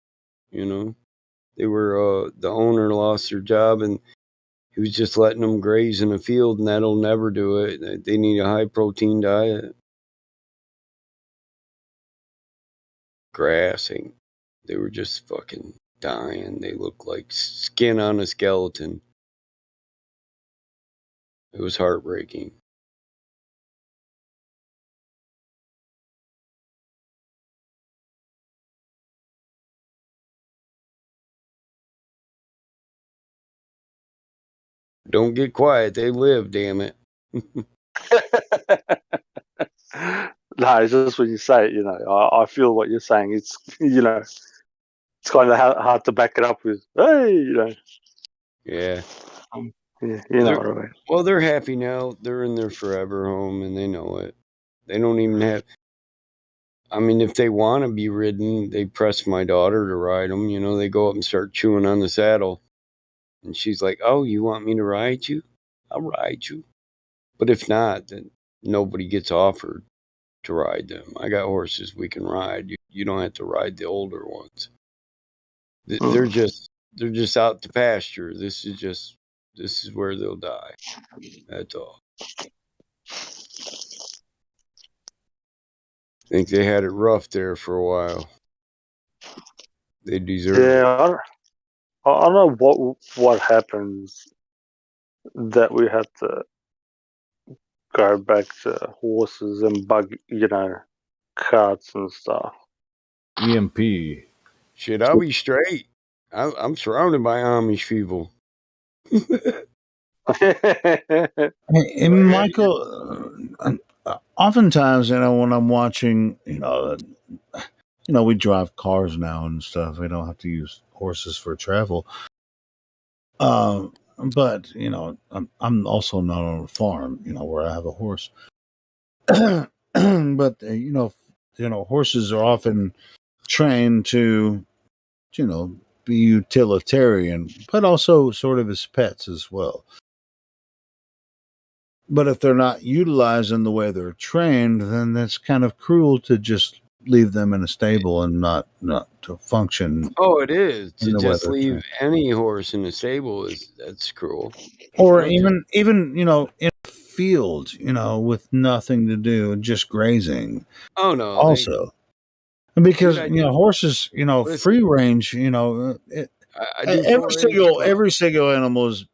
You know, they were the owner lost their job, and he was just letting them graze in a field, and that'll never do it. They need a high protein diet. Grassing. They were just fucking dying. They looked like skin on a skeleton. It was heartbreaking. Don't get quiet. They live, damn it. No, it's just when you say it, I feel what you're saying. It's, it's kind of hard to back it up with, hey, Yeah. Yeah, you know what I mean. Well, they're happy now. They're in their forever home, and they know it. They don't even have. I mean, if they want to be ridden, they press my daughter to ride them. They go up and start chewing on the saddle. And she's like, oh, you want me to ride you? I'll ride you. But if not, then nobody gets offered to ride them. I got horses we can ride. You don't have to ride the older ones. They're just out to pasture. This is where they'll die. That's all. I think they had it rough there for a while. They deserve it. Yeah, I don't know what happens that we had to go back to horses and carts and stuff. EMP. Shit, I'll be straight. I'm surrounded by Amish people. Hey, Michael, oftentimes, when I'm watching, we drive cars now and stuff. We don't have to use horses for travel. But I'm also not on a farm, where I have a horse. But horses are often trained to, be utilitarian, but also sort of as pets as well. But if they're not utilized in the way they're trained, then that's kind of cruel to just leave them in a stable and not to function. Oh, it is. To just leave any horse in a stable that's cruel. Or even in a field, with nothing to do, just grazing. Oh no. Also, because horses, free range, every single animal is,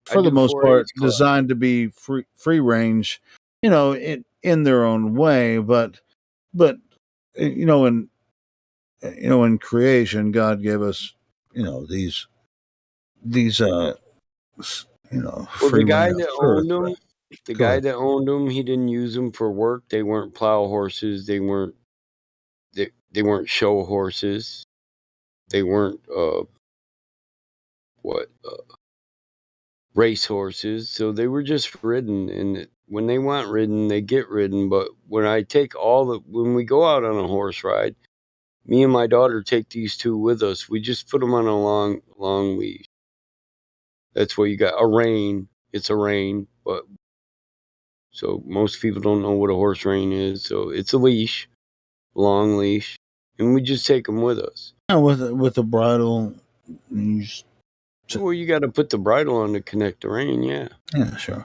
for the most part, designed to be free range, in their own way. But in creation, God gave us, these well, the guy that owned them, that owned them, he didn't use them for work. They weren't plow horses. They weren't show horses. They weren't race horses, so they were just ridden. And when they want ridden, they get ridden. But when when we go out on a horse ride, me and my daughter take these two with us. We just put them on a long leash. That's what you got. A rein. It's a rein, but so most people don't know what a horse rein is. So it's a leash, long leash, and we just take them with us. Yeah, with a bridle. Well, you got to put the bridle on to connect the rein. Yeah. Yeah, sure.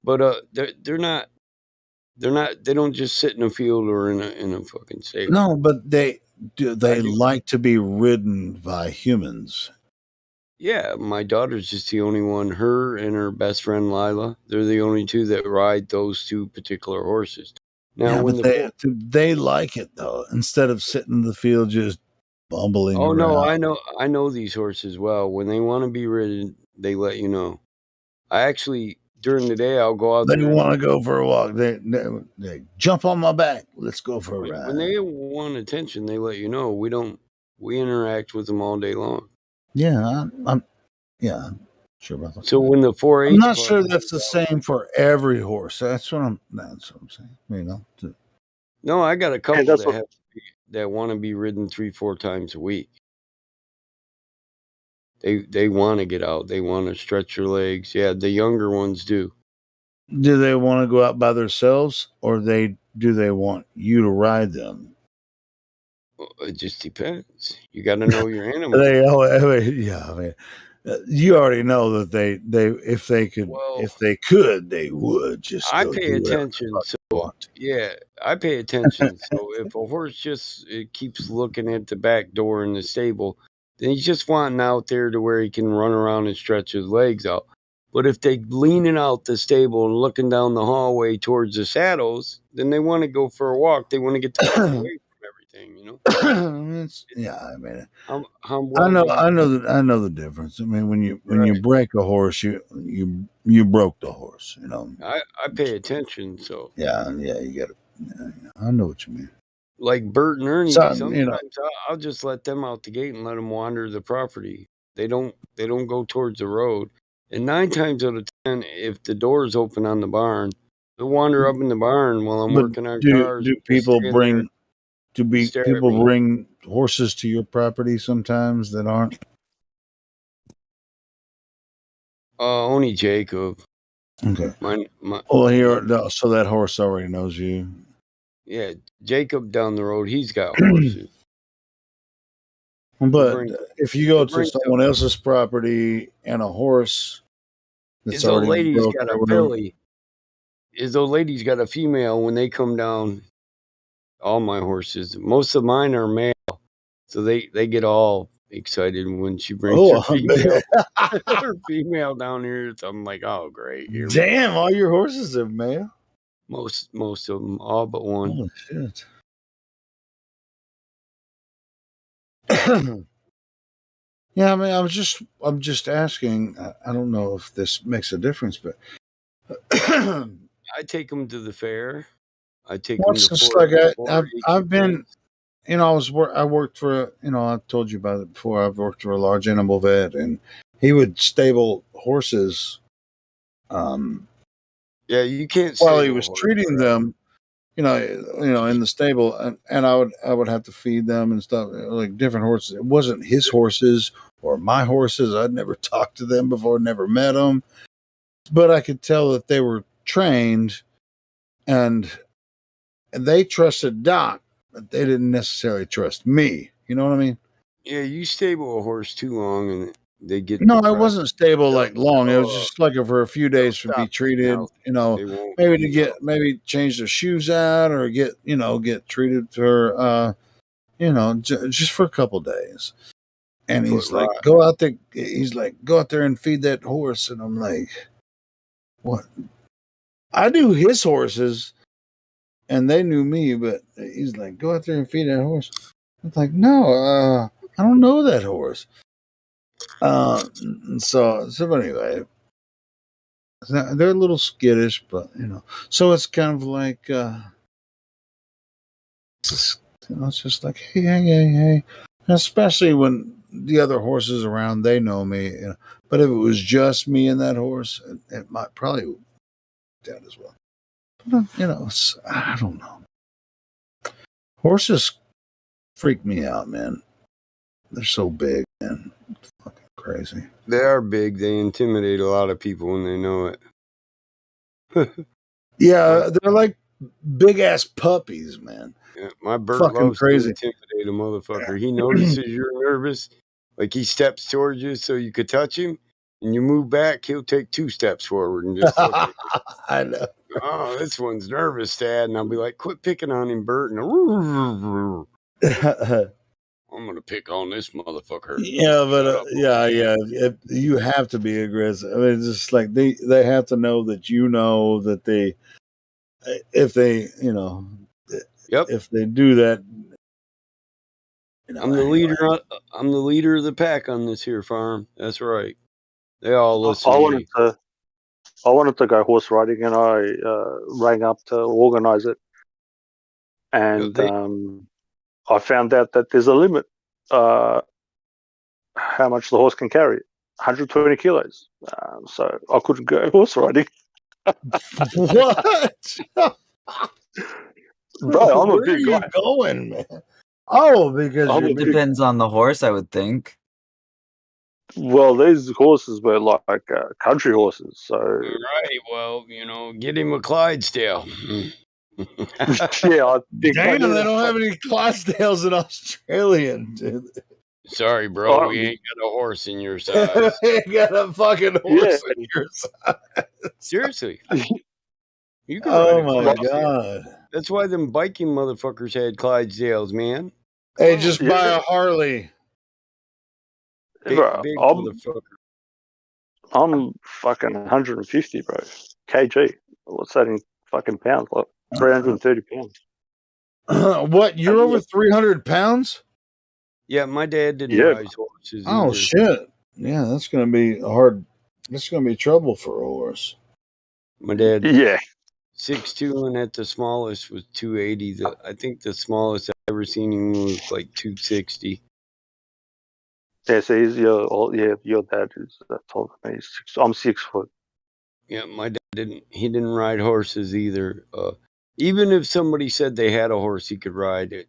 But they're not. They don't just sit in a field or in a fucking stable. No, but they like to be ridden by humans. Yeah, my daughter's just the only one. Her and her best friend Lila, they're the only two that ride those two particular horses. Now, Yeah, when but they like it though. Instead of sitting in the field just bumbling oh around. no, I know these horses well. When they want to be ridden, they let you know. I actually during the day I'll go out They there. want to go for a walk. They jump on my back. Let's go for a ride. When they want attention, they let you know. We interact with them all day long. Yeah, I'm sure about that. So when the 4-H I'm not club sure that's the same for every horse. That's what I'm saying. You know. No, I got a couple that's that want to be ridden 3-4 times a week. They want to get out. They want to stretch their legs. Yeah, the younger ones do. Do they want to go out by themselves, or do they want you to ride them? It just depends. You got to know your animal. You already know that they if they could they would just. I pay attention. So yeah, I pay attention. So if a horse it keeps looking at the back door in the stable, then he's just wanting out there to where he can run around and stretch his legs out. But if they leaning out the stable and looking down the hallway towards the saddles, then they want to go for a walk. They want to get the fuck away from everything, you know. I mean, I know the difference. I mean, when you break a horse, you broke the horse. You know. I pay attention, so yeah, you got it. I know what you mean. Like Bert and Ernie, So, sometimes I'll just let them out the gate and let them wander the property. They don't go towards the road. And 9 times out of 10, if the door is open on the barn, they'll wander up in the barn while I'm working on cars. Do people bring horses to your property sometimes that aren't? Only Jacob. Okay. Well, so that horse already knows you. Yeah, Jacob down the road, he's got horses. But if you go to someone else's property and a horse that's his old already lady's got a filly. His old lady's got a female. When they come down, all my horses, most of mine are male, so they get all excited when she brings her female down here. So I'm like, oh great! Damn, all your horses are male. Most of them, all but one. Holy shit. Yeah, I mean, I'm just asking. I don't know if this makes a difference, but I take them to the fair. I take them it's to just like I've been, I worked for, I told you about it before. I've worked for a large animal vet, and he would stable horses. Yeah, you can't. While he was treating them, in the stable, and I would have to feed them and stuff, like different horses. It wasn't his horses or my horses. I'd never talked to them before, never met them, but I could tell that they were trained, and they trusted Doc, but they didn't necessarily trust me. You know what I mean? Yeah, you stable a horse too long, and they get. No, I wasn't stable like long. It was just like for a few days to be treated. Maybe change their shoes out or get treated for just for a couple days. And he's like, go out there. He's like, go out there and feed that horse. And I'm like, what? I knew his horses, and they knew me. But he's like, go out there and feed that horse. I'm like, no, I don't know that horse. So anyway, they're a little skittish, but so it's kind of like, it's just like, hey, especially when the other horses around, they know me, But if it was just me and that horse, it might probably dead as well. But, I don't know. Horses freak me out, man. They're so big, man. It's fucking crazy. They are big. They intimidate a lot of people when they know it. Yeah, they're like big ass puppies, man. Yeah, my Bert Fucking loves crazy. to intimidate a motherfucker. He notices you're nervous, like he steps towards you so you could touch him, and you move back, he'll take 2 steps forward and just look at you. I know. Oh, this one's nervous, Dad. And I'll be like, quit picking on him, Bert. And I'm going to pick on this motherfucker. Yeah, but you have to be aggressive. I mean, it's just like they have to know that that if they if they do that. I'm the leader. I'm the leader of the pack on this here farm. That's right. They all listen. I wanted to go horse riding, and I rang up to organise it, and I found out that there's a limit how much the horse can carry, 120 kilos. So I couldn't go horse riding. What? Bro, I'm a Where big are guy. you going, man? Oh, because it depends on the horse, I would think. Well, these horses were like country horses, so. All right, well, get him a Clydesdale. Yeah, I think damn, they don't have any Clydesdales in Australian, dude. Sorry, bro, we ain't got a horse in your size. We ain't got a fucking horse in your size. Seriously. You can Oh ride a my Clydesdale. god. That's why them biking motherfuckers had Clydesdales, man. Hey, just buy a Harley. Big motherfucker. I'm fucking 150, bro. kg. What's that in fucking pounds? Like 330 pounds. What? You're over 300 pounds? Yeah, my dad didn't ride horses. Oh either. shit! Yeah, that's gonna be hard. That's gonna be trouble for a horse. My dad, 6'2", and at the smallest was 280. I think the smallest I've ever seen him was like 260. Yeah, so your dad is taller than me. I'm 6 foot. Yeah, my dad didn't ride horses either. Even if somebody said they had a horse he could ride it,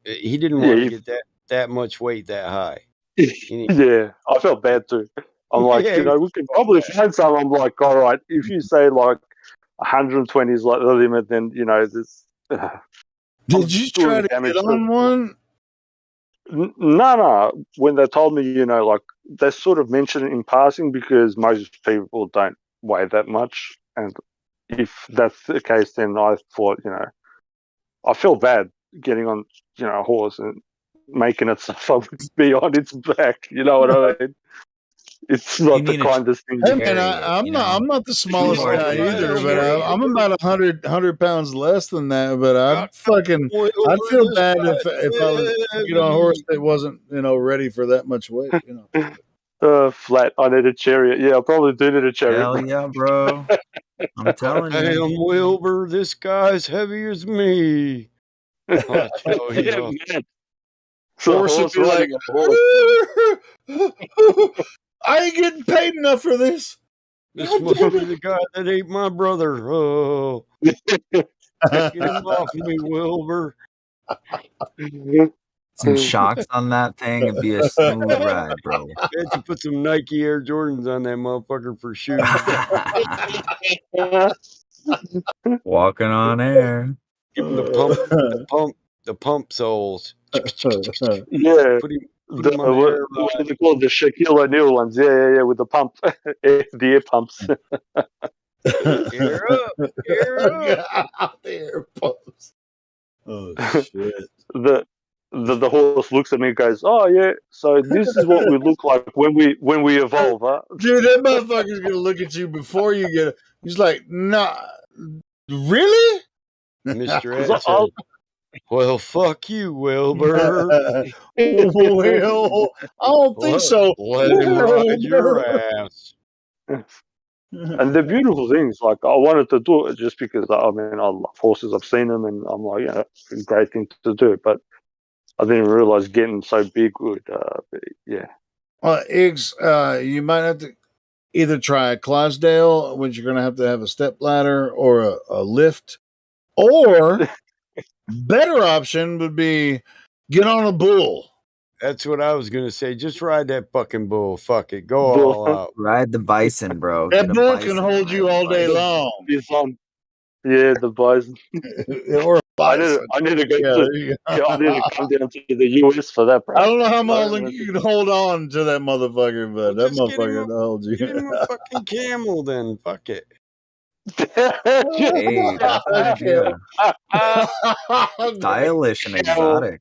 he didn't want to get that much weight that high. Yeah, I felt bad too. I'm like, we could probably find some. I'm like, all right, if you say like 120 is like the limit, then this. Did you try to get on one? No. When they told me, like they sort of mentioned it in passing because most people don't weigh that much, and if that's the case, then I thought, I feel bad getting on, a horse and making it suffer with me on its back. You know what I mean? It's not the kindest thing. Hey man, I'm not the smallest guy either, but I'm about 100 pounds less than that. But I'd feel bad if I was on a horse that wasn't ready for that much weight. Flat. I need a chariot. Yeah, I probably do need a chariot. Hell yeah, bro! I'm telling you. Hey, I'm Wilbur. This guy's heavy as me. I'll tell you. Horse would be like, I ain't getting paid enough for this. This must be the guy that ate my brother. Oh, get him off me, Wilbur. Some shocks on that thing, it'd be a smooth ride, bro. You had to put some Nike Air Jordans on that motherfucker for shoes. Walking on air. Give him the pump soles. Yeah. Put him What they call the Shaquille O'Neal ones? Yeah, with the pump, the air pumps. Air up, the air pumps. Oh shit! The horse looks at me and goes, "Oh yeah, so this is what we look like when we evolve, huh?" Dude, that motherfucker's gonna look at you before you get it. He's like, "Nah, really, Mr. Ed said, well, fuck you, Wilbur. Well, I don't think so. Let him ride your ass. And they're beautiful things. Like I wanted to do it just because I love horses. I've seen them, and I'm like, it's a great thing to do. But I didn't realize getting so big would, yeah. Iggs, you might have to either try a Clydesdale, which you're going to have a step ladder or a lift, or better option would be get on a bull. That's what I was gonna say. Just ride that fucking bull. Fuck it. Go all out. Ride the bison, bro. That Get a bull can bison hold and you ride the all day bison. long. Bison. Yeah, the bison. Or a I bison. need to go Yeah, to. there you go. Yeah, I need to come down to the US for that, bro. I don't know how long you can hold on to that motherfucker, but that Just get him motherfucker will hold you. Get him a fucking camel then. Fuck it. Hey, that's an idea. Stylish and exotic.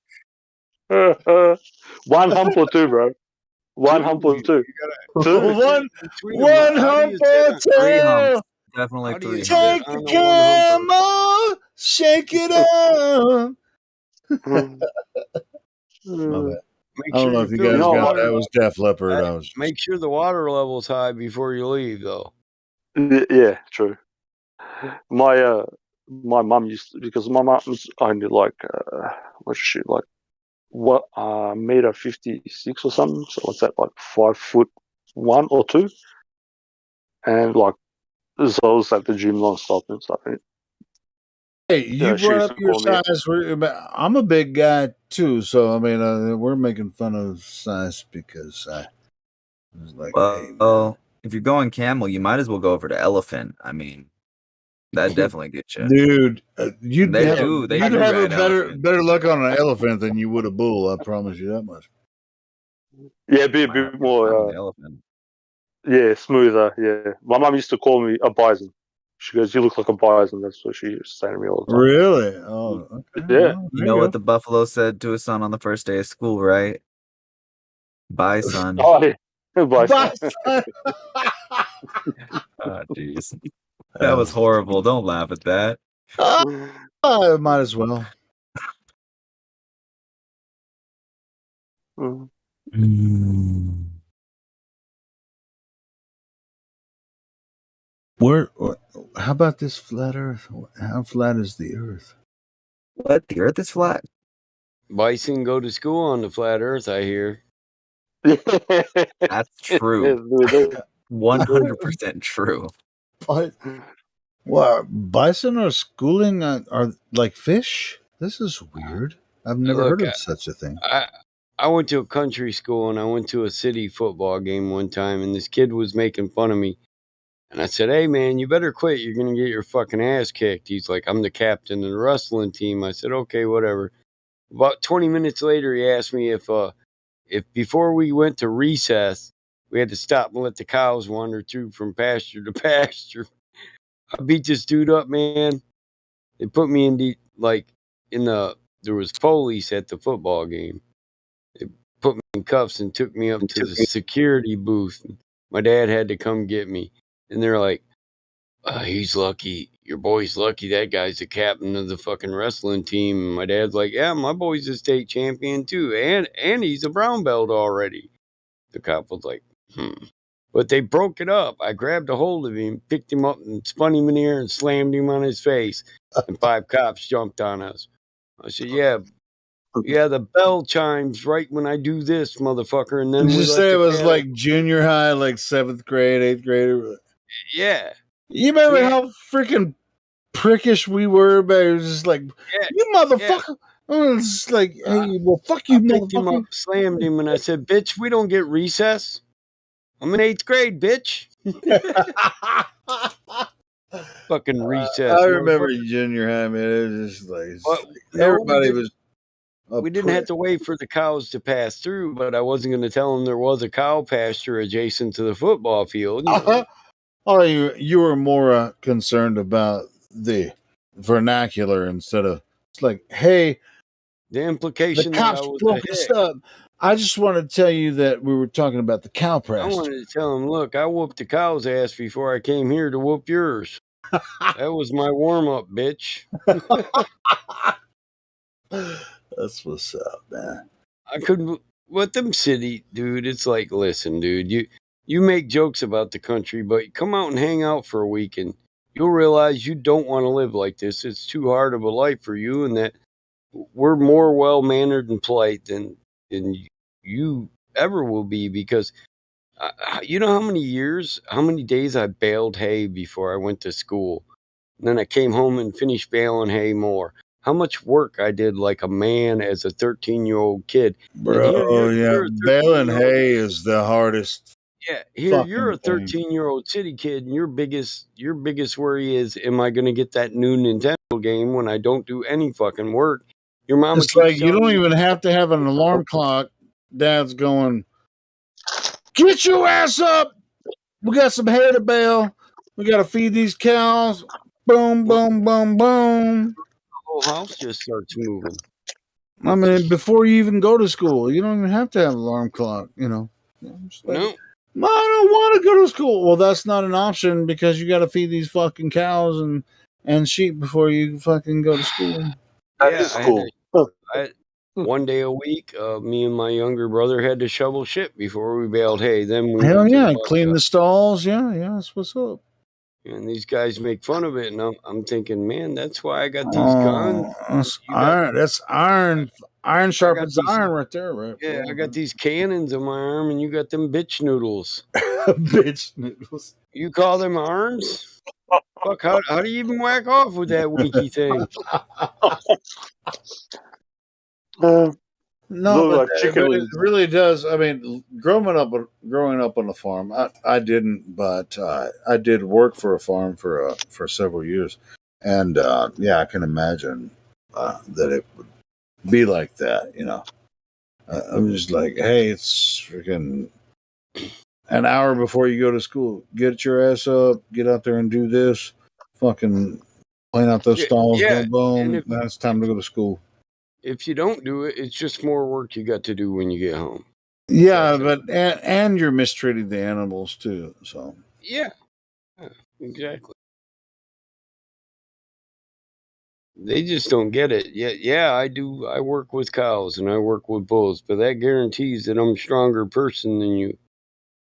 One hump or two, bro. One hump or two. One hump or Three humps. two. Definitely How do you three sit humps. Take on the a one humper? camel, shake it up. My bad. Make I don't sure know you if you fill guys the got water. that. Was Def Leppard. I was Make sure the water level's high before you leave, though. Yeah, true. My mum used to, because my mum's only like what's she like, what meter 56 or something. So what's that, like 5'1" or 2? And like, so I was at the gym non-stop and stuff. And, Hey, you she brought used up to your call me. size. I'm a big guy too, so I mean, we're making fun of size because I was like, hey, Well, if you're going camel, you might as well go over to elephant. I mean, that definitely gets you. dude, you'd They have do a ride elephant. better luck on an elephant than you would a bull. I promise you that much. Yeah, be a bit more. Elephant. Yeah, smoother. Yeah, my mum used to call me a bison. She goes, "You look like a bison." That's what she used to say to me all the time. Really? Oh, okay. Yeah. Well, You know what the buffalo said to his son on the first day of school, right? Bye, son. Oh, yeah. Bison. Oh, jeez. That was horrible. Don't laugh at that. I might as well. Where? How about this flat Earth? How flat is the Earth? What? The Earth is flat? Bison go to school on the flat Earth, I hear. That's true. 100% true. But what? Bison are schooling are like fish? This is weird. I've never heard of such a thing. I went to a country school and I went to a city football game one time, and this kid was making fun of me. And I said, "Hey, man, you better quit. You're going to get your fucking ass kicked." He's like, "I'm the captain of the wrestling team." I said, "Okay, whatever." About 20 minutes later, he asked me if before we went to recess, we had to stop and let the cows wander through from pasture to pasture. I beat this dude up, man. They put me there was police at the football game. They put me in cuffs and took me up to the security booth. My dad had to come get me. And they're like, he's lucky. Your boy's lucky. That guy's the captain of the fucking wrestling team. And my dad's like, yeah, my boy's a state champion too. And he's a brown belt already. The cop was like, But they broke it up. I grabbed a hold of him, picked him up and spun him in the air and slammed him on his face. And 5 cops jumped on us. I said, yeah, the bell chimes right when I do this, motherfucker. And then Did we you let say the it was cat like junior high, like 7th grade, 8th grade? Yeah. You remember how freaking prickish we were? But it was just like, you motherfucker. Oh, it's just like, hey, well, fuck you, I picked him motherfucker. up, slammed him, and I said, bitch, we don't get recess. I'm in 8th grade, bitch. Fucking recess. I remember junior high, man. It was just like, everybody was. We didn't have to wait for the cows to pass through, but I wasn't going to tell them there was a cow pasture adjacent to the football field. You know. Oh, you were more concerned about the vernacular instead of, it's like, hey, the implication the that cops I was broke us up. I just want to tell you that we were talking about the cow I pasture. wanted to tell him, look, I whooped the cow's ass before I came here to whoop yours. That was my warm-up, bitch. That's what's up, man. I couldn't. With them city, dude, it's like, listen, dude, you make jokes about the country, but come out and hang out for a week and you'll realize you don't want to live like this. It's too hard of a life for you, and that we're more well-mannered and polite than you ever will be, because you know how many days I baled hay before I went to school. And then I came home and finished baling hay more. How much work I did like a man as a 13-year-old kid. And here Bro, yeah, you're a baling 13-year-old. hay is the hardest. Yeah, here you're Fucking a thing. 13-year-old city kid, and your biggest worry is, am I going to get that new Nintendo game when I don't do any fucking work? Your mama It's keeps like you telling don't you, even have to have an alarm clock. Dad's going, get your ass up. We got some hay to bale. We got to feed these cows. Boom, boom, boom, boom. the whole house just starts moving. I mean, before you even go to school, you don't even have to have an alarm clock, you know. No. I don't want to go to school. Well, that's not an option because you got to feed these fucking cows and sheep before you fucking go to school. That is cool. One day a week, me and my younger brother had to shovel shit before we baled hay. Then we Hell went to yeah, the bus clean stop. the stalls. Yeah, that's what's up. And these guys make fun of it, and I'm thinking, man, that's why I got these guns. That's iron. That's iron. Iron sharpens these- iron right there, right? Yeah, I got these cannons on my arm, and you got them bitch noodles. Bitch noodles. You call them arms? Fuck, how do you even whack off with that winky thing? No, Look but, like chicken but it wings. really does. I mean, growing up on a farm, I didn't, but I did work for a farm for several years, and yeah, I can imagine that it would be like that. You know, I'm just like, hey, it's freaking an hour before you go to school. Get your ass up, get out there and do this. Fucking clean out those stalls. Yeah, Boom, and boom. Now it's time to go to school. if you don't do it, it's just more work you got to do when you get home. Yeah, but and you're mistreating the animals too. So Yeah, exactly. They just don't get it. Yeah, I do. I work with cows and I work with bulls, but that guarantees that I'm a stronger person than you. You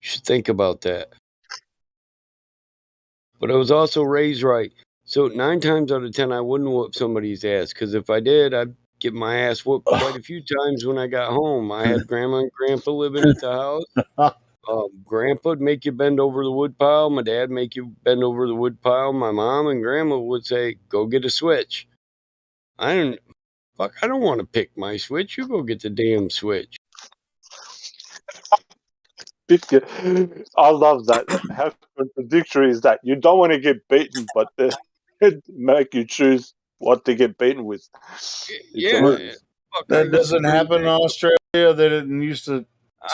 should think about that. But I was also raised right. So 9 times out of 10, I wouldn't whoop somebody's ass, because if I did, I'd get my ass whooped quite a few times when I got home. I had grandma and grandpa living at the house. Grandpa'd make you bend over the wood pile. My dad make you bend over the wood pile. My mom and grandma would say, go get a switch. I don't want to pick my switch. You go get the damn switch. I love that. How contradictory is that? You don't want to get beaten, but they make you choose what to get beaten with. that doesn't happen in Australia. They didn't used to.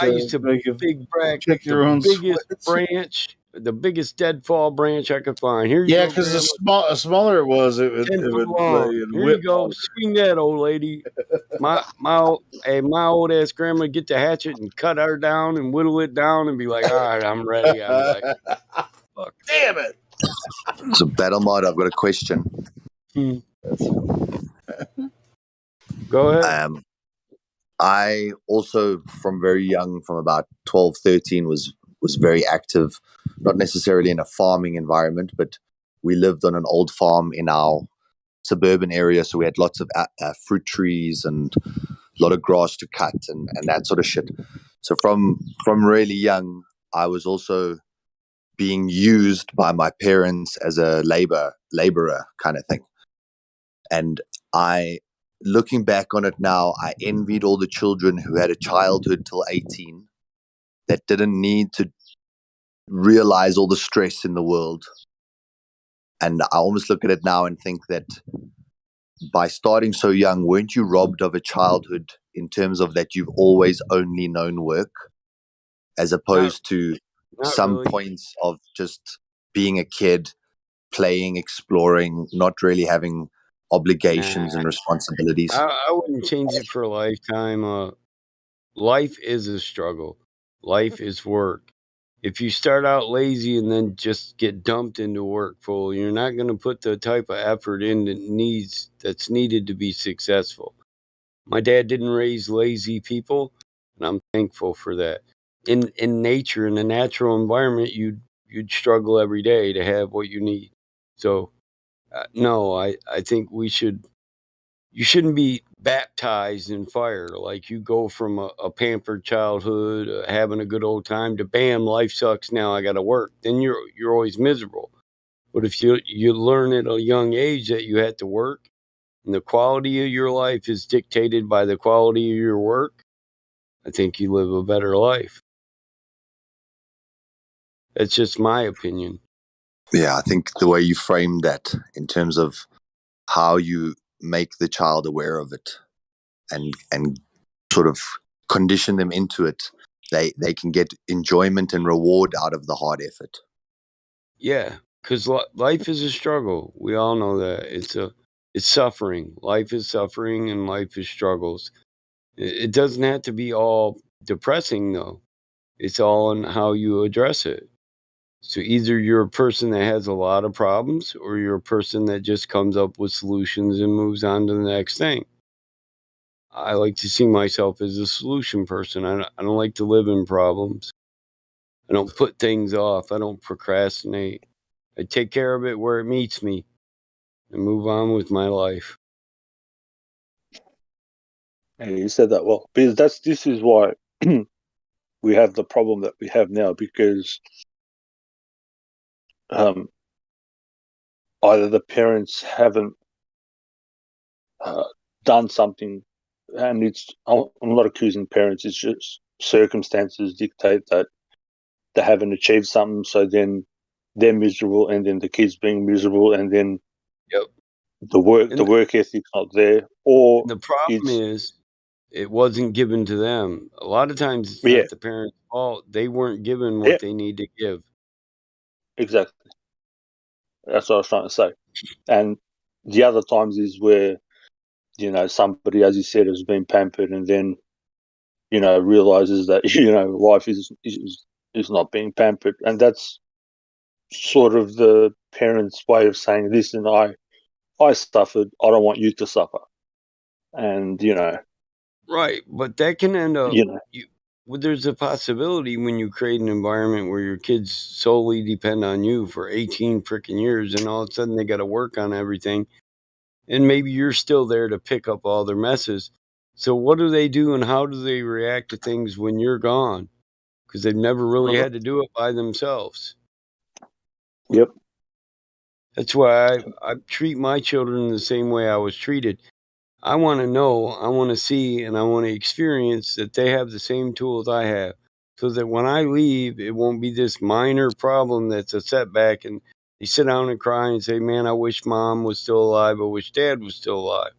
I used to make you big brag kick your own biggest switch. branch, the biggest deadfall branch I could find. Here you Yeah, go, because Grandma. the smaller it was, it 10 would foot long. it'd Here whip you go. Swing that, old lady. My old ass grandma would get the hatchet and cut her down and whittle it down and be like, all right, I'm ready. I'm like, fuck. Damn it. So, Battle Mod, I've got a question. Go ahead. I also, from very young, from about 12, 13, was very active, not necessarily in a farming environment, but we lived on an old farm in our suburban area, so we had lots of fruit trees and a lot of grass to cut and that sort of shit. So from really young, I was also being used by my parents as a laborer kind of thing. And looking back on it now, I envied all the children who had a childhood till 18 that didn't need to realize all the stress in the world. And I almost look at it now and think that by starting so young, weren't you robbed of a childhood in terms of that you've always only known work, as opposed to some points of just being a kid, playing, exploring, not really having obligations and responsibilities? I wouldn't change it for a lifetime. Life is a struggle. Life is work. If you start out lazy and then just get dumped into work full, you're not going to put the type of effort in that's needed to be successful. My dad didn't raise lazy people, and I'm thankful for that. In nature, in a natural environment, you'd struggle every day to have what you need. So, no, I think you shouldn't be baptized in fire. Like you go from a pampered childhood, having a good old time, to bam, life sucks. Now I got to work. Then you're always miserable. But if you learn at a young age that you have to work, and the quality of your life is dictated by the quality of your work, I think you live a better life. That's just my opinion. Yeah, I think the way you framed that in terms of how you make the child aware of it and sort of condition them into it, they can get enjoyment and reward out of the hard effort. Yeah, because life is a struggle. We all know that it's suffering. Life is suffering, and life is struggles. It doesn't have to be all depressing, though. It's all in how you address it. So either you're a person that has a lot of problems, or you're a person that just comes up with solutions and moves on to the next thing. I like to see myself as a solution person. I don't like to live in problems. I don't put things off. I don't procrastinate. I take care of it where it meets me and move on with my life. And you said that well, because this is why we have the problem that we have now, because either the parents haven't done something, and I'm not accusing parents. It's just circumstances dictate that they haven't achieved something, so then they're miserable, and then the kids being miserable, and then the work ethic's not there, or the problem is it wasn't given to them. A lot of times it's not the parents' fault. They weren't given what they need to give. Exactly. That's what I was trying to say. And the other times is where, somebody, as you said, has been pampered, and then, realizes that, life is not being pampered. And that's sort of the parents' way of saying, listen, I suffered, I don't want you to suffer. And, Right, but that can end up, there's a possibility when you create an environment where your kids solely depend on you for 18 freaking years, and all of a sudden they got to work on everything. And maybe you're still there to pick up all their messes. So what do they do, and how do they react to things when you're gone? Because they've never really had to do it by themselves. Yep. That's why I treat my children the same way I was treated. I want to know, I want to see, and I want to experience that they have the same tools I have, so that when I leave, it won't be this minor problem that's a setback, and they sit down and cry and say, man, I wish mom was still alive. I wish dad was still alive.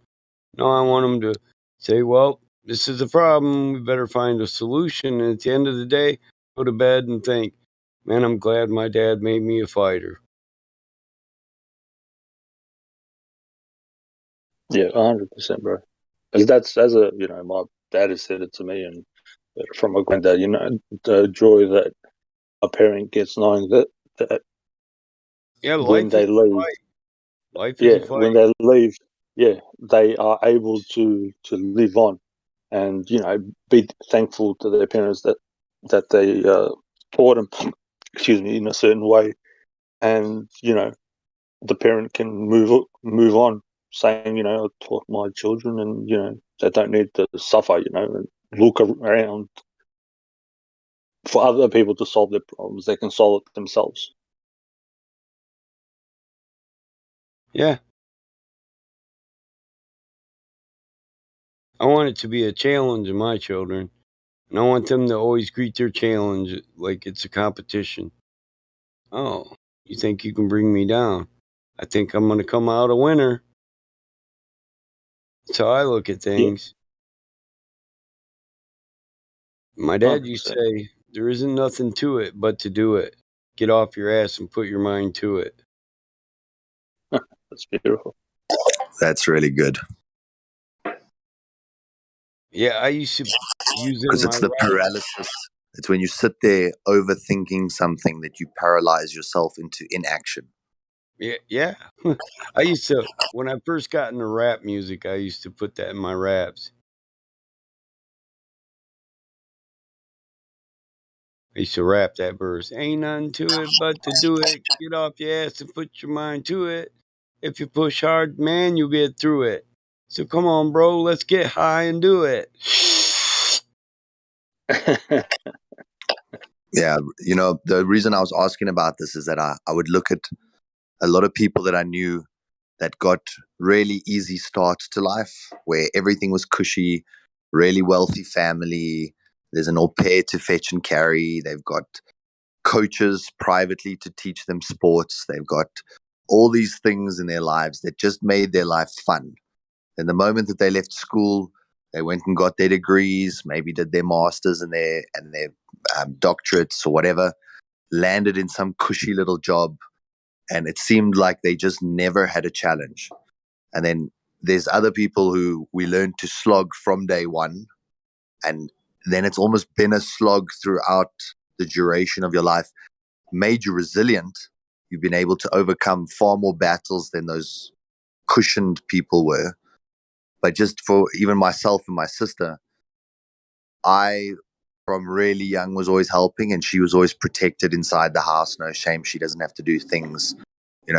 No, I want them to say, well, this is a problem. We better find a solution. And at the end of the day, go to bed and think, man, I'm glad my dad made me a fighter. Yeah, 100%, bro. That's my dad has said it to me, and from my granddad, the joy that a parent gets knowing that when they leave, life is a fight. when they leave, they are able to live on, and be thankful to their parents that they taught them, excuse me, in a certain way, and the parent can move on, saying, I taught my children, and they don't need to suffer, and look around for other people to solve their problems. They can solve it themselves. Yeah. I want it to be a challenge in my children, and I want them to always greet their challenge like it's a competition. Oh, you think you can bring me down? I think I'm going to come out a winner. That's how I look at things. My dad used to say, there isn't nothing to it but to do it. Get off your ass and put your mind to it. That's beautiful. That's really good. Yeah, I used to use it because in it's my the paralysis. It's when you sit there overthinking something that you paralyze yourself into inaction. Yeah. I used to, when I first got into rap music, I used to put that in my raps. I used to rap that verse. Ain't nothing to it but to do it. Get off your ass and put your mind to it. If you push hard, man, you'll get through it. So come on, bro, let's get high and do it. Yeah, the reason I was asking about this is that I would look at a lot of people that I knew that got really easy starts to life, where everything was cushy, really wealthy family. There's an au pair to fetch and carry. They've got coaches privately to teach them sports. They've got all these things in their lives that just made their life fun. And the moment that they left school, they went and got their degrees, maybe did their masters and their doctorates or whatever, landed in some cushy little job, and it seemed like they just never had a challenge. And then there's other people who we learned to slog from day one, and then it's almost been a slog throughout the duration of your life, made you resilient. You've been able to overcome far more battles than those cushioned people were. But just for even myself and my sister, I, from really young, was always helping, and she was always protected inside the house. No shame. She doesn't have to do things.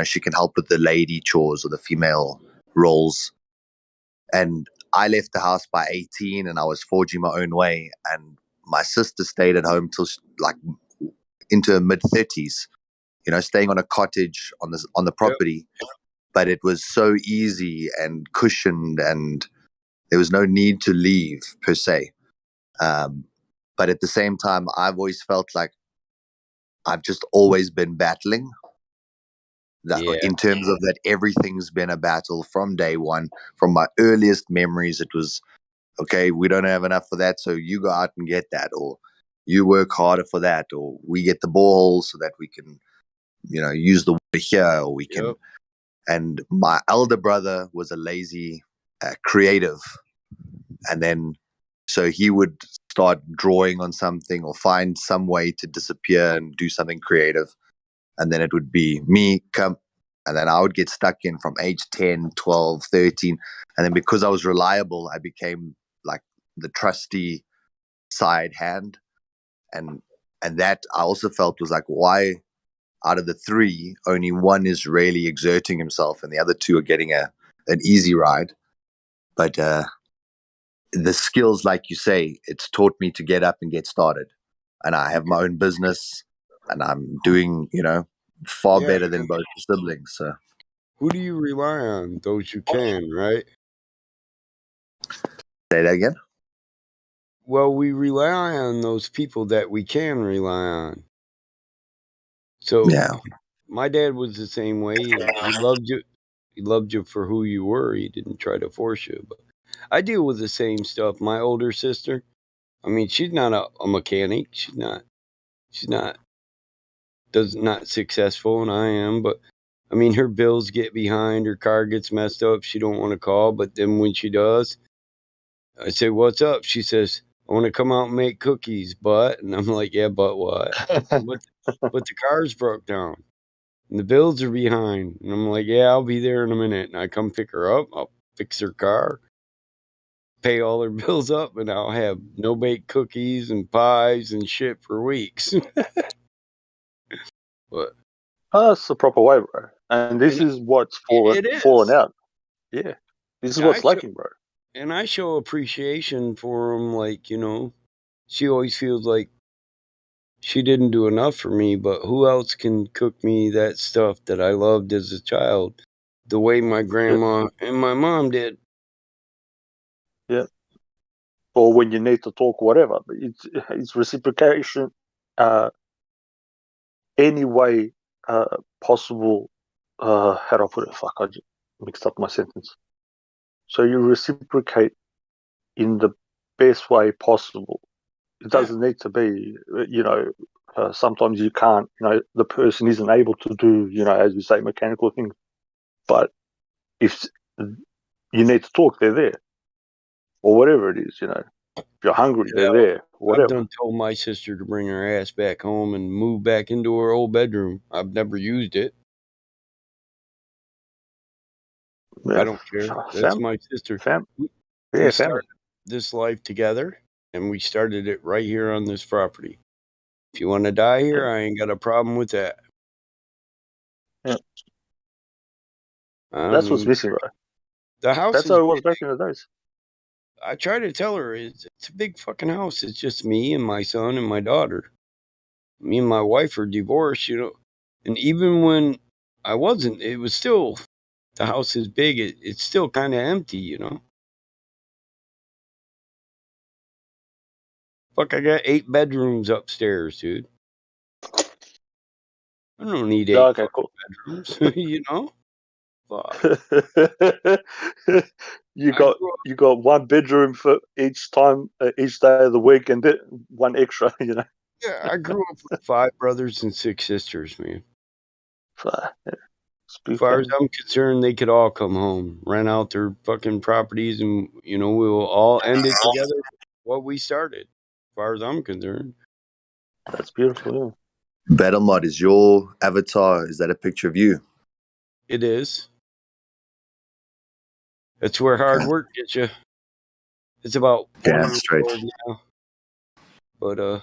She can help with the lady chores or the female roles. And I left the house by 18 and I was forging my own way. And my sister stayed at home till like into her mid 30s, staying on a cottage on the property. Yep. But it was so easy and cushioned, and there was no need to leave per se. But at the same time, I've always felt like I've just always been battling. In terms of that, everything's been a battle from day one. From my earliest memories, it was, okay, we don't have enough for that, so you go out and get that, or you work harder for that, or we get the borehole so that we can, use the water here, or we can. Yep. And my elder brother was a lazy creative, and then so he would start drawing on something or find some way to disappear and do something creative. And then it would be me come, and then I would get stuck in from age 10, 12, 13. And then because I was reliable, I became like the trusty side hand. And that I also felt was like, why out of the three, only one is really exerting himself and the other two are getting an easy ride. But the skills, like you say, it's taught me to get up and get started. And I have my own business and I'm doing, far better than both siblings. So who do you rely on? Those you can, right? Say that again? Well, we rely on those people that we can rely on. So my dad was the same way. He loved you. He loved you for who you were. He didn't try to force you. But I deal with the same stuff. My older sister, I mean, she's not a mechanic. She's not successful, and I am. But I mean, her bills get behind. Her car gets messed up. She don't want to call, but then when she does, I say, "What's up?" She says, "I want to come out and make cookies, but," and I'm like, "Yeah, but what?" but the car's broke down. And the bills are behind. And I'm like, yeah, I'll be there in a minute. And I come pick her up. I'll fix her car, pay all her bills up, and I'll have no baked cookies and pies and shit for weeks. But that's the proper way, bro. And this is what's fallen out. Yeah. This is what's lacking, bro. And I show appreciation for them. Like, she always feels like she didn't do enough for me, but who else can cook me that stuff that I loved as a child the way my grandma and my mom did? Yeah. Or when you need to talk, whatever. But it's reciprocation any way possible. How do I put it? Fuck, I just mixed up my sentence. So you reciprocate in the best way possible. It doesn't need to be, sometimes you can't, the person isn't able to do, as you say, mechanical things. But if you need to talk, they're there. Or whatever it is, If you're hungry, they're there. Whatever. I've done told my sister to bring her ass back home and move back into her old bedroom. I've never used it. Yeah. I don't care. That's my sister. We started this life together, and we started it right here on this property. If you want to die here, I ain't got a problem with that. Yeah. That's what's missing, right? The house That's is how it was back in the days. I try to tell her it's a big fucking house. It's just me and my son and my daughter. Me and my wife are divorced, And even when I wasn't, it was still the house is big. It's still kind of empty, Fuck, I got 8 bedrooms upstairs, dude. I don't need 8 Okay, cool. bedrooms, Fuck. You got one bedroom for each time, each day of the week, and one extra. Yeah, I grew up with 5 brothers and 6 sisters, man. As far as I'm concerned, they could all come home, rent out their fucking properties, and we will all end it together. What we started, as far as I'm concerned. That's beautiful. Yeah. Battlemod, is your avatar? Is that a picture of you? It is. That's where hard work gets you. It's about 4 years old now, but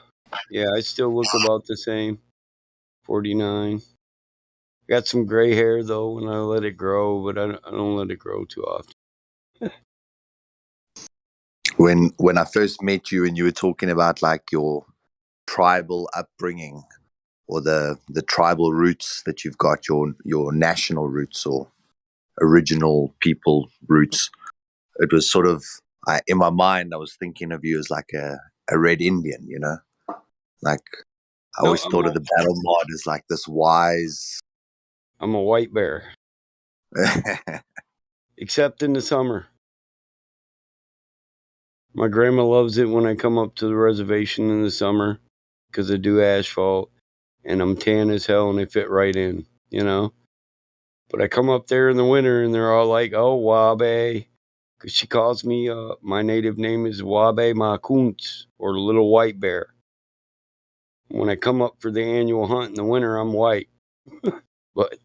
yeah, I still look about the same. 49. Got some gray hair though when I let it grow, but I don't let it grow too often. When I first met you and you were talking about like your tribal upbringing or the tribal roots that you've got, your national roots or original people roots, it was sort of in my mind I was thinking of you as like a red Indian, like I always thought of the battle mod as like this wise. I'm a white bear. Except in the summer. My grandma loves it when I come up to the reservation in the summer because I do asphalt and I'm tan as hell and they fit right in, But I come up there in the winter and they're all like, oh, Wabe. Because she calls me, my native name is Wabe Makuntz, or the little white bear. When I come up for the annual hunt in the winter, I'm white. But,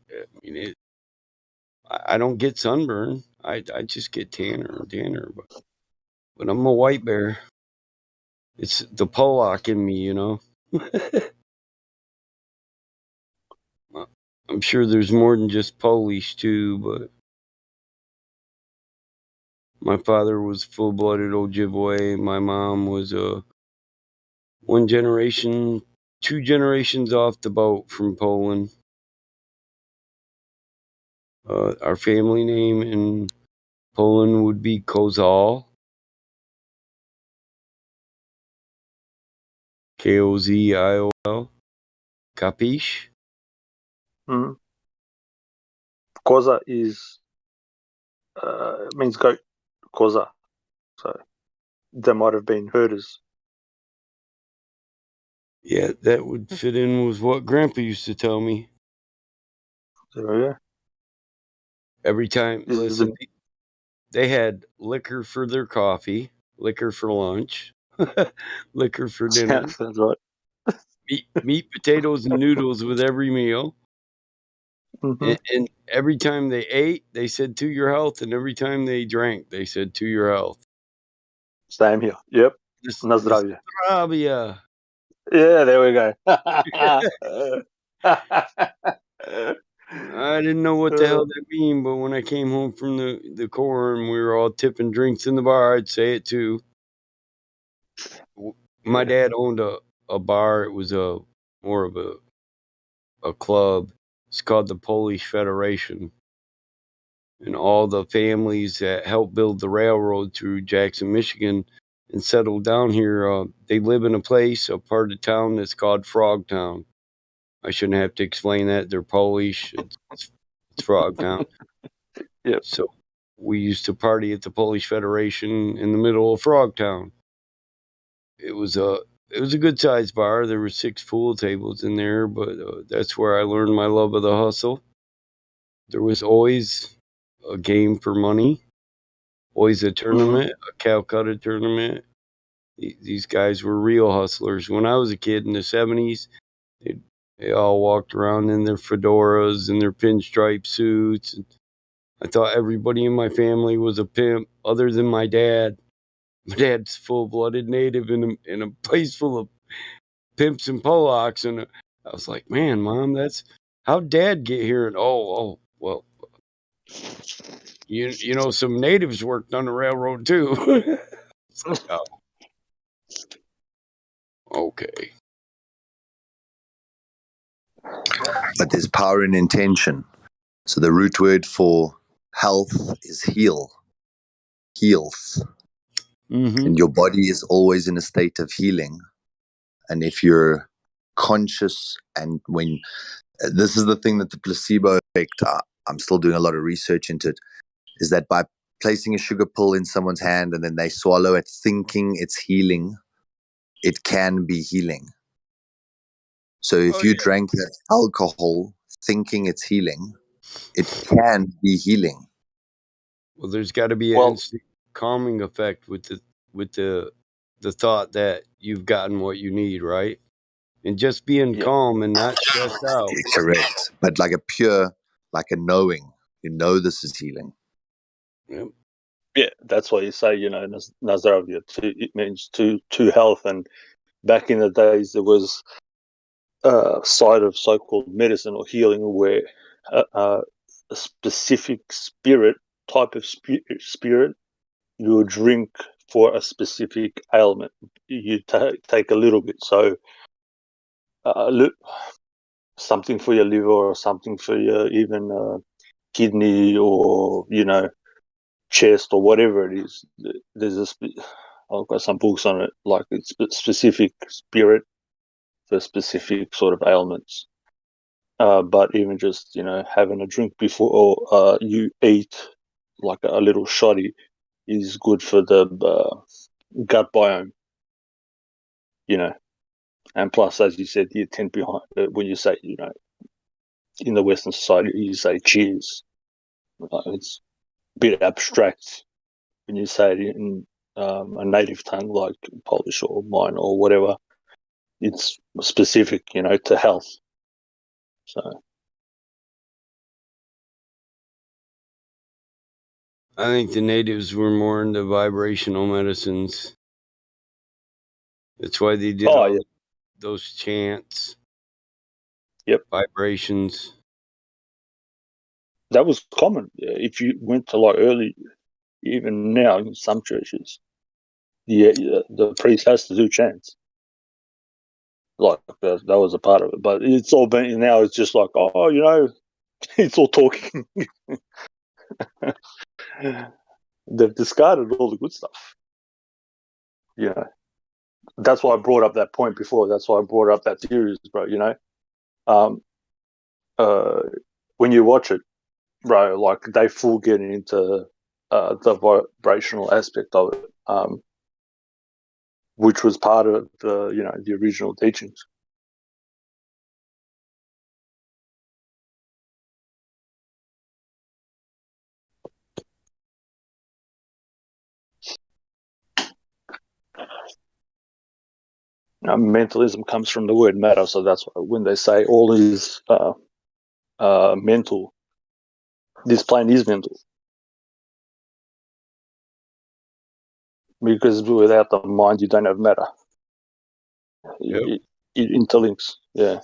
I don't get sunburn. I just get tanner and tanner. But I'm a white bear. It's the Pollock in me, I'm sure there's more than just Polish too, but my father was full-blooded Ojibwe. My mom was 2 generations off the boat from Poland. Our family name in Poland would be Kozal. K-O-Z-I-O-L. Capiche? Mm-hmm. Koza means goat. Koza. So they might have been herders. Yeah, that would fit in with what Grandpa used to tell me. So yeah. Every time, listen, they had liquor for their coffee, liquor for lunch, liquor for dinner. Yeah, that's right. meat, potatoes, and noodles with every meal. Mm-hmm. And every time they ate, they said to your health, and every time they drank, they said to your health. Same here. Yep. Na zdravie. Zdravia. Yeah, there we go. I didn't know what the hell that mean, but when I came home from the Corps and we were all tipping drinks in the bar, I'd say it too. My dad owned a bar. It was more of a club. It's called the Polish Federation. And all the families that helped build the railroad through Jackson, Michigan and settled down here, they live in a part of town that's called Frogtown. I shouldn't have to explain that. They're Polish. It's Frogtown. Yep. So we used to party at the Polish Federation in the middle of Frogtown. It was a good sized bar. There were 6 pool tables in there, but that's where I learned my love of the hustle. There was always a game for money, always a tournament, a Calcutta tournament. These guys were real hustlers. When I was a kid in the 70s, they all walked around in their fedoras and their pinstripe suits. And I thought everybody in my family was a pimp other than my dad. My dad's full-blooded native in a place full of pimps and Polacks. And I was like, man, Mom, that's how'd Dad get here? And well, You know, some natives worked on the railroad too. Oh. Okay. But there's power in intention. So the root word for health is heal. Heals. Mm-hmm. And your body is always in a state of healing. And if you're conscious, and when this is the thing that the placebo effect, I'm still doing a lot of research into it, is that by placing a sugar pill in someone's hand and then they swallow it thinking it's healing, it can be healing. So if you drank that alcohol thinking it's healing, it can be healing. Well, there's got to be an instant calming effect with the thought that you've gotten what you need, right? And just being calm and not stressed out. Correct. But like a pure, like a knowing, you know this is healing. Yep. Yeah, that's why you say, you know, Nazdravya, it means to health. And back in the days, there was a side of so-called medicine or healing where a specific type of spirit, you would drink for a specific ailment. You take a little bit. So something for your liver or something for your even kidney or, you know, chest or whatever it is. There's I've got some books on it, like it's a specific spirit for specific sort of ailments. But even just, you know, having a drink before you eat, like a little shoddy, is good for the gut biome, you know. And plus, as you said, the intent behind it, when you say, you know, in the Western society, you say cheers. It's a bit abstract when you say it in a native tongue like Polish or mine or whatever. It's specific, you know, to health. So I think the natives were more into vibrational medicines. That's why they did those chants. Yep. Vibrations. That was common. If you went to like early, even now in some churches, the priest has to do chants. Like that was a part of it. But it's all been, now it's just like, oh, you know, it's all talking. They've discarded all the good stuff. You know, that's why I brought up that point before. That's why I brought up that series, bro. You know, when you watch it, bro, like they full get into the vibrational aspect of it, which was part of the, you know, the original teachings. Mentalism comes from the word matter, so that's why when they say all is mental, this plane is mental, because without the mind, you don't have matter. It interlinks, yeah.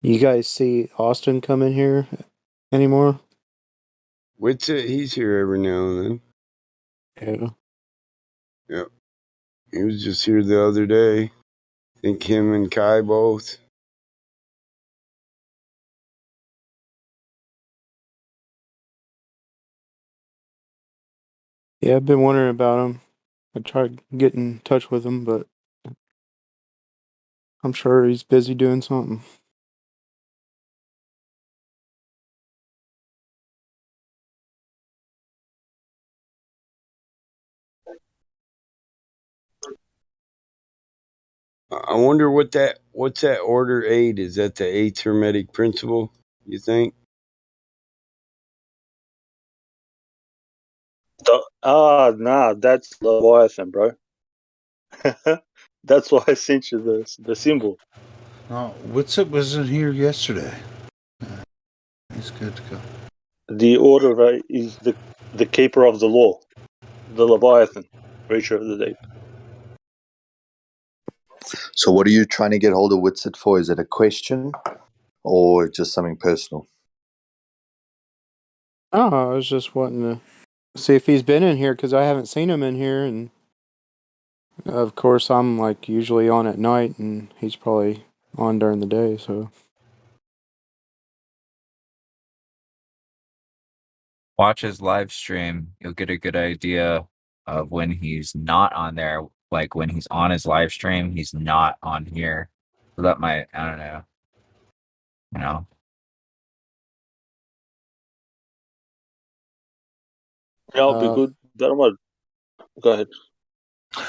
You guys see Austin come in here anymore? What's it? He's here every now and then. Yeah. Yep. He was just here the other day. I think him and Kai both. Yeah, I've been wondering about him. I tried getting in touch with him, but I'm sure he's busy doing something. I wonder what's that order 8? Is that the 8th Hermetic principle, you think? Nah, that's Leviathan, bro. That's why I sent you the symbol. Oh, Witsit was in here yesterday. He's good to go. The order is the keeper of the law, the Leviathan, creature of the deep. So, what are you trying to get hold of Witsit for? Is it a question or just something personal? Oh, I was just wanting to see if he's been in here because I haven't seen him in here, and of course I'm like usually on at night, and he's probably on during the day. So Watch his live stream. You'll get a good idea of when he's not on there. Like when he's on his live stream, he's not on here. So that might, I don't know. You know. Yeah, it'll be good. Go ahead.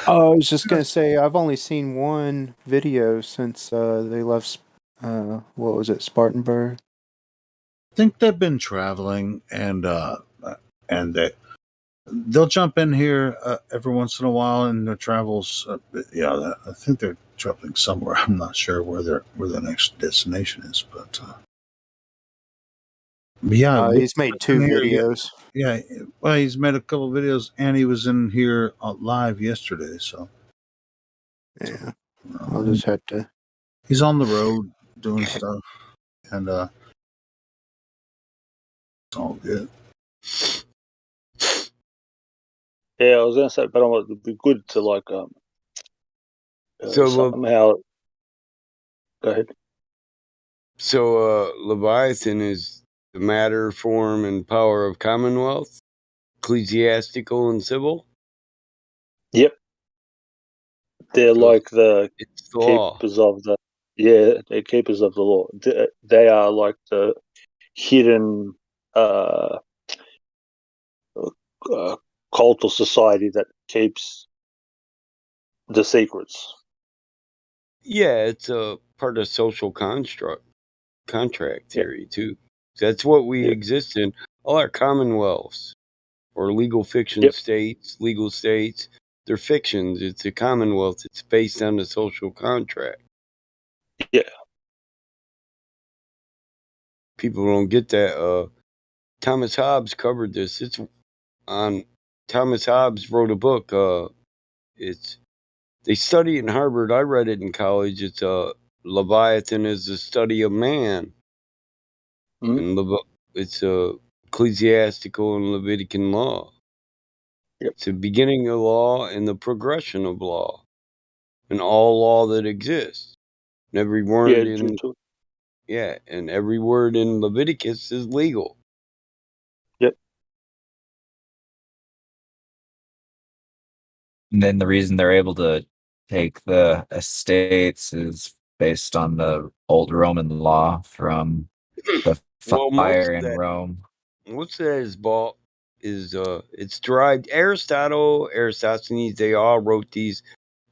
I was just gonna say I've only seen one video since they left. What was it, Spartanburg? I think they've been traveling, and they'll jump in here every once in a while in their travels. I think they're traveling somewhere. I'm not sure where their next destination is, but yeah, He's made 2 videos. Yeah, well, he's made a couple of videos, and he was in here live yesterday. So yeah, I'll just have to. He's on the road doing stuff, and it's all good. Yeah, I was gonna say, but it'd be good to like somehow. Go ahead. So Leviathan is the matter, form, and power of Commonwealth, ecclesiastical and civil. Yep, they're like the law. keepers of the they're keepers of the law. They are like the hidden cult or society that keeps the secrets. Yeah, it's a part of social contract theory too. That's what we exist in. All our commonwealths or legal fiction states, legal states, they're fictions. It's a commonwealth. It's based on the social contract. Yeah. People don't get that. Thomas Hobbes covered this. It's on Thomas Hobbes wrote a book. They study it in Harvard. I read it in college. It's Leviathan is the study of man. And it's ecclesiastical and Levitican law. It's the beginning of law and the progression of law, and all law that exists. And every word and every word in Leviticus is legal. Yep. And then the reason they're able to take the estates is based on the old Roman law from the fire in Rome. Most of that is bought it's derived Aristotle, Aristophanes, they all wrote these.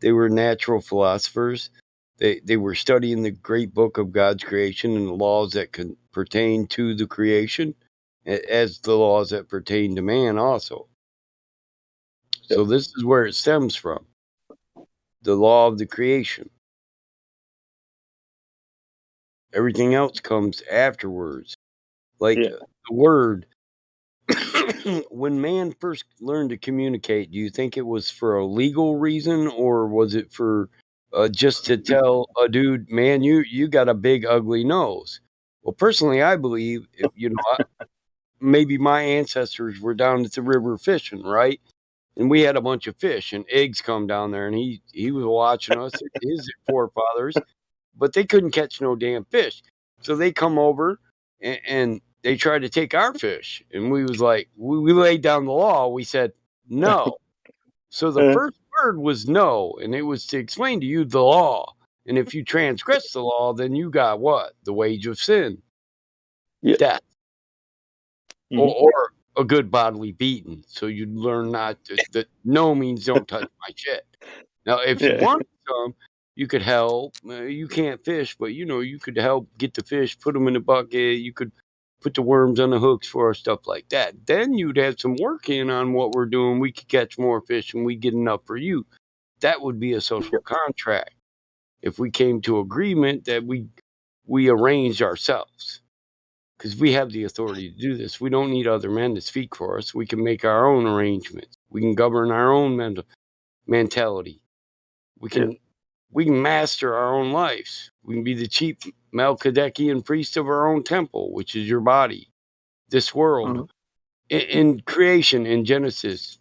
They were natural philosophers. They were studying the great book of God's creation and the laws that could pertain to the creation, as the laws that pertain to man also. So this is where it stems from. The law of the creation. Everything else comes afterwards. Like the word. When man first learned to communicate, do you think it was for a legal reason, or was it for just to tell a dude, man, you got a big ugly nose? Well, personally, I believe, maybe my ancestors were down at the river fishing, right? And we had a bunch of fish, and eggs come down there, and he was watching us, his forefathers, but they couldn't catch no damn fish. So they come over and they tried to take our fish. And we was like, we laid down the law. We said, no. So the first word was no. And it was to explain to you the law. And if you transgress the law, then you got what? The wage of sin. Death. Or a good bodily beating. So you learn not to, that no means don't touch my shit. Now, if you want some, you could help. You can't fish, but you could help get the fish, put them in the bucket. You could put the worms on the hooks for us, stuff like that. Then you'd have some work in on what we're doing. We could catch more fish and we get enough for you. That would be a social contract. if we came to agreement that we arranged ourselves, because we have the authority to do this. We don't need other men to speak for us. We can make our own arrangements. We can govern our own mentality. We can master our own lives. We can be the chief Melchizedekian priest of our own temple, which is your body, this world. In creation, in Genesis,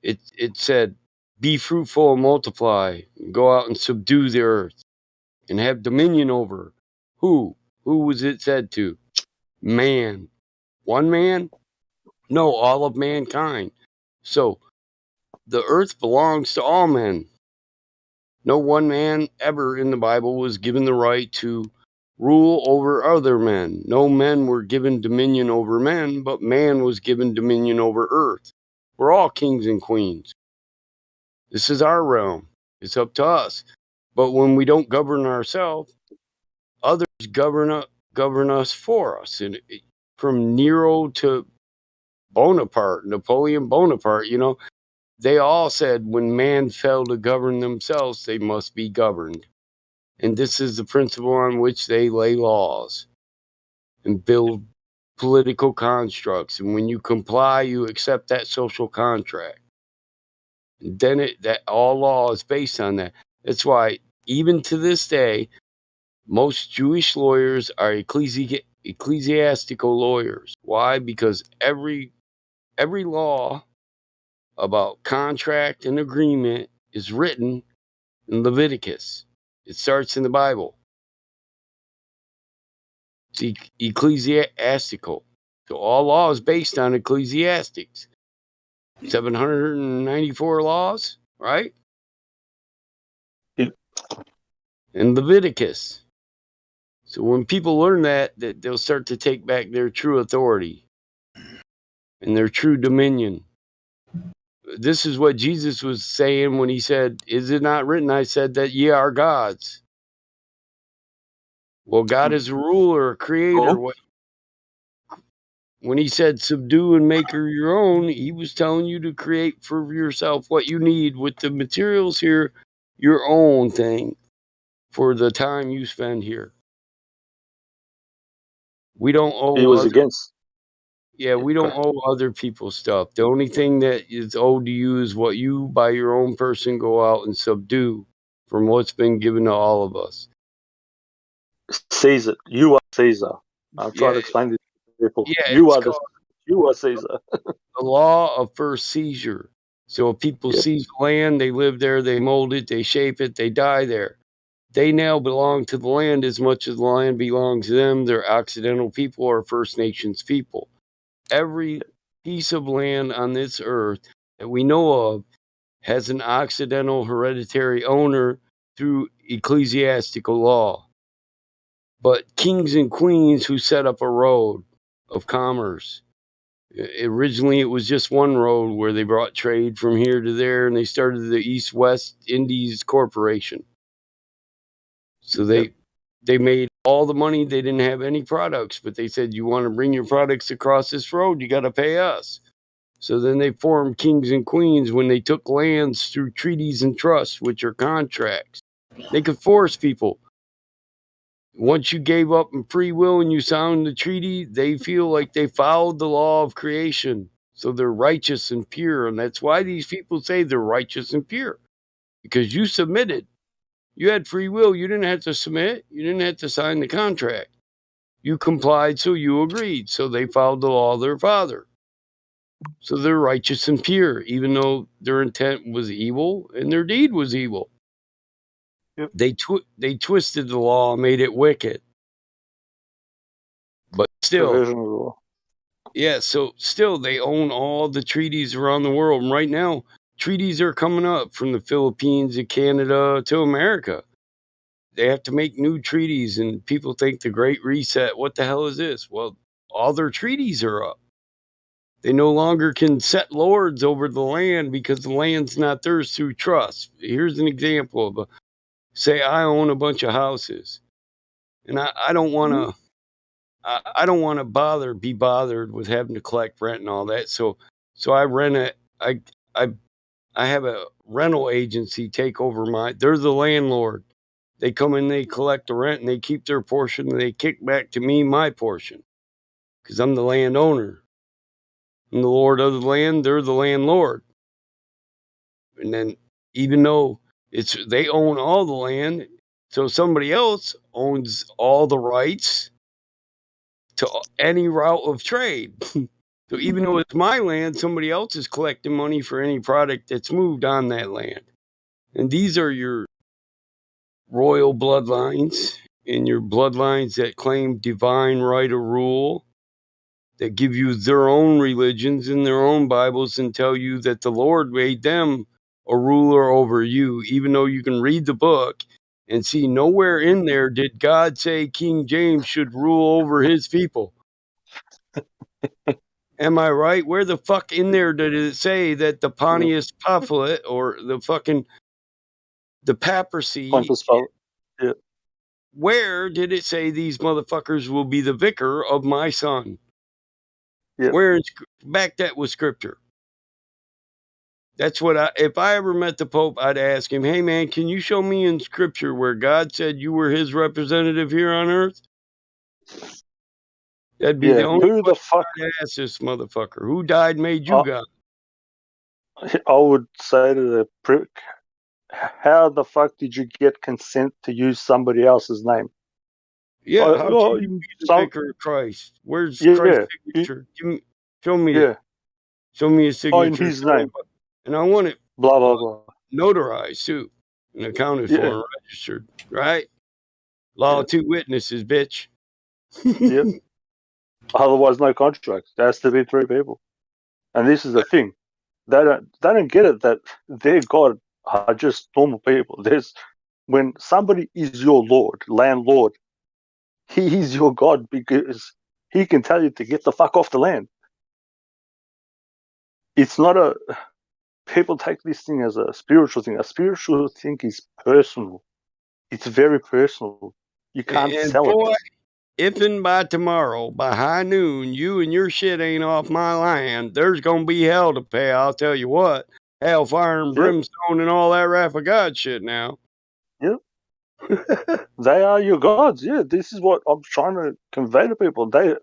it said, be fruitful and multiply, and go out and subdue the earth and have dominion over. Who? Who was it said to? Man. One man? No, all of mankind. So the earth belongs to all men. No one man ever in the Bible was given the right to rule over other men. No men were given dominion over men, but man was given dominion over earth. We're all kings and queens. This is our realm. It's up to us. But when we don't govern ourselves, others govern us for us. And from Nero to Bonaparte, Napoleon Bonaparte, they all said when man failed to govern themselves, they must be governed. And this is the principle on which they lay laws and build political constructs. And when you comply, you accept that social contract. And then that all law is based on that. That's why even to this day, most Jewish lawyers are ecclesiastical lawyers. Why? Because every law about contract and agreement is written in Leviticus. It starts in the Bible. It's ecclesiastical. So all law is based on ecclesiastics. 794 laws, right? In Leviticus. So when people learn that they'll start to take back their true authority and their true dominion. This is what Jesus was saying when he said, is it not written, I said that ye are gods? Well, God is a ruler, a creator. When he said subdue and make her your own, he was telling you to create for yourself what you need with the materials here, your own thing for the time you spend here. We don't owe He was against. Yeah, we don't owe other people stuff. The only thing that is owed to you is what you, by your own person, go out and subdue from what's been given to all of us. Caesar, you are Caesar. I'm trying to explain this to people. Yeah, You are Caesar. The law of first seizure. So if people seize land, they live there, they mold it, they shape it, they die there. They now belong to the land as much as the land belongs to them. They're Occidental people or First Nations people. Every piece of land on this earth that we know of has an Occidental hereditary owner through ecclesiastical law. But kings and queens who set up a road of commerce. Originally, it was just one road where they brought trade from here to there, and they started the East-West Indies Corporation. So they made all the money. They didn't have any products, but they said, you want to bring your products across this road, you got to pay us. So then they formed kings and queens when they took lands through treaties and trusts, which are contracts. They could force people. Once you gave up in free will and you signed the treaty, they feel like they followed the law of creation. So they're righteous and pure. And that's why these people say they're righteous and pure. Because you submitted. You had free will. You didn't have to submit. You didn't have to sign the contract. You complied, so you agreed. So they followed the law of their father. So they're righteous and pure, even though their intent was evil and their deed was evil. They twisted the law, made it wicked. But still, so still they own all the treaties around the world. And right now, treaties are coming up from the Philippines to Canada to America. They have to make new treaties, and people think the Great Reset, what the hell is this? Well, all their treaties are up. They no longer can set lords over the land because the land's not theirs through trust. Here's an example of say I own a bunch of houses, and I don't want to. I don't want to be bothered with having to collect rent and all that. So I rent it. I have a rental agency take over they're the landlord. They come in, they collect the rent, and they keep their portion, and they kick back to me my portion. Because I'm the landowner. I'm the lord of the land, they're the landlord. And then even though they own all the land, so somebody else owns all the rights to any route of trade. So even though it's my land, somebody else is collecting money for any product that's moved on that land. And these are your royal bloodlines and your bloodlines that claim divine right of rule, that give you their own religions and their own Bibles and tell you that the Lord made them a ruler over you, even though you can read the book and see nowhere in there did God say King James should rule over his people. Am I right? Where the fuck in there did it say that the Pontius Pilate or the papacy? Yeah. Where did it say these motherfuckers will be the vicar of my son? Yeah. Where back that was scripture. That's what if I ever met the Pope, I'd ask him, hey man, can you show me in scripture where God said you were his representative here on earth? That'd be the only who the fuck I'd ask this motherfucker. Who died made you God? I would say to the prick, how the fuck did you get consent to use somebody else's name? Yeah, how can you be the vicar of Christ? Where's Christ's signature? Show me it. Show me his signature. in his name. And I want it blah blah blah notarized too and accounted for and registered, right? Law of 2 witnesses, bitch. Yep. Otherwise, no contracts. There has to be 3 people. And this is the thing. They don't get it that their God are just normal people. When somebody is your lord, landlord, he is your God because he can tell you to get the fuck off the land. It's not people take this thing as a spiritual thing. A spiritual thing is personal. It's very personal. You can't sell it. If and by tomorrow, by high noon, you and your shit ain't off my land, there's going to be hell to pay. I'll tell you what. Hellfire and brimstone and all that wrath of God shit now. Yep. They are your gods. Yeah, this is what I'm trying to convey to people. They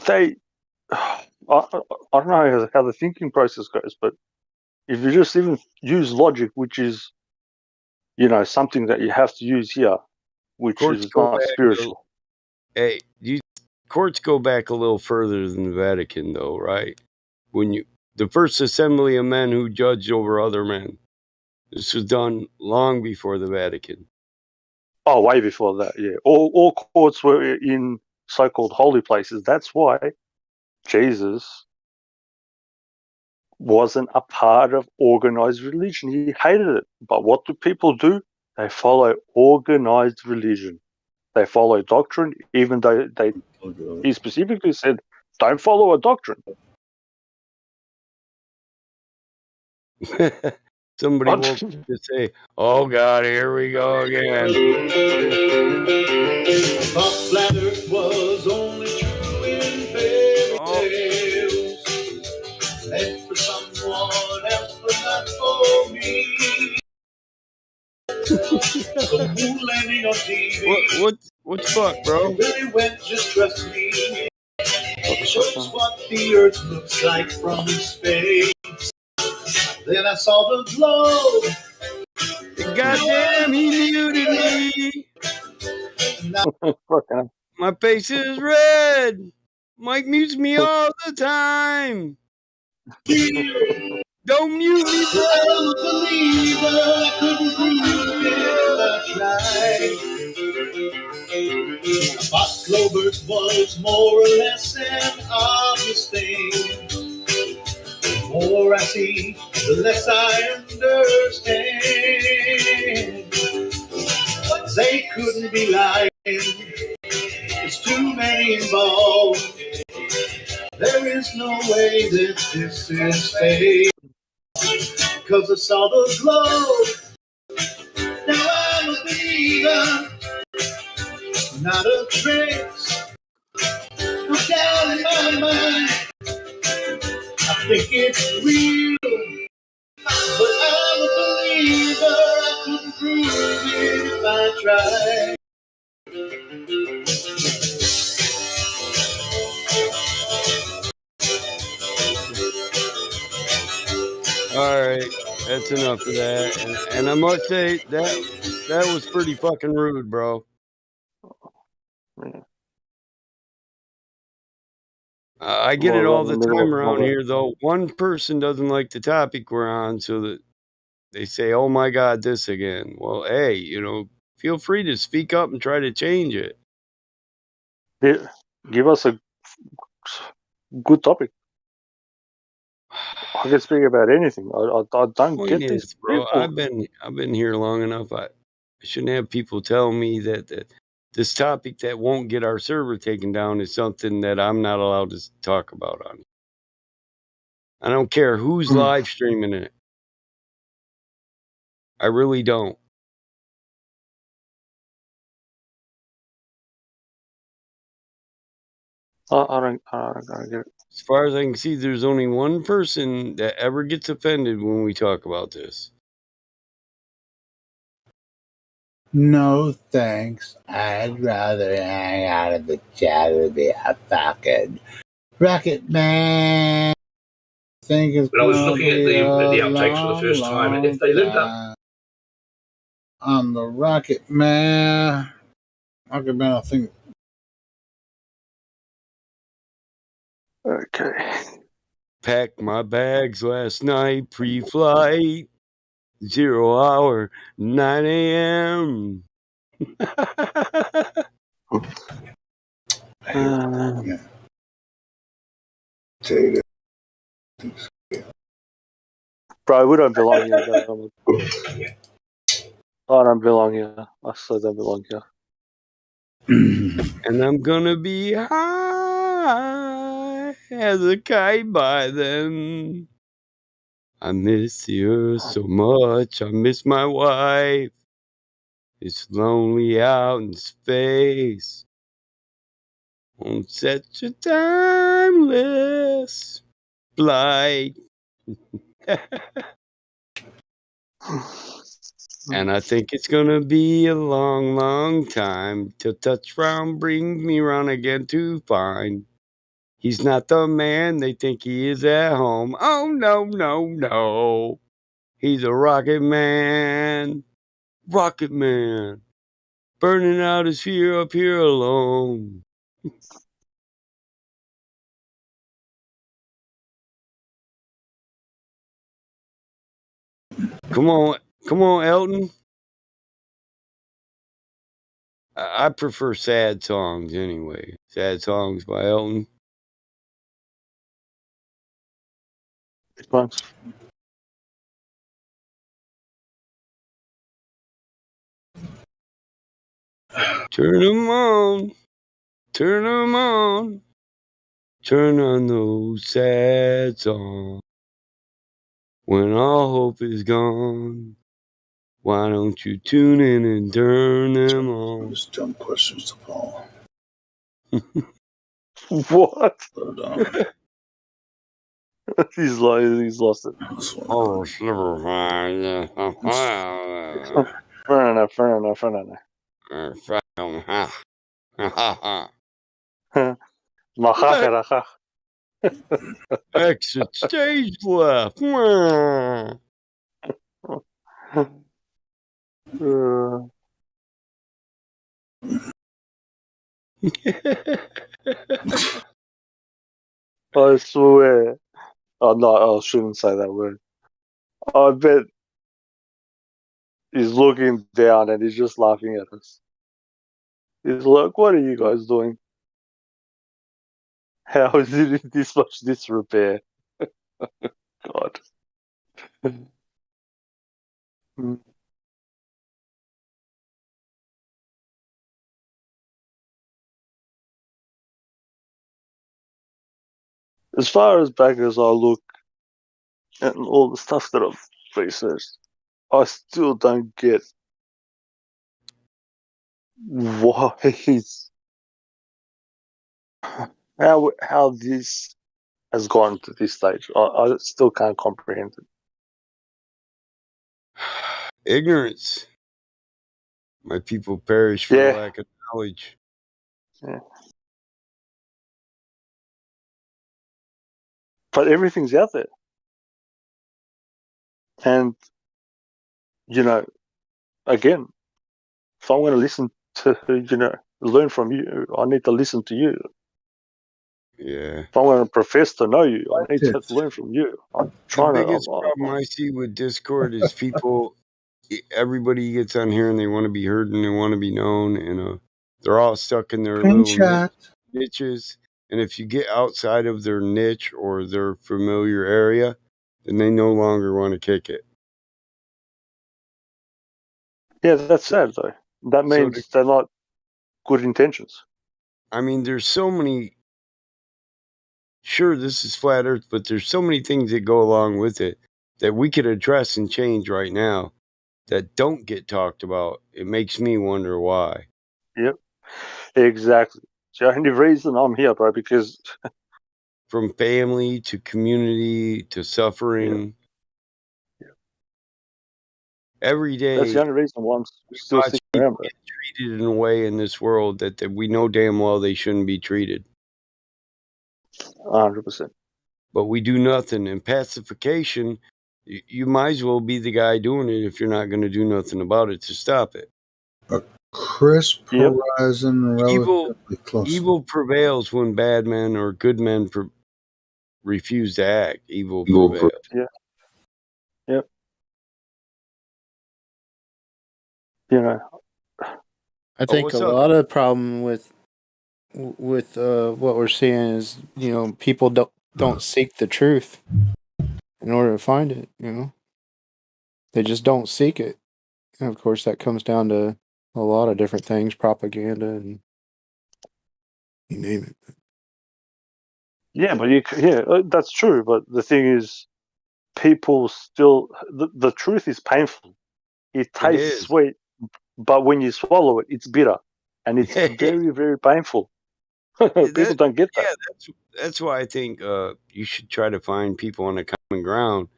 I don't know how the thinking process goes, but if you just even use logic, which is, something that you have to use here, which is not spiritual. Hey, courts go back a little further than the Vatican, though, right? The first assembly of men who judged over other men. This was done long before the Vatican. Oh, way before that, yeah. All courts were in so-called holy places. That's why Jesus wasn't a part of organized religion. He hated it. But what do people do? They follow organized religion. They follow doctrine, even though he specifically said, don't follow a doctrine. Somebody woke up to say, oh God, here we go again. Flat Earth was only true in fairy tales. Meant for someone else, but not for me. The moon landing on TV. What's fuck, bro? Really went, just trust me. Shows what the Earth looks like from space. Then I saw the globe. Goddamn, he muted me. My face is red. Mike mutes me all the time. Don't mute me, bro. I'm a believer. I couldn't prove it, I tried. But Globert was more or less an obvious thing. The more I see, the less I understand. But they couldn't be lying. There's too many involved. There is no way that this is fake. Cause I saw the glow. Now I'm a believer. Not a trace. No doubt in my mind. I think it's real. But I'm a believer. I couldn't prove it if try. All right, that's enough of that. And I must say that was pretty fucking rude, bro. I get it all the time around here, though. One person doesn't like the topic we're on, so that they say, "Oh my God, this again." Well, hey, feel free to speak up and try to change it. Give us a good topic. I can speak about anything. I don't Point get these is, bro, people. I've been here long enough. I shouldn't have people tell me that this topic that won't get our server taken down is something that I'm not allowed to talk about on. I don't care who's live streaming it. I really don't. I don't get it. As far as I can see, there's only one person that ever gets offended when we talk about this. No thanks. I'd rather hang out in the chat with the fucking Rocket Man. I think it's But I was looking at the outtakes for the first time, and if they lived up. On the Rocket Man. Rocket Man, I think. Okay. Packed my bags last night, pre-flight, 0 hour, 9 a.m. Bro, we don't belong here. Bro. I don't belong here. I still don't belong here. And I'm gonna be high as a kite by then. I miss you so much. I miss my wife. It's lonely out in space on such a timeless flight. And I think it's gonna be a long, long time till touchdown brings me round again to find he's not the man they think he is at home. Oh no, no, no. He's a rocket man. Rocket man. Burning out his fear up here alone. Come on, Elton. I prefer sad songs anyway. Sad songs by Elton. Thanks. Turn 'em on. Turn 'em on. Turn on those sad songs. When all hope is gone, why don't you tune in and turn them on? Just dumb questions to Paul. What? He's lost it. Oh, Silverfire. Fair enough. Exit stage left. I swear. Oh no, I shouldn't say that word. I bet he's looking down and he's just laughing at us. He's like, "What are you guys doing? How is it in this much disrepair?" God. As far as back as I look and all the stuff that I've researched, I still don't get why he's how this has gone to this stage. I still can't comprehend it. Ignorance. My people perish for Yeah. lack of knowledge. Yeah. But everything's out there. And, you know, again, if I'm going to listen to, you know, learn from you, I need to listen to you. Yeah. If I'm going to profess to know you, I need to learn from you. I'm The trying to. biggest problem I see with Discord is people, everybody gets on here and they want to be heard and they want to be known, and they're all stuck in their little niches. And if you get outside of their niche or their familiar area, then they no longer want to kick it. Yeah, that's sad though. That means they're not good intentions. I mean, there's so many. Sure, this is flat Earth, but there's so many things that go along with it that we could address and change right now that don't get talked about. It makes me wonder why. Yep, exactly. It's the only reason I'm here, bro, because from family to community to suffering. Yeah. Every day, that's the only reason why I'm still sticking around, bro. Get treated in a way in this world that we know damn well they shouldn't be treated. 100%. But we do nothing. And pacification, you might as well be the guy doing it if you're not going to do nothing about it to stop it. A crisp horizon, relatively close. Evil prevails when bad men or good men refuse to act. Evil prevails. Yeah. Yep. You know, I think a lot of the problem with what we're seeing is, you know, people don't seek the truth in order to find it. You know, they just don't seek it, and of course that comes down to a lot of different things, propaganda, and you name it. Yeah, but that's true. But the thing is, people still the truth is painful. It tastes sweet, but when you swallow it, it's bitter, and it's very, very painful. People don't get that. Yeah, that's why I think you should try to find people on a common ground,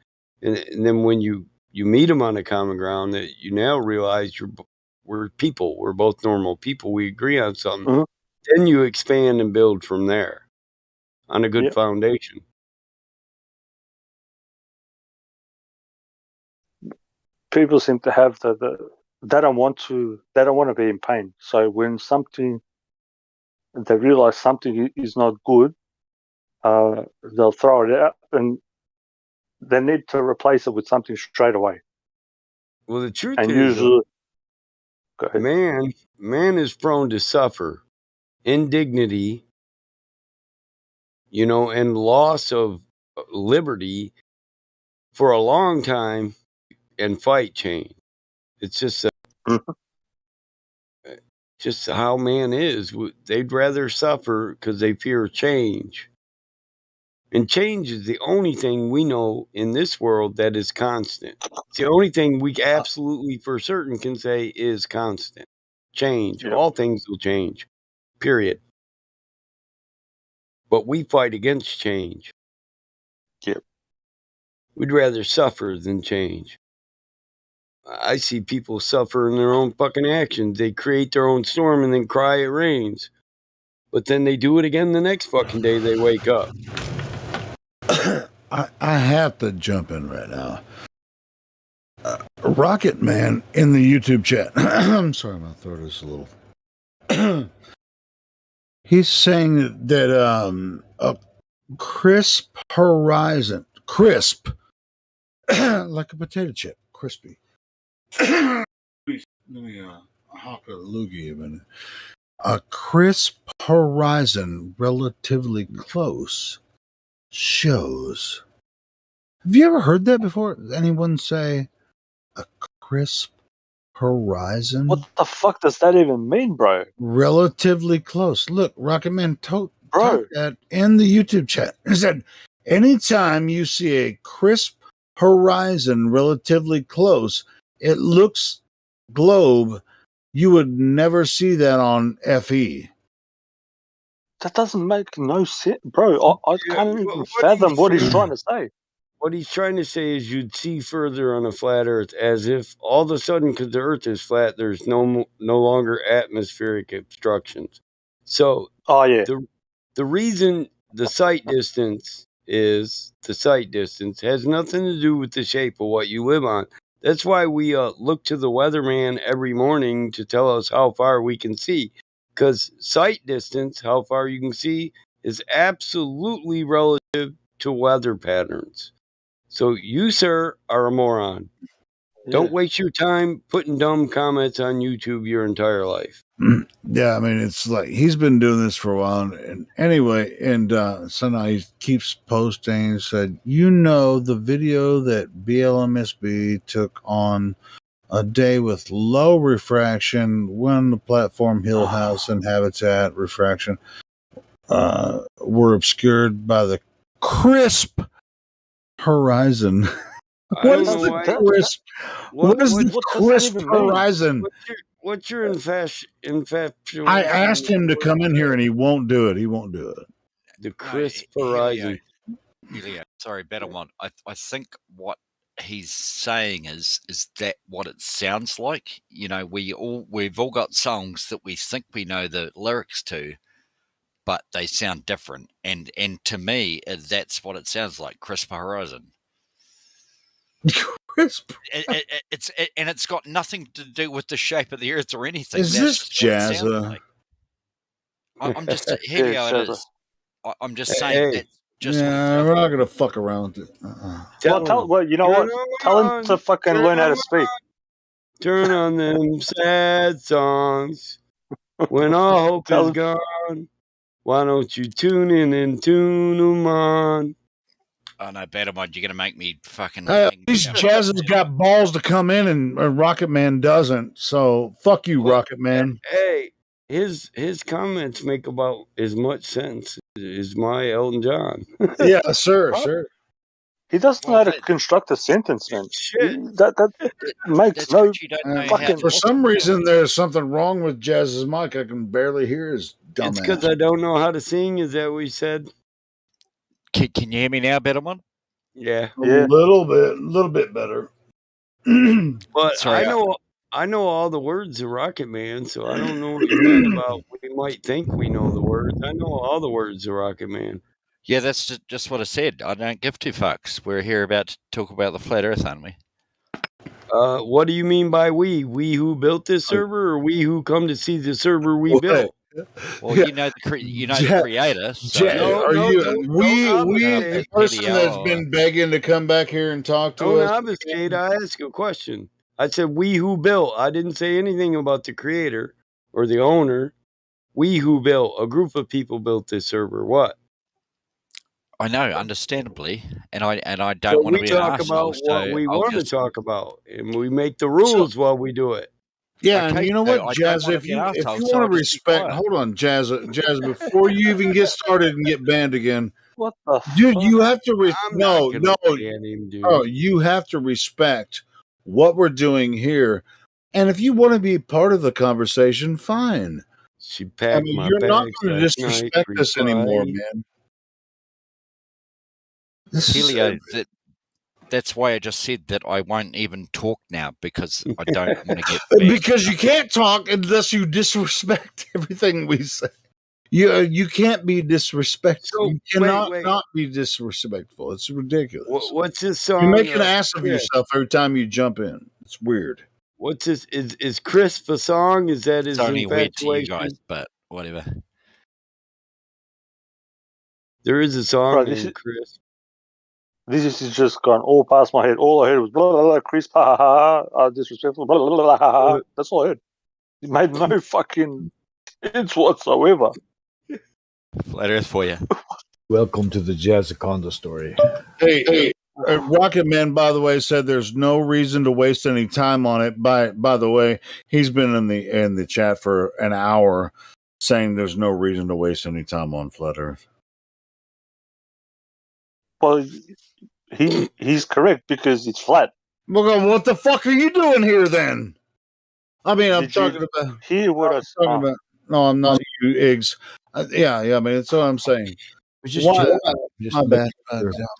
and then when you meet them on a common ground, that you now realize we're people. We're both normal people. We agree on something. Mm-hmm. Then you expand and build from there on a good foundation. People seem to have they don't want to be in pain. So when they realize something is not good, they'll throw it out, and they need to replace it with something straight away. Well, the truth and is, usually, man is prone to suffer indignity, you know, and loss of liberty for a long time, and fight change. It's just just how man is. They'd rather suffer because they fear change. And change is the only thing we know in this world that is constant. It's the only thing we absolutely for certain can say is constant. Change. Yep. All things will change. Period. But we fight against change. Yep. We'd rather suffer than change. I see people suffer in their own fucking actions. They create their own storm and then cry it rains. But then they do it again the next fucking day they wake up. I have to jump in right now. Rocket Man in the YouTube chat. I'm sorry, my throat is a little. He's saying that a crisp horizon, crisp, like a potato chip, crispy. Let me hop a loogie a minute. A crisp horizon, relatively close, shows. Have you ever heard that before? Anyone say a crisp horizon? What the fuck does that even mean, bro? Relatively close. Look, Rocket Man typed that in the YouTube chat. He said, anytime you see a crisp horizon relatively close, it looks globe. You would never see that on FE. That doesn't make no sense, bro. I can't even fathom what he's trying to say. what he's trying to say is you'd see further on a flat Earth, as if all of a sudden, because the Earth is flat, there's no longer atmospheric obstructions. So, the reason the sight distance has nothing to do with the shape of what you live on. That's why we look to the weatherman every morning to tell us how far we can see, because sight distance, how far you can see, is absolutely relative to weather patterns. So you, sir, are a moron. Don't waste your time putting dumb comments on YouTube your entire life. Yeah, I mean, it's like he's been doing this for a while. And anyway, so now he keeps posting, said, the video that BLMSB took on a day with low refraction when the platform hill house and habitat refraction were obscured by the crisp horizon. What is the crisp? What is the crisp horizon? What's your infatuation? I asked him to come in here and he won't do it. He won't do it. The crisp horizon. Helio, sorry, Battlemont. I think what he's saying is that what it sounds like. We've all got songs that we think we know the lyrics to, but they sound different. And to me, that's what it sounds like. Crisp horizon. Crisp. It's got nothing to do with the shape of the Earth or anything. Is this Jazza? Like. I'm just Helio. It is. I'm just saying that. We're not gonna fuck around with it. You know what? Tell him to fucking learn how to speak. Turn on them sad songs when all hope is gone. Why don't you tune in and tune them on? Oh no, Battlemont, you're gonna make me fucking. These Jazza's got balls to come in and Rocket Man doesn't. So fuck you, Rocket Man. Hey, his comments make about as much sense as my Elton John. Yeah, sure. He doesn't know how to construct a sentence, man. That makes no fucking. For some reason, there's something wrong with Jazz's mic. I can barely hear his dumb It's because I don't know how to sing. Is that what you said? Can you hear me now, Battlemont? Yeah, a little bit better. But Sorry, I know all the words of Rocket Man, so I don't know what you mean about we might think we know the words. I know all the words of Rocket Man. Yeah, that's just what I said. I don't give two fucks. We're here about to talk about the flat Earth, aren't we? What do you mean by we? We who built this server, or we who come to see the server we built? Well, you know the creator. So the person that's been begging to come back here and talk to us? Don't obfuscate. I asked a question. I said we who built. I didn't say anything about the creator or the owner. We who built. A group of people built this server. What? I know, understandably, and I don't want to be an arsehole. We talk about what we want to talk about, and we make the rules while we do it. Yeah, and you know what, Jazz? If you want to respect, hold on, Jazz, before you even get started and get banned again, what the dude, fuck? you have to you have to respect what we're doing here, and if you want to be part of the conversation, fine. She packed my you're not bags going to last disrespect night, us anymore, man. Helio, that's why I just said that I won't even talk now because I don't want to get banned. Because you can't talk unless you disrespect everything we say. You can't be disrespectful. You cannot not be disrespectful. It's ridiculous. What's this song? You make an ass of yourself every time you jump in. It's weird. What's this? Is Crisp a song? Is that his It's only weird to you infatuation? guys, but whatever. There is a song named Crisp. This is just gone all past my head. All I heard was blah blah blah, crisp, ha ha ha, disrespectful, blah blah blah, ha ha. That's all I heard. It made no fucking sense whatsoever. Flat Earth for you. Welcome to the Jazzaconda story. Hey, Rocket Man, by the way, said there's no reason to waste any time on it. By the way, he's been in the chat for an hour saying there's no reason to waste any time on Flat Earth. Well, he's correct because it's flat. Well, what the fuck are you doing here then? I mean, I'm talking about. Here, what I'm talking about. No, I'm not. You eggs. Yeah. I mean, that's what I'm saying. My bad.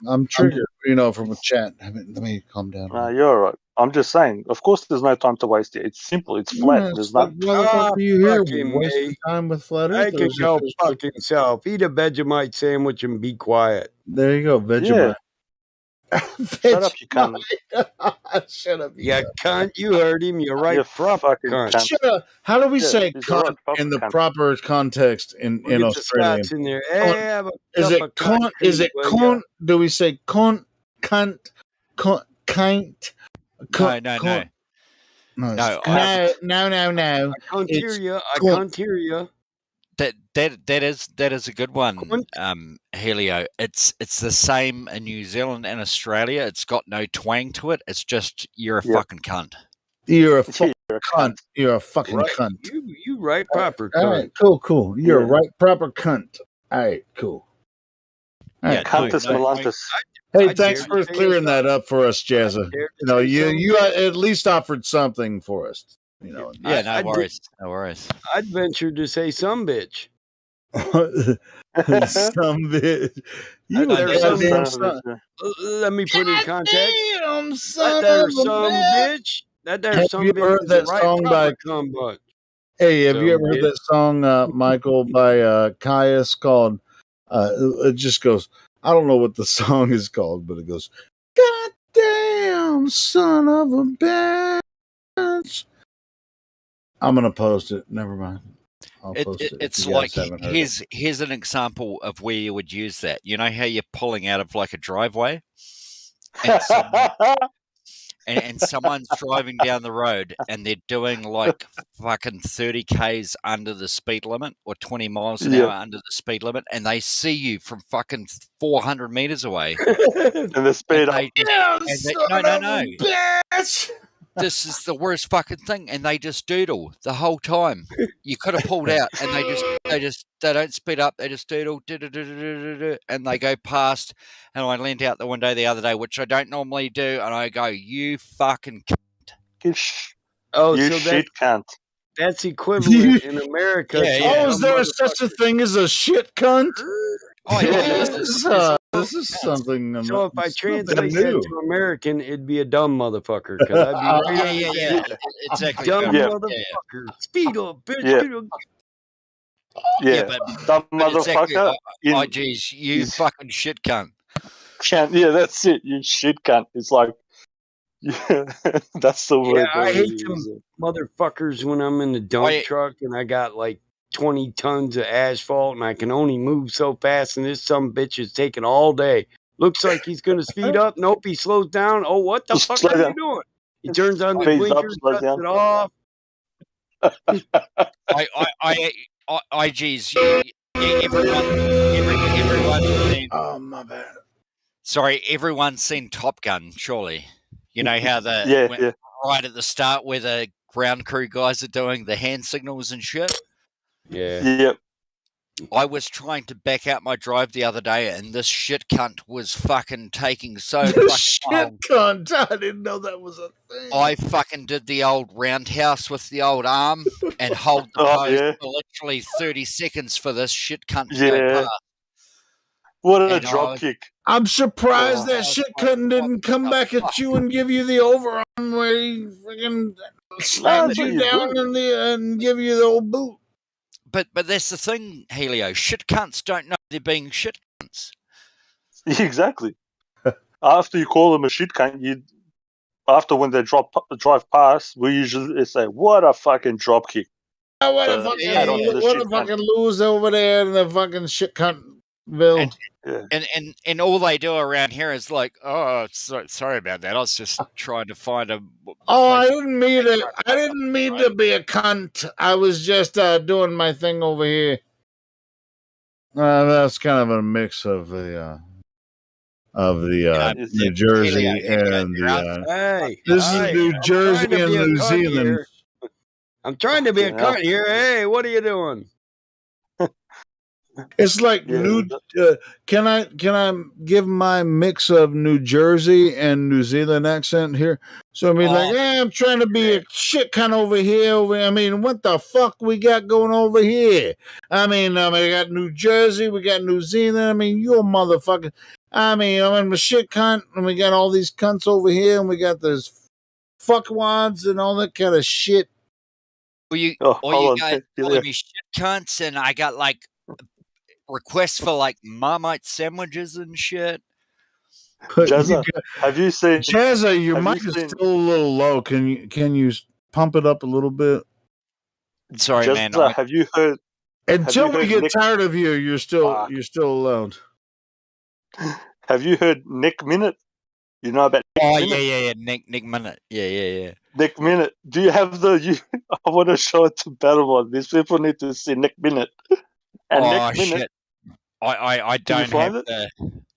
I'm triggered, from a chat. Let me calm down. You're all right. I'm just saying. Of course, there's no time to waste it. It's simple. It's flat. There's Why no. the fuck are you here fucking wasting mate. time with flat I earthers? can go fuck himself. Eat a Vegemite sandwich and be quiet. There you go, Vegemite. Shut up, you cunt. Shut up, you cunt. You heard him. You're right. Proper cunt. Shut up. How do we say he's cunt right, proper in the cunt. proper context in We'll get the Australian? Scots in there. Cunt. Hey, have a Is cup it of cunt? cotton Is it cream, will cunt? ya? Do we say cunt, cunt, cunt, cunt? No. No. I can't hear It's you. I cunt. can't hear you. That is a good one, Helio. It's the same in New Zealand and Australia. It's got no twang to it. It's just you're a fucking cunt. You're a fucking cunt. You're a fucking Right. cunt. You right proper All cunt. right, cool. You're a right proper cunt. All right, cool. All right, cool. Cantus Melantus. Hey, I thanks dare for to clearing say that up for us, Jazza. dare to You know, say you something. at least offered something for us. You know, Yeah, no I'd worries. No worries. I'd venture to say some bitch. some bit. You a There's some goddamn son. Let me put in context. Damn, son That of there's a some bitch. bitch. That there's Have some you ever bitch heard is that right song by? proper cunt. Hey, have you Some ever heard bitch. that song, Michael, by Caius called? It just goes. I don't know what the song is called, but it goes. Goddamn, son of a bitch. I'm gonna post it. Never mind. I'll post it. It's if you guys like haven't heard it. here's an example of where you would use that. You know how you're pulling out of like a driveway, and someone's driving down the road and they're doing like fucking 30 k's under the speed limit or 20 miles an hour under the speed limit, and they see you from fucking 400 meters away, and they speed up. No. Bitch. This is the worst fucking thing, and they just doodle the whole time. You could have pulled out, and they don't speed up. They just doodle, and they go past. And I leaned out the window the other day, which I don't normally do, and I go, "You fucking cunt." Oh, you so shit cunt. That's equivalent in America. Yeah. Oh, is there such a thing as a shit cunt? Oh, yeah. This is something. So if I something translate new. that to American, it'd be a dumb motherfucker because I'd be right on Yeah. Exactly. dumb Yeah. motherfucker. Speed up, bitch. Yeah. Speed up. Yeah, dumb but exactly, motherfucker. Geez, you fucking shit cunt. Yeah, that's it. You shit cunt. It's like, yeah, that's the word. Yeah, I that hate we them use. motherfuckers when I'm in the dump truck and I got like 20 tons of asphalt and I can only move so fast and this some bitch is taking all day. Looks like he's going to speed up. Nope, he slows down. Oh, what the fuck are you doing? He turns on the Speeds up, blinkers, slows shuts down. it off. Geez, everyone's seen. Oh, my bad. Sorry, everyone's seen Top Gun, surely. You know how right at the start where the ground crew guys are doing the hand signals and shit? Yeah. Yep. I was trying to back out my drive the other day, and this shit cunt was fucking taking so fucking long. Cunt. I didn't know that was a thing. I fucking did the old roundhouse with the old arm and hold the pose for literally 30 seconds for this shit cunt to go past. What a And drop kick. I'm surprised that shit cunt didn't come back at you and give you the overarm where he freaking slammed you down and give you the old boot. But that's the thing, Helio. Shit cunts don't know they're being shit cunts. Exactly. After you call them a shit cunt, after when they drive past, we usually say, "What a fucking drop kick!" What a fucking lose over there in the fucking shit cuntville. And all they do around here is like, oh, sorry about that. I was just trying to find a. Oh, I didn't mean it. I didn't mean to be a cunt. I was just doing my thing over here. That's kind of a mix of the New Jersey and the. This is New Jersey and New Zealand. I'm trying to be a cunt here. Hey, what are you doing? It's like can I give my mix of New Jersey and New Zealand accent here? So I mean, I'm trying to be a shit cunt over here. I mean, what the fuck we got going over here? I mean, we got New Jersey, we got New Zealand. I mean, you're a motherfucker. I mean, I'm a shit cunt, and we got all these cunts over here, and we got those fuckwads and all that kind of shit. Or you hold guys on. calling me shit cunts, and I got like requests for like Marmite sandwiches and shit. Jazza, have you seen? Jazza, your mic is still a little low. Can you pump it up a little bit? Sorry, Jazza, man. have you heard? Until we get tired of you, you're still allowed. Have you heard Nick Minute? You know about Nick Minute? Yeah. Nick Minute. Yeah. Nick Minute. Do you have the? I want to show it to Battlebot. These people need to see Nick Minute. And Nick Minute. Shit. I don't have the.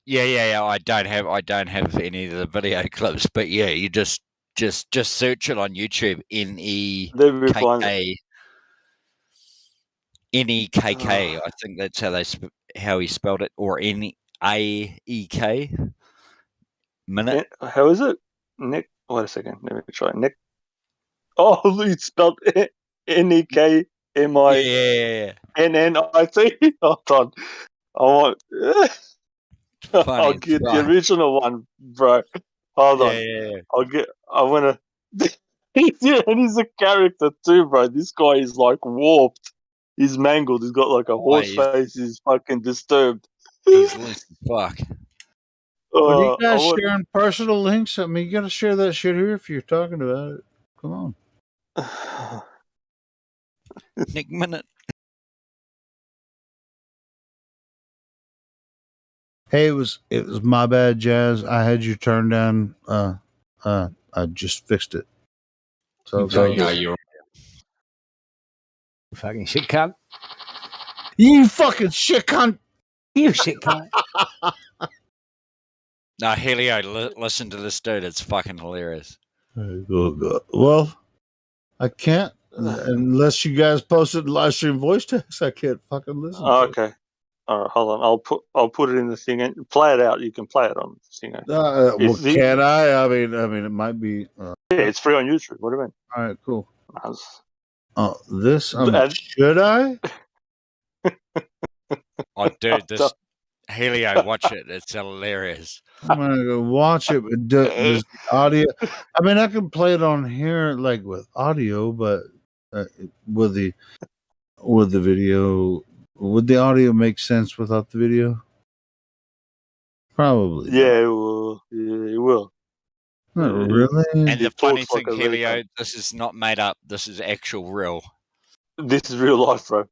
Yeah. I don't have any of the video clips, but yeah, you just search it on YouTube. NEKK. NEKK. I think that's how he spelled it, or NAEK. Minute. How is it? Nick. Wait a second. Let me try. Nick. Oh, it's spelled NEKMINNIT. Hold on. I want. I'll get the original one, bro. Hold on. Yeah. I want to. Yeah, and he's a character too, bro. This guy is like warped. He's mangled. He's got like a horse face. He's fucking disturbed. He's loose as fuck. But you guys sharing personal links? I mean, you got to share that shit here if you're talking about it. Come on. Nick Minute. Hey, it was my bad, Jazz. I had you turn down. I just fixed it. So you're fucking shit cunt. You fucking shit cunt. You shit cunt. No, Helio, listen to this dude. It's fucking hilarious. Oh, God. Well, I can't unless you guys posted live stream voice text. I can't fucking listen. Okay. All right, hold on. I'll put it in the thing and play it out. You can play it on the thing. Well, can I? I mean, it might be. Yeah, it's free on YouTube. What do you mean? All right, cool. Oh, this. Should I? Oh, dude, this Helio, watch it. It's hilarious. I'm gonna go watch it. But does the audio? I mean, I can play it on here like with audio, but with the video, would the audio make sense without the video? Probably. Yeah, it will. Yeah, it will. Not really. And the funny thing, Helio, this is not made up. This is actual real. This is real life, bro.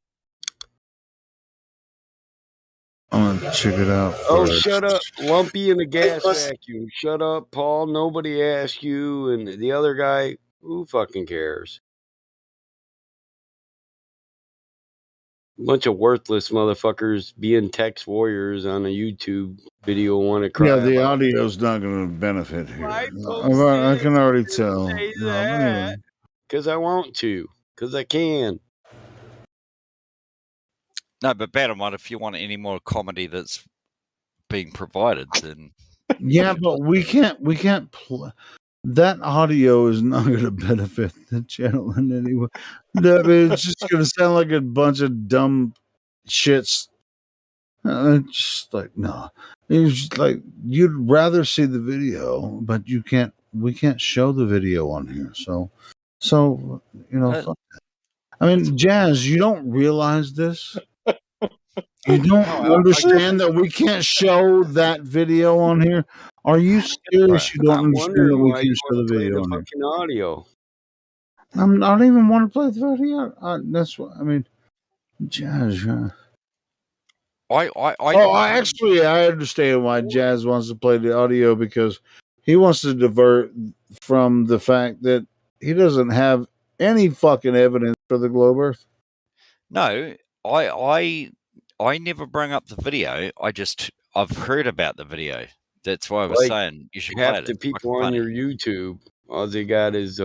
I'm gonna check it out. Oh, shut up, Lumpy in the gas vacuum. Shut up, Paul. Nobody asked you, and the other guy. Who fucking cares? Bunch of worthless motherfuckers being text warriors on a YouTube video want to cry. Yeah, the audio's not going to benefit here. I can already tell. Because I want to. Because I can. No, but Battlebot, if you want any more comedy that's being provided, then yeah, but we can't that audio is not going to benefit the channel in any way. I mean, it's just going to sound like a bunch of dumb shits. Just like, no. It's just like, you'd rather see the video, but we can't show the video on here. So you know, fuck that. I mean, Jazz, you don't realize this? You don't understand that we can't show that video on here? Are you serious? You don't understand that we can't show the video on here? Fucking audio. I don't even want to play the video. That's what I mean. Jazz. Actually, I understand why Jazz wants to play the audio, because he wants to divert from the fact that he doesn't have any fucking evidence for the globe Earth. No, I never bring up the video. I've heard about the video. That's why I was saying you should play it. Half the people on your YouTube, all they got is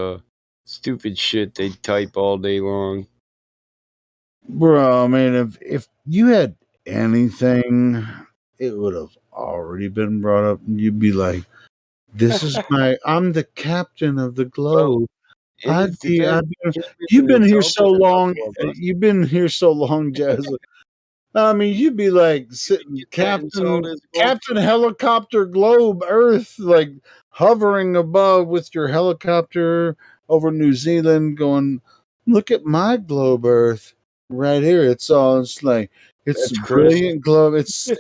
stupid shit they type all day long. Bro, I mean, if you had anything, it would have already been brought up, and you'd be like, "This is I'm the captain of the globe." You've been here so long. You've been here so long, Jazz. I mean, you'd be like sitting Captain Helicopter Globe Earth, like hovering above with your helicopter over New Zealand, going, "Look at my globe Earth right here." It's like it's a brilliant globe. It's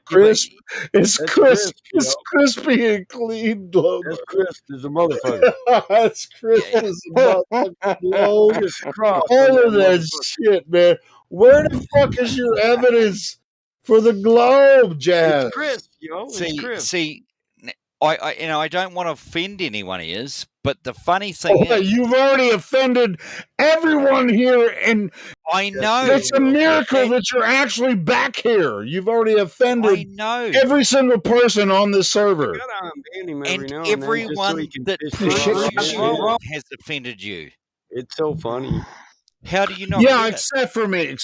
crisp. It's crisp. It's crispy and clean globe. That's crisp as a motherfucker. It's crisp as a motherfucking globe. All of that shit, man. Where the fuck is your evidence for the globe, Jazz? It's crisp, yo. It's crisp. See, I don't want to offend anyone, but the funny thing is, you've already offended everyone here, and I know it's a miracle that you're actually back here. You've already offended every single person on this server. And everyone that proves you wrong has offended you. It's so funny. How do you not? Yeah, except for me,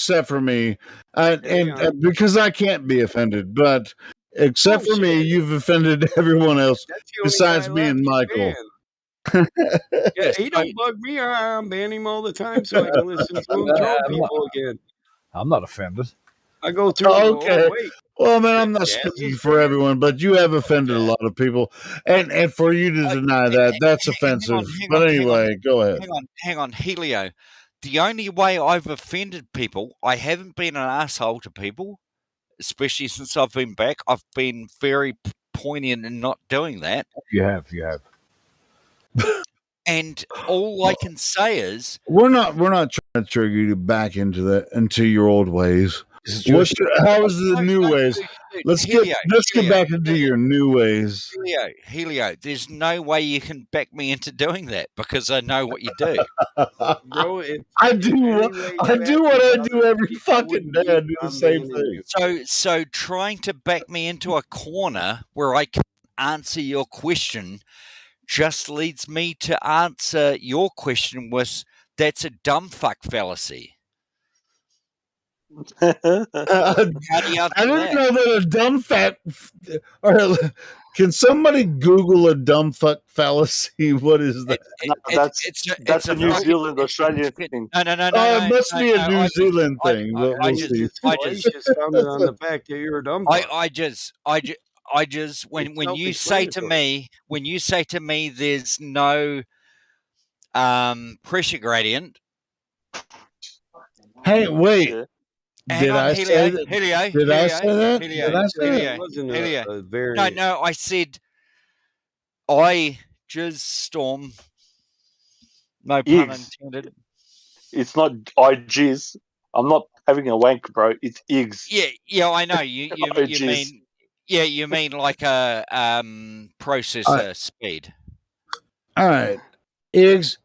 and because I can't be offended, but except for me, you've offended everyone else besides me and Michael. Yeah, he don't bug me. I ban him all the time so I can listen to him troll people again. I'm not offended. I go through. Okay. Well, man, I'm not speaking for everyone, but you have offended a lot of people, and for you to deny that, that's offensive. But anyway, go ahead. Hang on, Helio. The only way I've offended people, I haven't been an asshole to people, especially since I've been back. I've been very poignant in not doing that. You have. And all I can say is we're not trying to trigger you back into your old ways. How is the new ways? Let's get back into your new ways. Helio, there's no way you can back me into doing that because I know what you do. Bro, I do what I do every fucking day. I do the same thing. So trying to back me into a corner where I can't answer your question just leads me to answer your question with, that's a dumb fuck fallacy. I didn't know that a dumb fact. Can somebody Google a dumb fuck fallacy? What is that? That's a New Zealand Australian thing. No. It must be a New Zealand thing. I just found it on the fact that you're a dumb fuck. I just when you say to me there's no pressure gradient. Hey, wait. Did I say that? Did I say that? No, I said I jizz storm. No pun intended. It's not I jizz. I'm not having a wank, bro. It's eggs. Yeah, I know. You mean you mean like a processor speed. All right. Eggs.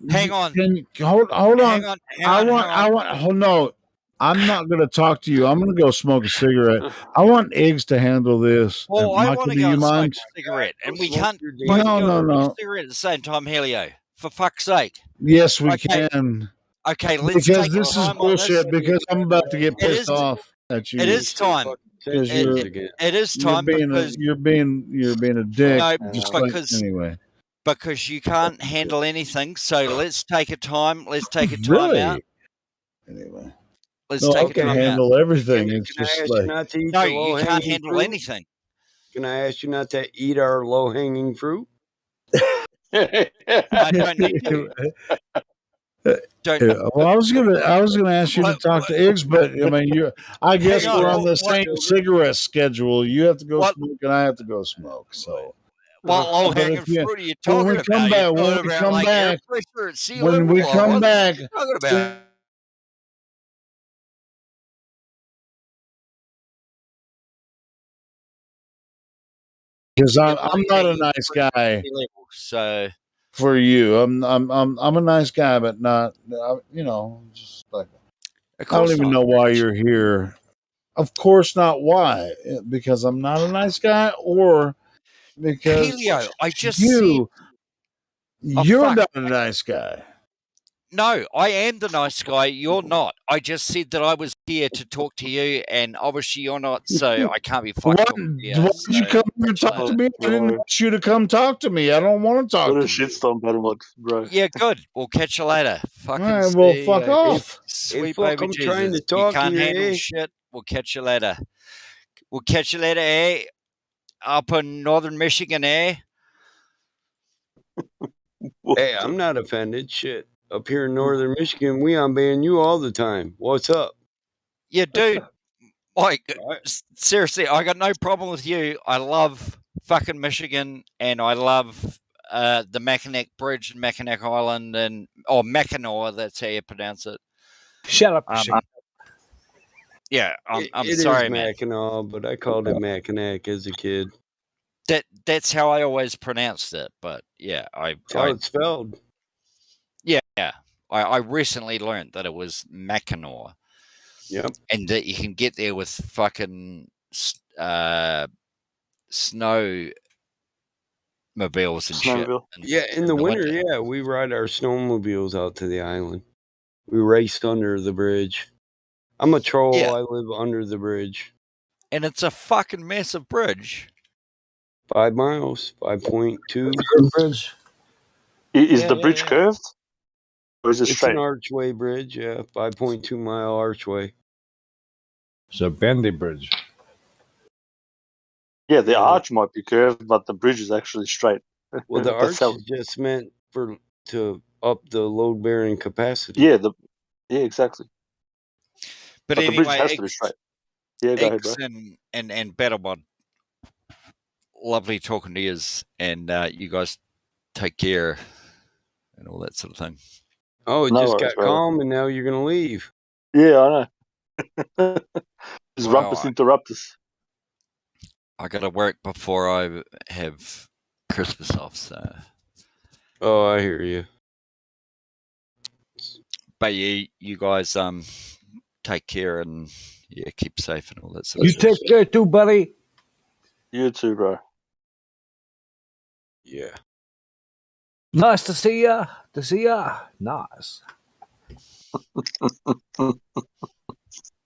Hang on. Hold on. I want. No, I'm not going to talk to you. I'm going to go smoke a cigarette. I want Eggs to handle this. Well, I want to go smoke a cigarette, and we can't both go a cigarette at the same time, Helio. For fuck's sake. Yes, we can. Okay, let's because take this is bullshit. Because I'm about to get pissed off at you. It is time. It is time because you're being a dick. No, anyway. Because you can't handle anything. So let's take a time. Let's take a time really? out. Anyway. Let's take I can handle everything. It's just like no, you can't handle anything. Can I ask you not to eat our low-hanging fruit? I don't need to. Well, I was gonna ask you to talk to Iggs, but I mean, I guess we're on the same cigarette schedule. You have to go smoke, and I have to go smoke. So, what low-hanging fruit are you talking about? When we come back, because I'm not a nice guy. So for you, I'm a nice guy, but not just like I don't even know why you're here. Of course not. Why? Because I'm not a nice guy, or because Helio, I just you're not a nice guy. No, I am the nice guy. You're not. I just said that I was here to talk to you, and obviously you're not, so I can't be fucking talking to you. Why did you come here and talk to me? I didn't want you to come talk to me. I don't want to talk to you. Shitstorm battle box, bro. Yeah, good. We'll catch you later. Fucking All right, well, see, fuck off. sweet fuck, baby I'm trying to Jesus. You talk can't here, handle eh? shit. We'll catch you later. We'll catch you later, eh? Up in northern Michigan, eh? Hey, I'm not offended. Shit. Up here in northern Michigan, we on ban you all the time. What's up? Yeah, dude. Like, seriously, I got no problem with you. I love fucking Michigan, and I love the Mackinac Bridge and Mackinac Island, or Mackinac, that's how you pronounce it. Shut up, Yeah, I'm It sorry, is man. Mackinac, but I called it Mackinac as a kid. That's how I always pronounced it, but yeah, That's how it's spelled. Yeah, I recently learned that it was Mackinac. Yep. And that you can get there with fucking snow mobiles and shit. Yeah, in the winter, yeah, we ride our snowmobiles out to the island. We raced under the bridge. I'm a troll. Yeah. I live under the bridge. And it's a fucking massive bridge. 5 miles, 5.2. Bridge. Is the bridge curved? Or is it It's straight? an archway bridge, yeah, 5.2 mile archway. It's a bendy bridge. Yeah, the arch might be curved, but the bridge is actually straight. Well, the That's arch how- is just meant to up the load bearing capacity. Yeah, exactly. But the anyway, bridge has to be straight. Yeah, go ahead, bro. and Battlebot, lovely talking to you, and you guys take care and all that sort of thing. Oh, it No just worries, got brother. calm, and now you're gonna leave. Yeah, I know. Just Well, rumpus interruptus. I got to work before I have Christmas off, so. Oh, I hear you. But you guys take care and keep safe and all that sort You of stuff. take care too, buddy. You too, bro. Yeah. Nice to see ya. Nice.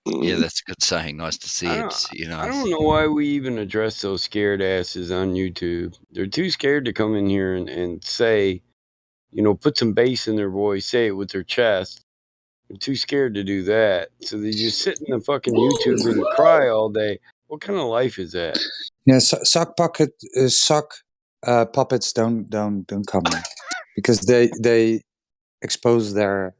Yeah, that's a good saying. Nice to see I you. don't, To see you. I don't know why we even address those scared asses on YouTube. They're too scared to come in here and say, put some bass in their voice, say it with their chest. They're too scared to do that. So they just sit in the fucking YouTube and cry all day. What kind of life is that? Yeah, sock puppets don't come in because they expose their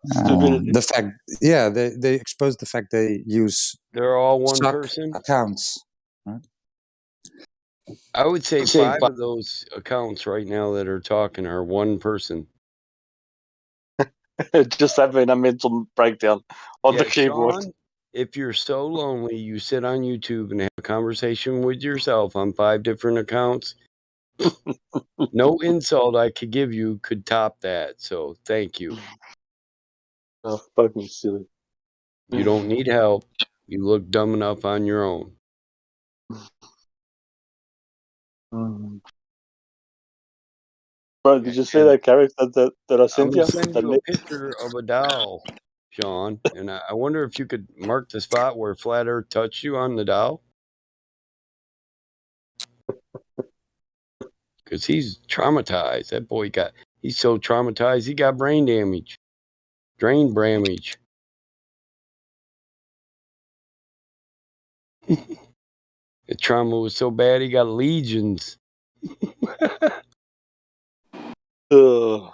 the fact. Yeah, they expose the fact they use. They're all one sock person? accounts. Right? I would say 5 of those accounts right now that are talking are one person. Just having a mental breakdown on the keyboard. Sean, if you're so lonely, you sit on YouTube and have a conversation with yourself on 5 different accounts. No insult I could give you could top that. So thank you. Oh, fucking silly. You don't need help. You look dumb enough on your own. Bro, did you see that character that I I'm sent going you? to send That you a picture of a doll, Sean. And I wonder if you could mark the spot where Flat Earth touched you on the doll. Because he's traumatized. That boy he's so traumatized, he got brain damage. Brain damage. The trauma was so bad, he got legions. Ugh.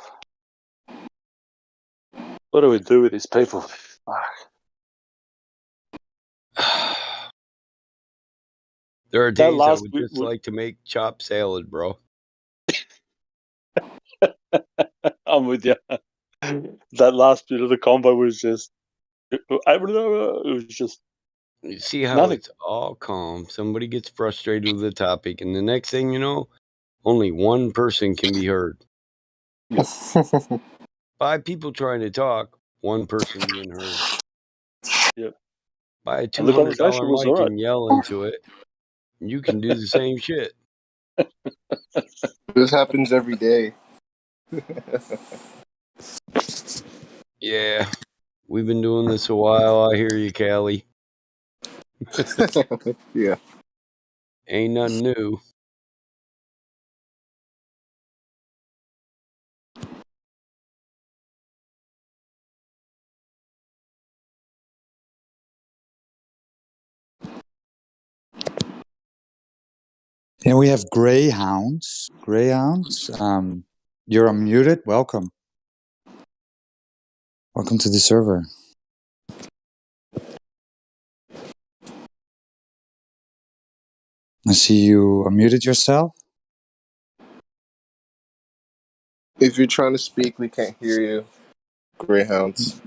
What do we do with these people? Fuck. There are That days I last would bit just like to make chopped salad, bro. I'm with you. That last bit of the combo was just. It was just. You see how Nothing. it's all calm. Somebody gets frustrated with the topic, and the next thing you know, only one person can be heard. 5 people trying to talk, one person being heard. Yeah. Buy a And the $200 conversation was mic alright. and yell into it. You can do the same shit. This happens every day. Yeah. We've been doing this a while. I hear you, Callie. Yeah. Ain't nothing new. And we have Greyhounds. Greyhounds, you're unmuted. Welcome. Welcome to the server. I see you unmuted yourself. If you're trying to speak, we can't hear you. Greyhounds.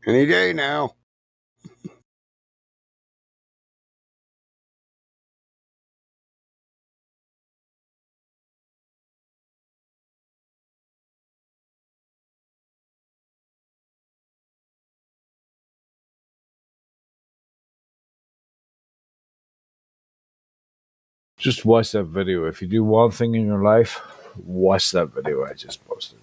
Any day now. Just watch that video. If you do one thing in your life, watch that video I just posted.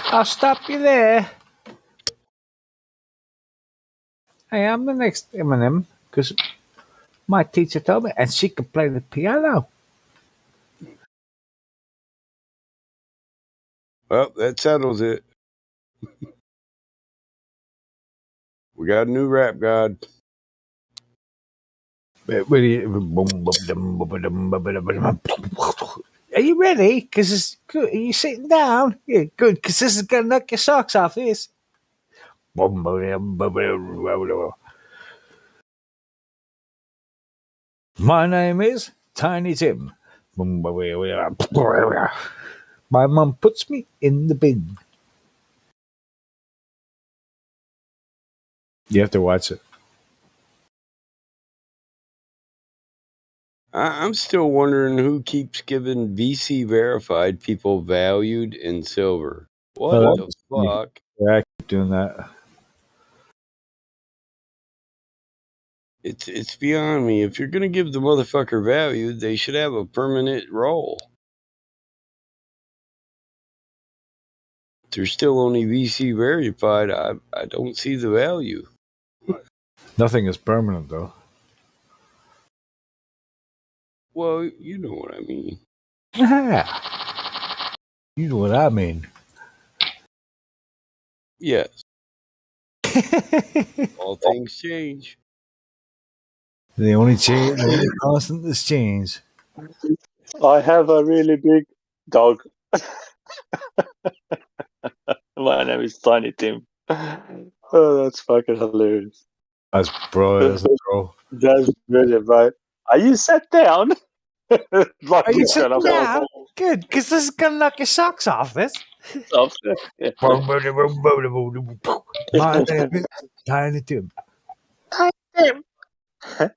I'll stop you there. I am the next Eminem because my teacher told me, and she can play the piano. Well, that settles it. We got a new rap god. Are you ready? Because it's good. Are you sitting down? Yeah, good. Because this is gonna knock your socks off. This. My name is Tiny Tim. My mum puts me in the bin. You have to watch it. I'm still wondering who keeps giving VC verified people valued in silver. What the fuck? Yeah, I keep doing that. It's beyond me. If you're gonna give the motherfucker value, they should have a permanent role. They're still only VC verified. I don't see the value. Nothing is permanent, though. Well, you know what I mean. You know what I mean. Yes. All things change. The only change, the only constant is change. I have a really big dog. My name is Tiny Tim. Oh, that's fucking hilarious. That's bro. That's brilliant, right? Are you sat down? Are you sitting down? Good, because this is gonna knock your socks off. This. My name is Tiny Tim. Tiny Tim.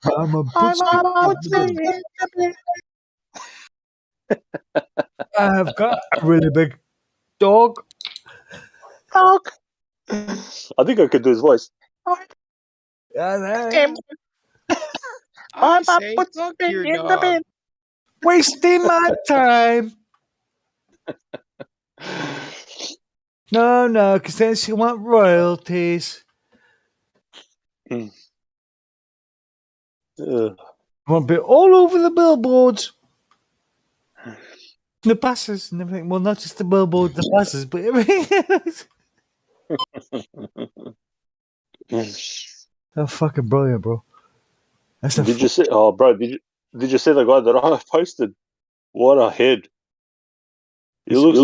Mama puts me in the bin. I've got a really big dog. Dog. I think I could do his voice. Tim. I say fuck your dog. Wasting my time. No, because then she want royalties. Want to be all over the billboards. The buses and everything. Well, not just the billboards, the buses, but everything else. Oh, fucking brilliant, bro. Did you see? Oh, bro, did you see the guy that I posted? What a head! He looks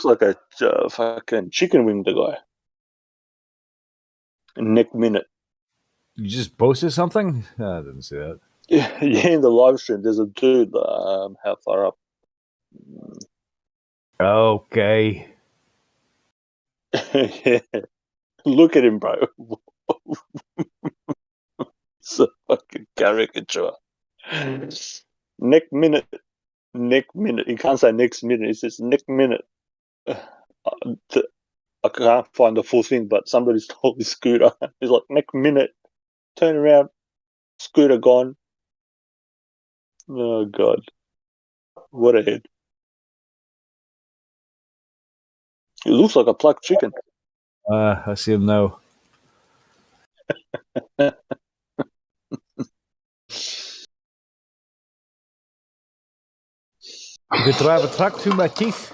like a fucking chicken wing. The guy. Nick Minute. You just posted something? I didn't see that. Yeah, in the live stream, there's a dude. How far up? Okay. Yeah. Look at him, bro. It's a fucking caricature. Next minute. You can't say next minute. It says next minute. I can't find the full thing, but somebody stole his scooter. He's like, next minute, turn around, scooter gone. Oh god, what a head! It looks like a plucked chicken. I see him now. You could drive a truck through my teeth.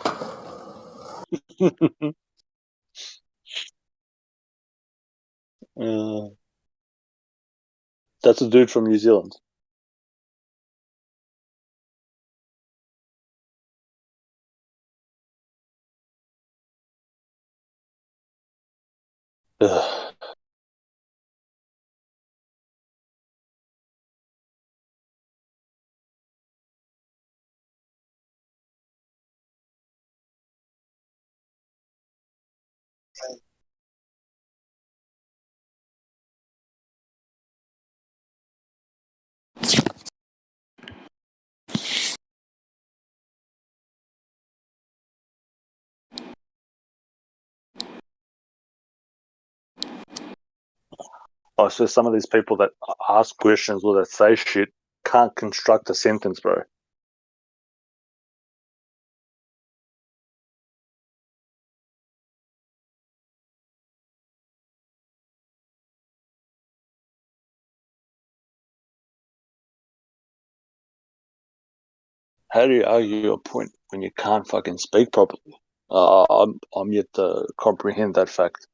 That's a dude from New Zealand. Ugh. Oh, so some of these people that ask questions or that say shit can't construct a sentence, bro. How do you argue your point when you can't fucking speak properly? I'm yet to comprehend that fact.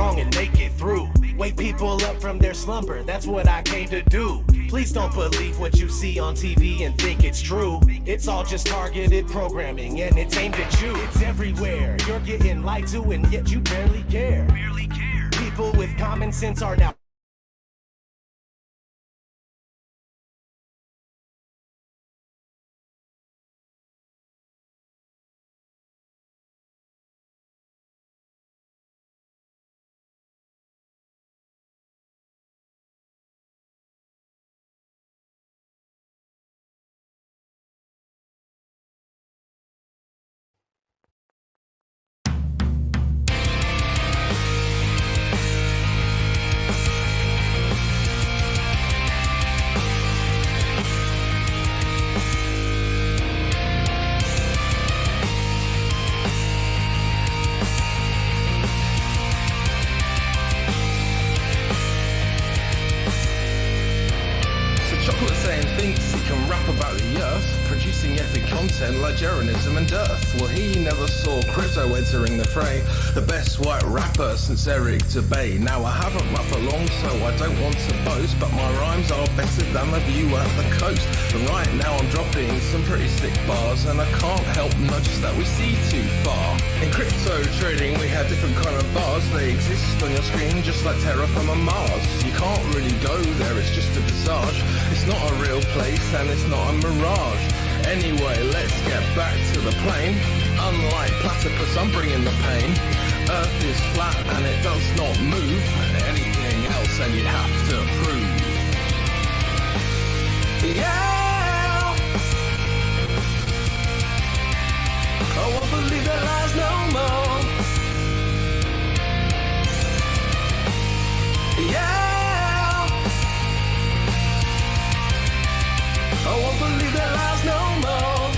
strong and make it through. Wake people up from their slumber, that's what I came to do. Please don't believe what you see on TV and think it's true. It's all just targeted programming and it's aimed at you. It's everywhere, you're getting lied to and yet you barely care. People with common sense are now Ligerianism and dearth. Well, he never saw crypto entering the fray. The best white rapper since Eric Debay. Now I haven't rapped for long, so I don't want to boast, but my rhymes are better than the view at the coast. And right now I'm dropping some pretty sick bars, and I can't help notice that we see too far. In crypto trading, we have different kind of bars. They exist on your screen just like terraforming Mars. You can't really go there, it's just a visage. It's not a real place and it's not a mirage. Anyway, let's get back to the plane. Unlike platypus, I'm bringing the pain. Earth is flat and it does not move. Anything else and you'd have to prove. Yeah, I won't believe their lies no more. Yeah, I won't believe their lies no more.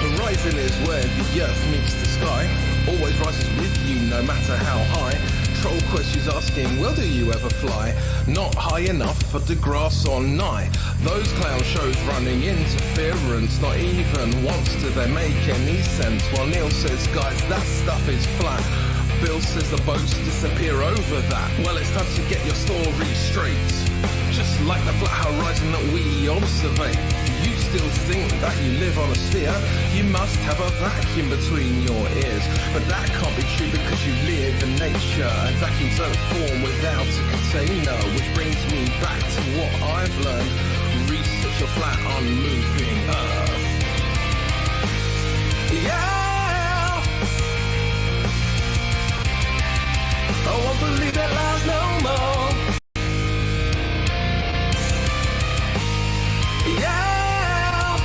Horizon is where the earth meets the sky. Always rises with you no matter how high. Troll questions asking, well, do you ever fly? Not high enough for the grass or nigh. Those clown shows running interference. Not even once do they make any sense. While Neil says, guys, that stuff is flat. Bill says the boats disappear over that. Well, it's time to get your story straight. Just like the flat horizon that we observe. You still think that you live on a sphere. You must have a vacuum between your ears. But that can't be true because you live in nature. And vacuums don't form without a container. Which brings me back to what I've learned. Research a flat unmoving earth. Yeah, I won't believe that lies no more. Yeah,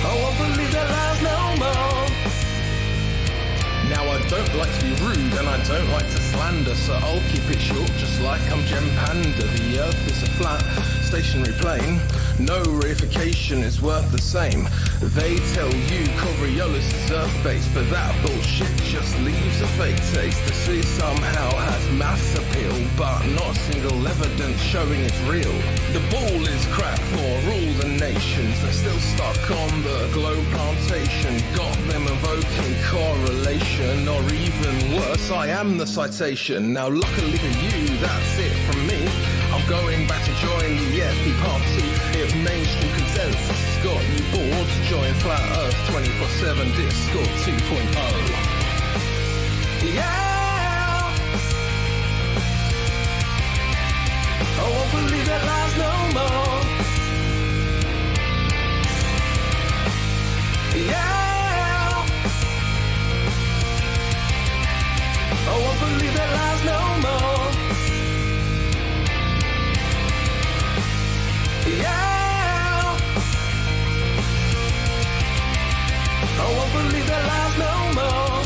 I won't believe that lies no more. Now I don't like to be rude and I don't like to slander, so I'll keep it short just like I'm Gem Panda. The earth is a flat, stationary plane. No reification is worth the same. They tell you Coriolis is earth-based, but that bullshit just leaves a fake taste. The sea somehow has mass appeal, but not a single evidence showing it's real. The ball is crap for all the nations. They're still stuck on the globe plantation. Got them invoking correlation, or even worse, I am the citation. Now luckily for you, that's it from me. I'm going back to join the FP party. If mainstream consensus has got you bored, join Flat Earth 24/7 Discord 2.0. Yeah, I won't believe that lies no more. Yeah, I won't believe that lies no more. Yeah, I won't believe that lies no more.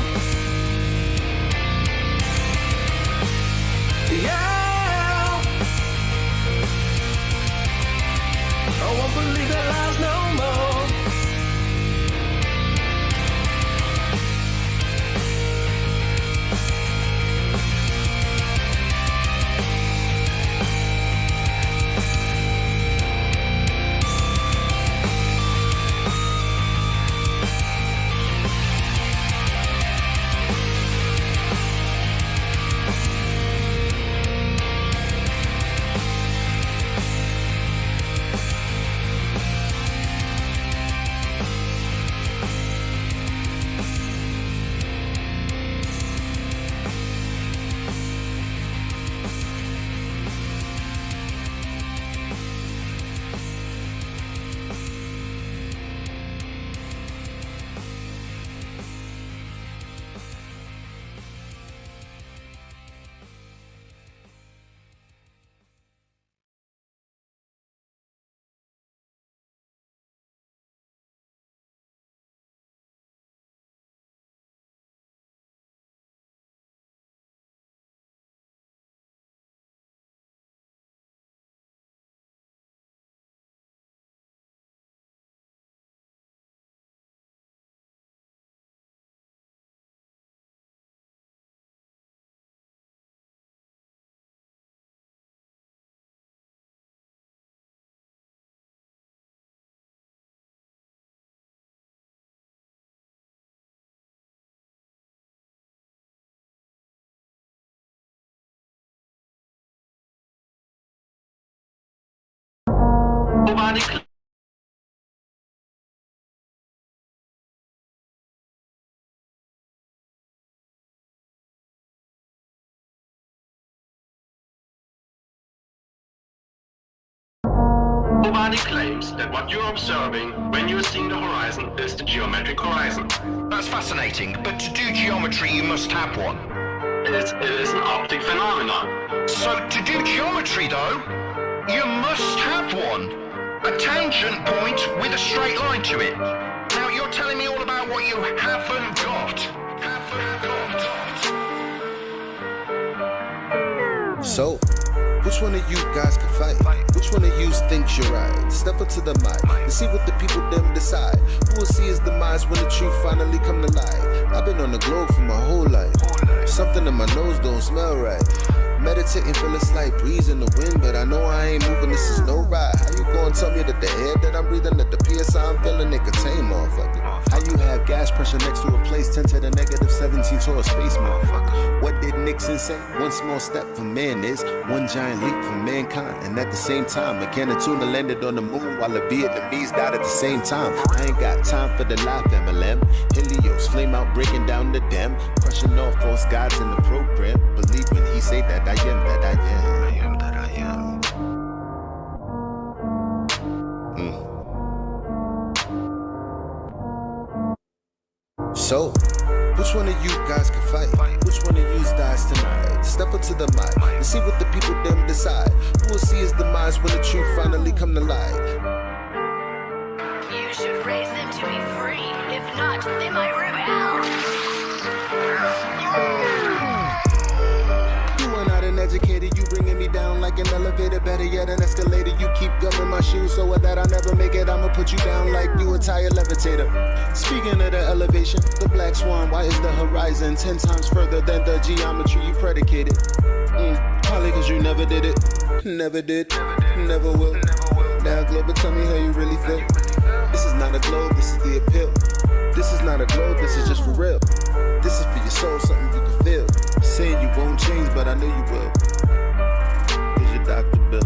Nobody claims that what you're observing when you're seeing the horizon is the geometric horizon. That's fascinating, but to do geometry you must have one. It is an optic phenomenon. So to do geometry though, you must have one. A tangent point with a straight line to it. Now you're telling me all about what you haven't got. So, which one of you guys can fight? Which one of you thinks you're right? Step up to the mic and see what the people them decide. Who will see his demise when the truth finally come to light? I've been on the globe for my whole life. Something in my nose don't smell right. Meditating, feel a slight breeze in the wind, but I know I ain't moving, this is no ride. How you gonna tell me that the air that I'm breathing, that the PSI I'm feeling, it contain, motherfucker? How you have gas pressure next to a place 10 to the negative 17 to a space, motherfucker? What did Nixon say? One small step for man is one giant leap for mankind. And at the same time, a can of tuna landed on the moon while the Vietnamese died at the same time. I ain't got time for the life MLM. Helios, flame out, breaking down the dam, crushing all false gods in the program. Believe when he say that I am that I am. I am that I am. So, which one of you guys can fight? Which one of you dies tonight? Step up to the mic and see what the people them decide. Who will see his demise when the truth finally come to light? You should raise them to be free. If not, they might rebel. Educated, you bringing me down like an elevator, better yet an escalator. You keep gumming my shoes so that I never make it. I'ma put you down like you a tire levitator. Speaking of the elevation, the black swan, why is the horizon 10 times further than the geometry you predicated? Probably cause you never did it, never did, never will. Now global, tell me how you really feel. This is not a globe, this is the appeal. This is not a globe, this is just for real. This is for your soul, something you can feel. Saying you won't change, but I know you will. Here's your Dr. Bill.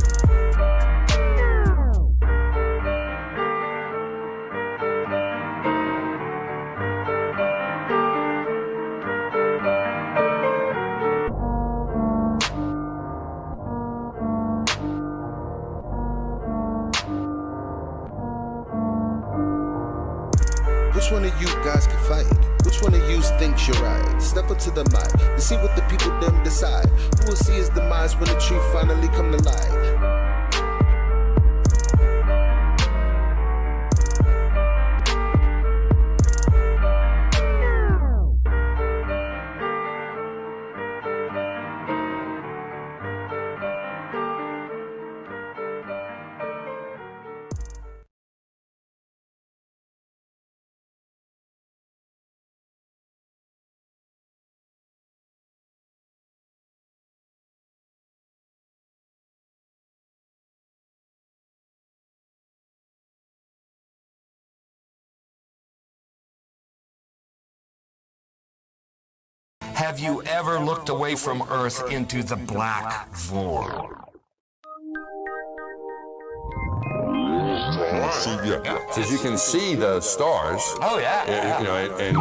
Which one of you guys can fight? Which one of you thinks you're right? Step up to the mic and see what the people them decide. Who will see his demise when the truth finally come to light? Have you ever looked away from Earth into the black void? Yeah, because you can see the stars. Oh yeah. You know, and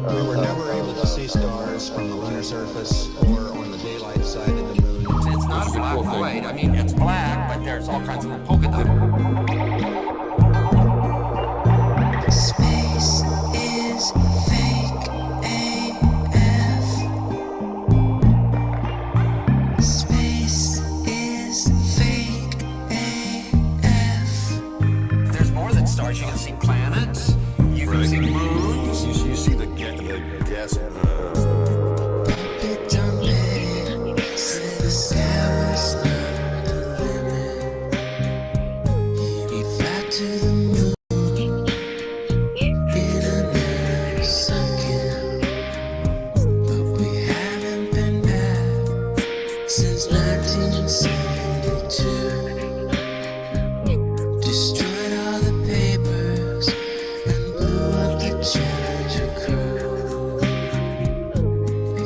we were never able to see stars from the lunar surface or on the daylight side of the moon. It's not a black void. I mean, it's black, but there's all kinds of polka dots. Space is fake AF. Space is fake AF. There's more than stars. You can see planets. You can see moons. you see the gas. Since 1972, destroyed all the papers and blew up the Challenger crew.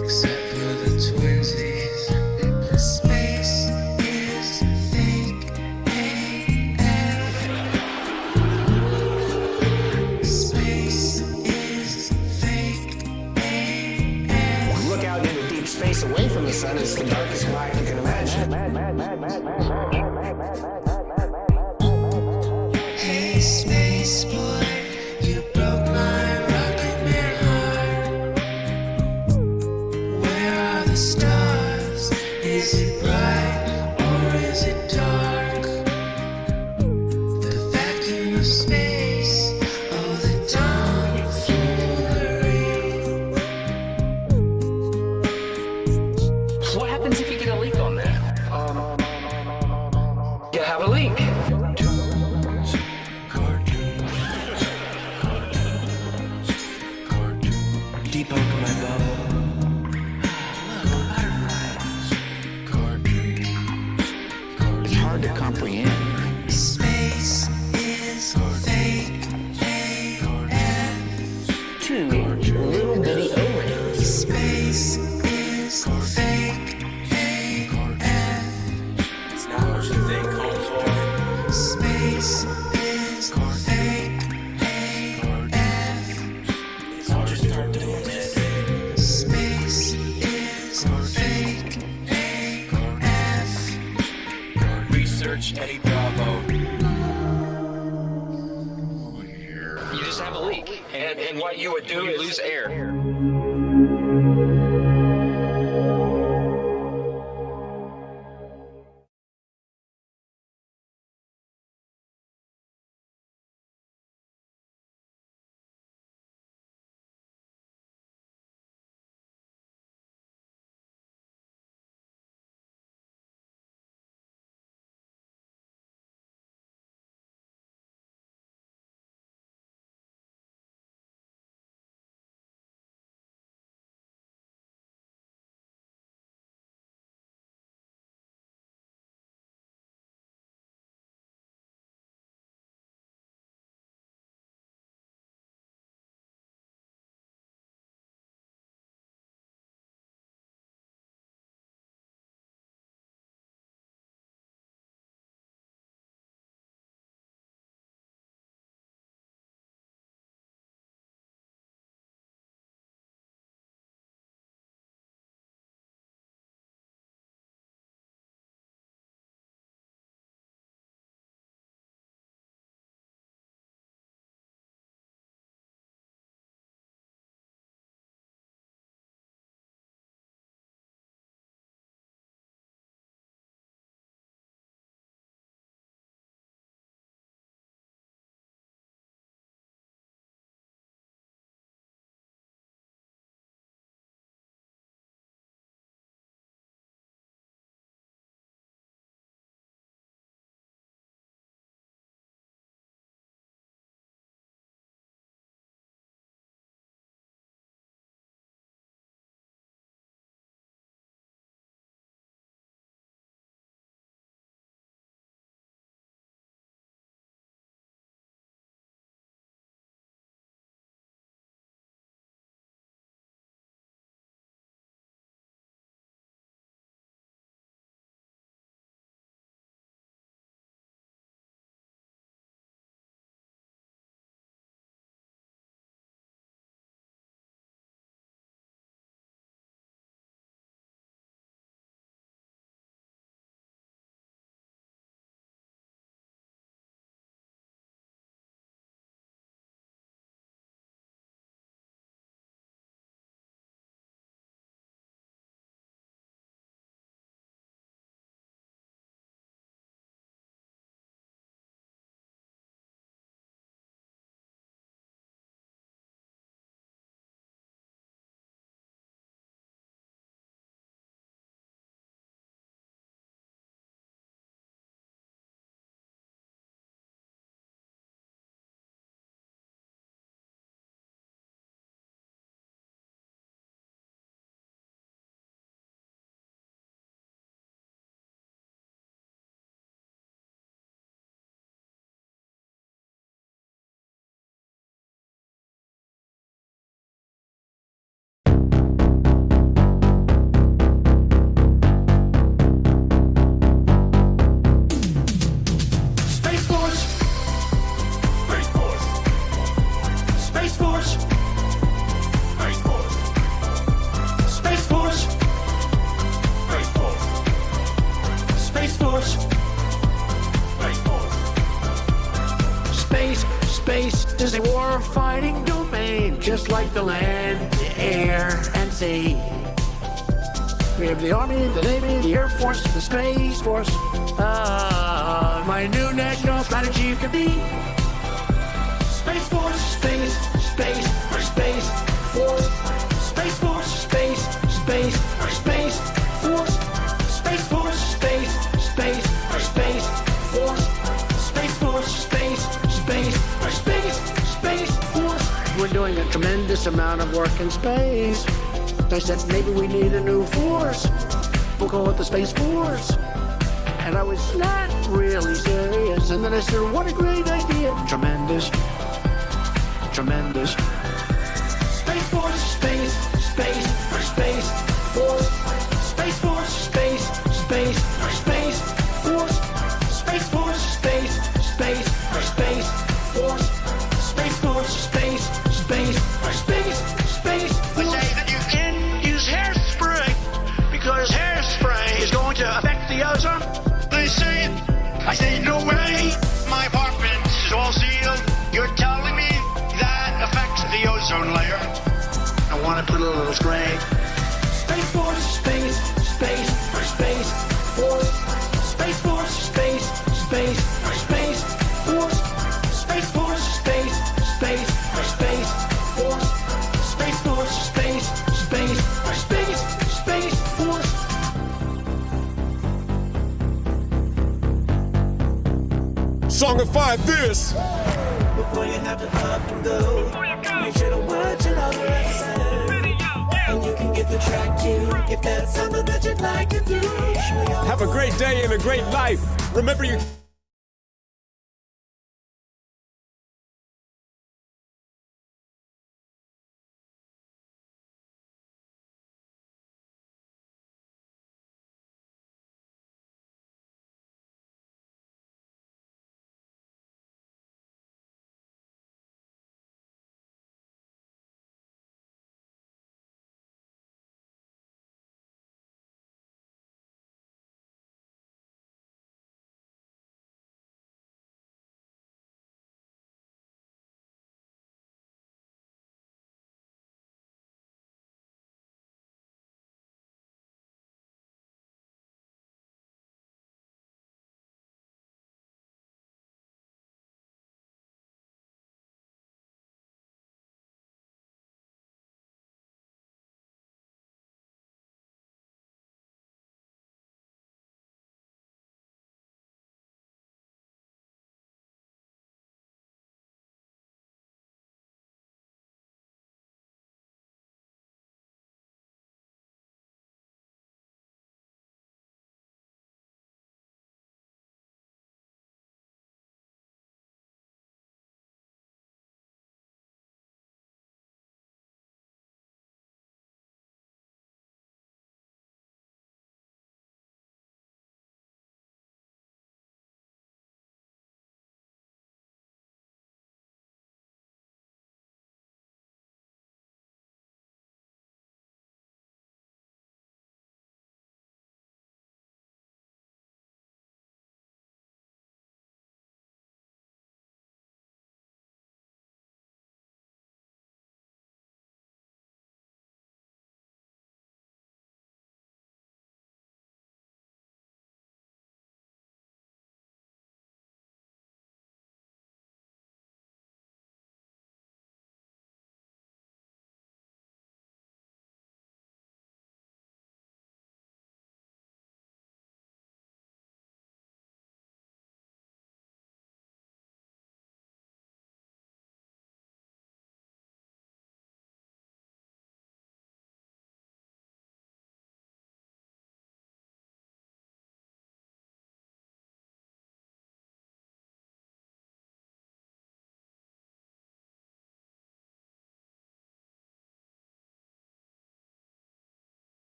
Except for the twinsies, space is fake space away from the sun is the darkest black you can imagine. Hey, space boy, you broke my rocket man heart. Where are the stars? Is it bright or is it dark? The vacuum of space, oh, the tomfoolery. What happens if you get a leak on that? You have a leak. Debunk my bubble. It's hard to comprehend. Space is fake AF. Two little bitty O-rings. Space is fake AF. It's not what you think, Holmes. Space is fake AF. It's all just start doing this. Space is fake AF. Research Eddie Bravo. You just have a leak, and what you would do is lose air. fighting domain, just like the land, the air, and sea. We have the Army, the Navy, the Air Force, the Space Force. My new national strategy could be Space Force, space, space, or Space Force. Space Force, space, space, or Space Force. Space Force, space, space, or Space Force. Space Force, space, space, or Space Force. We're doing a tremendous amount of work in space. I said maybe we need a new force. We'll call it the Space Force. And I was not really serious. And then I said, what a great idea. Tremendous. Tremendous. Space Force, space, space, or Space Force. Space Force, space, space, or Space Force. Space Force, space, space, or Space Force. Space Force, space, space, or Space Force. I say that you can't use hairspray because hairspray is going to affect the ozone. They say it. I say no way. My apartment is all sealed. You're telling me that affects the ozone layer. I want to put a little spray. Space Force, space, space, or Space Force. Space Force, space, space, or Space Force. Space Force, space, space, or Space Force. Space Force, space, space, or Space Force. Songify this! Before you have to up and go, make sure to watch it all the lesson. And you can get the track too, if that's something that you'd like to do. Have a great day and a great life. Remember you...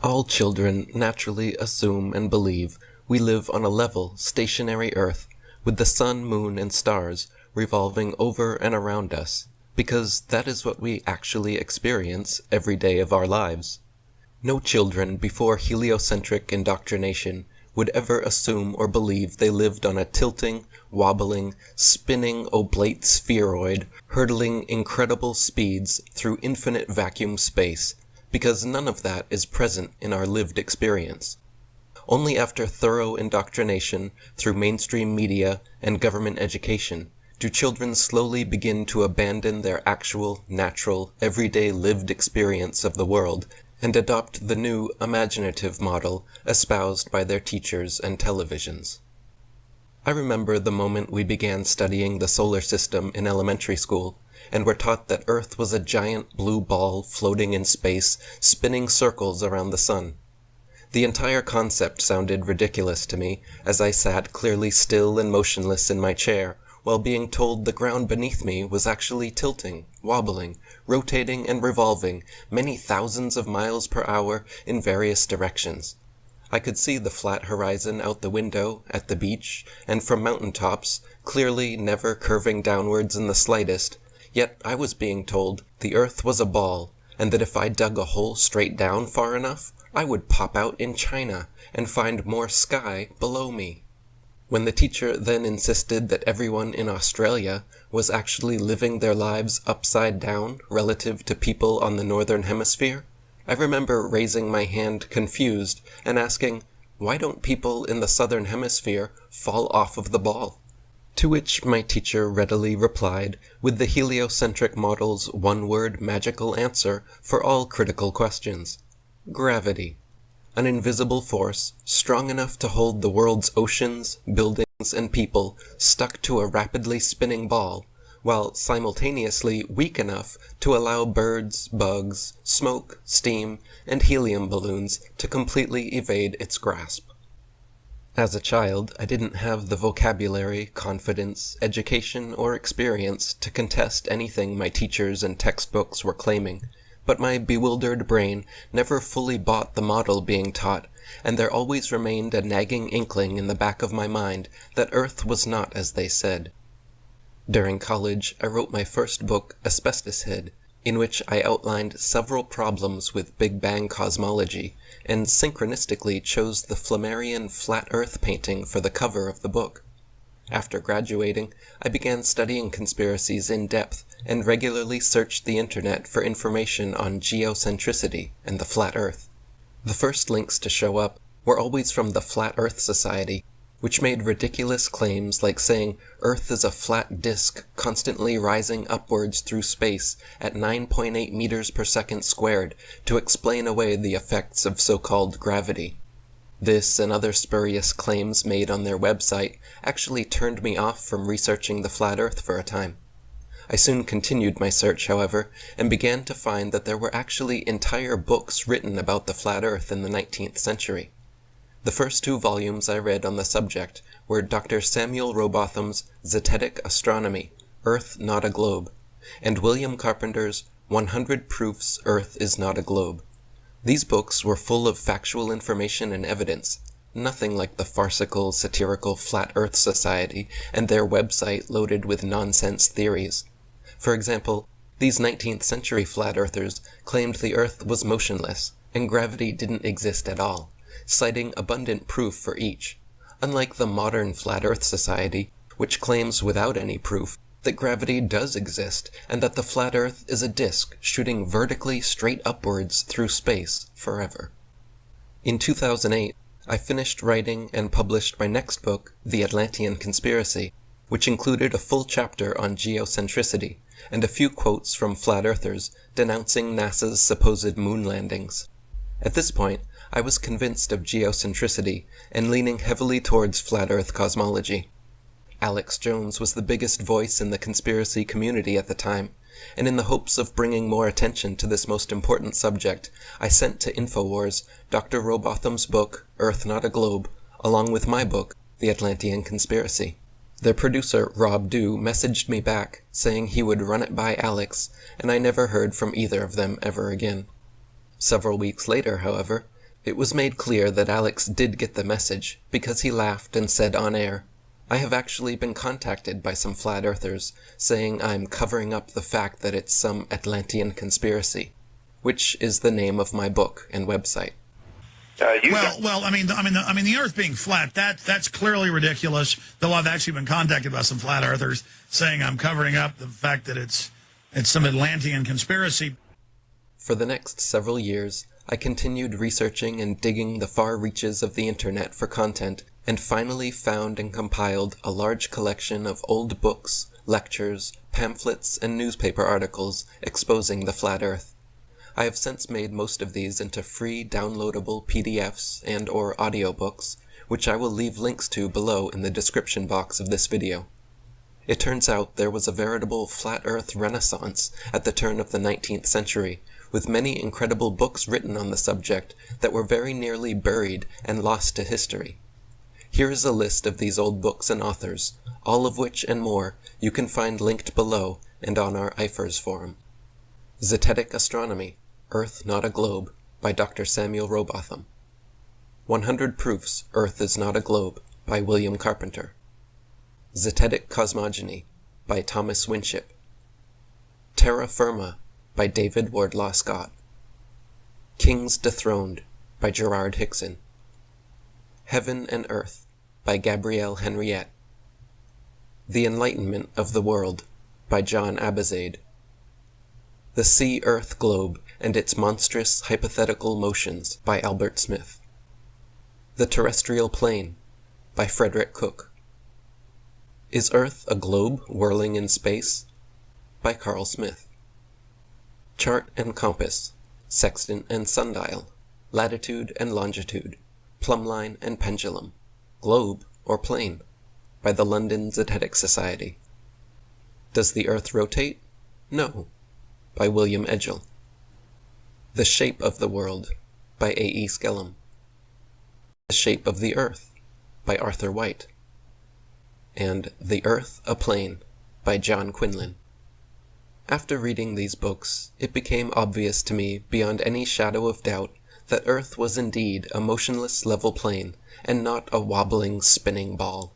All children naturally assume and believe we live on a level, stationary Earth, with the sun, moon, and stars revolving over and around us, because that is what we actually experience every day of our lives. No children before heliocentric indoctrination would ever assume or believe they lived on a tilting, wobbling, spinning oblate spheroid, hurtling incredible speeds through infinite vacuum space, because none of that is present in our lived experience. Only after thorough indoctrination through mainstream media and government education do children slowly begin to abandon their actual, natural, everyday lived experience of the world and adopt the new imaginative model espoused by their teachers and televisions. I remember the moment we began studying the solar system in elementary school, and were taught that Earth was a giant blue ball floating in space, spinning circles around the sun. The entire concept sounded ridiculous to me as I sat clearly still and motionless in my chair, while being told the ground beneath me was actually tilting, wobbling, rotating and revolving many thousands of miles per hour in various directions. I could see the flat horizon out the window, at the beach, and from mountain tops, clearly never curving downwards in the slightest, yet I was being told the Earth was a ball, and that if I dug a hole straight down far enough, I would pop out in China and find more sky below me. When the teacher then insisted that everyone in Australia was actually living their lives upside down relative to people on the Northern Hemisphere, I remember raising my hand confused and asking, why don't people in the Southern Hemisphere fall off of the ball? To which my teacher readily replied with the heliocentric model's one-word magical answer for all critical questions. Gravity. An invisible force strong enough to hold the world's oceans, buildings, and people stuck to a rapidly spinning ball, while simultaneously weak enough to allow birds, bugs, smoke, steam, and helium balloons to completely evade its grasp. As a child, I didn't have the vocabulary, confidence, education, or experience to contest anything my teachers and textbooks were claiming, but my bewildered brain never fully bought the model being taught, and there always remained a nagging inkling in the back of my mind that Earth was not as they said. During college, I wrote my first book, Asbestos Head, in which I outlined several problems with Big Bang cosmology, and synchronistically chose the Flammarion flat Earth painting for the cover of the book. After graduating, I began studying conspiracies in depth and regularly searched the internet for information on geocentricity and the flat Earth. The first links to show up were always from the Flat Earth Society, which made ridiculous claims like saying Earth is a flat disk constantly rising upwards through space at 9.8 meters per second squared to explain away the effects of so-called gravity. This and other spurious claims made on their website actually turned me off from researching the flat Earth for a time. I soon continued my search, however, and began to find that there were actually entire books written about the flat Earth in the 19th century. The first 2 volumes I read on the subject were Dr. Samuel Rowbotham's Zetetic Astronomy, Earth Not a Globe, and William Carpenter's 100 Proofs Earth is Not a Globe. These books were full of factual information and evidence, nothing like the farcical, satirical Flat Earth Society and their website loaded with nonsense theories. For example, these 19th century flat earthers claimed the Earth was motionless and gravity didn't exist at all, citing abundant proof for each, unlike the modern Flat Earth Society, which claims without any proof that gravity does exist and that the flat Earth is a disk shooting vertically straight upwards through space forever. In 2008, I finished writing and published my next book, The Atlantean Conspiracy, which included a full chapter on geocentricity and a few quotes from flat earthers denouncing NASA's supposed moon landings. At this point, I was convinced of geocentricity and leaning heavily towards flat Earth cosmology. Alex Jones was the biggest voice in the conspiracy community at the time, and in the hopes of bringing more attention to this most important subject, I sent to InfoWars Dr. Rowbotham's book, Earth Not a Globe, along with my book, The Atlantean Conspiracy. Their producer, Rob Dew, messaged me back, saying he would run it by Alex, and I never heard from either of them ever again. Several weeks later, however, It was made clear that Alex did get the message because he laughed and said on air, "I have actually been contacted by some flat earthers saying I'm covering up the fact that it's some Atlantean conspiracy," which is the name of my book and website. I mean, the Earth being flat, that's clearly ridiculous. Though I've actually been contacted by some flat earthers saying I'm covering up the fact that it's some Atlantean conspiracy. For the next several years, I continued researching and digging the far reaches of the internet for content, and finally found and compiled a large collection of old books, lectures, pamphlets, and newspaper articles exposing the flat Earth. I have since made most of these into free downloadable PDFs and or audiobooks, which I will leave links to below in the description box of this video. It turns out there was a veritable flat Earth renaissance at the turn of the 19th century, with many incredible books written on the subject that were very nearly buried and lost to history. Here is a list of these old books and authors, all of which and more you can find linked below and on our IFERS forum. Zetetic Astronomy, Earth Not a Globe, by Dr. Samuel Robotham. 100 Proofs Earth is Not a Globe, by William Carpenter. Zetetic Cosmogony, by Thomas Winship. Terra Firma, by David Wardlaw Scott. Kings Dethroned, by Gerard Hickson. Heaven and Earth, by Gabrielle Henriette. The Enlightenment of the World, by John Abizade. The Sea-Earth Globe and Its Monstrous Hypothetical Motions, by Albert Smith. The Terrestrial Plane, by Frederick Cook. Is Earth a Globe Whirling in Space? By Carl Smith. Chart and Compass, Sextant and Sundial, Latitude and Longitude, Plumbline and Pendulum, Globe or Plane, by the London Zetetic Society. Does the Earth rotate? No, by William Edgell. The Shape of the World, by A. E. Skellum. The Shape of the Earth, by Arthur White. And The Earth a Plane, by John Quinlan. After reading these books, it became obvious to me beyond any shadow of doubt that Earth was indeed a motionless level plane and not a wobbling, spinning ball.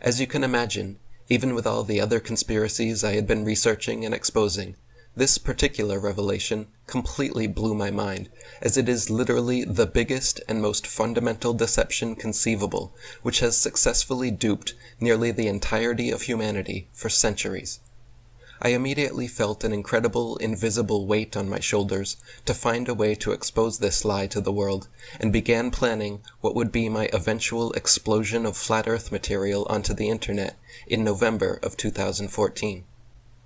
As you can imagine, even with all the other conspiracies I had been researching and exposing, this particular revelation completely blew my mind, as it is literally the biggest and most fundamental deception conceivable, which has successfully duped nearly the entirety of humanity for centuries. I immediately felt an incredible, invisible weight on my shoulders to find a way to expose this lie to the world, and began planning what would be my eventual explosion of flat Earth material onto the internet in November of 2014.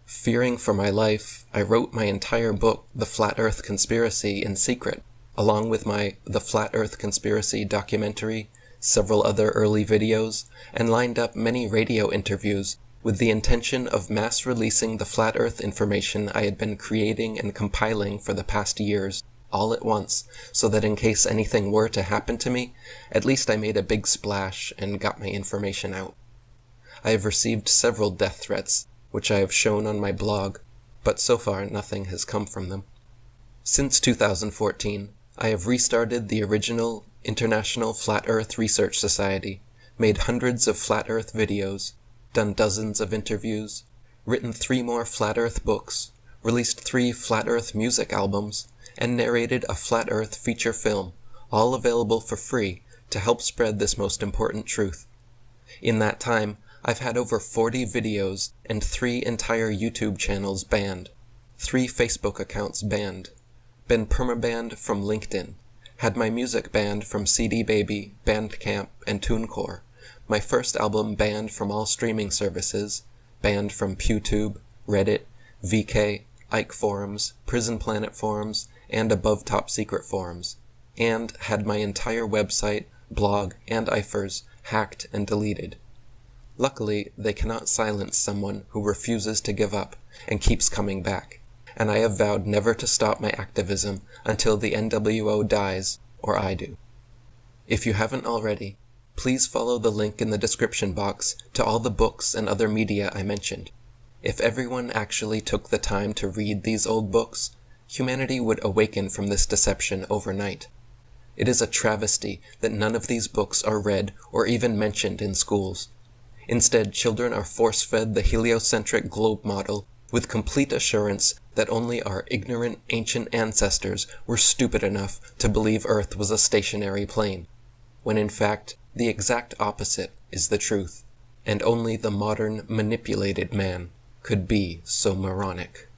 Fearing for my life, I wrote my entire book, The Flat Earth Conspiracy, in secret, along with my The Flat Earth Conspiracy documentary, several other early videos, and lined up many radio interviews with the intention of mass releasing the flat Earth information I had been creating and compiling for the past years, all at once, so that in case anything were to happen to me, at least I made a big splash and got my information out. I have received several death threats, which I have shown on my blog, but so far nothing has come from them. Since 2014, I have restarted the original International Flat Earth Research Society, made hundreds of flat Earth videos, done dozens of interviews, written 3 more Flat Earth books, released 3 Flat Earth music albums, and narrated a Flat Earth feature film, all available for free to help spread this most important truth. In that time, I've had over 40 videos and 3 entire YouTube channels banned, 3 Facebook accounts banned, been permabanned from LinkedIn, had my music banned from CD Baby, Bandcamp, and TuneCore, my first album banned from all streaming services, banned from PewTube, Reddit, VK, Ike forums, Prison Planet forums, and Above Top Secret forums, and had my entire website, blog, and IFERS hacked and deleted. Luckily, they cannot silence someone who refuses to give up and keeps coming back, and I have vowed never to stop my activism until the NWO dies, or I do. If you haven't already, please follow the link in the description box to all the books and other media I mentioned. If everyone actually took the time to read these old books, humanity would awaken from this deception overnight. It is a travesty that none of these books are read or even mentioned in schools. Instead, children are force-fed the heliocentric globe model with complete assurance that only our ignorant ancient ancestors were stupid enough to believe Earth was a stationary plane, when in fact the exact opposite is the truth, and only the modern manipulated man could be so moronic.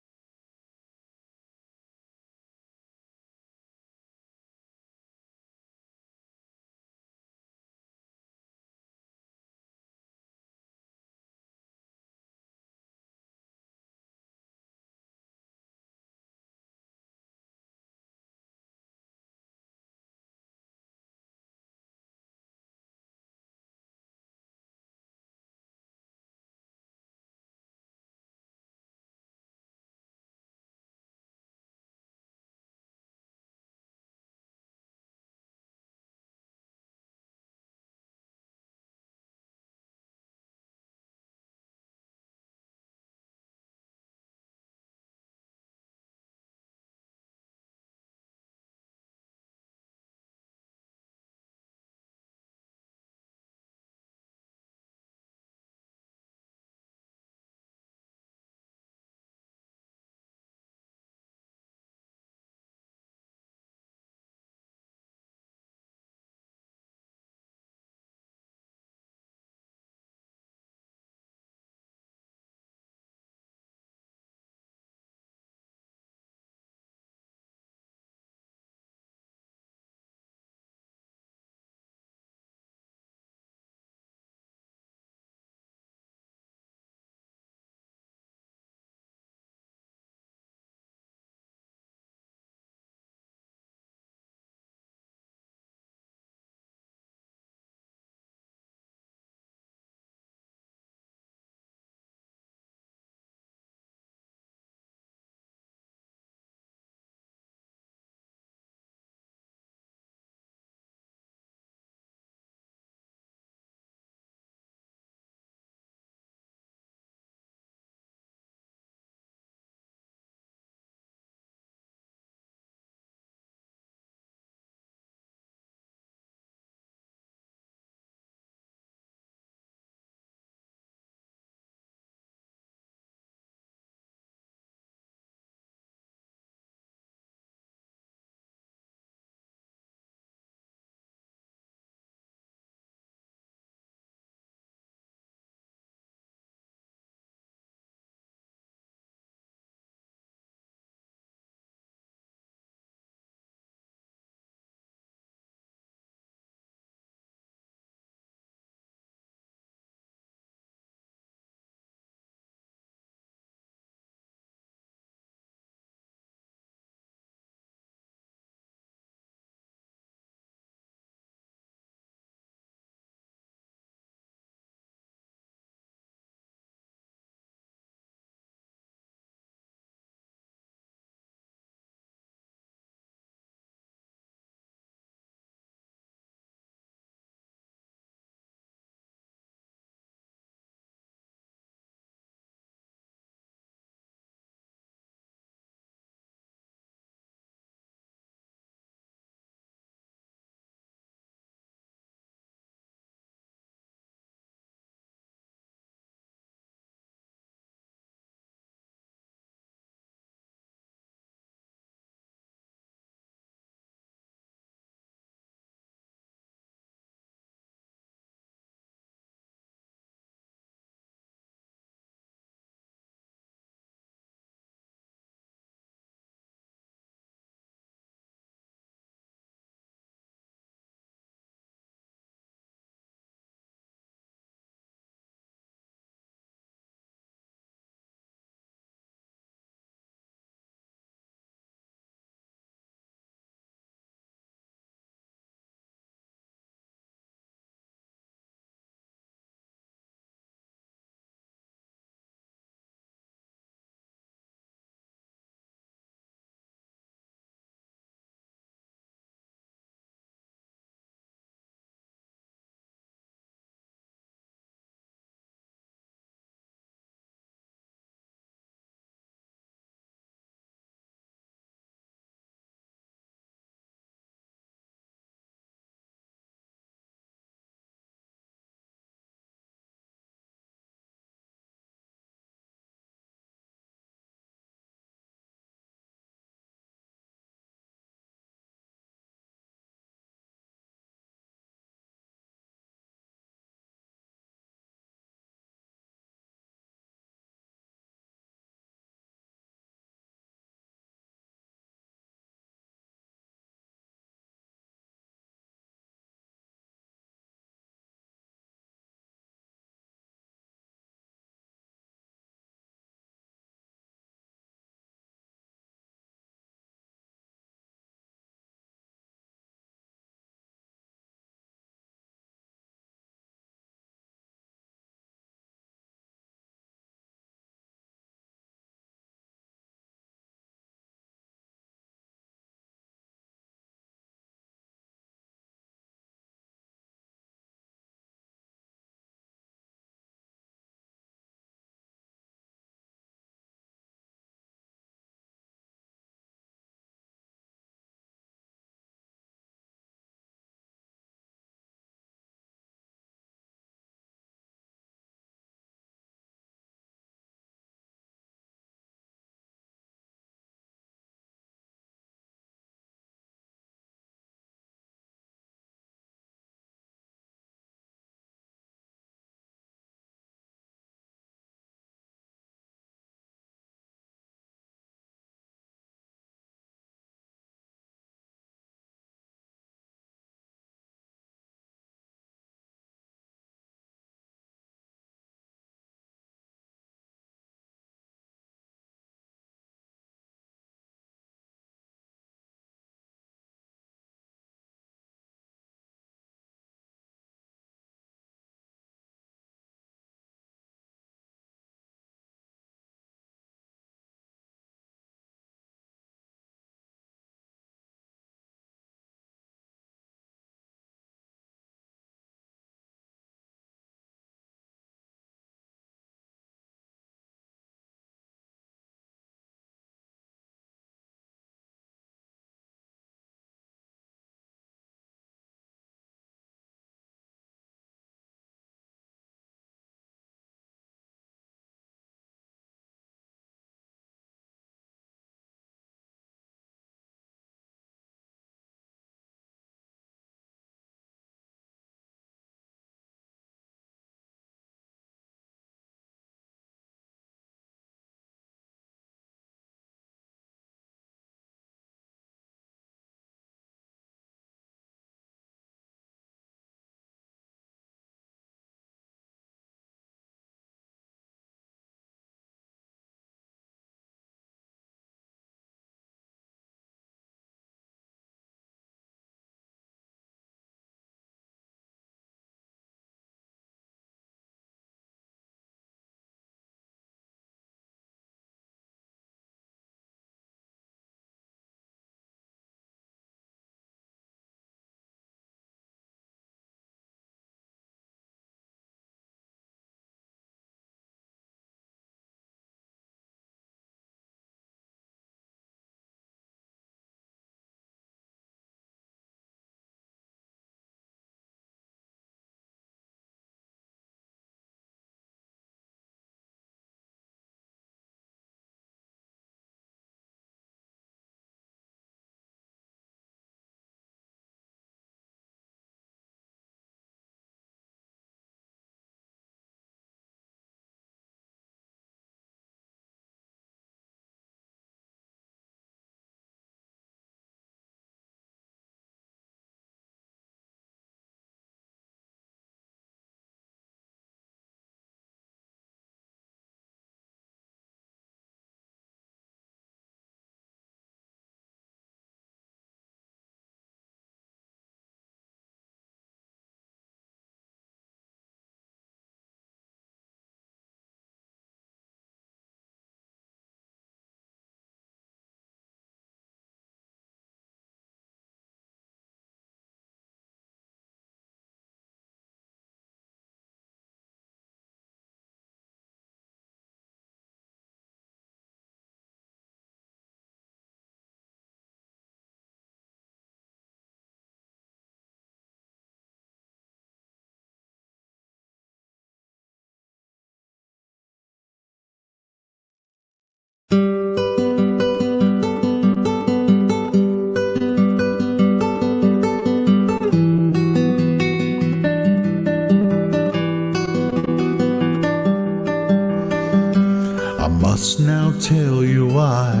must now tell you why.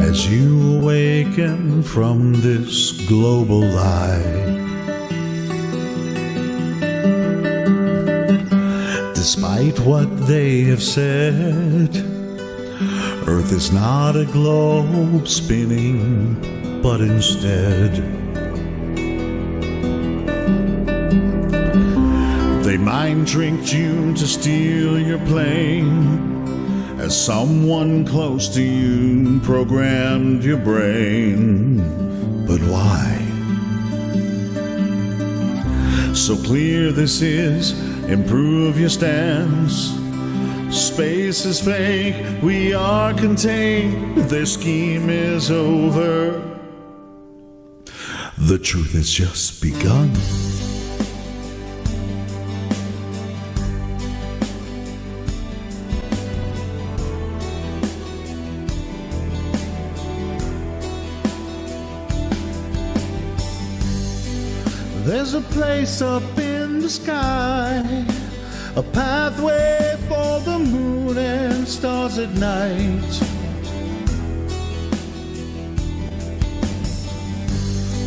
As you awaken from this global lie, despite what they have said, Earth is not a globe spinning, but instead they mind-tricked you to steal your plane, as someone close to you programmed your brain. But why? So clear this is, improve your stance. Space is fake, we are contained, their scheme is over. The truth has just begun. There's a place up in the sky, a pathway for the moon and stars at night.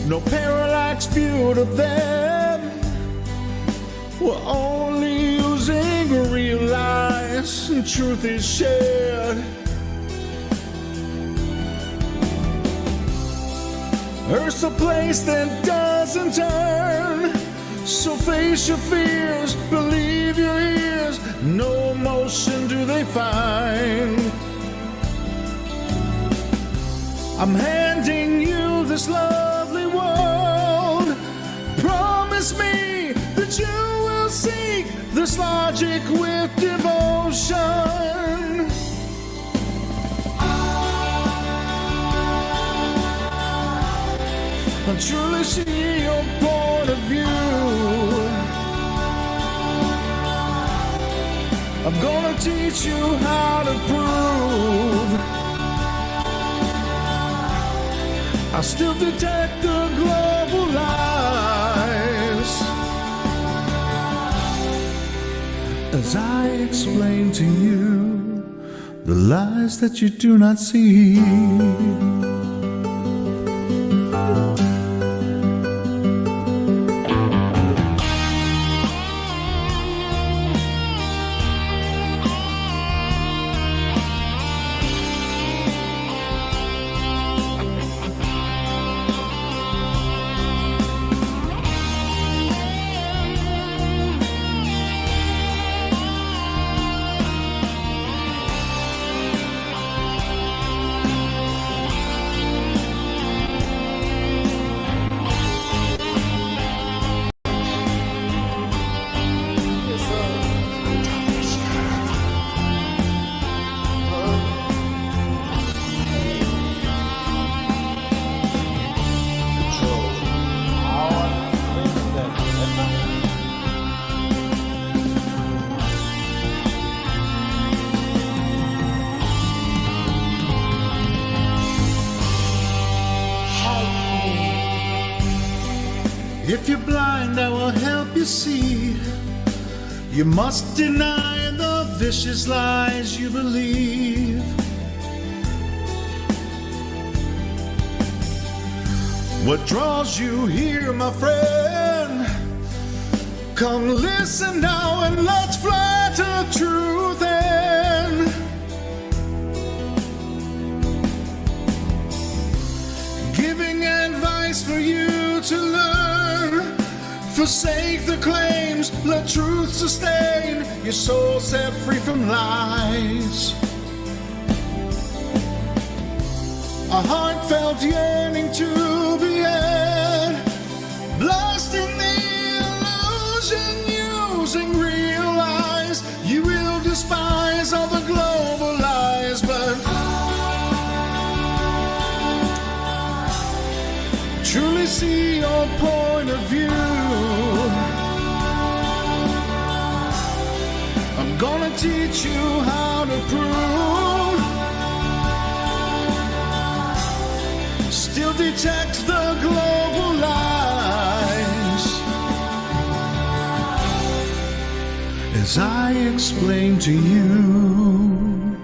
No parallax view of them, we're only using real lies, and truth is shared. Earth's a place that doesn't turn, so face your fears, believe your ears, no emotion do they find. I'm handing you this lovely world, promise me that you will seek this logic with devotion. I truly see your point of view. I'm gonna teach you how to prove. I still detect the global lies as I explain to you the lies that you do not see. If you're blind, I will help you see. You must deny the vicious lies you believe. What draws you here, my friend? Come listen now and let's fly to truth end. Giving advice for you to learn. Forsake the claims, let truth sustain your soul set free from lies. A heartfelt yearning to be had, lost in the illusion, using real lies. You will despise all the global lies, but truly see your point of view. I'm gonna teach you how to prove. Still detect the global lies as I explain to you.